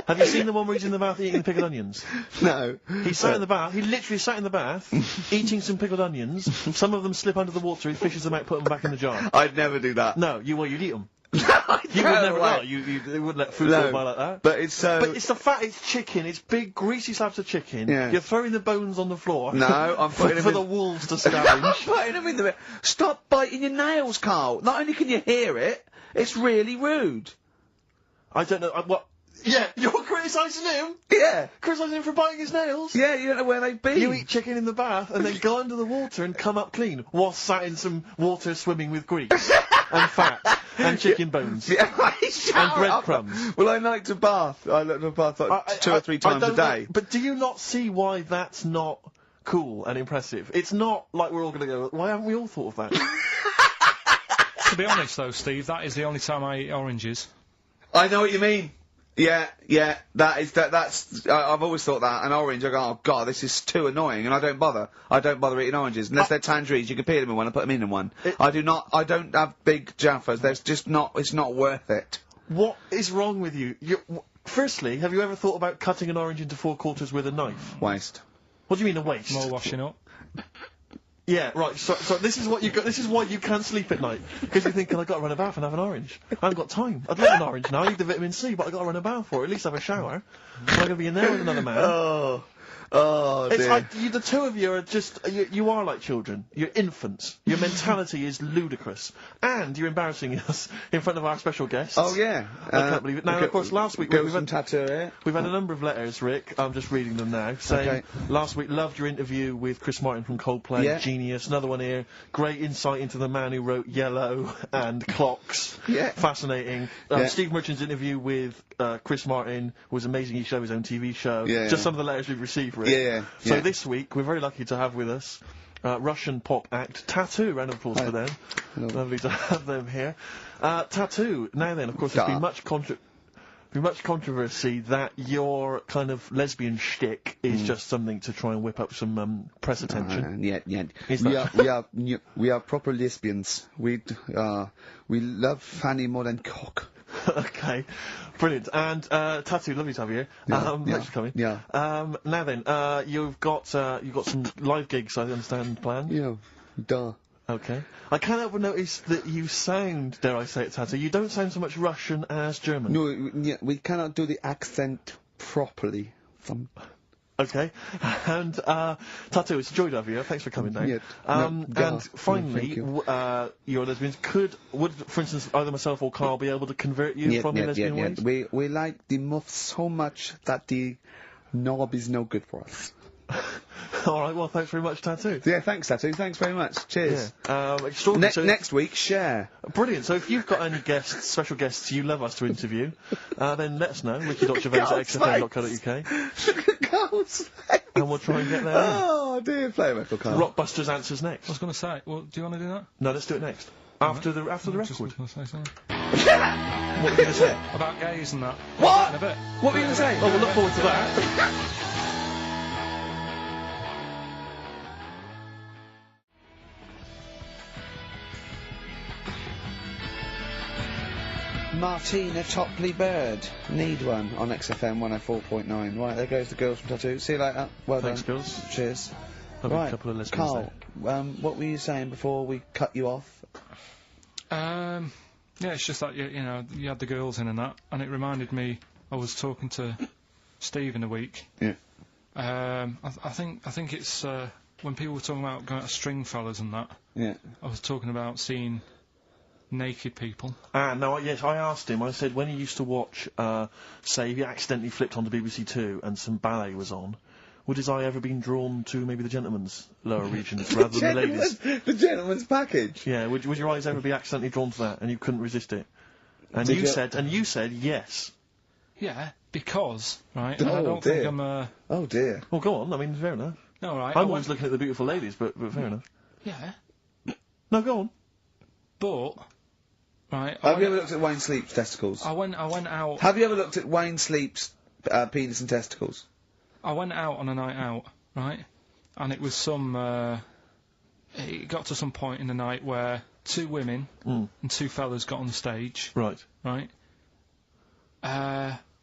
Have you seen the one where he's in the bath eating the pickled onions? No. He sat in the bath, he literally sat in the bath, eating some pickled onions, some of them slip under the water, he fishes them out, put them back in the jar. I'd never do that. No, you'd eat them. You would never, well, you wouldn't let food go by like that. But it's But it's the fat, it's chicken, it's big greasy slabs of chicken, Yeah. You're throwing the bones on the floor. No, I'm putting them for in... the wolves to scavenge. I'm putting them in the... Stop biting your nails, Karl. Not only can you hear it, it's really rude. I don't know, what... Yeah, you're criticising him? Yeah. Criticising him for biting his nails? Yeah, you don't know where they've been. You eat chicken in the bath and then go under the water and come up clean while sat in some water swimming with grease and fat and chicken bones and breadcrumbs. Well, I like to bath. I like to bath like 2 or 3 times a day. But do you not see why that's not cool and impressive? It's not like we're all going to go, why haven't we all thought of that? To be honest, though, Steve, that is the only time I eat oranges. I know what you mean. Yeah, that's, I've always thought that, an orange, I go, oh god, this is too annoying, and I don't bother eating oranges, unless they're tangerines, you can peel them in one and put them in one. I don't have big jaffas, there's just not, it's not worth it. What is wrong with you? Firstly, have you ever thought about cutting an orange into 4 quarters with a knife? Waste. What do you mean a waste? More washing up. Yeah, right, so this is what you got, this is why you can't sleep at night. Because you're thinking, I've got to run a bath and have an orange. I haven't got time. I'd love an orange now, I need the vitamin C, but I've got to run a bath for it, at least have a shower. I'm not going to be in there with another man. Oh, it's dear. like, the two of you are just, you are like children. You're infants. Your mentality is ludicrous. And you're embarrassing us in front of our special guests. Oh, yeah. I can't believe it. Now, of course, last week we've had a number of letters, Rick. I'm just reading them now. Saying, last week, loved your interview with Chris Martin from Coldplay. Yeah. Genius. Another one here. Great insight into the man who wrote Yellow and Clocks. Yeah. Fascinating. Steve Merchant's interview with Chris Martin was amazing. He showed his own TV show. Yeah. Just some of the letters we've received, Rick. Yeah. So this week, we're very lucky to have with us Russian pop act Tattoo. Round of applause for them. Hello. Lovely to have them here. Tattoo. Now then, of course, there's been much controversy that your kind of lesbian shtick is just something to try and whip up some press attention. We are proper lesbians. We love Fanny more than cock. Okay, brilliant. And Tattoo, lovely to have you here. Thanks for coming. Yeah. Now then, you've got some live gigs, I understand, planned. Yeah. Duh. Okay. I can't help but notice that you sound, dare I say it, Tattoo, you don't sound so much Russian as German. No, we cannot do the accent properly. Okay. And, Tattoo, it's a joy to have you here. Thanks for coming down. Yeah. And finally, thank you're lesbians. Would, for instance, either myself or Carl be able to convert you from your lesbian ways? We like the muff so much that the knob is no good for us. Alright, well, thanks very much, Tattoo. Yeah, thanks, Tattoo. Thanks very much. Cheers. Yeah. Extraordinary. Next week, share. Brilliant. So if you've got any guests, special guests you love us to interview, then let us know. Ricky.Gervais@xfm.co.uk. Look at Carl's face. And we'll try and get there. Oh, dear. Play a record, Carl. Rockbusters answers next. I was going to say, well, do you want to do that? No, let's do it next. After the Just record. was going to say something. What were you going to say? About gays and that. What? In a bit. What were you going to say? Oh, we'll look forward to that. Martina Topley Bird. Need one on XFM 104.9. Right, there goes the girls from Tattoo. See you later. Well Thanks, done. girls. Cheers. Probably Right, a couple of lesbians Carl, what were you saying before we cut you off? Yeah, it's just that, you know, you had the girls in and that, and it reminded me, I was talking to Steve in a week. Yeah. I think it's, when people were talking about going out to string fellas and that, Yeah. I was talking about seeing naked people. No, yes, I asked him, I said, when he used to watch, say, if he accidentally flipped onto BBC Two and some ballet was on, would his eye ever been drawn to maybe the gentleman's lower regions rather than the ladies'? The gentleman's package. Yeah, would your eyes ever be accidentally drawn to that and you couldn't resist it? And you said yes. Yeah, because, right, Oh, and I don't dear. think I'm Oh dear. Well, go on, I mean, fair enough. No, right. I'm always looking at the beautiful ladies, but fair enough. Yeah, No, go on. but, right. Have you ever looked at Wayne Sleep's testicles? I went out. Have you ever looked at Wayne Sleep's penis and testicles? I went out on a night out, right? And it was it got to some point in the night where two women and two fellas got on the stage. Right. Right?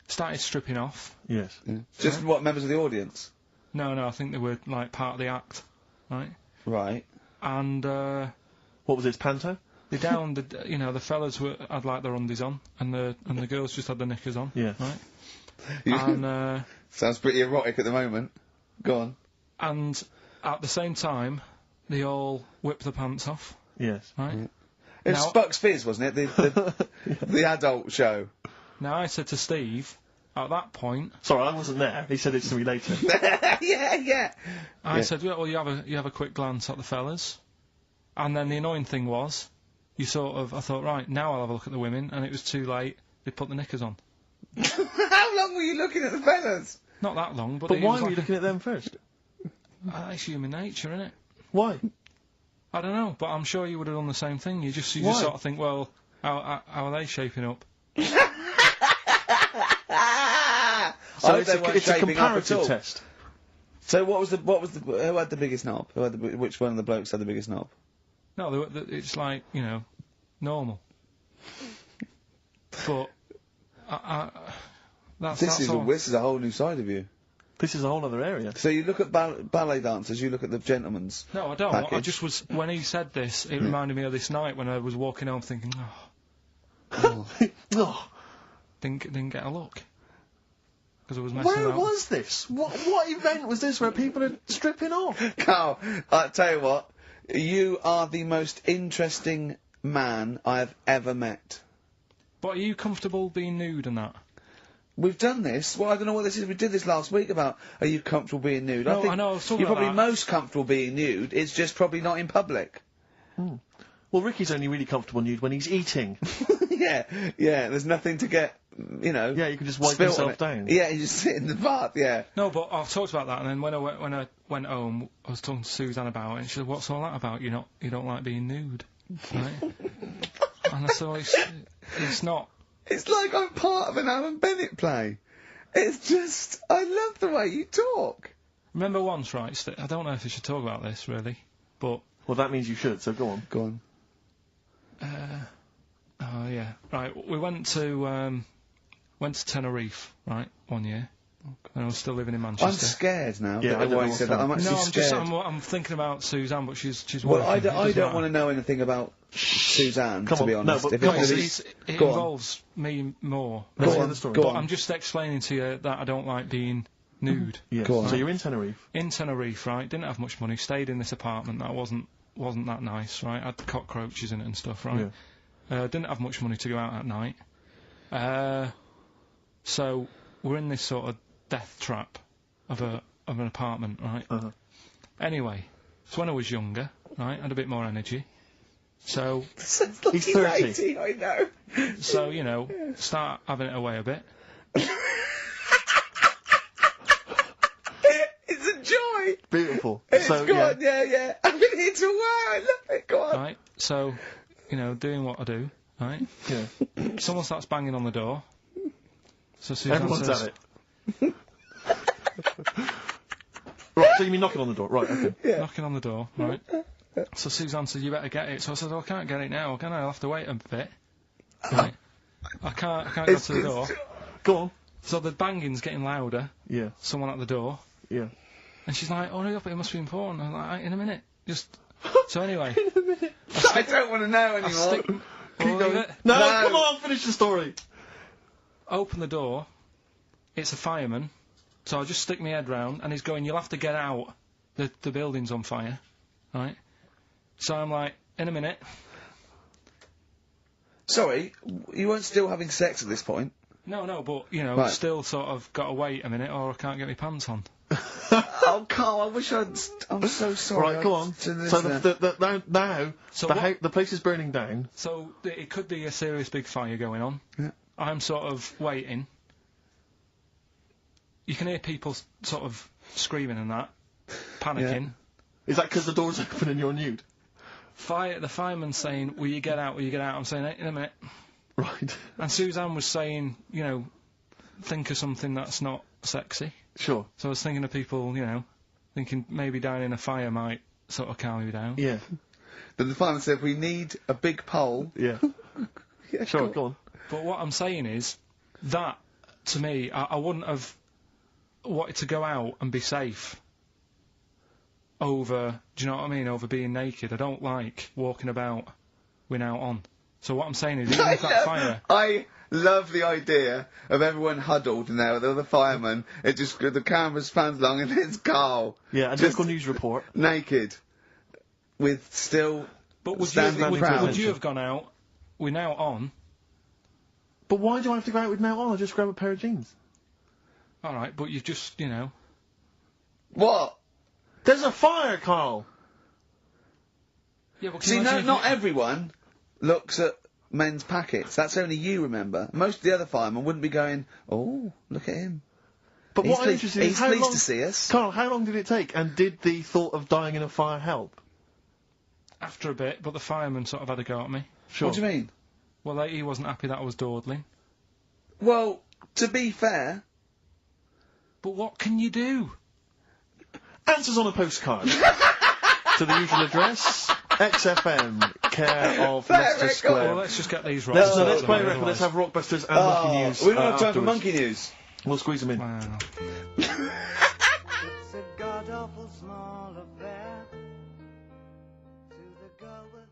Started stripping off. Yes. Yeah. Just what, members of the audience? No, I think they were, like, part of the act. Right? Right. And, what was this, panto? they downed, the fellas had, like, their undies on, and the girls just had their knickers on. Yeah. Right? And, sounds pretty erotic at the moment. Go on. And at the same time, they all whipped the pants off. Yes. Right? Yeah. It was Bucks Fizz, wasn't it? The adult show. Now, I said to Steve, at that point... Sorry, I wasn't there. He said it to me later. yeah. I said, well, you have a quick glance at the fellas. And then the annoying thing was, I thought, right, now I'll have a look at the women, and it was too late. They put the knickers on. How long were you looking at the fellas? Not that long, but... But why were you looking at them first? It's human nature, isn't it? Why? I don't know, but I'm sure you would have done the same thing. You just sort of think, well, how are they shaping up? So it's a comparative test. So who had the biggest knob? Which one of the blokes had the biggest knob? No, it's like, normal. But, This is a whole new side of you. This is a whole other area. So you look at ballet dancers, you look at the gentleman's. No, I don't. package. I just was, when he said this, it reminded me of this night when I was walking home thinking, didn't get a look. Because I was messing Where out. was this? What event was this where people are stripping off? Carl, I'll tell you what, you are the most interesting man I have ever met. But are you comfortable being nude and that? We've done this. Well, I don't know what this is. We did this last week about, are you comfortable being nude? No, I think I know, I was talking you're about probably that. most comfortable being nude. It's just probably not in public. Well, Ricky's only really comfortable nude when he's eating. yeah. There's nothing to get, Yeah, you can just wipe spilt on yourself it. down. Yeah, you just sit in the bath. Yeah. No, but I've talked about that, and then when I went home, I was talking to Suzanne about it, and she said, "What's all that about? You don't like being nude, right?" And I said, "It's not." It's like I'm part of an Alan Bennett play. It's just, I love the way you talk. Remember once, right? I don't know if I should talk about this really, but well, that means you should. So go on. Go on. Oh yeah, right. We went to Tenerife, right, one year. And I was still living in Manchester. I'm scared now. Yeah, I don't know why you said that. I'm actually scared. I'm thinking about Suzanne, but she's Well, working. I don't want to know anything about Suzanne, to be honest. No, but it involves me more. Go on. But I'm just explaining to you that I don't like being nude. Yes. So you're in Tenerife. In Tenerife, right? Didn't have much money. Stayed in this apartment that wasn't that nice, right? Had cockroaches in it and stuff, right? Yeah. Didn't have much money to go out at night. So we're in this sort of death trap of an apartment, right? Anyway, so when I was younger, right, had a bit more energy. So he's 30. 80, I know. So you know, start having it away a bit. It's a joy. Beautiful. It's so good. Yeah. I've been here to a while. I love it. Go on. Right. So, you know, doing what I do. Right. Yeah. Someone starts banging on the door. So Suzanne Everyone's says, at it. Right, so you mean knocking on the door? Right, okay. Yeah. Knocking on the door, right. So Suzanne said, you better get it. So I said, oh, I can't get it now, can I? I'll have to wait a bit. Right. I can't go to the door. Go on. So the banging's getting louder. Yeah. Someone at the door. Yeah. And she's like, oh, hurry up, it must be important. I'm like, in a minute. Just... So anyway. I don't want to know anymore. Keep going. No, come on, finish the story. Open the door. It's a fireman. So I just stick my head round, and he's going, you'll have to get out. The building's on fire. Right? So I'm like, in a minute. Sorry, you weren't still having sex at this point? No, but, you know, still sort of got to wait a minute, or I can't get my pants on. Oh, Carl, I wish I'm so sorry. Right, go on. So the place is burning down. So it could be a serious big fire going on. Yeah. I'm sort of waiting. You can hear people sort of screaming and that, panicking. Yeah. Is that because the door's open and you're nude? The fireman's saying, will you get out, will you get out? I'm saying, in a minute. Right. And Suzanne was saying, you know, think of something that's not sexy. Sure. So I was thinking of people, you know, thinking maybe down in a fire might sort of calm you down. Yeah. Then the fireman said, we need a big pole. Yeah. Yeah, sure, go on. But what I'm saying is, that, to me, I wouldn't have wanted to go out and be safe over, do you know what I mean, over being naked. I don't like walking about without on. So what I'm saying is, even if that fire... I love the idea of everyone huddled now with all the firemen. It just, the camera's pans along and there's Carl. Yeah, a local news report. Naked. With still But would you have gone out, we're now on... But why do I have to go out with now on? I'll just grab a pair of jeans. Alright, but you've just, you know... What? There's a fire, Carl! Yeah, but see, not everyone looks at men's packets. That's only you, remember. Most of the other firemen wouldn't be going, oh, look at him. But what I'm interested in is he's pleased to see us. Carl, how long did it take? And did the thought of dying in a fire help? After a bit, but the fireman sort of had a go at me. Sure. What do you mean? Well, he wasn't happy that I was dawdling. Well, to be fair... But what can you do? Answers on a postcard. To the usual address, XFM, care of Leicester Square. Well, let's just get these right. Let's play a record, let's have Rockbusters and Monkey News. We don't have time for Monkey News. We'll squeeze them in. Wow. It's a god-awful small affair to the girl with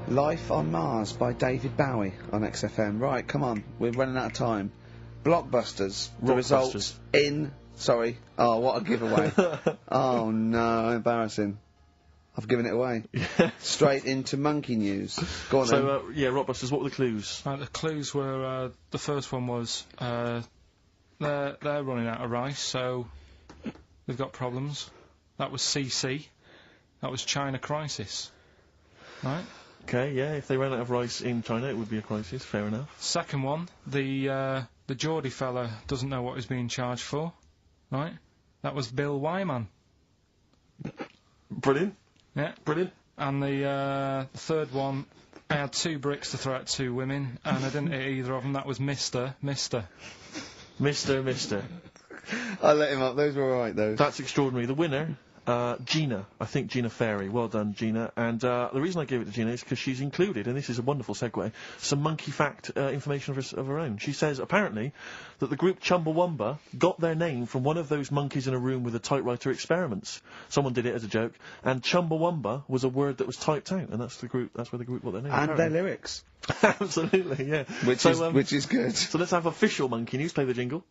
the Life on Mars by David Bowie on XFM. Right, come on, we're running out of time. Blockbusters. The results in... Sorry. Oh, what a giveaway. Oh, no, embarrassing. I've given it away. Yeah. Straight into Monkey News. Go on So, yeah, Rockbusters, what were the clues? Right, the clues were, the first one was, they're running out of rice, so they've got problems. That was CC. That was China crisis. Right? Okay, yeah, if they ran out of rice in China, it would be a crisis, fair enough. Second one, the Geordie fella doesn't know what he's being charged for. Right? That was Bill Wyman. Brilliant. Yeah. Brilliant. And the third one, I had 2 bricks to throw at 2 women, and I didn't hit either of them. That was Mr. Mister. I let him up. Those were alright, those. That's extraordinary. The winner Gina. I think Gina Fairy. Well done, Gina. And the reason I gave it to Gina is because she's included, and this is a wonderful segue, some monkey fact information of her own. She says, apparently, that the group Chumbawamba got their name from one of those monkeys in a room with a typewriter experiments. Someone did it as a joke, and Chumbawamba was a word that was typed out, and that's where the group got their name. And their lyrics. Absolutely, yeah. Which is good. So let's have official monkey news. Play the jingle.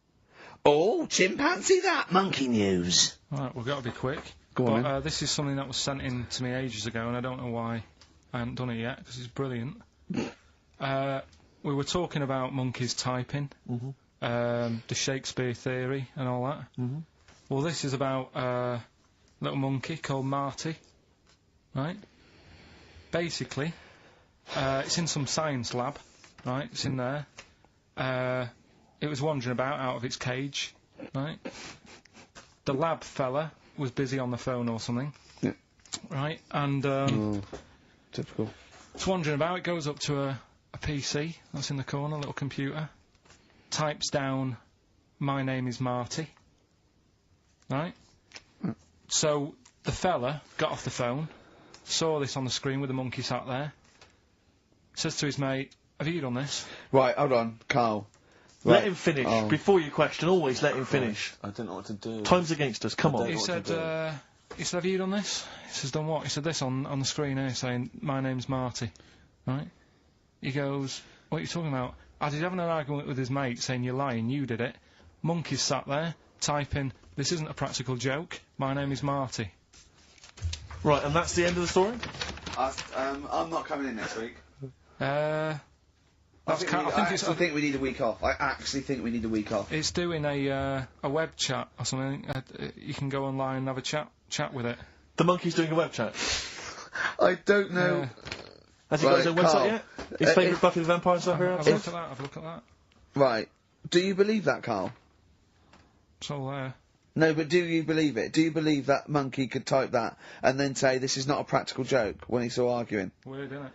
Oh, chimpanzee that monkey news. Right, we've got to be quick. Go on, But this is something that was sent in to me ages ago, and I don't know why I haven't done it yet, because it's brilliant. We were talking about monkeys typing, the Shakespeare theory and all that. Well, this is about a little monkey called Marty, right? Basically, it's in some science lab, right? It's in there. It was wandering about out of its cage, right? The lab fella was busy on the phone or something. Yeah. Right, and typical. It's wandering about, it goes up to a PC that's in the corner, a little computer, types down, "My name is Marty." Right? So the fella got off the phone, saw this on the screen with the monkey sat there, says to his mate, "Have you done this?" Right, hold on, Carl. Let him finish. Before you question, always let him finish. I don't know what to do. Time's against us, come on. He said, "Have you done this?" He says, "Done what?" He said, "This on the screen here saying, 'My name's Marty.'" Right? He goes, "What are you talking about?" As he's having an argument with his mate saying, "You're lying, you did it." Monkey's sat there, typing, "This isn't a practical joke. My name is Marty." Right, and that's the end of the story? I'm not coming in next week. I think we need a week off. I actually think we need a week off. It's doing a web chat or something. You can go online and have a chat with it. The monkey's doing a web chat? I don't know. Has he got his own website yet? His favourite Buffy the Vampire Slayer? Have a look at that, have a look at that. Right. Do you believe that, Carl? It's all there. No, but do you believe it? Do you believe that monkey could type that and then say, "This is not a practical joke," when he's still arguing? Weird, isn't it?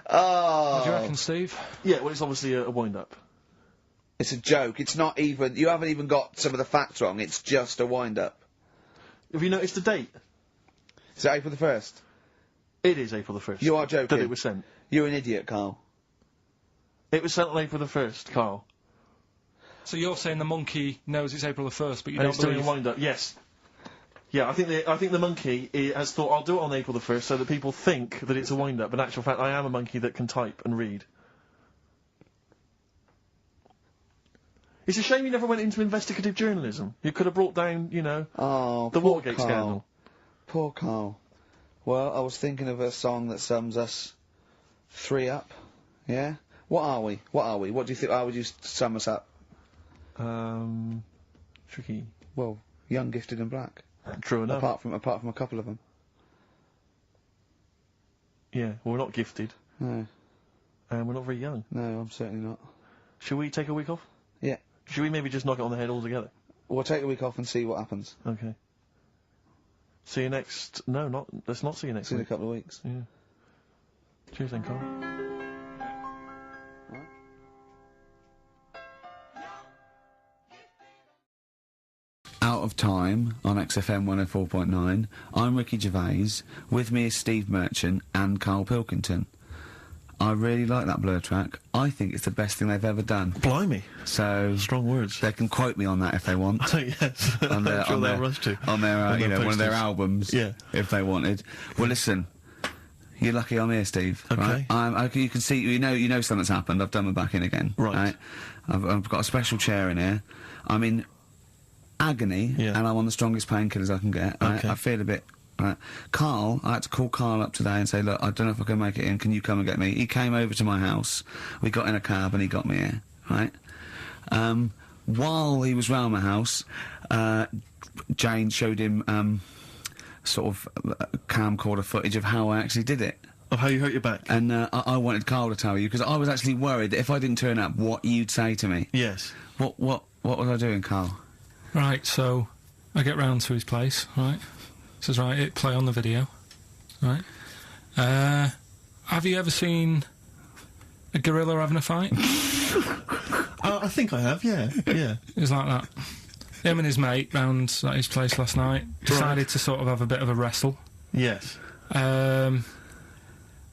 Oh. What do you reckon, Steve? Yeah, well, it's obviously a wind-up. It's a joke. It's not even... You haven't even got some of the facts wrong. It's just a wind-up. Have you noticed the date? Is it April the 1st? It is April the 1st. You are joking. That it was sent. You're an idiot, Carl. It was sent on April the 1st, Carl. So you're saying the monkey knows it's April the 1st, but you And don't it's doing believe... a wind-up, yes. Yeah, I think the monkey has thought, I'll do it on April the 1st so that people think that it's a wind-up, but in actual fact I am a monkey that can type and read. It's a shame you never went into investigative journalism. You could have brought down, you know, the Watergate scandal. Poor Carl. Well, I was thinking of a song that sums us three up. Yeah? What are we? What do you think? How would you sum us up? Tricky. Well, young, gifted and black. True enough. Apart from a couple of them. Yeah, well, we're not gifted. No. And we're not very young. No, I'm certainly not. Should we take a week off? Yeah. Should we maybe just knock it on the head altogether? We'll take a week off and see what happens. Okay. See you next... No, not... Let's not see you next week. See you in a couple of weeks. Yeah. Cheers then, Carl. Out of Time on XFM 104.9. I'm Ricky Gervais. With me is Steve Merchant and KARL Pilkington. I really like that Blur track. I think it's the best thing they've ever done. Blimey. So... Strong words. They can quote me on that if they want. Yes. On their, I'm sure they'll rush to. On their, you know, one of their posters. albums. Yeah. If they wanted. Well, listen. You're lucky I'm here, Steve. Okay. Right? You can see, you know something's happened. I've done my back in again. Right. I've got a special chair in here. I'm in agony, and I'm on the strongest painkillers I can get. Okay. I feel a bit... Right. KARL, I had to call KARL up today and say, look, I don't know if I can make it in, can you come and get me? He came over to my house, we got in a cab and he got me here, right? While he was round my house, Jane showed him, sort of, camcorder footage of how I actually did it. Of how you hurt your back? And, I wanted KARL to tell you, because I was actually worried that if I didn't turn up, what you'd say to me. Yes. What was I doing, KARL? Right, so, I get round to his place, right? Says, right, hit play on the video, right? Have you ever seen a gorilla having a fight? I think I have, yeah, yeah. It's like that. him and his mate round at his place last night. Decided to sort of have a bit of a wrestle. Yes.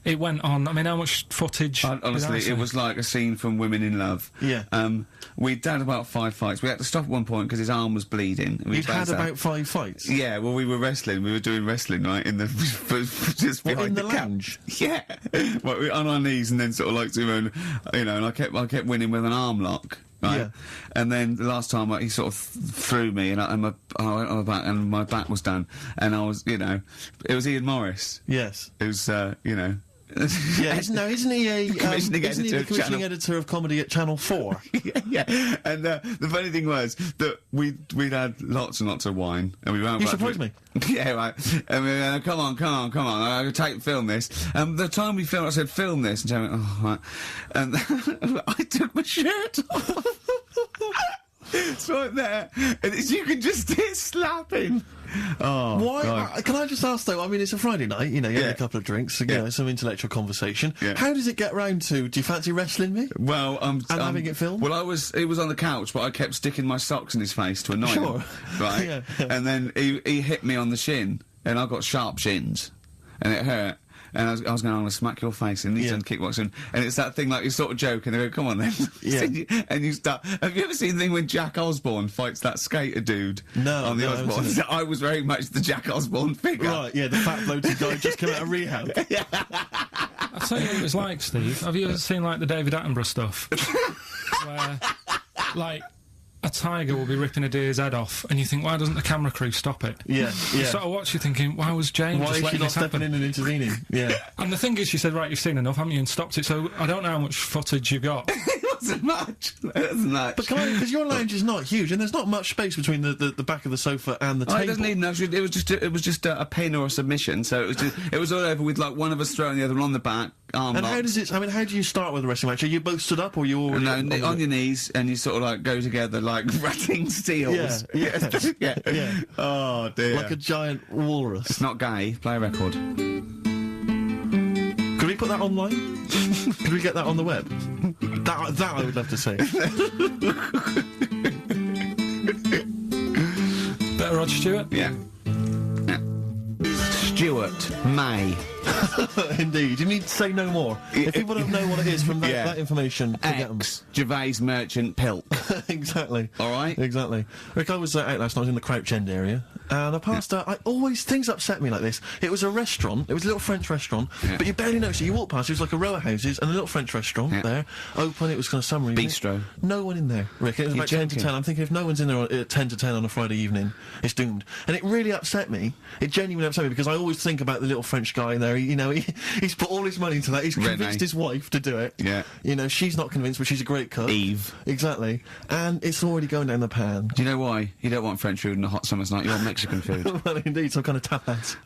It went on. I mean, how much footage? Honestly, it was like a scene from Women in Love. Yeah. We'd had about 5 fights. We had to stop at one point because his arm was bleeding. You'd had about 5 fights? Yeah, well, we were wrestling. We were doing wrestling, right, in the... just behind in the lounge? Yeah. Well, we were on our knees and then sort of like, and I kept winning with an arm lock. Right? Yeah. And then the last time he sort of threw me and I went on my back and my back was done. And I was, it was Ian Morris. Yes. It was, Yeah, isn't he the commissioning editor of comedy at Channel 4? Yeah. And the funny thing was that we'd had lots and lots of wine, and we went. You surprised me. Yeah, right. And we went, come on, I can film this. And the time we filmed, I said, film this, and Joe went, oh, right. And I took my shirt off. It's right there, and you can just hear slapping. Oh, why? Can I just ask though? I mean, it's a Friday night. You had a couple of drinks, some intellectual conversation. Yeah. How does it get round to? Do you fancy wrestling me? Well, and having it filmed. Well, he was on the couch, but I kept sticking my socks in his face to annoy him. Right. Yeah. And then he hit me on the shin, and I got sharp shins, and it hurt. And I was going, I'm going to smack your face, and he's done kickboxing. And it's that thing, like, you sort of joke, and they go, come on then. Yeah. And you start... Have you ever seen the thing when Jack Osborne fights that skater dude? No. On the Osborne? I was very much the Jack Osborne figure. Right, yeah, the fat bloated guy just come out of rehab. I'll tell you what it was like, Steve. Have you ever seen, like, the David Attenborough stuff? Where, like... a tiger will be ripping a deer's head off, and you think, why doesn't the camera crew stop it? Yeah, You sort of watch, you're thinking, why was James Why just is she letting not this stepping happen? in and intervening? Yeah. And the thing is, she said, right, you've seen enough, haven't you, and stopped it, so I don't know how much footage you got. It wasn't much. It wasn't much. But because your lounge is not huge, and there's not much space between the back of the sofa and the table. It doesn't need enough. It was just a pin or a submission, so it was all over with, like, one of us throwing the other one on the back, arm And locked. how does it... I mean, how do you start with a wrestling match? Are you both stood up, or you all... No, on your knees, and you sort of, like, go together like ratting seals. Yeah. Yeah. Oh, dear. Like a giant walrus. It's not gay. Play a record. Could we put that online? Could we get that on the web? That I would love to see. Better Rod Stewart? Yeah. Stuart May. Indeed. You need to say no more. If people don't know what it is from that information, forget them. Gervais Merchant Pilk. Exactly. All right. Exactly. Rick, I was out last night. I was in the Crouch End area, and I passed. Things upset me like this. It was a restaurant. It was a little French restaurant, but you barely noticed it. You walk past. It was like a row of houses and a little French restaurant there, open. It was kind of summer evening. Bistro. No one in there, Rick. It was about 10 to 10. I'm thinking if no one's in there at 10 to 10 on a Friday evening, it's doomed. And it really upset me. It genuinely upset me because I always think about the little French guy in there. He's put all his money into that. He's convinced his wife to do it. Yeah. She's not convinced, but she's a great cook. Eve. Exactly. And it's already going down the pan. Do you know why? You don't want French food on a hot summer's night. You want Mexican food. Well, indeed, some kind of tapas.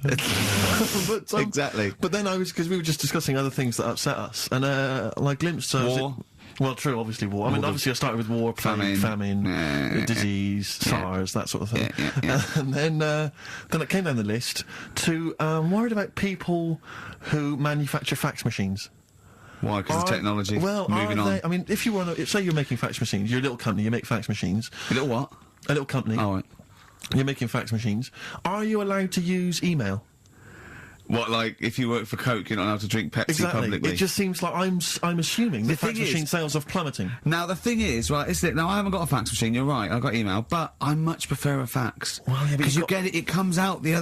But, exactly. But then because we were just discussing other things that upset us, and like glimpsed war. Well, true, obviously war. I mean, obviously I started with war, famine, disease, SARS, that sort of thing. And then it came down the list to worried about people who manufacture fax machines. Why? Because of technology. Well, moving on. I mean, if you were say you're making fax machines, you're a little company, you make fax machines. A little what? A little company. Oh, right. You're making fax machines. Are you allowed to use email? What, like, if you work for Coke, you're not allowed to drink Pepsi publicly? It just seems like I'm assuming the fax machine sales are plummeting. Now, the thing is, right, now I haven't got a fax machine, you're right, I've got email, but I much prefer a fax. Well, yeah, because you get it, it comes out the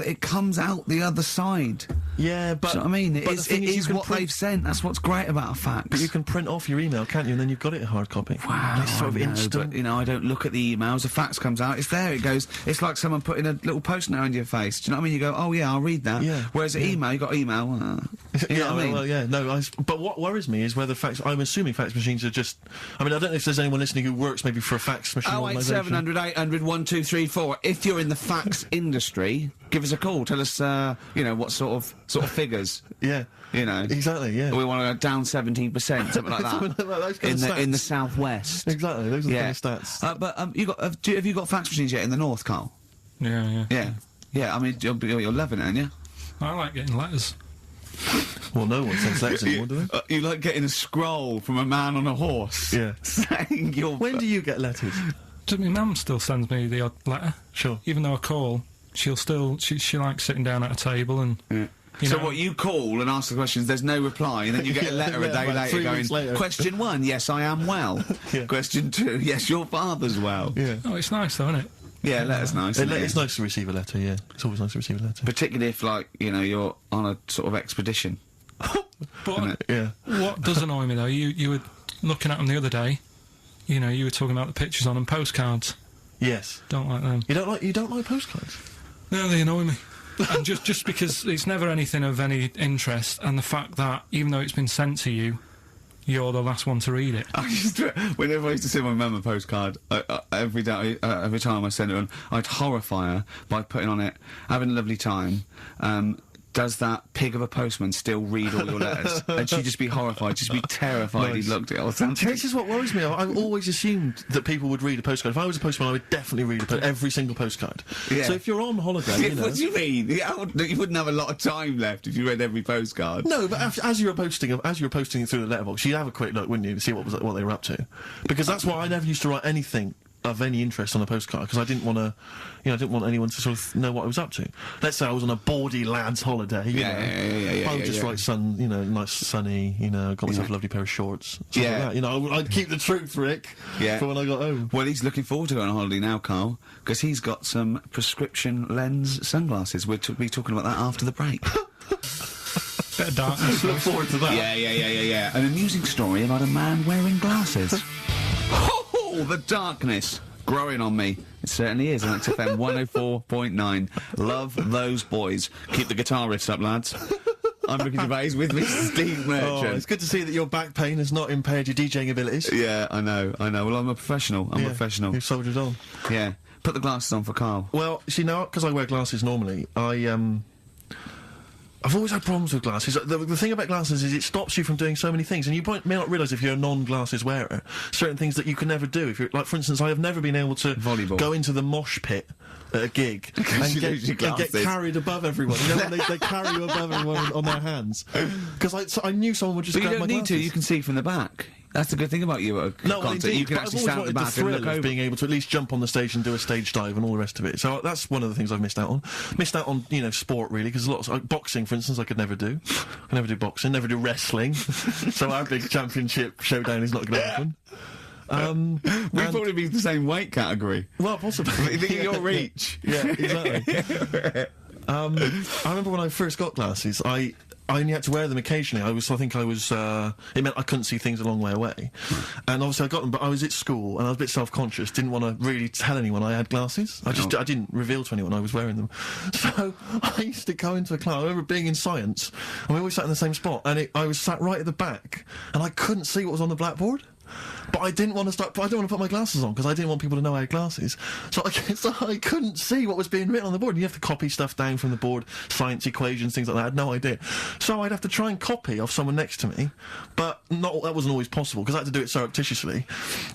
other side. Yeah, but... Do you know what I mean? It is what they've sent, that's what's great about a fax. But you can print off your email, can't you, and then you've got it in hard copy. Wow, it's sort of instant. But, I don't look at the emails, a fax comes out, it's there, it goes, it's like someone putting a little post-it note on your face, do you know what I mean? You go, oh yeah, I'll read that. Yeah. Whereas an email, you got email, you know what I mean? Well, yeah, no, but what worries me is whether I'm assuming fax machines are just... I mean, I don't know if there's anyone listening who works maybe for a fax machine organisation. 08700 800 1234. If you're in the fax industry, give us a call. Tell us, what sort of figures. Yeah. Exactly, yeah. We want to go down 17%, something like that. Something like that, those kind of stats. In the southwest. Exactly, those are the kind of stats. But have you got fax machines yet in the north, Carl? Yeah. Yeah, I mean, you're loving it, aren't you? I like getting letters. Well, no one sends letters anymore, do they? You like getting a scroll from a man on a horse. Yeah. Saying you're... When do you get letters? my mum still sends me the odd letter. Sure. Even though I call, she'll still, she likes sitting down at a table and... You so know, what, you call and ask the questions, there's no reply, and then you get a letter a day later going, question 1, yes, I am well. Question 2, yes, your father's well. Yeah. Oh, it's nice though, isn't it? Yeah, letter's nice. It's nice to receive a letter, yeah. It's always nice to receive a letter. Particularly if, like, you know, you're on a sort of expedition. But yeah. What does annoy me though, you were looking at them the other day, you know, you were talking about the pictures on them, postcards. Yes. Don't like them. You don't like postcards? No, they annoy me. And just because it's never anything of any interest, and the fact that, even though it's been sent to you, you're the last one to read it. Whenever I used to send my mum a postcard, every time I sent it on, I'd horrify her by putting on it, having a lovely time, does that pig of a postman still read all your letters? And she'd just be horrified, just be terrified he'd looked at it or something. This is what worries me. I've always assumed that people would read a postcard. If I was a postman, I would definitely read every single postcard. Yeah. So if you're on holiday, you know... What do you mean? You wouldn't have a lot of time left if you read every postcard. No, but as you were posting it through the letterbox, you'd have a quick look, wouldn't you, to see what they were up to? Because that's why I never used to write anything of any interest on a postcard, because I didn't want to, you know, I didn't want anyone to sort of know what I was up to. Let's say I was on a bawdy lad's holiday, you know. I would just write you know, nice sunny, you know, got myself a lovely pair of shorts, stuff like that. You know, I'd keep the truth, Rick, for when I got home. Well, he's looking forward to going on holiday now, Carl, because he's got some prescription lens sunglasses. We'll be talking about that after the break. Bit of darkness. Look forward to that. Yeah. An amusing story about a man wearing glasses. Oh, the darkness growing on me. It certainly is on XFM 104.9. Love those boys. Keep the guitar riffs up, lads. I'm Ricky Gervais with me, Steve Merchant. Oh, it's good to see that your back pain has not impaired your DJing abilities. Yeah, I know. Well, I'm a professional. I'm a professional. You've soldiered on. Yeah. Put the glasses on for Carl. Well, see, now, because I wear glasses normally, I've always had problems with glasses. The thing about glasses is it stops you from doing so many things, and you may not realise if you're a non-glasses wearer, certain things that you can never do. If you're, like, for instance, I have never been able to go into the mosh pit at a gig and get carried above everyone. You know, when they carry you above everyone on their hands. Because I knew someone would just grab my glasses. But you don't need to, you can see from the back. That's the good thing about you at a concert. Indeed, you can actually stand at the back and look over. Being able to at least jump on the stage and do a stage dive and all the rest of it. So that's one of the things I've missed out on. Missed out on, you know, sport really, because lots like boxing, for instance, I could never do. I never do boxing, never do wrestling. So our big championship showdown is not going to happen. We'd probably be the same weight category. Well, possibly. Think of your reach. Yeah, exactly. I remember when I first got glasses, I only had to wear them occasionally. It meant I couldn't see things a long way away. And obviously I got them, but I was at school and I was a bit self-conscious, didn't want to really tell anyone I had glasses. I didn't reveal to anyone I was wearing them. So I used to go into a class. I remember being in science, and we always sat in the same spot, and I was sat right at the back, and I couldn't see what was on the blackboard. But I didn't want to put my glasses on because I didn't want people to know I had glasses. So I couldn't see what was being written on the board. And you have to copy stuff down from the board, science equations, things like that. I had no idea. So I'd have to try and copy off someone next to me, but that wasn't always possible because I had to do it surreptitiously.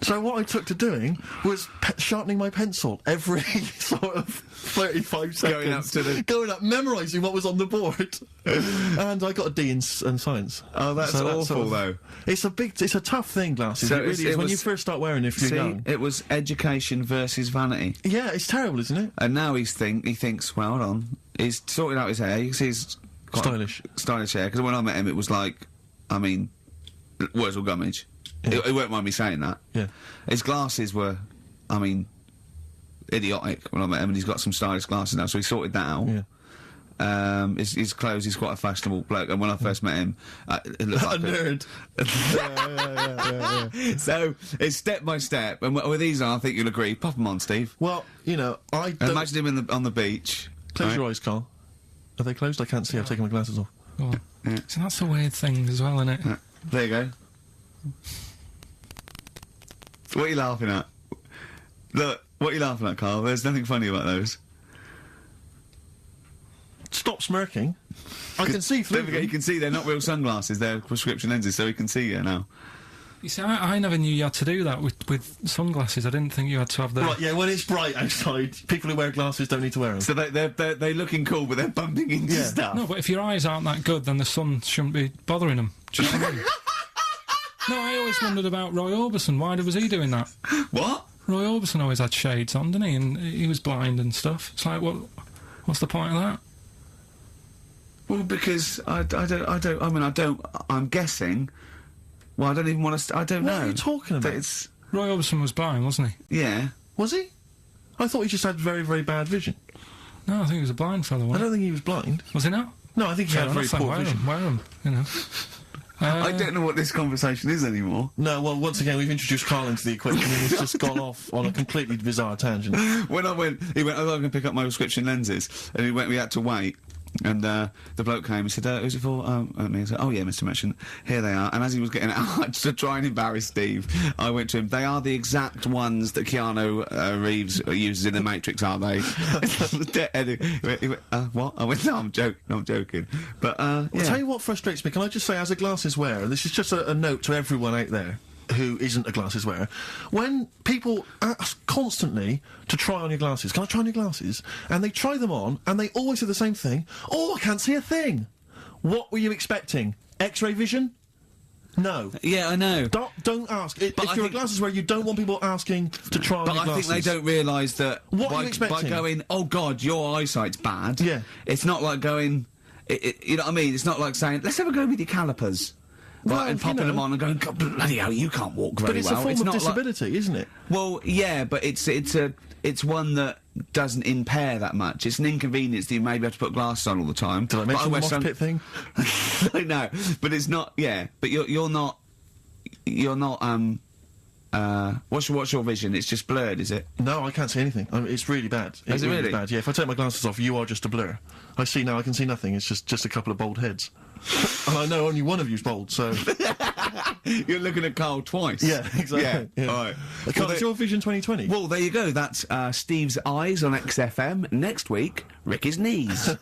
So what I took to doing was sharpening my pencil every sort of 35 seconds. Going up, memorising what was on the board. And I got a D in science. Oh, that's awful, though. It's a tough thing, glasses. So it really is. When you first start wearing it, if you're young. It was education versus vanity. Yeah, it's terrible, isn't it? And now he thinks, well, hold on. He's sorted out his hair. You can see he's quite stylish hair. Because when I met him, it was like, I mean, words or gummage. Yeah. He won't mind me saying that. Yeah. His glasses were, I mean, idiotic when I met him, and he's got some stylish glasses now, so he sorted that out. Yeah. His clothes, he's quite a fashionable bloke, and when I first met him, it looked like a nerd. Yeah. So, it's step by step, and with these on, I think you'll agree. Pop them on, Steve. Well, you know, I don't... Imagine him on the beach. Close your eyes, Carl. Are they closed? I can't see, I've taken my glasses off. Oh. Yeah. So that's a weird thing as well, isn't it? Yeah. There you go. What are you laughing at? Look, what are you laughing at, Carl? There's nothing funny about those. Stop smirking. I can see through them. You can see they're not real sunglasses, they're prescription lenses, so he can see you now. You see, I never knew you had to do that with sunglasses. I didn't think you had to have the... Right, yeah, when it's bright outside, people who wear glasses don't need to wear them. So they're looking cool, but they're bumping into stuff. No, but if your eyes aren't that good, then the sun shouldn't be bothering them. Do you know what I mean? No, I always wondered about Roy Orbison. Why was he doing that? What? Roy Orbison always had shades on, didn't he? And he was blind and stuff. It's like, what's the point of that? Well, because I'm guessing. Well, I don't even want to. I don't know. What are you talking about? Roy Orbison was blind, wasn't he? Yeah. Was he? I thought he just had very, very bad vision. No, I think he was a blind fellow. I don't think he was blind. Was he not? No, I think he had very poor vision. Wear him, you know. I don't know what this conversation is anymore. No, well, once again, we've introduced Karl into the equation and he's just gone off on a completely bizarre tangent. When he went, oh, I'm going to pick up my prescription lenses, and we had to wait. And the bloke came and said, who's it for? Me. I said, oh yeah, Mr. Merchant, here they are. And as he was getting out, to try and embarrass Steve, I went to him, they are the exact ones that Keanu Reeves uses in The Matrix, are they? He went, what? I went, no, I'm joking. But, yeah. I'll tell you what frustrates me. Can I just say, as a glasses wearer, this is just a note to everyone out there who isn't a glasses wearer, when people ask constantly to try on your glasses, can I try on your glasses? And they try them on, and they always say the same thing, oh, I can't see a thing. What were you expecting? X-ray vision? No. Yeah, I know. Don't ask. If you're a glasses wearer, you don't want people asking to try on your glasses. But I think they don't realise that what are you expecting? By going, oh God, your eyesight's bad, yeah. It's not like going, you know what I mean? It's not like saying, let's have a go with your calipers. Well, and popping them on and going, God, bloody hell, you can't walk very well. But it's a form of disability, isn't it? Well, yeah, but it's one that doesn't impair that much. It's an inconvenience that you maybe have to put glasses on all the time. Did I mention the mosh pit thing? I know, but it's not. Yeah, but you're not. What's your vision? It's just blurred, is it? No, I can't see anything. It's really bad. Is it really bad? Yeah. If I take my glasses off, you are just a blur. I see now. I can see nothing. It's just a couple of bald heads. And I know only one of you's bald, so... You're looking at Karl twice. Yeah, exactly. Yeah. All right. Karl, it's your Vision 2020. Well, there you go. That's Steve's eyes on XFM. Next week, Ricky's knees.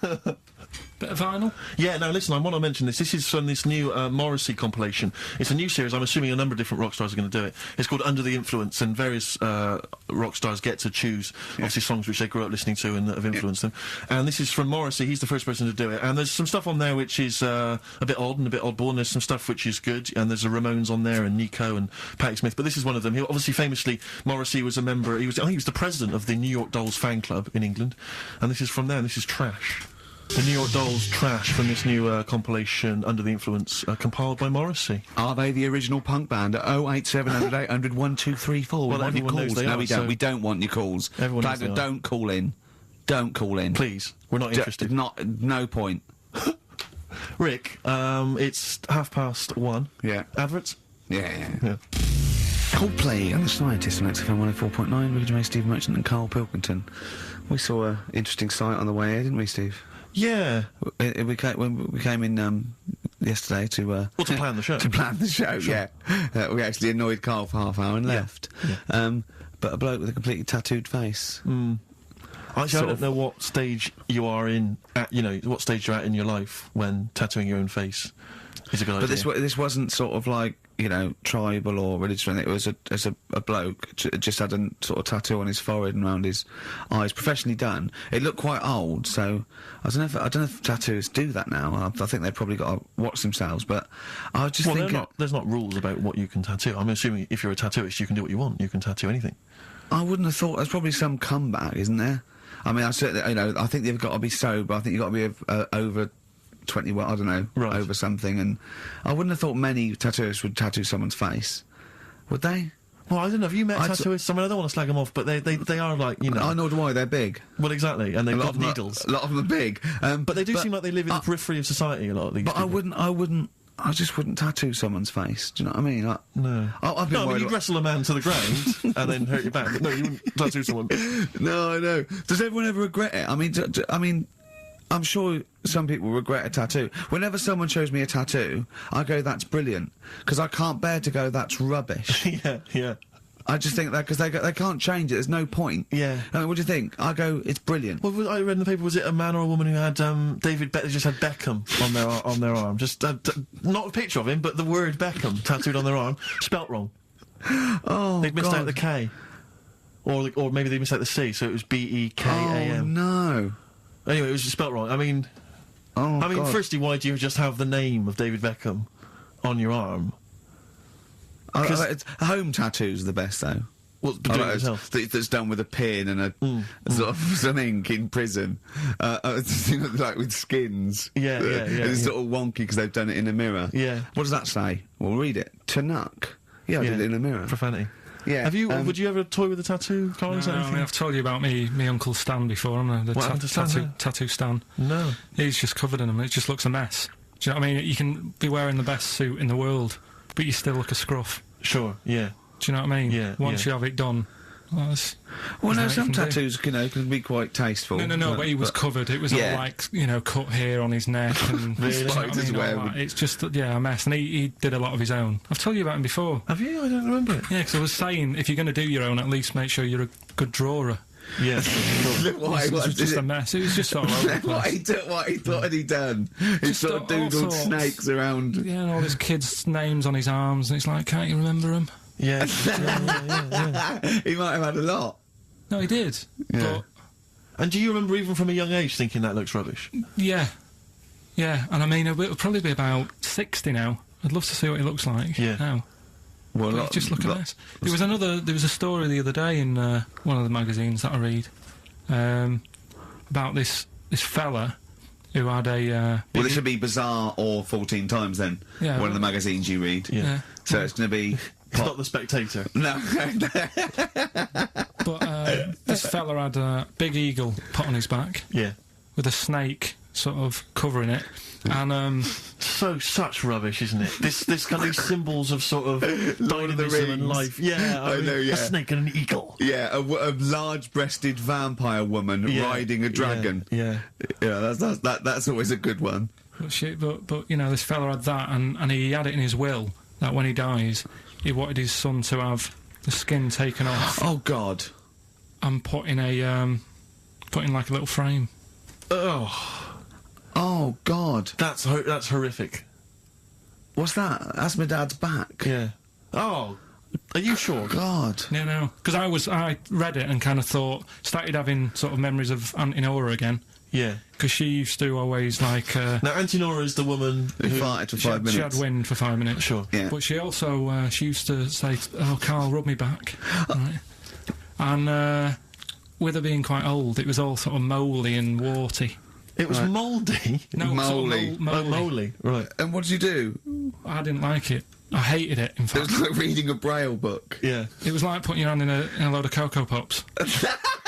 Bit of vinyl? Yeah, now listen, I want to mention this. This is from this new Morrissey compilation. It's a new series. I'm assuming a number of different rock stars are going to do it. It's called Under the Influence, and various rock stars get to choose, obviously, songs which they grew up listening to and that have influenced them. And this is from Morrissey. He's the first person to do it. And there's some stuff on there which is a bit odd and a bit oddball, and there's some stuff which is good. And there's the Ramones on there, and Nico and Patti Smith. But this is one of them. He obviously, famously, Morrissey was a member. I think he was the president of the New York Dolls fan club in England. And this is from there. And this is Trash. The New York Dolls Trash from this new compilation, Under the Influence, compiled by Morrissey. Are they the original punk band at 08700 800 1234? Well, everyone knows they are. We don't. We don't want your calls. Everyone knows they are. Don't call in. Don't call in. Please. We're not interested. No point. Rick, it's 1:30. Yeah. Adverts? Yeah. Coldplay and the Scientists on XFM 104.9. Ricky Gervais, Steve Merchant and Karl Pilkington. We saw an interesting sight on the way here, didn't we, Steve? Yeah. We came in yesterday to plan the show. To plan the show, sure. Yeah. We actually annoyed Karl for half an hour and left. Yeah. But a bloke with a completely tattooed face. Actually, I don't know what stage you are in, what stage you're at in your life when tattooing your own face is a good idea. But this wasn't sort of like, tribal or religious or anything. It was a bloke just had a sort of tattoo on his forehead and around his eyes, professionally done. It looked quite old, so I don't know if tattooists do that now. I think they've probably got to watch themselves, but I was just thinking... there's not rules about what you can tattoo. I'm assuming if you're a tattooist, you can do what you want. You can tattoo anything. I wouldn't have thought... There's probably some comeback, isn't there? I mean, I certainly, I think they've got to be sober. I think you've got to be over 20, I don't know, right. Over something, and I wouldn't have thought many tattooists would tattoo someone's face. Would they? Well, I don't know. Have you met tattooists? I mean, I don't want to slag them off, but they are like, I know why, they're big. Well, exactly, and they've got needles. A lot of them are big. But they do seem like they live in the periphery of society, a lot of these people. I just wouldn't tattoo someone's face. Do you know what I mean? No. You'd wrestle a man to the ground and then hurt your back. But no, you wouldn't tattoo someone. No, I know. Does everyone ever regret it? I mean, I'm sure some people regret a tattoo. Whenever someone shows me a tattoo, I go, that's brilliant. Because I can't bear to go, that's rubbish. Yeah. I just think that because they can't change it. There's no point. Yeah. I mean, what do you think? I go, it's brilliant. Well, I read in the paper, was it a man or a woman who had they just had Beckham on their arm, just not a picture of him, but the word Beckham tattooed on their arm, spelt wrong. Oh, they'd missed out the K, or maybe they missed out the C, so it was B-E-K-A-M. Oh no. Anyway, it was just spelt wrong. I mean, firstly, why do you just have the name of David Beckham on your arm? Home tattoos are the best, though. What, doing it yourself? That's done with a pin and a sort of some ink in prison, you know, like with skins. Yeah. It's sort of wonky because they've done it in a mirror. Yeah. What does that say? Well, read it. Tanuck. Yeah, I did it in a mirror. Profanity. Yeah. Have you? Would you ever toy with a tattoo, Carl? No, I mean, I've told you about me Uncle Stan before, haven't I? The tattoo Stan. No. He's just covered in them. It just looks a mess. Do you know what I mean? You can be wearing the best suit in the world, but you still look a scruff. Sure. Yeah. Do you know what I mean? Yeah. Once you have it done. Well, no, some tattoos, you know, can be quite tasteful. No, but he was covered. It was all like, you know, cut hair on his neck and Spider's web. It's just, a mess. And he did a lot of his own. I've told you about him before. Have you? I don't remember it. Yeah, because I was saying, if you're going to do your own, at least make sure you're a good drawer. Yeah. It was just a mess. It was just sort of over the place. What had he done? He sort of doodled snakes around. Yeah, and all his kids' names on his arms, and it's like, can't you remember them? Yeah. He might have had a lot. No, he did. Yeah. And do you remember even from a young age thinking that looks rubbish? Yeah. Yeah, and I mean, it'll probably be about 60 now. I'd love to see what he looks like now. Well, just look at this. There was a story the other day in one of the magazines that I read about this fella who had a. Well, it should be Bizarre or 14 Times then. Yeah. One of the magazines you read. Yeah. So it's going to be. It's not The Spectator. No. But this fella had a big eagle put on his back. Yeah. With a snake sort of covering it. And such rubbish, isn't it? This kind of symbols of sort of dynamism and life. Yeah, I know. Yeah, a snake and an eagle. Yeah, a large-breasted vampire woman riding a dragon. Yeah. That's always a good one. But you know, this fella had that, and he had it in his will that when he dies, he wanted his son to have the skin taken off. Oh God! And put in like a little frame. Oh God! That's horrific. What's that? That's my dad's back. Yeah. Oh, are you sure? God. No. Because I read it and kind of started having sort of memories of Auntie Nora again. Yeah. Because she used to always like. Now Auntie Nora is the woman who farted for 5 minutes. She had wind for 5 minutes. Sure. Yeah. But she also she used to say, "Oh, Carl, rub me back." Right. And with her being quite old, it was all sort of mouldy and warty. It was mouldy? No, mouldy. Mouldy, right. And what did you do? I didn't like it. I hated it, in fact. It was like reading a Braille book. Yeah. It was like putting your hand in a load of Cocoa Pops.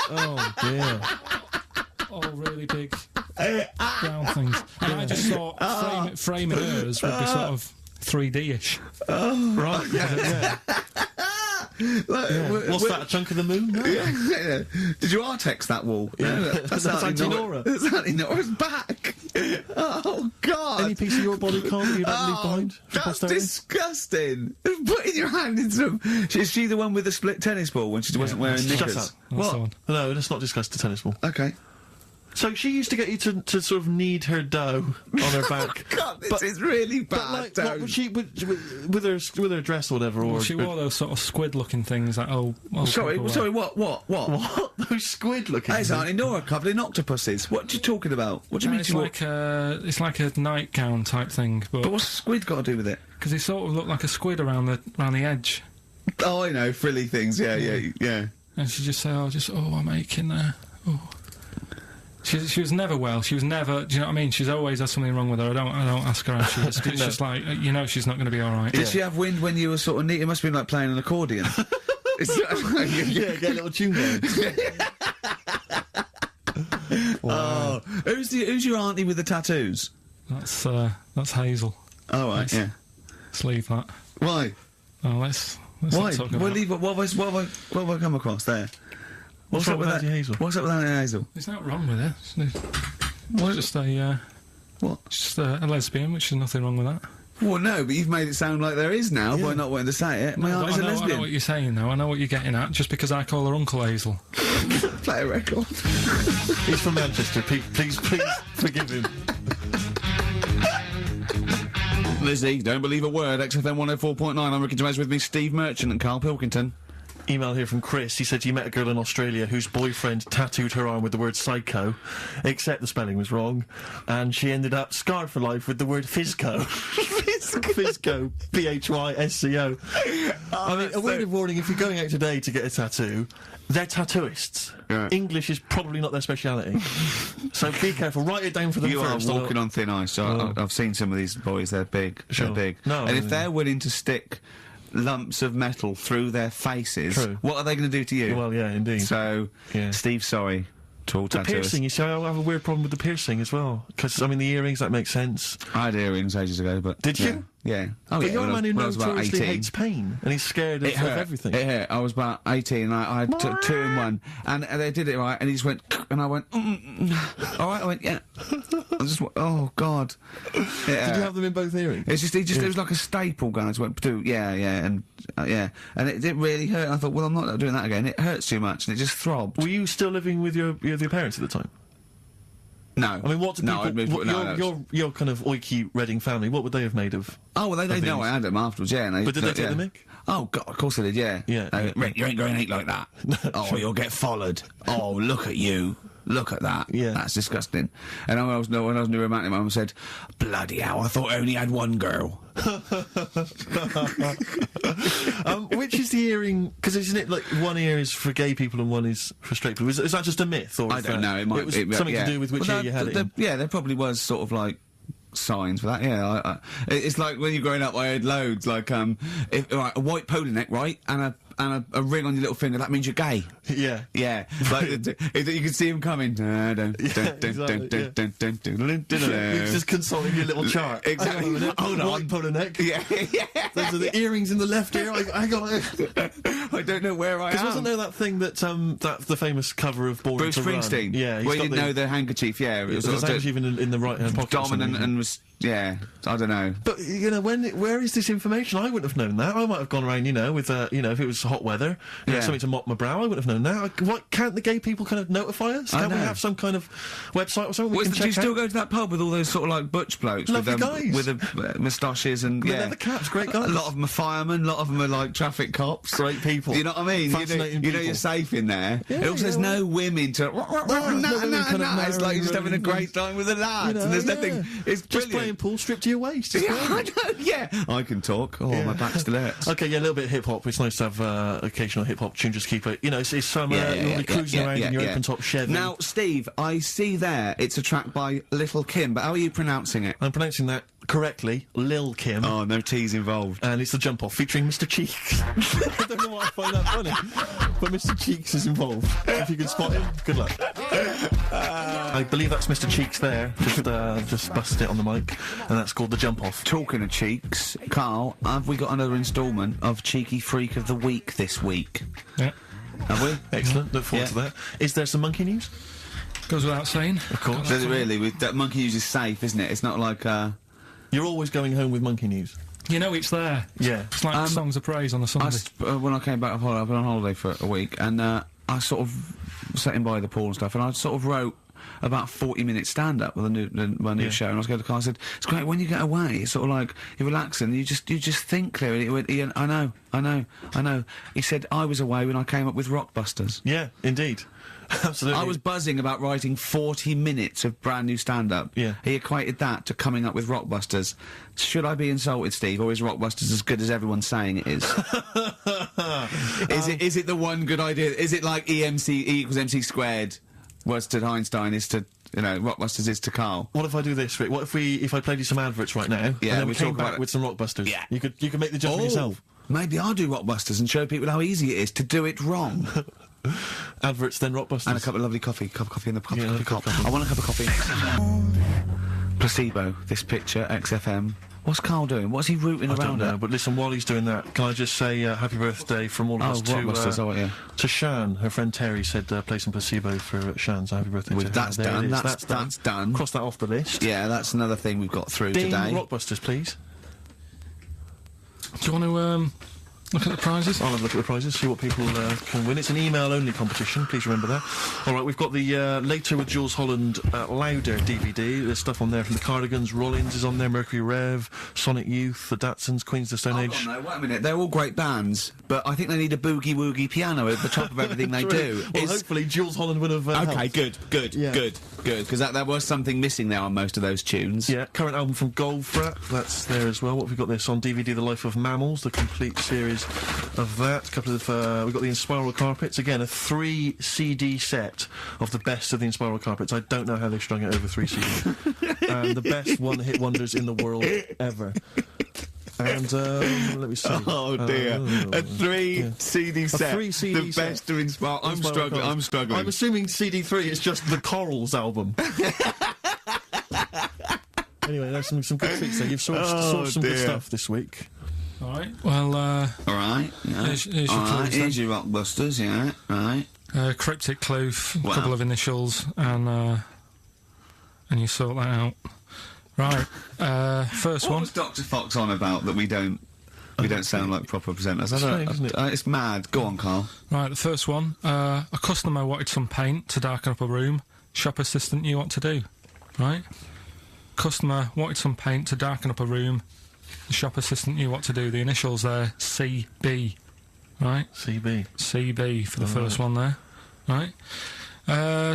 Oh, dear. All really big brown things. And I just thought framing hers would be sort of 3D-ish. Oh. Right, yeah. What's that, a chunk of the moon? No. Yeah. Did you artex that wall? Yeah. That's Auntie Nora. That's Auntie Nora's back. Oh, God. Any piece of your body, Carl, that you'd like to leave behind? That's disgusting. Putting your hand in some... Is she the one with the split tennis ball when she wasn't wearing knickers? Shut up. What? No, let's not discuss the tennis ball. Okay. So she used to get you to sort of knead her dough on her back. God, this is really bad. But like, what would she with her dress or whatever? Or she wore those sort of squid-looking things. Like sorry, what? What? Those squid-looking? That's Auntie Nora covered in octopuses. What are you talking about? What do you mean? It's like a nightgown type thing. But what's squid got to do with it? Because it sort of looked like a squid around the edge. Oh, I know, frilly things. Yeah. And she just say, I'm aching there. Oh. She was never well. She was never. Do you know what I mean? She's always had something wrong with her. I don't ask her how she is. It's just like she's not going to be all right. Did she have wind when you were sort of neat? It must have been like playing an accordion. Yeah, get a little tune going. Wow. Oh, who's your auntie with the tattoos? That's Hazel. Oh right, yeah. Let's leave that. Why? Oh, let's why? Not talk about Leave it. What have I come across there? What's up with Auntie Hazel? What's up with Auntie Hazel? There's nothing wrong with her. It's just a what? Just a lesbian, which is nothing wrong with that. Well, no, but you've made it sound like there is now by not wanting to say it. My aunt is a lesbian. I know what you're saying, though. I know what you're getting at. Just because I call her Uncle Hazel. Play a record. He's from Manchester. Please forgive him. Lizzie, don't believe a word. XFM 104.9. I'm Ricky Gervais with me, Steve Merchant and KARL Pilkington. email here from Chris. He said he met a girl in Australia whose boyfriend tattooed her arm with the word psycho, except the spelling was wrong, and she ended up scarred for life with the word physco. Physco. Physco. I mean, a word of warning, if you're going out today to get a tattoo, they're tattooists. Yeah. English is probably not their speciality. So be careful. Write it down for them You first. are walking on thin ice. I've seen some of these boys. They're big. Sure. They're big. No, and if they're willing to stick lumps of metal through their faces, True. what are they going to do to you? Well, yeah, indeed. So, Steve, sorry to all the tattooers. piercing, you see, I have a weird problem with the piercing as well. Because, I mean, the earrings, that makes sense. I had earrings ages ago, but... Did you? Yeah. Oh, but yeah, you're a man who when I was about notoriously 18. hates pain, and he's scared of everything. It hurt. I was about 18, and I took 2 in 1, and they did it right, and he just went, and I went, all right, I went, yeah. I just went, oh, God. Did you have them in both earrings? It's just, it was like a staple gun. I just went, and it didn't really hurt. And I thought, well, I'm not doing that again. It hurts too much, and it just throbbed. Were you still living with your parents at the time? No. I mean, what do people... I'd moved, your kind of oiky Reading family, what would they have made of... Oh, well, they know I had them afterwards, yeah. And but did they take the mick? Oh, God, of course they did, yeah. Yeah. Rick, you ain't going to eat like that. Oh, you'll get followed. Oh, look at you. Look at that. Yeah. That's disgusting. And when I was new romantic, my mum said, bloody hell, I thought I only had one girl. Which is the earring? Because isn't it like one ear is for gay people and one is for straight people? Is that just a myth? Or I don't know. It might was something to do with which ear you had it in? Yeah, there probably was sort of like signs for that. Yeah, it's like when you're growing up, I had loads like a white polo neck, right, and a ring on your little finger. That means you're gay. Yeah, yeah. Like you can see him coming. You're just consulting your little chart. Exactly. Hold on, white polo neck. Yeah. Those are the earrings in the left ear. I got it. I don't know where I am. Because wasn't there that thing that the famous cover of Born Bruce to Springsteen? Run? Yeah, well, you didn't know the handkerchief. Yeah, it was the handkerchief in the right hand pocket. Dominant and was. Yeah, I don't know. But you know, where is this information? I wouldn't have known that. I might have gone around, with if it was hot weather, something to mop my brow. I wouldn't have known that. Why can't the gay people kind of notify us? Can't we have some kind of website or something? Do you still go to that pub with all those sort of like butch blokes with the moustaches and leather caps? Great guys. A lot of them are firemen. A lot of them are like traffic cops. Great people. You know what I mean? You know you're safe in there. Yeah, and also, there's no women to. No, it's like you're just having a great time with the lads, and there's nothing. It's just playing pool, stripped to your waist. I know, yeah. I can talk. Oh, my back still hurts. Okay, yeah, a little bit of hip hop. It's nice to have occasional hip hop tune. Just keep it. It's summer. You'll be cruising around in your open top Chevy. Now, Steve, I see there it's a track by Little Kim, but how are you pronouncing it? I'm pronouncing that correctly, Lil Kim. Oh, no T's involved. And it's the Jump Off featuring Mr. Cheeks. I don't know why I find that funny, but Mr. Cheeks is involved. If you can spot him, good luck. I believe that's Mr. Cheeks there. Just busted it on the mic, and that's called the Jump Off. Talking of cheeks, Carl, have we got another instalment of Cheeky Freak of the Week this week? Yeah. Have we? Excellent. Look forward to that. Is there some monkey news? Goes without saying. Of course. Does it really? That monkey news is safe, isn't it? It's not like You're always going home with monkey news. You know it's there. Yeah. It's like songs of praise on a Sunday. When I came back from holiday, I've been on holiday for a week, and I sort of sat in by the pool and stuff, and I sort of wrote about 40-minute stand-up with my new show, and I was going to Carl, I said, it's great when you get away, it's sort of like, you're relaxing, you just think clearly. He went, Ian, I know. He said, I was away when I came up with Rockbusters. Yeah, indeed. Absolutely. I was buzzing about writing 40 minutes of brand new stand-up. Yeah. He equated that to coming up with Rockbusters. Should I be insulted, Steve, or is Rockbusters as good as everyone's saying it is? Is it the one good idea? Is it like E equals MC squared? Was to Einstein is to, Rockbusters is to Carl. What if I do this, Rick? What if I played you some adverts right now, yeah, and then we came back with some Rockbusters? Yeah. You could make the judgment yourself. Maybe I'll do Rockbusters and show people how easy it is to do it wrong. Adverts, then Rockbusters. And a cup of lovely coffee. Cup of coffee in the coffee cup. I want a cup of coffee. Placebo, this picture, XFM. What's Carl doing? What's he rooting around I don't know, at? but listen, while he's doing that, can I just say happy birthday from all of us to Shan. Her friend Terry said play some Placebo for Shan, so happy birthday to her. That's done. That's done. Cross that off the list. Yeah, that's another thing we've got through Ding today. Rockbusters, please. Do you want to look at the prizes? I'll have a look at the prizes, see what people can win. It's an email-only competition, please remember that. All right, we've got the Later with Jules Holland Louder DVD. There's stuff on there from the Cardigans, Rollins is on there, Mercury Rev, Sonic Youth, the Datsuns, Queens of the Stone Age. Oh, no, wait a minute. They're all great bands, but I think they need a boogie-woogie piano at the top of everything they do. Well, hopefully Jules Holland would have Okay, helped. good, because there was something missing there on most of those tunes. Yeah, current album from Goldfrapp, that's there as well. What have we got this on DVD? The Life of Mammals, the complete series of that. A couple of, we've got the Inspiral Carpets, again, a 3 CD set of the best of the Inspiral Carpets. I don't know how they strung it over 3 CDs. And the best one-hit wonders in the world ever. And, let me see. Oh dear. A 3 CD set. A 3 CD the set. best of Inspiral. I'm struggling. I'm assuming CD3 is just the Corals album. Anyway, there's some good treats there. You've sourced some good stuff this week. Alright, well, Alright, yeah. Here's your clues Here's your Rockbusters, yeah, right. cryptic clue, a couple of initials, and you sort that out. Right, first What one. was Dr. Fox on about that we don't sound like proper presenters? It's mad. Go on, Carl. Right, the first one. A customer wanted some paint to darken up a room. Shop assistant knew what to do. Right? Customer wanted some paint to darken up a room. The shop assistant knew what to do. The initials there, CB. Right? CB. CB for the first one there. Right?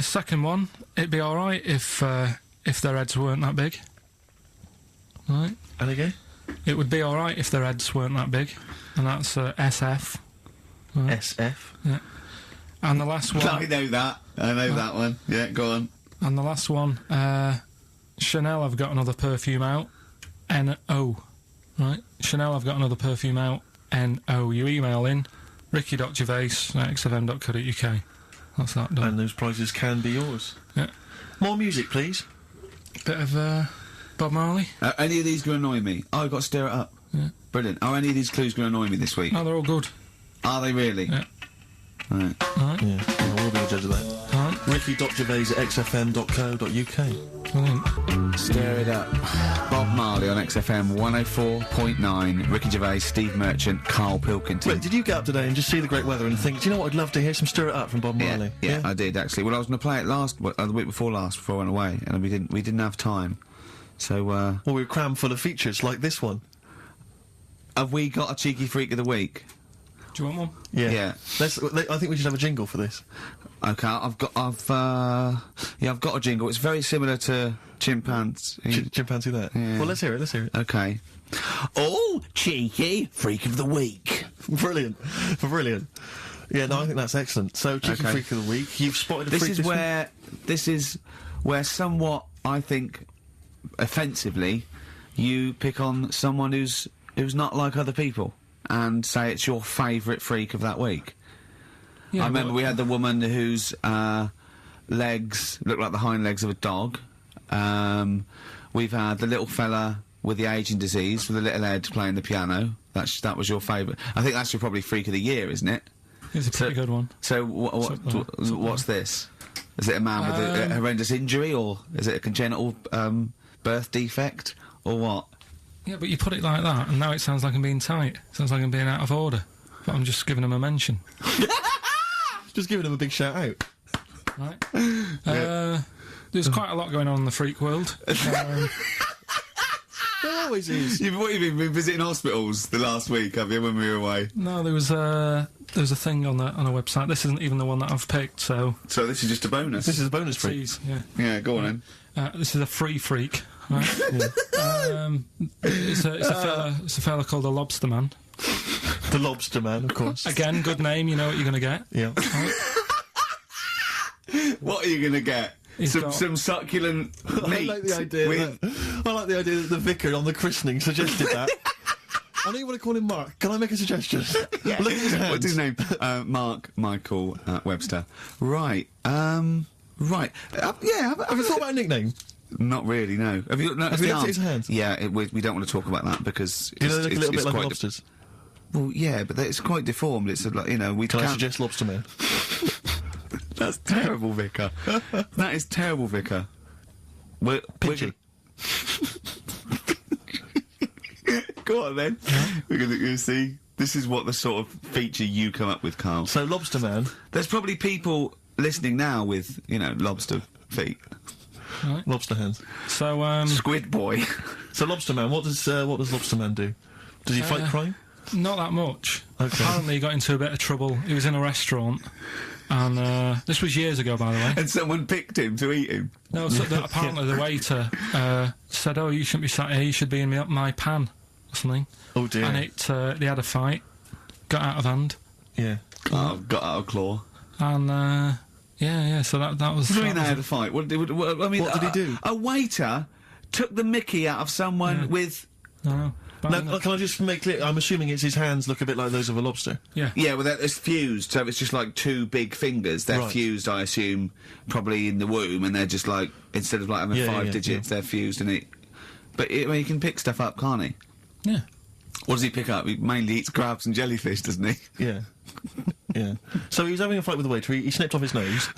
Second one. It'd be alright if their heads weren't that big. Right? And again? It would be alright if their heads weren't that big. And that's SF. Right. SF? Yeah. And the last one... I know that. I know that one. Yeah, go on. And the last one, Chanel have got another perfume out. N-O. Right? Chanel have got another perfume out. N-O. You email in ricky.gervais@xfm.co.uk. That's that done. And those prizes can be yours. Yeah. More music, please. Bit of, Bob Marley. Any of these going to annoy me? Oh, I've got to stir it up. Yeah. Brilliant. Are any of these clues going to annoy me this week? No, they're all good. Are they really? Yeah. Right. Alright. Yeah, we'll be the judge of that. Alright. Ricky.gervais@xfm.co.uk. Brilliant. Stir it up. Bob Marley on XFM 104.9. Ricky Gervais, Steve Merchant, Carl Pilkington. Wait, did you get up today and just see the great weather and think, do you know what, I'd love to hear some Stir It Up from Bob Marley? Yeah, I did actually. Well, I was going to play it the week before last, before I went away, and we didn't have time. So, Well, we were crammed full of features like this one. Have we got a cheeky freak of the week? Do you want one? Yeah. Yeah. I think we should have a jingle for this. Okay, I've got a jingle. It's very similar to Chimpanzee. Chimpanzee that? Yeah. Well, let's hear it. Okay. Oh, cheeky freak of the week. Brilliant. Yeah, no, I think that's excellent. So, cheeky freak of the week. You've spotted a freak this week. This is where somewhat, I think, offensively, you pick on someone who's not like other people and say it's your favourite freak of that week. Yeah, I remember we had the woman whose legs looked like the hind legs of a dog. We've had the little fella with the aging disease with the little head playing the piano. That was your favourite. I think that's your probably freak of the year, isn't it? It's a pretty good one. So what's this? Is it a man with a horrendous injury, or is it a congenital birth defect, or what? Yeah, but you put it like that, and now it sounds like I'm being tight. Sounds like I'm being out of order. But I'm just giving him a mention. Just giving him a big shout out. Right. There's quite a lot going on in the freak world. There always is. You've been visiting hospitals the last week, have you, when we were away? No, there was a thing on a website. This isn't even the one that I've picked, so... So this is just a bonus? This is a bonus freak? Yeah. Yeah, go on then. This is a free freak, right? It's a fella called the Lobster Man. The Lobster Man, of course. Again, good name, you know what you're going to get. Yeah. Right? What are you going to get? Some succulent meat. I like the idea that the vicar on the christening suggested that. I know you want to call him Mark. Can I make a suggestion? Yeah. Look at his hands. What's his name? Mark Michael Webster. Right. Right. Yeah. Have you thought about a nickname? Not really, no. Have you looked at his hands? Yeah, we don't want to talk about that because do you know they look a little bit like lobsters? Well, yeah, but it's quite deformed. It's like, you know, we Can I suggest Lobster Man? That's terrible, Vicar. That is terrible, Vicar. Pitchy. Go on then. We're going to see This is what the sort of feature you come up with, Carl. So, Lobster Man. There's probably people listening now with, you know, lobster feet. Right. Lobster hands. So, Squid Boy. So, Lobster Man, what does Lobster Man do? Does he fight crime? Not that much. Okay. Apparently he got into a bit of trouble. He was in a restaurant, and this was years ago, by the way. And someone picked him to eat him. No, so apparently the waiter said, "Oh, you shouldn't be sat here. You should be in my pan," or something. Oh dear. And they had a fight, got out of hand. Yeah. Oh, got out of claw. And yeah. So that was. What do you mean they had a fight? What did he do? A waiter took the mickey out of someone with. No. No, can I just make clear? I'm assuming it's his hands look a bit like those of a lobster. Yeah. Yeah, well, it's fused, so it's just like two big fingers. They're fused, I assume, probably in the womb, and they're just like, instead of like having 5 digits, they're fused, and it. But he can pick stuff up, can't he? Yeah. What does he pick up? He mainly eats crabs and jellyfish, doesn't he? Yeah. Yeah. So he was having a fight with the waiter. He snipped off his nose.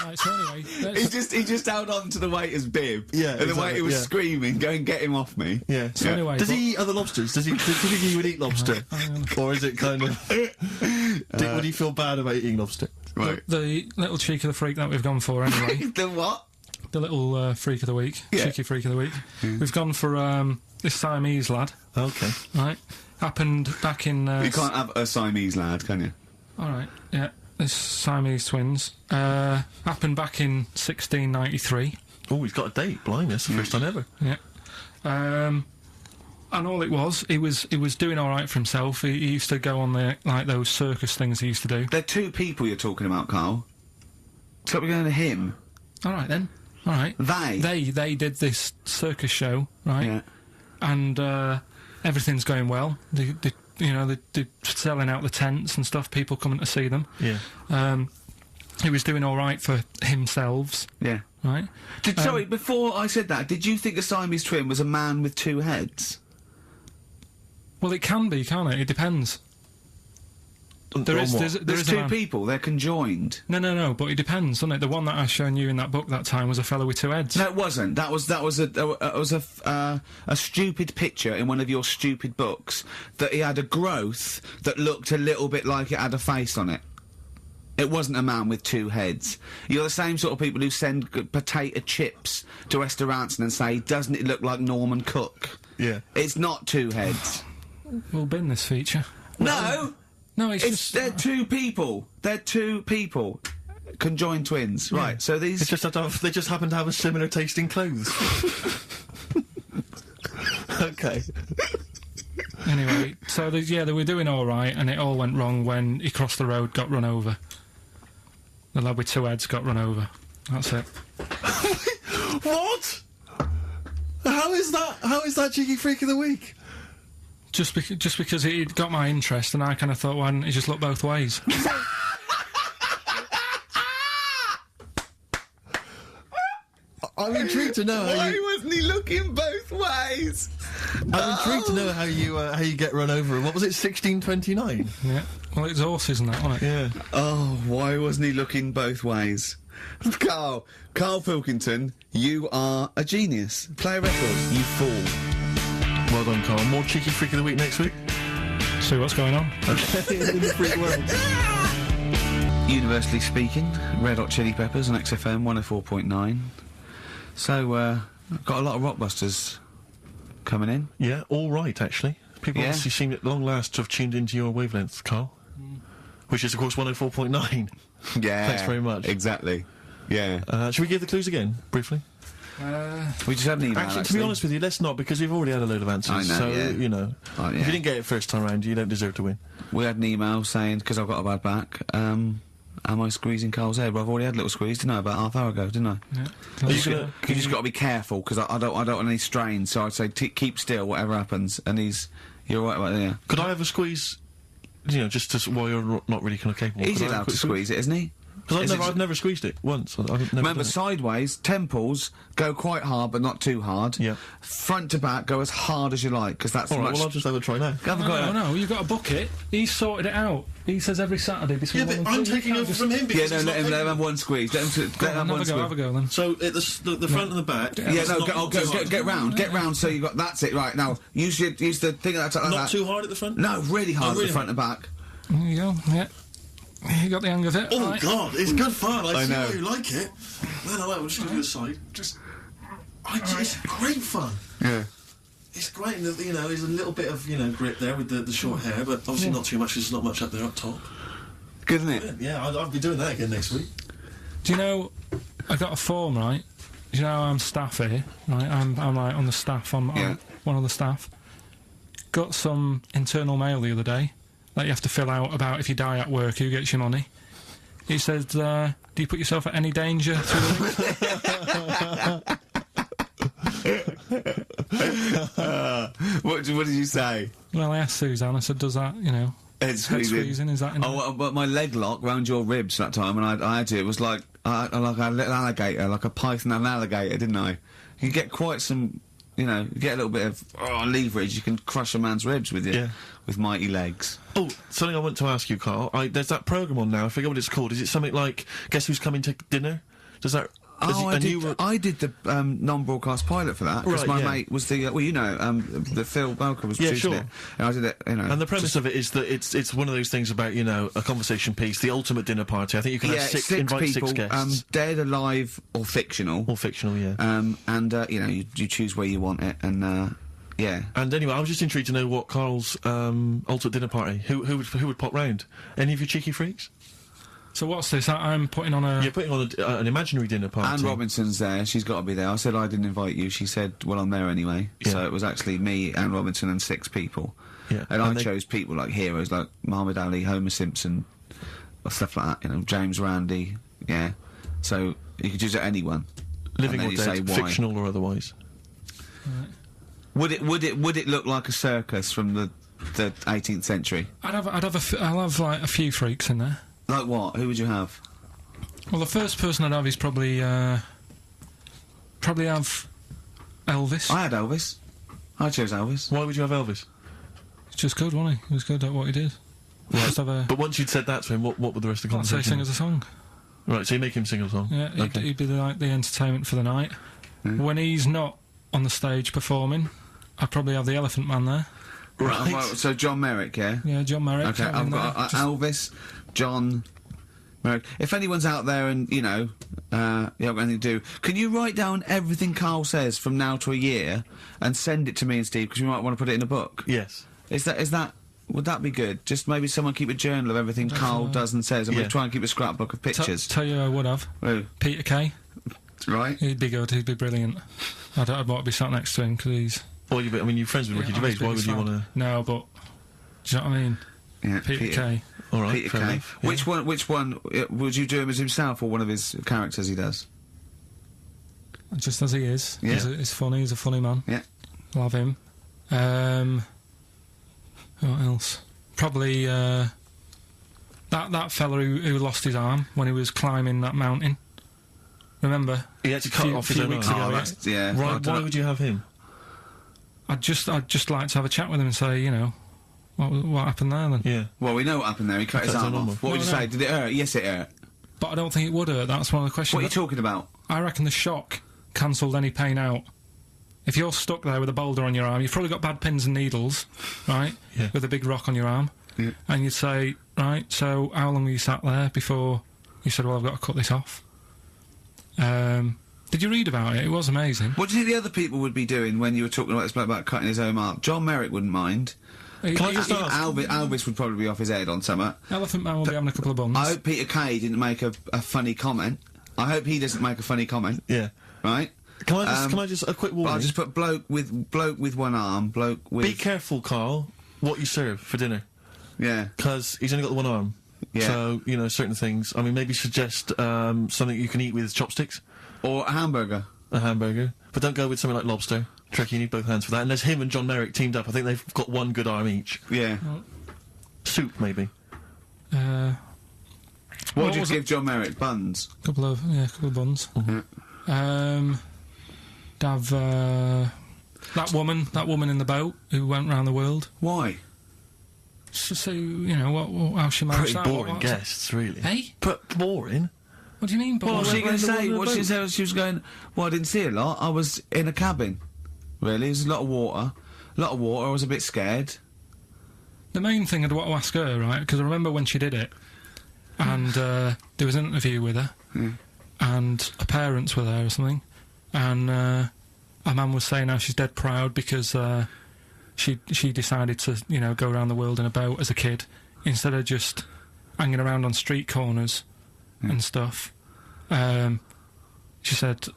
Right, so anyway, he just held on to the waiter's bib. Yeah, and the waiter was screaming, "Go and get him off me!" Yeah. So anyway, does he eat other lobsters? Does he think he would eat lobster, or is it kind of? Would he feel bad about eating lobster? Right. The little cheek of the freak that we've gone for anyway. The what? The little freak of the week. Yeah. Cheeky freak of the week. We've gone for this Siamese lad. Okay. Right. Happened back in. You can't have a Siamese lad, can you? All right. Yeah. This Siamese twins. Happened back in 1693. Oh, he's got a date. Blimey, that's the first time ever. Yeah. And all it was, he was doing all right for himself. He used to go on like those circus things he used to do. They're two people you're talking about, Carl. So we're going to him. All right then. All right. They did this circus show, right? Yeah. And everything's going well. They're selling out the tents and stuff. People coming to see them. Yeah. He was doing all right for himself. Yeah. Right. Sorry, before I said that, did you think a Siamese twin was a man with 2 heads? Well, it can be, can't it? It depends. There's two people. They're conjoined. No. But it depends, doesn't it? The one that I shown you in that book that time was a fellow with 2 heads. No, it wasn't. That was a stupid picture in one of your stupid books that he had a growth that looked a little bit like it had a face on it. It wasn't a man with 2 heads. You're the same sort of people who send potato chips to restaurants and say, "Doesn't it look like Norman Cook?" Yeah. It's not 2 heads. We'll bin this feature. No. No, it's just... They're 2 people. They're 2 people. Conjoined twins. Yeah. Right, so these... They just happen to have a similar taste in clothes. Okay. Anyway, so they were doing all right, and it all went wrong when he crossed the road, got run over. The lad with 2 heads got run over. That's it. What? How is that cheeky freak of the week? Just because it got my interest, and I kind of thought, why didn't he just look both ways? I'm intrigued to know how Why wasn't he looking both ways? I'm intrigued to know how you get run over. What was it, 1629? Yeah. Well, it's horses and that, wasn't it? Yeah. Oh, why wasn't he looking both ways? Carl Pilkington, you are a genius. Play a record, you fool. Well done, Carl. More cheeky freak of the week next week. See what's going on. Okay, in the freak world. Universally speaking, Red Hot Chili Peppers on XFM 104.9. So, I've got a lot of rockbusters coming in. Yeah, all right, actually. People obviously seem at long last to have tuned into your wavelength, Carl. Which is, of course, 104.9. Yeah. Thanks very much. Exactly. Yeah. Should we give the clues again, briefly? We just had an email, actually, to be honest with you, let's not, because we've already had a load of answers. I know, so, yeah. you know, if you didn't get it first time round, you don't deserve to win. We had an email saying, because I've got a bad back, am I squeezing Carl's head? Well, I've already had a little squeeze, didn't I, about half hour ago, didn't I? Yeah. You just got to be careful, because I don't want any strain, so I'd say keep still, whatever happens, and you're right about there. Could I have a squeeze, you know, just while you're not really kind of capable? He's allowed to squeeze it, isn't he? Because I've never squeezed it once. I've never Remember, done it. sideways, temples, go quite hard, but not too hard. Yeah. Front to back, go as hard as you like, because that's All right, much... well, I'll just have a try now. No, you've got a bucket. He's sorted it out. He says every Saturday between Yeah, one but and I'm three. taking over from him because Yeah, no, let him have one squeeze. Let him have one squeeze. Have a go then. So, at the front and the back... Yeah, no, get round, so you got... That's it, right, now, use the thing like that. Not too hard at the front? No, really hard at the front and back. There you go, yeah. You got the hang of it. Oh, right. God, it's good fun. I see know. why you like it. No, we'll just go to the side. It's great fun. Yeah. It's great, and you know, there's a little bit of, you know, grip there with the short hair, but obviously not too much, because there's not much up there up top. Good, isn't it? Yeah, I'll be doing that again next week. Do you know, I got a form, right? Do you know I'm staff here, right? I'm like on the staff, I'm one of the staff. Got some internal mail the other day that you have to fill out about if you die at work, who gets your money. It says, do you put yourself at any danger through the What did you say? Well, I asked Suzanne, I said, does that, you know... Head squeezing, is that in but my leg lock round your ribs that time when I had it was like a little alligator, like a python and an alligator, didn't I? You get quite some, you know, you get a little bit of leverage. You can crush a man's ribs with with mighty legs. Oh, something I want to ask you, Carl. There's that programme on now. I forget what it's called. Is it something like Guess Who's Coming to Dinner? Does that? I did the non-broadcast pilot for that because my mate was the the Phil Belker was producing it, and I did it. You know, and the premise of it is that it's one of those things about, you know, a conversation piece, the ultimate dinner party. I think you can have invite people, 6 guests, dead, alive, or fictional. Yeah. And you know, you choose where you want it, and yeah. And anyway, I was just intrigued to know what Carl's ultimate dinner party. Who would pop round? Any of you cheeky freaks? So what's this? I'm putting on a... You're putting on an imaginary dinner party. Anne Robinson's there. She's got to be there. I said I didn't invite you. She said, well, I'm there anyway. Yeah. So it was actually me, Anne Robinson, and 6 people. Yeah. And I chose people like heroes, like Muhammad Ali, Homer Simpson, or stuff like that. You know, James Randi. Yeah. So you could choose anyone. Living or dead, fictional or otherwise. Right. Would it look like a circus from the 18th century? I'll have like a few freaks in there. Like what? Who would you have? Well, the first person I'd have is probably have Elvis. I had Elvis. I chose Elvis. Why would you have Elvis? He's just good, wasn't he? He was good at what he did. Just have a... But once you'd said that to him, what would the rest of the I'd say conversation? sing us a song. Right, so you make him sing a song. Yeah, he'd be like the entertainment for the night. When he's not on the stage performing, I'd probably have the Elephant Man there. Right. So John Merrick, yeah. Yeah, John Merrick. Okay, I've got Elvis, John Merrick. If anyone's out there and you know, you haven't got anything to do, can you write down everything Carl says from now to a year and send it to me and Steve because we might want to put it in a book? Yes. Is that? Would that be good? Just maybe someone keep a journal of everything Carl does and says, and we'll try and keep a scrapbook of pictures. Tell you who I would have. Who? Peter Kay. Right. He'd be good. He'd be brilliant. I'd want to be sat next to him because he's. Well, you're friends with Ricky Gervais. Why would you want to? No, but do you know what I mean? Yeah, Peter Kay. All right, Peter Kay. Yeah. Which one would you do him as himself or one of his characters he does? Just as he is. Yeah. He's funny. He's a funny man. Yeah. Love him. What else? Probably that fella who lost his arm when he was climbing that mountain. Remember? He had to cut off his few own weeks arm. ago. Yeah. Right, why would you have him? I'd just like to have a chat with him and say, you know, what happened there then? Yeah. Well, we know what happened there. He cut his arm off. What would you say? Did it hurt? Yes, it hurt. But I don't think it would hurt. That's one of the questions. What are you talking about? I reckon the shock cancelled any pain out. If you're stuck there with a boulder on your arm, you've probably got bad pins and needles, right? Yeah. With a big rock on your arm. Yeah. And you'd say, right, so how long were you sat there before you said, well, I've got to cut this off? Did you read about it? It was amazing. What do you think the other people would be doing when you were talking about this bloke about cutting his own arm? John Merrick wouldn't mind. Can I just ask? Elvis would probably be off his head on something. Elephant Man will be having a couple of buns. I hope Peter Kay didn't make a funny comment. I hope he doesn't make a funny comment. Yeah. Right? Can I just a quick warning? I'll just put bloke with one arm, bloke with... Be careful, Carl, what you serve for dinner. Yeah. Because he's only got the one arm. Yeah. So, you know, certain things. I mean, maybe suggest something you can eat with chopsticks. Or a hamburger. A hamburger. But don't go with something like lobster. Tricky, you need both hands for that. And there's him and John Merrick teamed up. I think they've got one good arm each. Yeah. Soup, maybe. What did you give John Merrick? Buns? Couple of buns. Have that woman in the boat who went round the world. Why? Just so you know how she managed Pretty that. boring guests, really. Hey? But boring? What do you mean boring? What was she going to say? What she said, she was going, well, I didn't see a lot. I was in a cabin. Really? There's a lot of water. I was a bit scared. The main thing I'd want to ask her, right, because I remember when she did it, and there was an interview with her, and her parents were there or something, and her mum was saying how she's dead proud because she decided to, you know, go around the world in a boat as a kid, instead of just hanging around on street corners and stuff. She said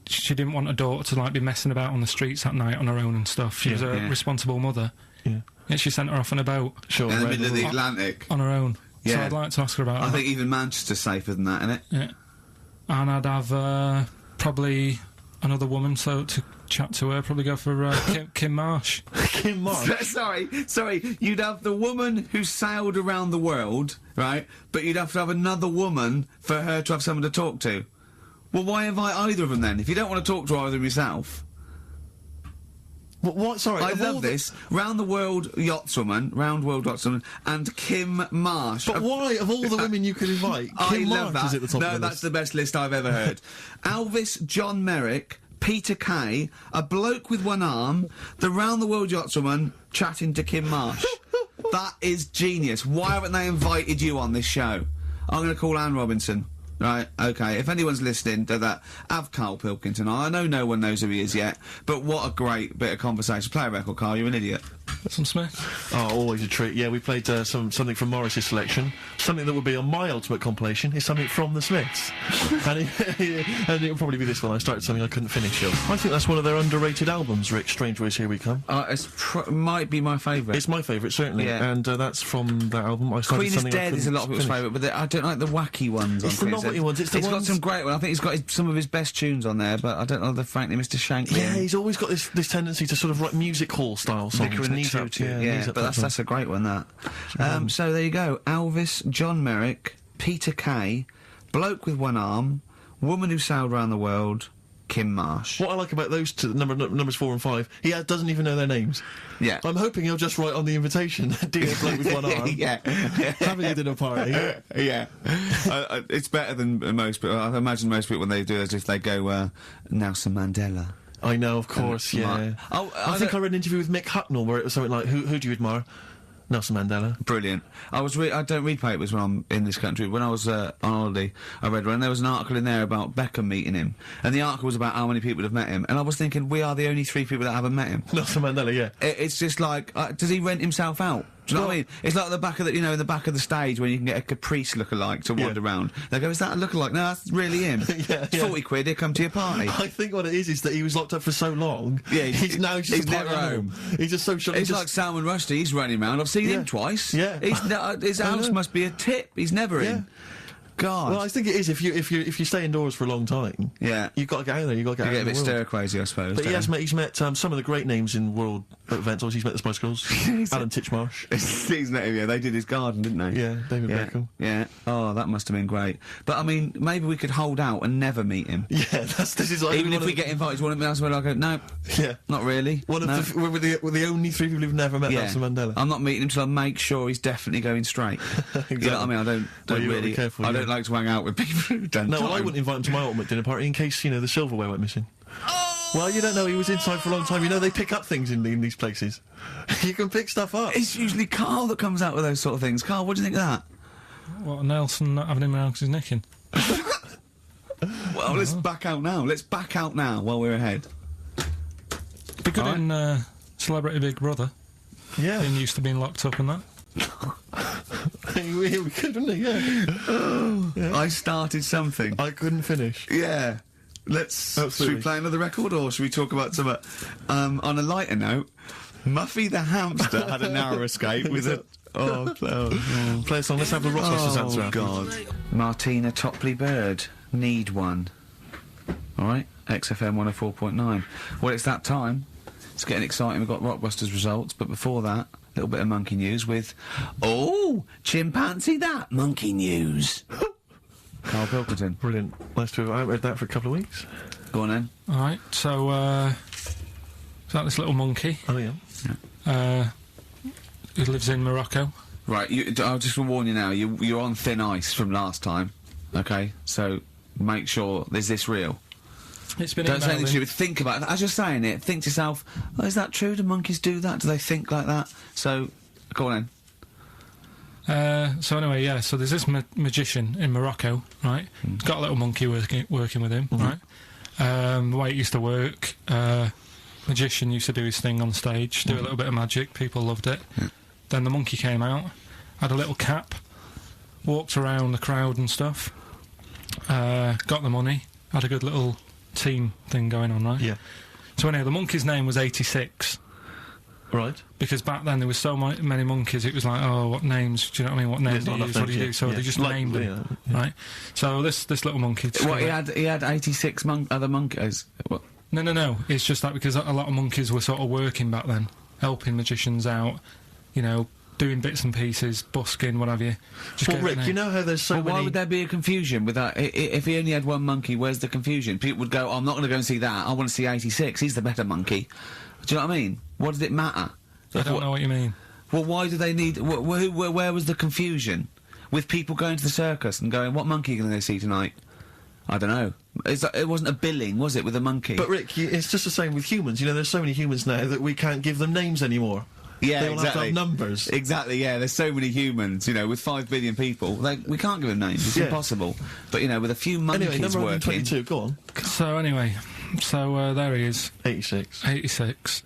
she didn't want her daughter to, like, be messing about on the streets at night on her own and stuff. She was a responsible mother. Yeah, she sent her off on a boat. In the middle of the Atlantic. On her own. Yeah. So I'd like to ask her about that. I think even Manchester's safer than that, innit? Yeah. And I'd have probably another woman to chat to her, probably go for Kim Marsh. Kim Marsh? Sorry, you'd have the woman who sailed around the world, right? But you'd have to have another woman for her to have someone to talk to. Well, why invite either of them then? If you don't want to talk to either of them yourself. What? Sorry, I love this. Round World Yachtswoman, and Kim Marsh. But why, of all the women you could invite, Kim Marsh is at the top of the list? No, that's the best list I've ever heard. Elvis, John Merrick, Peter Kay, a bloke with one arm, the Round the World Yachtswoman chatting to Kim Marsh. That is genius. Why haven't they invited you on this show? I'm going to call Anne Robinson. Right, okay, if anyone's listening to that, have KARL Pilkington on. I know no one knows who he is yet, but what a great bit of conversation. Play a record, KARL, you're an idiot. Some Smith? Oh, always a treat. Yeah, we played something from Morris's selection. Something that would be on my ultimate compilation is something from the Smiths. and it'll probably be this one. I started something I couldn't finish. I think that's one of their underrated albums, Rick. Strange Ways Here We Come. It might be my favourite. It's my favourite, certainly. Yeah. And that's from that album. I started Queen is Dead is a lot of people's favourite, but I don't like the wacky ones on Queen is Dead. It's He's got some great ones. I think he's got some of his best tunes on there, but I don't know the frankly Mr. Shankly. Yeah, he's always got this tendency to sort of write music hall style songs. Vicar and the Tutu, yeah, but that's a great one, that. So there you go. Elvis, John Merrick, Peter Kay, bloke with one arm, woman who sailed around the world, Kim Marsh. What I like about those two, numbers 4 and 5, he doesn't even know their names. Yeah. I'm hoping he'll just write on the invitation, dear bloke with one arm. Yeah. Having a dinner party. Yeah. It's better than most people. I imagine most people, when they do it, if they go, Nelson Mandela. I know, of course, yeah. I think I read an interview with Mick Hucknall where it was something like, who do you admire? Nelson Mandela. Brilliant. I don't read papers when I'm in this country. When I was on holiday, I read one, and there was an article in there about Beckham meeting him, and the article was about how many people have met him, and I was thinking, we are the only 3 people that haven't met him. Nelson Mandela, yeah. It's just like, does he rent himself out? Do you know what I mean? It's like the back of the, in the back of the stage when you can get a Caprice lookalike to wander around. They go, is that a lookalike? No, that's really him. It's 40 quid, he'll come to your party. I think what it is that he was locked up for so long. Yeah, he's now just he's never home. He's just so short. He's like Salman Rushdie, he's running around. I've seen him twice. Yeah. His house must be a tip. He's never in. God. Well, I think it is if you stay indoors for a long time. Yeah. You've got to get out there. You've got to get out a bit stir crazy, I suppose. But he's met some of the great names in world events. Obviously, he's met the Spice Girls, Alan Titchmarsh. He's met him. Yeah, they did his garden, didn't they? Yeah, David Beckham. Yeah. Oh, that must have been great. But I mean, maybe we could hold out and never meet him. Yeah, this is like even if we get invited to one of them, where I go, no. Yeah. Not really. We're the only 3 people who've never met Nelson Mandela. I'm not meeting him till I make sure he's definitely going straight. Exactly. You know what I mean? I don't really. Careful, I don't like to hang out with people who don't. No, well, I wouldn't invite him to my ultimate dinner party in case the silverware went missing. Oh! Well, you don't know. He was inside for a long time. You know they pick up things in these places. You can pick stuff up. It's usually KARL that comes out with those sort of things. KARL, what do you think of that? What, Nelson not having him around because he's nicking? Well, let's back out now. Let's back out now while we're ahead. Be good in Celebrity Big Brother. Yeah. Being used to being locked up and that. we could, wouldn't he? Yeah. I started something. I couldn't finish. Yeah. Should we play another record, or should we talk about some... on a lighter note, Muffy the hamster had a narrow escape with a... Play a song. Let's have the Rossbusters answer. Oh, God. Martina Topley Bird. Need One. Alright, XFM 104.9. Well, it's that time. It's getting exciting. We've got Rockbusters results, but before that, little bit of monkey news with, oh, chimpanzee that, monkey news. KARL Pilkington. Brilliant. Nice to have. I haven't read that for a couple of weeks. Go on then. Alright, so, is that this little monkey? Oh, yeah. Who lives in Morocco. Right, I'll just warn you now, you're on thin ice from last time, okay? So, make sure, is this real? It's been Don't say anything emailed in. stupid, think about it. As you're saying it, think to yourself, oh, is that true? Do monkeys do that? Do they think like that? So, go on then. So anyway, yeah, so there's this magician in Morocco, right? He's got a little monkey working with him, right? The way it used to work, magician used to do his thing on stage, do a little bit of magic, people loved it. Then the monkey came out, had a little cap, walked around the crowd and stuff, got the money, had a good little team thing going on, right? Yeah. So anyway, the monkey's name was 86. Right. Because back then there was so many monkeys, it was like, oh, what names, do you know what I mean, what names do you use, what do you do? So they just named them, right? So this little monkey... What, he had 86 other monkeys? What? No, it's just that because a lot of monkeys were sort of working back then, helping magicians out, you know, doing bits and pieces, busking, what have you. Just Well, Rick, you know how there's so many... Why would there be a confusion with that? If he only had one monkey, where's the confusion? People would go, oh, I'm not going to go and see that, I want to see 86, he's the better monkey. Do you know what I mean? What does it matter? I don't know what you mean. Well, why do they need... where was the confusion? With people going to the circus and going, what monkey are you going to go see tonight? I don't know. It wasn't a billing, was it, with a monkey? But, Rick, it's just the same with humans. You know, there's so many humans now that we can't give them names anymore. Yeah, they all exactly. have to have numbers. Exactly, yeah, there's so many humans, you know, with 5 billion people, we can't give them names, it's impossible. But, you know, with a few monkeys anyway, number working... 122, go on. So, anyway, there he is. 86. 86.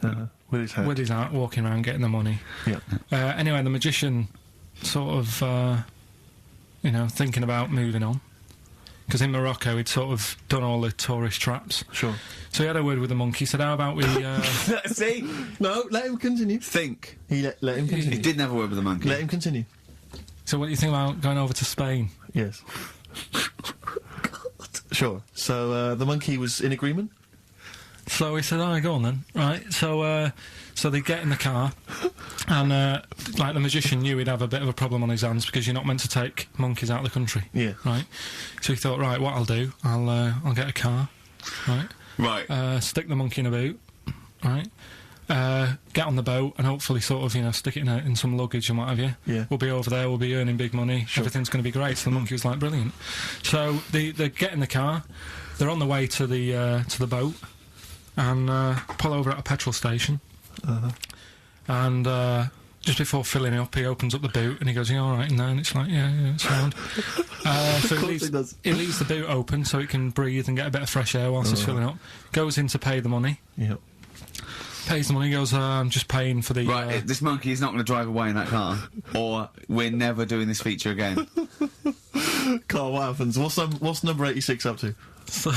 With his hat. With his hat, walking around, getting the money. Yeah. Anyway, the magician sort of, you know, thinking about moving on. Because in Morocco, he'd sort of done all the tourist traps. Sure. So he had a word with the monkey, said, how about we... See? No, let him continue. Think. Let him continue. He didn't have a word with the monkey. Let him continue. So what do you think about going over to Spain? Yes. Sure. So, the monkey was in agreement? So he said, oh, go on then. Right, so they get in the car, and, like, the magician knew he'd have a bit of a problem on his hands, because you're not meant to take monkeys out of the country. Yeah. Right? So he thought, right, what I'll do, I'll get a car, right? Right. Stick the monkey in a boot, right? Get on the boat, and hopefully sort of, you know, stick it in some luggage and what have you. Yeah. We'll be over there, we'll be earning big money, everything's going to be great. So the monkey was like, brilliant. So they get in the car, they're on the way to the boat, and pull over at a petrol station. And just before filling it up, he opens up the boot and he goes, "You all right in there?" And it's like, yeah, it's sound. So he leaves the boot open so it can breathe and get a bit of fresh air whilst it's filling up. Goes in to pay the money. Yep. Pays the money. Goes, I'm just paying for the. Right, this monkey is not going to drive away in that car, or we're never doing this feature again. KARL, what happens? What's number 86 up to? So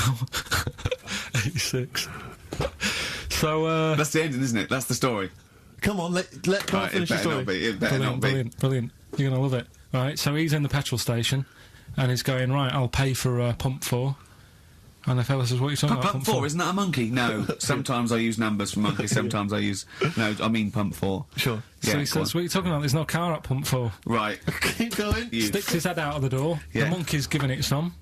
86. So that's the ending, isn't it? That's the story. Come on, let KARL finish the story. It better not be. Brilliant. You're gonna love it. Right, so he's in the petrol station, and he's going, right, I'll pay for pump 4. And the fella says, what are you talking about? Pump 4, isn't that a monkey? No. Sometimes I use numbers for monkeys, sometimes I use... No, I mean pump 4. Sure. So Yeah, he says, what are you talking about? There's no car at pump 4. Right. Keep going. Sticks his head out of the door. Yeah. The monkey's giving it some.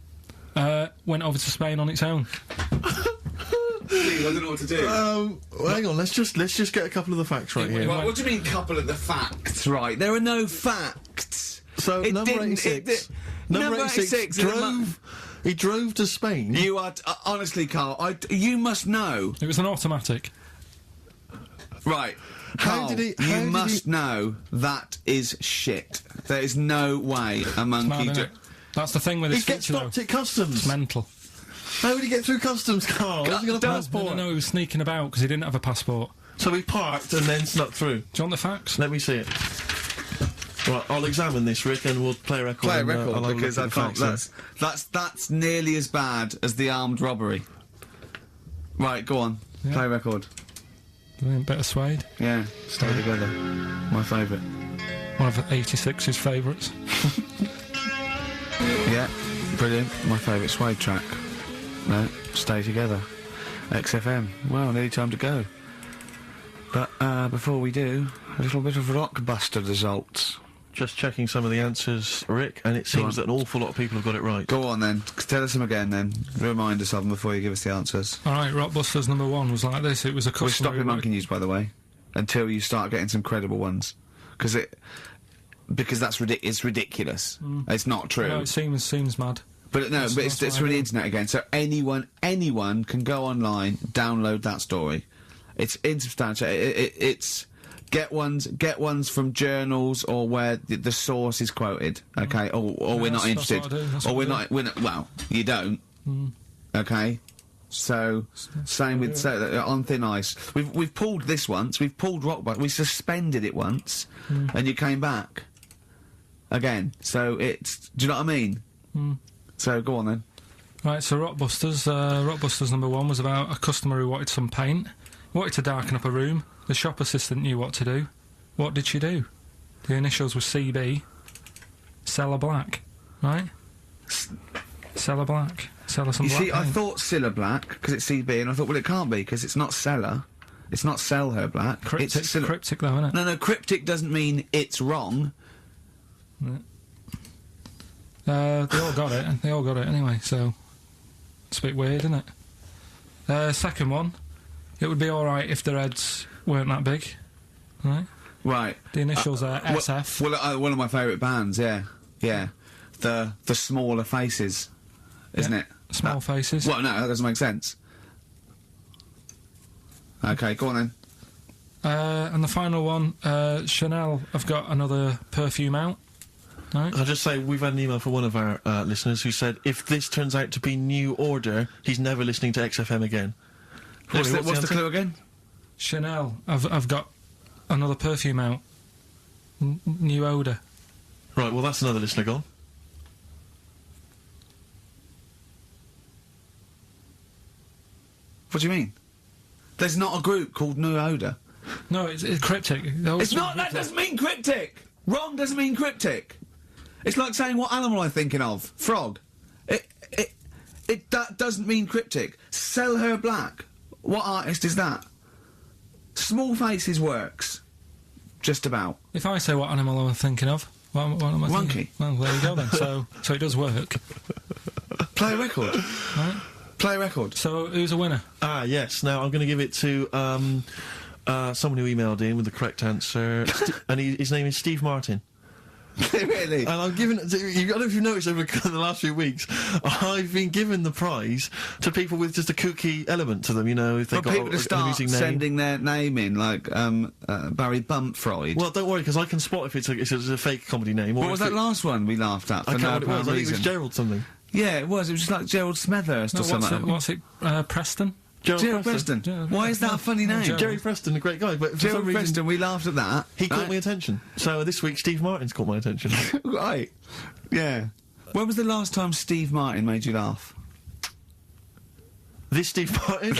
Went over to Spain on its own. I don't know what to do. Hang on, let's just get a couple of the facts right here. Right, what do you mean, couple of the facts, right? There are no facts. So, number 86. Number 86 drove... He drove to Spain. You are... honestly, KARL, you must know. It was an automatic. Right. How KARL, did he... you must know that is shit. There is no way a monkey... That's the thing with his He gets feature, stopped though. at customs. It's mental. How would he get through customs, KARL? Has he got a passport? No, he was sneaking about because he didn't have a passport. So he parked and then snuck through. Do you want the facts? Let me see it. Right, I'll examine this, Rick, and we'll play a record. Play a and, record, I'll have a because look I at the can't... facts That's nearly as bad as the armed robbery. Right, go on. Yeah. Play a record. Better Suede. Yeah, Stay Together. My favourite. One of 86's favourites. Yeah, brilliant. My favourite Suede track. No, Stay Together. XFM. Well, nearly time to go. But before we do, A little bit of Rockbuster results. Just checking some of the answers, Rick, and it seems that an awful lot of people have got it right. Go on then. Tell us them again then. Remind us of them before you give us the answers. Alright, Rockbusters number 1 was like this. It was a customer... We're stopping Monkey News, by the way, until you start getting some credible ones. Because that's it's ridiculous. It's not true. No, it seems mad. But no, it's from the internet again. So anyone can go online, download that story. It's insubstantial. It's get ones from journals or where the source is quoted. Okay, or we're not interested. Or we're not. Well, you don't. Okay. So same with on thin ice. We've pulled this once. We've pulled Rockbuster. We suspended it once, and you came back again. So it's. Do you know what I mean? So go on then. Right. So Rockbusters number 1 was about a customer who wanted some paint. Wanted to darken up a room. The shop assistant knew what to do. What did she do? The initials were CB. Seller Black. Right? Seller Black. Sell her some black paint. I thought Cilla Black, because it's CB, and I thought, well, it can't be, because it's not Seller. It's not Sell Her Black. Cryptic, cryptic though, isn't it? No, cryptic doesn't mean it's wrong. They all got it, and they all got it anyway, so... It's a bit weird, isn't it? Second one. It would be alright if their heads weren't that big. Right? Right. The initials are SF. Well, one of my favourite bands, yeah. Yeah. The Smaller Faces, isn't it? Small Faces. Well, no, that doesn't make sense. Okay, go on then. And the final one, Chanel have got another perfume out. Right. I'll just say, we've had an email from one of our listeners who said, if this turns out to be New Order, he's never listening to XFM again. What's the clue again? Chanel I've got another perfume out. New odour. Right, well that's another listener gone. What do you mean? There's not a group called New Odour. No, it's cryptic. It's not. That doesn't mean cryptic. Wrong doesn't mean cryptic. It's like saying what animal I'm thinking of. Frog. That doesn't mean cryptic. Sell Her Black. What artist is that? Small Faces works. Just about. If I say what animal I'm thinking of, what am I Monkey. thinking? Well, there you go then. So it does work. Play a record. Right. Play a record. So who's a winner? Ah, yes. Now I'm going to give it to someone who emailed in with the correct answer, and his name is Steve Martin. Really? And I'm giving it to, I don't know if you've noticed over the last few weeks, I've been giving the prize to people with just a kooky element to them, you know, if they've got people to an start amusing name. sending their name in, like, Barry Bumpfreud. Well, don't worry, because I can spot if it's a fake comedy name. What was that last one we laughed at for I can't no remember what it was. I think it was reason? Gerald something. Yeah, it was. It was just like Gerald Smethurst or something. What's it? Preston? Gerald Preston. Why is that a funny name? Jerry Preston, a great guy, but for Gerald some reason Preston, we laughed at that. he caught my attention. So this week, Steve Martin's caught my attention. Right. Yeah. When was the last time Steve Martin made you laugh? This Steve Martin?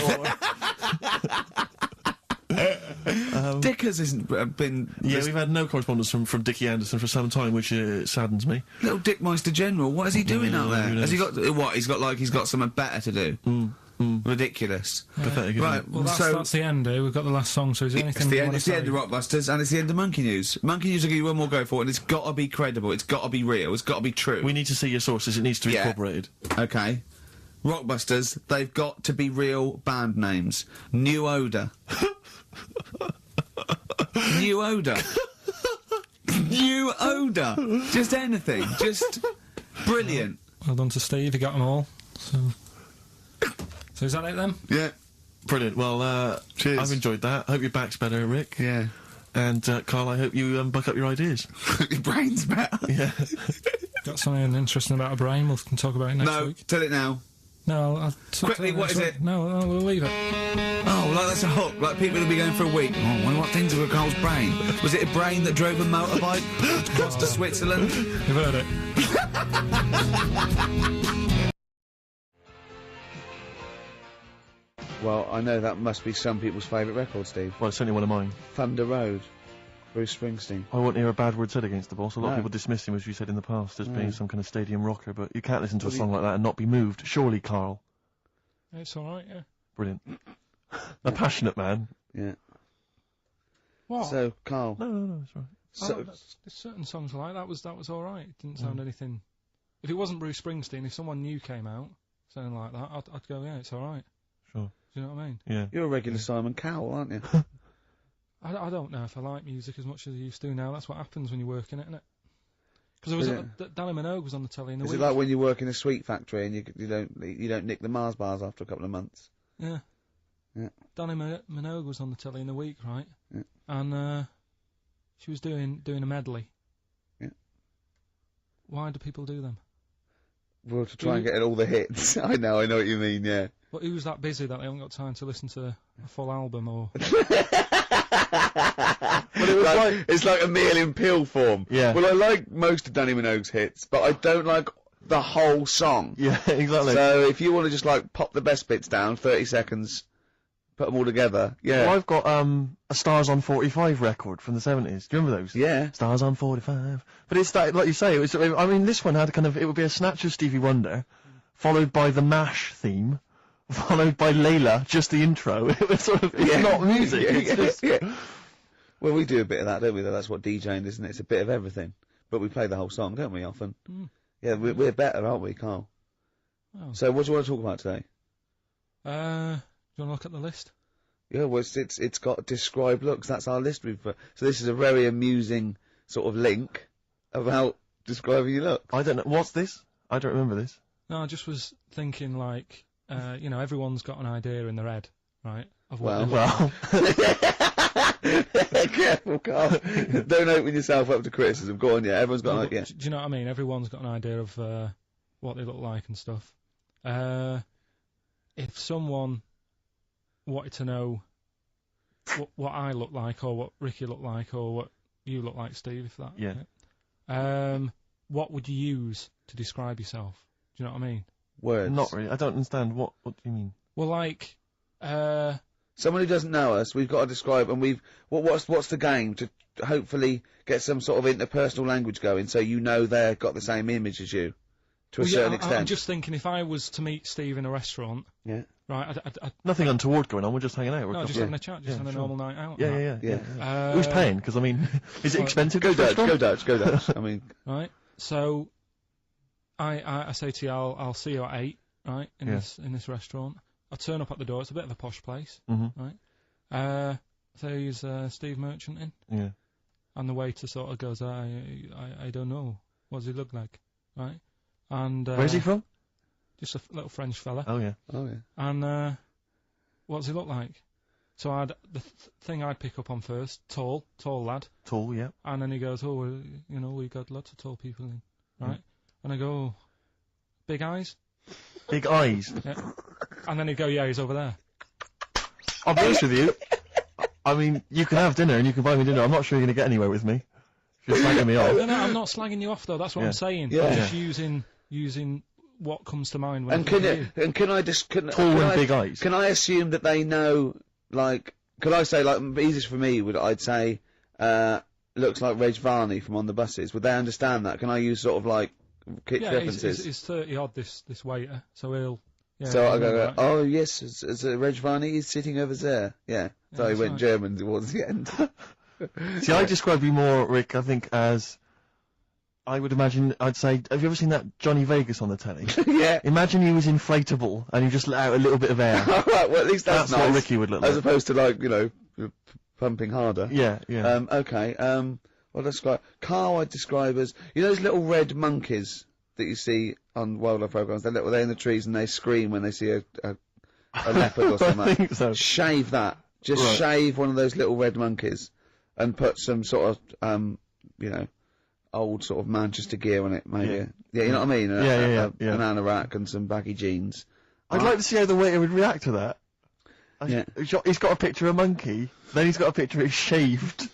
Dickers hasn't been... Yeah, we've had no correspondence from Dickie Anderson for some time, which saddens me. Little Dickmeister General, what is he doing out there? Has he got... What, he's got something better to do? Ridiculous. Pathetic, right, well, that's the end, We've got the last song, so is there anything it's the end of Rockbusters, and it's the end of Monkey News. Monkey News will give you one more go for it, and it's got to be credible, it's got to be real, it's got to be true. We need to see your sources, it needs to be corroborated. Okay. Rockbusters, they've got to be real band names. New Odour. New Odour. New Odour. Just anything. Just brilliant. Well done to Steve, he got them all. So is that it then? Yeah. Brilliant. Well, cheers. I've enjoyed that. Hope your back's better, Rick. Yeah. And, Carl, I hope you buck up your ideas. Your brain's better. Yeah. Got something interesting about a brain, we can talk about it next week. Tell it now. No, I'll quickly, what is it? No, we'll leave it. Oh, like that's a hook. Like people will be going for a week. Oh, I wonder what things were Carl's brain. Was it a brain that drove a motorbike across to Switzerland? You've heard it. Well, I know that must be some people's favourite record, Steve. Well, it's certainly one of mine. Thunder Road. Bruce Springsteen. I won't hear a bad word said against the boss. A lot of people dismiss him, as you said in the past, as being some kind of stadium rocker, but you can't listen to a song like that and not be moved. Surely, Carl. It's alright, yeah. Brilliant. A passionate man. Yeah. What? So, Carl. No, it's right. So, there's certain songs like that was alright. It didn't sound anything. If it wasn't Bruce Springsteen, if someone new came out sounding like that, I'd go, yeah, it's alright. Sure. Do you know what I mean? Yeah. You're a regular Simon Cowell, aren't you? I don't know if I like music as much as I used to now. That's what happens when you work in it, isn't it? Because Danny Minogue was on the telly in the week. Is it like when you work in a sweet factory and you don't nick the Mars bars after a couple of months? Yeah. Yeah. Danny Minogue was on the telly in the week, right? Yeah. And she was doing a medley. Yeah. Why do people do them? Well, to try and get all the hits. I know what you mean, yeah. But who's that busy that they haven't got time to listen to a full album or... But it was it's like a meal in pill form. Yeah. Well, I like most of Danny Minogue's hits, but I don't like the whole song. Yeah, exactly. So if you want to just like pop the best bits down, 30 seconds, put them all together, yeah. Well, I've got a Stars on 45 record from the 70s. Do you remember those? Yeah. Stars on 45. But it's that, like you say, I mean, this one had it would be a snatch of Stevie Wonder, followed by the MASH theme, followed by Layla, just the intro. It was sort of, it's not music, it's just... Well, we do a bit of that, don't we? That's what DJing is, isn't it? It's a bit of everything. But we play the whole song, don't we, often? Mm. Yeah, we're better, aren't we, Carl? Oh. So what do you want to talk about today? Do you want to look at the list? Yeah, well, it's got describe looks. That's our list. So this is a very amusing sort of link about describing your look. I don't know. What's this? I don't remember this. No, I just was thinking, like, everyone's got an idea in their head, right? Of Well. what they look like. Careful, Carl. Don't open yourself up to criticism. Go on, yeah. Everyone's got an idea. Do you know what I mean? Everyone's got an idea of what they look like and stuff. If someone wanted to know what I look like, or what Ricky looked like, or what you look like, Steve, if that. Yeah. What would you use to describe yourself? Do you know what I mean? Words. Not really. I don't understand. What do you mean? Well, like, someone who doesn't know us, we've got to describe, and what's the game to hopefully get some sort of interpersonal language going, so you know they've got the same image as you, to a certain extent. I'm just thinking, if I was to meet Steve in a restaurant, yeah, right, nothing untoward going on. We're just hanging out. No, just having a chat, just having a normal night out. Yeah. Who's paying? Because I mean, is it expensive? Go Dutch. I mean, right. So, I say to you, I'll see you at 8, right, in this restaurant. I turn up at the door. It's a bit of a posh place, right? So he's Steve Merchant in. Yeah. And the waiter sort of goes, I don't know. What does he look like, right? And where's he from? Just a little French fella. Oh yeah. And what does he look like? So the thing I'd pick up on first, tall lad. Tall, yeah. And then he goes, we got lots of tall people in, right? And I go, oh, big eyes. Big eyes. Yeah. And then he'd go, yeah, he's over there. I'll be honest with you. I mean, you can have dinner and you can buy me dinner. I'm not sure you're going to get anywhere with me. If you're slagging me off. No, I'm not slagging you off though. That's what I'm saying. Yeah. I'm just using what comes to mind when. Can I just tall and big eyes? Can I assume that they know? Like, could I say like easiest for me would I'd say looks like Reg Varney from On the Buses. Would they understand that? Can I use sort of like references? He's 30 odd this waiter, so he'll. Yeah, so I go, oh yes, it's Reg Varney. He's sitting over there. Yeah. So he went German towards the end. See, I describe you more, Rick, I think, as... I would imagine, I'd say, have you ever seen that Johnny Vegas on the telly? Yeah. Imagine he was inflatable, and you just let out a little bit of air. Alright, well at least that's nice. What Ricky would look like. As opposed to like, pumping harder. Yeah. Okay, well describe... Carl I'd describe as... You know those little red monkeys that you see on wildlife programs? They're in the trees and they scream when they see a leopard or something. I think so. Shave that. Just shave one of those little red monkeys and put some sort of, old sort of Manchester gear on it, maybe. Yeah, you know what I mean? Yeah. An anorak and some baggy jeans. I'd like to see how the waiter would react to that. He's got a picture of a monkey, then he's got a picture of shaved.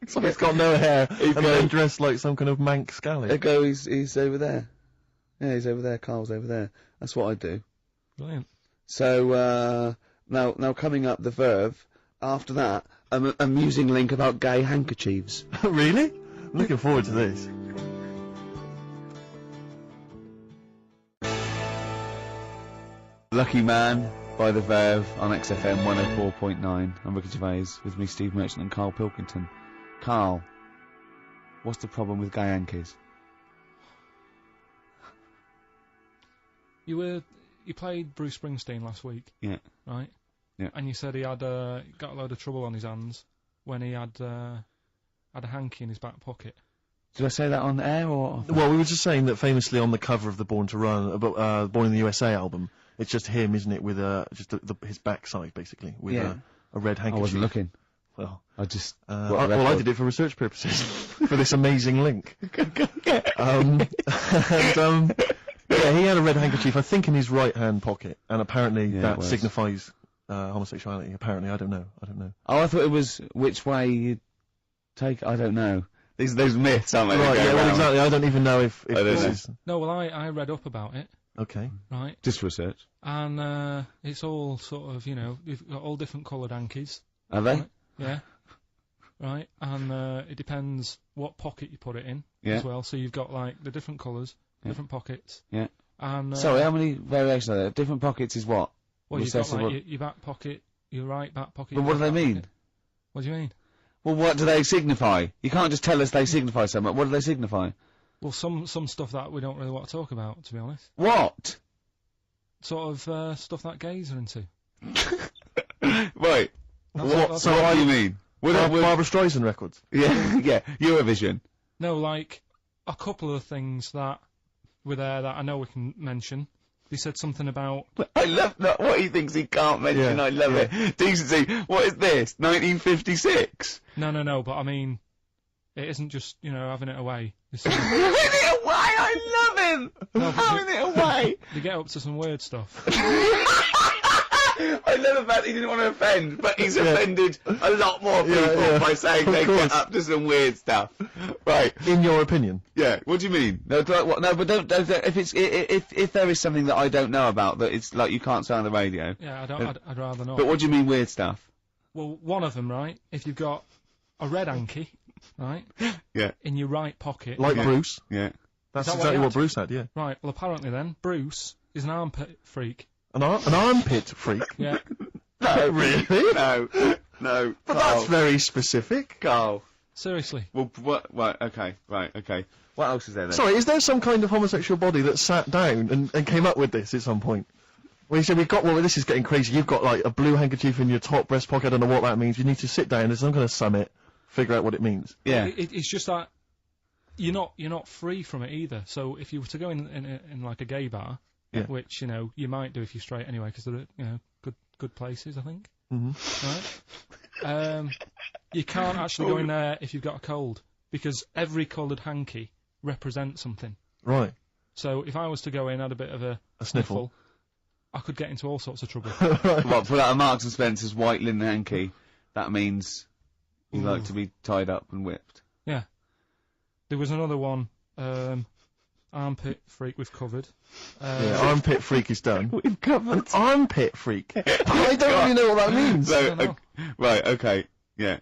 So he's got no hair, and then dressed like some kind of Manx scally. He's over there. Yeah, he's over there, Carl's over there. That's what I do. Brilliant. So, now coming up the Verve, after that, an amusing link about gay handkerchiefs. Really? I'm looking forward to this. Lucky man, by The Verve on XFM 104.9. I'm Ricky Gervais, with me Steve Merchant and Karl Pilkington. Karl, what's the problem with gay Yankees? You played Bruce Springsteen last week. Yeah. Right? Yeah. And you said he had got a load of trouble on his hands when he had a hanky in his back pocket. Did I say that on air or? Well, we were just saying that famously on the cover of the Born to Run, Born in the USA album, it's just him, isn't it, with just his backside basically with a red handkerchief. I wasn't looking. Well, I just. I did it for research purposes for this amazing link. Yeah, he had a red handkerchief, I think, in his right hand pocket, and apparently that signifies homosexuality. Apparently, I don't know. Oh, I thought it was which way you take. I don't know. These myths, aren't they? Right, yeah, well, exactly. I don't even know if this is. No, well, I read up about it. Okay. Right. Just research. And it's all sort of, you've got all different coloured hankies. Are they? Right? Yeah. Right. And it depends what pocket you put it in as well. So you've got like the different colours, different pockets. Yeah. And sorry, how many variations are there? Different pockets is what? Well, you've got like your back pocket, your right back pocket. But what do they mean? Pocket. What do you mean? Well, what do they signify? You can't just tell us they signify something. What do they signify? Well, some stuff that we don't really want to talk about, to be honest. What? Sort of stuff that gays are into. Right. What do you mean? Barbara Streisand records? Yeah, yeah. Eurovision. No, like a couple of things that were there that I know we can mention. He said something about... I love what he thinks he can't mention. Yeah, I love it. Decency. What is this? 1956? No, but I mean, it isn't just, having it away. Having it away? I love him! No, having it away! They get up to some weird stuff. I love the fact he didn't want to offend, but he's offended a lot more people by saying they get up to some weird stuff. Right. In your opinion? Yeah. What do you mean? No, but don't if there is something that I don't know about that it's like you can't say on the radio. Yeah, I'd rather not. But what do you mean weird stuff? Well, one of them, right? If you've got a red hanky, right? Yeah. In your right pocket. Like Bruce. Yeah. That's exactly what Bruce had, yeah. Right. Well, apparently then, Bruce is an armpit freak. An armpit freak? Yeah. No. Really? No. But that's very specific. Karl. Seriously. Well, what? Right, okay. What else is there then? Sorry, is there some kind of homosexual body that sat down and came up with this at some point? Well, you said this is getting crazy. You've got, like, a blue handkerchief in your top breast pocket. I don't know what that means. You need to sit down. There's some kind of summit. Figure out what it means. Yeah. It's just that you're not free from it either. So if you were to go in like a gay bar... Yeah. Which, you might do if you're straight anyway, because they're, good places, I think. Mm-hmm. Right? You can't actually go in there if you've got a cold, because every coloured hanky represents something. Right. So if I was to go in, had a bit of a sniffle, I could get into all sorts of trouble. Well, pull out a Marks and Spencer's white linen hanky, that means you like to be tied up and whipped. Yeah. There was another one, armpit freak we've covered. Armpit freak is done. We've covered. An armpit freak? I don't really know what that means. So, right, okay, yeah.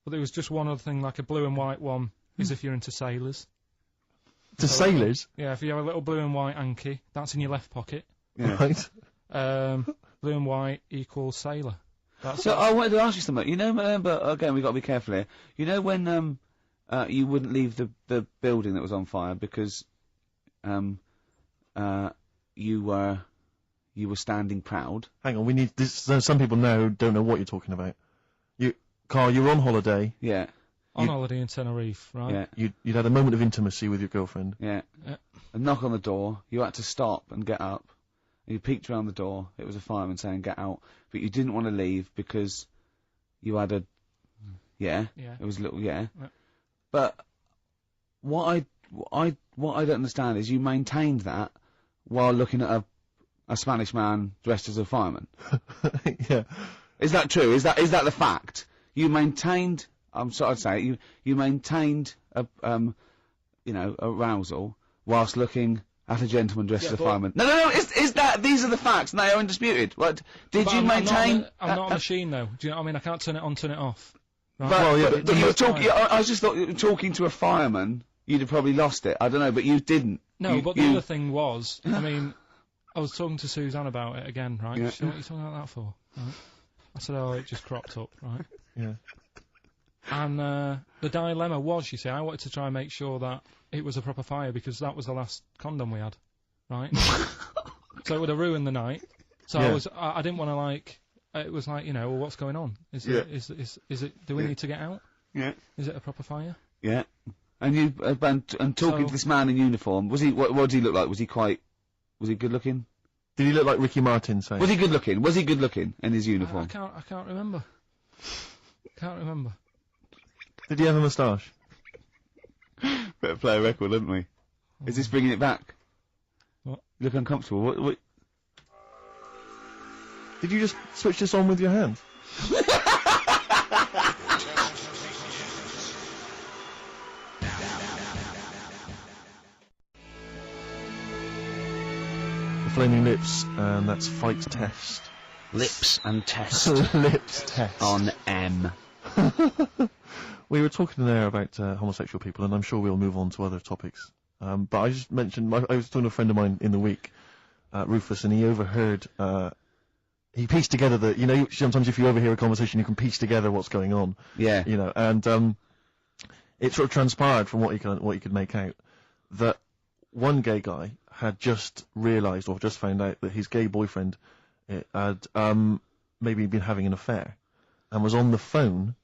But there was just one other thing, like a blue and white one, is if you're into sailors. To sailors? Yeah, if you have a little blue and white hanky, that's in your left pocket. Yeah. Right. Blue and white equals sailor. So I wanted to ask you something. But again, we've got to be careful here. You know when you wouldn't leave the building that was on fire because you were standing proud. Hang on, we need this. Some people now don't know what you're talking about. Karl, you were on holiday. Yeah. On holiday in Tenerife, right? Yeah. You'd had a moment of intimacy with your girlfriend. Yeah. A knock on the door. You had to stop and get up. And you peeked around the door. It was a fireman saying, "Get out," but you didn't want to leave because you had a. Yeah. It was a little. Yeah. But what I don't understand is you maintained that while looking at a Spanish man dressed as a fireman. Yeah. Is that true? Is that the fact? You maintained. I'd say you maintained arousal whilst looking at a gentleman dressed as a fireman. No. Is that these are the facts? And they are undisputed. What did you maintain? I'm not a machine though. Do you know what I mean? I can't turn it on, turn it off. Right? But you were talking. I just thought talking to a fireman, you'd have probably lost it. I don't know, but you didn't. No, but the other thing was, I mean, I was talking to Suzanne about it again, right? Yeah. She said, what are you talking about that for? Right? I said, oh, it just cropped up, right? Yeah. And the dilemma was, you see, I wanted to try and make sure that it was a proper fire because that was the last condom we had, right? So it would have ruined the night. So I didn't want to like. It was like, you know, well, what's going on? Is it? Do we need to get out? Yeah. Is it a proper fire? Yeah. And you and talking to this man in uniform, was he? What did he look like? Was he good looking? Did he look like Ricky Martin? Say. Was he good looking? Was he good looking in his uniform? I can't remember. Can't remember. Did he have a moustache? Better play a record, haven't we? Is this bringing it back? What? You look uncomfortable. What? Did you just switch this on with your hand? The Flaming Lips, and that's Fight Test. Lips and test. Lips Test. On M. We were talking there about homosexual people, and I'm sure we'll move on to other topics. But I just mentioned, I was talking to a friend of mine in the week, Rufus, and he overheard, he pieced together you know, sometimes if you overhear a conversation, you can piece together what's going on. Yeah. You know, and, it sort of transpired from what you could make out, that one gay guy had just realised, or just found out, that his gay boyfriend had, maybe been having an affair, and was on the phone,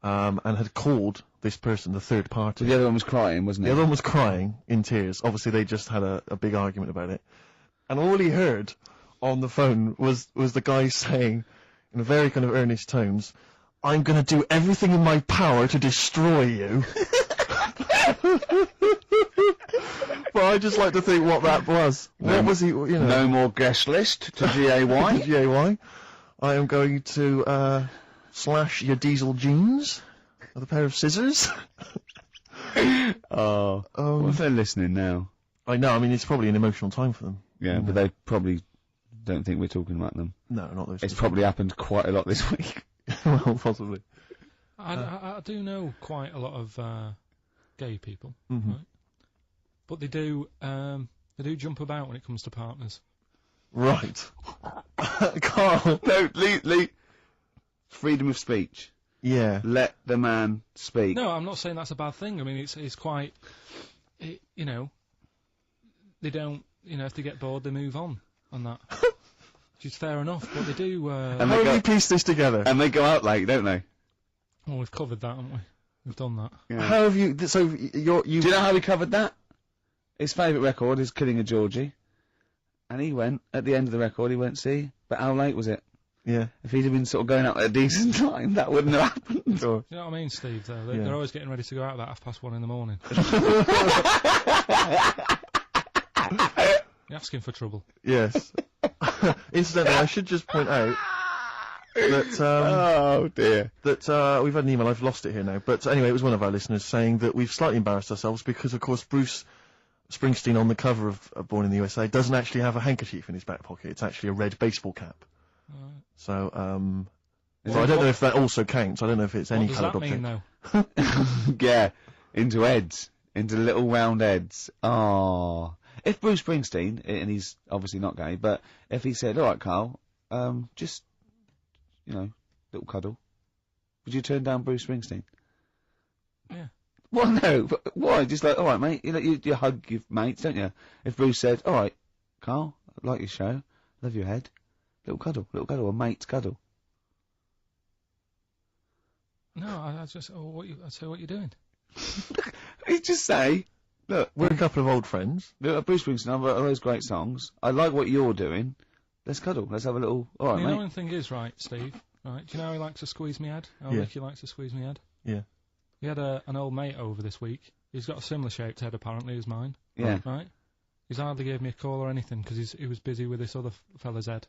and had called this person, the third party. The other one was crying, wasn't it? The other one was crying, in tears. Obviously, they just had a big argument about it. And all he heard on the phone was the guy saying, in a very kind of earnest tones, I'm gonna do everything in my power to destroy you. But I just like to think what that was. What was he, you know? No more guest list to GAY. GAY. I am going to, slash your diesel jeans with a pair of scissors. Oh. What if they're listening now? I know, I mean, it's probably an emotional time for them. Yeah, but they probably don't think we're talking about them. No, not those. It's probably happened quite a lot this week. Well, possibly. I do know quite a lot of gay people, right? But they do jump about when it comes to partners. Right. Carl. No, Lee. Freedom of speech. Yeah. Let the man speak. No, I'm not saying that's a bad thing. I mean, it's quite, you know, they don't, you know, if they get bored, they move on that. Which is fair enough, but they do, How have you pieced this together? And they go out late, don't they? Well, we've covered that, haven't we? We've done that. Yeah. How have you, so you Do you know how we covered that? His favourite record is Killing a Georgie. And he went, at the end of the record, he went, see, but how late was it? Yeah. If he'd have been sort of going out at a decent time, that wouldn't have happened. Do you know what I mean, Steve, though? They're always getting ready to go out about 1:30 in the morning. You're asking for trouble. Yes. Incidentally, I should just point out that, oh dear. That, we've had an email, I've lost it here now, but anyway, it was one of our listeners saying that we've slightly embarrassed ourselves because, of course, Bruce Springsteen on the cover of Born in the USA doesn't actually have a handkerchief in his back pocket, it's actually a red baseball cap. So, so I don't know if that also counts, I don't know if it's any coloured object. What does that mean, though? Yeah, into heads. Into little round heads. Oh. If Bruce Springsteen, and he's obviously not gay, but if he said, alright Carl, just, you know, little cuddle, would you turn down Bruce Springsteen? Yeah. Well, no, but why? Just like, alright mate, you know, you hug your mates, don't you? If Bruce said, alright, Carl, I like your show, love your head, little cuddle, a mate's cuddle. No, I just, I'd say what you're doing. You just say, look, we're a couple of old friends. Look, Bruce Springsteen, I've got those great songs. I like what you're doing. Let's cuddle. Let's have a little. All right, you mate. know, one thing is right, Steve. Right? Do you know how he likes to squeeze me head? How Ricky likes to squeeze me head. Yeah. We had an old mate over this week. He's got a similar shaped head apparently as mine. Yeah. Right. He's hardly gave me a call or anything because he was busy with this other fella's head.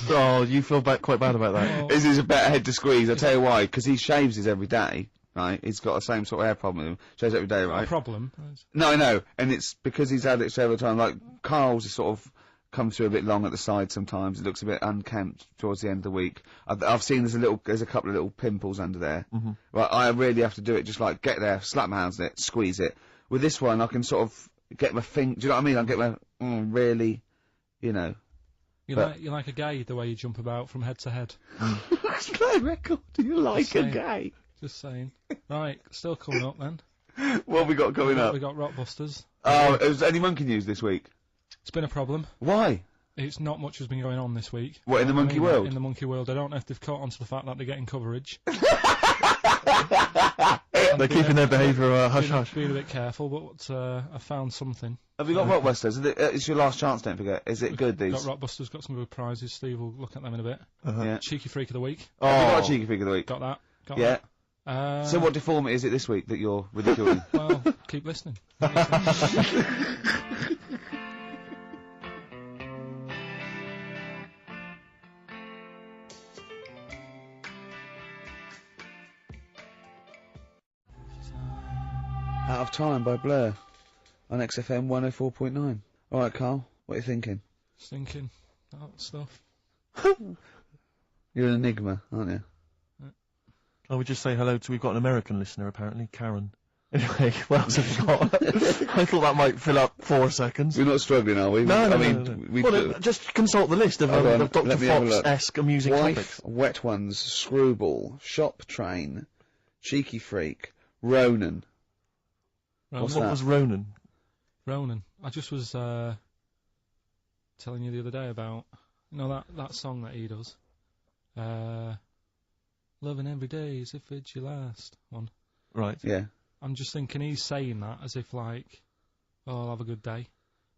Oh, you feel quite bad about that. This is a better head to squeeze. I'll tell you why. Because he shaves his every day. Right, he's got the same sort of hair problem with him. Shaves every day, right? A problem. No, I know, and it's because he's had it several times. Like Carl's is sort of come through a bit long at the side sometimes. It looks a bit unkempt towards the end of the week. I've seen there's a couple of little pimples under there. Right, I really have to do it. Just like get there, slap my hands on it, squeeze it. With this one, I can sort of get my finger. Do you know what I mean? I get my really, you know. You're like a gay, the way you jump about from head to head. That's my record. You like a gay. Just saying. Right, still coming up then. What have we got coming up? We got Rockbusters. Oh, is any monkey news this week? It's been a problem. Why? It's not much has been going on this week. What, in the monkey world? In the monkey world. I don't know if they've caught on to the fact that they're getting coverage. They're keeping their behaviour hush-hush. Being a bit careful, but I found something. Have you got Rockbusters? It's your last chance, don't forget. Is it good, these? Got Rockbusters, got some good prizes. Steve will look at them in a bit. Yeah. Cheeky Freak of the Week. Oh. Have you got a Cheeky Freak of the Week? Got that. Got yeah. that. So what deformity is it this week that you're ridiculing? Well, keep listening. Out of Time by Blur on XFM 104.9. Alright, Carl, what are you thinking? Thinking that stuff. You're an enigma, aren't you? I would just say hello to, we've got an American listener apparently, Karen. Anyway, what else have you got? I thought that might fill up 4 seconds. We're not struggling, are we? No, I no, mean, no. Well, just consult the list of Dr. Fox-esque amusing topics. Wet Ones, Screwball, Shop Train, Cheeky Freak, Ronan. What was Ronan? Ronan. I just was telling you the other day about, you know, that song that he does. Loving every day as if it's your last one. Right. Yeah. I'm just thinking he's saying that as if like, oh, I'll have a good day.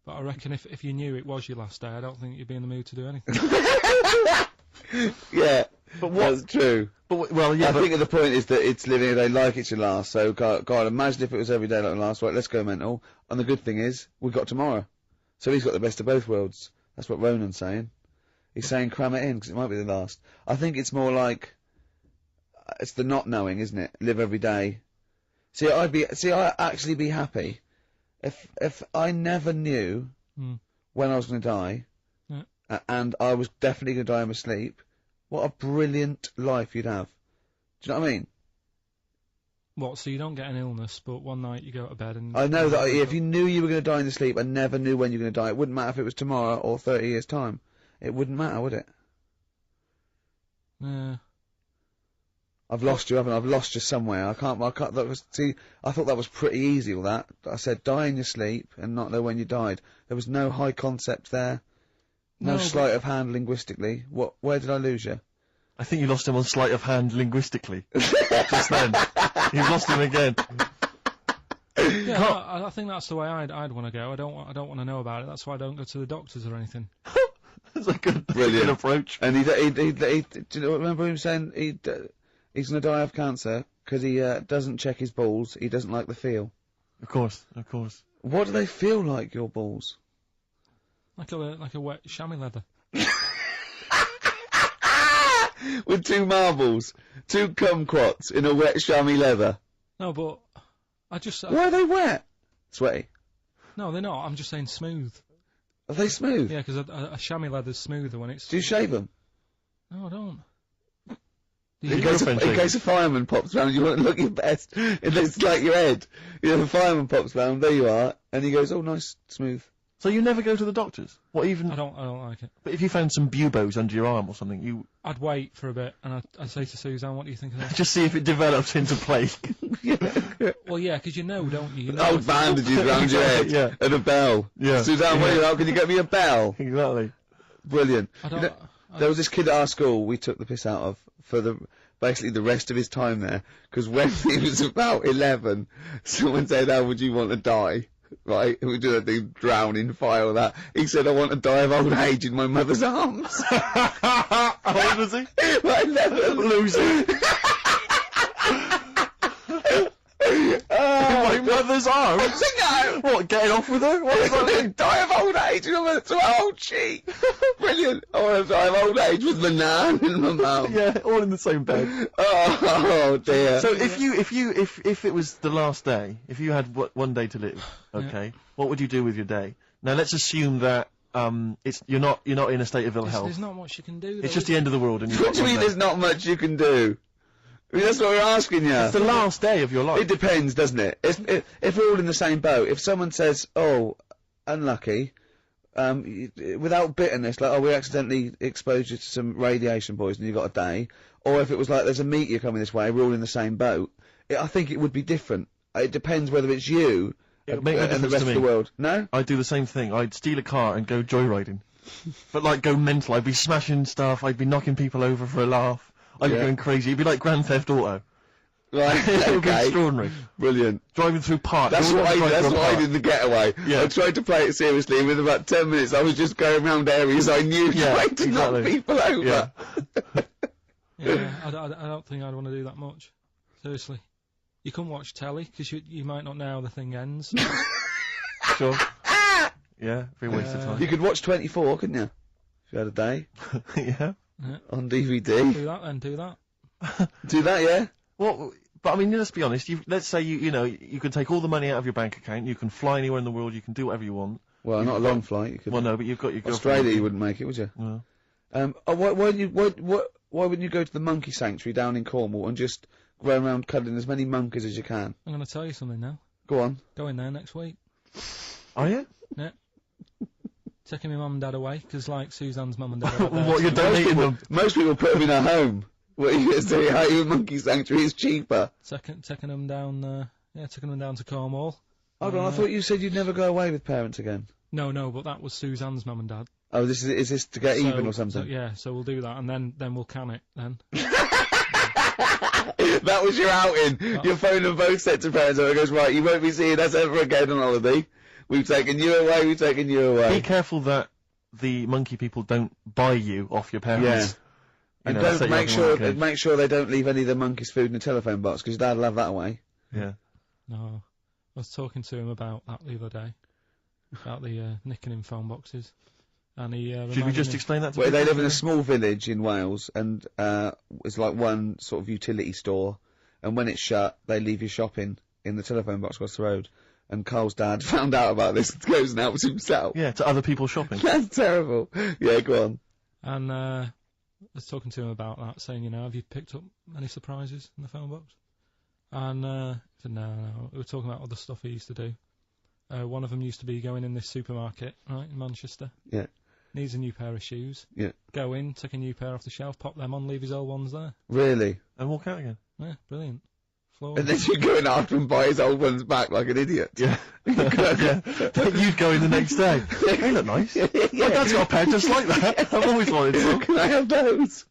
But I reckon if you knew it was your last day, I don't think you'd be in the mood to do anything. Yeah, but that's true. But well, yeah. I think the point is that it's living a day like it's your last. So God, imagine if it was every day like the last. Right, let's go mental. And the good thing is, we've got tomorrow. So he's got the best of both worlds. That's what Ronan's saying. He's saying cram it in because it might be the last. I think it's more like it's the not knowing, isn't it? Live every day. See, I'd actually be happy if I never knew when I was going to die, and I was definitely going to die in my sleep. What a brilliant life you'd have. Do you know what I mean? What, so you don't get an illness, but one night you go to bed and... I know that if you knew you were going to die in your sleep and never knew when you were going to die, it wouldn't matter if it was tomorrow or 30 years' time. It wouldn't matter, would it? Yeah. I've lost you, haven't I? I've lost you somewhere. I thought that was pretty easy, all that. I said die in your sleep and not know when you died. There was no high concept there. No sleight of hand linguistically. Where did I lose you? I think you lost him on sleight of hand linguistically. Just then. You've lost him again. Yeah, I think that's the way I'd want to go. I don't want to know about it. That's why I don't go to the doctors or anything. That's a good approach. And he do you know, remember him saying he's going to die of cancer because he doesn't check his balls. He doesn't like the feel. Of course, of course. What do they feel like, your balls? Like a wet chamois leather. With 2 marbles, 2 kumquats in a wet chamois leather. No, but I just... Why are they wet? Sweaty. No, they're not. I'm just saying smooth. Are they smooth? Yeah, because a chamois leather's smoother when it's... Do you shave them? No, I don't. In case a fireman pops round, you want to look your best. It looks like your head. You know, the fireman pops round, there you are, and he goes, oh, nice, smooth. So you never go to the doctors? What, even... I don't like it. But if you found some buboes under your arm or something, you... I'd wait for a bit, and I'd say to Suzanne, what do you think of that? Just see if it develops into plague. Well, yeah, because you know, don't you? Old bandages around your head. Yeah. And a bell. Yeah. Suzanne, wait out, can you get me a bell? Exactly. Brilliant. There was this kid at our school we took the piss out of for basically the rest of his time there, because when he was about 11, someone said, how would you want to die? Right, we do that thing, drown in fire or that. He said, I want to die of old age in my mother's arms. How old was he? Like 11. Loser. My mother's arms? No! What, getting off with her? What does that mean? Die of old age, you know, that's my old cheek. Brilliant. I want to die of old age with my nan and my mum. Yeah, all in the same bed. Oh dear. So if it was the last day, if you had one day to live, okay, what would you do with your day? Now let's assume that you're not in a state of ill health. There's not much you can do. It's just the end of the world. And what do you mean there's not much you can do? I mean, that's what we're asking you. It's the last day of your life. It depends, doesn't it? If we're all in the same boat, if someone says, oh, unlucky, without bitterness, like, oh, we accidentally exposed you to some radiation poisoning, you got a day, or if it was like, there's a meteor coming this way, we're all in the same boat, I think it would be different. It depends whether it's you and the rest of the world. No? I'd do the same thing. I'd steal a car and go joyriding. But, like, go mental. I'd be smashing stuff, I'd be knocking people over for a laugh, I'd be going crazy. It'd be like Grand Theft Auto. Right, It would be extraordinary. Brilliant. Driving through parks. That's what I did in the Getaway. Yeah. I tried to play it seriously, and within about 10 minutes I was just going around areas I knew, trying to knock people over. Yeah, I don't think I'd want to do that much. Seriously. You couldn't watch telly, because you might not know how the thing ends. Sure. Yeah, very waste of time. You could watch 24, couldn't you? If you had a day. Yeah. On DVD. Do that then, do that. Do that, yeah? Well, but I mean, let's be honest, let's say you can take all the money out of your bank account, you can fly anywhere in the world, you can do whatever you want. Well, not a long flight. You could. Well, no, but you've got your Australia, you wouldn't make it, would you? No. Why wouldn't you go to the monkey sanctuary down in Cornwall and just go around cuddling as many monkeys as you can? I'm going to tell you something now. Go on. Go in there next week. Are you? Yeah. Taking my mum and dad away, because, like, Suzanne's mum and dad are What, you're donating them? Most people put them in a home. What are you going to say? How your monkey sanctuary is cheaper? Taking them down, taking them down to Cornwall. Hold on, I thought you said you'd never go away with parents again. No, but that was Suzanne's mum and dad. Oh, is this to get even or something? So we'll do that, and then we'll can it, then. That was your outing. Your phone and both sets of parents, and it goes, right, you won't be seeing us ever again on holiday. We've taken you away, we've taken you away. Be careful that the monkey people don't buy you off your parents. Yeah. And don't make sure they don't leave any of the monkey's food in the telephone box, because Dad'll have that away. Yeah. No. I was talking to him about that the other day. About the, nicking in phone boxes. And he, should we just explain that to people? They live in a small village in Wales, and, it's like one sort of utility store, and when it's shut, they leave your shopping in the telephone box across the road. And Carl's dad found out about this and goes and helps himself. Yeah, to other people shopping. That's terrible. Yeah, go on. And, I was talking to him about that, saying, have you picked up any surprises in the phone box? And, he said, no. We were talking about other stuff he used to do. One of them used to be going in this supermarket, right, in Manchester. Yeah. Needs a new pair of shoes. Yeah. Go in, take a new pair off the shelf, pop them on, leave his old ones there. Really? And walk out again. Yeah, brilliant. And then you go in after and buy his old ones back like an idiot. Yeah. Yeah. You'd go in the next day. They look nice. My dad's got a pair just like that. I've always wanted some. Can I have those?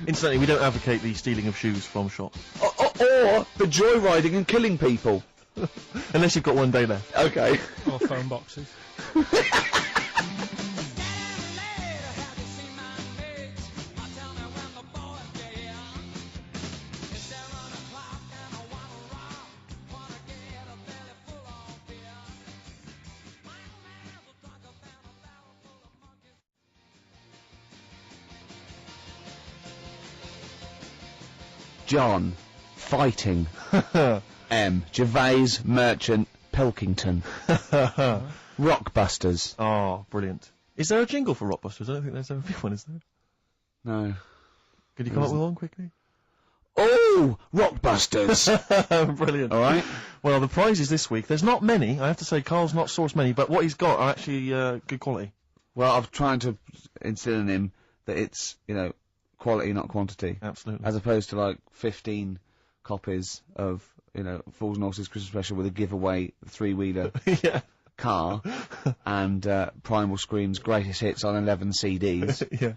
Incidentally, we don't advocate the stealing of shoes from shops. Or the joyriding and killing people. Unless you've got one day left. Okay. Or phone boxes. John, fighting. M. Gervais, merchant, Pilkington. Rockbusters. Oh, brilliant. Is there a jingle for Rockbusters? I don't think there's ever been one, is there? No. Could you come up with one quickly? Oh! Rockbusters! Brilliant. Alright. Well, the prizes this week, there's not many. I have to say, Carl's not sourced many, but what he's got are actually good quality. Well, I'm trying to instill in him that it's, quality, not quantity. Absolutely. As opposed to, 15 copies of, Fools and Horses Christmas Special with a giveaway 3-wheeler yeah. car and Primal Scream's greatest hits on 11 CDs. Yeah.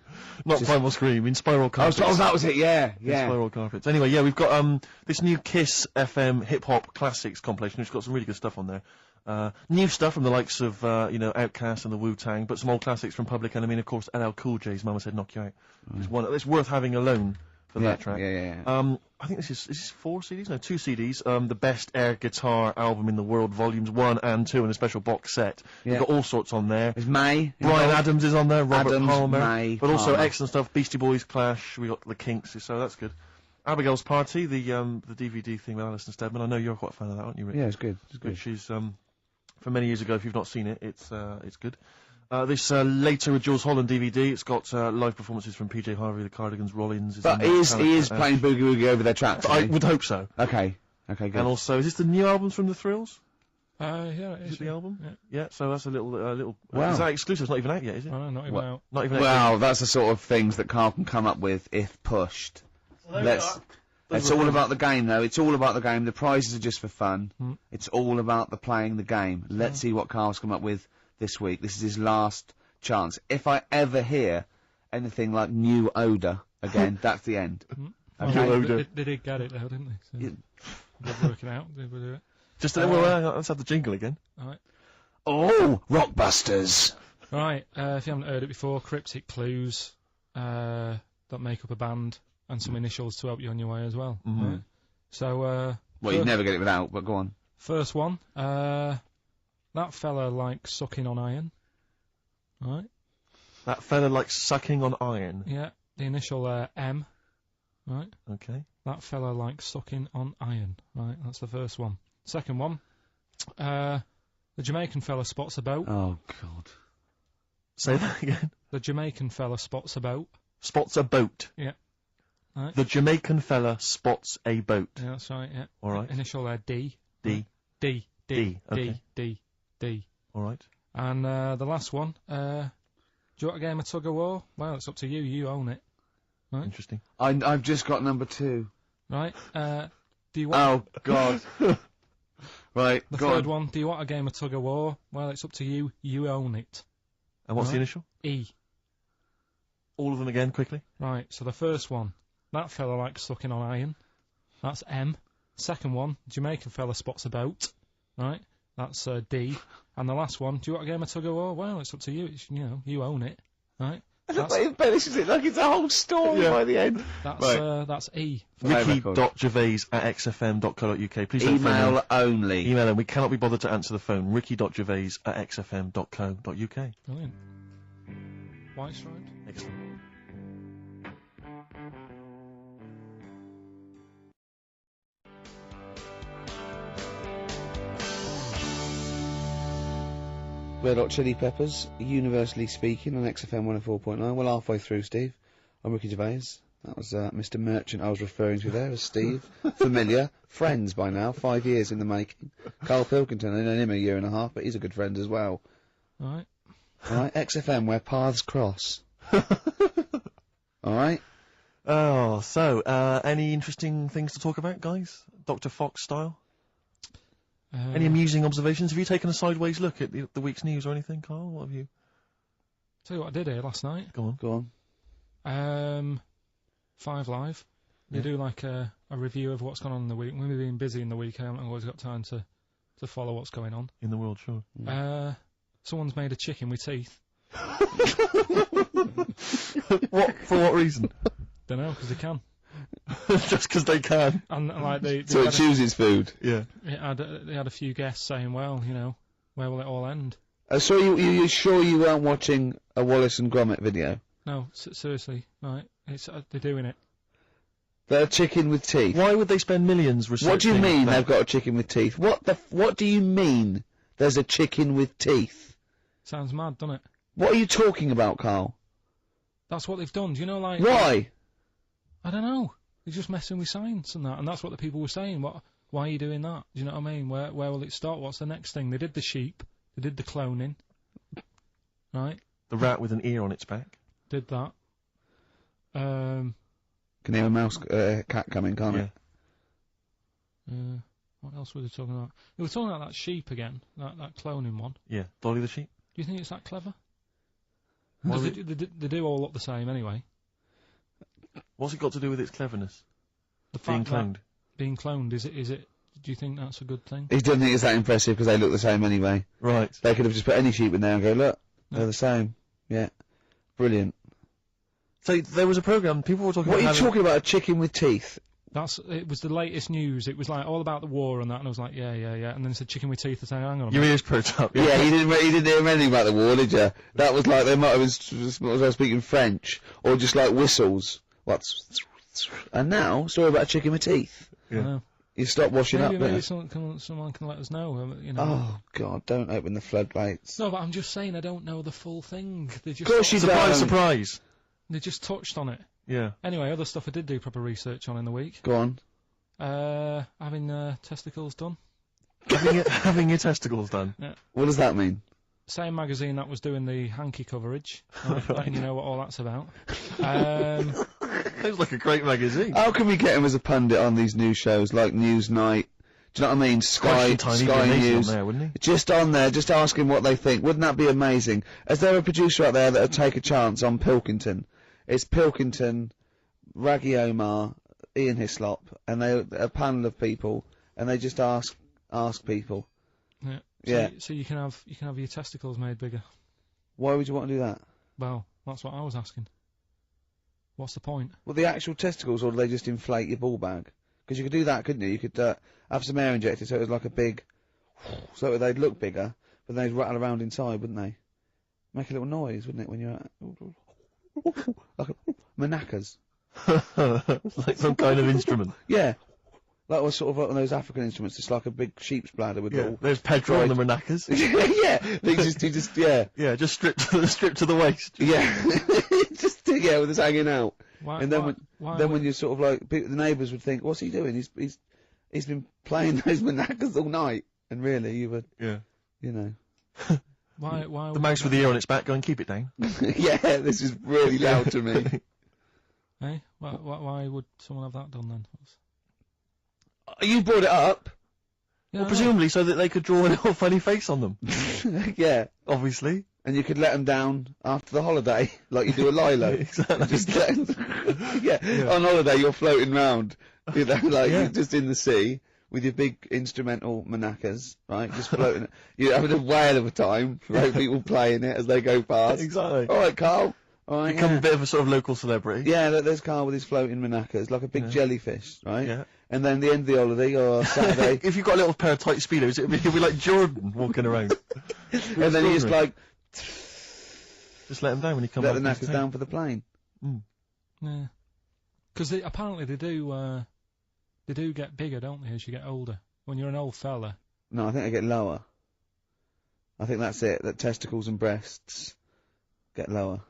Not Primal Scream, in Spiral Carpets. Oh, that was it, yeah. Spiral Carpets. Anyway, yeah, we've got this new Kiss FM hip-hop classics compilation, which has got some really good stuff on there. New stuff from the likes of, Outkast and the Wu-Tang, but some old classics from Public Enemy, and of course LL Cool J's Mama Said Knock You Out. It's worth having alone for that track. Yeah. I think this is 4 CDs? No, 2 CDs. The Best Air Guitar Album in the World, Volumes 1 and 2 in a special box set. Yeah. You've got all sorts on there. There's May. Brian Adams is on there, Robert Adams, Palmer. May, but also Palmer. excellent stuff, Beastie Boys, Clash, we got the Kinks, so that's good. Abigail's Party, the DVD thing with Alison Steadman. I know you're quite a fan of that, aren't you, Rick? Yeah, it's good. Which is, from many years ago, if you've not seen it, it's good. This Later with Jules Holland DVD, it's got live performances from PJ Harvey, the Cardigans, Rollins. But he is playing Boogie Woogie over their tracks. I would hope so. Okay, good. And also, is this the new albums from The Thrills? Yeah, it Is is. it the album? Yeah. Yeah, so that's a little, Wow. Is that exclusive? It's not even out yet, is it? Not even out. Not even out. Well, that's the sort of things that KARL can come up with if pushed. It's all about the game, though. It's all about the game. The prizes are just for fun. It's all about the playing the game. Let's see what KARL's come up with this week. This is his last chance. If I ever hear anything like new odour again, that's the end. Okay. They did get it, though, didn't they? So they're working out. They will do it. Just let's have the jingle again. Alright. Oh, Rockbusters! Right, if you haven't heard it before, cryptic clues that make up a band, and some initials to help you on your way as well. Right? So, well, you'd never get it without, but go on. First one, that fella likes sucking on iron. Right? That fella likes sucking on iron. Yeah, the initial M. Right? Okay. That fella likes sucking on iron. Right, that's the first one. Second one, the Jamaican fella spots a boat. Oh, God. Say that again. The Jamaican fella spots a boat. Spots a boat. Yeah. Right. The Jamaican fella spots a boat. Yeah, that's right, yeah. Alright. Initial D. D. D. D. Okay. D. D. Alright. And the last one, do you want a game of tug of war? Well, it's up to you. You own it. Right? Interesting. I've just got number 2. Right. Do you want... Oh, God. Right, the go third on. one, do you want a game of tug of war? Well, it's up to you. You own it. And what's the initial? E. All of them again, quickly. Right, so the first one, that fella likes sucking on iron. That's M. Second one, Jamaican fella spots a boat. Right, that's D. And the last one, do you want a game of tug of war? Well, it's up to you. It's, you own it. Right. That's it embellishes it like it's a whole story by the end. That's E. Ricky.gervais@xfm.co.uk. Please don't email only. Email him. We cannot be bothered to answer the phone. Ricky.gervais@xfm.co.uk. Brilliant. White Striped. Excellent. Red Hot Chili Peppers, universally speaking, on XFM 104.9. Well, halfway through, Steve. I'm Ricky Gervais. That was Mr. Merchant I was referring to there as Steve. Familiar. Friends by now. 5 years in the making. KARL Pilkington, I've known him a year and a half, but he's a good friend as well. Alright. Alright, XFM, where paths cross. Alright? Oh, so, any interesting things to talk about, guys? Dr. Fox style? Any amusing observations? Have you taken a sideways look at the week's news or anything, KARL? What have you... Tell you what I did here last night. Go on. Go on. 5 Live. They do like a review of what's gone on in the week. We've been busy in the week, I haven't always got time to follow what's going on. In the world, sure. Someone's made a chicken with teeth. What? For what reason? Dunno, because they can. Just because they can. And like they so it chooses food. Yeah. They had a few guests saying, well, where will it all end? So you sure you weren't watching a Wallace and Gromit video? No, seriously, right? It's they're doing it. They're a chicken with teeth. Why would they spend millions researching? What do you mean they've got a chicken with teeth? What do you mean there's a chicken with teeth? Sounds mad, doesn't it? What are you talking about, KARL? That's what they've done. Do you know, like... Why? I don't know. They're just messing with science and that, and that's what the people were saying. Why are you doing that? Do you know what I mean? Where will it start? What's the next thing? They did the sheep. They did the cloning. Right? The rat with an ear on its back. Did that. Can hear a cat coming, can't it? What else were they talking about? They were talking about that sheep again, that cloning one. Yeah, Dolly the sheep. Do you think it's that clever? Because they do all look the same anyway. What's it got to do with its cleverness? Being cloned. Being cloned, is it? Do you think that's a good thing? He doesn't think it's that impressive because they look the same anyway. Right. They could have just put any sheep in there and go, look, they're the same. Yeah. Brilliant. So there was a programme, people were talking about... What are you talking about, a chicken with teeth? It was the latest news. It was like all about the war and that, and I was like, yeah. And then it said chicken with teeth. I said, hang on a minute. Your ears perked up. Yeah, you didn't hear anything about the war, did you? That was like, they might have been speaking French, or just like whistles. And now, story about a chicken with teeth. Yeah. You stop washing up, maybe someone can let us know, Oh, God, don't open the floodgates. No, but I'm just saying I don't know the full thing. They just of course you don't. Surprise. They just touched on it. Yeah. Anyway, other stuff I did do proper research on in the week. Go on. Having testicles done. Having your testicles done. Yeah. What does that mean? Same magazine that was doing the hanky coverage, letting you know what all that's about. Sounds like a great magazine. How can we get him as a pundit on these news shows like Newsnight? Do you know what I mean? Sky News. On there, wouldn't he? Just on there, just ask him what they think. Wouldn't that be amazing? Is there a producer out there that would take a chance on Pilkington? It's Pilkington, Raggy Omar, Ian Hislop, and a panel of people, and they just ask people. Yeah. Yeah. So you can have your testicles made bigger. Why would you want to do that? Well, that's what I was asking. What's the point? Well, the actual testicles, or do they just inflate your ball bag? Because you could do that, couldn't you? You could have some air injected so it was like a big... so they'd look bigger, but they'd rattle around inside, wouldn't they? Make a little noise, wouldn't it, when you're at... like manacas. Like some kind of instrument. Yeah. That was sort of like one of those African instruments, just like a big sheep's bladder with all... There's Pedro on the manacas. Yeah, he just, yeah. Yeah, just stripped to the waist. Yeah. Just, yeah, with us hanging out. Why, and then when you're sort of like, the neighbours would think, what's he doing? He's been playing those manacas all night. And really, you would, you know. Why the mouse with the ear on its back, go and keep it down. Yeah, this is really loud to me. Hey, why would someone have that done then? You brought it up. Yeah, well, presumably so that they could draw a little funny face on them. Yeah. Obviously. And you could let them down after the holiday, like you do a Lilo. Exactly. Just let 'em yeah. On holiday you're floating round, you know, like you're just in the sea with your big instrumental manacas, right? Just floating. You're having a whale of a time, right? People playing it as they go past. Exactly. All right, Carl. All right, become a bit of a sort of local celebrity. Yeah, there's Carl with his floating manacas, like a big jellyfish, right? Yeah. And then the end of the holiday, or Saturday... if you've got a little pair of tight speedos, it'll be like Jordan walking around. And then you just like... Just let him down when he comes back. Let the knackers down for the plane. Mm. Yeah. Because apparently they do get bigger, don't they, as you get older? When you're an old fella. No, I think they get lower. I think that's it, that testicles and breasts get lower.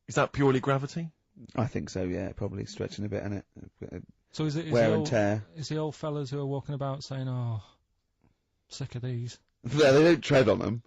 Is that purely gravity? I think so, yeah, probably stretching a bit, innit? So is it wear and tear? Is the old fellas who are walking about saying, "Oh, sick of these"? Yeah, they don't tread on them.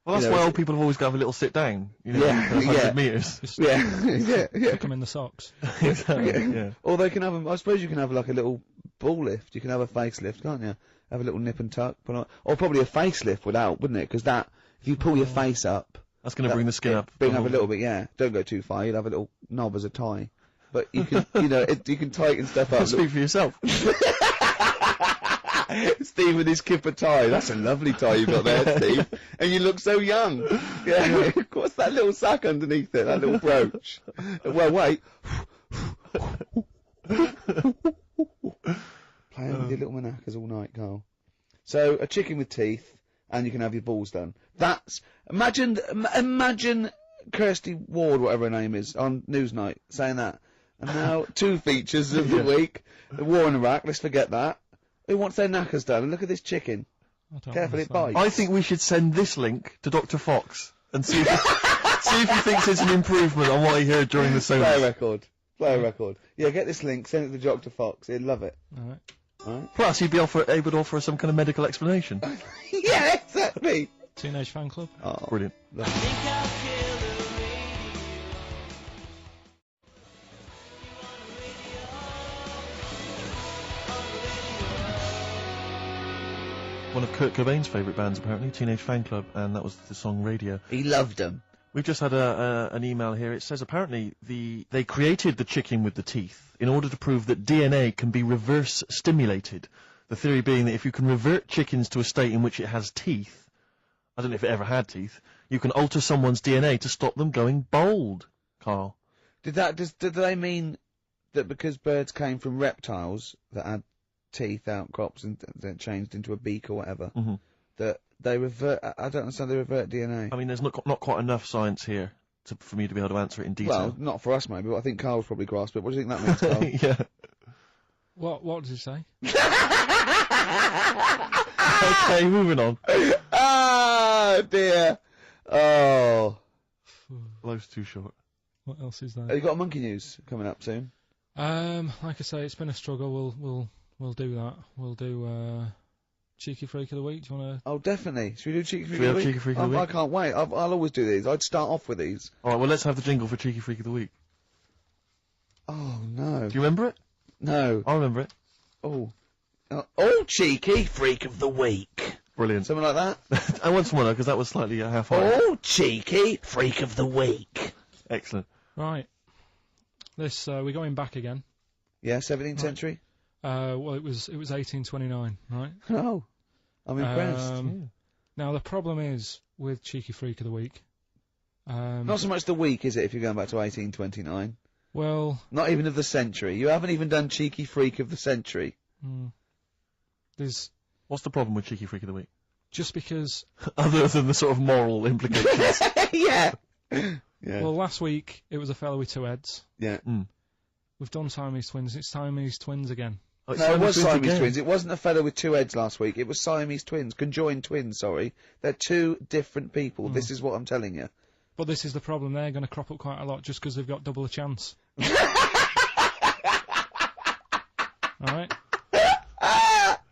Well, that's why old people have always got to have a little sit down. You know, 100 metres. Yeah. Stick them in the socks. Yeah. Or they can have them. I suppose you can have like a little ball lift. You can have a facelift, can't you? Have a little nip and tuck, put on, or probably a facelift would help, wouldn't it? Because that, if you pull your face up, that's going to bring the skin up. Bring up a little bit, yeah. Don't go too far. You'll have a little knob as a tie. But you can, you know, you can tighten stuff up. Speak for yourself. Steve with his kipper tie. That's a lovely tie you've got there, Steve. And you look so young. Yeah. What's that little sack underneath it? That little brooch. Well, wait. Playing with your little manacas all night, Carl. So, a chicken with teeth, and you can have your balls done. That's... Imagine Kirsty Ward, whatever her name is, on Newsnight, saying that. And now, 2 features of the week. The war in Iraq, let's forget that. Who wants their knackers done? And look at this chicken. Careful, it bites. I think we should send this link to Dr. Fox and see if he thinks it's an improvement on what he heard during the service. Play a record. Yeah, get this link, send it to Dr. Fox. He'd love it. Alright. Plus, he'd be able to offer us some kind of medical explanation. Yeah, exactly. Teenage Fan Club. Oh, brilliant. One of Kurt Cobain's favourite bands, apparently, Teenage Fan Club, and that was the song Radio. He loved them. We've just had an email here. It says apparently they created the chicken with the teeth in order to prove that DNA can be reverse stimulated. The theory being that if you can revert chickens to a state in which it has teeth, I don't know if it ever had teeth, you can alter someone's DNA to stop them going bald, Carl. Did they mean that because birds came from reptiles that had teeth, outcrops, and then changed into a beak or whatever, that they revert... I don't understand, they revert DNA. I mean, there's not quite enough science here for me to be able to answer it in detail. Well, not for us maybe, but I think Carl's probably grasped it. What do you think that means, Carl? Yeah. What does it say? Okay, moving on. Ah, dear. Oh. Life's too short. What else is there? Have you got a monkey news coming up soon? Like I say, it's been a struggle. We'll do that. We'll do Cheeky Freak of the Week? Do you want to... Oh, definitely. Should we do Cheeky Freak we of the have Week? Cheeky Freak of the I Week? can't wait. I'll always do these. I'd start off with these. Alright, well, let's have the jingle for Cheeky Freak of the Week. Oh, no. Do you remember it? No. I remember it. Oh. Cheeky Freak of the Week. Brilliant. Something like that? I want someone because that was slightly half-hearted. Cheeky Freak of the Week. Excellent. Right. This, we're going back again. Yeah, 17th century? Well, it was 1829, right? Oh. I'm impressed. Now, the problem is with Cheeky Freak of the Week... Not so much the week, is it, if you're going back to 1829? Well... Not even of the century. You haven't even done Cheeky Freak of the century. There's... What's the problem with Cheeky Freak of the Week? Just because... Other than the sort of moral implications. Yeah. Well, last week, it was a fella with two heads. Yeah. We've done Siamese twins. It's Siamese twins again. No, it was Siamese twins. It wasn't a fellow with two heads last week. It was Siamese twins. Conjoined twins, sorry. They're two different people. This is what I'm telling you. But this is the problem. They're going to crop up quite a lot just because they've got double a chance. Alright?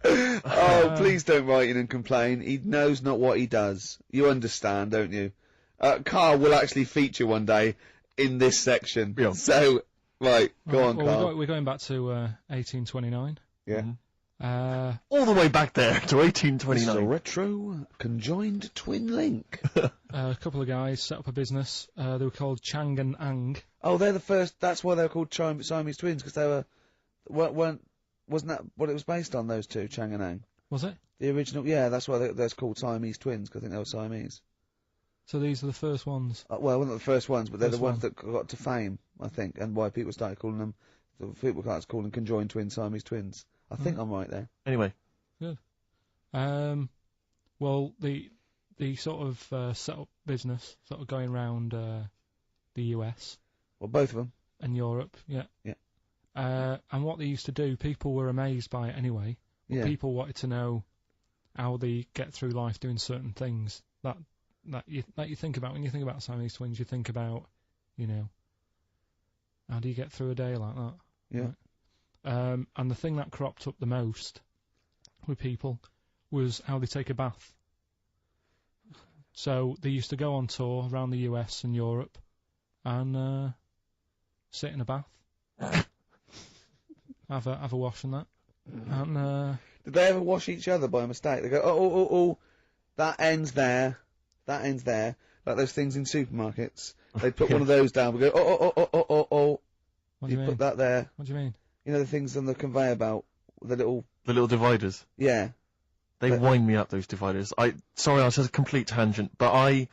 Oh, please don't write in and complain. He knows not what he does. You understand, don't you? KARL will actually feature one day in this section. Yeah. So, right, go on, well, KARL. we're going back to 1829. Yeah. All the way back there to 1829. This is a retro conjoined twin link. A couple of guys set up a business. They were called Chang and Ang. Oh, they're the first. That's why they're called Siamese twins, because they wasn't that what it was based on? Those two, Chang and Ang. Was it? The original, yeah. That's why they're called Siamese twins, because I think they were Siamese. So these are the first ones. Well, not the first ones, but they're First the ones one. that got to fame, I think, and why people started calling them. People started calling them conjoined twins, Siamese twins. I think I'm right there. Anyway. Good. Well, the sort of set up business, sort of going round the US. Well, both of them. And Europe, yeah. Yeah. And what they used to do, people were amazed by it anyway. Yeah. People wanted to know how they get through life doing certain things that you think about. When you think about Siamese twins, you think about, how do you get through a day like that? Yeah. Right? And the thing that cropped up the most with people was how they take a bath. So they used to go on tour around the US and Europe and sit in a bath, have a wash and that. And did they ever wash each other by mistake? They go, oh, that ends there, like those things in supermarkets. They put one of those down. We go, oh. What do you mean? Put that there. What do you mean? You know the things on the conveyor belt, the little dividers. Yeah. They wind me up, those dividers. Sorry, I was a complete tangent, but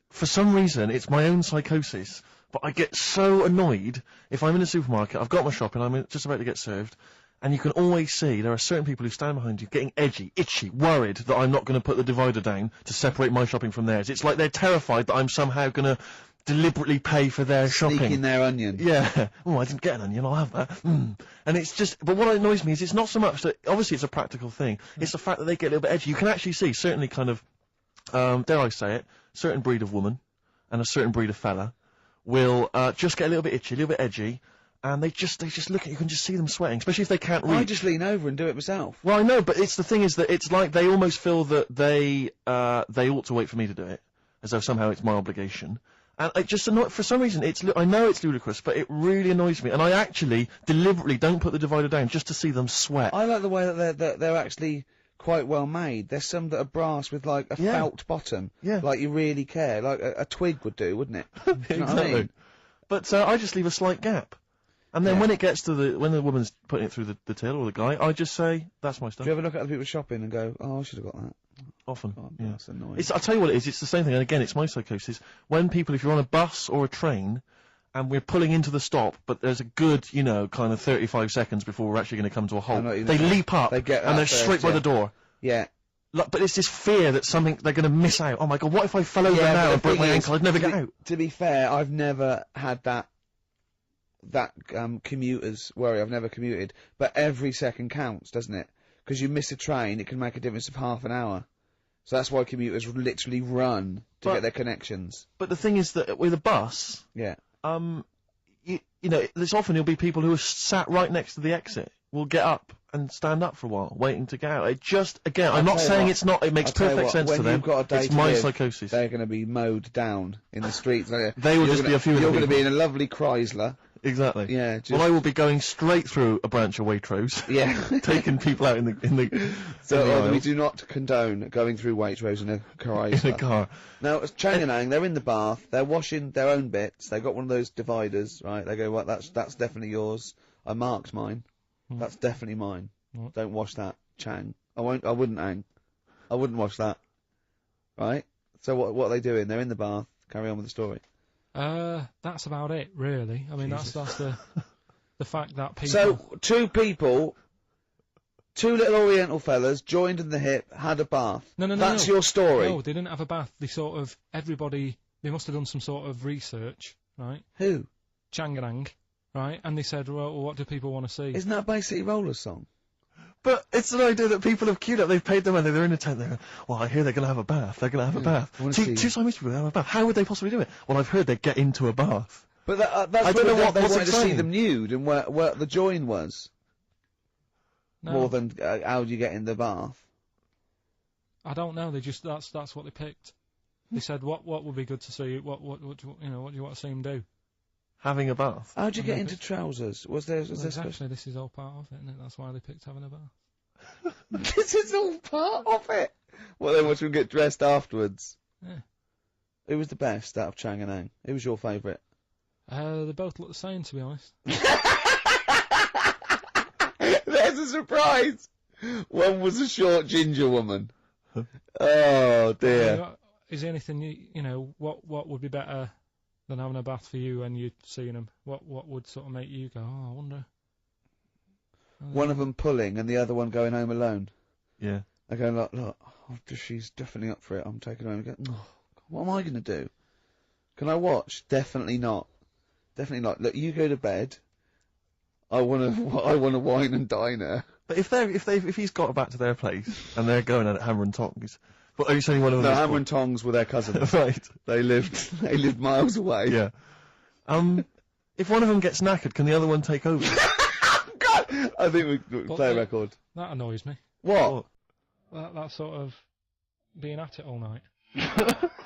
for some reason, it's my own psychosis, but I get so annoyed if I'm in a supermarket, I've got my shopping, I'm just about to get served, and you can always see there are certain people who stand behind you getting edgy, itchy, worried that I'm not going to put the divider down to separate my shopping from theirs. It's like they're terrified that I'm somehow going to deliberately pay for their shopping. Sneak in their onion. Yeah. Oh, I didn't get an onion, I'll have that. And it's just, but what annoys me is it's not so much that, obviously it's a practical thing, it's the fact that they get a little bit edgy. You can actually see, certainly kind of, dare I say it, certain breed of woman and a certain breed of fella will just get a little bit itchy, a little bit edgy, and they just look at you, can just see them sweating, especially if they can't reach. I just lean over and do it myself. Well, I know, but the thing is that it's like they almost feel that they ought to wait for me to do it, as though somehow it's my obligation. And it just for some reason, I know it's ludicrous, but it really annoys me, and I actually deliberately don't put the divider down just to see them sweat. I like the way that they're actually quite well made. There's some that are brass with like a felt bottom. Yeah. Like you really care. Like a twig would do, wouldn't it? Do you know what I mean? But I just leave a slight gap. And then when it gets to when the woman's putting it through the till or the guy, I just say, that's my stuff. Do you ever look at other people shopping and go, oh, I should have got that? Often. Oh, yeah. That's annoying. I'll tell you what it is, it's the same thing, and again, it's my psychosis. When people, if you're on a bus or a train, and we're pulling into the stop, but there's a good, kind of 35 seconds before we're actually going to come to a halt, they leap up, and they're straight by the door. Yeah. But it's this fear that they're going to miss out. Oh my god, what if I fell over now and broke my ankle? I'd never get out. To be fair, I've never had that commuter's worry. I've never commuted, but every second counts, doesn't it? Because you miss a train, it can make a difference of half an hour. So that's why commuters literally run to get their connections. But the thing is that with a bus, yeah, there's often there'll be people who are sat right next to the exit. will get up and stand up for a while, waiting to get out. It just, again, I'm I'll not tell you saying what, it's not, it makes I'll tell you perfect what, sense when to them. you've got a day It's to my live, psychosis. They're going to be mowed down in the streets. They will just be a few of the You're going to people. be in a lovely Chrysler. Exactly. Yeah, Well, I will be going straight through a branch of Waitrose. Yeah. Taking people out in the So in the we aisles. do not condone going through Waitrose in a Chrysler. In a car. Now, it's Changanang, they're in the bath, they're washing their own bits, they've got one of those dividers, right? They go, well, that's definitely yours. I marked mine. That's definitely mine. Don't wash that, Chang. I wouldn't, Ang. I wouldn't wash that. Right? So what are they doing? They're in the bath. Carry on with the story. That's about it, really. I mean, that's the fact that people... So, two little Oriental fellas joined in the hip, had a bath. No. That's your story. No, they didn't have a bath. They sort of, everybody, they must have done some sort of research, right? Who? Changanang, right? And they said, well, what do people want to see? Isn't that a City Rollers song? But it's an idea that people have queued up. They've paid their money. They're in a tent. They're, well, I hear they're going to have a bath. They're going to have a bath. Two Siamese people have a bath. How would they possibly do it? Well, I've heard they get into a bath. But that's I don't know what they what's wanted to see exciting. them nude and where the join was. No. More than how do you get in the bath? I don't know. They just that's what they picked. They said what would be good to see. What do you what do you want to see them do? Having a bath. How'd you get into trousers? Was there exactly? This is all part of it, isn't it? That's why they picked having a bath. This is all part of it. Well, then watch them get dressed afterwards. Yeah. Who was the best out of Changanang? Who was your favourite? They both look the same, to be honest. There's a surprise. One was a short ginger woman. Oh dear. Is there anything you know? What would be better than having a bath for you and you seeing them? What would sort of make you go? Oh, I wonder. One of them pulling and the other one going home alone. Yeah. I go, look, she's definitely up for it. I'm taking her home and go, oh, what am I going to do? Can I watch? Definitely not. Definitely not. Look, you go to bed. I want to wine and dine her. But if he's got back to their place and they're going at Hammer and Tongs, but are you saying one of them? No, Hammer and Tongs were their cousins. Right. They lived miles away. Yeah. If one of them gets knackered, can the other one take over? God! I think we play a record. That annoys me. What? That sort of being at it all night.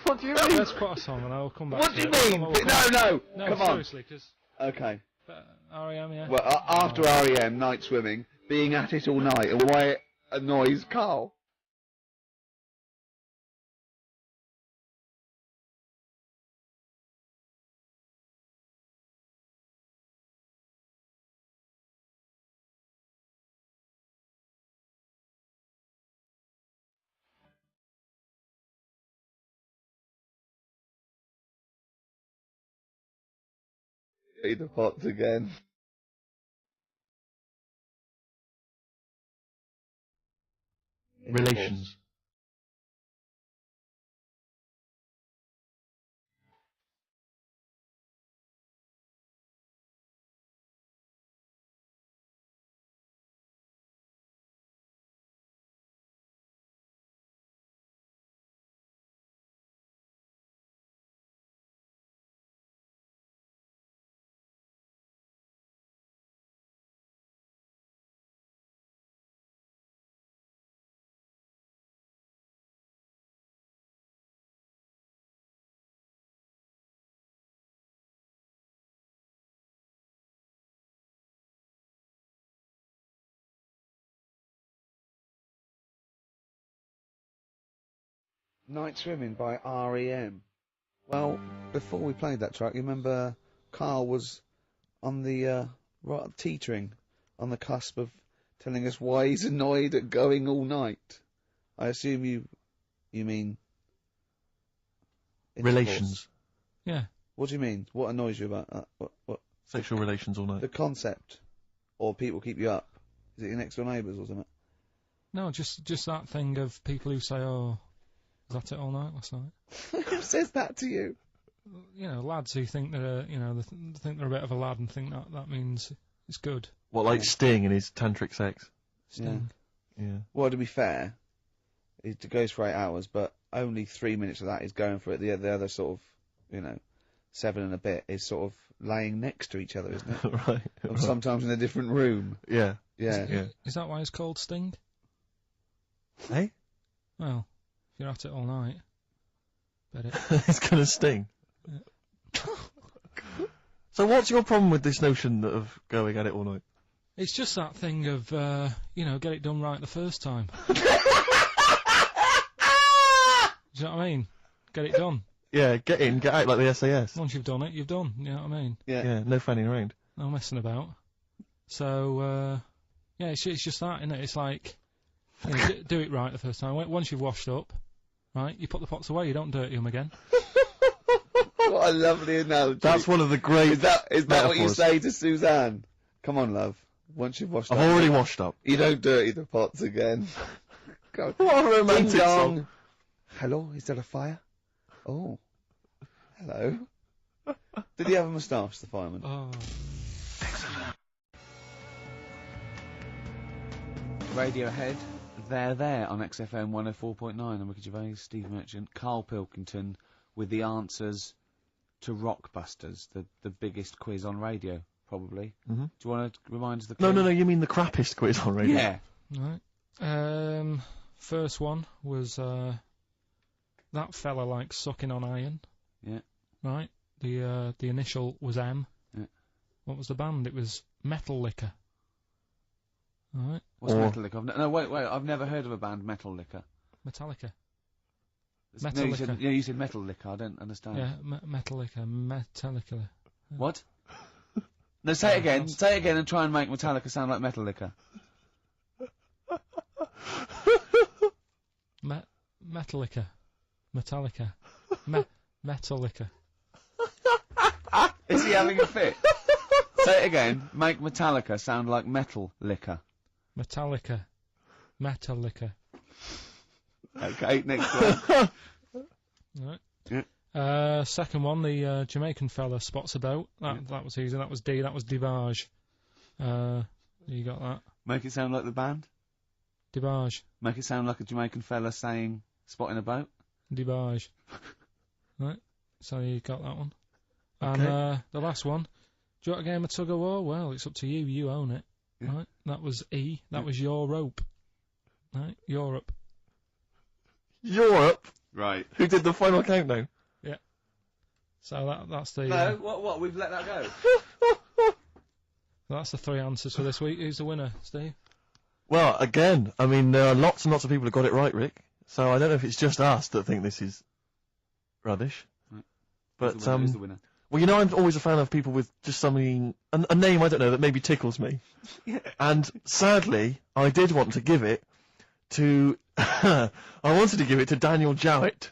What do you mean? Let's put a song and I'll come back. What do you mean? No, come on. Seriously, because. Okay. R.E.M. Yeah. Well, after R.E.M. Night Swimming, being at it all night, and why it annoys Carl. Eat the pots again. Relations. Night Swimming by R.E.M. Well, before we played that track, you remember Carl was on the teetering on the cusp of telling us why he's annoyed at going all night. I assume you mean Relations. Yeah. What do you mean? What annoys you about that? What? Sexual relations all night. The concept, or people keep you up. Is it your next door neighbours or something? No, just that thing of people who say, "Oh, was that it all night last night?" Who says that to you? You know, lads who think they're, think they're a bit of a lad and think that means it's good. What, like Sting and his tantric sex? Sting. Yeah. Well, to be fair, it goes for 8 hours, but only 3 minutes of that is going for it. The other sort of, 7 and a bit is sort of laying next to each other, isn't it? Right. Or sometimes in a different room. Yeah. Yeah. Is that why it's called Sting? Hey? Well, if you're at it all night, bet it. It's gonna sting. So what's your problem with this notion of going at it all night? It's just that thing of, get it done right the first time. Do you know what I mean? Get it done. Yeah, get in, get out like the SAS. Once you've done it, you've done. You know what I mean? Yeah, no fanning around. No messing about. So, it's just that, isn't it? It's like, do it right the first time. Once you've washed up, right, you put the pots away, you don't dirty them again. What a lovely analogy. That's one of the great Is that what you metaphors. say to Suzanne? Come on, love. Once you've washed up. I've already washed up. You don't dirty the pots again. Go. What a romantic Ding dong. song. Hello, is there a fire? Oh. Hello. Did he have a moustache, the fireman? Oh. Radiohead, they're there on XFM 104.9. I'm Ricky Gervais, Steve Merchant, Karl Pilkington with the answers to Rockbusters, the biggest quiz on radio, probably. Mm-hmm. Do you want to remind us the No, quiz? you mean the crappiest quiz on radio? Yeah. Right. First one was, that fella likes sucking on iron. Yeah. Right. The initial was M. Yeah. What was the band? It was Metal Liquor. Alright. What's Metal Liquor? No, wait, I've never heard of a band, Metal Liquor. Metallica. No, you said Metal Liquor, I don't understand. Yeah, Metal Liquor, Metallica. What? No, say it again and try and make Metallica sound like Metal Liquor. Metallica. Metallica. Metallica. Is he having a fit? Say it again. Make Metallica sound like Metal Liquor. Metallica. Metallica. Okay, next one. Right. Yeah. Second one, the Jamaican fella spots a boat. That was easy. That was D. That was Divage. You got that? Make it sound like the band. Divage. Make it sound like a Jamaican fella saying spotting a boat. Divage. Right. So you got that one. Okay. And the last one. Do you want a game of tug of war? Well, it's up to you. You own it. Yeah. Right. That was E. That was your rope. Right. Europe. Europe? Right. Who did the final countdown? Yeah. So that's the... No, what? We've let that go. That's the three answers for this week. Who's the winner, Steve? Well, again, I mean, there are lots and lots of people who got it right, Rick. So I don't know if it's just us that think this is rubbish. Right. But, who's the winner? Well, you know, I'm always a fan of people with just something, a name, I don't know, that maybe tickles me. Yeah. And sadly, I did want to give it to, I wanted to give it to Daniel Jowett.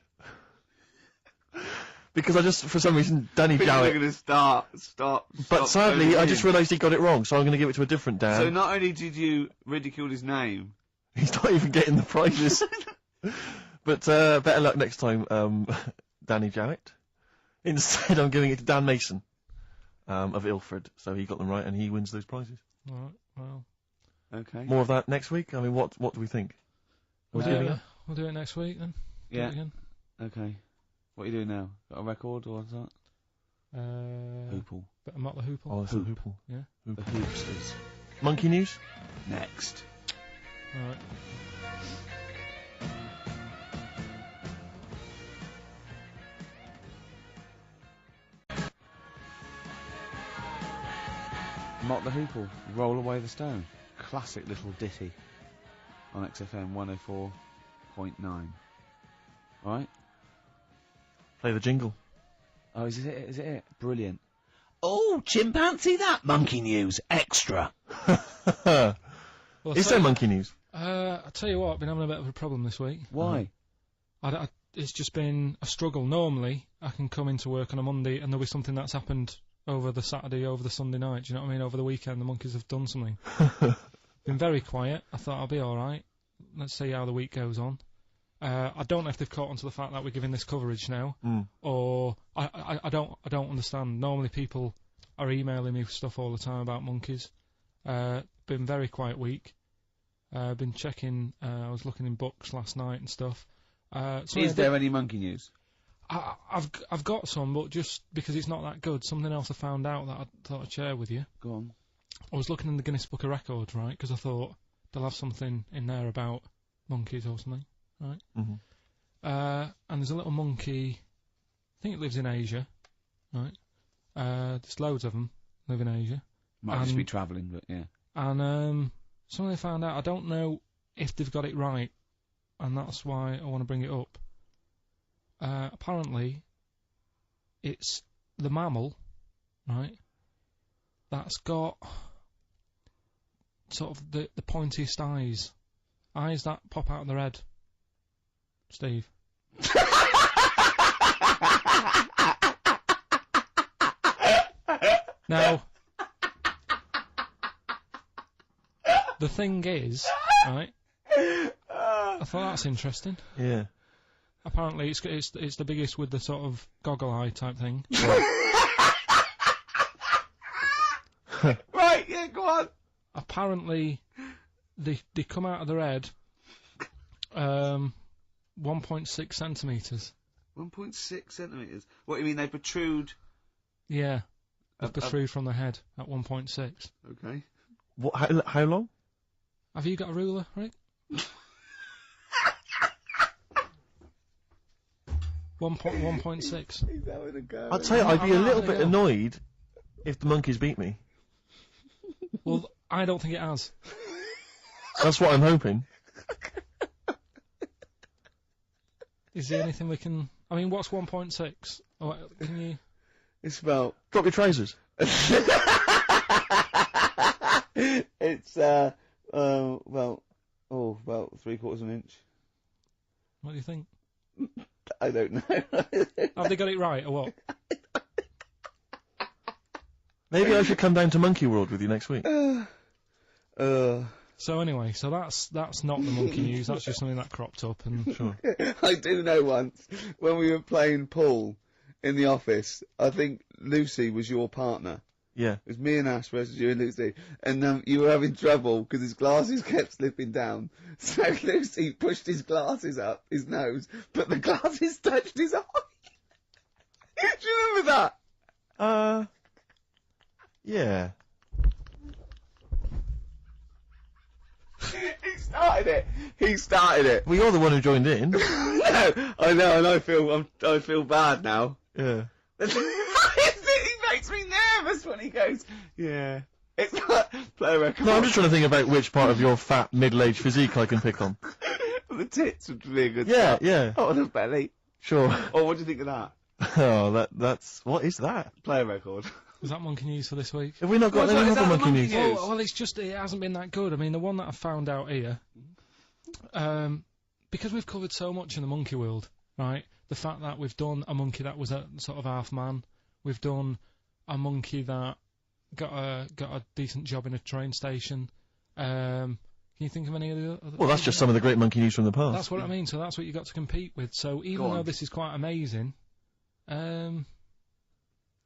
Because I just, for some reason, Danny Jowett. Going to stop. But sadly, I just realised he got it wrong, so I'm going to give it to a different Dan. So not only did you ridicule his name, he's not even getting the prizes. But better luck next time, Danny Jowett. Instead, I'm giving it to Dan Mason of Ilford, so he got them right and he wins those prizes. All right. Well. Okay. More of that next week. I mean, what do we think? We'll do it next week then. Yeah. Do it again. Okay. What are you doing now? Got a record or what's that? Hoople. Bit of Motley Hoople. Oh, it's a Hoople. Yeah. The Hoopsters. Monkey News? Next. All right. Mott the Hoople, Roll Away the Stone. Classic little ditty on XFM 104.9. Alright? Play the jingle. Oh, is it? Is it? Brilliant. Oh, chimpanzee that monkey news extra. Well, Is there Monkey News? I tell you what, I've been having a bit of a problem this week. Why? It's just been a struggle. Normally, I can come into work on a Monday and there'll be something that's happened over the Saturday, over the Sunday night. Do you know what I mean? Over the weekend, the monkeys have done something. Been very quiet. I thought I'll be alright. Let's see how the week goes on. I don't know if they've caught on to the fact that we're giving this coverage now, or I don't understand. Normally people are emailing me stuff all the time about monkeys. Been very quiet week. Been checking. I was looking in books last night and stuff. Is there any monkey news? I've got some, but just because it's not that good, something else I found out that I thought I'd share with you. Go on. I was looking in the Guinness Book of Records, right, because I thought they'll have something in there about monkeys or something, right? Mm-hmm. And there's a little monkey, I think it lives in Asia, right? There's loads of them live in Asia. Might just be travelling, but yeah. And something I found out, I don't know if they've got it right, and that's why I want to bring it up. Apparently, it's the mammal, right, that's got sort of the pointiest eyes that pop out of their head. Steve. Now, the thing is, right, I thought that's interesting. Yeah. Apparently, it's the biggest with the sort of goggle eye type thing. Right, yeah, go on. Apparently, they come out of their head 1.6 centimetres. 1.6 centimetres? What, you mean they protrude? Yeah, they protrude from the head at 1.6. Okay. What? How long? Have you got a ruler, Rick? 1.6. He's having a go. I'd say I'd be a little bit annoyed if the monkeys beat me. Well, I don't think it has. That's what I'm hoping. Is there anything we can... I mean, what's 1.6? Oh, can you... It's about... Drop your trousers. It's, about 3/4 of an inch. What do you think? I don't know. Have they got it right, or what? Maybe I should come down to Monkey World with you next week. So anyway, so that's not the monkey news, that's just something that cropped up, and... Sure. I do know once, when we were playing pool in the office, I think Lucy was your partner. Yeah. It was me and Ash versus you and Lucy, and you were having trouble because his glasses kept slipping down. So Lucy pushed his glasses up his nose, but the glasses touched his eye. Do you remember that? Yeah. He started it. Well, you're the one who joined in. No, I know, and I feel bad now. Yeah. He makes me nervous when he goes, yeah. It's not play a record. No, I'm just trying to think about which part of your fat, middle-aged physique I can pick on. The tits would be a good Yeah, start. yeah. Oh, the belly. Sure. Oh, what do you think of that? Oh, that's... What is that? Play a record. Was that monkey news for this week? Have we not got any other monkey news? Well, it's just, it hasn't been that good. I mean, the one that I found out here, because we've covered so much in the monkey world, right? The fact that we've done a monkey that was a sort of half man, we've done a monkey that got a decent job in a train station. Can you think of any of the other? Well, that's just some of the great monkey news from the past. That's what I mean. So that's what you got to compete with. So even though this is quite amazing,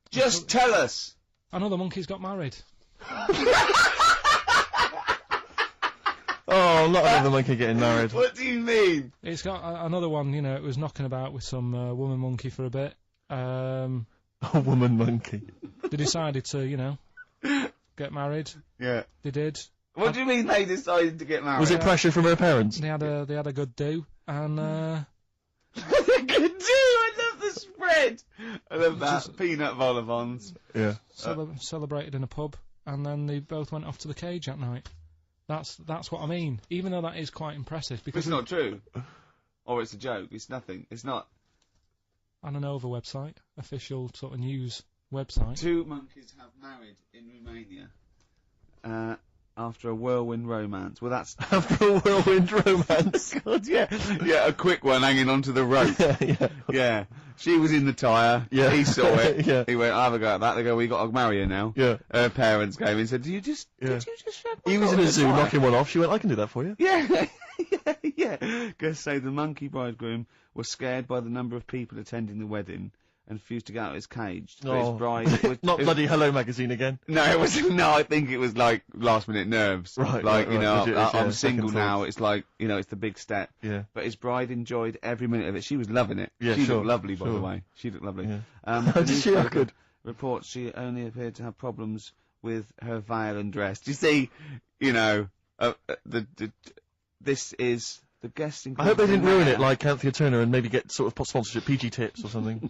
just tell us. Another monkey's got married. Oh, not another monkey getting married. What do you mean? It's got another one. You know, it was knocking about with some woman monkey for a bit. A woman monkey. They decided to, you know, get married. Yeah. They did. What do you mean they decided to get married? Was it pressure from her parents? They had a good do, and good do. I love the spread. I love that peanut vol-au-vents. Yeah. Celebrated in a pub, and then they both went off to the cage at night. That's what I mean. Even though that is quite impressive, because it's not true, or it's a joke. It's nothing. It's not. On an over website, official sort of news website. 2 monkeys have married in Romania. After a whirlwind romance. Well, that's... After a whirlwind romance? God, yeah. Yeah, a quick one hanging onto the rope. Yeah. She was in the tyre. Yeah. He saw it. Yeah. He went, I'll have a go at that. They go, we got to marry her now. Yeah. Her parents came and said, did you just shove my He was in dog a zoo tyre? knocking one off. She went, I can do that for you. Yeah. Yeah. Guess say the monkey bridegroom was scared by the number of people attending the wedding and refused to get out of his cage. Oh. But his bride... was, Not bloody Hello magazine again. No, it wasn't. No, I think it was like last-minute nerves. Right, like, right, you know, legit, I'm yeah, single second now. thoughts. It's like, you know, it's the big step. Yeah. But his bride enjoyed every minute of it. She was loving it. Yeah, she sure, looked lovely, by sure. the way. She looked lovely. Yeah. The Did she look newspaper good? reports she only appeared to have problems with her veil and dress. Do you see, you know, this is the guesting. I hope they didn't ruin it like Anthea Turner and maybe get sort of sponsorship PG tips or something.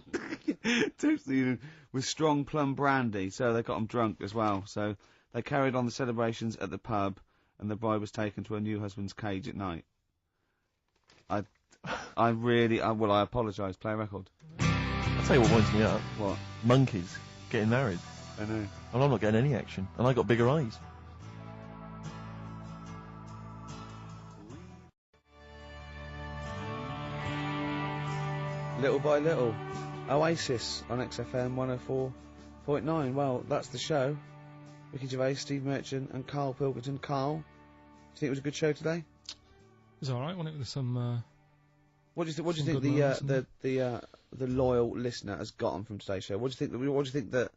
Totally, with strong plum brandy, so they got them drunk as well. So they carried on the celebrations at the pub, and the bride was taken to her new husband's cage at night. I apologise. Play a record. I'll tell you what winds me up. What? Monkeys getting married. I know. Well, I'm not getting any action, and I got bigger eyes. Little by little, Oasis on XFM 104.9. Well, that's the show. Ricky Gervais, Steve Merchant, and Karl Pilkington. Karl, do you think it was a good show today? It was alright, wasn't it, with some, What do you think the loyal listener has gotten from today's show? What do you think that,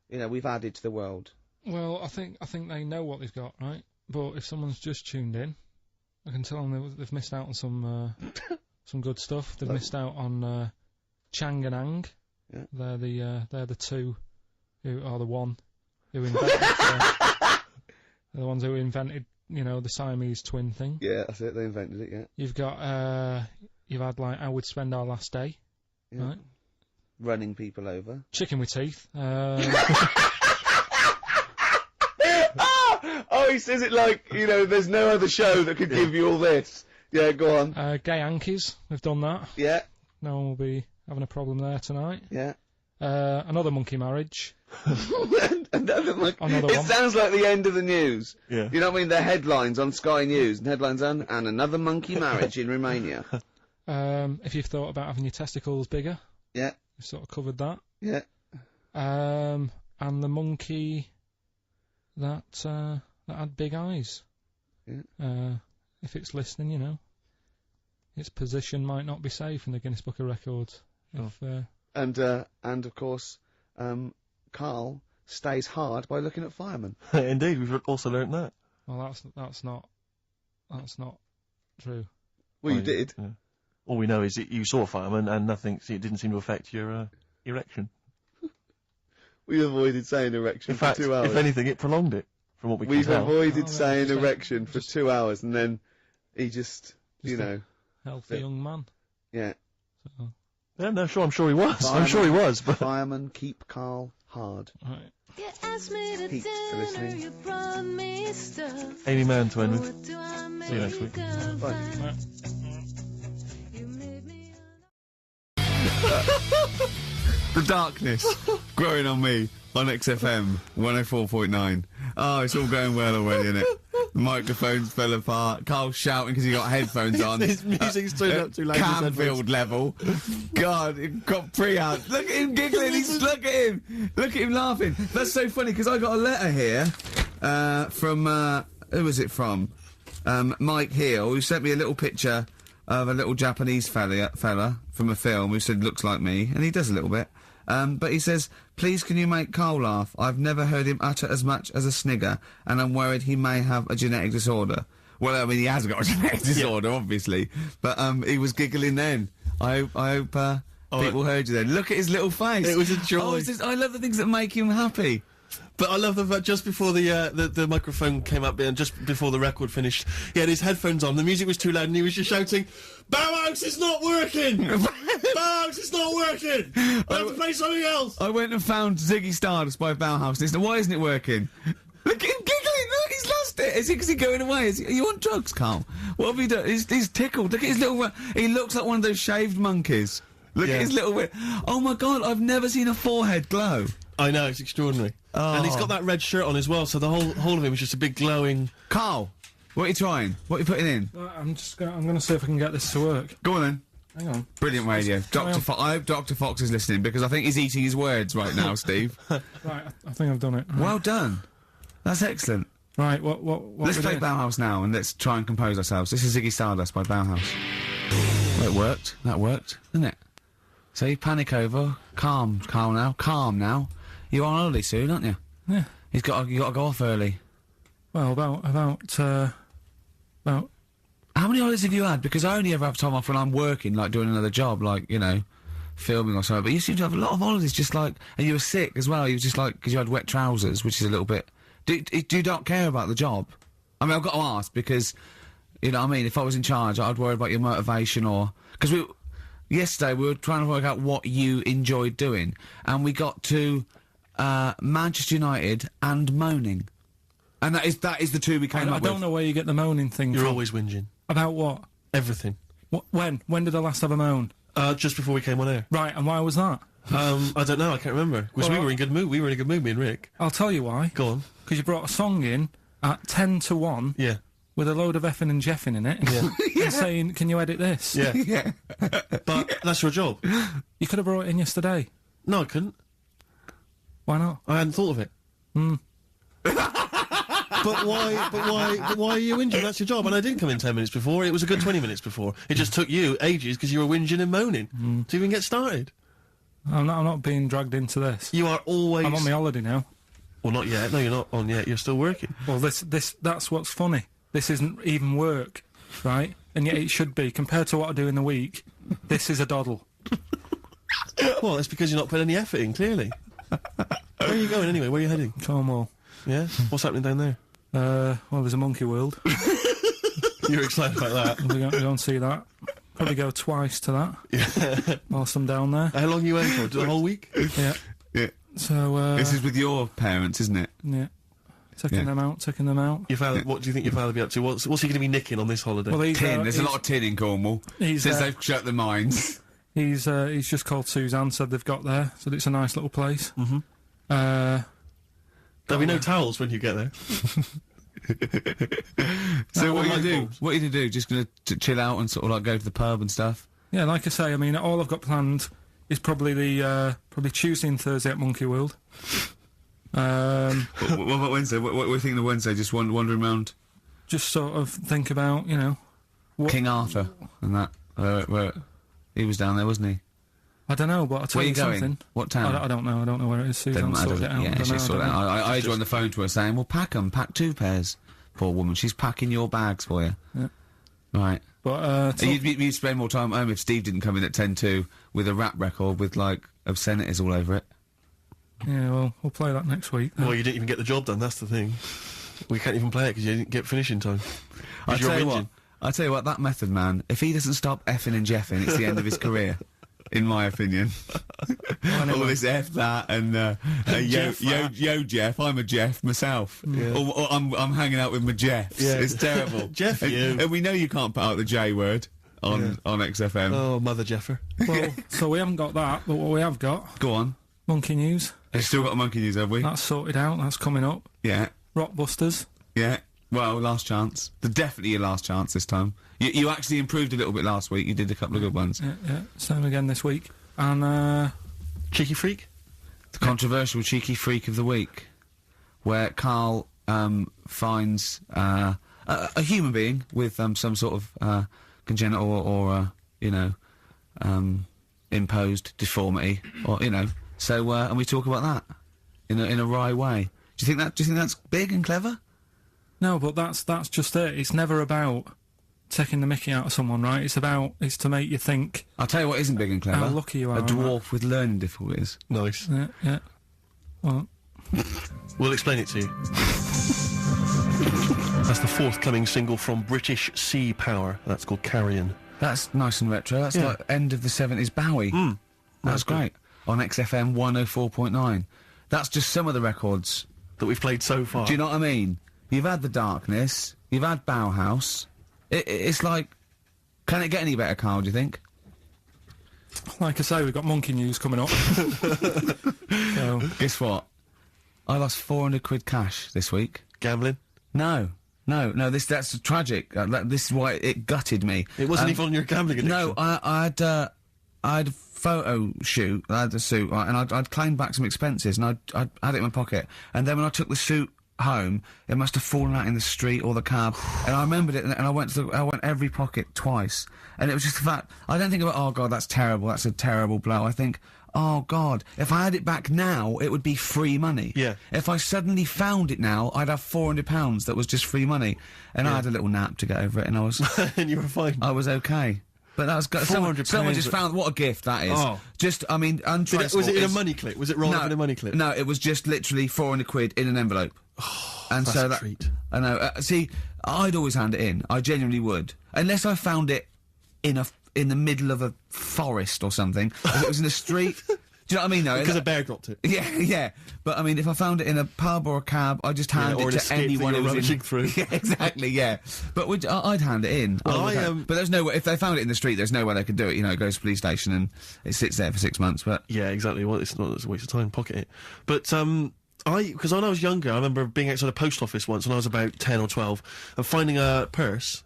you know, we've added to the world? Well, I think they know what they've got, right? But if someone's just tuned in, I can tell them they've missed out on some good stuff. They've missed out on Chang and Ang. Yeah. They're the two who are the one who invented they're the ones who invented, you know, the Siamese twin thing. Yeah, that's it. They invented it. Yeah. You've got you've had like How We'd Spend Our Last Day, Yeah. right? Running people over. Chicken with Teeth. Oh, he says it like, you know, there's no other show that could give you all this. Yeah, go on. Gay Yankees. We've done that. Yeah. No one will be having a problem there tonight. Yeah. Another monkey marriage. Another monkey. Another It one. sounds like the end of the news. Yeah. You know what I mean? The headlines on Sky News, and headlines on, and another monkey marriage in Romania. If you've thought about having your testicles bigger. Yeah. We've sort of covered that. Yeah. And the monkey that had big eyes. Yeah. If it's listening, you know, its position might not be safe in the Guinness Book of Records. Sure. And of course, Karl stays hard by looking at firemen. Indeed, we've also learnt that. Well, that's not true. Well, you did. Yeah. All we know is that you saw a fireman and nothing. See, it didn't seem to affect your erection. We avoided saying erection In fact, for 2 hours. if anything, it prolonged it. From what we can We've tell. avoided saying erection for 2 hours, and then he just you know, healthy young man. Yeah. So. Yeah, no, sure, I'm sure he was. I'm sure he was. But firemen keep Karl hard. Right. You asked me to Pete, for dinner, listening. you brought me stuff. Amy Mann to end with. What do I See you next week. Bye. The darkness growing on me on XFM 104.9. Oh, it's all going well already, isn't it? The microphones fell apart. Carl's shouting because he got headphones on. His music's turned up too loud. Canfield level. God, it got pre-out. Look at him giggling. Look at him. Look at him laughing. That's so funny because I got a letter here from who was it from? Mike Heel, who sent me a little picture of a little Japanese fella from a film who said looks like me, and he does a little bit. But he says, please can you make Karl laugh? I've never heard him utter as much as a snigger, and I'm worried he may have a genetic disorder. Well, I mean, he has got a genetic disorder, obviously, but he was giggling then. I hope people heard you then. Look at his little face. It was a joy. Oh, I love the things that make him happy. But I love the fact just before the microphone came up and just before the record finished, he had his headphones on, the music was too loud and he was just shouting, Bauhaus, it's not working! Bauhaus, it's not working! I have to play something else! I went and found Ziggy Stardust by Bauhaus and he said, why isn't it working? Look at him giggling, look, he's lost it! Is he going away? Are you on drugs, Karl? What have you done? He's tickled, look at his little... He looks like one of those shaved monkeys. Look at his little... Oh my god, I've never seen a forehead glow. I know, it's extraordinary. Oh. And he's got that red shirt on as well, so the whole of him is just a big glowing... Karl, what are you trying? What are you putting in? I'm gonna see if I can get this to work. Go on then. Hang on. Brilliant radio. I hope Dr. Fox is listening, because I think he's eating his words right now, Steve. Right, I think I've done it. Right. Well done. That's excellent. Right, what Let's play Bauhaus now, and let's try and compose ourselves. This is Ziggy Stardust by Bauhaus. Well, it worked. That worked, didn't it? So you panic over. Calm now. You're on holiday soon, aren't you? Yeah. You got to go off early. Well, about. How many holidays have you had? Because I only ever have time off when I'm working, like doing another job, like, you know, filming or something. But you seem to have a lot of holidays, just like, and you were sick as well. You were just like, because you had wet trousers, which is a little bit. Do you not care about the job? I mean, I've got to ask because, you know what I mean. If I was in charge, I'd worry about your motivation or because yesterday we were trying to work out what you enjoyed doing, and we got to Manchester United and moaning, and that is the two we came up with. I don't know where you get the moaning thing from. You're always whinging. About what? Everything. When did I last have a moan? Just before we came on air. Right, and why was that? I don't know, I can't remember. Because we were in good mood. We were in a good mood, me and Rick. I'll tell you why. Go on. Because you brought a song in at 10 to 1. Yeah. With a load of effing and jeffing in it. Yeah. And saying, can you edit this? Yeah. Yeah. But that's your job. You could have brought it in yesterday. No, I couldn't. Why not? I hadn't thought of it. But why are you whinging? That's your job. And I didn't come in 10 minutes before. It was a good 20 minutes before. It just took you ages because you were whinging and moaning to even get started. I'm not being dragged into this. You are always... I'm on my holiday now. Well, not yet. No, you're not on yet. You're still working. Well, that's what's funny. This isn't even work, right? And yet it should be. Compared to what I do in the week, this is a doddle. Well, that's because you're not putting any effort in, clearly. Where are you going anyway? Where are you heading? Cornwall. Yeah? What's happening down there? Well, there's a monkey world. You're excited about that? We're going to go and see that. Probably go twice to that. Yeah. Whilst I'm down there. How long are you waiting for? The whole week? Yeah. Yeah. So, this is with your parents, isn't it? Yeah. Taking them out. Your father, what do you think your father will be up to? What's he going to be nicking on this holiday? Well, There's a lot of tin in Cornwall. Since they've shut the mines. He's just called Suzanne, said they've got there, said it's a nice little place. Mm-hmm. There'll be no towels when you get there. So what are you do? What are you do? Just gonna chill out and sort of like go to the pub and stuff? Yeah, like I say, I mean, all I've got planned is probably probably Tuesday and Thursday at Monkey World. What about Wednesday? What are you thinking of Wednesday? Just wandering around? Just sort of think about, you know... King Arthur and that. Where he was down there, wasn't he? I don't know, but I'll tell you something. Going? What town? I don't know. I don't know where it is. Susan sorted it out. Yeah, she sorted it out. I joined the phone to her saying, well, pack 2 pairs. Poor woman. She's packing your bags for you. Yeah. Right. But, you'd spend more time at home if Steve didn't come in at 10-2 with a rap record with, like, obscenities all over it. Yeah, well, we'll play that next week. Well, you didn't even get the job done, that's the thing. We can't even play it because you didn't get finishing time. I tell you what, that Method Man, if he doesn't stop effing and jeffing, it's the end of his career. In my opinion. All this F that and yo Jeff, I'm a Jeff myself. Yeah. Or I'm hanging out with my Jeffs. Yeah. It's terrible. Jeff, and we know you can't put out the J word on XFM. Oh, Mother Jeffer. Well, so we haven't got that, but what we have got... Go on. Monkey News. We've still got a Monkey News, have we? That's sorted out, that's coming up. Yeah. Rockbusters. Yeah. Well, last chance. Definitely your last chance this time. You actually improved a little bit last week. You did a couple of good ones. Yeah. Same again this week. And, Cheeky Freak? The controversial Cheeky Freak of the Week. Where KARL, finds, a human being with, some sort of, congenital or, you know, imposed deformity. Or, you know. So, and we talk about that. In a wry way. Do you think that's big and clever? No, but that's just it. It's never about taking the mickey out of someone, right? It's to make you think. I'll tell you what isn't big and clever. How lucky you are. A dwarf with learning difficulties. Nice. Yeah. Well. We'll explain it to you. That's the forthcoming single from British Sea Power. That's called Carrion. That's nice and retro. That's like end of the 70s Bowie. That's great. On XFM 104.9. That's just some of the records that we've played so far. Do you know what I mean? You've had The Darkness, you've had Bauhaus. It's like, can it get any better, KARL, do you think? Like I say, we've got Monkey News coming up. So. Guess what? I lost 400 quid cash this week. Gambling? No, that's tragic. This is why it gutted me. It wasn't even on your gambling addiction? No, I had a photo shoot, I had a suit, right, and I'd claimed back some expenses, and I'd had it in my pocket, and then when I took the suit home, it must have fallen out in the street or the cab. And I remembered it, and I went every pocket twice. And it was just the fact, I don't think about, oh God, that's terrible, that's a terrible blow. I think, oh God, if I had it back now, it would be free money. Yeah. If I suddenly found it now, I'd have £400 that was just free money. And I had a little nap to get over it, and I was... and you were fine. I was okay. But that was... Someone just found... What a gift that is. Oh. Just, I mean, untraceable. Was it in a money clip? Was it rolled up in a money clip? No, it was just literally £400 in an envelope. And that's a treat. I know. See, I'd always hand it in. I genuinely would. Unless I found it in the middle of a forest or something. If it was in the street... Do you know what I mean, though? Because a bear dropped it. Yeah, yeah. But, I mean, if I found it in a pub or a cab, I'd just hand it to anyone who was rummaging through. Yeah, exactly, yeah. But I'd hand it in. Well, but there's no way... If they found it in the street, there's no way they could do it. You know, it goes to the police station and it sits there for 6 months, but... Yeah, exactly. Well, it's not... It's a waste of time. Pocket it. But, because when I was younger, I remember being outside a post office once when I was about 10 or 12 and finding a purse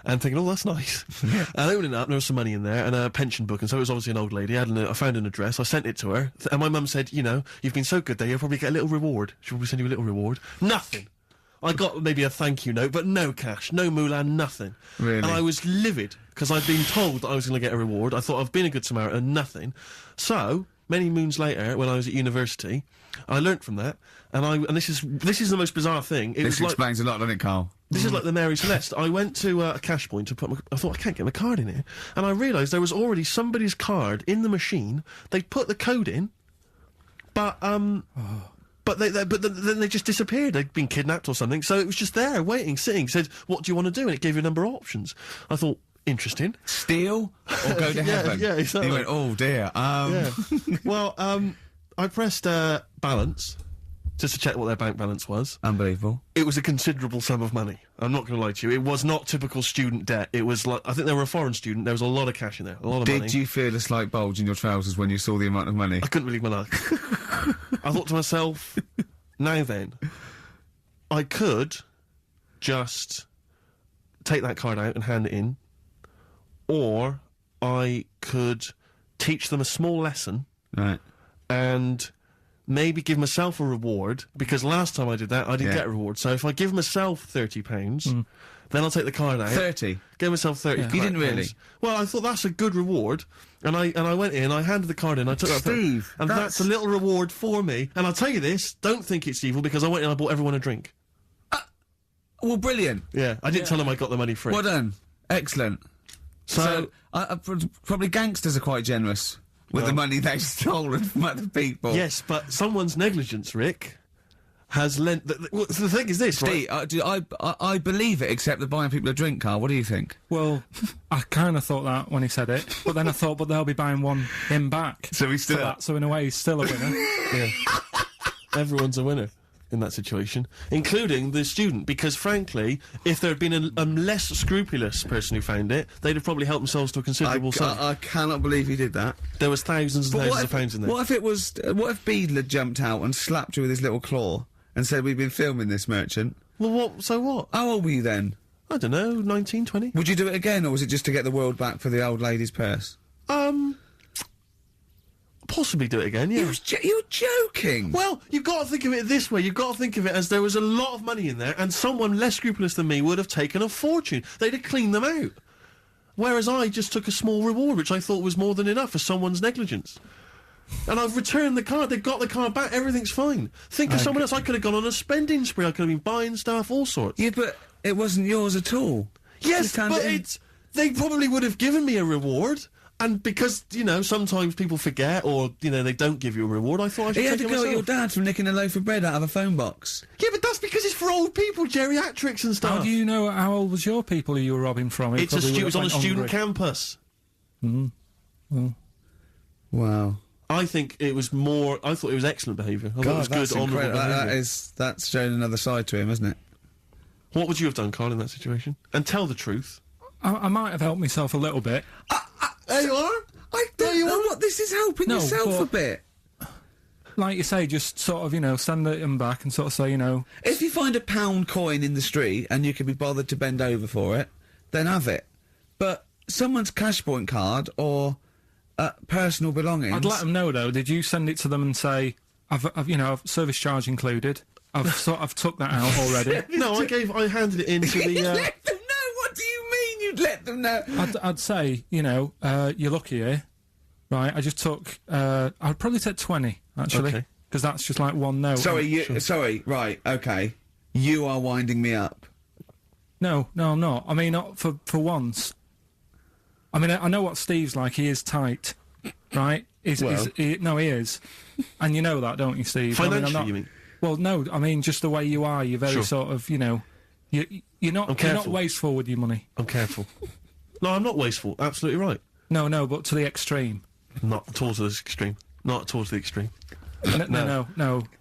and thinking, oh, that's nice. And opening it up, there was some money in there and a pension book, and so it was obviously an old lady. I found an address, I sent it to her, and my mum said, you know, you've been so good there, you'll probably get a little reward. She'll probably send you a little reward. Nothing. I got maybe a thank you note, but no cash, no moolah, nothing. Really? And I was livid, because I'd been told that I was going to get a reward. I thought I've been a good Samaritan, nothing. So, many moons later, when I was at university, I learnt from that, and this is the most bizarre thing. This explains a lot, doesn't it, Carl? This is like the Mary Celeste. I went to a cash point to put I thought, I can't get my card in here. And I realised there was already somebody's card in the machine. They'd put the code in, but then they just disappeared. They'd been kidnapped or something. So it was just there, waiting, sitting. Said, what do you want to do? And it gave you a number of options. I thought, interesting. Steal or go to heaven? Yeah, exactly. He went, oh dear. Yeah. Well, I pressed balance, just to check what their bank balance was. Unbelievable. It was a considerable sum of money. I'm not going to lie to you. It was not typical student debt. It was like, I think they were a foreign student. There was a lot of cash in there. A lot of money. Did you feel a slight bulge in your trousers when you saw the amount of money? I couldn't believe my luck. I thought to myself, now then, I could just take that card out and hand it in, or I could teach them a small lesson. Right. And maybe give myself a reward, because last time I did that, I didn't get a reward. So if I give myself £30, then I'll take the card out. 30? Give myself 30 You didn't really? Well, I thought that's a good reward, and I went in, I handed the card in, I took that... Steve, and that's a little reward for me. And I'll tell you this, don't think it's evil, because I went in and I bought everyone a drink. Well, brilliant. Yeah, I didn't tell them I got the money free. Well done. Excellent. So probably gangsters are quite generous with the money they've stolen from other people. Yes, but someone's negligence, Rick, has lent... the thing is this, Steve, right? I believe it, except that buying people a drink, Carl. What do you think? Well, I kind of thought that when he said it, but then I thought, but they'll be buying him back. So he's still... that, so in a way, he's still a winner. Yeah. Everyone's a winner in that situation, including the student, because frankly, if there had been a less scrupulous person who found it, they'd have probably helped themselves to a considerable sum. I cannot believe he did that. There was thousands and thousands of pounds in there. What if it was... what if Beadle had jumped out and slapped you with his little claw and said, we've been filming this merchant? Well, so what? How old were you then? I don't know, 19, 20. Would you do it again, or was it just to get the world back for the old lady's purse? Possibly do it again, yeah. You're joking! Well, you've got to think of it this way. You've got to think of it as there was a lot of money in there, and someone less scrupulous than me would have taken a fortune. They'd have cleaned them out. Whereas I just took a small reward, which I thought was more than enough for someone's negligence. And I've returned the card. They've got the card back. Everything's fine. Think of someone else. I could have gone on a spending spree. I could have been buying stuff, all sorts. Yeah, but it wasn't yours at all. Yes, but they probably would have given me a reward. And because, you know, sometimes people forget, or, you know, they don't give you a reward, I thought I should take it myself. You had to go at your dad for nicking a loaf of bread out of a phone box. Yeah, but that's because it's for old people, geriatrics and stuff. How do you know how old was your people who you were robbing from? It was on a student campus. Wow. I think it was I thought it was excellent behaviour. I thought it was good, honourable behaviour. That's showing another side to him, isn't it? What would you have done, Carl, in that situation? And tell the truth. I might have helped myself a little bit. There you are. I don't know what this is helping yourself a bit. Like you say, just sort of, you know, stand at him back and sort of say, you know... If you find a £1 coin in the street and you can be bothered to bend over for it, then have it. But someone's cash point card or personal belongings... I'd let them know, though. Did you send it to them and say, I've you know, service charge included? I've took that out already. No, I handed it in to the. Let them know. What do you mean you'd let them know? I'd say, you know, you're lucky here, right? I just took. I'd probably take 20 actually, because that's just like one note. Sorry, right, okay. You are winding me up. No, I'm not. I mean, not for once. I mean, I know what Steve's like. He is tight, right? He is. And you know that, don't you, Steve? Financially, you mean? Well, no, I mean, just the way you are. You're very sort of, you know, you're not wasteful with your money. I'm careful. No, I'm not wasteful. Absolutely right. No, but to the extreme. Not towards the extreme. Not towards the extreme. No.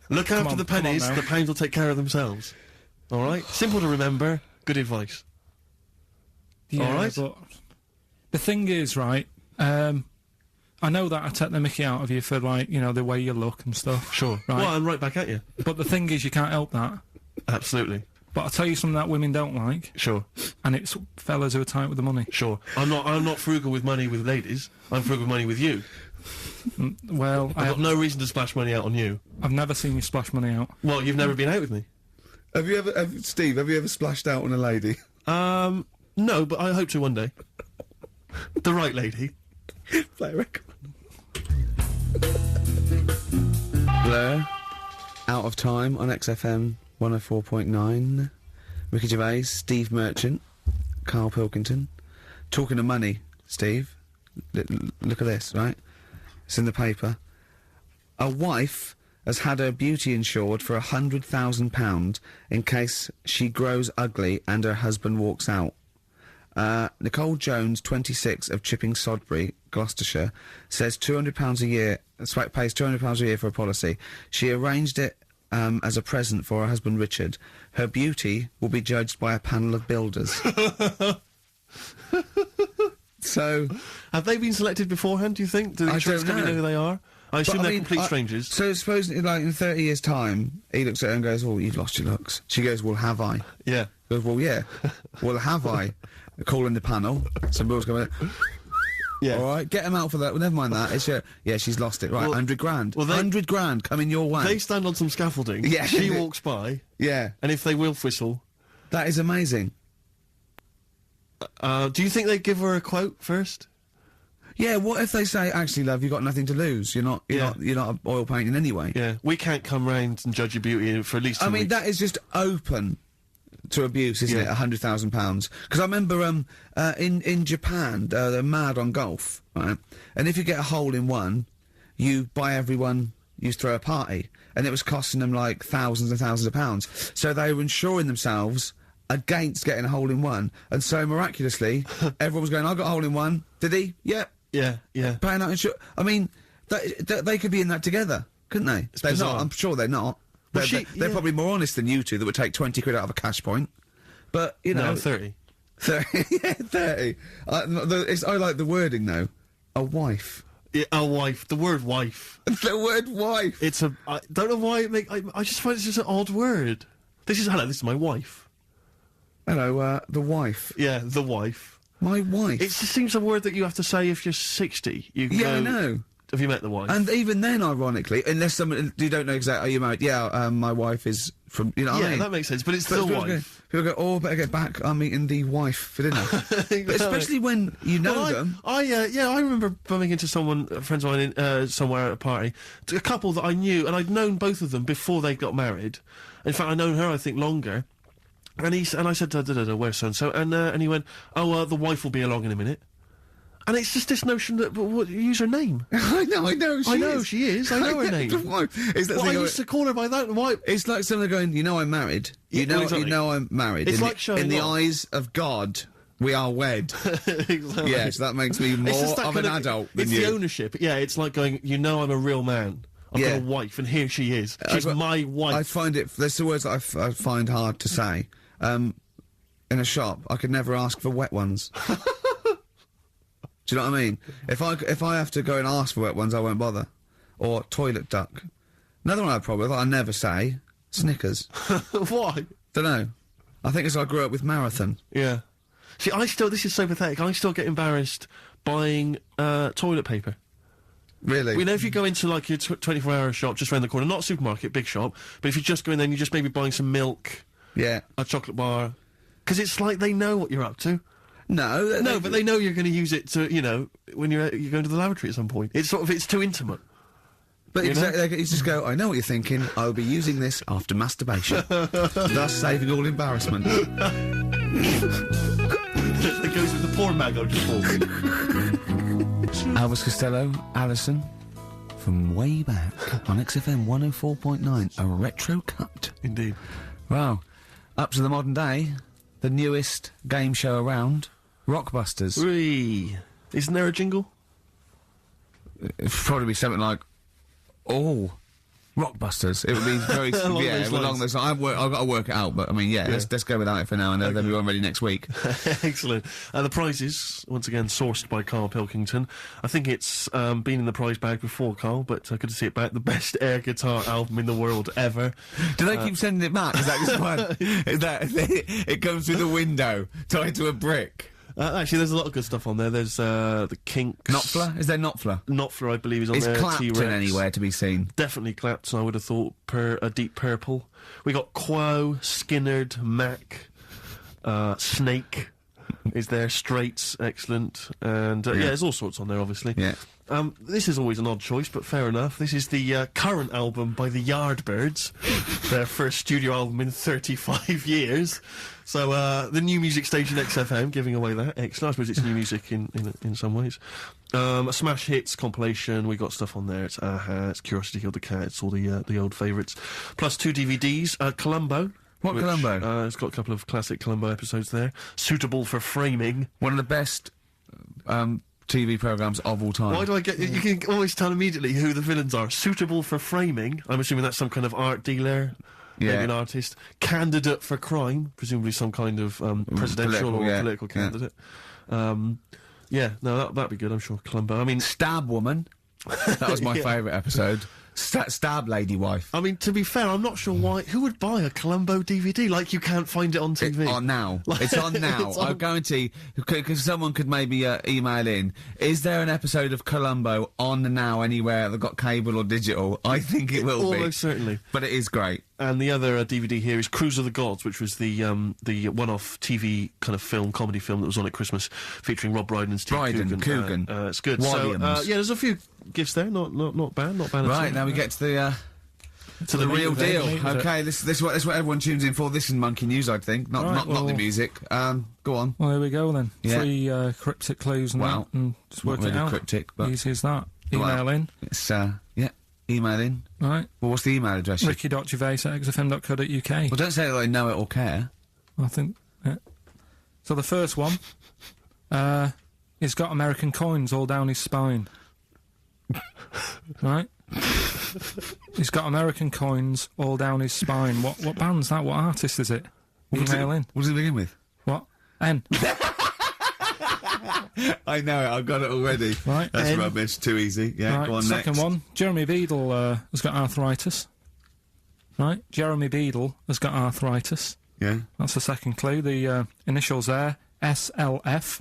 Look after the pennies. The pounds will take care of themselves. All right. Simple to remember. Good advice. Yeah, all right. But the thing is, right. I know that I take the mickey out of you for, like, you know, the way you look and stuff. Sure. Right? Well, I'm right back at you. But the thing is, you can't help that. Absolutely. But I'll tell you something that women don't like. Sure. And it's fellas who are tight with the money. Sure. I'm not frugal with money with ladies. I'm frugal with money with you. Well, I've got no reason to splash money out on you. I've never seen you splash money out. Well, you've never been out with me. Steve, have you ever splashed out on a lady? No, but I hope to one day. The right lady. Play a record. Blur, Out of Time on XFM 104.9. Ricky Gervais, Steve Merchant, KARL Pilkington. Talking of money, Steve. Look at this, right? It's in the paper. A wife has had her beauty insured for £100,000 in case she grows ugly and her husband walks out. Nicole Jones, 26, of Chipping Sodbury, Gloucestershire, says £200 a year, pays £200 a year for a policy. She arranged it as a present for her husband Richard. Her beauty will be judged by a panel of builders. So, have they been selected beforehand, do you think? Do the insurance company know who they are? I assume they're complete strangers. So suppose, like, in 30 years' time, he looks at her and goes, "Oh, you've lost your looks." She goes, "Well, have I?" Yeah. He goes, "Well, yeah." "Well, have I?" Calling the panel. Some bills coming in. Yeah. All right, get him out for that. Well, never mind that. It's yeah, she's lost it. Right, well, 100 grand. Well, 100 grand coming your way. They stand on some scaffolding. Yeah. She walks by. Yeah. And if they wolf whistle. That is amazing. Do you think they'd give her a quote first? Yeah, what if they say, "Actually, love, you've got nothing to lose. You're not oil painting anyway." Yeah, we can't come round and judge your beauty for at least 2 weeks. I mean, that is just open to abuse, isn't it? £100,000. Because I remember in Japan, they're mad on golf, right? And if you get a hole in one, you buy everyone, you throw a party, and it was costing them like thousands and thousands of pounds. So they were insuring themselves against getting a hole in one, and so miraculously, everyone was going, "I got a hole in one." Did he? Yep. Yeah. Paying out insurance. I mean, they could be in that together, couldn't they? They're not. I'm sure they're not. They're probably more honest than you two that would take 20 quid out of a cash point. But, you know... No, 30. 30. Yeah, 30. I like the wording, though. A wife. Yeah, a wife. The word wife. The word wife. It's a... I don't know why it I just find it's just an odd word. Hello, this is my wife. Hello, the wife. Yeah, the wife. My wife. It just seems a word that you have to say if you're 60. Yeah, I know. Have you met the wife? And even then, ironically, unless someone... You don't know exactly... Are you married? Yeah, my wife is from... You know what I mean? Yeah, that makes sense, but it's the wife. People go, "Oh, better get back. I'm meeting the wife for dinner." Exactly. But especially when you know them. I remember bumping into friends of mine somewhere at a party, a couple that I knew, and I'd known both of them before they got married. In fact, I'd known her, I think, longer. And I said, "Where's so-and-so?" And he went, "Oh, the wife will be along in a minute." And it's just this notion that, use her name. I know she is. I know her name. I used to call her by that. Why? It's like someone going, "You know I'm married. You know I'm married." It's like showing in the eyes of God, we are wed. Exactly. Yes, that makes me more of an adult than you. It's the ownership. Yeah, it's like going, "You know I'm a real man. I've got a wife, and here she is. She's my wife." I find it... There's the words that I find hard to say. In a shop, I could never ask for wet ones. Do you know what I mean? If I have to go and ask for wet ones, I won't bother. Or toilet duck. Another one I have a problem with, I never say, Snickers. Why? Dunno. I think it's I grew up with Marathon. Yeah. See, this is so pathetic, I still get embarrassed buying, toilet paper. Really? We know if you go into, like, your 24-hour shop just round the corner, not a supermarket, big shop, but if you just go in there and you're just maybe buying some milk... Yeah. A chocolate bar... Because it's like they know what you're up to. No, No, but they know you're going to use it to, you know, when you're going to the lavatory at some point. It's sort of, it's too intimate. But exactly, you just go, I know what you're thinking, I'll be using this after masturbation. Thus saving all embarrassment. That goes with the porn mag I just bought. Elvis Costello, Alison, from way back on XFM 104.9, a retro cut. Indeed. Wow. Up to the modern day, the newest game show around, Rockbusters. Whee! Isn't there a jingle? It'd probably be something like, oh, Rockbusters. It would be very, along those lines. I've got to work it out, but I mean, let's go without it for now, and then we'll be ready next week. Excellent. The prizes, once again, sourced by KARL Pilkington. I think it's been in the prize bag before, Carl, but good to see it back. The best air guitar album in the world ever. Do they keep sending it back? Is that just one? Is that it comes through the window, tied to a brick? Actually, there's a lot of good stuff on there. There's the Kinks. Knopfler? Is there Knopfler? Knopfler, I believe, is on there. Is Clapton anywhere to be seen? Definitely Clapton, I would have thought. A Deep Purple. We got Quo, Skinnerd, Mac, Snake is there, Straits, excellent, and there's all sorts on there, obviously. Yeah. This is always an odd choice, but fair enough. This is the current album by the Yardbirds, their first studio album in 35 years. So, the new music station XFM giving away that. Excellent. I suppose it's new music in some ways. A Smash Hits compilation. We got stuff on there. It's Aha, it's Curiosity Killed the Cat, it's all the old favourites. Plus 2 DVDs. Columbo. What Columbo? It's got a couple of classic Columbo episodes there. Suitable for framing. One of the best, TV programmes of all time. Why do I get... You can always tell immediately who the villains are. Suitable for framing. I'm assuming that's some kind of art dealer. Yeah. Maybe an artist. Candidate for crime. Presumably some kind of presidential or political candidate. That'd be good, I'm sure. Columbo. I mean... Stab Woman. That was my favourite episode. Stab Lady Wife. I mean, to be fair, I'm not sure why... Who would buy a Columbo DVD? Like, you can't find it on TV. It's on now. It's on now. I guarantee, because someone could maybe email in, is there an episode of Columbo on now anywhere that got cable or digital? I think it will be. Almost certainly. But it is great. And the other DVD here is Cruise of the Gods, which was the one-off TV kind of comedy film that was on at Christmas, featuring Rob Brydon and Steve Coogan. It's good. Williams. So, there's a few gifts there, not bad at all. Right, now we get to the real deal. Okay, this is what everyone tunes in for. This is Monkey News, I think, not the music. Go on. Well, there we go then. Yeah. 3 cryptic clues and that, and just work it out. Cryptic, but easy as that. Email in. It's email in. Right. Well, what's the email address? Ricky.Gervais@xfm.co.uk. Well, don't say that I know it or care. I think. Yeah. So the first one, he's got American coins all down his spine. Right. He's got American coins all down his spine. What band's that? What artist is it? Email in. What does it begin with? What? N. I know it, I've got it already. Right. That's rubbish, too easy. Yeah, right, go on second next. one, Jeremy Beadle has got arthritis. Right, Jeremy Beadle has got arthritis. Yeah. That's the second clue. The initials there, SLF.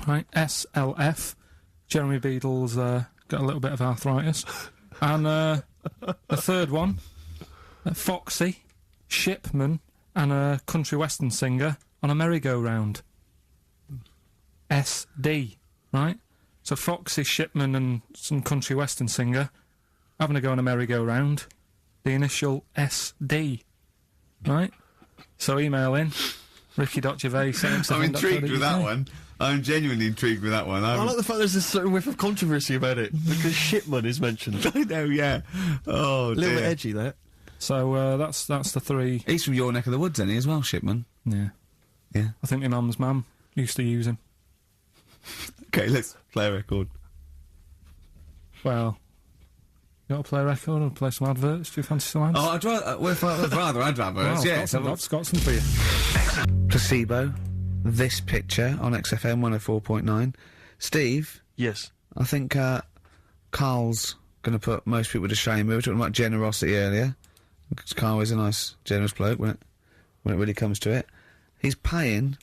Right, SLF. Jeremy Beadle's got a little bit of arthritis. And the third one, Foxy, Shipman, and a country western singer on a merry-go-round. SD, right? So Foxy, Shipman, and some country western singer having a go on a merry-go-round. The initial SD, right? So email in, Ricky.Gervais. I'm intrigued with that one. I'm genuinely intrigued with that one. I like the fact there's a certain whiff of controversy about it, because Shipman is mentioned. I know, yeah. Oh, a little bit edgy, that. So, that's the 3. He's from your neck of the woods, isn't he, as well, Shipman? Yeah. Yeah. I think my mum's mum used to use him. Okay, let's play a record. Well, you want to play a record or play some adverts? Do you fancy some ads? Oh, I'd rather adverts, well, yeah. I've got some for you. Placebo, this picture on XFM 104.9. Steve? Yes? I think, Carl's gonna put most people to shame. We were talking about generosity earlier. Because Carl is a nice, generous bloke when it really comes to it. He's paying,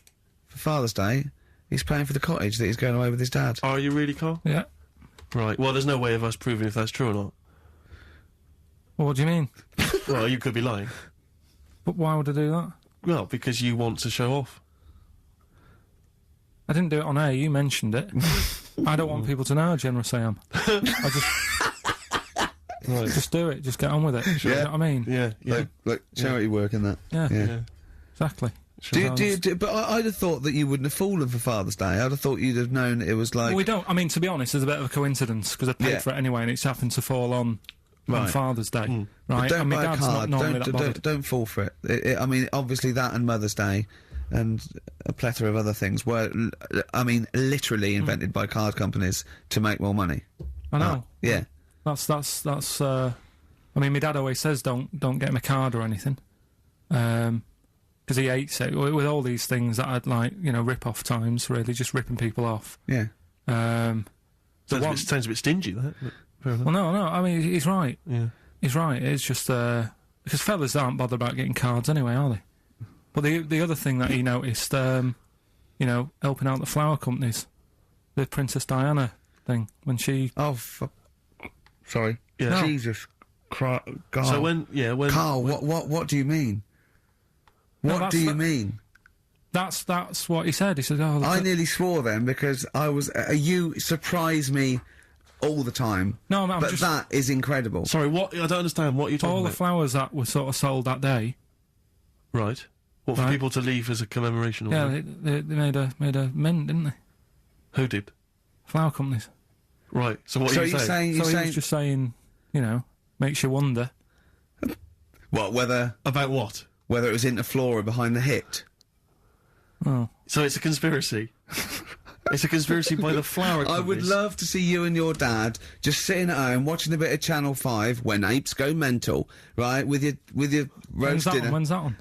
for Father's Day, he's paying for the cottage that he's going away with his dad. Are you really, Carl? Yeah. Right. Well, there's no way of us proving if that's true or not. Well, what do you mean? Well, you could be lying. But why would I do that? Well, because you want to show off. I didn't do it on air, you mentioned it. I don't want people to know how generous I am. I just do it, just get on with it. You know what I mean? Yeah, yeah. Like charity work and that. Yeah. Exactly. But I'd have thought that you wouldn't have fallen for Father's Day. I'd have thought you'd have known that it was like... Well, we don't. I mean, to be honest, there's a bit of a coincidence, because I paid for it anyway, and it's happened to fall on Father's Day. Right? But don't and my buy a dad's card. not normally that bothered. Don't fall for it. I mean, obviously that and Mother's Day and a plethora of other things were, I mean, literally invented by card companies to make more money. I know. Yeah. That's I mean, my dad always says don't get him a card or anything. Because he hates it, with all these things that I'd like, you know, rip-off times, really, just ripping people off. Yeah. Sounds a bit stingy, that. Fair enough. Well, no, I mean, he's right. Yeah. He's right, it's just, because fellas aren't bothered about getting cards anyway, are they? But the other thing that he noticed, you know, helping out the flower companies, the Princess Diana thing, when she... Oh, sorry. Yeah. No. Jesus Christ. God. So when... Carl, what do you mean? What do you mean? That's what he said. He said, "Oh, I nearly swore then because I was. You surprise me all the time. No, I'm but just, that is incredible. Sorry, what? I don't understand. What you're talking all about? the flowers that were sort of sold that day. Right. What, for people to leave as a commemoration? Or yeah, they made a mint, didn't they? Who did? Flower companies. Right. So what are you saying? He was just saying, you know, makes you wonder. What? About what? Whether it was in the floor or behind the hit. Oh. So it's a conspiracy. It's a conspiracy by the flower companies. I would love to see you and your dad just sitting at home watching a bit of Channel 5 when apes go mental, right? With your roast dinner. When's that on?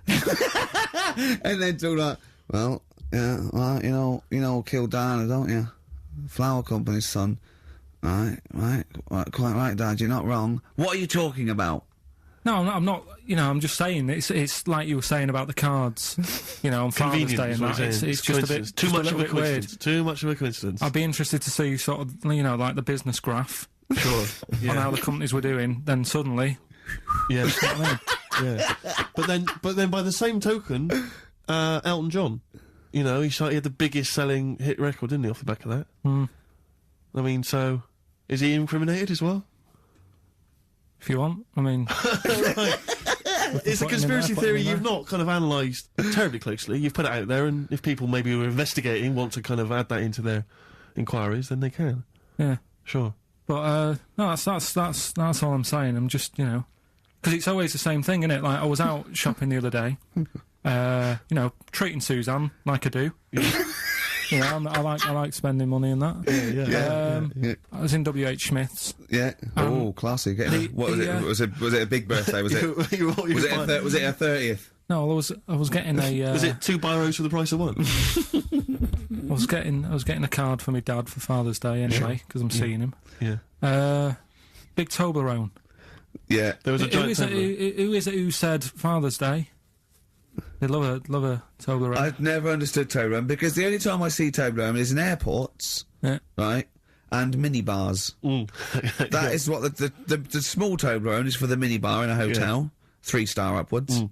And then talk like, well, yeah, well, you know, kill Diana, don't you? Flower company's son. Right, quite right, Dad, you're not wrong. What are you talking about? No, I'm not, you know, I'm just saying, it's like you were saying about the cards, you know, on Father's Day and that, it's just a bit, too much of a bit coincidence. weird. Too much of a coincidence. I'd be interested to see sort of, you know, like the business graph. Sure. On how the companies were doing, then suddenly... Yeah. You know what I mean? Yeah. But then by the same token, Elton John, you know, he had the biggest selling hit record, didn't he, off the back of that? I mean, so, is he incriminated as well? If you want, I mean... Right. It's a conspiracy theory you've not kind of analysed terribly closely. You've put it out there, and if people maybe who are investigating want to kind of add that into their inquiries, then they can. Yeah. Sure. But, no, that's all I'm saying. I'm just, you know... Because it's always the same thing, isn't it? Like, I was out shopping the other day, you know, treating Suzanne, like I do. You know, I like spending money and that. Yeah. I was in W.H. Smith's. Yeah. Oh, classy. What was it? Was it a big birthday? Was it? was it a 30th? No, I was getting a. Was it 2 biros for the price of 1? I was getting a card for my dad for Father's Day anyway, because I'm seeing him. Yeah. Big Toblerone. Yeah. There was a giant who is it who said Father's Day? They love a Toblerone. I've never understood Toblerone because the only time I see Toblerone is in airports, right, and minibars. That is what the small Toblerone is for the minibar in a hotel, 3-star upwards,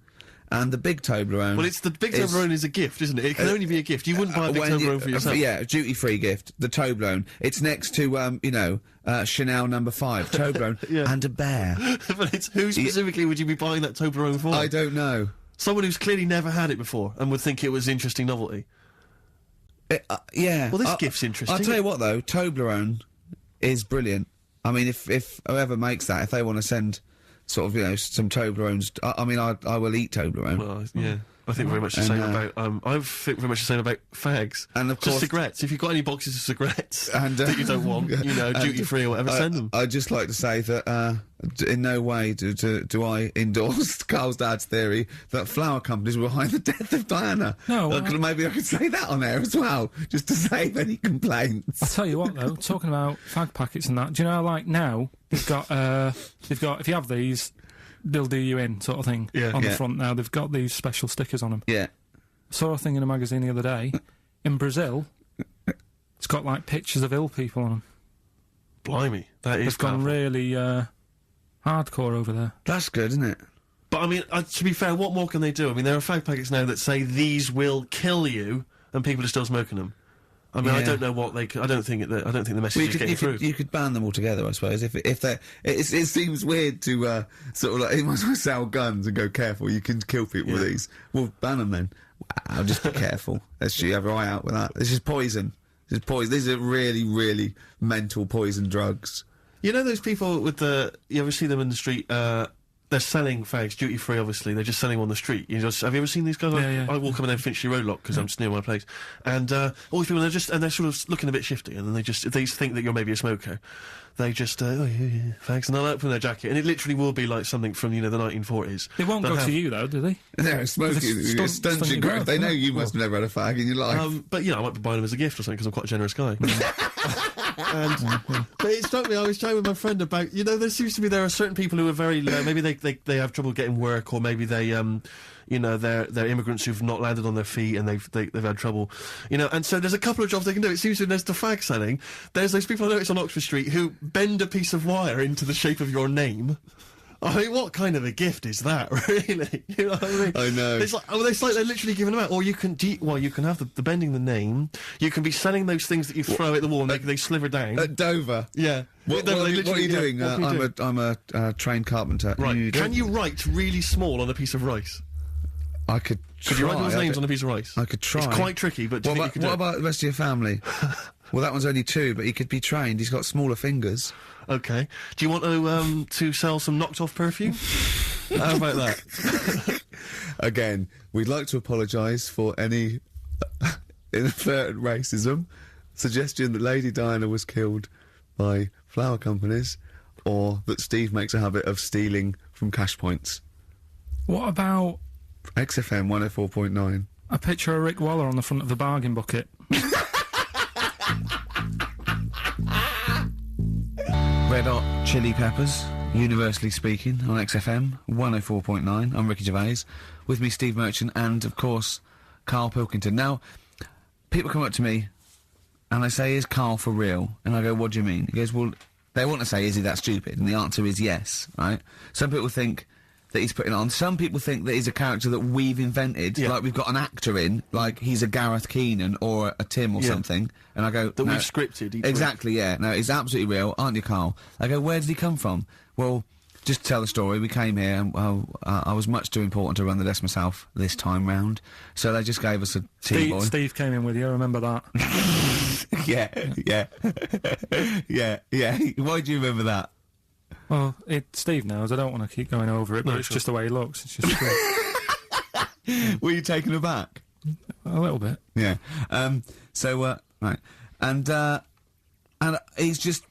and the big Toblerone. Well, it's the big Toblerone is a gift, isn't it? It can only be a gift. You wouldn't buy a big Toblerone for yourself. Yeah, duty-free gift. The Toblerone. It's next to you know, Chanel No. 5 Toblerone and a bear. But it's who specifically would you be buying that Toblerone for? I don't know. Someone who's clearly never had it before and would think it was interesting novelty. Yeah. Well, this gift's interesting. I'll tell you what, though, Toblerone is brilliant. I mean, if whoever makes that, if they want to send sort of, you know, some Toblerones, I mean, I will eat Toblerone. Well, yeah. I think very much the same about, I think very much the same about fags. And of course... Just cigarettes. If you've got any boxes of cigarettes that you don't want, you know, duty-free or whatever, send them. I'd just like to say that, in no way do I endorse Carl's dad's theory that flower companies were behind the death of Diana. No. Maybe I could say that on air as well, just to save any complaints. I'll tell you what, though, talking about fag packets and that, do you know, like, now, they've got, if you have these... they'll do you in, sort of thing, on the front now. They've got these special stickers on them. Yeah. Saw a thing in a magazine the other day. In Brazil, it's got, like, pictures of ill people on them. Blimey, that is They've gone really hardcore over there. That's good, isn't it? But I mean, to be fair, what more can they do? I mean, there are fag packets now that say these will kill you, and people are still smoking them. I mean, I don't know what they. I don't think the message is getting through. You could ban them altogether, I suppose. If it seems weird to sort of like, you might as well sell guns and go careful. You can kill people with these. Well, ban them then. I'll just be careful. Let's just have your eye out with that. This is poison. This is poison. These are really, really mental poison drugs. You know those people with the. You ever see them in the street? They're selling fags duty free. Obviously, they're just selling on the street. Have you ever seen these guys? I walk up and down Finchley Road lot because I'm just near my place, and all these people they're sort of looking a bit shifty, and then they think that you're maybe a smoker. They just fags, and they'll open their jacket, and it literally will be like something from the 1940s. They won't go to you though, do they? They're smoking. Stunts your growth. They know you must have never had a fag in your life. But I might be buying them as a gift or something because I'm quite a generous guy. But it struck me, I was chatting with my friend about, there seems to be, there are certain people who are very, maybe they have trouble getting work, or maybe they, they're immigrants who've not landed on their feet and they've had trouble, and so there's a couple of jobs they can do. It seems there's the fag selling, there's those people I noticed on Oxford Street who bend a piece of wire into the shape of your name. I mean, what kind of a gift is that, really? You know what I mean? I know. It's like they're literally giving them out. Or you can, you can have the bending the name. You can be selling those things that you throw at the wall and they sliver down. At Dover? Yeah. What are you doing? I'm a trained carpenter. Right. Can you write really small on a piece of rice? I could try. Could you write those names on a piece of rice? I could try. It's quite tricky, but do you think you could do it? What about the rest of your family? Well, that one's only 2, but he could be trained. He's got smaller fingers. Okay. Do you want to sell some knocked-off perfume? How about that? Again, we'd like to apologise for any inadvertent racism, suggestion that Lady Diana was killed by flower companies, or that Steve makes a habit of stealing from cash points. What about XFM 104.9? a picture of Rick Waller on the front of the bargain bucket? Red Hot Chili Peppers, universally speaking, on XFM 104.9. I'm Ricky Gervais. With me, Steve Merchant, and, of course, KARL Pilkington. Now, people come up to me, and they say, is KARL for real? And I go, what do you mean? He goes, well, they want to say, is he that stupid? And the answer is yes, right? Some people think that he's putting on. Some people think that he's a character that we've invented, like we've got an actor in, like he's a Gareth Keenan or a Tim or something, and I go... That we've scripted each Exactly, week. yeah. No, he's absolutely real, aren't you, KARL? I go, where did he come from? Well, just to tell the story, we came here, and I was much too important to run the desk myself this time round, so they just gave us a tea boy. Steve came in with you, I remember that. yeah. Why do you remember that? Well, Steve knows, I don't want to keep going over it, but it's just the way he looks, it's just great. Were you taken aback? A little bit. Yeah. Right. And he's just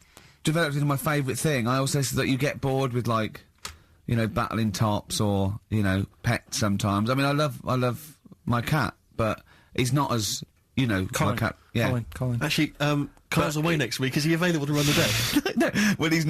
developed into my favourite thing. I also said that you get bored with, like, battling tops or, pets sometimes. I mean, I love my cat, but he's not as, Colin. my cat. Yeah. Colin. Actually, KARL's away next week. Is he available to run the desk? No, well, he's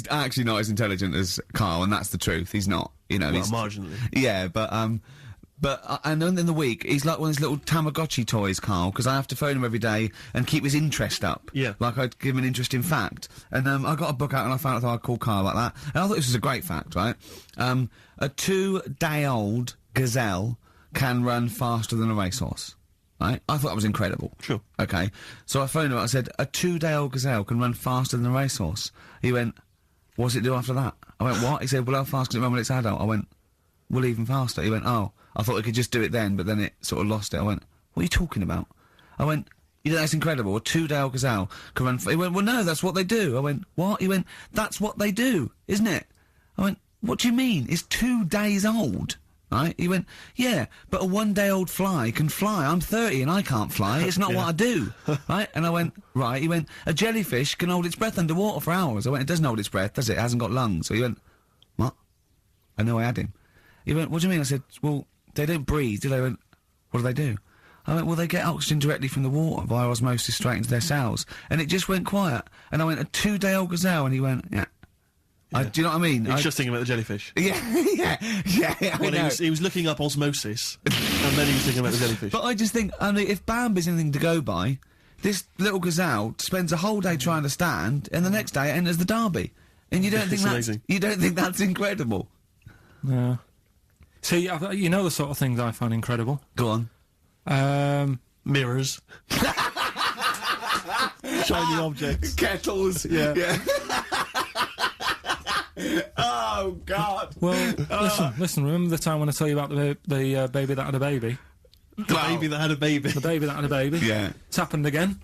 actually not as intelligent as KARL, and that's the truth. He's not, he's marginally. Yeah, but and then in the week, he's like one of those little Tamagotchi toys, KARL, because I have to phone him every day and keep his interest up. Yeah. Like I'd give him an interesting fact. And I got a book out and I found out I'd call KARL like that. And I thought this was a great fact, right? A 2-day-old gazelle can run faster than a racehorse. Right? I thought that was incredible. Sure. Okay. So I phoned him, I said, a 2-day-old gazelle can run faster than a racehorse. He went, what's it do after that? I went, what? He said, well, how fast can it run when it's adult? I went, well, even faster. He went, oh, I thought it could just do it then, but then it sort of lost it. I went, what are you talking about? I went, that's incredible. A 2-day-old gazelle can run... He went, well, no, that's what they do. I went, what? He went, that's what they do, isn't it? I went, what do you mean? It's 2 days old. Right? He went, yeah, but a 1-day-old fly can fly. I'm 30 and I can't fly. It's not what I do. Right? And I went, right. He went, a jellyfish can hold its breath underwater for hours. I went, it doesn't hold its breath, does it? It hasn't got lungs. So he went, what? I know I had him. He went, what do you mean? I said, well, they don't breathe, do they? He went, what do they do? I went, well, they get oxygen directly from the water via osmosis straight into their cells. And it just went quiet. And I went, a 2-day-old gazelle? And he went, yeah. Do you know what I mean? He's just thinking about the jellyfish. Yeah. Well, he was looking up osmosis, and then he was thinking about the jellyfish. But I just think, if Bambi's anything to go by, this little gazelle spends a whole day trying to stand, and the next day it enters the derby. And you don't think that's incredible? No. See, you know the sort of things I find incredible. Go on. Mirrors. Shiny objects. Kettles. Yeah. Oh, God. Well, listen, remember the time when I told you about the baby that had a baby? The baby that had a baby. The baby that had a baby. Yeah. It's happened again.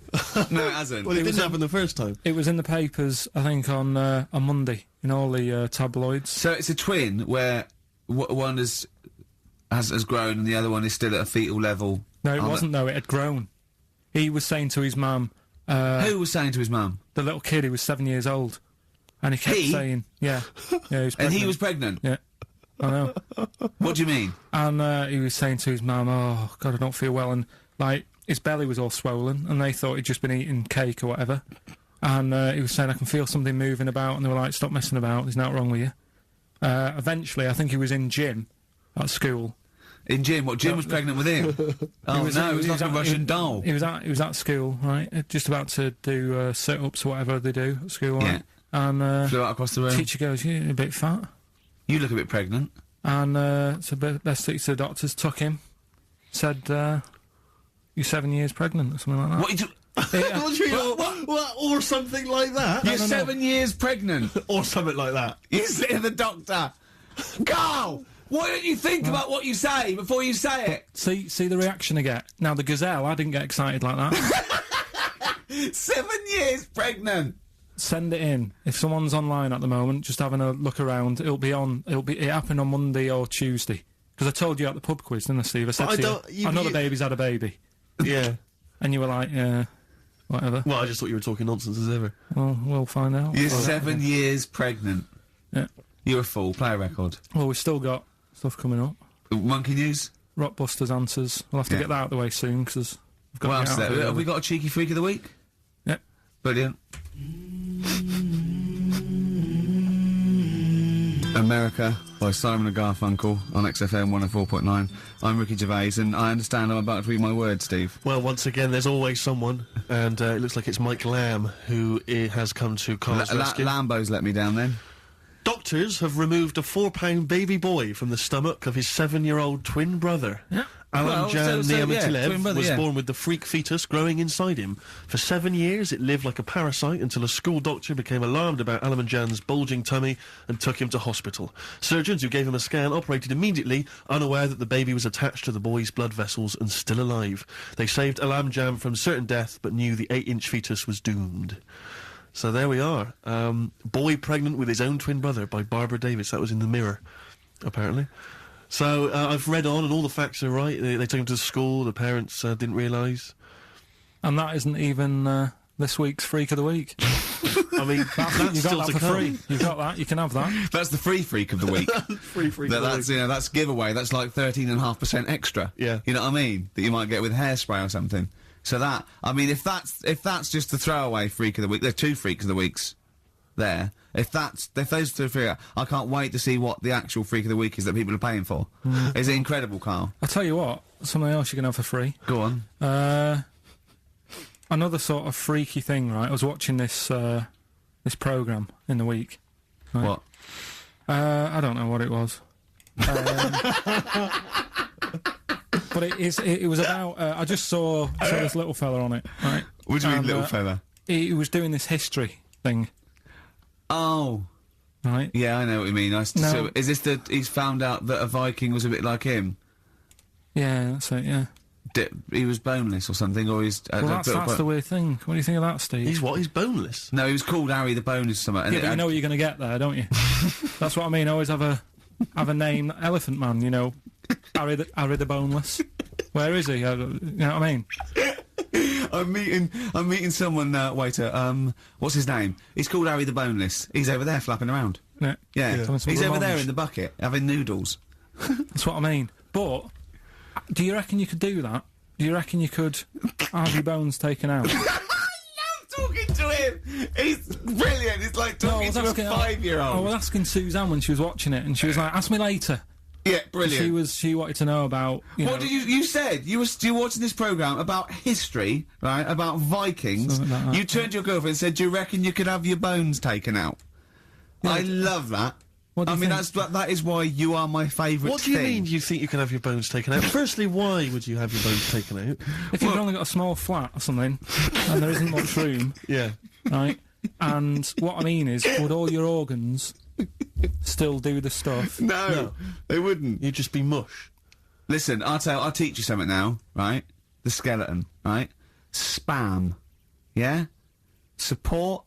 No, it hasn't. Well, it didn't happen the first time. It was in the papers, I think, on Monday, in all the tabloids. So it's a twin where one has grown and the other one is still at a fetal level. No, it wasn't, though. It had grown. He was saying to his mum... Who was saying to his mum? The little kid who was 7 years old. And he kept saying... Yeah. Yeah, he was pregnant. And he was pregnant? Yeah. I know. What do you mean? And he was saying to his mum, oh, God, I don't feel well. And, like, his belly was all swollen, and they thought he'd just been eating cake or whatever. And he was saying, I can feel something moving about, and they were like, stop messing about, there's nothing wrong with you. Eventually, I think he was in gym at school. In gym? What, Jim was pregnant with him? Oh, no, it was like a Russian doll. He was at school, right, just about to do sit-ups or whatever they do at school, right? And flew out across the room. Teacher goes, you're a bit fat. You look a bit pregnant. And so best to the doctors, took him, said, you're 7 years pregnant, or something like that. What you do? What? Or something like that? You're 7 years pregnant. Or something like that. You say the doctor. Carl, why don't you think about what you say before you say it? See the reaction I get? Now, the gazelle, I didn't get excited like that. 7 years pregnant. Send it in. If someone's online at the moment, just having a look around, it happened on Monday or Tuesday. Because I told you at the pub quiz, didn't I, Steve? I said to you, I know the baby's had a baby. Yeah. And you were like, yeah, whatever. Well, I just thought you were talking nonsense as ever. Well, we'll find out. You're 7 years pregnant. Yeah. You're a fool. Play a record. Well, we've still got stuff coming up. Monkey News? Rockbusters answers. We'll have to get that out of the way soon, because we've got what else is there? Have we got a cheeky freak of the week? Yep. Brilliant. America by Simon and Garfunkel on XFM 104.9. I'm Ricky Gervais, and I understand I'm about to read my words, Steve. Well, once again, there's always someone, and it looks like it's Mike Lamb who has come to Carl's rescue. Lambo's let me down then. Doctors have removed a 4-pound baby boy from the stomach of his 7-year-old twin brother. Yeah. Alamjan Niamatilev was born with the freak fetus growing inside him. For 7 years, it lived like a parasite until a school doctor became alarmed about Alamjan's bulging tummy and took him to hospital. Surgeons who gave him a scan operated immediately, unaware that the baby was attached to the boy's blood vessels and still alive. They saved Alamjan from certain death, but knew the 8-inch fetus was doomed. So there we are. Boy pregnant with his own twin brother by Barbara Davis. That was in the Mirror, apparently. So, I've read on and all the facts are right. They took him to school, the parents didn't realise. And that isn't even this week's Freak of the Week. I mean, that's you got that for free. You've got that, you can have that. That's the free Freak of the Week. Free Freak of the Week. You know, that's giveaway, that's like 13.5% extra. Yeah. You know what I mean? That you might get with hairspray or something. So that, I mean, if that's just the throwaway Freak of the Week, there are 2 Freaks of the Weeks there. If those 2 figure, I can't wait to see what the actual Freak of the Week is that people are paying for. Is it incredible, Carl? I'll tell you what, something else you can have for free. Go on. Another sort of freaky thing, right? I was watching this programme in the week. Right? What? I don't know what it was. But it was about, I just saw this little fella on it, right? What do you mean, little fella? He was doing this history thing. Oh. Right? Yeah, I know what you mean. So, is this he's found out that a Viking was a bit like him? Yeah, that's it, yeah. He was boneless or something, or he's... well, that's the weird thing. What do you think of that, Steve? He's what? He's boneless? No, he was called Harry the Boneless or something. Yeah, but you know what you're going to get there, don't you? That's what I mean. Always have a name, Elephant Man, you know. Harry the Boneless. Where is he? You know what I mean? I'm meeting someone, waiter, what's his name? He's called Harry the Boneless. He's over there flapping around. Yeah. He's over there in the bucket, having noodles. That's what I mean. But, do you reckon you could do that? Do you reckon you could have your bones taken out? I love talking to him! He's brilliant! It's like talking to a 5-year-old. I was asking Suzanne when she was watching it, and she was like, ask me later. Yeah, brilliant. She wanted to know about. What did you said? You were watching this programme about history, right? About Vikings. Something like that, You turned to your girlfriend and said, "Do you reckon you could have your bones taken out?" I love that. What do you think? that is why you are my favourite. What do you mean? You think you can have your bones taken out? Firstly, why would you have your bones taken out? If you've only got a small flat or something, and there isn't much room, yeah, right. And what I mean is, would all your organs still do the stuff? No, they wouldn't. You'd just be mush. Listen, I'll teach you something now, right? The skeleton, right? Spam, yeah? Support,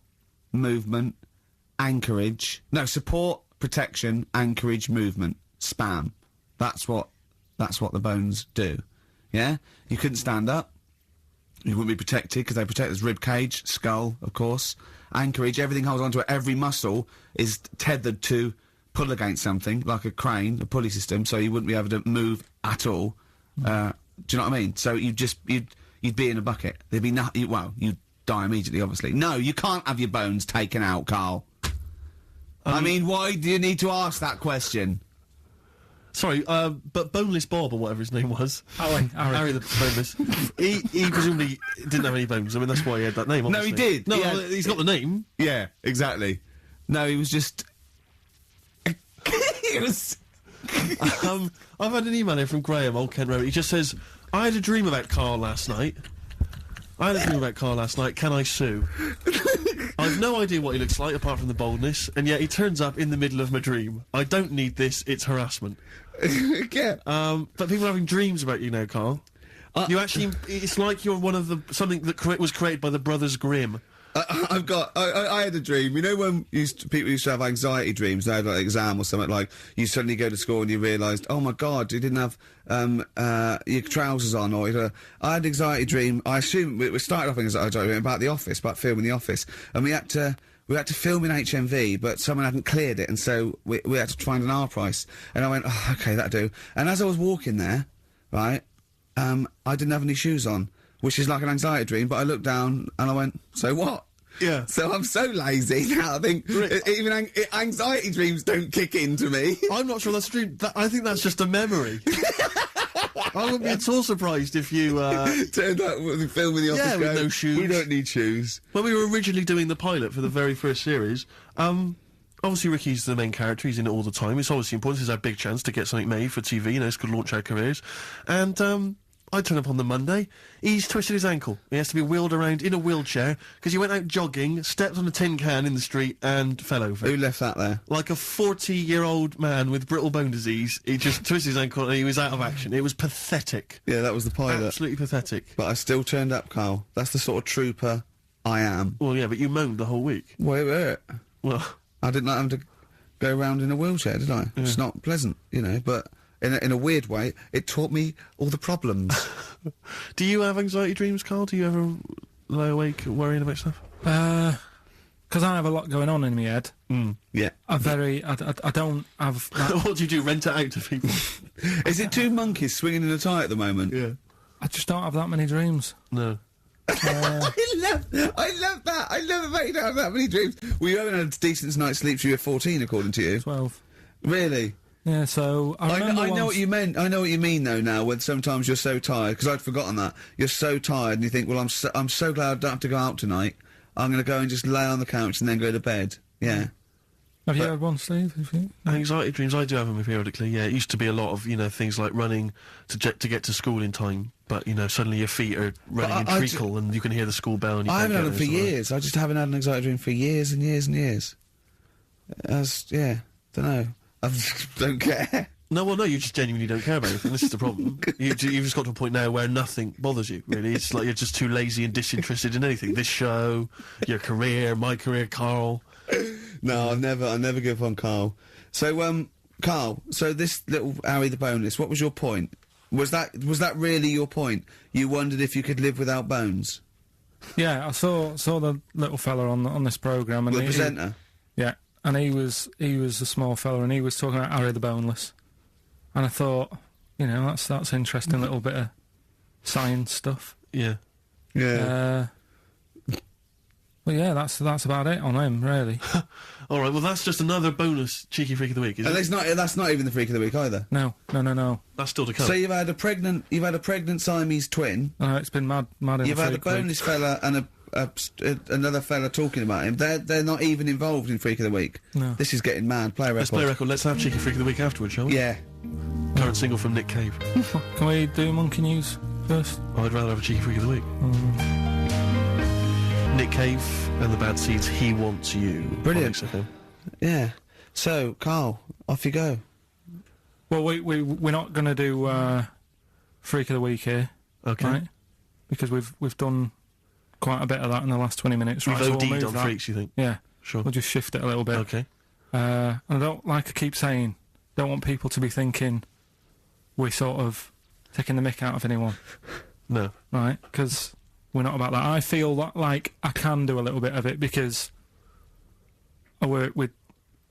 movement, anchorage. No, support, protection, anchorage, movement. Spam. That's what the bones do, yeah? You couldn't stand up. You wouldn't be protected because they protect this rib cage, skull, of course. Anchorage, everything holds onto it. Every muscle is tethered to pull against something, like a crane, a pulley system, so you wouldn't be able to move at all. Do you know what I mean? So you'd be in a bucket. There'd be nothing. Well, you'd die immediately, obviously. No, you can't have your bones taken out, Carl. I mean, why do you need to ask that question? Sorry, but Boneless Bob, or whatever his name was. Harry the Boneless. he presumably didn't have any bones. I mean, that's why he had that name, obviously. No, he did. No, he's got the name. Yeah, exactly. No, he was just... he was... I've had an email here from Graham, Old Kent Road. He just says, I had a dream about KARL last night. Can I sue? I've no idea what he looks like, apart from the boldness, and yet he turns up in the middle of my dream. I don't need this, it's harassment. Yeah. But people are having dreams about you now, KARL. You actually, it's like you're one of something that was created by the Brothers Grimm. I had a dream. You know when people used to have anxiety dreams, they had like an exam or something, like you suddenly go to school and you realised, oh my god, you didn't have your trousers on, or I had an anxiety dream. I assume we started off an anxiety dream about The Office, about filming The Office, and we had to film in HMV, but someone hadn't cleared it, and so we had to find an R price. And I went, oh, okay, that'll do. And as I was walking there, right, I didn't have any shoes on, which is like an anxiety dream, but I looked down and I went, so what? Yeah. So I'm so lazy now, I think even anxiety dreams don't kick into me. I'm not sure that's true. I think that's just a memory. I wouldn't be at all surprised if you turned up with the film in The Office. Yeah, with no shoes. We don't need shoes. When we were originally doing the pilot for the very first series, obviously Ricky's the main character, he's in it all the time. It's obviously important, it's our big chance to get something made for TV, you know, it's going to launch our careers. And I turn up on the Monday, he's twisted his ankle. He has to be wheeled around in a wheelchair, because he went out jogging, stepped on a tin can in the street, and fell over. Who left that there? Like a 40-year-old man with brittle bone disease, he just twisted his ankle and he was out of action. It was pathetic. Yeah, that was the pilot. Absolutely pathetic. But I still turned up, Carl. That's the sort of trooper I am. Well, yeah, but you moaned the whole week. Wait. Well, I didn't like having to go around in a wheelchair, did I? Yeah. It's not pleasant, you know, but... In a weird way, it taught me all the problems. Do you have anxiety dreams, Carl? Do you ever lie awake worrying about stuff? Because I have a lot going on in my head. Yeah. I don't have... What do you do, rent it out to people? Is it two monkeys swinging in a tie at the moment? Yeah. I just don't have that many dreams. No. I love that. I love the fact you don't have that many dreams. Well, you haven't had a decent night's sleep till you're 14, according to you. 12. Really? Yeah, so I know what you meant. I know what you mean though now. When sometimes you're so tired, because I'd forgotten that you're so tired, and you think, well, I'm so glad I don't have to go out tonight. I'm going to go and just lay on the couch and then go to bed. Yeah. Have you had one, Steve? Anxiety dreams, I do have them periodically. Yeah, it used to be a lot of things like running to get to school in time, but suddenly your feet are running in treacle and you can hear the school bell. And you I can't haven't get had them for years. I just haven't had an anxiety dream for years and years and years. Don't know. I don't care. No, well, no, you just genuinely don't care about anything. This is the problem. You've just got to a point now where nothing bothers you, really. It's like you're just too lazy and disinterested in anything. This show, your career, my career, Carl. No, I'll never give up on Carl. So, Carl, so this little Harry the Boneless, what was your point? Was that really your point? You wondered if you could live without bones? Yeah, I saw the little fella on this programme. And the presenter? Yeah, and he was a small fella and he was talking about Harry the Boneless. And I thought, that's interesting little bit of science stuff. Yeah. Yeah. Well, yeah, that's about it on him, really. All right, well, that's just another bonus cheeky freak of the week, isn't And it? that's not even the freak of the week either. No. That's still to come. So you've had a pregnant Siamese twin. It's been mad in You've the had a freak week. boneless fella and another fella talking about him. They're not even involved in freak of the week. No. This is getting mad. Play a record. Let's play a record. Let's have cheeky freak of the week afterwards, shall we? Yeah. Current single from Nick Cave. Can we do monkey news first? Oh, I'd rather have a cheeky freak of the week. Nick Cave and the Bad Seeds, He Wants You. Brilliant. On XFM. Yeah. So, Carl, off you go. Well, we're not going to do freak of the week here, Okay. right? Because we've done quite a bit of that in the last 20 minutes. We've Right, so we'll OD'd move on that. freaks, you think? Yeah. Sure. We'll just shift it a little bit. Okay. And I don't, like I keep saying, don't want people to be thinking we're sort of taking the mick out of anyone. No. Right? Because we're not about that. I feel that, like, I can do a little bit of it because I work with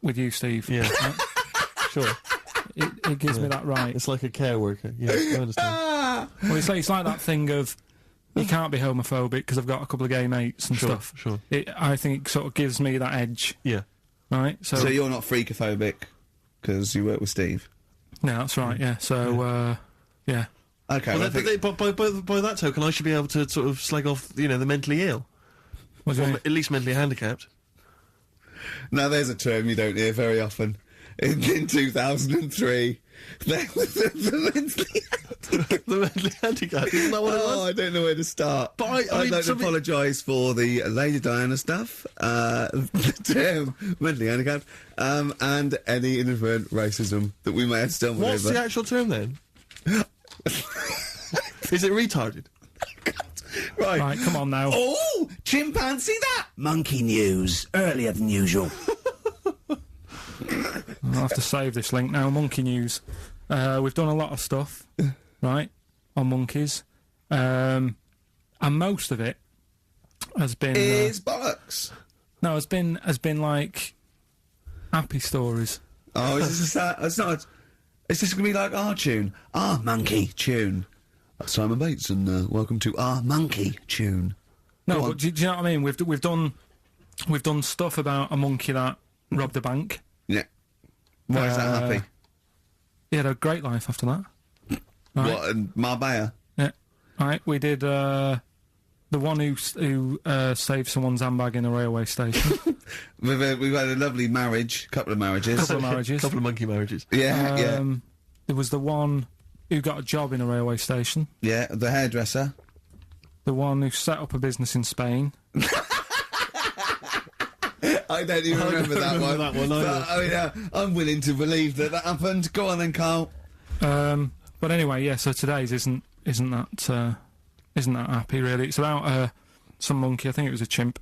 you, Steve. Yeah. Right? Sure. It gives me that right. It's like a care worker. Yeah, I understand. Well, it's like that thing of you can't be homophobic because I've got a couple of gay mates and stuff. Sure. I think it sort of gives me that edge. Yeah. Right? So you're not freakophobic because you work with Steve? No, that's right, yeah. So, yeah. Okay, Well, by that token, I should be able to sort of slag off, the mentally ill. What do you mean? At least mentally handicapped. Now, there's a term you don't hear very often. In 2003, there was the mentally handicapped. Isn't that what it was? I don't know where to start. But I'd like to apologise for the Lady Diana stuff, the term mentally handicapped, and any inadvertent racism that we may have stumbled over. What's the actual term then? Is it retarded? Right, come on now. Oh, chimpanzee that! Monkey news, earlier than usual. I'll have to save this link now. Monkey news. We've done a lot of stuff, right, on monkeys. And most of it has been... Is bollocks. No, has been like happy stories. Oh, is this it's not... Is this going to be like our tune? Our monkey tune. Simon Bates, and welcome to our monkey tune. No, but do you know what I mean? We've done stuff about a monkey that robbed a bank. Yeah. Why is that happy? He had a great life after that. Right. What, in Marbella? Yeah. Right, we did, the one who saved someone's handbag in a railway station. We've had a lovely marriage, couple of marriages. Couple of marriages. Couple of monkey marriages. Yeah, yeah. There was the one who got a job in a railway station. Yeah, the hairdresser. The one who set up a business in Spain. I don't even remember that one. But, I'm willing to believe that happened. Go on then, Carl. But anyway, yeah. So today's isn't that happy really? It's about some monkey. I think it was a chimp.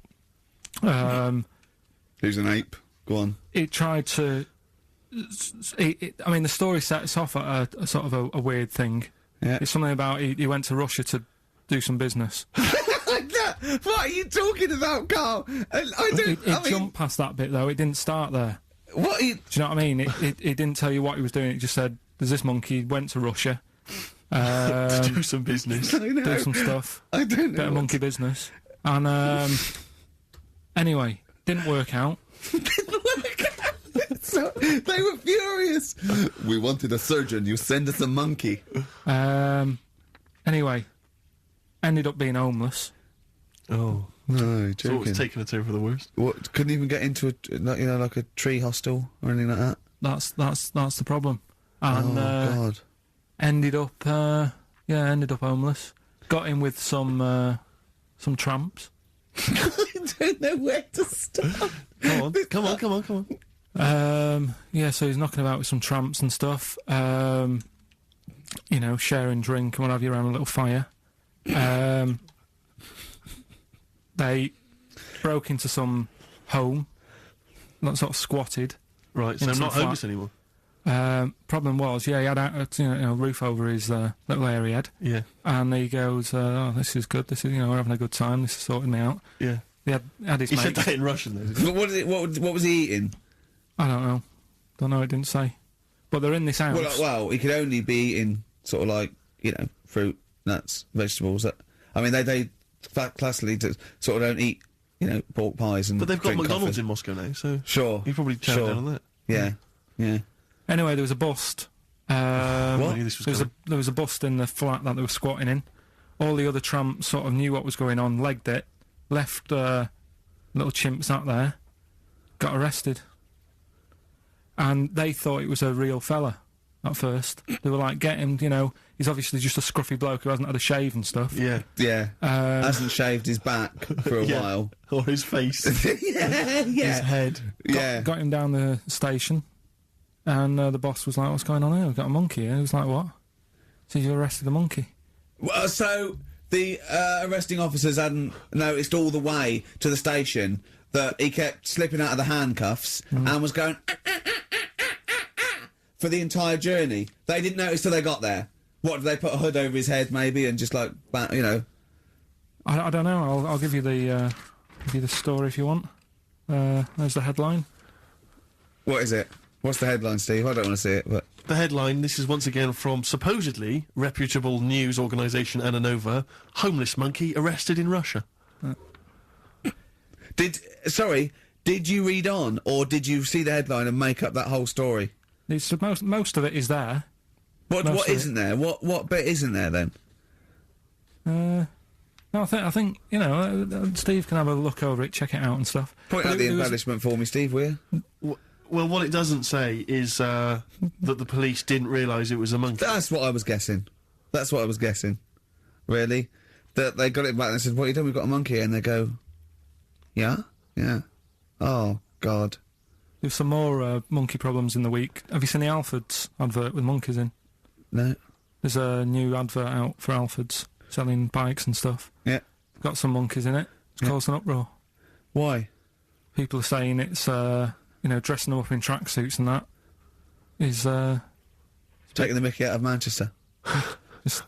Who's an ape? Go on. It tried to. I mean, the story sets off at a sort of a weird thing. Yeah. It's something about he went to Russia to do some business. What are you talking about, Carl? It jumped past that bit though. It didn't start there. What? Do you know what I mean? It didn't tell you what he was doing. It just said, "There's this monkey went to Russia to do some business, do some stuff. I don't know. Bit of monkey business." And anyway, didn't work out. So, they were furious. We wanted a surgeon. You send us a monkey. Anyway, ended up being homeless. Oh. No, joking. So it's taken a turn for the worst. What? Couldn't even get into like a tree hostel or anything like that. That's the problem. And God. ended up homeless. Got in with some tramps. I don't know where to start. Come on. Yeah, so he's knocking about with some tramps and stuff. Sharing drink and what have you around a little fire. They broke into some home, not sort of squatted. Right, so I'm not homeless anymore. Problem was, he had a roof over his little area he had. Yeah. And he goes, "Oh, this is good. This is we're having a good time. This is sorting me out." Yeah. He had his He mate. said that in Russian though. But what was he eating? I don't know. Don't know. It didn't say. But they're in this house. Well, he could only be eating sort of like fruit, nuts, vegetables. I mean, they classically sort of don't eat you know, pork pies and. But they've got drink McDonald's coffee. in Moscow now, so Sure. you probably turn down on that. Yeah, yeah. Anyway, there was a bust. What? I knew this was There was a bust in the flat that they were squatting in. All the other tramps sort of knew what was going on, legged it, left little chimps out there, got arrested. And they thought it was a real fella at first. They were like, get him, you know, he's obviously just a scruffy bloke who hasn't had a shave and stuff. Yeah. Yeah. Hasn't shaved his back for a while. Or his face. Yeah. His head. Got him down the station, and the boss was like, what's going on here? We've got a monkey here. He was like, what? So you arrested the monkey? Well, so the arresting officers hadn't noticed all the way to the station that he kept slipping out of the handcuffs and was going for the entire journey. They didn't notice till they got there. What, did they put a hood over his head maybe and just like, you know? I don't know. I'll give you the story if you want. There's the headline. What is it? What's the headline, Steve? I don't want to see it, but... The headline, this is once again from supposedly reputable news organisation Ananova, homeless monkey arrested in Russia. Did you read on, or did you see the headline and make up that whole story? It's, most of it is there. What isn't there? What bit isn't there then? No, I think you know, Steve can have a look over it, check it out and stuff. Point out the embellishment for me, Steve, will you? Well, what it doesn't say is that the police didn't realise it was a monkey. That's what I was guessing. Really? That they got it back and said, what are you doing? We've got a monkey here. And they go, yeah? Yeah. Oh, God. There's some more monkey problems in the week. Have you seen the Alfords advert with monkeys in? No. There's a new advert out for Alfords, selling bikes and stuff. Yeah. Got some monkeys in it. It's caused an uproar. Why? People are saying it's, you know, dressing them up in tracksuits and that is, taking the mickey out of Manchester. It's,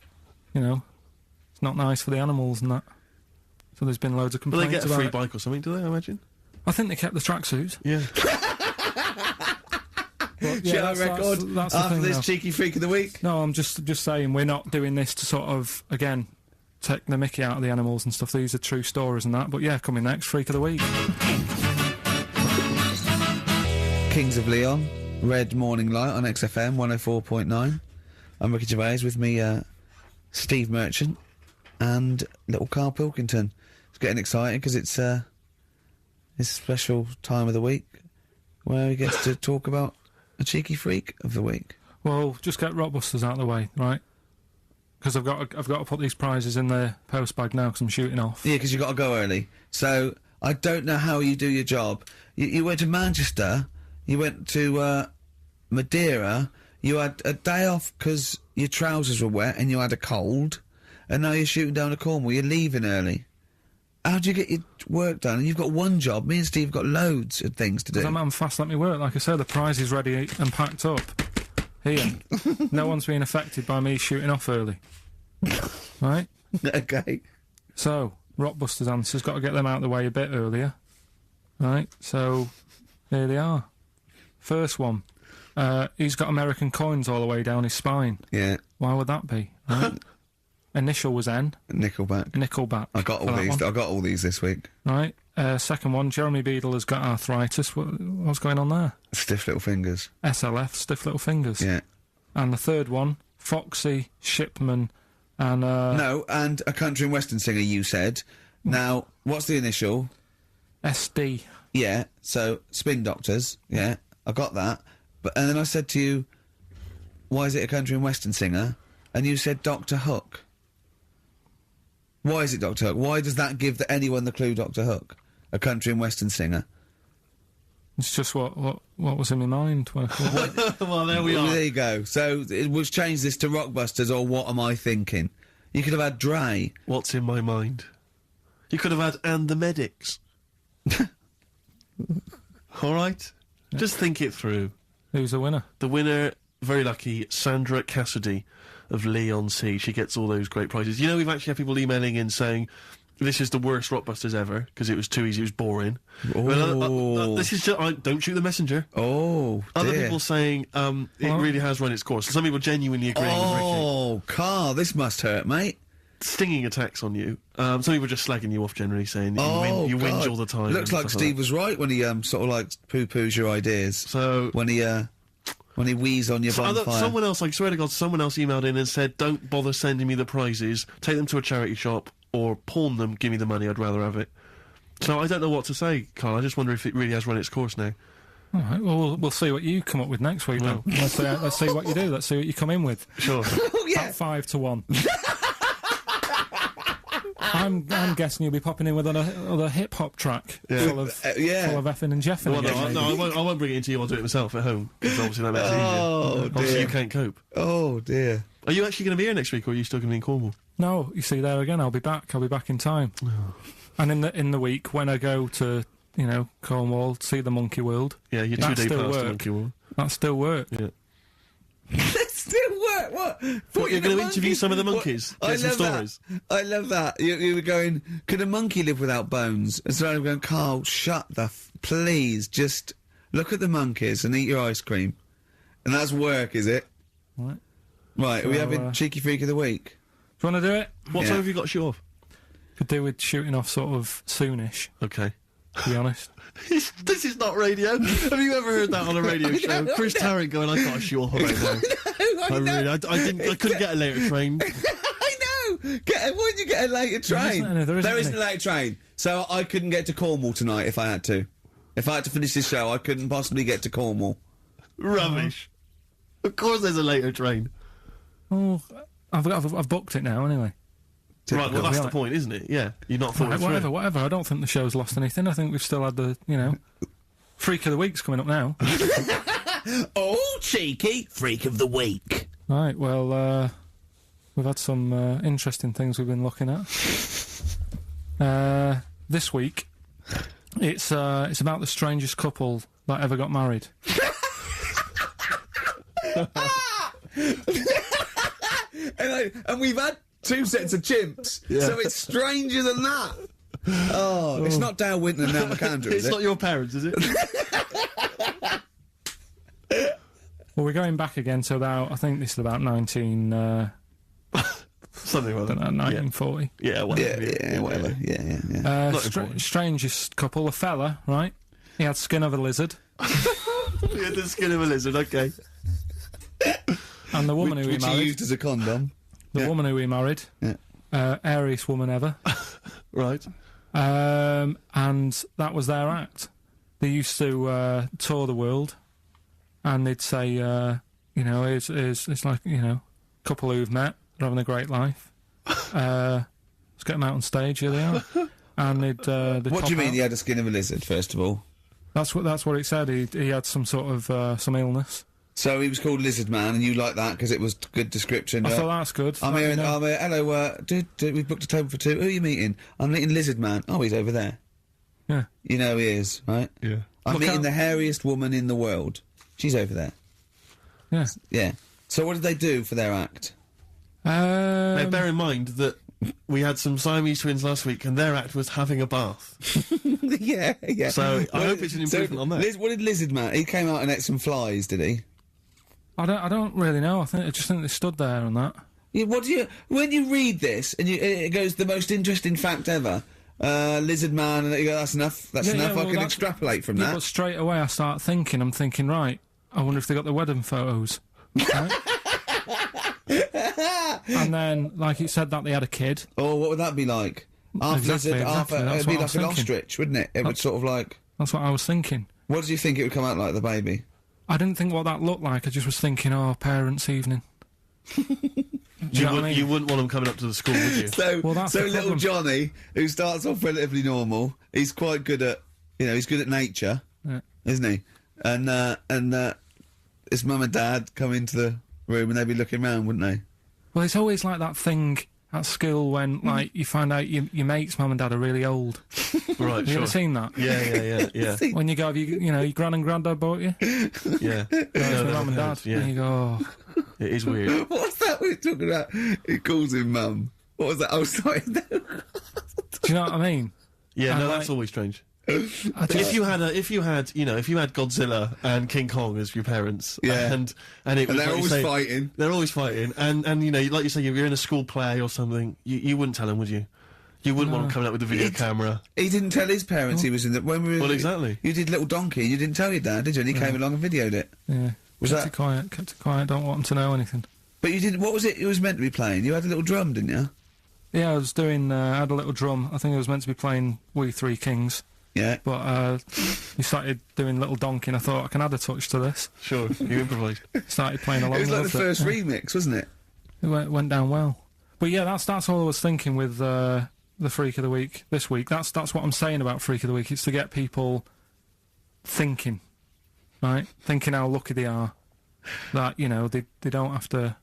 you know, it's not nice for the animals and that. So there's been loads of Will complaints they get a about free it. bike or something, do they, I imagine? I think they kept the tracksuits. Yeah. Shall I record that's the after thing this now. cheeky freak of the week? No, I'm just saying we're not doing this to sort of, again, take the mickey out of the animals and stuff. These are true stories and that. But yeah, coming next, Freak of the Week. Kings of Leon, Red Morning Light on XFM 104.9. I'm Ricky Gervais, with me, Steve Merchant and little KARL Pilkington. It's getting exciting because it's his special time of the week where he gets to talk about a cheeky freak of the week. Well, just get Rockbusters out of the way, right? Because I've got to put these prizes in the post bag now because I'm shooting off. Yeah, because you've got to go early. So, I don't know how you do your job. You went to Manchester, you went to Madeira, you had a day off because your trousers were wet and you had a cold, and now you're shooting down to Cornwall, you're leaving early. How do you get your work done? And you've got one job. Me and Steve have got loads of things to do. I'm fast at me work. Like I said, the prize is ready and packed up. Here. No one's been affected by me shooting off early. Right? Okay. So, Rockbusters answers, got to get them out of the way a bit earlier. Right? So, here they are. First one. He's got American coins all the way down his spine. Yeah. Why would that be? Right? Initial was N. Nickelback. I got all these. I got all these this week. Right. Second one, Jeremy Beadle has got arthritis. What's going on there? Stiff little fingers. SLF, stiff little fingers. Yeah. And the third one, Foxy, Shipman, and no, and a country and western singer. You said. Now, what's the initial? SD. Yeah. So Spin Doctors. Yeah, I got that. And then I said to you, why is it a country and western singer? And you said Dr. Hook. Why is it Dr. Hook? Why does that give anyone the clue Dr. Hook? A country and western singer. It's just what was in my mind. Well, there we are. There you go. So, we'll change this to Rockbusters, or what am I thinking? You could have had Dre. What's in my mind? You could have had And the Medics. All right? Yeah. Just think it through. Who's the winner? The winner, very lucky, Sandra Cassidy of Leon C. She gets all those great prizes. You know, we've actually had people emailing in saying, this is the worst Rockbusters ever, because it was too easy, it was boring. Oh. This is just, don't shoot the messenger. Oh, Other dear. people saying, it really has run its course. Some people genuinely agree with Ricky. Oh, KARL, this must hurt, mate. stinging attacks on you. Some people are just slagging you off generally, saying that you whinge all the time. Looks and like stuff Steve was right when he sort of like poo-poos your ideas. So when he wheezed on your bonfire. Someone else, I swear to God, someone else emailed in and said, "Don't bother sending me the prizes. Take them to a charity shop or pawn them. Give me the money. I'd rather have it." So I don't know what to say, Carl. I just wonder if it really has run its course now. All right, well, we'll see what you come up with next week, then. Let's see what you do. Let's see what you come in with. Sure. About 5 to 1. I'm guessing you'll be popping in with another hip-hop track full of effing and jeffing. Well, I won't bring it into you. I'll do it myself at home, because obviously that makes it easier. Obviously you can't cope. Oh, dear. Are you actually going to be here next week, or are you still going to be in Cornwall? No, you see, there again, I'll be back in time. And in the week, when I go to, Cornwall, see the Monkey World... Yeah, your 2-day pass to Monkey World. That still work. Yeah. That still work? What? What, you're going to interview some of the monkeys? Get some stories? I love that. You were going, could a monkey live without bones? And so I'm going, Carl, shut the please, just look at the monkeys and eat your ice cream. And that's work, is it? Right. Right, are we having Cheeky Freak of the Week? Do you want to do it? What time have you got to shoot off? Could do with shooting off sort of soonish. Okay. To be honest. This is not radio. Have you ever heard that on a radio show? Chris Tarrant going, I can't shoot off right now. I couldn't get a later train. I know! Why did you get a later train? There isn't a later train. So I couldn't get to Cornwall tonight if I had to. If I had to finish this show, I couldn't possibly get to Cornwall. Rubbish. Of course there's a later train. Oh, I've booked it now anyway. Right, well that's the point, isn't it? Yeah, you're not thought whatever. I don't think the show's lost anything. I think we've still had the, Freak of the Week's coming up now. Oh, cheeky Freak of the Week. Right, well, we've had some interesting things we've been looking at. This week, it's about the strangest couple that ever got married. And we've had 2 sets of chimps, so it's stranger than that. Oh, it's not Dale Winton and Nell McAndrew, is it? It's not your parents, is it? Well, we're going back again to about, I think this is about 19... something like that. 1940. Yeah, whatever. Yeah, whatever. Yeah. Strangest couple, a fella, right? He had skin of a lizard. He had the skin of a lizard, okay. And the woman who he married... he used as a condom. The woman who he married. Yeah. Airiest woman ever. Right. And that was their act. They used to tour the world, and they'd say, it's like, couple who've met, they're having a great life. Let's get them out on stage, here they are. And they'd what do you mean he had a skin of a lizard, first of all? That's what it said. He had some sort of some illness. So he was called Lizard Man, and you liked that because it was good description. I thought that's good. I'm here. Hello. We've booked a table for 2. Who are you meeting? I'm meeting Lizard Man. Oh, he's over there. Yeah. You know he is, right? Yeah. I'm meeting the hairiest woman in the world. She's over there. Yeah. Yeah. So what did they do for their act? Now, bear in mind that we had some Siamese twins last week, and their act was having a bath. Yeah. So I hope it's an improvement on that. What did Lizard Man? He came out and ate some flies, did he? I don't really know. I just think they stood there on that. Yeah, when you read this and it goes the most interesting fact ever, Lizard Man, and you go, that's enough. That's enough. I can extrapolate from that. But straight away I start thinking. I'm thinking, right. I wonder if they got the wedding photos. Right? And then, like it said that they had a kid. Oh, what would that be like? Half lizard, half it'd be like an ostrich, wouldn't it? It would sort of like. That's what I was thinking. What did you think it would come out like, the baby? I didn't think what that looked like. I just was thinking, parents' evening. You wouldn't want them coming up to the school, would you? So little Johnny, who starts off relatively normal, he's quite good at, he's good at nature, isn't he? And his mum and dad come into the room and they'd be looking round, wouldn't they? Well, it's always like that thing at school when, like, you find out your mate's mum and dad are really old. Right, Have you ever seen that? Yeah. When you go, your gran and granddad bought you? Yeah. Mum and dad. Yeah. And you go, It is weird. What's that we're talking about? He calls him mum. What was that? Oh, sorry. Do you know what I mean? Yeah, and no, that's always strange. If you had Godzilla and King Kong as your parents, Yeah. and it was they're like you always say- fighting. They're always fighting, and you know, like you say, you're in a school play or something. You wouldn't tell them, would you? You wouldn't want them coming up with a video camera. He didn't tell his parents he was in the... When we were... Well, exactly. You did Little Donkey, and you didn't tell your dad, did you? And he came along and videoed it. Yeah. Was kept that... it quiet, kept it quiet, don't want them to know anything. But you didn't... What was it was meant to be playing? You had a little drum, didn't you? Yeah, I was doing, I had a little drum. I think I was meant to be playing We Three Kings. Yeah. But, he started doing Little Donkey, and I thought, I can add a touch to this. Sure, you improvised. Started playing along. It was like the loved first remix, wasn't it? It went down well. But yeah, that's all I was thinking with, the Freak of the Week this week. That's what I'm saying about Freak of the Week. It's to get people thinking, right? Thinking how lucky they are. That, you know, they don't have to...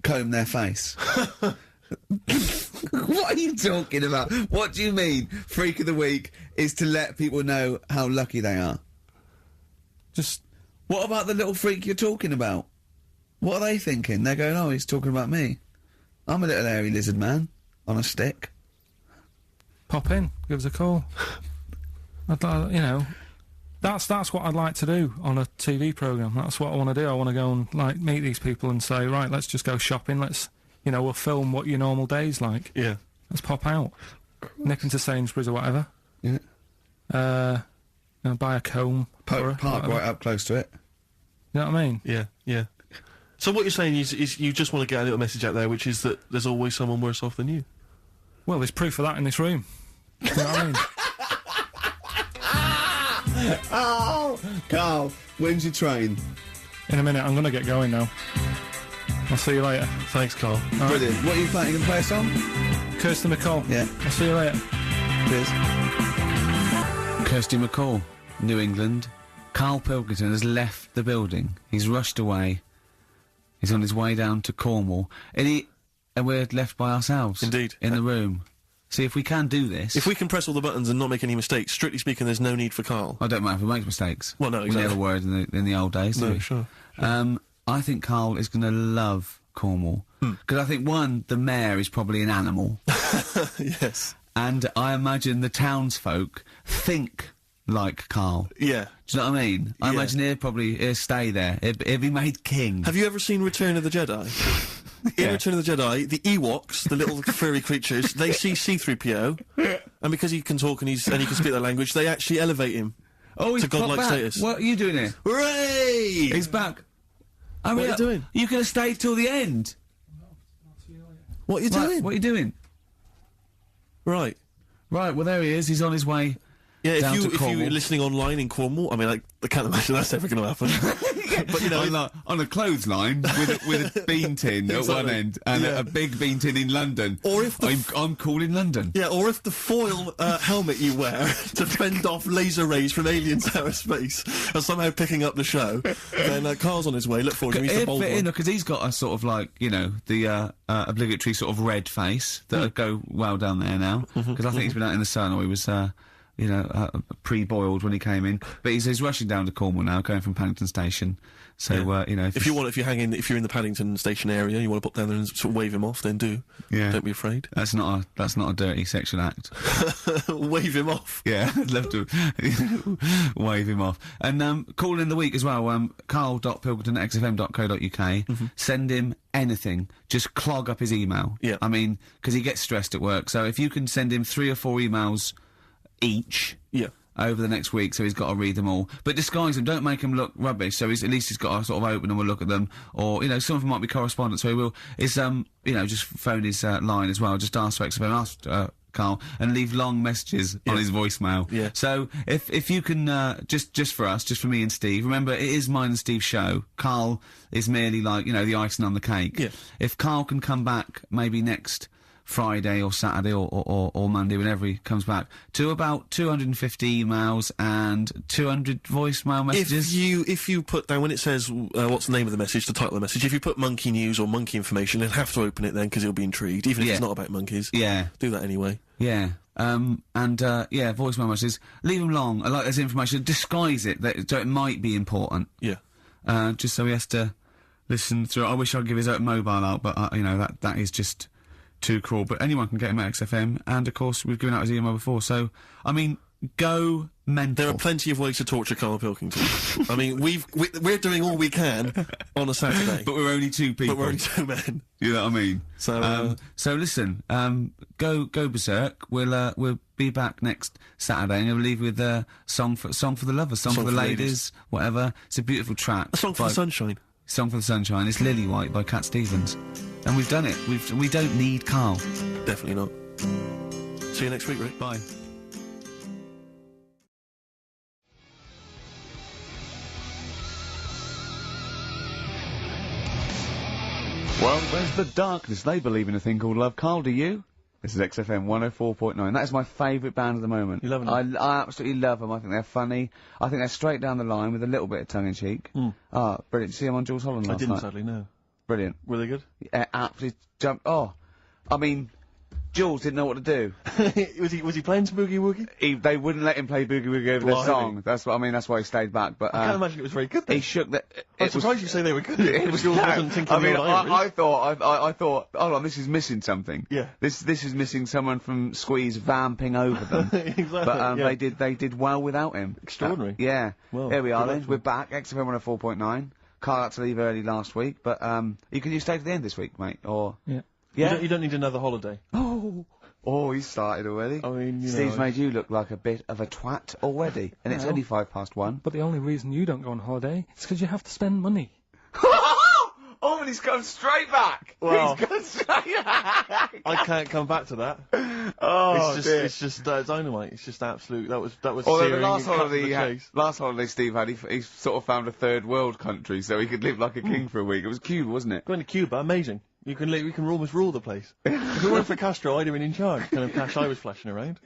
Comb their face. What are you talking about? What do you mean, Freak of the Week is to let people know how lucky they are? Just... What about the little freak you're talking about? What are they thinking? They're going, oh, he's talking about me. I'm a little hairy lizard man on a stick. Pop in, give us a call. You know, that's what I'd like to do on a TV programme. That's what I want to do. I want to go and, like, meet these people and say, right, let's just go shopping, you know, we'll film what your normal day's like. Yeah. Let's pop out. Nip into Sainsbury's or whatever. Yeah. You know, buy a comb. Park right up close to it. You know what I mean? Yeah, yeah. So what you're saying is you just want to get a little message out there, which is that there's always someone worse off than you. Well, there's proof of that in this room. You know what I mean? Oh, Carl, when's your train? In a minute, I'm going to get going now. I'll see you later. Thanks, Carl. All Brilliant. right. What are you playing? You gonna play a song? Kirsty MacColl. Yeah. I'll see you later. Cheers. Kirsty MacColl, New England. Karl Pilkington has left the building. He's rushed away. He's on his way down to Cornwall. And we're left by ourselves. Indeed. In the room. See, if we can do this... If we can press all the buttons and not make any mistakes, strictly speaking, there's no need for Karl. I don't mind if we make mistakes. Well, no, exactly. We never were in the old days, No, did we? sure. I think Karl is going to love Cornwall. Because I think, one, the mayor is probably an animal. Yes. And I imagine the townsfolk think like Karl. Yeah. Do you know what I mean? I imagine he'll stay there. He'll be made king. Have you ever seen Return of the Jedi? In Return of the Jedi, the Ewoks, the little furry creatures, they see C-3PO, and because he can talk and he can speak their language, they actually elevate him to godlike status. What are you doing here? Hooray! He's back. What are you doing? You could have stayed till the end. What are you doing? What are you doing? Right. Right, well, there he is. He's on his way. Yeah, down to if Cornwall. you're listening online in Cornwall, I mean, I can't imagine that's ever going to happen. But, you know... on a clothesline with a bean tin at one end and a big bean tin in London. Or if I'm cool in London. Yeah, or if the foil helmet you wear to fend off laser rays from aliens out of space are somehow picking up the show, then Carl's on his way. Look forward to him. He's the bold one. Because he's got a sort of like, you know, the obligatory sort of red face that would go well down there now. Because I think he's been out in the sun, or he was... you know, pre-boiled when he came in. But he's rushing down to Cornwall now, going from Paddington Station. So, you know... If you're in the Paddington Station area, you want to pop down there and sort of wave him off, then do. Yeah. Don't be afraid. That's not a dirty sexual act. Wave him off. Yeah, I'd love to wave him off. And, call in the week as well, karl.pilkington@xfm.co.uk. Send him anything. Just clog up his email. Yeah. I mean, because he gets stressed at work. So if you can send him 3 or 4 emails each over the next week, so he's got to read them all, but disguise them, don't make them look rubbish, so at least he's got to sort of open them and look at them, or, you know, some of them might be correspondence, so he will, you know, just phone his line as well, just ask for XFM, ask Karl, and leave long messages on his voicemail. Yeah. So if you can just for us, just for me and Steve, remember it is mine and Steve's show. Karl is merely like, you know, the icing on the cake. Yeah. If Karl can come back maybe next Friday or Saturday or Monday, whenever he comes back, to about 250 emails and 200 voicemail messages. If you put down, when it says what's the name of the message, the title of the message, if you put monkey news or monkey information, he'll have to open it then, because he'll be intrigued, even if it's not about monkeys. Yeah. Do that anyway. Yeah. Voicemail messages, leave them long, I like this information, disguise it, so it might be important. Yeah. Just so he has to listen through. I wish I'd give his own mobile out, but, you know, that is just too cruel. But anyone can get him at XFM, and of course we've given out his email before, so, I mean, go mental. There are plenty of ways to torture Karl Pilkington. I mean, we're doing all we can on a Saturday. But we're only two people. But we're only two men. You know what I mean? So, so listen, go berserk. We'll be back next Saturday, and we'll leave with a song for the lovers, song for the ladies, whatever. It's a beautiful track. A song for the sunshine. Song for the sunshine. It's Lily White by Cat Stevens, and we've done it. We don't need Karl. Definitely not. See you next week, Rick. Bye. Well, there's the darkness. They believe in a thing called love. Karl, do you? This is XFM 104.9. That is my favourite band at the moment. You love them? I absolutely love them. I think they're funny. I think they're straight down the line with a little bit of tongue-in-cheek. Ah, brilliant. Did you see them on Jules Holland last night? I didn't, sadly, no. Brilliant. Were they good? Yeah, absolutely jumped. Oh, I mean, Jules didn't know what to do. was he playing some Boogie Woogie? They wouldn't let him play Boogie Woogie over their song. That's what I mean. That's why he stayed back. But I can't imagine it was very good. Then. He shook the. I'm surprised you say they were good. It was. Jules wasn't thinking. I mean, I thought. Hold on, this is missing something. Yeah. This is missing someone from Squeeze vamping over them. Exactly. But they did well without him. Extraordinary. Yeah. Well, there we are then. We're back. XFM 104.9. Karl had to leave early last week, but you stay to the end this week, mate. Or yeah. You don't need another holiday. Oh, he started already. I mean, Steve's made you look like a bit of a twat already, and it's only 1:05. But the only reason you don't go on holiday is because you have to spend money. Oh, and he's gone straight back. Well, he's gone straight back. I can't come back to that. Oh, it's just dynamite. It's just absolute. That was. Although the last holiday Steve had, he sort of found a third world country so he could live like a king for a week. It was Cuba, wasn't it? Going to Cuba, amazing. You can almost rule the place. If it weren't for Castro, I'd have been in charge. Kind of cash I was flashing around.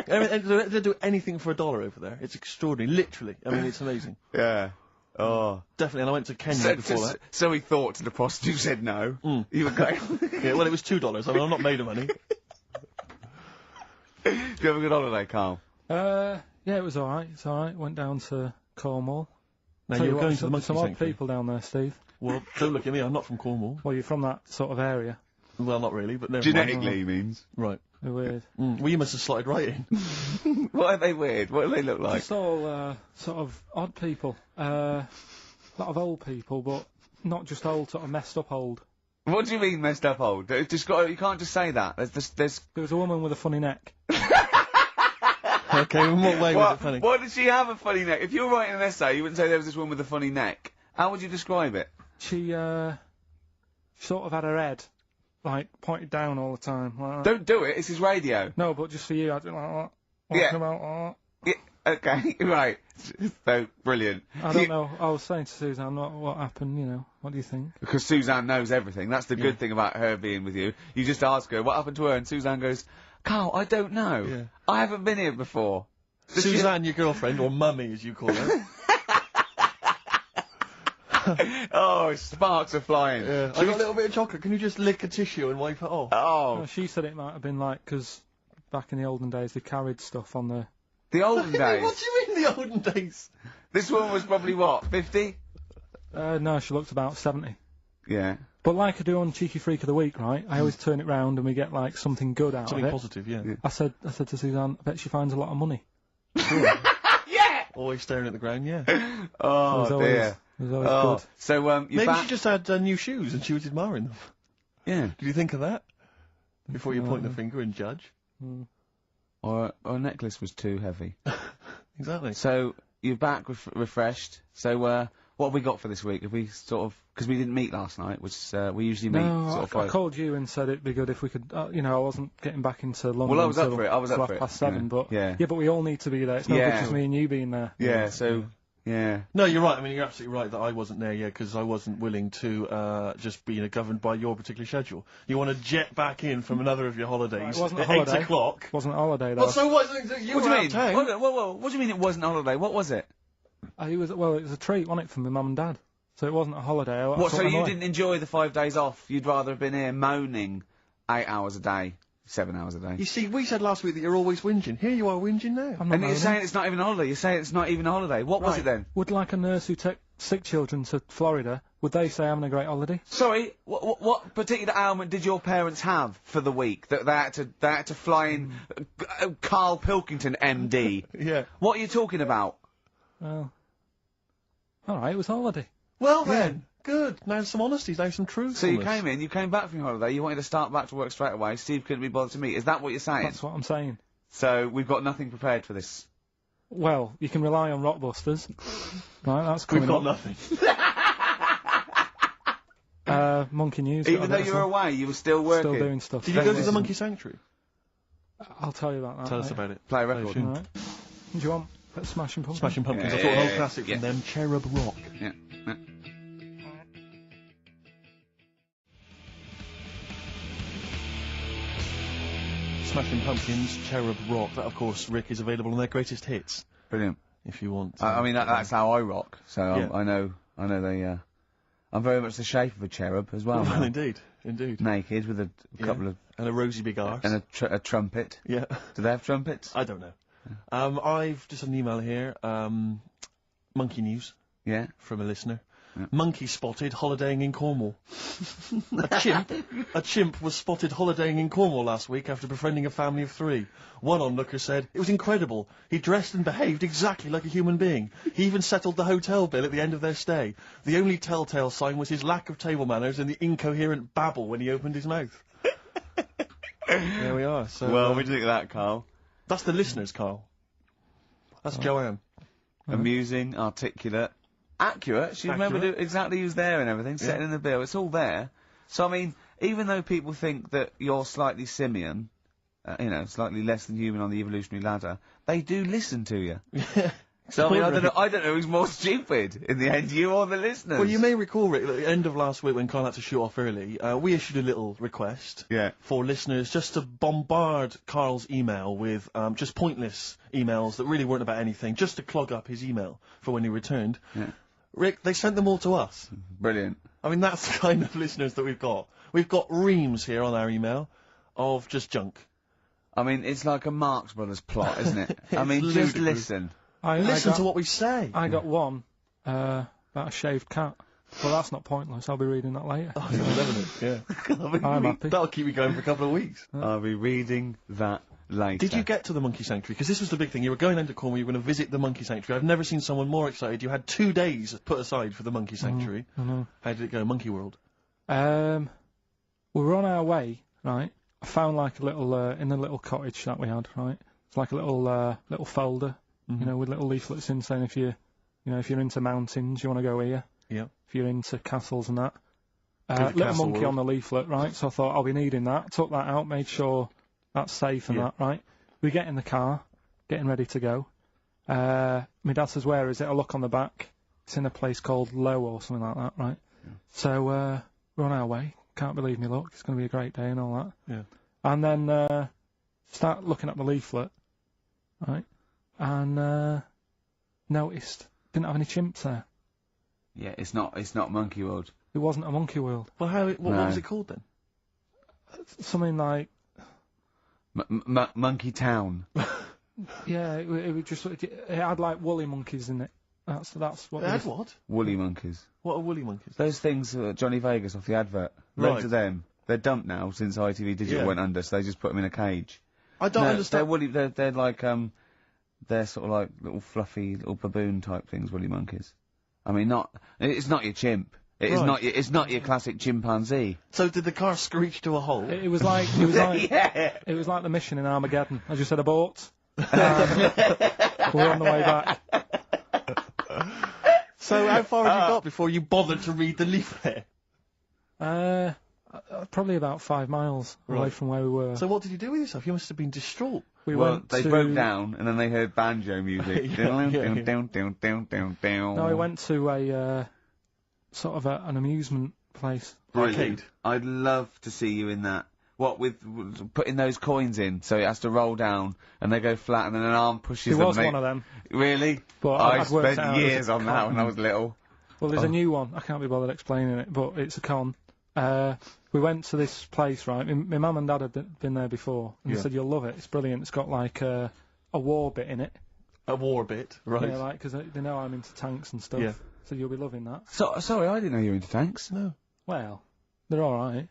They do anything for $1 over there. It's extraordinary, literally. I mean, it's amazing. Yeah. Oh. Definitely, and I went to Kenya before that. So he thought to the prostitute said no. You were going. Yeah, well, it was $2. I mean, I'm not made of money. Did you have a good holiday, Karl? Yeah, it was alright. It's alright. Went down to Cornwall. Now, you're going to the monkey some odd sanctuary. people down there, Steve. Well, don't look at me. I'm not from Cornwall. Well, you're from that sort of area. Well, not really, but never Genetically, mind. he means. Right. They're weird. Well, you must have slotted right in. Why are they weird? What do they look like? Just all sort of odd people. A lot of old people, but not just old, sort of messed up old. What do you mean messed up old? You can't just say that. There was a woman with a funny neck. Okay, in what way was it funny? Why did she have a funny neck? If you were writing an essay, you wouldn't say there was this woman with a funny neck. How would you describe it? She sort of had her head, like, pointed down all the time. Like Don't do it, it's his radio. No, but just for you, I don't like that. Yeah. About, yeah, okay, right. So, brilliant. I don't know, I was saying to Suzanne, what happened, you know, what do you think? Because Suzanne knows everything, that's the good thing about her being with you. You just ask her, what happened to her, and Suzanne goes, Karl, I don't know. Yeah. I haven't been here before. Suzanne, your girlfriend, or mummy as you call her. Oh, sparks are flying. Yeah. I got a little bit of chocolate. Can you just lick a tissue and wipe it off? Oh. No, she said it might have been like, because back in the olden days they carried stuff on the... The olden days? What do you mean the olden days? This woman was probably what, 50? No, she looked about 70. Yeah. But like I do on Cheeky Freak of the Week, right, I always turn it round and we get, like, something good out of it. Something positive, yeah. I said to Suzanne, I bet she finds a lot of money. Yeah! Always staring at the ground, yeah. Oh, dear. It was always good. So, you're Maybe back... she just had new shoes and she was admiring them. Yeah. Did you think of that? Before you point the finger and judge? Or a necklace was too heavy. Exactly. So, you're back refreshed. So, what have we got for this week? Have we sort of... Because we didn't meet last night, which we usually meet sort of... I called you and said it'd be good if we could... you know, I wasn't getting back into London Well, I was up until for it. I was up for it. 7:30, but... Yeah. Yeah, but we all need to be there. It's not good just me and you being there. Yeah, so... Yeah. No, you're right. I mean, you're absolutely right that I wasn't there yet because I wasn't willing to just be governed by your particular schedule. You want to jet back in from another of your holidays It wasn't at a holiday. 8 o'clock. It wasn't a holiday, though. Well, so what? You What were do you out mean? of town. What do you mean it wasn't a holiday? What was it? It was a treat, wasn't it, for my mum and dad? So it wasn't a holiday. What, so you didn't enjoy the 5 days off? You'd rather have been here moaning 8 hours a day, 7 hours a day? You see, we said last week that you're always whinging. Here you are whinging now. I'm not And you're moaning. saying it's not even a holiday. You're saying it's not even a holiday. What was it then? Would like a nurse who takes sick children to Florida, Would they say having a great holiday? Sorry, what particular ailment did your parents have for the week that they had to fly in KARL Pilkington, MD? Yeah. What are you talking about? Well, alright, it was holiday. Well then, good. Now some honesty, now some truth. So you came back from your holiday, you wanted to start back to work straight away, Steve couldn't be bothered to meet. Is that what you're saying? That's what I'm saying. So we've got nothing prepared for this. Well, you can rely on Rockbusters. Right, that's coming We've got up. nothing. Monkey News. Even though you were away, you were still working. Still doing stuff. Did you go to the Monkey Sanctuary? I'll tell you about that. Tell us about it. Play a record. Alright. Do you want Smashing Pumpkins? Smashing Pumpkins. Yeah, I thought an old yeah, classic yeah. from them, Cherub Rock. Yeah. Smashing Pumpkins, Cherub Rock. That, of course, Rick, is available on their greatest hits. Brilliant. If you want. I mean, that's how I rock. So Yeah. I know they. I'm very much the shape of a cherub as well. Well, now. indeed. Naked with a couple of and a rosy big arse and a trumpet. Yeah. Do they have trumpets? I don't know. I've just had an email here. Monkey News. Yeah. From a listener. Yeah. Monkey spotted holidaying in Cornwall. A chimp was spotted holidaying in Cornwall last week after befriending a family of 3. One onlooker said, "It was incredible. He dressed and behaved exactly like a human being. He even settled the hotel bill at the end of their stay. The only telltale sign was his lack of table manners and the incoherent babble when he opened his mouth." There we are. So, Well, what do you think of that, Carl? That's the listeners, Carl. That's Joanne. Amusing, articulate, accurate. She remembered exactly who's there and everything, setting in the bill. It's all there. So, I mean, even though people think that you're slightly simian, slightly less than human on the evolutionary ladder, they do listen to you. So, I mean, I don't know who's more stupid in the end, you or the listeners. Well, you may recall, Rick, at the end of last week when Carl had to shoot off early, we issued a little request for listeners just to bombard Carl's email with just pointless emails that really weren't about anything, just to clog up his email for when he returned. Yeah. Rick, they sent them all to us. Brilliant. I mean, that's the kind of listeners that we've got. We've got reams here on our email of just junk. I mean, it's like a Marx Brothers plot, isn't it? I mean, just ludicrous. listen. Listen to what we say. I got one about a shaved cat. Well, that's not pointless. I'll be reading that later. Oh, yeah. I'm happy. That'll keep me going for a couple of weeks. I'll be reading that later. Did you get to the Monkey Sanctuary? Because this was the big thing. You were going into Cornwall, you were going to visit the Monkey Sanctuary. I've never seen someone more excited. You had 2 days put aside for the Monkey Sanctuary. I know. How did it go, Monkey World? We were on our way, right? I found like a little, in the little cottage that we had, right? It's like a little folder, with little leaflets in saying if you're into mountains, you want to go here. Yeah. If you're into castles and that. Little monkey on the leaflet, right? So I thought I'll be needing that. Took that out, made sure that's safe and that, right? We get in the car, getting ready to go. My dad says, "Where is it?" I look on the back. It's in a place called Low or something like that, right? Yeah. So we're on our way. Can't believe me luck. It's going to be a great day and all that. Yeah. And then start looking at the leaflet, right? And noticed didn't have any chimps there. Yeah, it's not Monkey World. It wasn't a Monkey World. Well, what was it called then? Something like Monkey Town. Yeah, it was just it had like woolly monkeys in it. That's what. It had what? Woolly monkeys. What are woolly monkeys? Those things Johnny Vegas off the advert. Right. Loads of them. They're dumped now since ITV Digital went under, so they just put them in a cage. I don't understand. They're woolly. They're like they're sort of like little fluffy little baboon type things. Woolly monkeys. I mean, it's not your chimp. It's not your classic chimpanzee. So did the car screech to a halt? It was like yeah. It was like the mission in Armageddon. I just said abort. We're on the way back. So how far had you got before you bothered to read the leaflet? Probably about 5 miles away from where we were. So what did you do with yourself? You must have been distraught. They broke down and then they heard banjo music. No, we went to a sort of an amusement place. Arcade. I'd love to see you in that. What with putting those coins in, so it has to roll down and they go flat, and then an arm pushes them. It was one of them. Really? But I spent years on that when I was little. Well, there's a new one. I can't be bothered explaining it, but it's a con. We went to this place, right? My mum and dad had been there before, and they said you'll love it. It's brilliant. It's got like a war bit in it. A war bit, right? Yeah, like because they know I'm into tanks and stuff. Yeah. So you'll be loving that. So, sorry, I didn't know you were into tanks. No. Well, they're alright.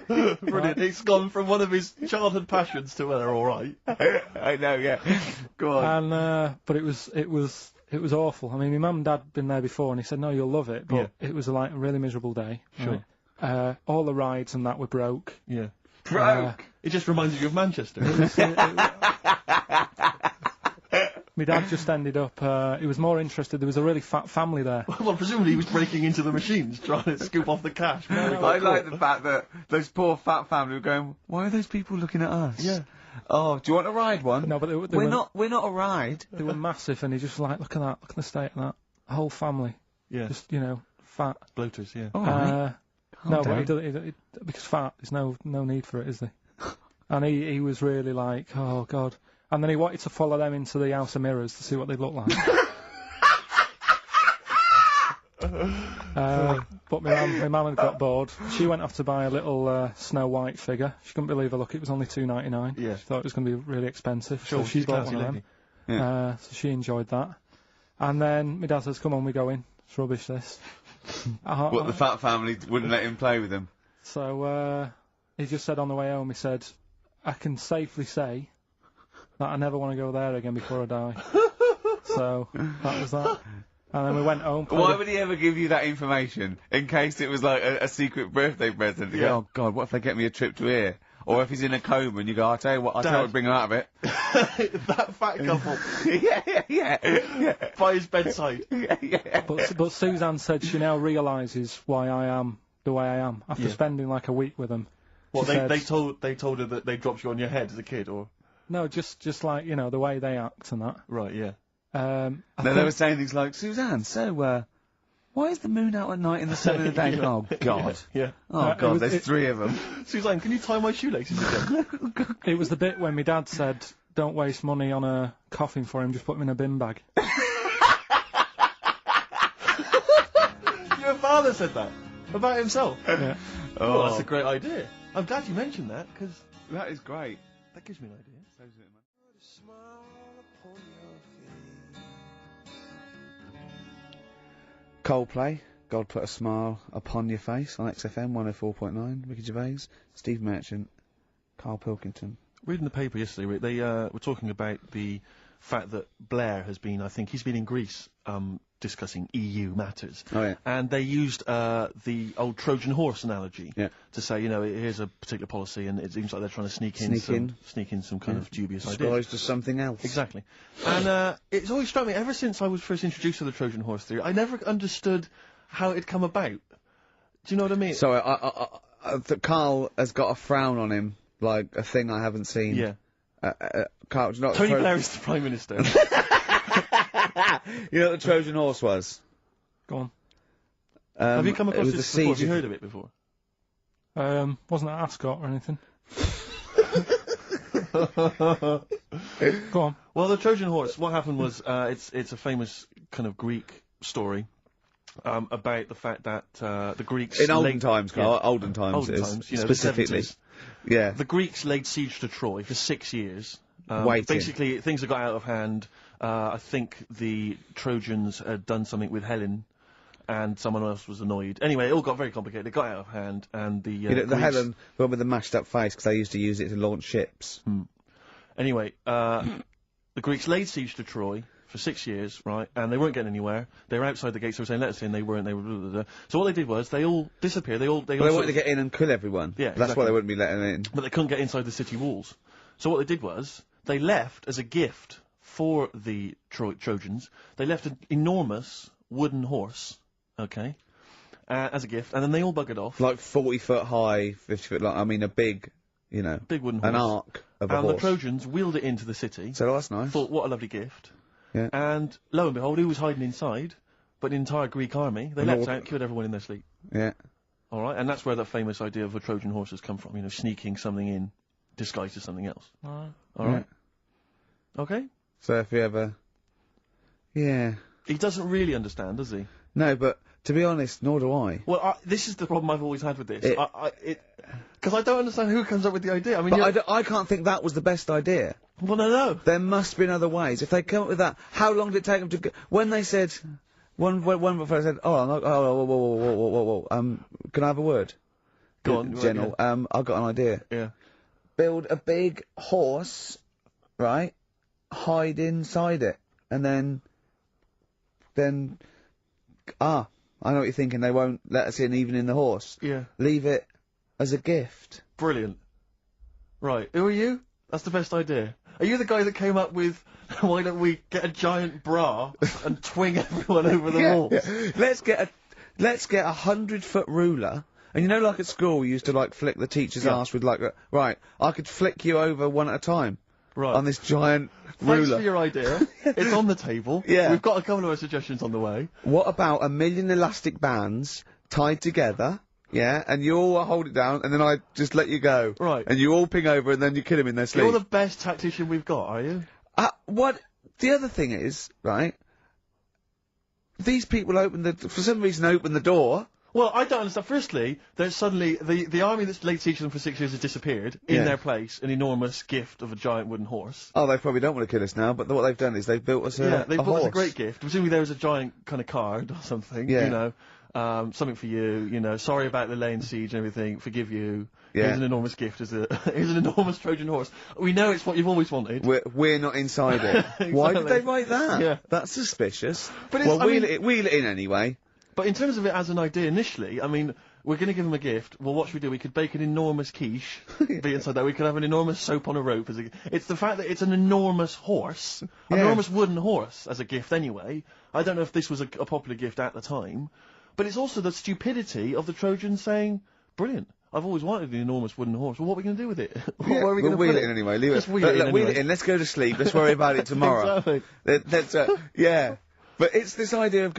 Brilliant. It's gone from one of his childhood passions to, well, they're alright. I know, yeah. Go on. And, but it was awful. I mean, my mum and dad had been there before, and he said, no, you'll love it, but it was like a really miserable day. Sure. Right? All the rides and that were broke. Yeah. Broke? It just reminded you of Manchester. My dad just ended up, he was more interested, there was a really fat family there. Well, presumably he was breaking into the machines, trying to scoop off the cash. I like the fact that those poor fat family were going, why are those people looking at us? Yeah. Oh, do you want to ride one? No, but we're not a ride. They were massive, and he just like, look at that, look at the state of that. Whole family. Yeah. Just, you know, fat. Bloaters, yeah. No, but because fat, there's no need for it, is there? And he was really like, oh god. And then he wanted to follow them into the House of Mirrors to see what they look like. But my mum had got bored. She went off to buy a little Snow White figure. She couldn't believe her luck. It was only $2.99. Yeah. She thought it was going to be really expensive. Sure, so she bought classy one of them. Yeah. So she enjoyed that. And then my dad says, come on, we go in. It's rubbish, this. What, the fat family wouldn't let him play with them? So he just said on the way home, he said, I can safely say that I never want to go there again before I die. So that was that. And then we went home. Why would he ever give you that information? In case it was like a secret birthday present. You go, oh God, what if they get me a trip to here? Or if he's in a coma and you go, I'll tell you what, bring him out of it. That fat couple. yeah. By his bedside. Yeah. But Suzanne said she now realises why I am the way I am after spending like a week with them. Well, they told her that they dropped you on your head as a kid, or? No, just like, you know, the way they act and that. Right, yeah. They were saying things like, Suzanne, so, why is the moon out at night and the sun in the day? Yeah. Oh, God. Yeah. Oh, God, there's three of them. Suzanne, can you tie my shoelaces again? It was the bit when my dad said, don't waste money on a coffin for him, just put him in a bin bag. Your father said that? About himself? Yeah. Oh, that's a great idea. I'm glad you mentioned that, because that is great. That gives me an idea. Coldplay, God Put a Smile Upon Your Face on XFM 104.9. Ricky Gervais, Steve Merchant, KARL Pilkington. Reading the paper yesterday, they were talking about the fact that Blair has been, I think, he's been in Greece discussing EU matters. Oh, yeah. And they used the old Trojan horse analogy to say, you know, here's a particular policy and it seems like they're trying to sneak in some kind of dubious idea. Disguised as something else. Exactly. And it's always struck me, ever since I was first introduced to the Trojan horse theory, I never understood how it come about. Do you know what I mean? So, KARL has got a frown on him, like a thing I haven't seen. Yeah. KARL, do you know Tony Blair is the Prime Minister. You know what the Trojan horse was? Go on. Have you come across this before? Have you of... heard of it before? Wasn't it Ascot or anything? Go on. Well, the Trojan horse, what happened was, it's a famous kind of Greek story, about the fact that, the Greeks... In olden times, KARL, olden times, you know, specifically. Yeah. The Greeks laid siege to Troy for 6 years. Basically, things had got out of hand. I think the Trojans had done something with Helen, and someone else was annoyed. Anyway, it all got very complicated. It got out of hand, and the you know, the Helen, the one with the mashed up face, because they used to use it to launch ships. Anyway, the Greeks laid siege to Troy for 6 years, right? And they weren't getting anywhere. They were outside the gates. They were saying, "Let us in." They weren't. They were. Blah, blah, blah. So what they did was they all disappeared. They wanted to get in and kill everyone. Yeah, that's why they wouldn't be letting in. But they couldn't get inside the city walls. So what they did was they left as a gift for the Trojans. They left an enormous wooden horse, okay, as a gift, and then they all buggered off. Like 40 foot high, 50 foot long. I mean, a big, you know, big wooden horse. An arc of a horse. And the Trojans wheeled it into the city. So that's nice. Thought, what a lovely gift. Yeah. And lo and behold, who was hiding inside? But the entire Greek army. They leapt out, killed everyone in their sleep. Yeah. All right, and that's where that famous idea of a Trojan horse has come from. You know, sneaking something in, disguised as something else. All right. Okay. So if you ever... Yeah. He doesn't really understand, does he? No, but to be honest, nor do I. Well, this is the problem I've always had with this. Because I don't understand who comes up with the idea. I mean, but I can't think that was the best idea. Well, no. There must be other ways. If they come up with that, how long did it take them to when they said, one fellow said, whoa, can I have a word? Go on, General, I've got an idea. Yeah. Build a big horse, right? Hide inside it, and then, I know what you're thinking, they won't let us in even in the horse. Yeah. Leave it as a gift. Brilliant. Right, who are you? That's the best idea. Are you the guy that came up with, why don't we get a giant bra and twing everyone over the walls? Yeah. Let's get a 100-foot ruler, and you know, like at school, we used to like flick the teacher's arse with like, right, I could flick you over one at a time. Right. On this giant ruler. Thanks for your idea. It's on the table. Yeah. We've got a couple of other suggestions on the way. What about 1,000,000 elastic bands tied together? Yeah, and you all hold it down, and then I just let you go. Right. And you all ping over, and then you kill him in their sleep. You're the best tactician we've got, are you? What? The other thing is, right, these people for some reason open the door. Well, I don't understand. Firstly, there's suddenly, the army that's laid siege to them for 6 years has disappeared. In their place, an enormous gift of a giant wooden horse. Oh, they probably don't want to kill us now, but what they've done is they've built us they a built us horse. a great gift. Presumably there was a giant kind of card or something, you know. Something for you, sorry about the laying siege and everything, forgive you. Yeah. Here's an enormous gift, here's an enormous Trojan horse. We know it's what you've always wanted. We're not inside it. Exactly. Why did they write that? Yeah. That's suspicious. But well, wheel it in anyway. But in terms of it as an idea initially, I mean, we're going to give them a gift. Well, what should we do? We could bake an enormous quiche, be inside that. We could have an enormous soap on a rope as a It's the fact that it's an enormous horse, an enormous wooden horse as a gift anyway. I don't know if this was a popular gift at the time. But it's also the stupidity of the Trojans saying, brilliant, I've always wanted an enormous wooden horse. Well, what are we going to do with it? Where are we going to wheel put it in anyway. Leave Just it. wheel it in anyway. Wheel it in. Let's go to sleep. Let's worry about it tomorrow. Exactly. Yeah. But it's this idea of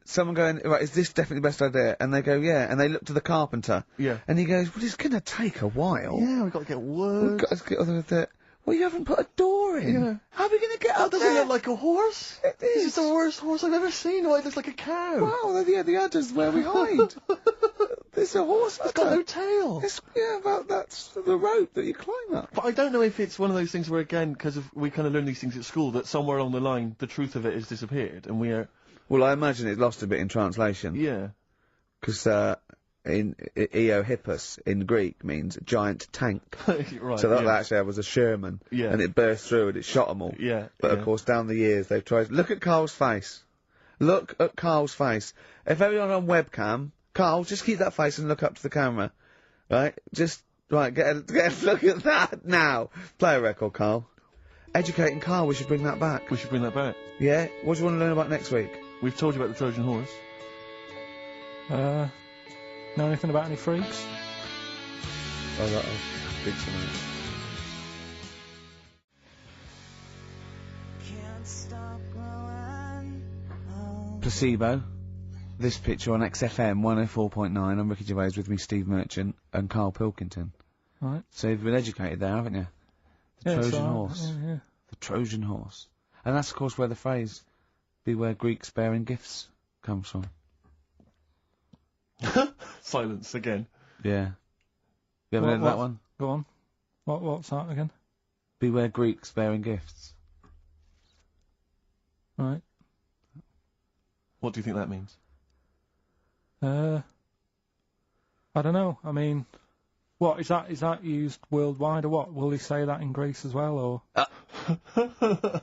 someone going, right, is this definitely the best idea? And they go, yeah. And they look to the carpenter. Yeah. And he goes, well, it's going to take a while. Yeah, we've got to get wood. We've got to get other that. Well, you haven't put a door in. Yeah. How are we going to get up there? Doesn't it look like a horse? It is. This is the worst horse I've ever seen. Why, it looks like a cow. Wow, the udder's where we hide. There's a horse. It's got no tail. That's the rope that you climb up. But I don't know if it's one of those things where, again, because we kind of learn these things at school, that somewhere along the line, the truth of it has disappeared, and we are... Well, I imagine it lost a bit in translation. Yeah. Because, in Eohippus in Greek means giant tank. Right, so that actually was a Sherman. Yeah. And it burst through and it shot them all. Yeah. But of course, down the years, they've tried. Look at Carl's face. Look at Carl's face. If everyone on webcam, Carl, just keep that face and look up to the camera. Right? Just, right, get a look at that now. Play a record, Carl. Educating Carl, we should bring that back. We should bring that back. Yeah? What do you want to learn about next week? We've told you about the Trojan horse. Know anything about any freaks? Oh, that'll big tonight. Placebo. This picture on XFM 104.9. I'm Ricky Gervais, with me Steve Merchant and Carl Pilkington. Right. So you've been educated there, haven't you? The Trojan horse. Yeah. The Trojan horse. And that's, of course, where the phrase, beware Greeks bearing gifts, comes from. Silence again. Yeah. You ever heard of that one? Go on. What's that again? Beware Greeks bearing gifts. Right. What do you think that means? I don't know. I mean, what is that used worldwide or what? Will they say that in Greece as well, or? Because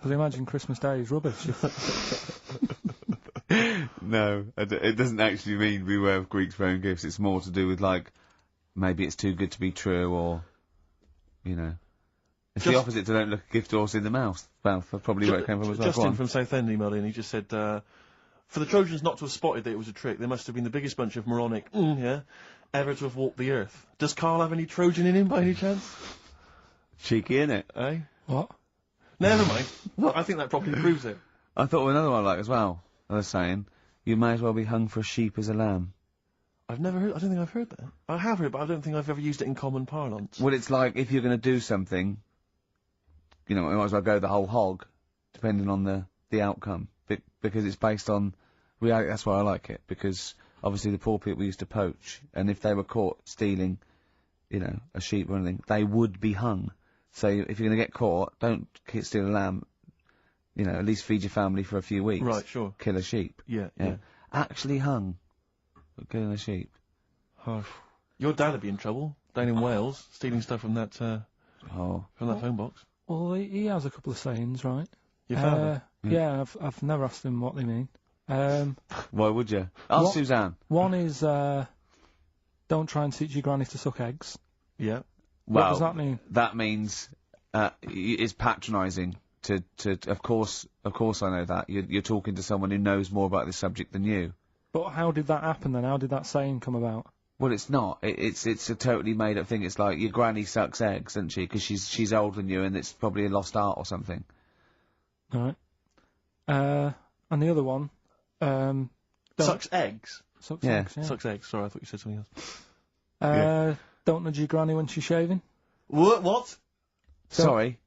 I imagine Christmas Day is rubbish. No, it doesn't actually mean beware of Greeks bearing gifts. It's more to do with, like, maybe it's too good to be true, or, you know. It's the opposite to don't look a gift horse in the mouth. That's probably where it came from as well. Justin from Southend emailed in, he just said, for the Trojans not to have spotted that it was a trick, they must have been the biggest bunch of moronic, ever to have walked the earth. Does Carl have any Trojan in him by any chance? Cheeky, innit? Eh? What? Never mind. I think that probably proves it. I thought of another one I like as well. I was saying, you may as well be hung for a sheep as a lamb. I don't think I've heard that. I have heard, but I don't think I've ever used it in common parlance. Well, it's like, if you're going to do something, you know, you might as well go the whole hog, depending on the outcome, because it's based on reality. That's why I like it, because obviously the poor people used to poach, and if they were caught stealing, you know, a sheep or anything, they would be hung. say if you're going to get caught, don't steal a lamb. You know, at least feed your family for a few weeks. Right, sure. Kill a sheep. Yeah. Actually hung for killing a sheep. Oh. Your dad would be in trouble down in Wales, stealing stuff from that from that phone box. Well, he has a couple of sayings, right? Your father? Yeah, I've never asked him what they mean. Why would you? Ask Suzanne. One is, don't try and teach your granny to suck eggs. Yeah. What does that mean? That means, it's patronising of course I know that. You're talking to someone who knows more about this subject than you. But how did that happen then? How did that saying come about? Well, it's not. It's a totally made up thing. It's like your granny sucks eggs, doesn't she? Because she's older than you, and it's probably a lost art or something. Alright. And the other one, sucks eggs? Sucks eggs, yeah. Sucks eggs. Sorry, I thought you said something else. Don't nudge your granny when she's shaving. What? Sorry?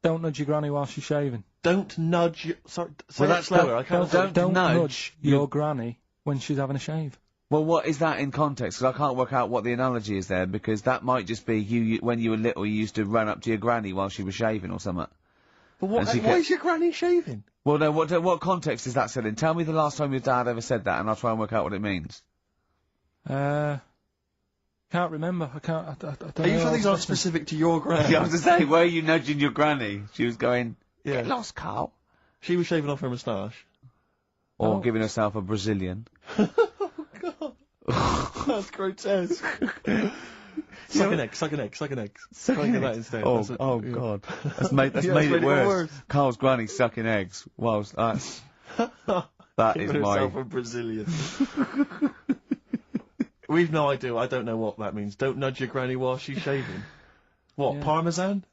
Don't nudge your granny while she's shaving. Don't nudge your... Sorry, say that slower. I can't... Don't nudge your granny when she's having a shave. Well, what is that in context? Because I can't work out what the analogy is there, because that might just be you when you were little, you used to run up to your granny while she was shaving or something. But why is your granny shaving? Well, no, what context is that said in? Tell me the last time your dad ever said that, and I'll try and work out what it means. Can't remember. I don't know. Are you sure these aren't specific to your granny? Yeah, I was to say, were you nudging your granny? She was going, get lost, Carl. She was shaving off her moustache. Or giving herself a Brazilian. That's grotesque. Suck an egg. Try and get that instead. Oh God. That's made it worse. Carl's granny sucking eggs. Well, that's... that is herself a Brazilian. We've no idea. I don't know what that means. Don't nudge your granny while she's shaving. What, Parmesan?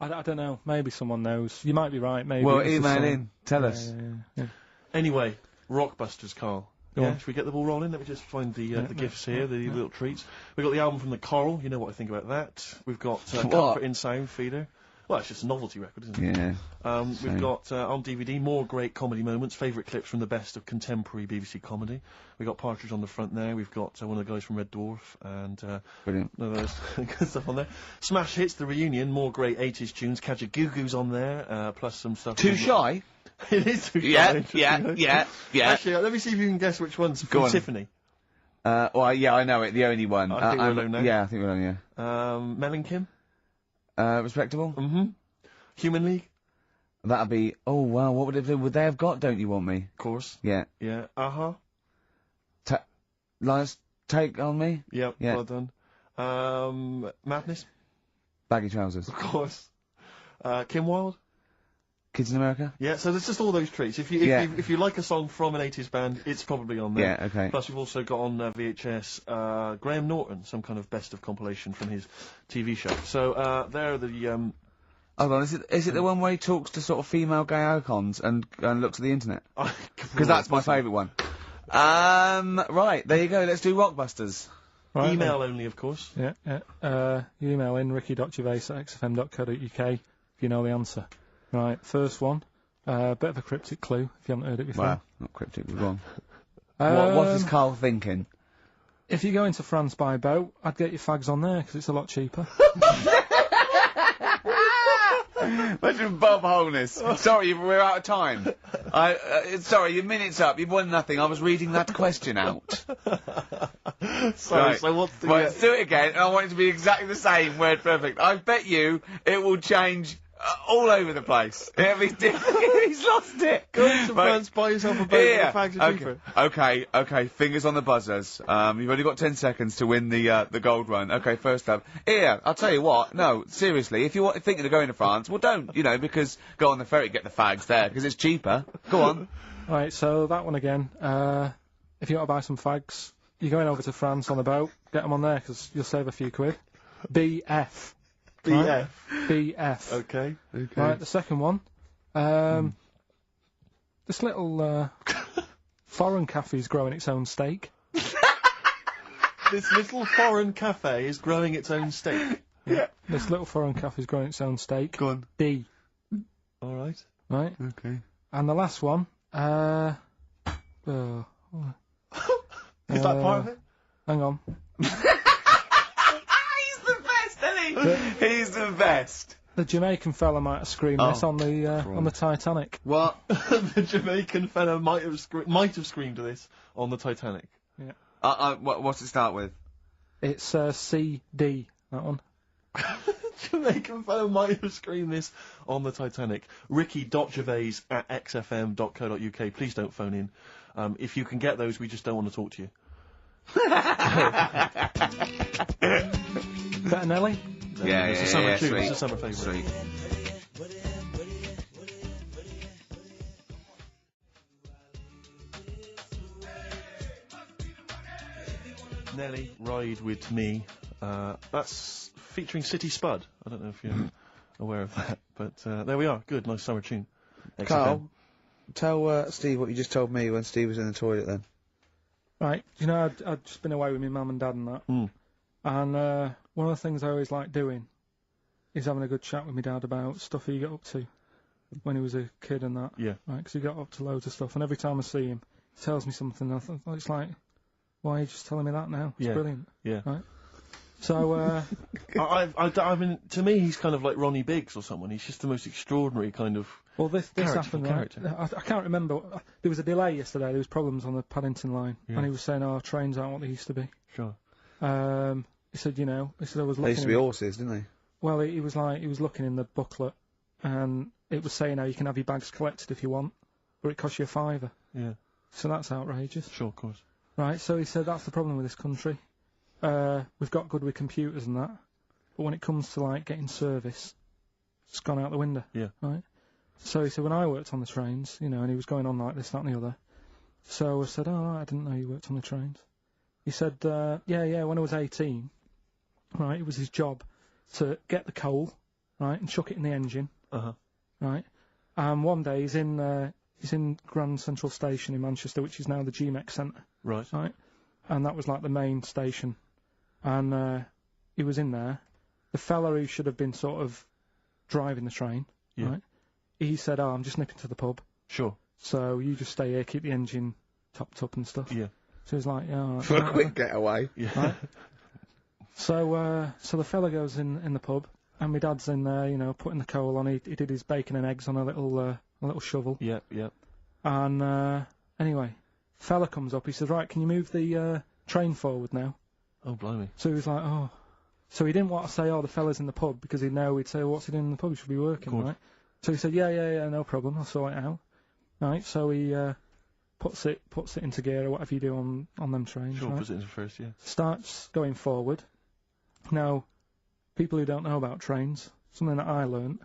I don't know. Maybe someone knows. You might be right, maybe. Well, email in. Tell us. Yeah. Anyway, Rockbusters, Carl. Go on. Should we get the ball rolling? Let me just find the gifts here, the little treats. We've got the album from the KARL. You know what I think about that. We've got Comfort in Sound Feeder. Well, it's just a novelty record, isn't it? Yeah. We've got, on DVD, more great comedy moments, favourite clips from the best of contemporary BBC comedy. We've got Partridge on the front there. We've got one of the guys from Red Dwarf, and brilliant. Those good stuff on there. Smash Hits, the reunion, more great 80s tunes. Kajagoogoo's on there, plus some stuff. Too Shy? It is Too Shy. Yeah. Actually, let me see if you can guess which one's from Tiffany. Well, yeah, I know it, the only one. I think we're alone now. Yeah, I think we're alone, yeah. Mel and Kim? Respectable? Mm-hmm. Human League? That'd be, oh wow, what would they have got, Don't You Want Me? Of course. Yeah. Yeah. Uh-huh. Lies Take On Me? Yep, yeah. Well done. Madness? Baggy Trousers. Of course. Kim Wilde? Kids in America? Yeah, so there's just all those treats. If you like a song from an 80s band, it's probably on there. Yeah, okay. Plus we've also got on VHS, Graham Norton, some kind of best of compilation from his TV show. So, there are the, Hold on, is it the one where he talks to sort of female gay icons and looks at the internet? Because that's my favourite one. Right, there you go, let's do Rockbusters. Right, email only, of course. Yeah. You email in ricky.gervais@xfm.co.uk if you know the answer. Right, first one. Bit of a cryptic clue, if you haven't heard it before. Wow, not cryptic, we're wrong. What is Carl thinking? If you go into France by boat, I'd get your fags on there, because it's a lot cheaper. Imagine Bob Holness. Sorry, we're out of time. Sorry, your minute's up. You've won nothing. I was reading that question out. Sorry, right. So what's the... Right, do it again, and I want it to be exactly the same, word perfect. I bet you it will change all over the place. It'll be different. He's lost it. Go to France, buy yourself a boat with the fags are cheaper. Okay, fingers on the buzzers. You've only got 10 seconds to win the gold run. Okay, first up. Here, I'll tell you what, no, seriously, if you're thinking of going to France, well don't, because go on the ferry, get the fags there, because it's cheaper. Go on. Right, so that one again. If you want to buy some fags, you're going over to France on the boat, get them on there, because you'll save a few quid. BF. BF. Right? BF. Okay. Right, the second one. This little foreign cafe's growing its own steak. This little foreign cafe is growing its own steak. Yeah. This little foreign cafe's growing its own steak. Go on. D. All right. Right. Okay. And the last one. Is that part of it? Hang on. He's the best, isn't he? He's the best. The Jamaican fella might have screamed this on the Titanic. What? The Jamaican fella might have screamed this on the Titanic. Yeah. What's it start with? It's CD, that one. Jamaican fellow might have screamed this on the Titanic. Ricky.Gervais at xfm.co.uk. Please don't phone in. If you can get those, we just don't want to talk to you. Better Nelly? Yeah, it's a summer tune. It's a summer favourite. Nelly, Ride With Me. That's featuring City Spud. I don't know if you're aware of that, but there we are. Good, nice summer tune. Carl, tell Steve what you just told me when Steve was in the toilet then. Right, you know, I'd just been away with my mum and dad and that. And one of the things I always like doing is having a good chat with my dad about stuff he got up to when he was a kid and that. Yeah. Right, because he got up to loads of stuff, and every time I see him, he tells me something, and I think, it's like, why are you just telling me that now? It's brilliant. Yeah. Right? So, I mean, to me, he's kind of like Ronnie Biggs or someone. He's just the most extraordinary kind of. Well, this happened, right? I can't remember. There was a delay yesterday. There was problems on the Paddington line, and he was saying, "Oh, trains aren't what they used to be." Sure. He said, I was looking. They used to be horses, didn't they? Well, he was looking in the booklet, and it was saying how you can have your bags collected if you want, but it costs you £5. Yeah. So that's outrageous. Sure, of course. Right. So he said that's the problem with this country. We've got good with computers and that, but when it comes to like getting service, it's gone out the window. Yeah. Right. So he said when I worked on the trains, and he was going on like this, that, and the other. So I said, oh, I didn't know you worked on the trains. He said, yeah, when I was 18, right, it was his job to get the coal, right, and chuck it in the engine. Right. And one day he's in Grand Central Station in Manchester, which is now the GMEX Centre. Right. Right. And that was like the main station. And he was in there. The fella who should have been sort of driving the train, right, he said, oh, I'm just nipping to the pub. Sure. So you just stay here, keep the engine topped up and stuff. Yeah. So he's like, yeah. For a quick getaway. Yeah. Right? So the fella goes in the pub, and my dad's in there, putting the coal on. He did his bacon and eggs on a little shovel. Yeah, yeah. And anyway, fella comes up. He says, right, can you move the train forward now? Oh, blimey. So he was like, oh. So he didn't want to say, oh, the fella's in the pub, because he'd know he'd say, what's he doing in the pub? He should be working, right? So he said, yeah, no problem, I'll sort it out. Right, so he puts it into gear, or whatever you do on them trains. Sure, right? puts it into first, yeah. Starts going forward. Now, people who don't know about trains, something that I learnt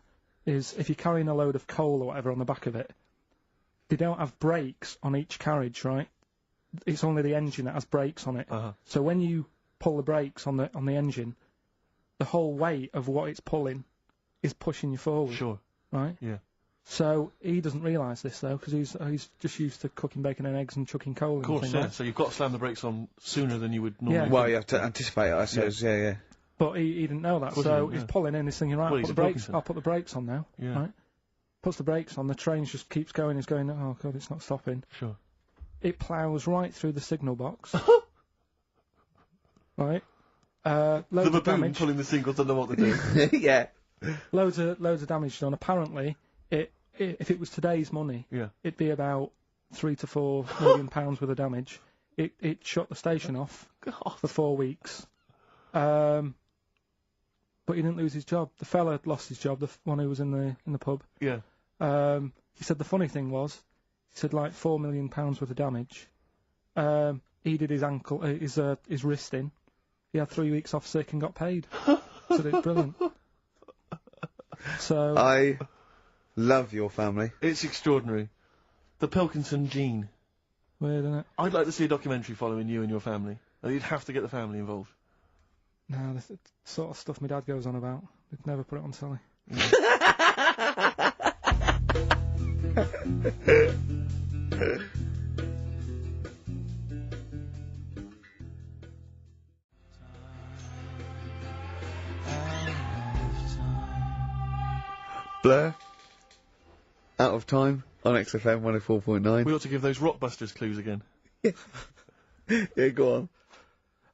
is if you're carrying a load of coal or whatever on the back of it, they don't have brakes on each carriage, right? It's only the engine that has brakes on it. So when you pull the brakes on the engine, the whole weight of what it's pulling is pushing you forward. Sure. Right? Yeah. So he doesn't realise this though, because he's just used to cooking bacon and eggs and chucking coal. Of course, and yeah. like. So you've got to slam the brakes on sooner than you would normally. Yeah. Well, you have to anticipate it, I suppose. Yeah. But he didn't know that, so he's pulling in. He's thinking, right, well, I'll put the brakes on now. Yeah. Right. Puts the brakes on. The train just keeps going. He's going. Oh god, it's not stopping. Sure. It ploughs right through the signal box. Right. Loads the of damage. pulling the signals, don't know what to do. Yeah. Loads of damage done. Apparently, if it was today's money, it'd be about £3 to £4 million worth of damage. It shut the station off for 4 weeks. But he didn't lose his job. The fella lost his job, the one who was in the pub. Yeah. He said the funny thing was, he said like £4 million worth of damage. He did his ankle, his wrist in. He had 3 weeks off sick and got paid. So it's brilliant. So I love your family. It's extraordinary. The Pilkington gene. Weird, isn't it? I'd like to see a documentary following you and your family. You'd have to get the family involved. No, the sort of stuff my dad goes on about. We'd never put it on telly. Blur. Out of Time on XFM 104.9. We ought to give those Rockbusters clues again. Yeah, go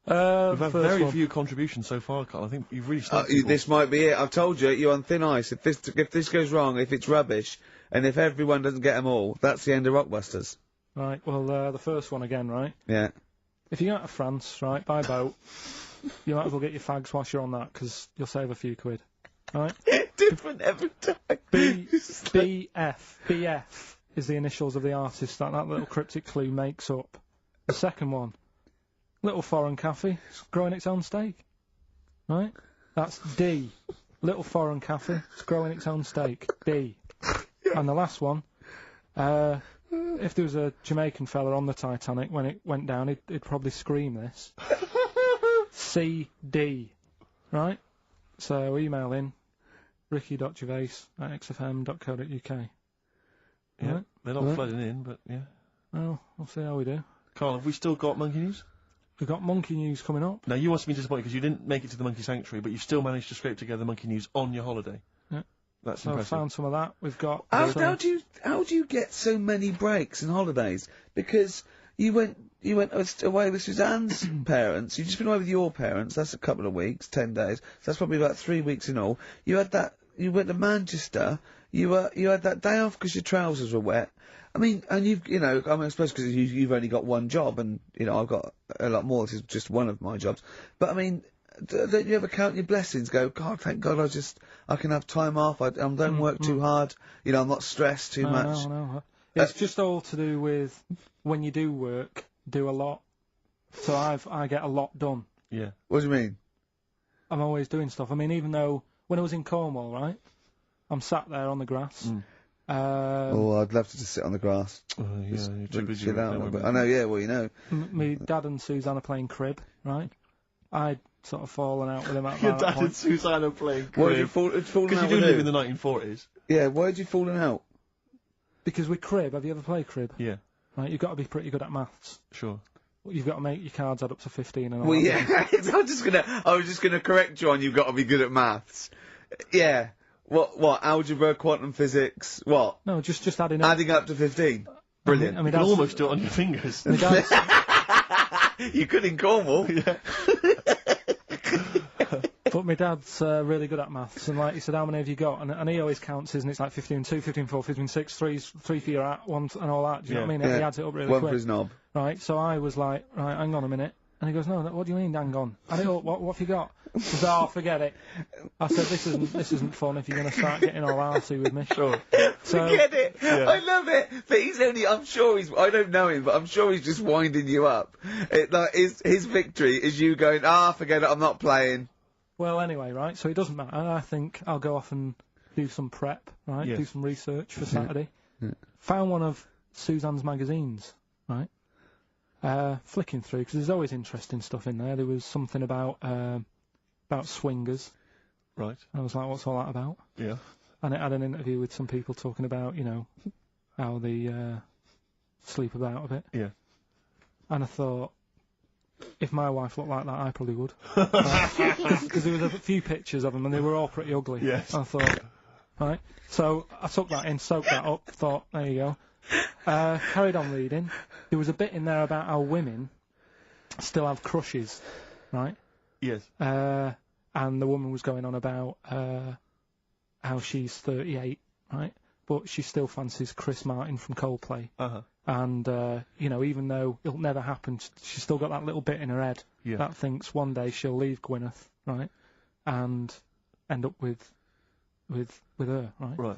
We've had first very one. few contributions so far, Carl. I think you've really stumped people. This might be it. I've told you, you're on thin ice. If this goes wrong, if it's rubbish, and if everyone doesn't get them all, that's the end of Rockbusters. Right, well, the first one again, right? Yeah. If you go out to France, right, by boat, you might as well get your fags whilst you're on that, because you'll save a few quid. Right? Different every time. BF is the initials of the artist that little cryptic clue makes up. The second one, Little Foreign Cafe, it's growing its own steak. Right? That's D. Little Foreign Cafe, it's growing its own steak. D. And the last one, if there was a Jamaican fella on the Titanic when it went down, he'd probably scream this. CD. Right? So email in ricky.gervais@xfm.co.uk. Yeah, Right? they're not flooding in, but yeah. Well, we'll see how we do. Carl, have we still got monkey news? We've got monkey news coming up. Now, you must be disappointed because you didn't make it to the monkey sanctuary, but you still managed to scrape together monkey news on your holiday. Yeah. That's So I've impressive. found some of that. We've got... How do you get so many breaks and holidays? Because you went away with Suzanne's parents. You've just been away with your parents. That's a couple of weeks, 10 days. So that's probably about 3 weeks in all. You had that. You went to Manchester. You had that day off because your trousers were wet. I mean, and I suppose because you've only got one job, and I've got a lot more. This is just one of my jobs. But I mean, don't you ever count your blessings? Go, God, thank God, I can have time off. I don't work too hard. I'm not stressed too much. No. It's just all to do with when you do work, do a lot. So I get a lot done. Yeah. What do you mean? I'm always doing stuff. I mean, even though when I was in Cornwall, right, I'm sat there on the grass. I'd love to just sit on the grass. You're too busy. Chill out a little bit. I know, yeah, well, Me dad and Suzanne are playing crib, right? I'd sort of fallen out with him at Your that dad point. and Suzanne are playing crib. Why did you fallen out Because you do with live who? in the 1940s. Yeah, why did you fallen out? Because with crib, have you ever played crib? Yeah. Right, you've got to be pretty good at maths. Sure. You've got to make your cards add up to 15 and all Well, that. yeah, I was just gonna correct you on you've got to be good at maths. Yeah. What, algebra, quantum physics, what? No, just adding up. Adding up to 15. Brilliant. I mean, You can almost do it on your fingers. You could in Cornwall. Yeah. But my dad's really good at maths, and like he said, how many have you got? And he always counts his, and it's like 15 2, 15 4, 15 6, 3 for your at, 1 and all that. Do you know what I mean? He adds it up really One quick. for his knob. Right, so I was like, right, hang on a minute. And he goes, no, what do you mean, hang on? I go, what have you got? He says, oh, forget it. I said, this isn't fun if you're going to start getting all arsey with me. Sure. So, Forget it. yeah. I love it. But I don't know him, but I'm sure he's just winding you up. His victory is you going, forget it, I'm not playing. Well, anyway, right, so it doesn't matter. I think I'll go off and do some prep, right? Yes. Do some research for Saturday. Yeah. Found one of Suzanne's magazines, right? Flicking through, because there's always interesting stuff in there. There was something about swingers. Right. I was like, what's all that about? Yeah. And it had an interview with some people talking about, how they sleep about a bit. Yeah. And I thought, if my wife looked like that, I probably would. Because there was a few pictures of them, and they were all pretty ugly. Yes. I thought, right. So I took that in, soaked that up, thought, there you go. Carried on reading. There was a bit in there about how women still have crushes, right? Yes. And the woman was going on about how she's 38, right? But she still fancies Chris Martin from Coldplay. Uh-huh. And, even though it'll never happen, she's still got that little bit in her head that thinks one day she'll leave Gwyneth, right? And end up with her, right? Right.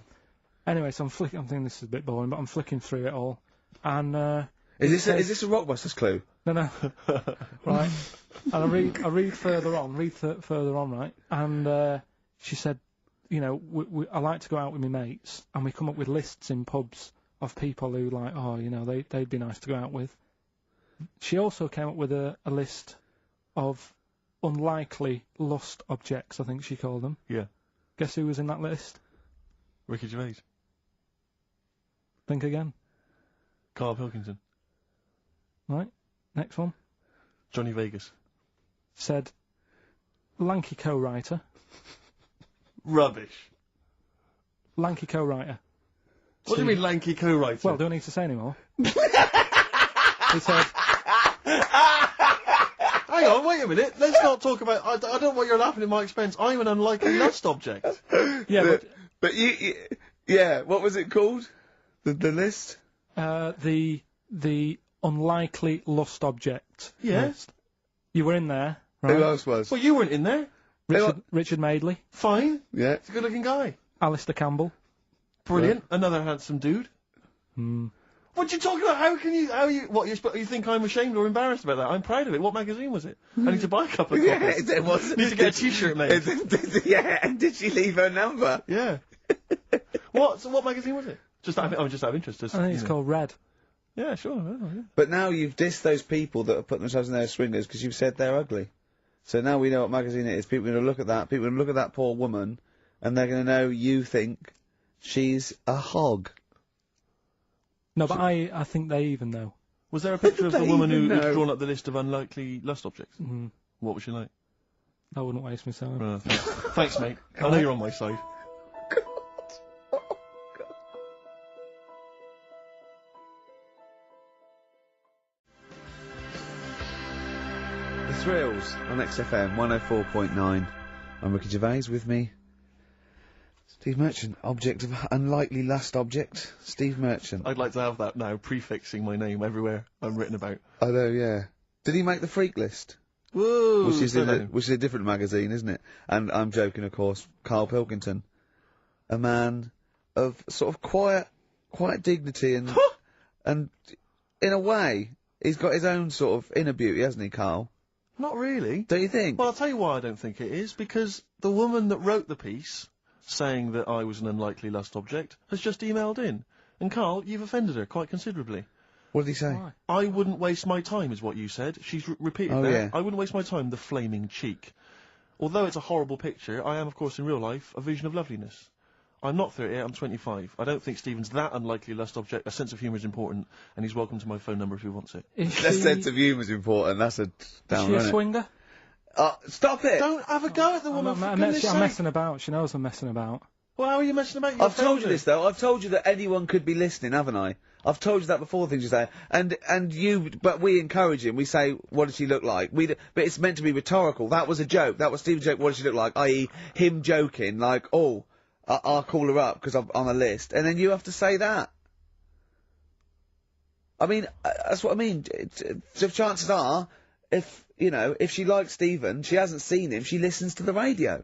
Anyway, so I'm thinking this is a bit boring, but I'm flicking through it all. And, Is this a Rockbusters clue? No. Right. And I read further on, right? And, she said, I like to go out with my mates, and we come up with lists in pubs of people who they'd be nice to go out with. She also came up with a list of unlikely lust objects, I think she called them. Yeah. Guess who was in that list? Ricky Gervais. Think again. KARL Pilkington. Right. Next one. Johnny Vegas. Said, lanky co-writer. Rubbish. Lanky co-writer. What do you mean lanky co-writer? Well, do I need to say any more? He said... Hang hang on, wait a minute. Let's not talk about. I don't know why you're laughing at my expense. I'm an unlikely lust object. Yeah, but yeah, what was it called? The list? The unlikely lust object. Yeah. List. You were in there, right? Who else was? Well, you weren't in there. Richard Madeley. Fine. Yeah. He's a good-looking guy. Alistair Campbell. Brilliant. Another handsome dude. What you talking about? You think I'm ashamed or embarrassed about that? I'm proud of it. What magazine was it? I need to buy a couple of copies. Yeah, it was. Need to get a t-shirt made. Yeah, and did she leave her number? Yeah. What magazine was it? Just out of interest. I think it's called Red. Yeah, sure. Yeah. But now you've dissed those people that are putting themselves in there as swingers because you've said they're ugly. So now we know what magazine it is. People are going to look at that. People are going to look at that poor woman, and they're going to know you think she's a hog. No, but I think they even know. Was there a picture of the woman who'd drawn up the list of unlikely lust objects? Mm-hmm. What was she like? I wouldn't waste my time. Thanks, mate. I know you're on my side. The Thrills on XFM 104.9. I'm Ricky Gervais, with me Steve Merchant, object of unlikely lust object. Steve Merchant. I'd like to have that now, prefixing my name everywhere I'm written about. I know, yeah. Did he make the freak list? Whoa! Which is a different magazine, isn't it? And I'm joking, of course. KARL Pilkington, a man of sort of quiet dignity and and in a way he's got his own sort of inner beauty, hasn't he, KARL? Not really. Don't you think? Well, I'll tell you why I don't think it is, because the woman that wrote the piece, saying that I was an unlikely lust object, has just emailed in. And KARL, you've offended her quite considerably. What did he say? Why? I wouldn't waste my time, is what you said. She's repeated that. Yeah. I wouldn't waste my time, the flaming cheek. Although it's a horrible picture, I am, of course, in real life, a vision of loveliness. I'm not 38, I'm 25. I don't think Stephen's that unlikely lust object. A sense of humour is important, and he's welcome to my phone number if he wants it. That sense of humour is important, that's a down. Is she a swinger? Stop it! Don't have a go at the woman, for goodness sake. I'm messing about. She knows I'm messing about. Well, how are you messing about? I've told you this, though. I've told you that anyone could be listening, haven't I? I've told you that before, things you say. But we encourage him. We say, what does she look like? But it's meant to be rhetorical. That was a joke. That was Stephen's joke, what does she look like? I.e., him joking, like, oh, I'll call her up because I'm on a list. And then you have to say that. I mean, that's what I mean. So chances are, if she likes Stephen, she hasn't seen him, she listens to the radio.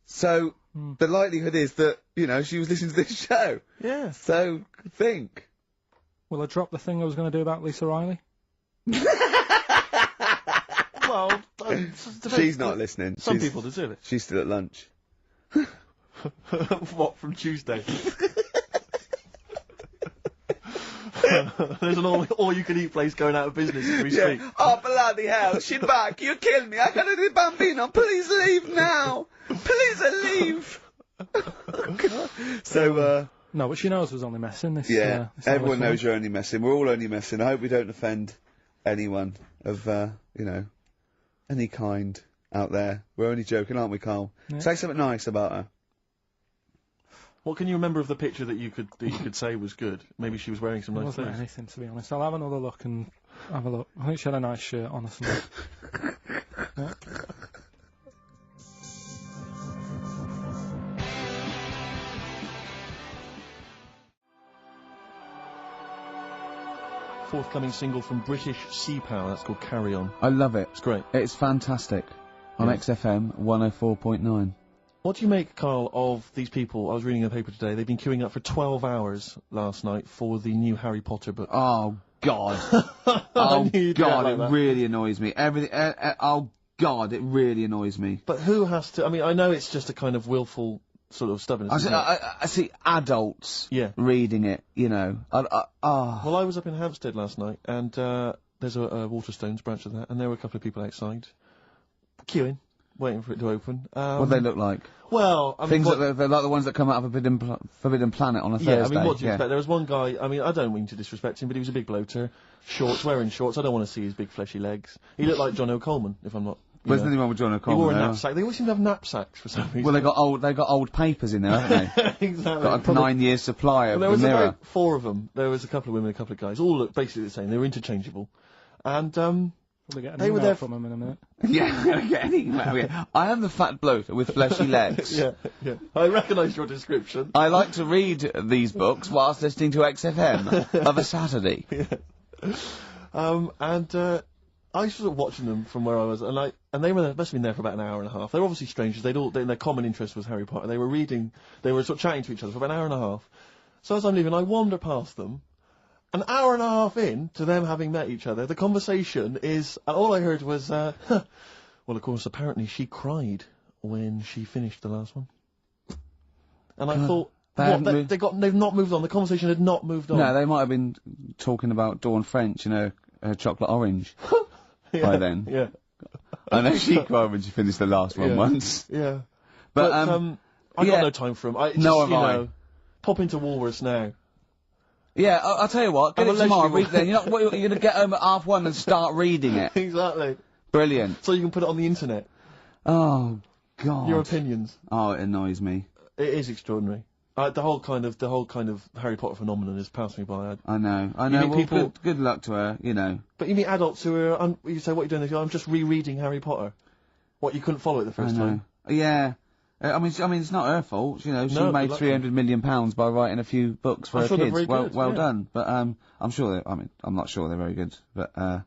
So, the likelihood is that, she was listening to this show. Yeah. So, think. Will I drop the thing I was going to do about Lisa Riley? Well, she's not listening. Some people deserve it. She's still at lunch. What, from Tuesday? There's an all-you-can-eat place going out of business as we speak. Oh, bloody hell, she's back, you killed me, I gotta do Bambino, please leave now! Please leave! So, no, but she knows I was only messing. This, everyone knows you're only messing, we're all only messing. I hope we don't offend anyone of, any kind out there. We're only joking, aren't we, KARL? Yeah. Say something nice about her. What can you remember of the picture that you could say was good? Maybe she was wearing some nice wasn't clothes. anything, to be honest. I'll have another look and have a look. I think she had a nice shirt on or something. Yeah. Forthcoming single from British Sea Power, that's called Carry On. I love it. It's great. It's fantastic. On XFM 104.9. What do you make, KARL, of these people? I was reading in the paper today. They've been queuing up for 12 hours last night for the new Harry Potter book. Oh, God. Oh, God, it really annoys me. Everything, oh, God, it really annoys me. But who has to... I mean, I know it's just a kind of willful sort of stubbornness. I see adults reading it, Well, I was up in Hampstead last night, and there's a Waterstones branch of that, and there were a couple of people outside, queuing, waiting for it to open. What do they look like? Well, I mean... Things that they're like the ones that come out of Forbidden Planet on a Thursday. Yeah, I mean, what do you expect? There was one guy, I mean, I don't mean to disrespect him, but he was a big bloater, wearing shorts, I don't want to see his big fleshy legs. He looked like John O'Coleman, if I'm not... There's nothing wrong with John O'Coleman. He wore a knapsack. They always seem to have knapsacks for some reason. Well, they got old papers in there, haven't they? Exactly. Got a 9 years supply of there was Mirror. About 4 of them. There was a couple of women, a couple of guys, all looked basically the same. They were interchangeable. And, Probably get an They were email there from him in a minute. Yeah, get an email. Yeah. I am the fat bloke with fleshy legs. Yeah. I recognise your description. I like to read these books whilst listening to XFM of a Saturday. I was sort of watching them from where I was, and they must have been there for about an hour and a half. They were obviously strangers. Their common interest was Harry Potter. They were sort of chatting to each other for about an hour and a half. So as I'm leaving, I wander past them. An hour and a half in to them having met each other, the conversation is, all I heard was, well, of course, apparently she cried when she finished the last one. And I thought, they've not moved on. The conversation had not moved on. No, they might have been talking about Dawn French, her chocolate orange by then. Yeah. I know she cried when she finished the last one once. Yeah. But I got no time for them. Pop into Woolworths now. Yeah, I'll tell you what, get it tomorrow, read it then. You're going to get home at 1:30 and start reading it. Exactly. Brilliant. So you can put it on the internet. Oh, God. Your opinions. Oh, it annoys me. It is extraordinary. The whole kind of Harry Potter phenomenon has passed me by. I know. Well, good luck to her, But you meet adults who are, you say, what are you doing? They go, I'm just rereading Harry Potter. What, you couldn't follow it the first time? Yeah. I mean, it's not her fault. She made £300 million by writing a few books for her kids. Very good, well done. But I'm sure. I'm not sure they're very good. But I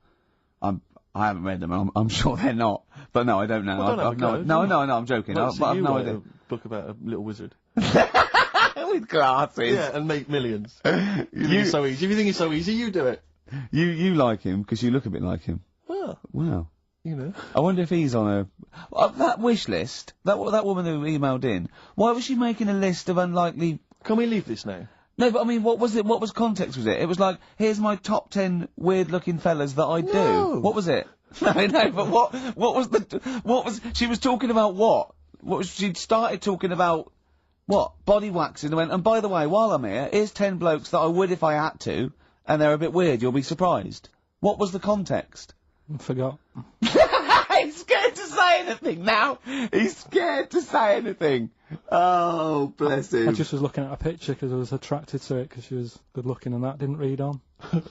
haven't read them. And I'm sure they're not. But no, I don't know. No, I'm joking. But I've no idea. A book about a little wizard. With glasses. Yeah, and make millions. You think it's so easy. If you think it's so easy, you do it. You like him because you look a bit like him. Well. Wow. You I wonder if he's on that wish list. That woman who emailed in. Why was she making a list of unlikely? Can we leave this now? No, but I mean, what was it? What was context was it? It was like, here's my top 10 weird-looking fellas that I do. What was it? No, but what was she was talking about? What was she started talking about? What? Body waxing, and went, and by the way, while I'm here, here's 10 blokes that I would if I had to, and they're a bit weird, you'll be surprised. What was the context? I forgot. He's scared to say anything now! He's scared to say anything! Oh, bless him. I just was looking at a picture because I was attracted to it because she was good looking and that, didn't read on. Is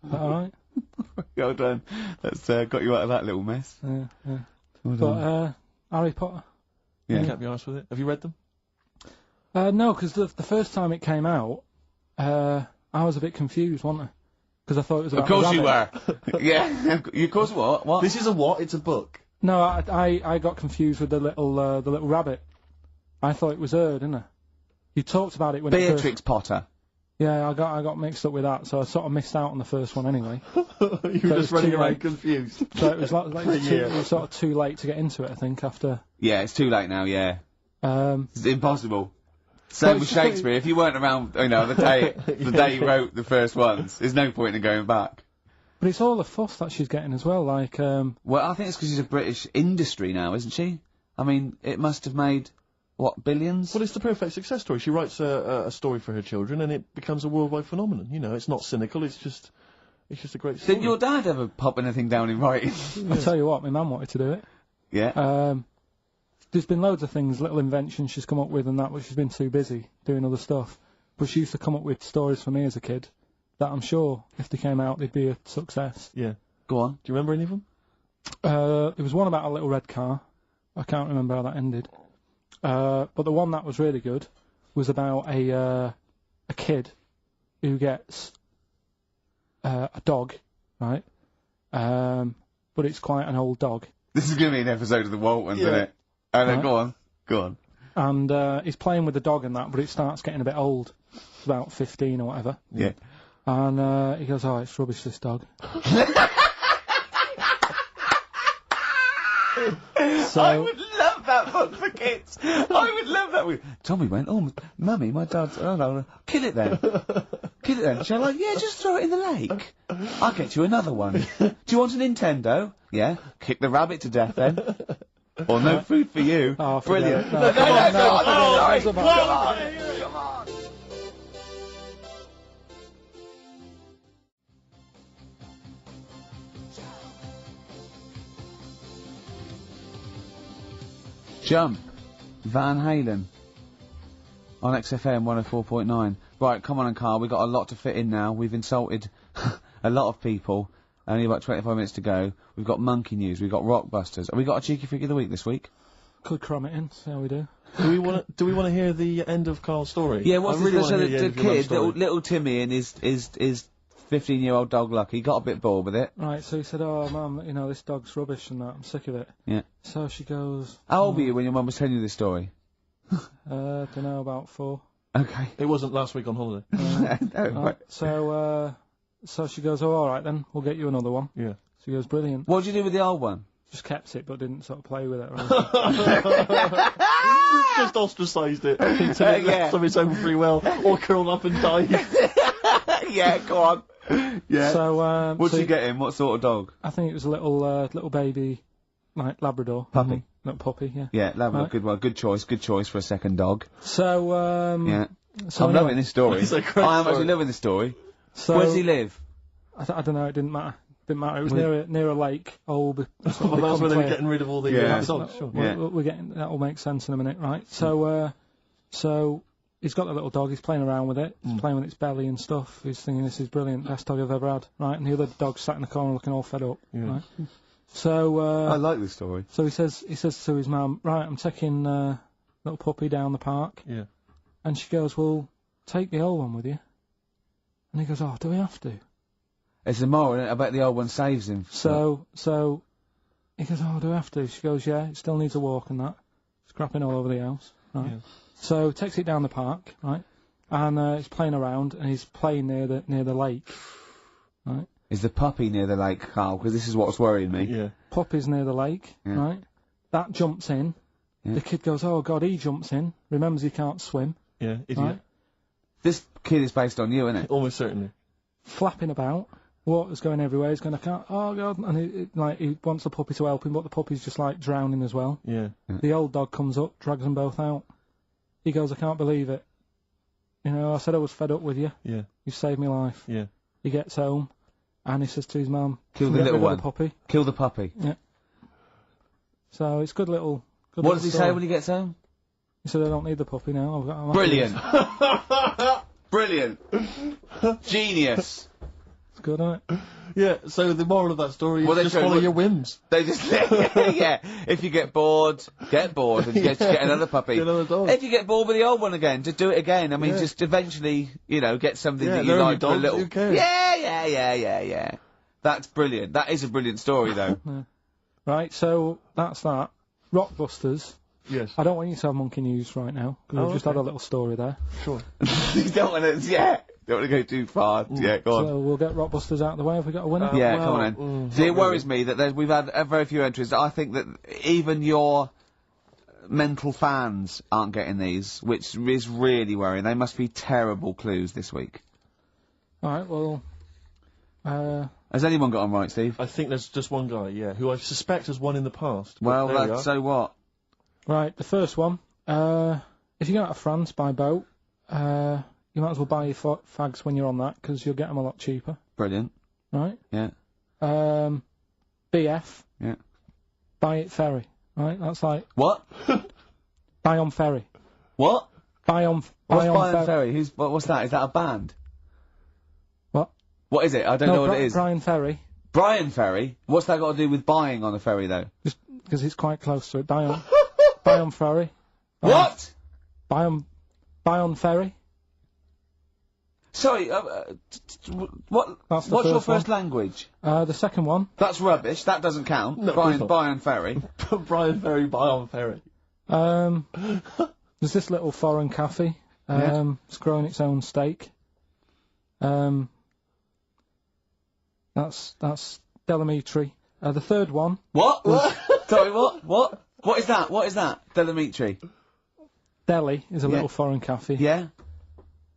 that alright? Well done. That's got you out of that little mess. Yeah. Well done. Harry Potter. Yeah. You can't be honest with it. Have you read them? No, because the first time it came out, I was a bit confused, wasn't I? Because I thought it was about Of course you were. Yeah. Of course what? This is a what? It's a book. No, I got confused with the little rabbit. I thought it was her, didn't I? You talked about it when Beatrix Potter. Yeah, I got mixed up with that, so I sort of missed out on the first one anyway. You were just running around confused. So it was it was sort of too late to get into it, I think, after. Yeah, it's too late now, yeah. It's impossible. Same with Shakespeare, if you weren't around, the day he wrote the first ones, there's no point in going back. But it's all the fuss that she's getting as well, like, Well, I think it's because she's a British industry now, isn't she? I mean, it must have made, what, billions? Well, it's the perfect success story. She writes a story for her children, and it becomes a worldwide phenomenon. It's not cynical, it's just a great story. Did your dad ever pop anything down in writing? I'll tell you what, my mum wanted to do it. Yeah. There's been loads of things, little inventions she's come up with and that, but she's been too busy doing other stuff. But she used to come up with stories for me as a kid that I'm sure, if they came out, they'd be a success. Yeah. Go on. Do you remember any of them? There was one about a little red car. I can't remember how that ended. But the one that was really good was about a kid who gets a dog, right? But it's quite an old dog. This is going to be an episode of the Waltons, isn't it? Right. Go on. And he's playing with the dog and that, but it starts getting a bit old. It's about 15 or whatever. Yeah. And he goes, oh, it's rubbish, this dog. So, I would love that book for kids. I would love that. Tommy went, oh, Mummy, my dad's, oh no, kill it then. Kill it then. She's like, yeah, just throw it in the lake. I'll get you another one. Do you want a Nintendo? Yeah. Kick the rabbit to death then. Or no food for you. Oh, brilliant. No, come on. Jump. Van Halen. On XFM 104.9. Right, come on, KARL, we've got a lot to fit in now. We've insulted a lot of people. Only about 25 minutes to go. We've got monkey news. We've got Rockbusters. Have we got a cheeky freak of the week this week? Could cram it in. See how we do. Do we want to hear the end of Carl's story? Yeah, what's I really this? wanna So hear the end the of your mum's kid, story. little Timmy, and his 15-year-old dog Lucky got a bit bored with it. Right, so he said, "Oh, Mum, you know, this dog's rubbish and that. I'm sick of it." Yeah. So she goes, How old were you when your mum was telling you this story? don't know, about 4. Okay. It wasn't last week on holiday. Right. So she goes, "Oh, all right then, we'll get you another one." Yeah. She goes, "Brilliant." What did you do with the old one? Just kept it, but didn't sort of play with it. Or Just ostracised it. Yeah. Of its own free will, or curled up and died. Yeah, go on. Yeah. So, What'd you get him? What sort of dog? I think it was a little baby, like Labrador. Puppy. Little puppy, yeah. Yeah, Labrador. Right. Good one. Good choice for a second dog. So, Yeah. so I'm anyway, loving this story. It's a great I am story. actually loving this story. So, Where does he live? I don't know. It didn't matter. Didn't matter. It was near a lake. Well, that's where they were getting rid of all the dogs. Sure. We're getting that will make sense in a minute, right? So, so he's got the little dog. He's playing around with it. He's playing with its belly and stuff. He's thinking this is brilliant, best dog I've ever had, right? And the other dog sat in the corner looking all fed up, right? So, I like this story. so he says to his mum, right, I'm taking little puppy down the park. Yeah. And she goes, well, take the old one with you. And he goes, oh, do we have to? It's the moral, isn't it? I bet the old one saves him. So he goes, oh, do we have to? She goes, yeah, it still needs a walk and that. Scrapping all over the house, right? Yeah. So takes it down the park, right? And he's playing around, and he's playing near the lake, right? Is the puppy near the lake, Carl? Because this is what's worrying me. Yeah. Puppy's near the lake, right? That jumps in. Yeah. The kid goes, oh God, he jumps in. Remembers he can't swim. Yeah, idiot. Right? This kid is based on you, isn't it? Almost certainly. Flapping about. Water's going everywhere. He's going, I can't. Oh God! And he wants the puppy to help him, but the puppy's just like drowning as well. Yeah. The old dog comes up, drags them both out. He goes, I can't believe it. You know, I said I was fed up with you. Yeah. You saved me life. Yeah. He gets home, and he says to his mum, Kill the "Get little rid of one. the puppy." Kill the puppy. Yeah. So it's good little. Good What little does he story. say when he gets home? He said, I don't need the puppy now. I'm happy Brilliant. with Brilliant. Genius. It's good, isn't it? Yeah, so the moral of that story is Well, they just show follow what- your whims. They just yeah. If you get bored, and get another puppy. Get another dog. If you get bored with the old one again, just do it again. I mean, Yeah. just eventually, get something Yeah, that you learn your like for a dogs, little. who cares? Yeah. That's brilliant. That is a brilliant story, though. Right, so that's that. Rockbusters. Yes. I don't want you to have monkey news right now, because we've just had a little story there. Sure. You don't want to, don't want to go too far. Yeah, go on. So we'll get Rockbusters out of the way. Have we got a winner? Yeah, come on then. See, it worries me that we've had very few entries. I think that even your mental fans aren't getting these, which is really worrying. They must be terrible clues this week. Alright, well... Has anyone got them right, Steve? I think there's just one guy, yeah, who I suspect has won in the past. but Well, there we are. so what? Right, the first one. If you go out to France by boat, you might as well buy your fags when you're on that, because you'll get them a lot cheaper. Brilliant. Right? Yeah. BF. Yeah. Buy it ferry. Right? That's like... What? Buy on ferry. What? Buy on What's on Brian Ferry? What's that? Is that a band? What? What is it? I don't know what it is. Brian Ferry. Brian Ferry? What's that got to do with buying on a ferry, though? Just because it's quite close to it. Buy on... buy on ferry. What? Buy on ferry. Sorry, what? That's the What's your first one. first language? The second one. That's rubbish. That doesn't count. No, Brian Ferry. Brian Ferry, buy on ferry. There's this little foreign cafe. It's growing its own steak. That's Delamitri. The third one. What? Sorry, what? What is that? What is that? Delamitri. Delhi is a little foreign cafe. Yeah.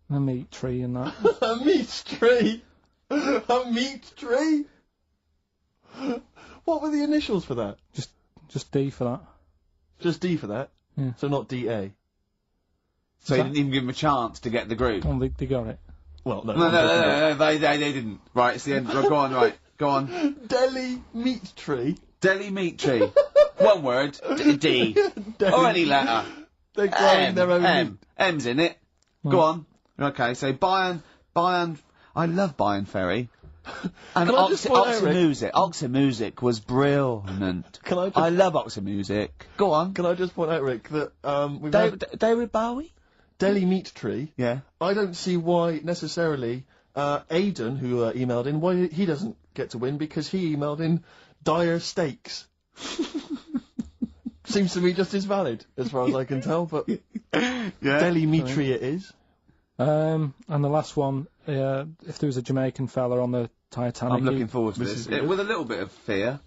A meat tree and that. A meat tree? A meat tree? What were the initials for that? Just D for that. Just D for that? Yeah. So not DA? So you didn't even give him a chance to get the group? Oh, they got it. Well, no. No, they didn't. Right, it's the end. Go on, right. Go on. Delhi meat tree? Delhi meat tree. One word. D. Or any letter. They're growing their own meat. M's in it. Go on. Okay, so Bayern, I love Bayern Ferry. And Can I just point out, Rick- Oxymusic was brilliant. Can I just- I love Oxymusic. Go on. Can I just point out, Rick, that we've had David Bowie? Deli Meat Tree. Yeah. I don't see why necessarily Aidan, who emailed in, why he doesn't get to win, because he emailed in dire steaks. Seems to me just as valid, as far as I can tell, but Deli Meat Tree it is. And the last one, if there was a Jamaican fella on the Titanic... I'm looking forward to this. With a little bit of fear.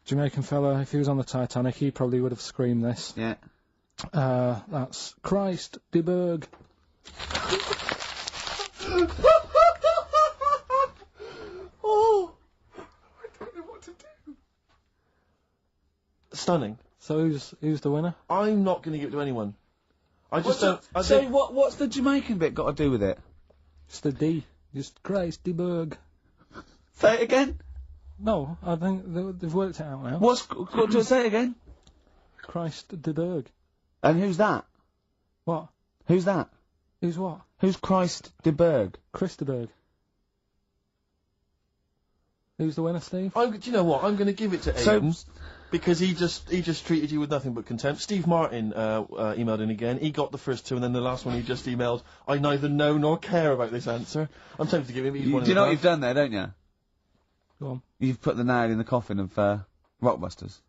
Jamaican fella, if he was on the Titanic, he probably would have screamed this. Yeah. That's Christ de Burgh. Oh! I don't know what to do. Stunning. So who's the winner? I'm not going to give it to anyone. I just What's the Jamaican bit got to do with it? It's the D. Just Christ de Burgh. Say it again. No, I think they've worked it out now. What do I say it again? Christ de Burgh. And who's that? What? Who's that? Who's what? Who's Christ de Burgh? Chris de Burgh. Who's the winner, Steve? Do you know what? I'm going to give it to Aidan. Because he just treated you with nothing but contempt. Steve Martin emailed in again. He got the first two, and then the last one he just emailed, I neither know nor care about this answer. I'm tempted to give him. Do you know what you've done there, don't you? Go on. You've put the nail in the coffin of Rockbusters.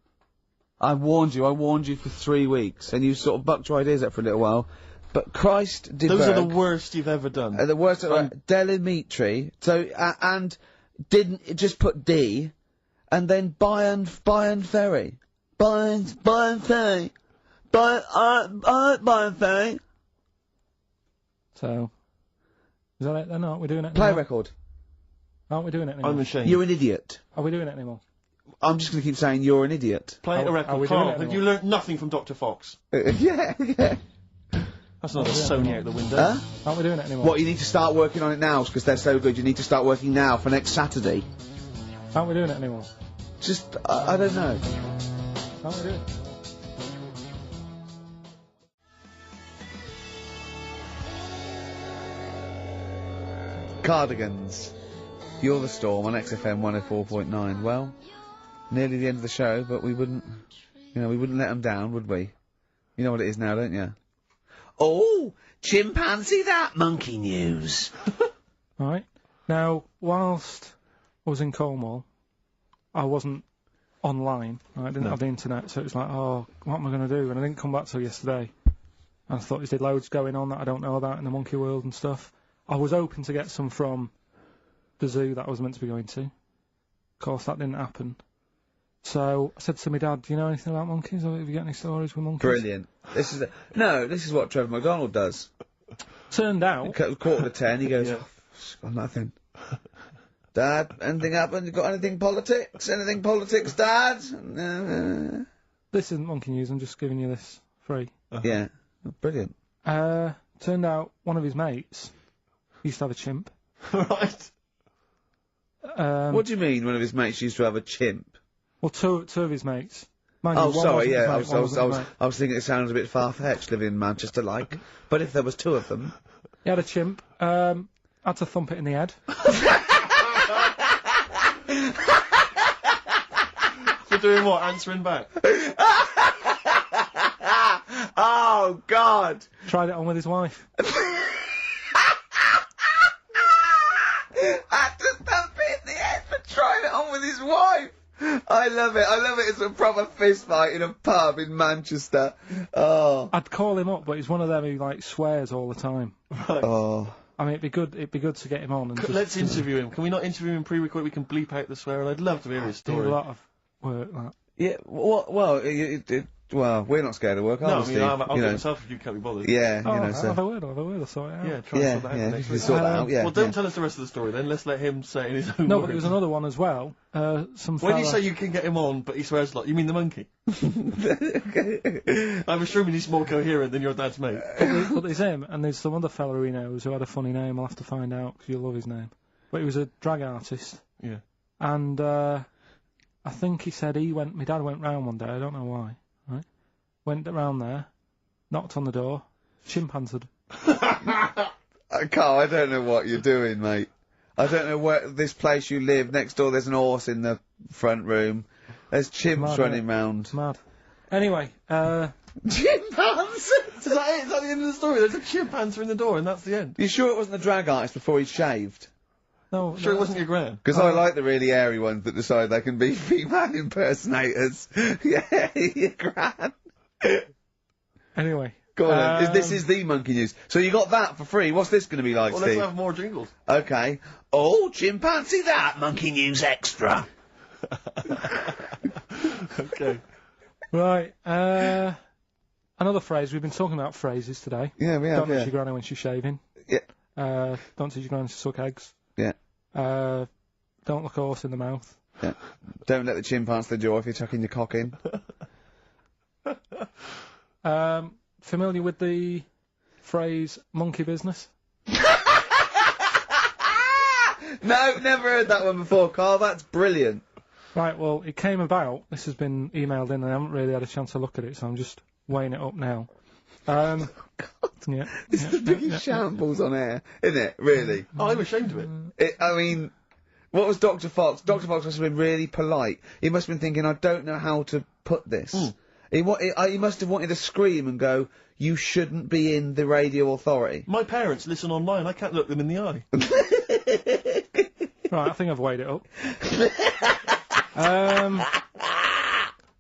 I warned you for 3 weeks, and you sort of bucked your ideas up for a little while. But Christ de Burgh... Those are the worst you've ever done. The worst... Delimitri. So, and didn't just put D... And then Bayern Ferry. Bayern Ferry. Bayern Ferry. So, is that it then? Aren't we doing it Play anymore? record. Aren't we doing it anymore? I'm ashamed. You're an idiot. Are we doing it anymore? I'm just going to keep saying you're an idiot. Play a Are record. we doing Carl, it have you learnt nothing from Dr. Fox? Yeah. That's not a Sony out the window. Aren't we doing it anymore? What, you need to start working on it now, because they're so good. You need to start working now for next Saturday. Aren't we doing it anymore? Just, I don't know. Aren't we doing it? Cardigans. You're the Storm on XFM 104.9. Well, nearly the end of the show, but we wouldn't let them down, would we? You know what it is now, don't you? Oh, chimpanzee that monkey news. Right. Now, whilst I was in Cornwall, I wasn't online. I didn't have the internet, so it was like, oh, what am I going to do? And I didn't come back till yesterday. And I thought there's loads going on that I don't know about in the monkey world and stuff. I was hoping to get some from the zoo that I was meant to be going to. Of course, that didn't happen. So I said to my dad, do you know anything about monkeys, or have you got any stories with monkeys? Brilliant. This is what Trevor McDonald does. Turned out... Quarter to 10, he goes, oh, got nothing. Dad, anything happened? You got anything politics? Anything politics, Dad? This isn't monkey news, I'm just giving you this free. Yeah, brilliant. Turned out one of his mates used to have a chimp. Right. What do you mean one of his mates used to have a chimp? Well, two of his mates. Mind Oh, you, one sorry, wasn't his yeah, mate, one wasn't his mate. I was thinking it sounded a bit far-fetched living in Manchester, like. But if there was two of them... He had a chimp, had to thump it in the head. For doing what? Answering back? Oh, God! Tried it on with his wife. Had to thump it in the head for trying it on with his wife! I love it. It's a proper fist fight in a pub in Manchester. Oh. I'd call him up, but he's one of them who, like, swears all the time. Right. Oh. I mean, it'd be good to get him on and Let's interview him. Can we not interview him pre-record? We can bleep out the swear, and I'd love to hear his story. Do a lot of work, that. Yeah, well, we're not scared of work, are we, Steve? I'll get myself if you can't be bothered. Yeah, I'll have a word, I'll sort it out. Yeah, try and sort that out next week. Sort that out, yeah. Well, don't tell us the rest of the story then, let's let him say it in his own No, words. but there was another one as well. When you say you can get him on, but he swears a lot, you mean the monkey? I'm assuming he's more coherent than your dad's mate. But there's him, and there's some other fella he knows who had a funny name. I'll have to find out, because you'll love his name. But he was a drag artist. Yeah. And, I think he said my dad went round one day, I don't know why, right? Went around there, knocked on the door, chimpanzeed. Carl, I don't know what you're doing, mate. I don't know where this place you live. Next door, there's an horse in the front room. There's chimps running round. Mad. Anyway, Chimpanzees! Is that it? Is that the end of the story? There's a chimpanzee in the door, and that's the end. You sure it wasn't the drag artist before he shaved? No. Sure it wasn't your gran? Because I like the really airy ones that decide they can be female impersonators. Yeah, your gran. Anyway. Go on then. This is the Monkey News. So you got that for free. What's this going to be like, Well, Steve? let's have more jingles. Okay. Oh, chimpanzee that! Monkey News Extra. Okay. Right, another phrase. We've been talking about phrases today. Yeah, we have, Don't touch yeah. your granny when she's shaving. Yeah. Don't touch your granny to suck eggs. Yeah. Don't look a horse in the mouth. Yeah. Don't let the chimpanzee the jaw if you're tucking your cock in. Familiar with the phrase monkey business? No, never heard that one before, Carl. That's brilliant. Right, well, it came about. This has been emailed in, and I haven't really had a chance to look at it, so I'm just weighing it up now. Yeah. It's the biggest shambles on air, isn't it? Really? Oh, I'm ashamed of it. I mean, what was Dr. Fox? Dr. Fox must have been really polite. He must have been thinking, I don't know how to put this. He must have wanted to scream and go, you shouldn't be in the radio authority. My parents listen online. I can't look them in the eye. Right, I think I've weighed it up.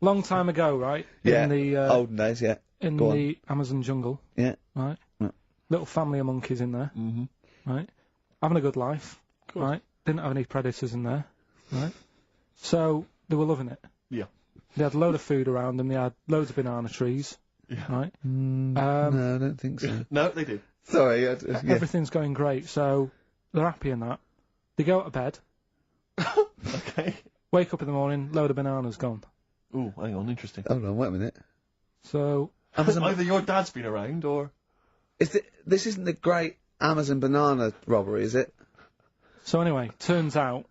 Long time ago, right? Yeah. In the olden days, yeah. In Go the Amazon jungle. Yeah. Right. Yeah. Little family of monkeys in there. Mm-hmm. Right. Having a good life. Right. Didn't have any predators in there. Right. So they were loving it. Yeah. They had a load of food around them. They had loads of banana trees. Yeah. Right. No, I don't think so. No, they did. Sorry. Yeah. Everything's going great. So they're happy in that. They go to bed. Okay. Wake up in the morning. Load of bananas gone. Ooh, hang on, interesting. Hold on, wait a minute. So either your dad's been around, or this isn't the great Amazon banana robbery, is it? So anyway, turns out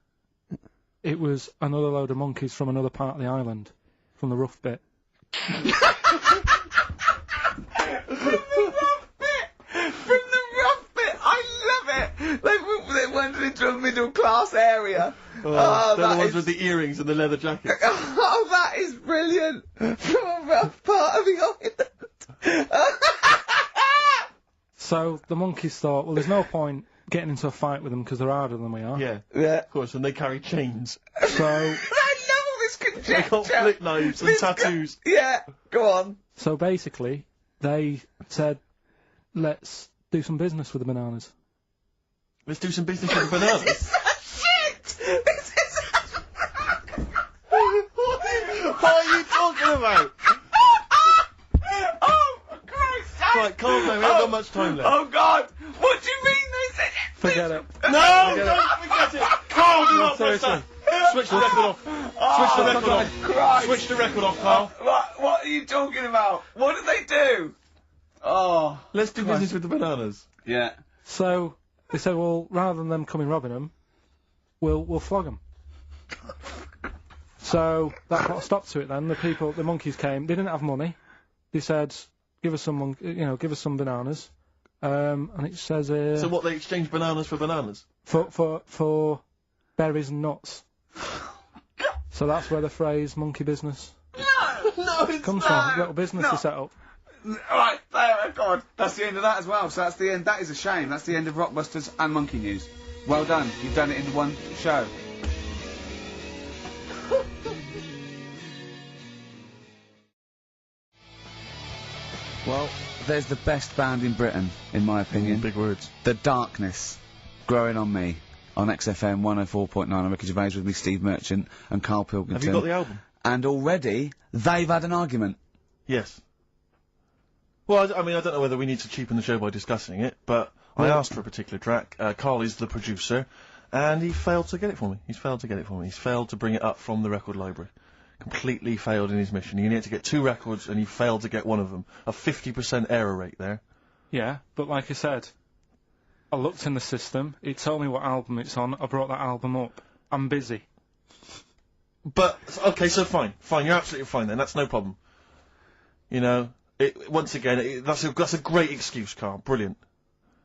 it was another load of monkeys from another part of the island, from the rough bit. From the rough bit! I love it! They went into a middle class area. Oh, they're the ones with the earrings and the leather jackets. Oh, that is brilliant! From a rough part of the island. So the monkeys thought, well, there's no point getting into a fight with them because they're harder than we are. Yeah, of course, and they carry chains. So I love all this conjecture. They got flip knives and tattoos. Yeah, go on. So basically, they said, let's do some business with the bananas. Let's do some business with the bananas. Shit! This is What are you talking about? Oh, for Christ's sake! Right, calm down. We haven't got much time left. Oh God! What do you mean they said it? Forget it. No, don't forget it. Carl, do not press that. Switch the record off. Switch the record off. Christ. Switch the record off, Carl. What are you talking about? What did they do? Oh. Let's do business with the bananas. Yeah. So they said, well, rather than them coming robbing them, we'll flog them. So that put a stop to it then. The monkeys came. They didn't have money. They said, give us some, give us some bananas. And it says so what, they exchange bananas for bananas? For berries and nuts. So that's where the phrase monkey business No, it's comes not. from. Little business to set up. Right, there, oh God. That's the end of that as well. So that's the end. That is a shame. That's the end of Rockbusters and Monkey News. Well done. You've done it in one show. Well, there's the best band in Britain, in my opinion. Big words. The Darkness, Growing on Me, on XFM 104.9 on Ricky Gervais with me, Steve Merchant, and KARL Pilkington. Have you got the album? And already, they've had an argument. Yes. Well, I mean, I don't know whether we need to cheapen the show by discussing it, but I asked for a particular track. KARL is the producer, and he failed to get it for me. He's failed to get it for me. He's failed to bring it up from the record library. Completely failed in his mission. He needed to get 2 records, and he failed to get one of them. A 50% error rate there. Yeah, but like I said, I looked in the system, it told me what album it's on, I brought that album up. I'm busy. But, okay, so fine. Fine, you're absolutely fine then, that's no problem. You know, once again, that's a great excuse, KARL. Brilliant.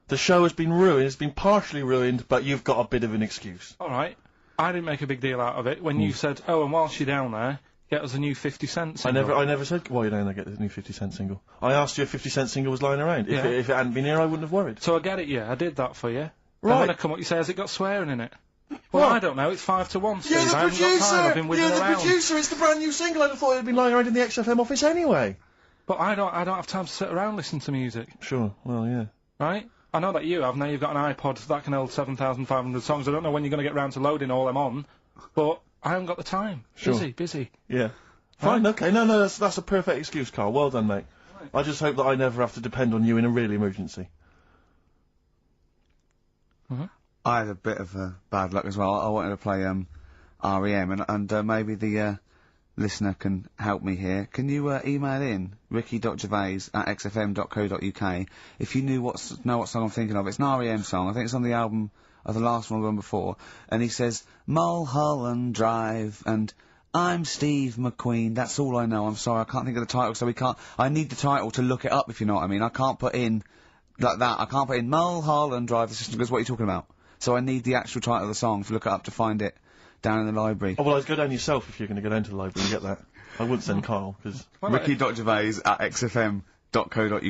The show has been ruined. It's been partially ruined, but you've got a bit of an excuse. All right. I didn't make a big deal out of it when you said, oh, and whilst you're down there, get us a new 50 Cent single. I never said, while you're down there, get the new 50 Cent single. I asked you if 50 Cent single was lying around. Yeah. If it hadn't been here, I wouldn't have worried. So I get it, yeah. I did that for you. Right. And then I come up, you say, has it got swearing in it? Well, What? I don't know. It's 5 to 1, Steve. You're the I haven't got time. I've been whizzing You're the around. producer! It's the brand new single! I'd have thought it had been lying around in the XFM office anyway. But I don't have time to sit around listening to music. Sure, well, yeah. Right? I know that you have. Now you've got an iPod that can hold 7,500 songs. I don't know when you're going to get round to loading all them on, but I haven't got the time. Sure. Busy. Yeah. Fine, okay. No, that's a perfect excuse, Carl. Well done, mate. Right. I just hope that I never have to depend on you in a real emergency. I had a bit of bad luck as well. I wanted to play REM, and maybe the listener can help me here. Can you email in ricky.gervais@xfm.co.uk if you know what song I'm thinking of? It's an REM song. I think it's on the album of the last one before. And he says Mulholland Drive and I'm Steve McQueen. That's all I know. I'm sorry, I can't think of the title, so we can't. I need the title to look it up, if you know what I mean. I can't put in like that. I can't put in Mulholland Drive. The system goes, what are you talking about? So I need the actual title of the song to look it up to find it down in the library. Oh, well, I'd go down yourself if you're going to go down to the library and get that. I wouldn't send Carl, because... Ricky.gervais@xfm.co.uk.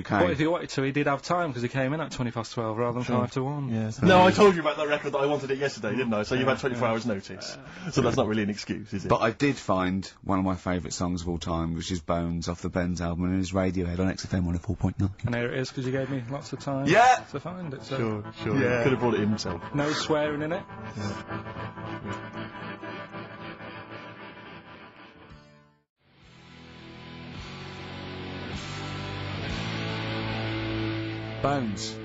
But if he wanted to, he did have time, because he came in at 12:20 rather than 5 to 1. Yes. No, I told you about that record that I wanted it yesterday, didn't I? So you've had 24 hours notice. So that's not really an excuse, is it? But I did find one of my favourite songs of all time, which is Bones off the Benz album, and it's Radiohead on XFM 104.9. And here it is, because you gave me lots of time Yeah! to find it. So Sure. Yeah. Could have brought it in himself. no swearing in it. Bones.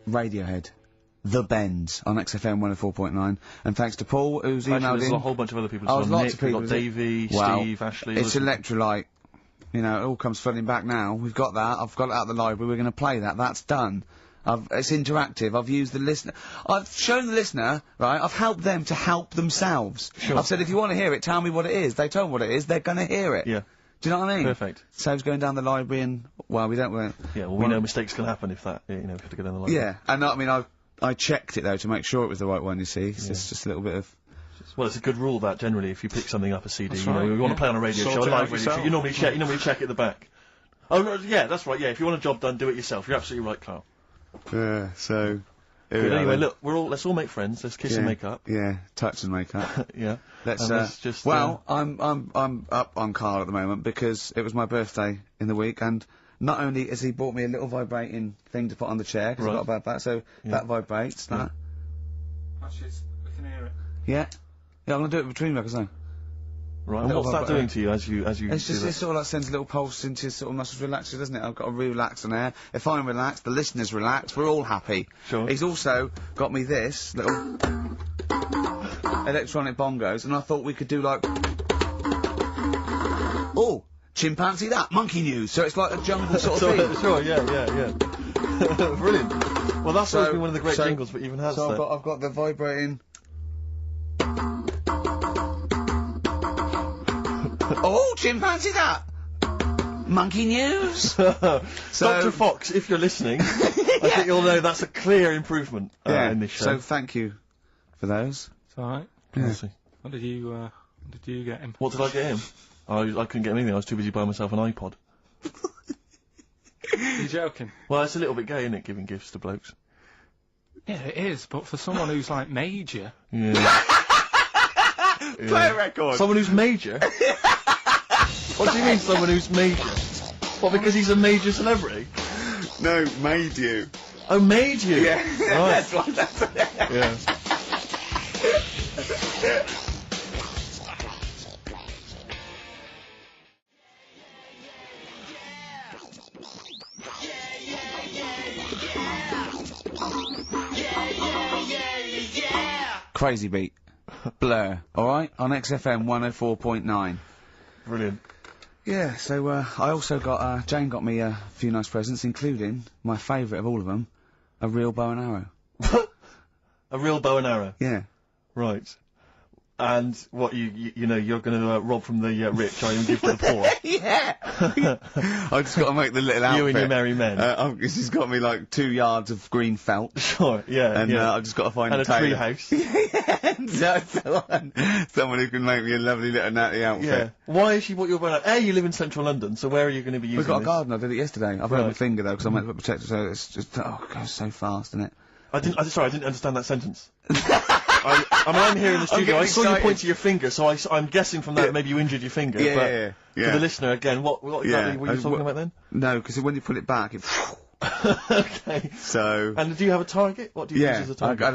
Radiohead. The Bends on XFM 104.9. And thanks to Paul, who's emailed There's in. a whole bunch of other people. Oh, There's lots Nick, of people. we've got Davey, Wow. Steve, Ashley. It's Electrolyte. You know, it all comes flooding back now. We've got that. I've got it out of the library. We're going to play that. That's done. It's interactive. I've used the listener. I've shown the listener, right? I've helped them to help themselves. Sure. I've said, if you want to hear it, tell me what it is. They told me what it is. They're going to hear it. Yeah. Do you know what I mean? Perfect. Saves going down the library and, well, we don't... Yeah, well, we know mistakes can happen if that, you know, if you have to go down the library. Yeah, and I mean, I checked it, though, to make sure it was the right one, you see. It's just a little bit of... Well, it's a good rule that, generally, if you pick something up, a CD, That's you know, right, we want yeah. to play on a radio Sort show, it a out live radio yourself. show, you normally check at the back. Oh, no, yeah, that's right, yeah, if you want a job done, do it yourself. You're absolutely right, Carl. Yeah, so... Good, anyway, look, let's all make friends, let's kiss and make up. Yeah, touch and make up. Yeah. Let's just... Well, I'm up on Carl at the moment because it was my birthday in the week, and not only has he bought me a little vibrating thing to put on the chair, because I got about that, so that vibrates, that. Actually, we can hear it. Yeah. Yeah, I'm gonna do it between records now. Right, and what's that doing to you as you It's do just, that? it sort of like sends a little pulse into your sort of muscles, relaxes, doesn't it? I've got to relax on air. If I'm relaxed, the listener's relaxed, we're all happy. Sure. He's also got me this little electronic bongos, and I thought we could do like... Oh! Chimpanzee that! Monkey news! So it's like a jungle sort of thing. Sure, yeah. Brilliant. Well, that's always been one of the great so- jingles, but even has So that. I've got the vibrating... Oh, chimpanzee that! Monkey news! Dr. Fox, if you're listening, I think you'll know that's a clear improvement in this show. So thank you for those. It's alright. Yeah. What did you get him? What did I get him? I couldn't get him anything, I was too busy buying myself an iPod. You're joking? Well, it's a little bit gay, isn't it, giving gifts to blokes? Yeah, it is, but for someone who's like major... Yeah. Play a record! Someone who's major? What do you mean, someone who's major? What, because he's a major celebrity? No, made you. Oh, made you? Yeah. Right. That's what Yeah. Crazy Beat. Blur. Alright? On XFM 104.9. Brilliant. Yeah, so, I also got, Jane got me a few nice presents, including my favourite of all of them, a real bow and arrow. A real bow and arrow? Yeah. Right. And what you know you're going to rob from the rich, and give to the poor. Yeah. I just got to make the little outfit. You and your merry men. She's got me like 2 yards of green felt. Sure. Yeah. And yeah. I've just got to find and a tailor. tree house. Someone who can make me a lovely little natty outfit. Yeah. Why is she what you're wearing? You live in central London, so where are you going to be using We've got this? a garden. I did it yesterday. I've hurt my finger though because I meant to put protector, so it's just it goes so fast, isn't it? I didn't understand that sentence. I'm here in the studio. I saw you point to your finger, so I'm guessing from that maybe you injured your finger. Yeah. For the listener, again, what exactly were you talking about then? No, because when you pull it back, it. Okay. So. And do you have a target? What do you use as a target? I got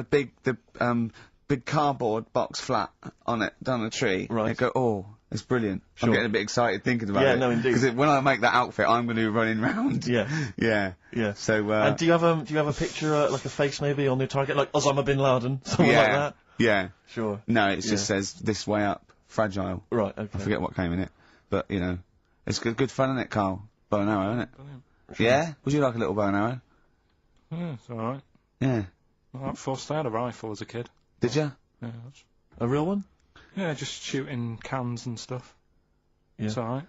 a big cardboard box flat on it, down the tree. Right. I go, it's brilliant. Sure. I'm getting a bit excited thinking about it. Yeah, no, indeed. Because when I make that outfit, I'm going to be running round. Yeah. Yeah. Yeah. So, and do you have a picture, like a face maybe on the target, like Osama bin Laden, something like that? Yeah. Sure. No, it just says this way up, fragile. Right. Okay. I forget what came in it, but you know, it's good fun, isn't it, Carl? Bow and arrow, isn't it? Brilliant. Sure. Yeah. Would you like a little bow and arrow? Yeah, it's all right. Yeah. Well, I had a rifle as a kid. Did you? Yeah. A real one? Yeah, just shooting cans and stuff. Yeah. It's all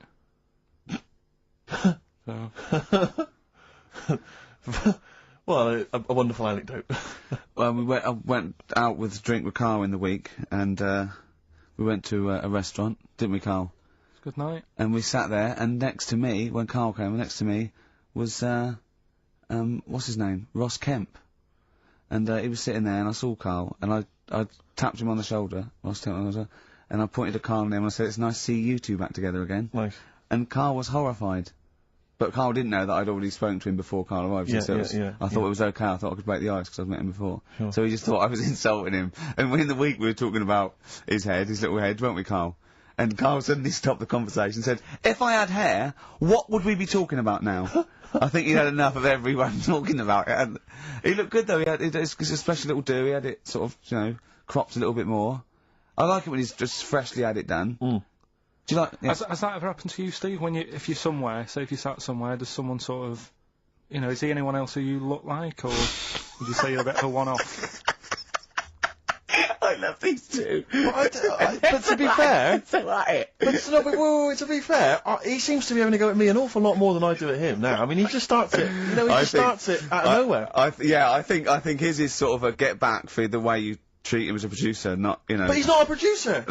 right. So. Well, a wonderful anecdote. Well, I went out with a drink with Carl in the week, and we went to a restaurant, didn't we, Carl? Good night. And we sat there, and next to me, when Carl came, next to me was what's his name? Ross Kemp. And he was sitting there, and I saw Carl, and I tapped him on the shoulder, Ross Kemp on the shoulder, and I pointed to Carl and him, and I said, "It's nice to see you two back together again." Nice. And Carl was horrified. But Carl didn't know that I'd already spoken to him before Carl arrived. I thought it was okay. I thought I could break the ice because I'd met him before. Sure. So he just thought I was insulting him. And in the week we were talking about his little head, weren't we, Carl? And Carl suddenly stopped the conversation and said, "If I had hair, what would we be talking about now?" I think he had enough of everyone talking about it. And he looked good though. It's a special little do. He had it sort of, cropped a little bit more. I like it when he's just freshly had it done. Mm. Do you like? Yeah. Has that ever happened to you, Steve? If you're somewhere, say if you sat somewhere, does someone sort of, is he anyone else who you look like, or would you say you're a bit of a one-off? I love these two. But to be fair, to be fair, he seems to be having to go at me an awful lot more than I do at him now. I mean, he just starts it. He starts it out of nowhere. I think his is sort of a get back for the way you treat him as a producer, not. But he's not a producer.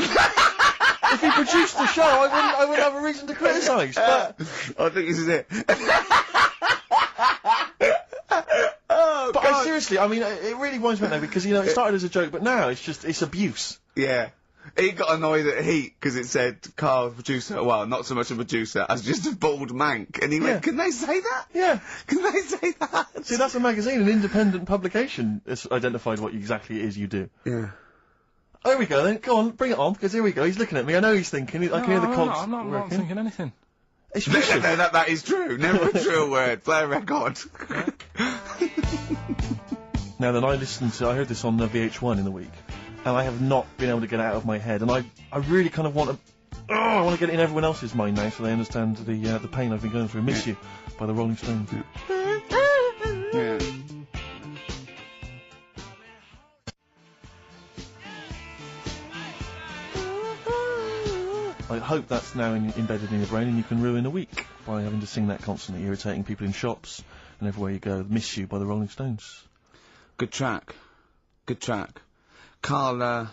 If he produced the show, I wouldn't have a reason to criticise. But I think this is it. But seriously, I mean, it really winds me up now because it started as a joke, but now it's abuse. Yeah. He got annoyed at Heat because it said Carl producer, well, not so much a producer as just a bald mank, and he went, "Can they say that? Yeah. Can they say that?" See, that's a magazine, an independent publication has identified what exactly it is you do. Yeah. There we go then. Go on, bring it on, because here we go. He's looking at me. I know he's thinking. I can hear the cogs. I'm not thinking anything. It's no, that is true. Never a true word. Play a record. Now then, I heard this on VH1 in the week, and I have not been able to get it out of my head, and I really kind of want to get it in everyone else's mind now, so they understand the pain I've been going through. Miss You by the Rolling Stones. Yeah. I hope that's now embedded in your brain and you can ruin a week by having to sing that constantly, irritating people in shops and everywhere you go. Miss You by the Rolling Stones. Good track. Good track. Carl,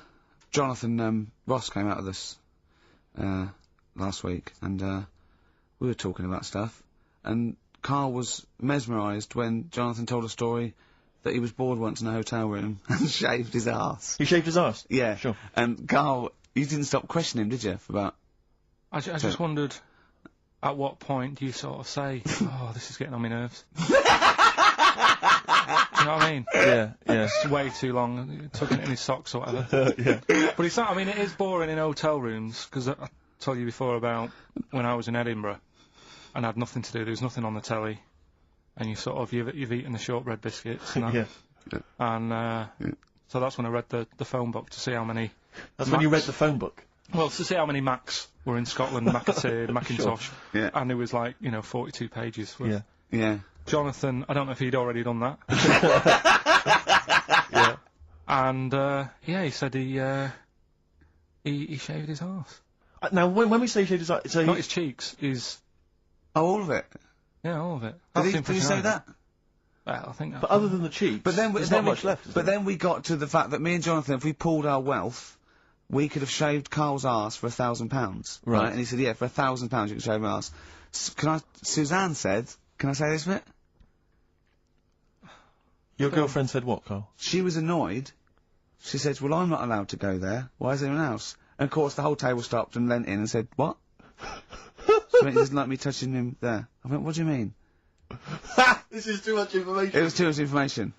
Jonathan, Ross came out of this, last week, and, we were talking about stuff, and Carl was mesmerised when Jonathan told a story that he was bored once in a hotel room and shaved his arse. He shaved his arse? Yeah. Sure. And Carl, you didn't stop questioning him, did you, for about... I just wondered, at what point do you sort of say, "Oh, this is getting on my nerves"? You know what I mean? Yeah. It's way too long. Took it in his socks or whatever. Yeah. But it's not. I mean, it is boring in hotel rooms because I told you before about when I was in Edinburgh and had nothing to do. There was nothing on the telly, and you've eaten the shortbread biscuits and that. Yeah. And so that's when I read the phone book to see how many. That's when you read the phone book. Well, to see how many Macs were in Scotland, Macintosh, Sure. Yeah. And it was like 42 pages. Worth. Yeah. Jonathan, I don't know if he'd already done that. Yeah. And he said he He shaved his arse. Now, when we say shaved his arse, so not his cheeks, his... Oh, all of it? Yeah, all of it. Did he say that? Well, I think that's... But other than the cheeks, there's not much left, is But there? then we got to the fact that me and Jonathan, if we pooled our wealth, we could have shaved Carl's arse for £1,000. Right. And he said, yeah, for £1,000 you can shave my arse. Suzanne said, can I say this bit? Your girlfriend said what, Carl? She was annoyed. She said, well, I'm not allowed to go there. Why is anyone else? And of course, the whole table stopped and leant in and said, what? So he doesn't like me touching him there. I went, what do you mean? This is too much information. It was too much information.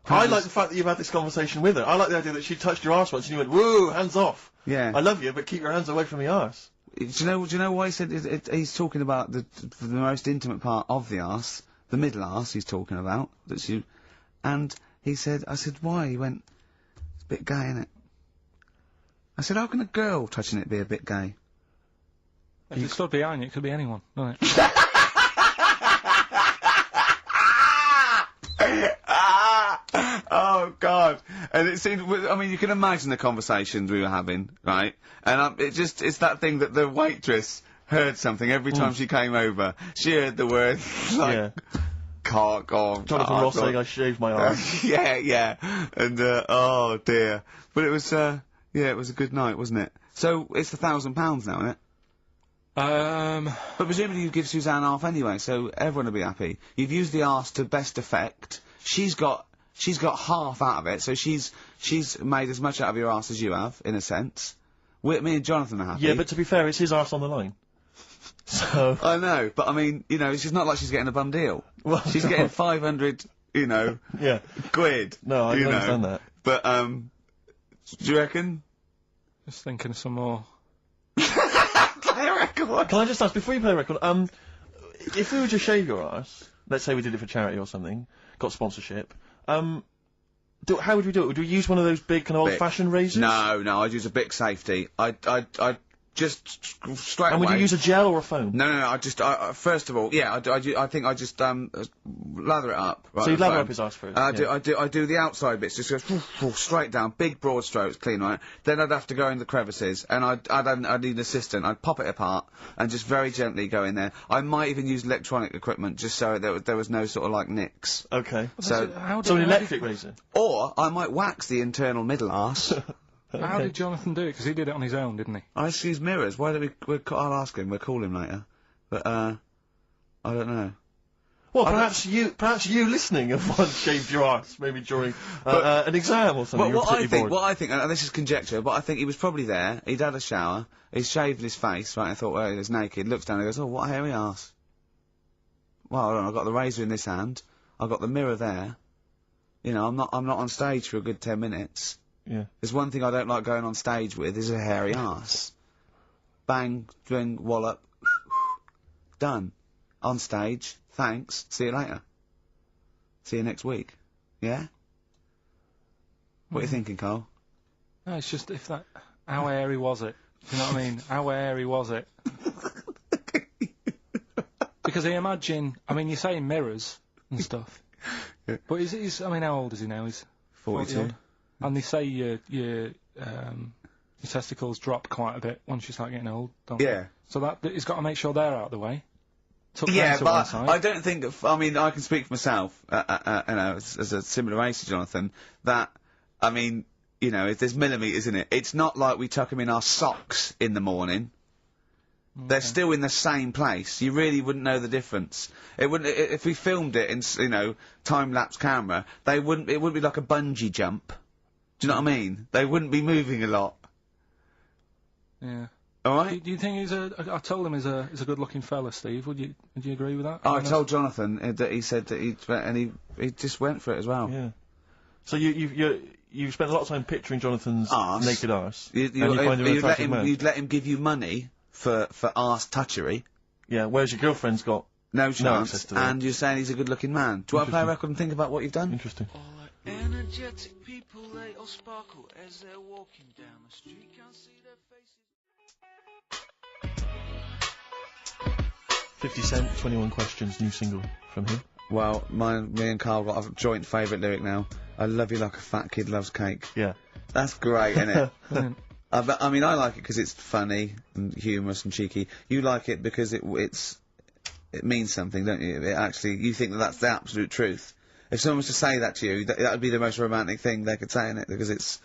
I like the fact that you've had this conversation with her. I like the idea that she touched your arse once and you went, whoa, hands off. Yeah. I love you, but keep your hands away from the arse. Do you know why he said he's talking about the most intimate part of the arse, the middle arse he's talking about, and he said, I said, why? He went, it's a bit gay, innit? I said, how can a girl touching it be a bit gay? If it stood behind you, it could be anyone, couldn't it? Oh, God. And it seemed, I mean, you can imagine the conversations we were having, right? And it's that thing that the waitress heard something every time she came over. She heard the word, like, cock or... Jonathan Ross saying I shaved my arse. Yeah. And, oh, dear. But it was, yeah, it was a good night, wasn't it? So, it's £1,000 now, isn't it? But presumably you give Suzanne half anyway, so everyone will be happy. You've used the arse to best effect. She's got half out of it, so she's made as much out of your arse as you have, in a sense. Me and Jonathan are happy. Yeah, but to be fair, it's his arse on the line. So... I know, but I mean, you know, it's not like she's getting a bum deal. Well, she's getting 500, you know, quid. No, I can understand that. But, do you reckon? Just thinking of some more. Play a record. Can I just ask, before you play a record, if we were to shave your arse, let's say we did it for charity or something, got sponsorship, how would we do it? Would we use one of those big kind of old-fashioned razors? No, I'd use a Bic Safety. I'd just straight away... And would you use a gel or a foam? No, first of all, yeah, I think I just, lather it up. Right, so you lather up his arse first? I do the outside bits, just go straight down, big broad strokes, clean, right? Then I'd have to go in the crevices, and I'd need an assistant. I'd pop it apart, and just very gently go in there. I might even use electronic equipment, just so there was no sort of, like, nicks. Okay. So an electric razor? Or, I might wax the internal middle arse. How did Jonathan do it? Because he did it on his own, didn't he? I just use mirrors. Why don't I'll ask him. We'll call him later. But, I don't know. Well, perhaps you listening have once shaved your arse, maybe during an exam or something. What I think, and this is conjecture, but I think he was probably there, he'd had a shower, he's shaved his face, right, I thought, well, he was naked, looks down and goes, oh, what a hairy arse. Well, hold on, I've got the razor in this hand, I've got the mirror there, you know, I'm not on stage for a good 10 minutes. Yeah. There's one thing I don't like going on stage with, is a hairy arse. Bang, drink, wallop, done. On stage, thanks, see you later. See you next week. Yeah? What are you thinking, Carl? No, it's just how hairy was it? Do you know what I mean? How hairy was it? Because I imagine, I mean, you're saying mirrors and stuff. Yeah. But I mean, how old is he now? He's 42. And they say your testicles drop quite a bit once you start getting old, don't they? Yeah. So he's got to make sure they're out of the way. Yeah, but I don't think, I mean, I can speak for myself, you know, as a similar age to Jonathan, that, I mean, you know, if there's millimetres in it, it's not like we tuck them in our socks in the morning. Okay. They're still in the same place. You really wouldn't know the difference. It wouldn't, if we filmed it in, you know, time-lapse camera, it wouldn't be like a bungee jump. Do you know what I mean? They wouldn't be moving a lot. Yeah. Alright? Do you think I told him he's a good-looking fella, Steve. Would you agree with that? I told Jonathan that he said that he just went for it as well. Yeah. So you've spent a lot of time picturing Jonathan's naked arse. You'd let him give you money for arse touchery. Yeah, whereas your girlfriend's got no chance, access to that. and you're saying he's a good-looking man. Do you want to play a record and think about what you've done? Interesting. Energetic people, they all sparkle as they're walking down the street. Can't see their faces. 50 Cent, 21 Questions, new single from him. Well, me and Carl got a joint favourite lyric now. I love you like a fat kid loves cake. Yeah. That's great, isn't it? But, I mean, I like it because it's funny and humorous and cheeky. You like it because it means something, don't you? It actually, you think that that's the absolute truth. If someone was to say that to you, that would be the most romantic thing they could say in it, because it's...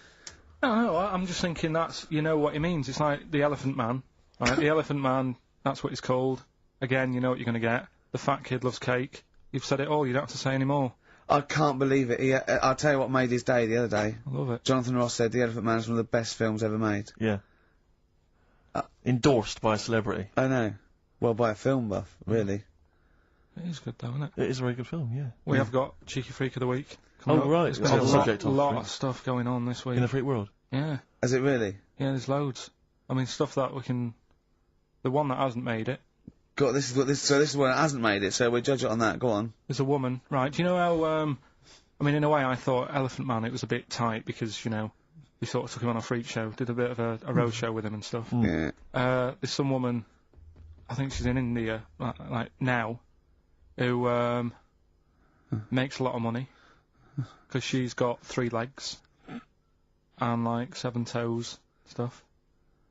No, I'm just thinking you know what it means. It's like the Elephant Man, right? The Elephant Man, that's what it's called. Again, you know what you're going to get. The fat kid loves cake. You've said it all, you don't have to say any more. I can't believe it. I'll tell you what made his day the other day. I love it. Jonathan Ross said The Elephant Man is one of the best films ever made. Yeah. Endorsed by a celebrity. I know. Well, by a film buff, really. It is good, though, isn't it? It is a very good film, yeah. We have got Cheeky Freak of the Week. Oh, right. There's been a lot of stuff going on this week. In the freak world? Yeah. Is it really? Yeah, there's loads. I mean, stuff that we can... The one that hasn't made it. God, this is one that hasn't made it, so we'll judge it on that. Go on. There's a woman, right? Do you know how, I mean, in a way, I thought Elephant Man, it was a bit tight because, you know, we sort of took him on a freak show, did a bit of a road show with him and stuff. Yeah. There's some woman, I think she's in India, like now, who, makes a lot of money. Because she's got 3 legs. And, like, 7 toes, stuff.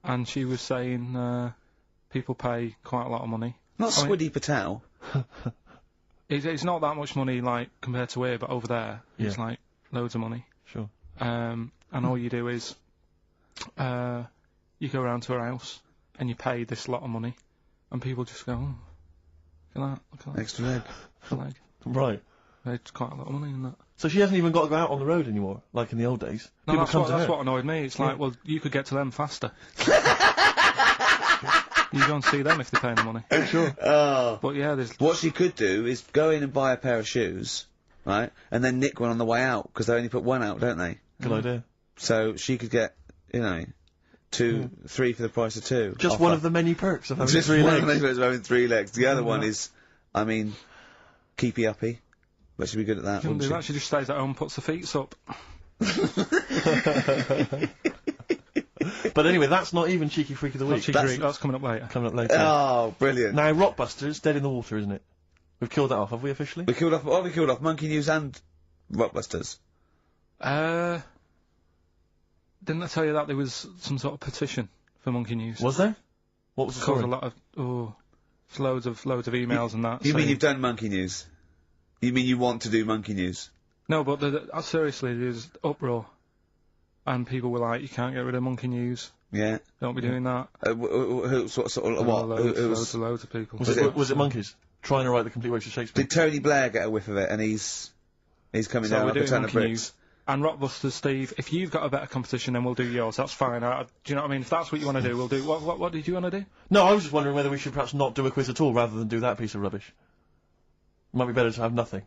And she was saying, people pay quite a lot of money. Not Squiddy Patel. It's not that much money, like, compared to here, but over there, it's, like, loads of money. Sure. And all you do is, you go around to her house, and you pay this lot of money, and people just go, oh, look at that. Extra leg. Extra leg. Right. It's quite a lot of money in that. So she hasn't even got to go out on the road anymore, like in the old days? No, People that's what annoyed me. It's like, well, you could get to them faster. You go and see them if they're paying the money. Sure. But yeah, there's... What she could do is go in and buy a pair of shoes, right, and then nick one on the way out, because they only put one out, don't they? Good idea. So she could get, you know, 2, 3 for the price of 2. Just one of the many perks of having Just 3 one legs. of the many perks of having 3 legs. The other one is, I mean, keepy-uppy. But she'd be good at that, She wouldn't she? that. She just stays at home and puts her feet up. But anyway, that's not even Cheeky Freak of the Week. That's coming up later. Coming up later. Oh, brilliant. Now, Rockbusters, dead in the water, isn't it? We've killed that off, have we, officially? We killed off Monkey News and Rockbusters. Didn't I tell you that there was some sort of petition for Monkey News? Was there? What was the story? A lot of, loads of emails and that. You mean you've done Monkey News? You mean you want to do Monkey News? No, but seriously, there's uproar. And people were like, you can't get rid of Monkey News. Yeah. Don't be doing that. Loads of people. Was it monkeys? Trying to write the complete works of Shakespeare? Did Tony Blair get a whiff of it, and he's coming down like a ton of bricks? And Rockbusters, Steve, if you've got a better competition, then we'll do yours. That's fine. Do you know what I mean? If that's what you want to do, we'll do. What did you want to do? No, I was just wondering whether we should perhaps not do a quiz at all, rather than do that piece of rubbish. Might be better to have nothing.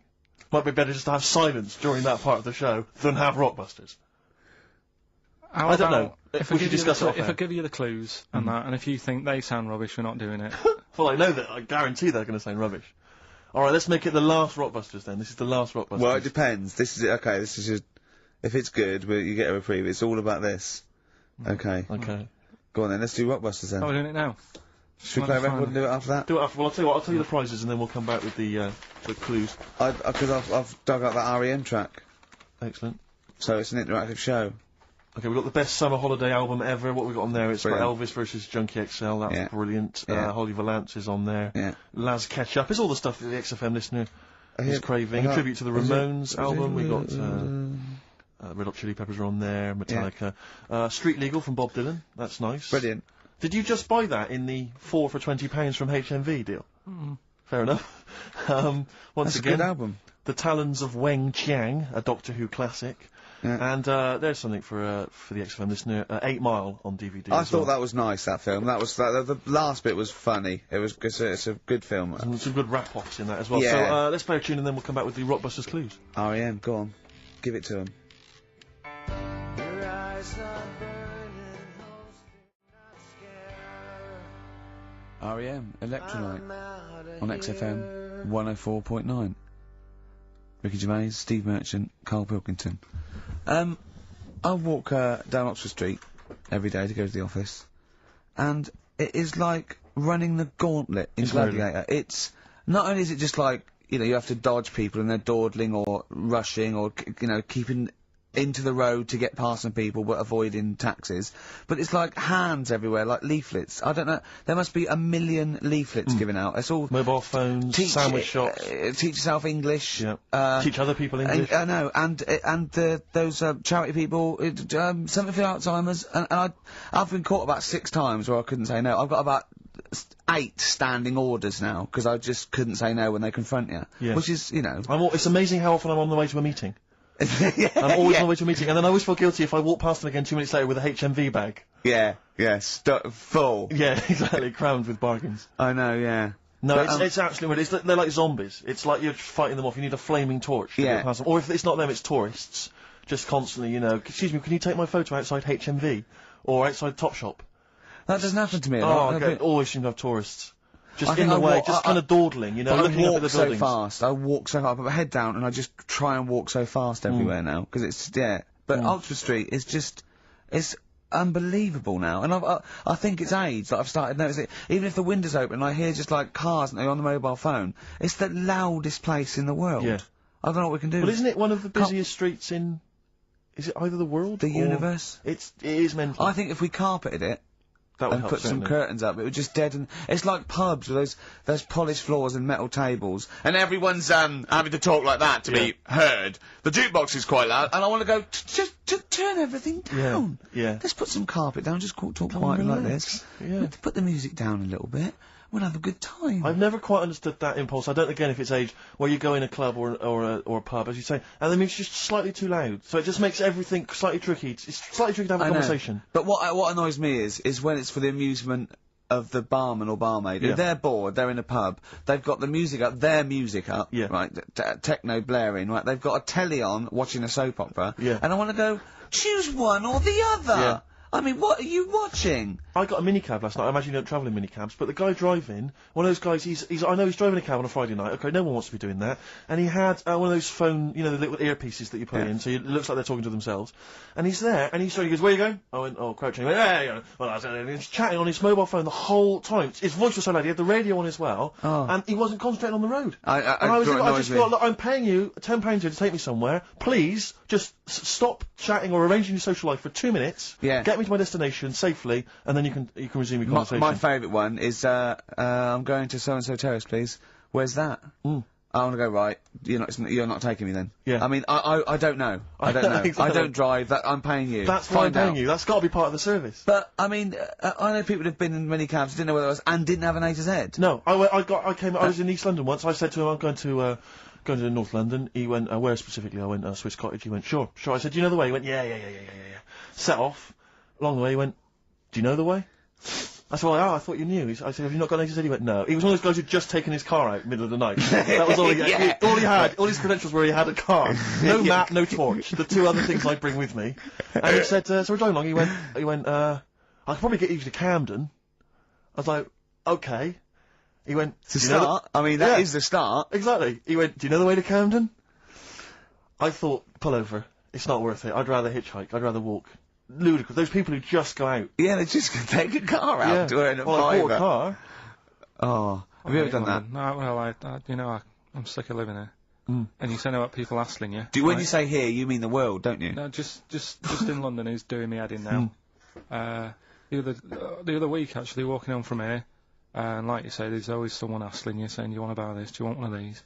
Might be better just to have silence during that part of the show than have Rockbusters. I don't know. If we should discuss it. If I give you the clues and that, and if you think they sound rubbish, we're not doing it. Well, I know that. I guarantee they're going to sound rubbish. All right, let's make it the last Rockbusters then. This is the last Rockbusters. Well, it depends. This is okay. This is just if it's good, you get a reprieve. It's all about this. Okay. Okay. Go on then. Let's do Rockbusters then. Oh, we're doing it now. Should we play a record and do it after that? Do it after. Well, I'll tell you what. I'll tell you the prizes and then we'll come back with the clues. Because I've dug out that REM track. Excellent. So it's an interactive show. Okay, we've got the best summer holiday album ever. What we've got on there, it's got Brilliant. Elvis versus Junkie XL, that's brilliant. Yeah. Holly Valance is on there. Yeah. Laz Ketchup, it's all the stuff that the XFM listener is craving. A tribute to the Ramones album, we got Red Hot Chili Peppers are on there, Metallica. Street Legal from Bob Dylan, that's nice. Brilliant. Did you just buy that in the 4 for £20 from HMV deal? Fair enough. Once That's again, a good album. The Talons of Weng Chiang, a Doctor Who classic. Yeah. And there's something for the XFM listener, 8 Mile on DVD. I thought that was nice, that film. That was the last bit was funny. It's a good film. And some good rap-offs in that as well. Yeah. So let's play a tune and then we'll come back with the Rockbusters clues. REM, go on. Give it to him. Your eyes are burning, REM, Electrolyte, on XFM 104.9. Ricky Gervais, Steve Merchant, KARL Pilkington. I walk down Oxford Street every day to go to the office, and it is like running the gauntlet in Gladiator. It's not only is it just like, you know, you have to dodge people and they're dawdling or rushing or, you know, keeping into the road to get past some people, but avoiding taxis. But it's like hands everywhere, like leaflets. I don't know. There must be 1 million leaflets given out. It's all mobile phones, sandwich shops. Teach yourself English. Teach other people English. I know, and those charity people. Something for Alzheimer's. And I've been caught about 6 times where I couldn't say no. I've got about 8 standing orders now because I just couldn't say no when they confront you. Yes. Which is, you know. It's amazing how often I'm on the way to a meeting. Yeah, I'm always on the way to a meeting, and then I always feel guilty if I walk past them again 2 minutes later with a HMV bag. Yeah, full. Yeah, exactly, crammed with bargains. I know, yeah. No, But, it's absolutely weird. They're like zombies. It's like you're fighting them off. You need a flaming torch to get past them. Or if it's not them, it's tourists. Just constantly, you know, excuse me, can you take my photo outside HMV? Or outside Topshop? That doesn't happen to me a Oh, lot. okay. Always seem to have tourists. Just I in think the I way, walk- just kind of dawdling, you know, But looking I up walk at the so buildings. fast. I walk so fast. I put my head down and I just try and walk so fast everywhere now because it's But Ultra Street is just it's unbelievable now, and I think it's age that I've started noticing. Even if the window's open, and I hear just like cars and they're on the mobile phone. It's the loudest place in the world. Yeah. I don't know what we can do. Well, isn't it one of the busiest streets in? Is it either the world? The or universe? It is mental. I think if we carpeted it. That would and help, put some certainly. curtains up, it would just deaden. It's like pubs with those polished floors and metal tables, and everyone's having to talk like that to be heard. The jukebox is quite loud, and I want to go just turn everything down. Yeah. Let's put some carpet down, just talk quietly like this. Yeah. Put the music down a little bit. We'll have a good time. I've never quite understood that impulse. I don't, again, if it's age, where you go in a club or a pub, as you say, and the music's just slightly too loud. So it just makes everything slightly tricky. It's slightly tricky to have a conversation. But what annoys me is when it's for the amusement of the barman or barmaid. If they're bored, they're in a pub, they've got the music up, their music up, right, techno blaring, right, they've got a telly on, watching a soap opera, and I want to go, choose one or the other! Yeah. I mean, what are you watching? I got a minicab last night. I imagine you don't travel in minicabs, but the guy driving, one of those guys, I know he's driving a cab on a Friday night. Okay, no one wants to be doing that. And he had one of those phone, you know, the little earpieces that you put in, so it looks like they're talking to themselves. And he's there, and he goes, where are you going? I went, oh, crouching. He went, hey, well, and he's chatting on his mobile phone the whole time. His voice was so loud, he had the radio on as well, and he wasn't concentrating on the road. I just thought, look, I'm paying you £10 here to take me somewhere. Please, just stop chatting or arranging your social life for 2 minutes. Yeah. Get me to my destination safely, and then you can resume your conversation. My favourite one is, I'm going to so-and-so terrace, please. Where's that? I want to go, right, you're not taking me then. Yeah. I mean, I don't know. I don't know. Exactly. I don't drive, I'm paying you. That's why I'm paying you. That's got to be part of the service. But, I mean, I know people who've been in many cabs, didn't know where it was, and didn't have an A to Z. No, I was in East London once, I said to him, I'm going to North London. He went, where specifically? I went, Swiss Cottage. He went, sure. I said, do you know the way? He went, yeah. Set off. Along the way, he went, do you know the way? I said, well, I thought you knew. I said, have you not got an A to Z? He went, no. He was one of those guys who'd just taken his car out middle of the night. That was all he had. All he had, all his credentials were he had a car. No map, no torch. The 2 other things I bring with me. And he said, so we're driving along. He went, I could probably get you to Camden. I was like, okay. He went, It's a start. I mean, that is the start. Exactly. He went, do you know the way to Camden? I thought, pull over. It's not worth it. I'd rather hitchhike. I'd rather walk. Ludicrous. Those people who just go out. Yeah, they just take a car out to earn a I bought a car. Oh, have you ever done that? No, well, I'm sick of living here. And you say about people hassling you. When you say here, you mean the world, don't you? No, just in London, who's doing me head in now. The other week, actually, walking home from here, and like you say, there's always someone hassling you, saying, do you want to buy this? Do you want one of these?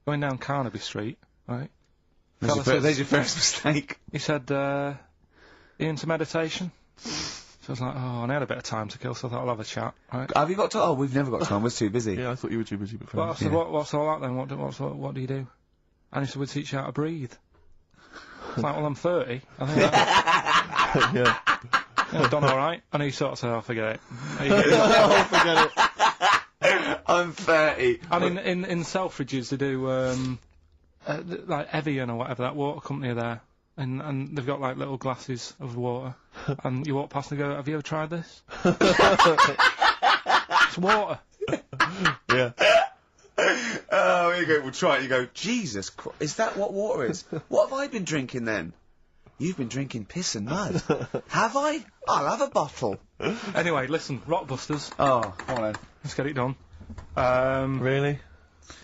Going down Carnaby Street, right? There's your first mistake. He said, you into meditation? So I was like, oh, and I had a bit of time to kill, so I thought I'll have a chat, right? Have you got to? Oh, we've never got time, we're too busy. Yeah, I thought you were too busy, but I said, what's all that then? What do you do? And he said, we teach you how to breathe. It's like, well, I'm 30. I think I've done alright. And he sort of said, oh, forget it. Oh, forget it. I'm 30. Um, And in Selfridges, they do, like Evian or whatever, that water company are there. And they've got like little glasses of water. And you walk past and go, have you ever tried this? It's water. Yeah. Oh, here you go, we'll try it. You go, Jesus Christ, is that what water is? What have I been drinking then? You've been drinking piss and mud. Have I? I'll have a bottle. Anyway, listen, Rockbusters. Oh, come on then. Let's get it done. Really?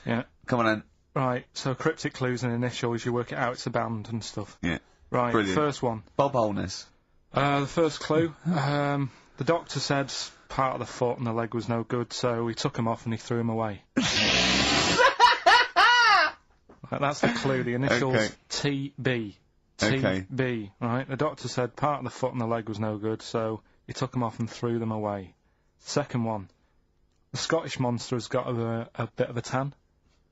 Yeah. Come on then. Right, so cryptic clues and initials, you work it out, it's a band and stuff. Yeah. Right, Brilliant. first one. Bob Holness. The first clue, the doctor said part of the foot and the leg was no good, so he took him off and he threw him away. Right, that's the clue, the initials Okay. TB. Okay. TB, right? The doctor said part of the foot and the leg was no good, so he took them off and threw them away. Second one. The Scottish monster has got a bit of a tan.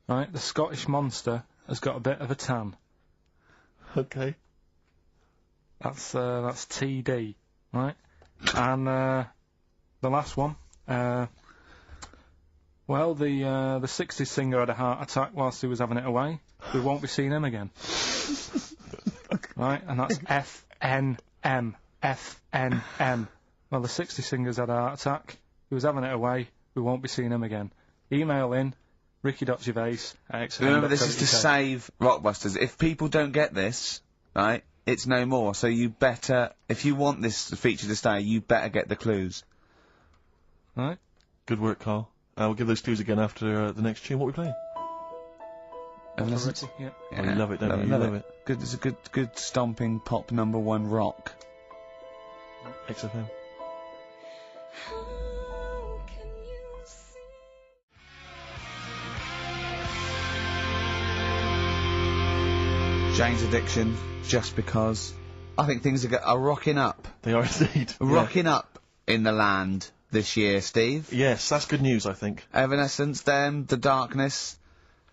Right? The Scottish monster has got a bit of a tan. Okay. That's TD, right? And, the last one, well, the 60s singer had a heart attack whilst he was having it away. We won't be seeing him again. Right? And that's FNM. FNM. Well, the 60s singer's had a heart attack. He was having it away. We won't be seeing him again. Email in ricky.gervais@xfm.co.uk. Remember, this is to save Rockbusters. If people don't get this, right, it's no more. So you better, if you want this feature to stay, you better get the clues. Right. Good work, Carl. We'll give those clues again after the next tune. What are we playing? Unless Ricky, yeah. Oh, you love it, don't you? You love it. Good, it's a good stomping pop #1 rock. XFM. Jane's Addiction, Just Because. I think things are rocking up. They are indeed. Rocking up in the land this year, Steve. Yes, that's good news, I think. Evanescence, them, The Darkness,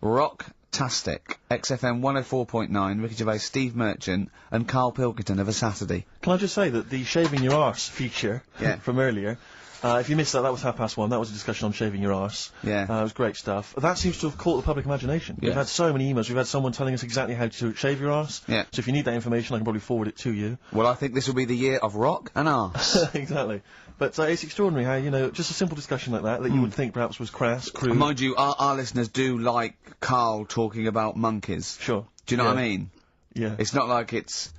rock-tastic. XFM 104.9, Ricky Gervais, Steve Merchant, and Carl Pilkington of A Saturday. Can I just say that the shaving your arse feature from earlier, if you missed that, that was 1:30. That was a discussion on shaving your arse. Yeah. It was great stuff. That seems to have caught the public imagination. Yeah. We've had so many emails. We've had someone telling us exactly how to shave your arse. Yeah. So if you need that information, I can probably forward it to you. Well, I think this will be the year of rock and arse. Exactly. But it's extraordinary how, you know, just a simple discussion like that you would think perhaps was crass, crude. Mind you, our listeners do like Carl talking about monkeys. Sure. Do you know what I mean? Yeah. It's not like it's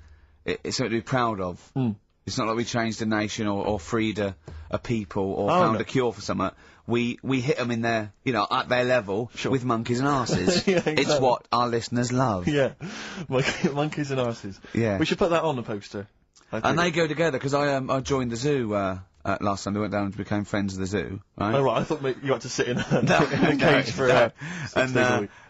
something to be proud of. It's not like we changed a nation or freed a people or found a cure for something. We hit them in their, you know, at their level with monkeys and arses. Yeah, exactly. It's what our listeners love. Yeah. Monkeys and arses. Yeah. We should put that on the poster. And they go together, because I joined the zoo, last Sunday, went down and became friends of the zoo, right? Oh, right, I thought you had to sit in a cage for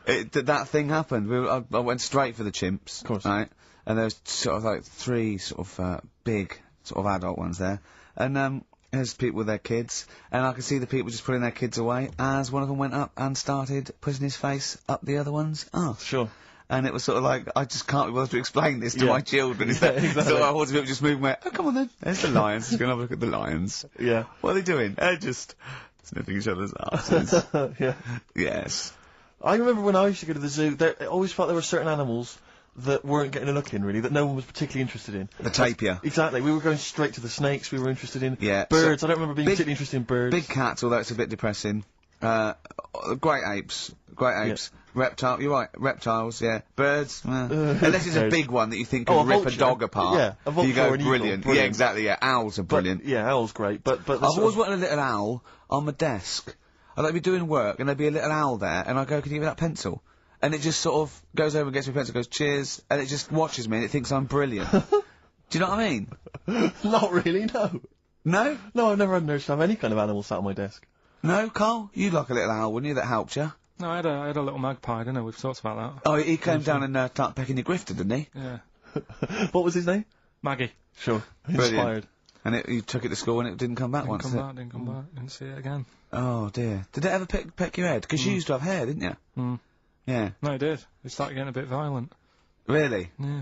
that thing happened. I went straight for the chimps, of course. Right? And there was sort of like 3 sort of, big, sort of adult ones there. And, there's people with their kids, and I could see the people just putting their kids away as one of them went up and started putting his face up the other one's arse. Sure. And it was sort of like, I just can't be bothered to explain this to my children. Exactly. So I was people just moving away. Oh, come on then. There's the lions. Just going to have a look at the lions. Yeah. What are they doing? They're just sniffing each other's asses. Yeah. Yes. I remember when I used to go to the zoo, I always felt there were certain animals that weren't getting a look in, really, that no one was particularly interested in. The tapir. Exactly. We were going straight to the snakes we were interested in. Yeah. Birds. So I don't remember being particularly interested in birds. Big cats, although it's a bit depressing. Great apes. Reptile, you're right, reptiles, yeah. Birds, unless it's a big one that you think can rip a dog apart. Yeah, a vulture you go, or an eagle, brilliant. Yeah, exactly, yeah. Owls are brilliant. Yeah, owls great, but I've always wanted a little owl on my desk. I'd like be doing work, and there'd be a little owl there, and I go, can you give me that pencil? And it just sort of goes over and gets me a pencil, goes, cheers, and it just watches me, and it thinks I'm brilliant. Do you know what I mean? Not really, no. No? No, I've never had an urge to have any kind of animal sat on my desk. No, Carl? You'd like a little owl, wouldn't you, that helped you? No, I had a little magpie, didn't I? We've talked about that. Oh, he came down and started pecking your grifter, didn't he? Yeah. What was his name? Maggie. Sure. Brilliant. Inspired. And you took it to school and it didn't come back once, Didn't come back. Didn't see it again. Oh, dear. Did it ever peck your head? Because you used to have hair, didn't you? Mm. Yeah. No, it did. It started getting a bit violent. Really? Yeah.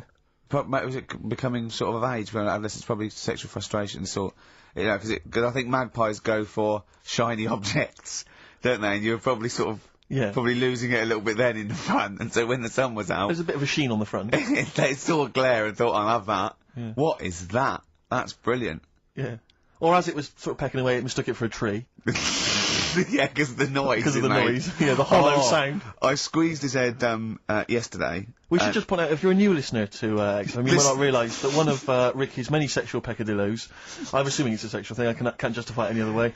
Was it becoming sort of age when adolescence, probably sexual frustration sort, you know, because I think magpies go for shiny objects, don't they? And you were probably sort of probably losing it a little bit then in the front, and so when the sun was out... There's a bit of a sheen on the front. They saw a glare and thought, I'll have that. Yeah. What is that? That's brilliant. Yeah. Or as it was sort of pecking away, it mistook it for a tree. Yeah, because of the noise. Because of the mate. noise. Yeah, the hollow sound. I squeezed his head yesterday. We should just point out, if you're a new listener to XFM, you might not realise that one of Ricky's many sexual peccadillos, I'm assuming it's a sexual thing, I can't justify it any other way,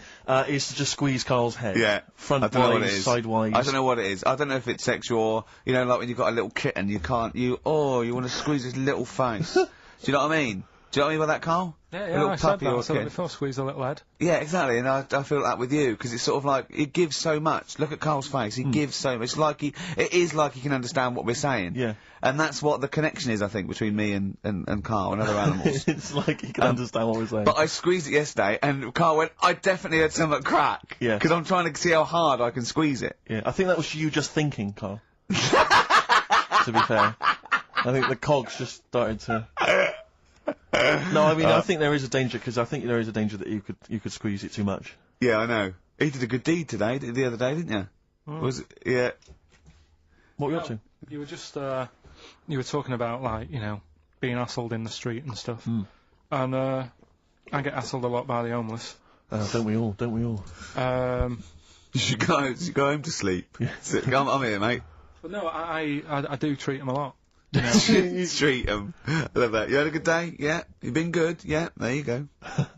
is to just squeeze Carl's head. Yeah. Frontwise, sidewise. I don't know what it is. I don't know if it's sexual or, you know, like when you've got a little kitten, you want to squeeze his little face. Do you know what I mean? Do you know what I mean by that, Carl? Yeah, I said that. I said it before, squeeze a little head. Yeah, exactly, and I feel that with you, because it's sort of like, it gives so much. Look at Carl's face, he gives so much. It is like he can understand what we're saying. Yeah. And that's what the connection is, I think, between me and Carl and other animals. It's like he can understand what we're saying. But I squeezed it yesterday, and Carl went, I definitely had something crack. Yeah. Because I'm trying to see how hard I can squeeze it. Yeah, I think that was you just thinking, Carl. To be fair. I think the cogs just started to... No, I mean, I think there is a danger, because I think there is a danger that you could squeeze it too much. Yeah, I know. He did a good deed today, the other day, didn't you? Was it? Yeah. What were you up to? You were just, you were talking about, like, you know, being hassled in the street and stuff. And, I get hassled a lot by the homeless. Don't we all? You should go home to sleep. I'm here, mate. But no, I do treat them a lot. You know? You treat them. I love that. You had a good day? Yeah. You been good? Yeah. There you go.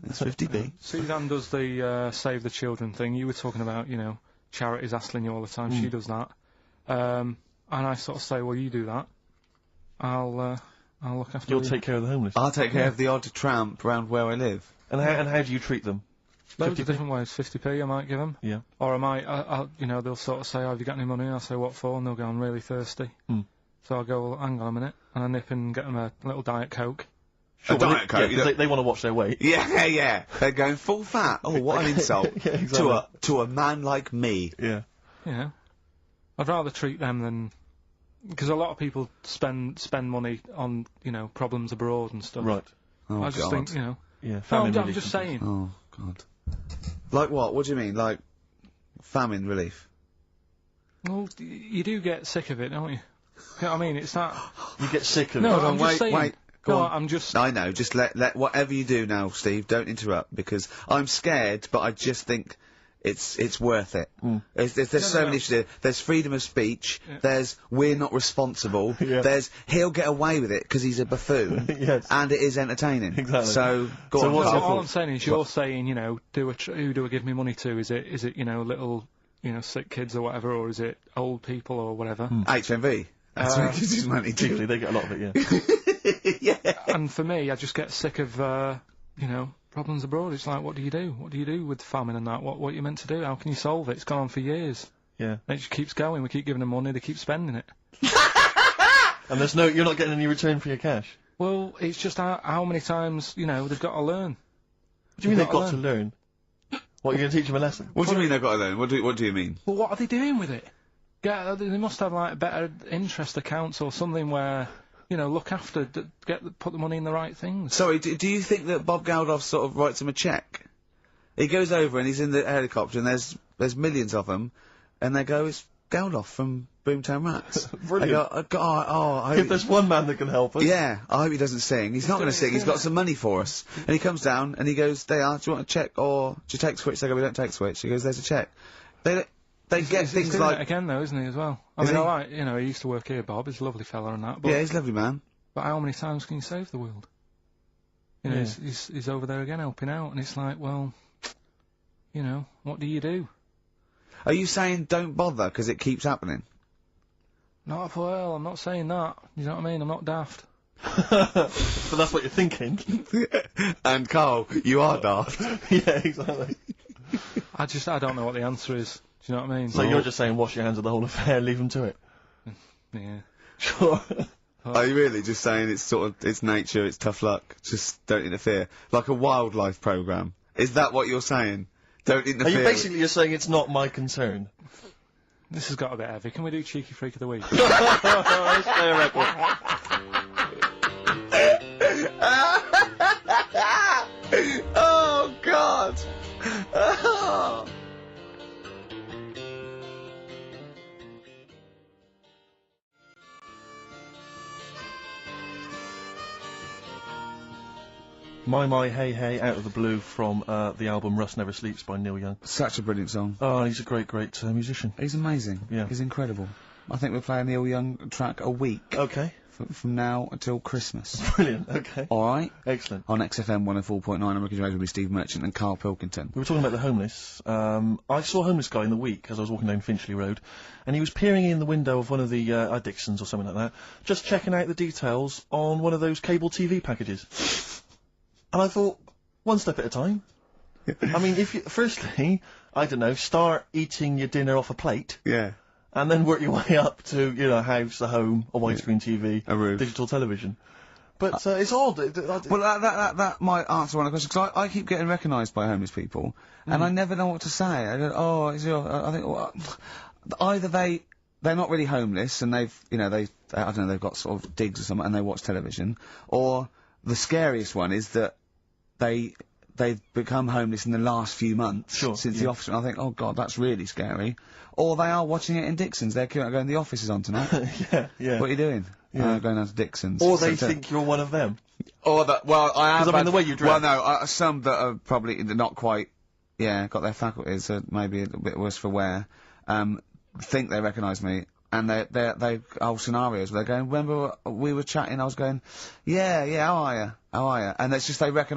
That's 50p. Suzanne does the Save the Children thing. You were talking about, you know, charities hassling you all the time. She does that. And I sort of say, well, you do that. I'll look after You'll take care of the homeless. I'll take care of the odd tramp round where I live. And how do you treat them? Loads of different ways. 50p I might give them. Yeah. Or I might, you know, they'll sort of say, oh, have you got any money? I'll say, what for? And they'll go, I'm really thirsty. So I'll go, well, hang on a minute, and I nip and get them a little Diet Coke. Sure, a Diet Coke? Yeah, they want to watch their weight. Yeah, yeah. They're going full fat. Oh, what an insult. Yeah, exactly. To a man like me. Yeah. Yeah. I'd rather treat them than... Because a lot of people spend money on, you know, problems abroad and stuff. Right. Oh, I just think, you know... Yeah, no, I'm just saying. Oh, God. Like what? What do you mean? Like famine relief? Well, you do get sick of it, don't you? You know what I mean? It's that... You get sick of it. No, I'm just saying... Wait. Go on. I'm just... I know, just let whatever you do now, Steve, don't interrupt, because I'm scared, but I just think it's worth it. There's so many issues. There's freedom of speech, there's we're not responsible, there's he'll get away with it because he's a buffoon, and it is entertaining. Exactly. So, go on. So all I'm saying is you're saying, you know, who do I give me money to? Is it, you know, little, you know, sick kids or whatever, or is it old people or whatever? HMV. That's what he gives his money to. Usually they get a lot of it, yeah. And for me, I just get sick of, you know, problems abroad. It's like, what do you do? What do you do with famine and that? What are you meant to do? How can you solve it? It's gone on for years. Yeah. And it just keeps going. We keep giving them money. They keep spending it. And you're not getting any return for your cash. Well, it's just how many times, you know, they've got to learn. What do you mean they've got to learn? What, you're going to teach them a lesson? What do you mean they've got to learn? What do you mean? Well, what are they doing with it? Yeah, they must have, like, better interest accounts or something where, you know, look after, put the money in the right things. Sorry, do you think that Bob Geldof sort of writes him a cheque? He goes over and he's in the helicopter and there's millions of them, and they go, it's Geldof from Boomtown Rats. Brilliant. I go, if there's one man that can help us. Yeah, I hope he doesn't sing. He's not going to sing, he's got some money for us. And he comes down and he goes, do you want a cheque or do you take Switch? They go, we don't take Switch. He goes, there's a cheque. They get things doing like... it again, though, isn't he, as well? I mean, alright, you know, he used to work here, Bob. He's a lovely fella and that. But yeah, he's a lovely man. But how many times can you save the world? You know, he's over there again helping out, and it's like, well, you know, what do you do? Are you saying don't bother because it keeps happening? Not well, I'm not saying that. You know what I mean? I'm not daft. But that's what you're thinking. And Carl, you are daft. Yeah, exactly. I don't know what the answer is. Do you know what I mean? So you're just saying wash your hands of the whole affair, leave them to it? Yeah. Sure. Are you really just saying it's sort of, it's nature, it's tough luck, just don't interfere? Like a wildlife programme. Is that what you're saying? Don't interfere. Are you basically just saying it's not my concern? This has got a bit heavy. Can we do Cheeky Freak of the Week? Let's play a record. Oh, God! Oh. My Hey Hey Out of the Blue from the album Rust Never Sleeps by Neil Young. Such a brilliant song. Oh, he's a great musician. He's amazing. Yeah. He's incredible. I think we're playing Neil Young track a week. Okay. From now until Christmas. Brilliant, okay. Alright? Excellent. On XFM 104.9, I'm Ricky Gervais with Steve Merchant and KARL Pilkington. We were talking about the homeless. I saw a homeless guy in the week as I was walking down Finchley Road, and he was peering in the window of one of the Dixons or something like that, just checking out the details on one of those cable TV packages. And I thought, one step at a time. I mean, firstly, I don't know, start eating your dinner off a plate. Yeah. And then work your way up to, you know, a house, a home, a widescreen TV, a roof, digital television. But it's odd. Well, that might answer one of the questions, because I keep getting recognised by homeless people, and I never know what to say. I go, I think, well, either they're not really homeless, and they've, you know, I don't know, they've got sort of digs or something, and they watch television, or the scariest one is that they've become homeless in the last few months since the office, and I think, oh god, that's really scary. Or they are watching it in Dixon's. They're going, the office is on tonight. Yeah. What are you doing? Yeah. Going down to Dixon's. Or they think you're one of them. Or that, well, I am. Because I mean, the way you dress. Well, no, some that are probably not quite, got their faculties, so maybe a bit worse for wear, think they recognise me. And they whole scenarios where they're going, remember we were chatting, I was going, yeah, how are you? And it's just they recognise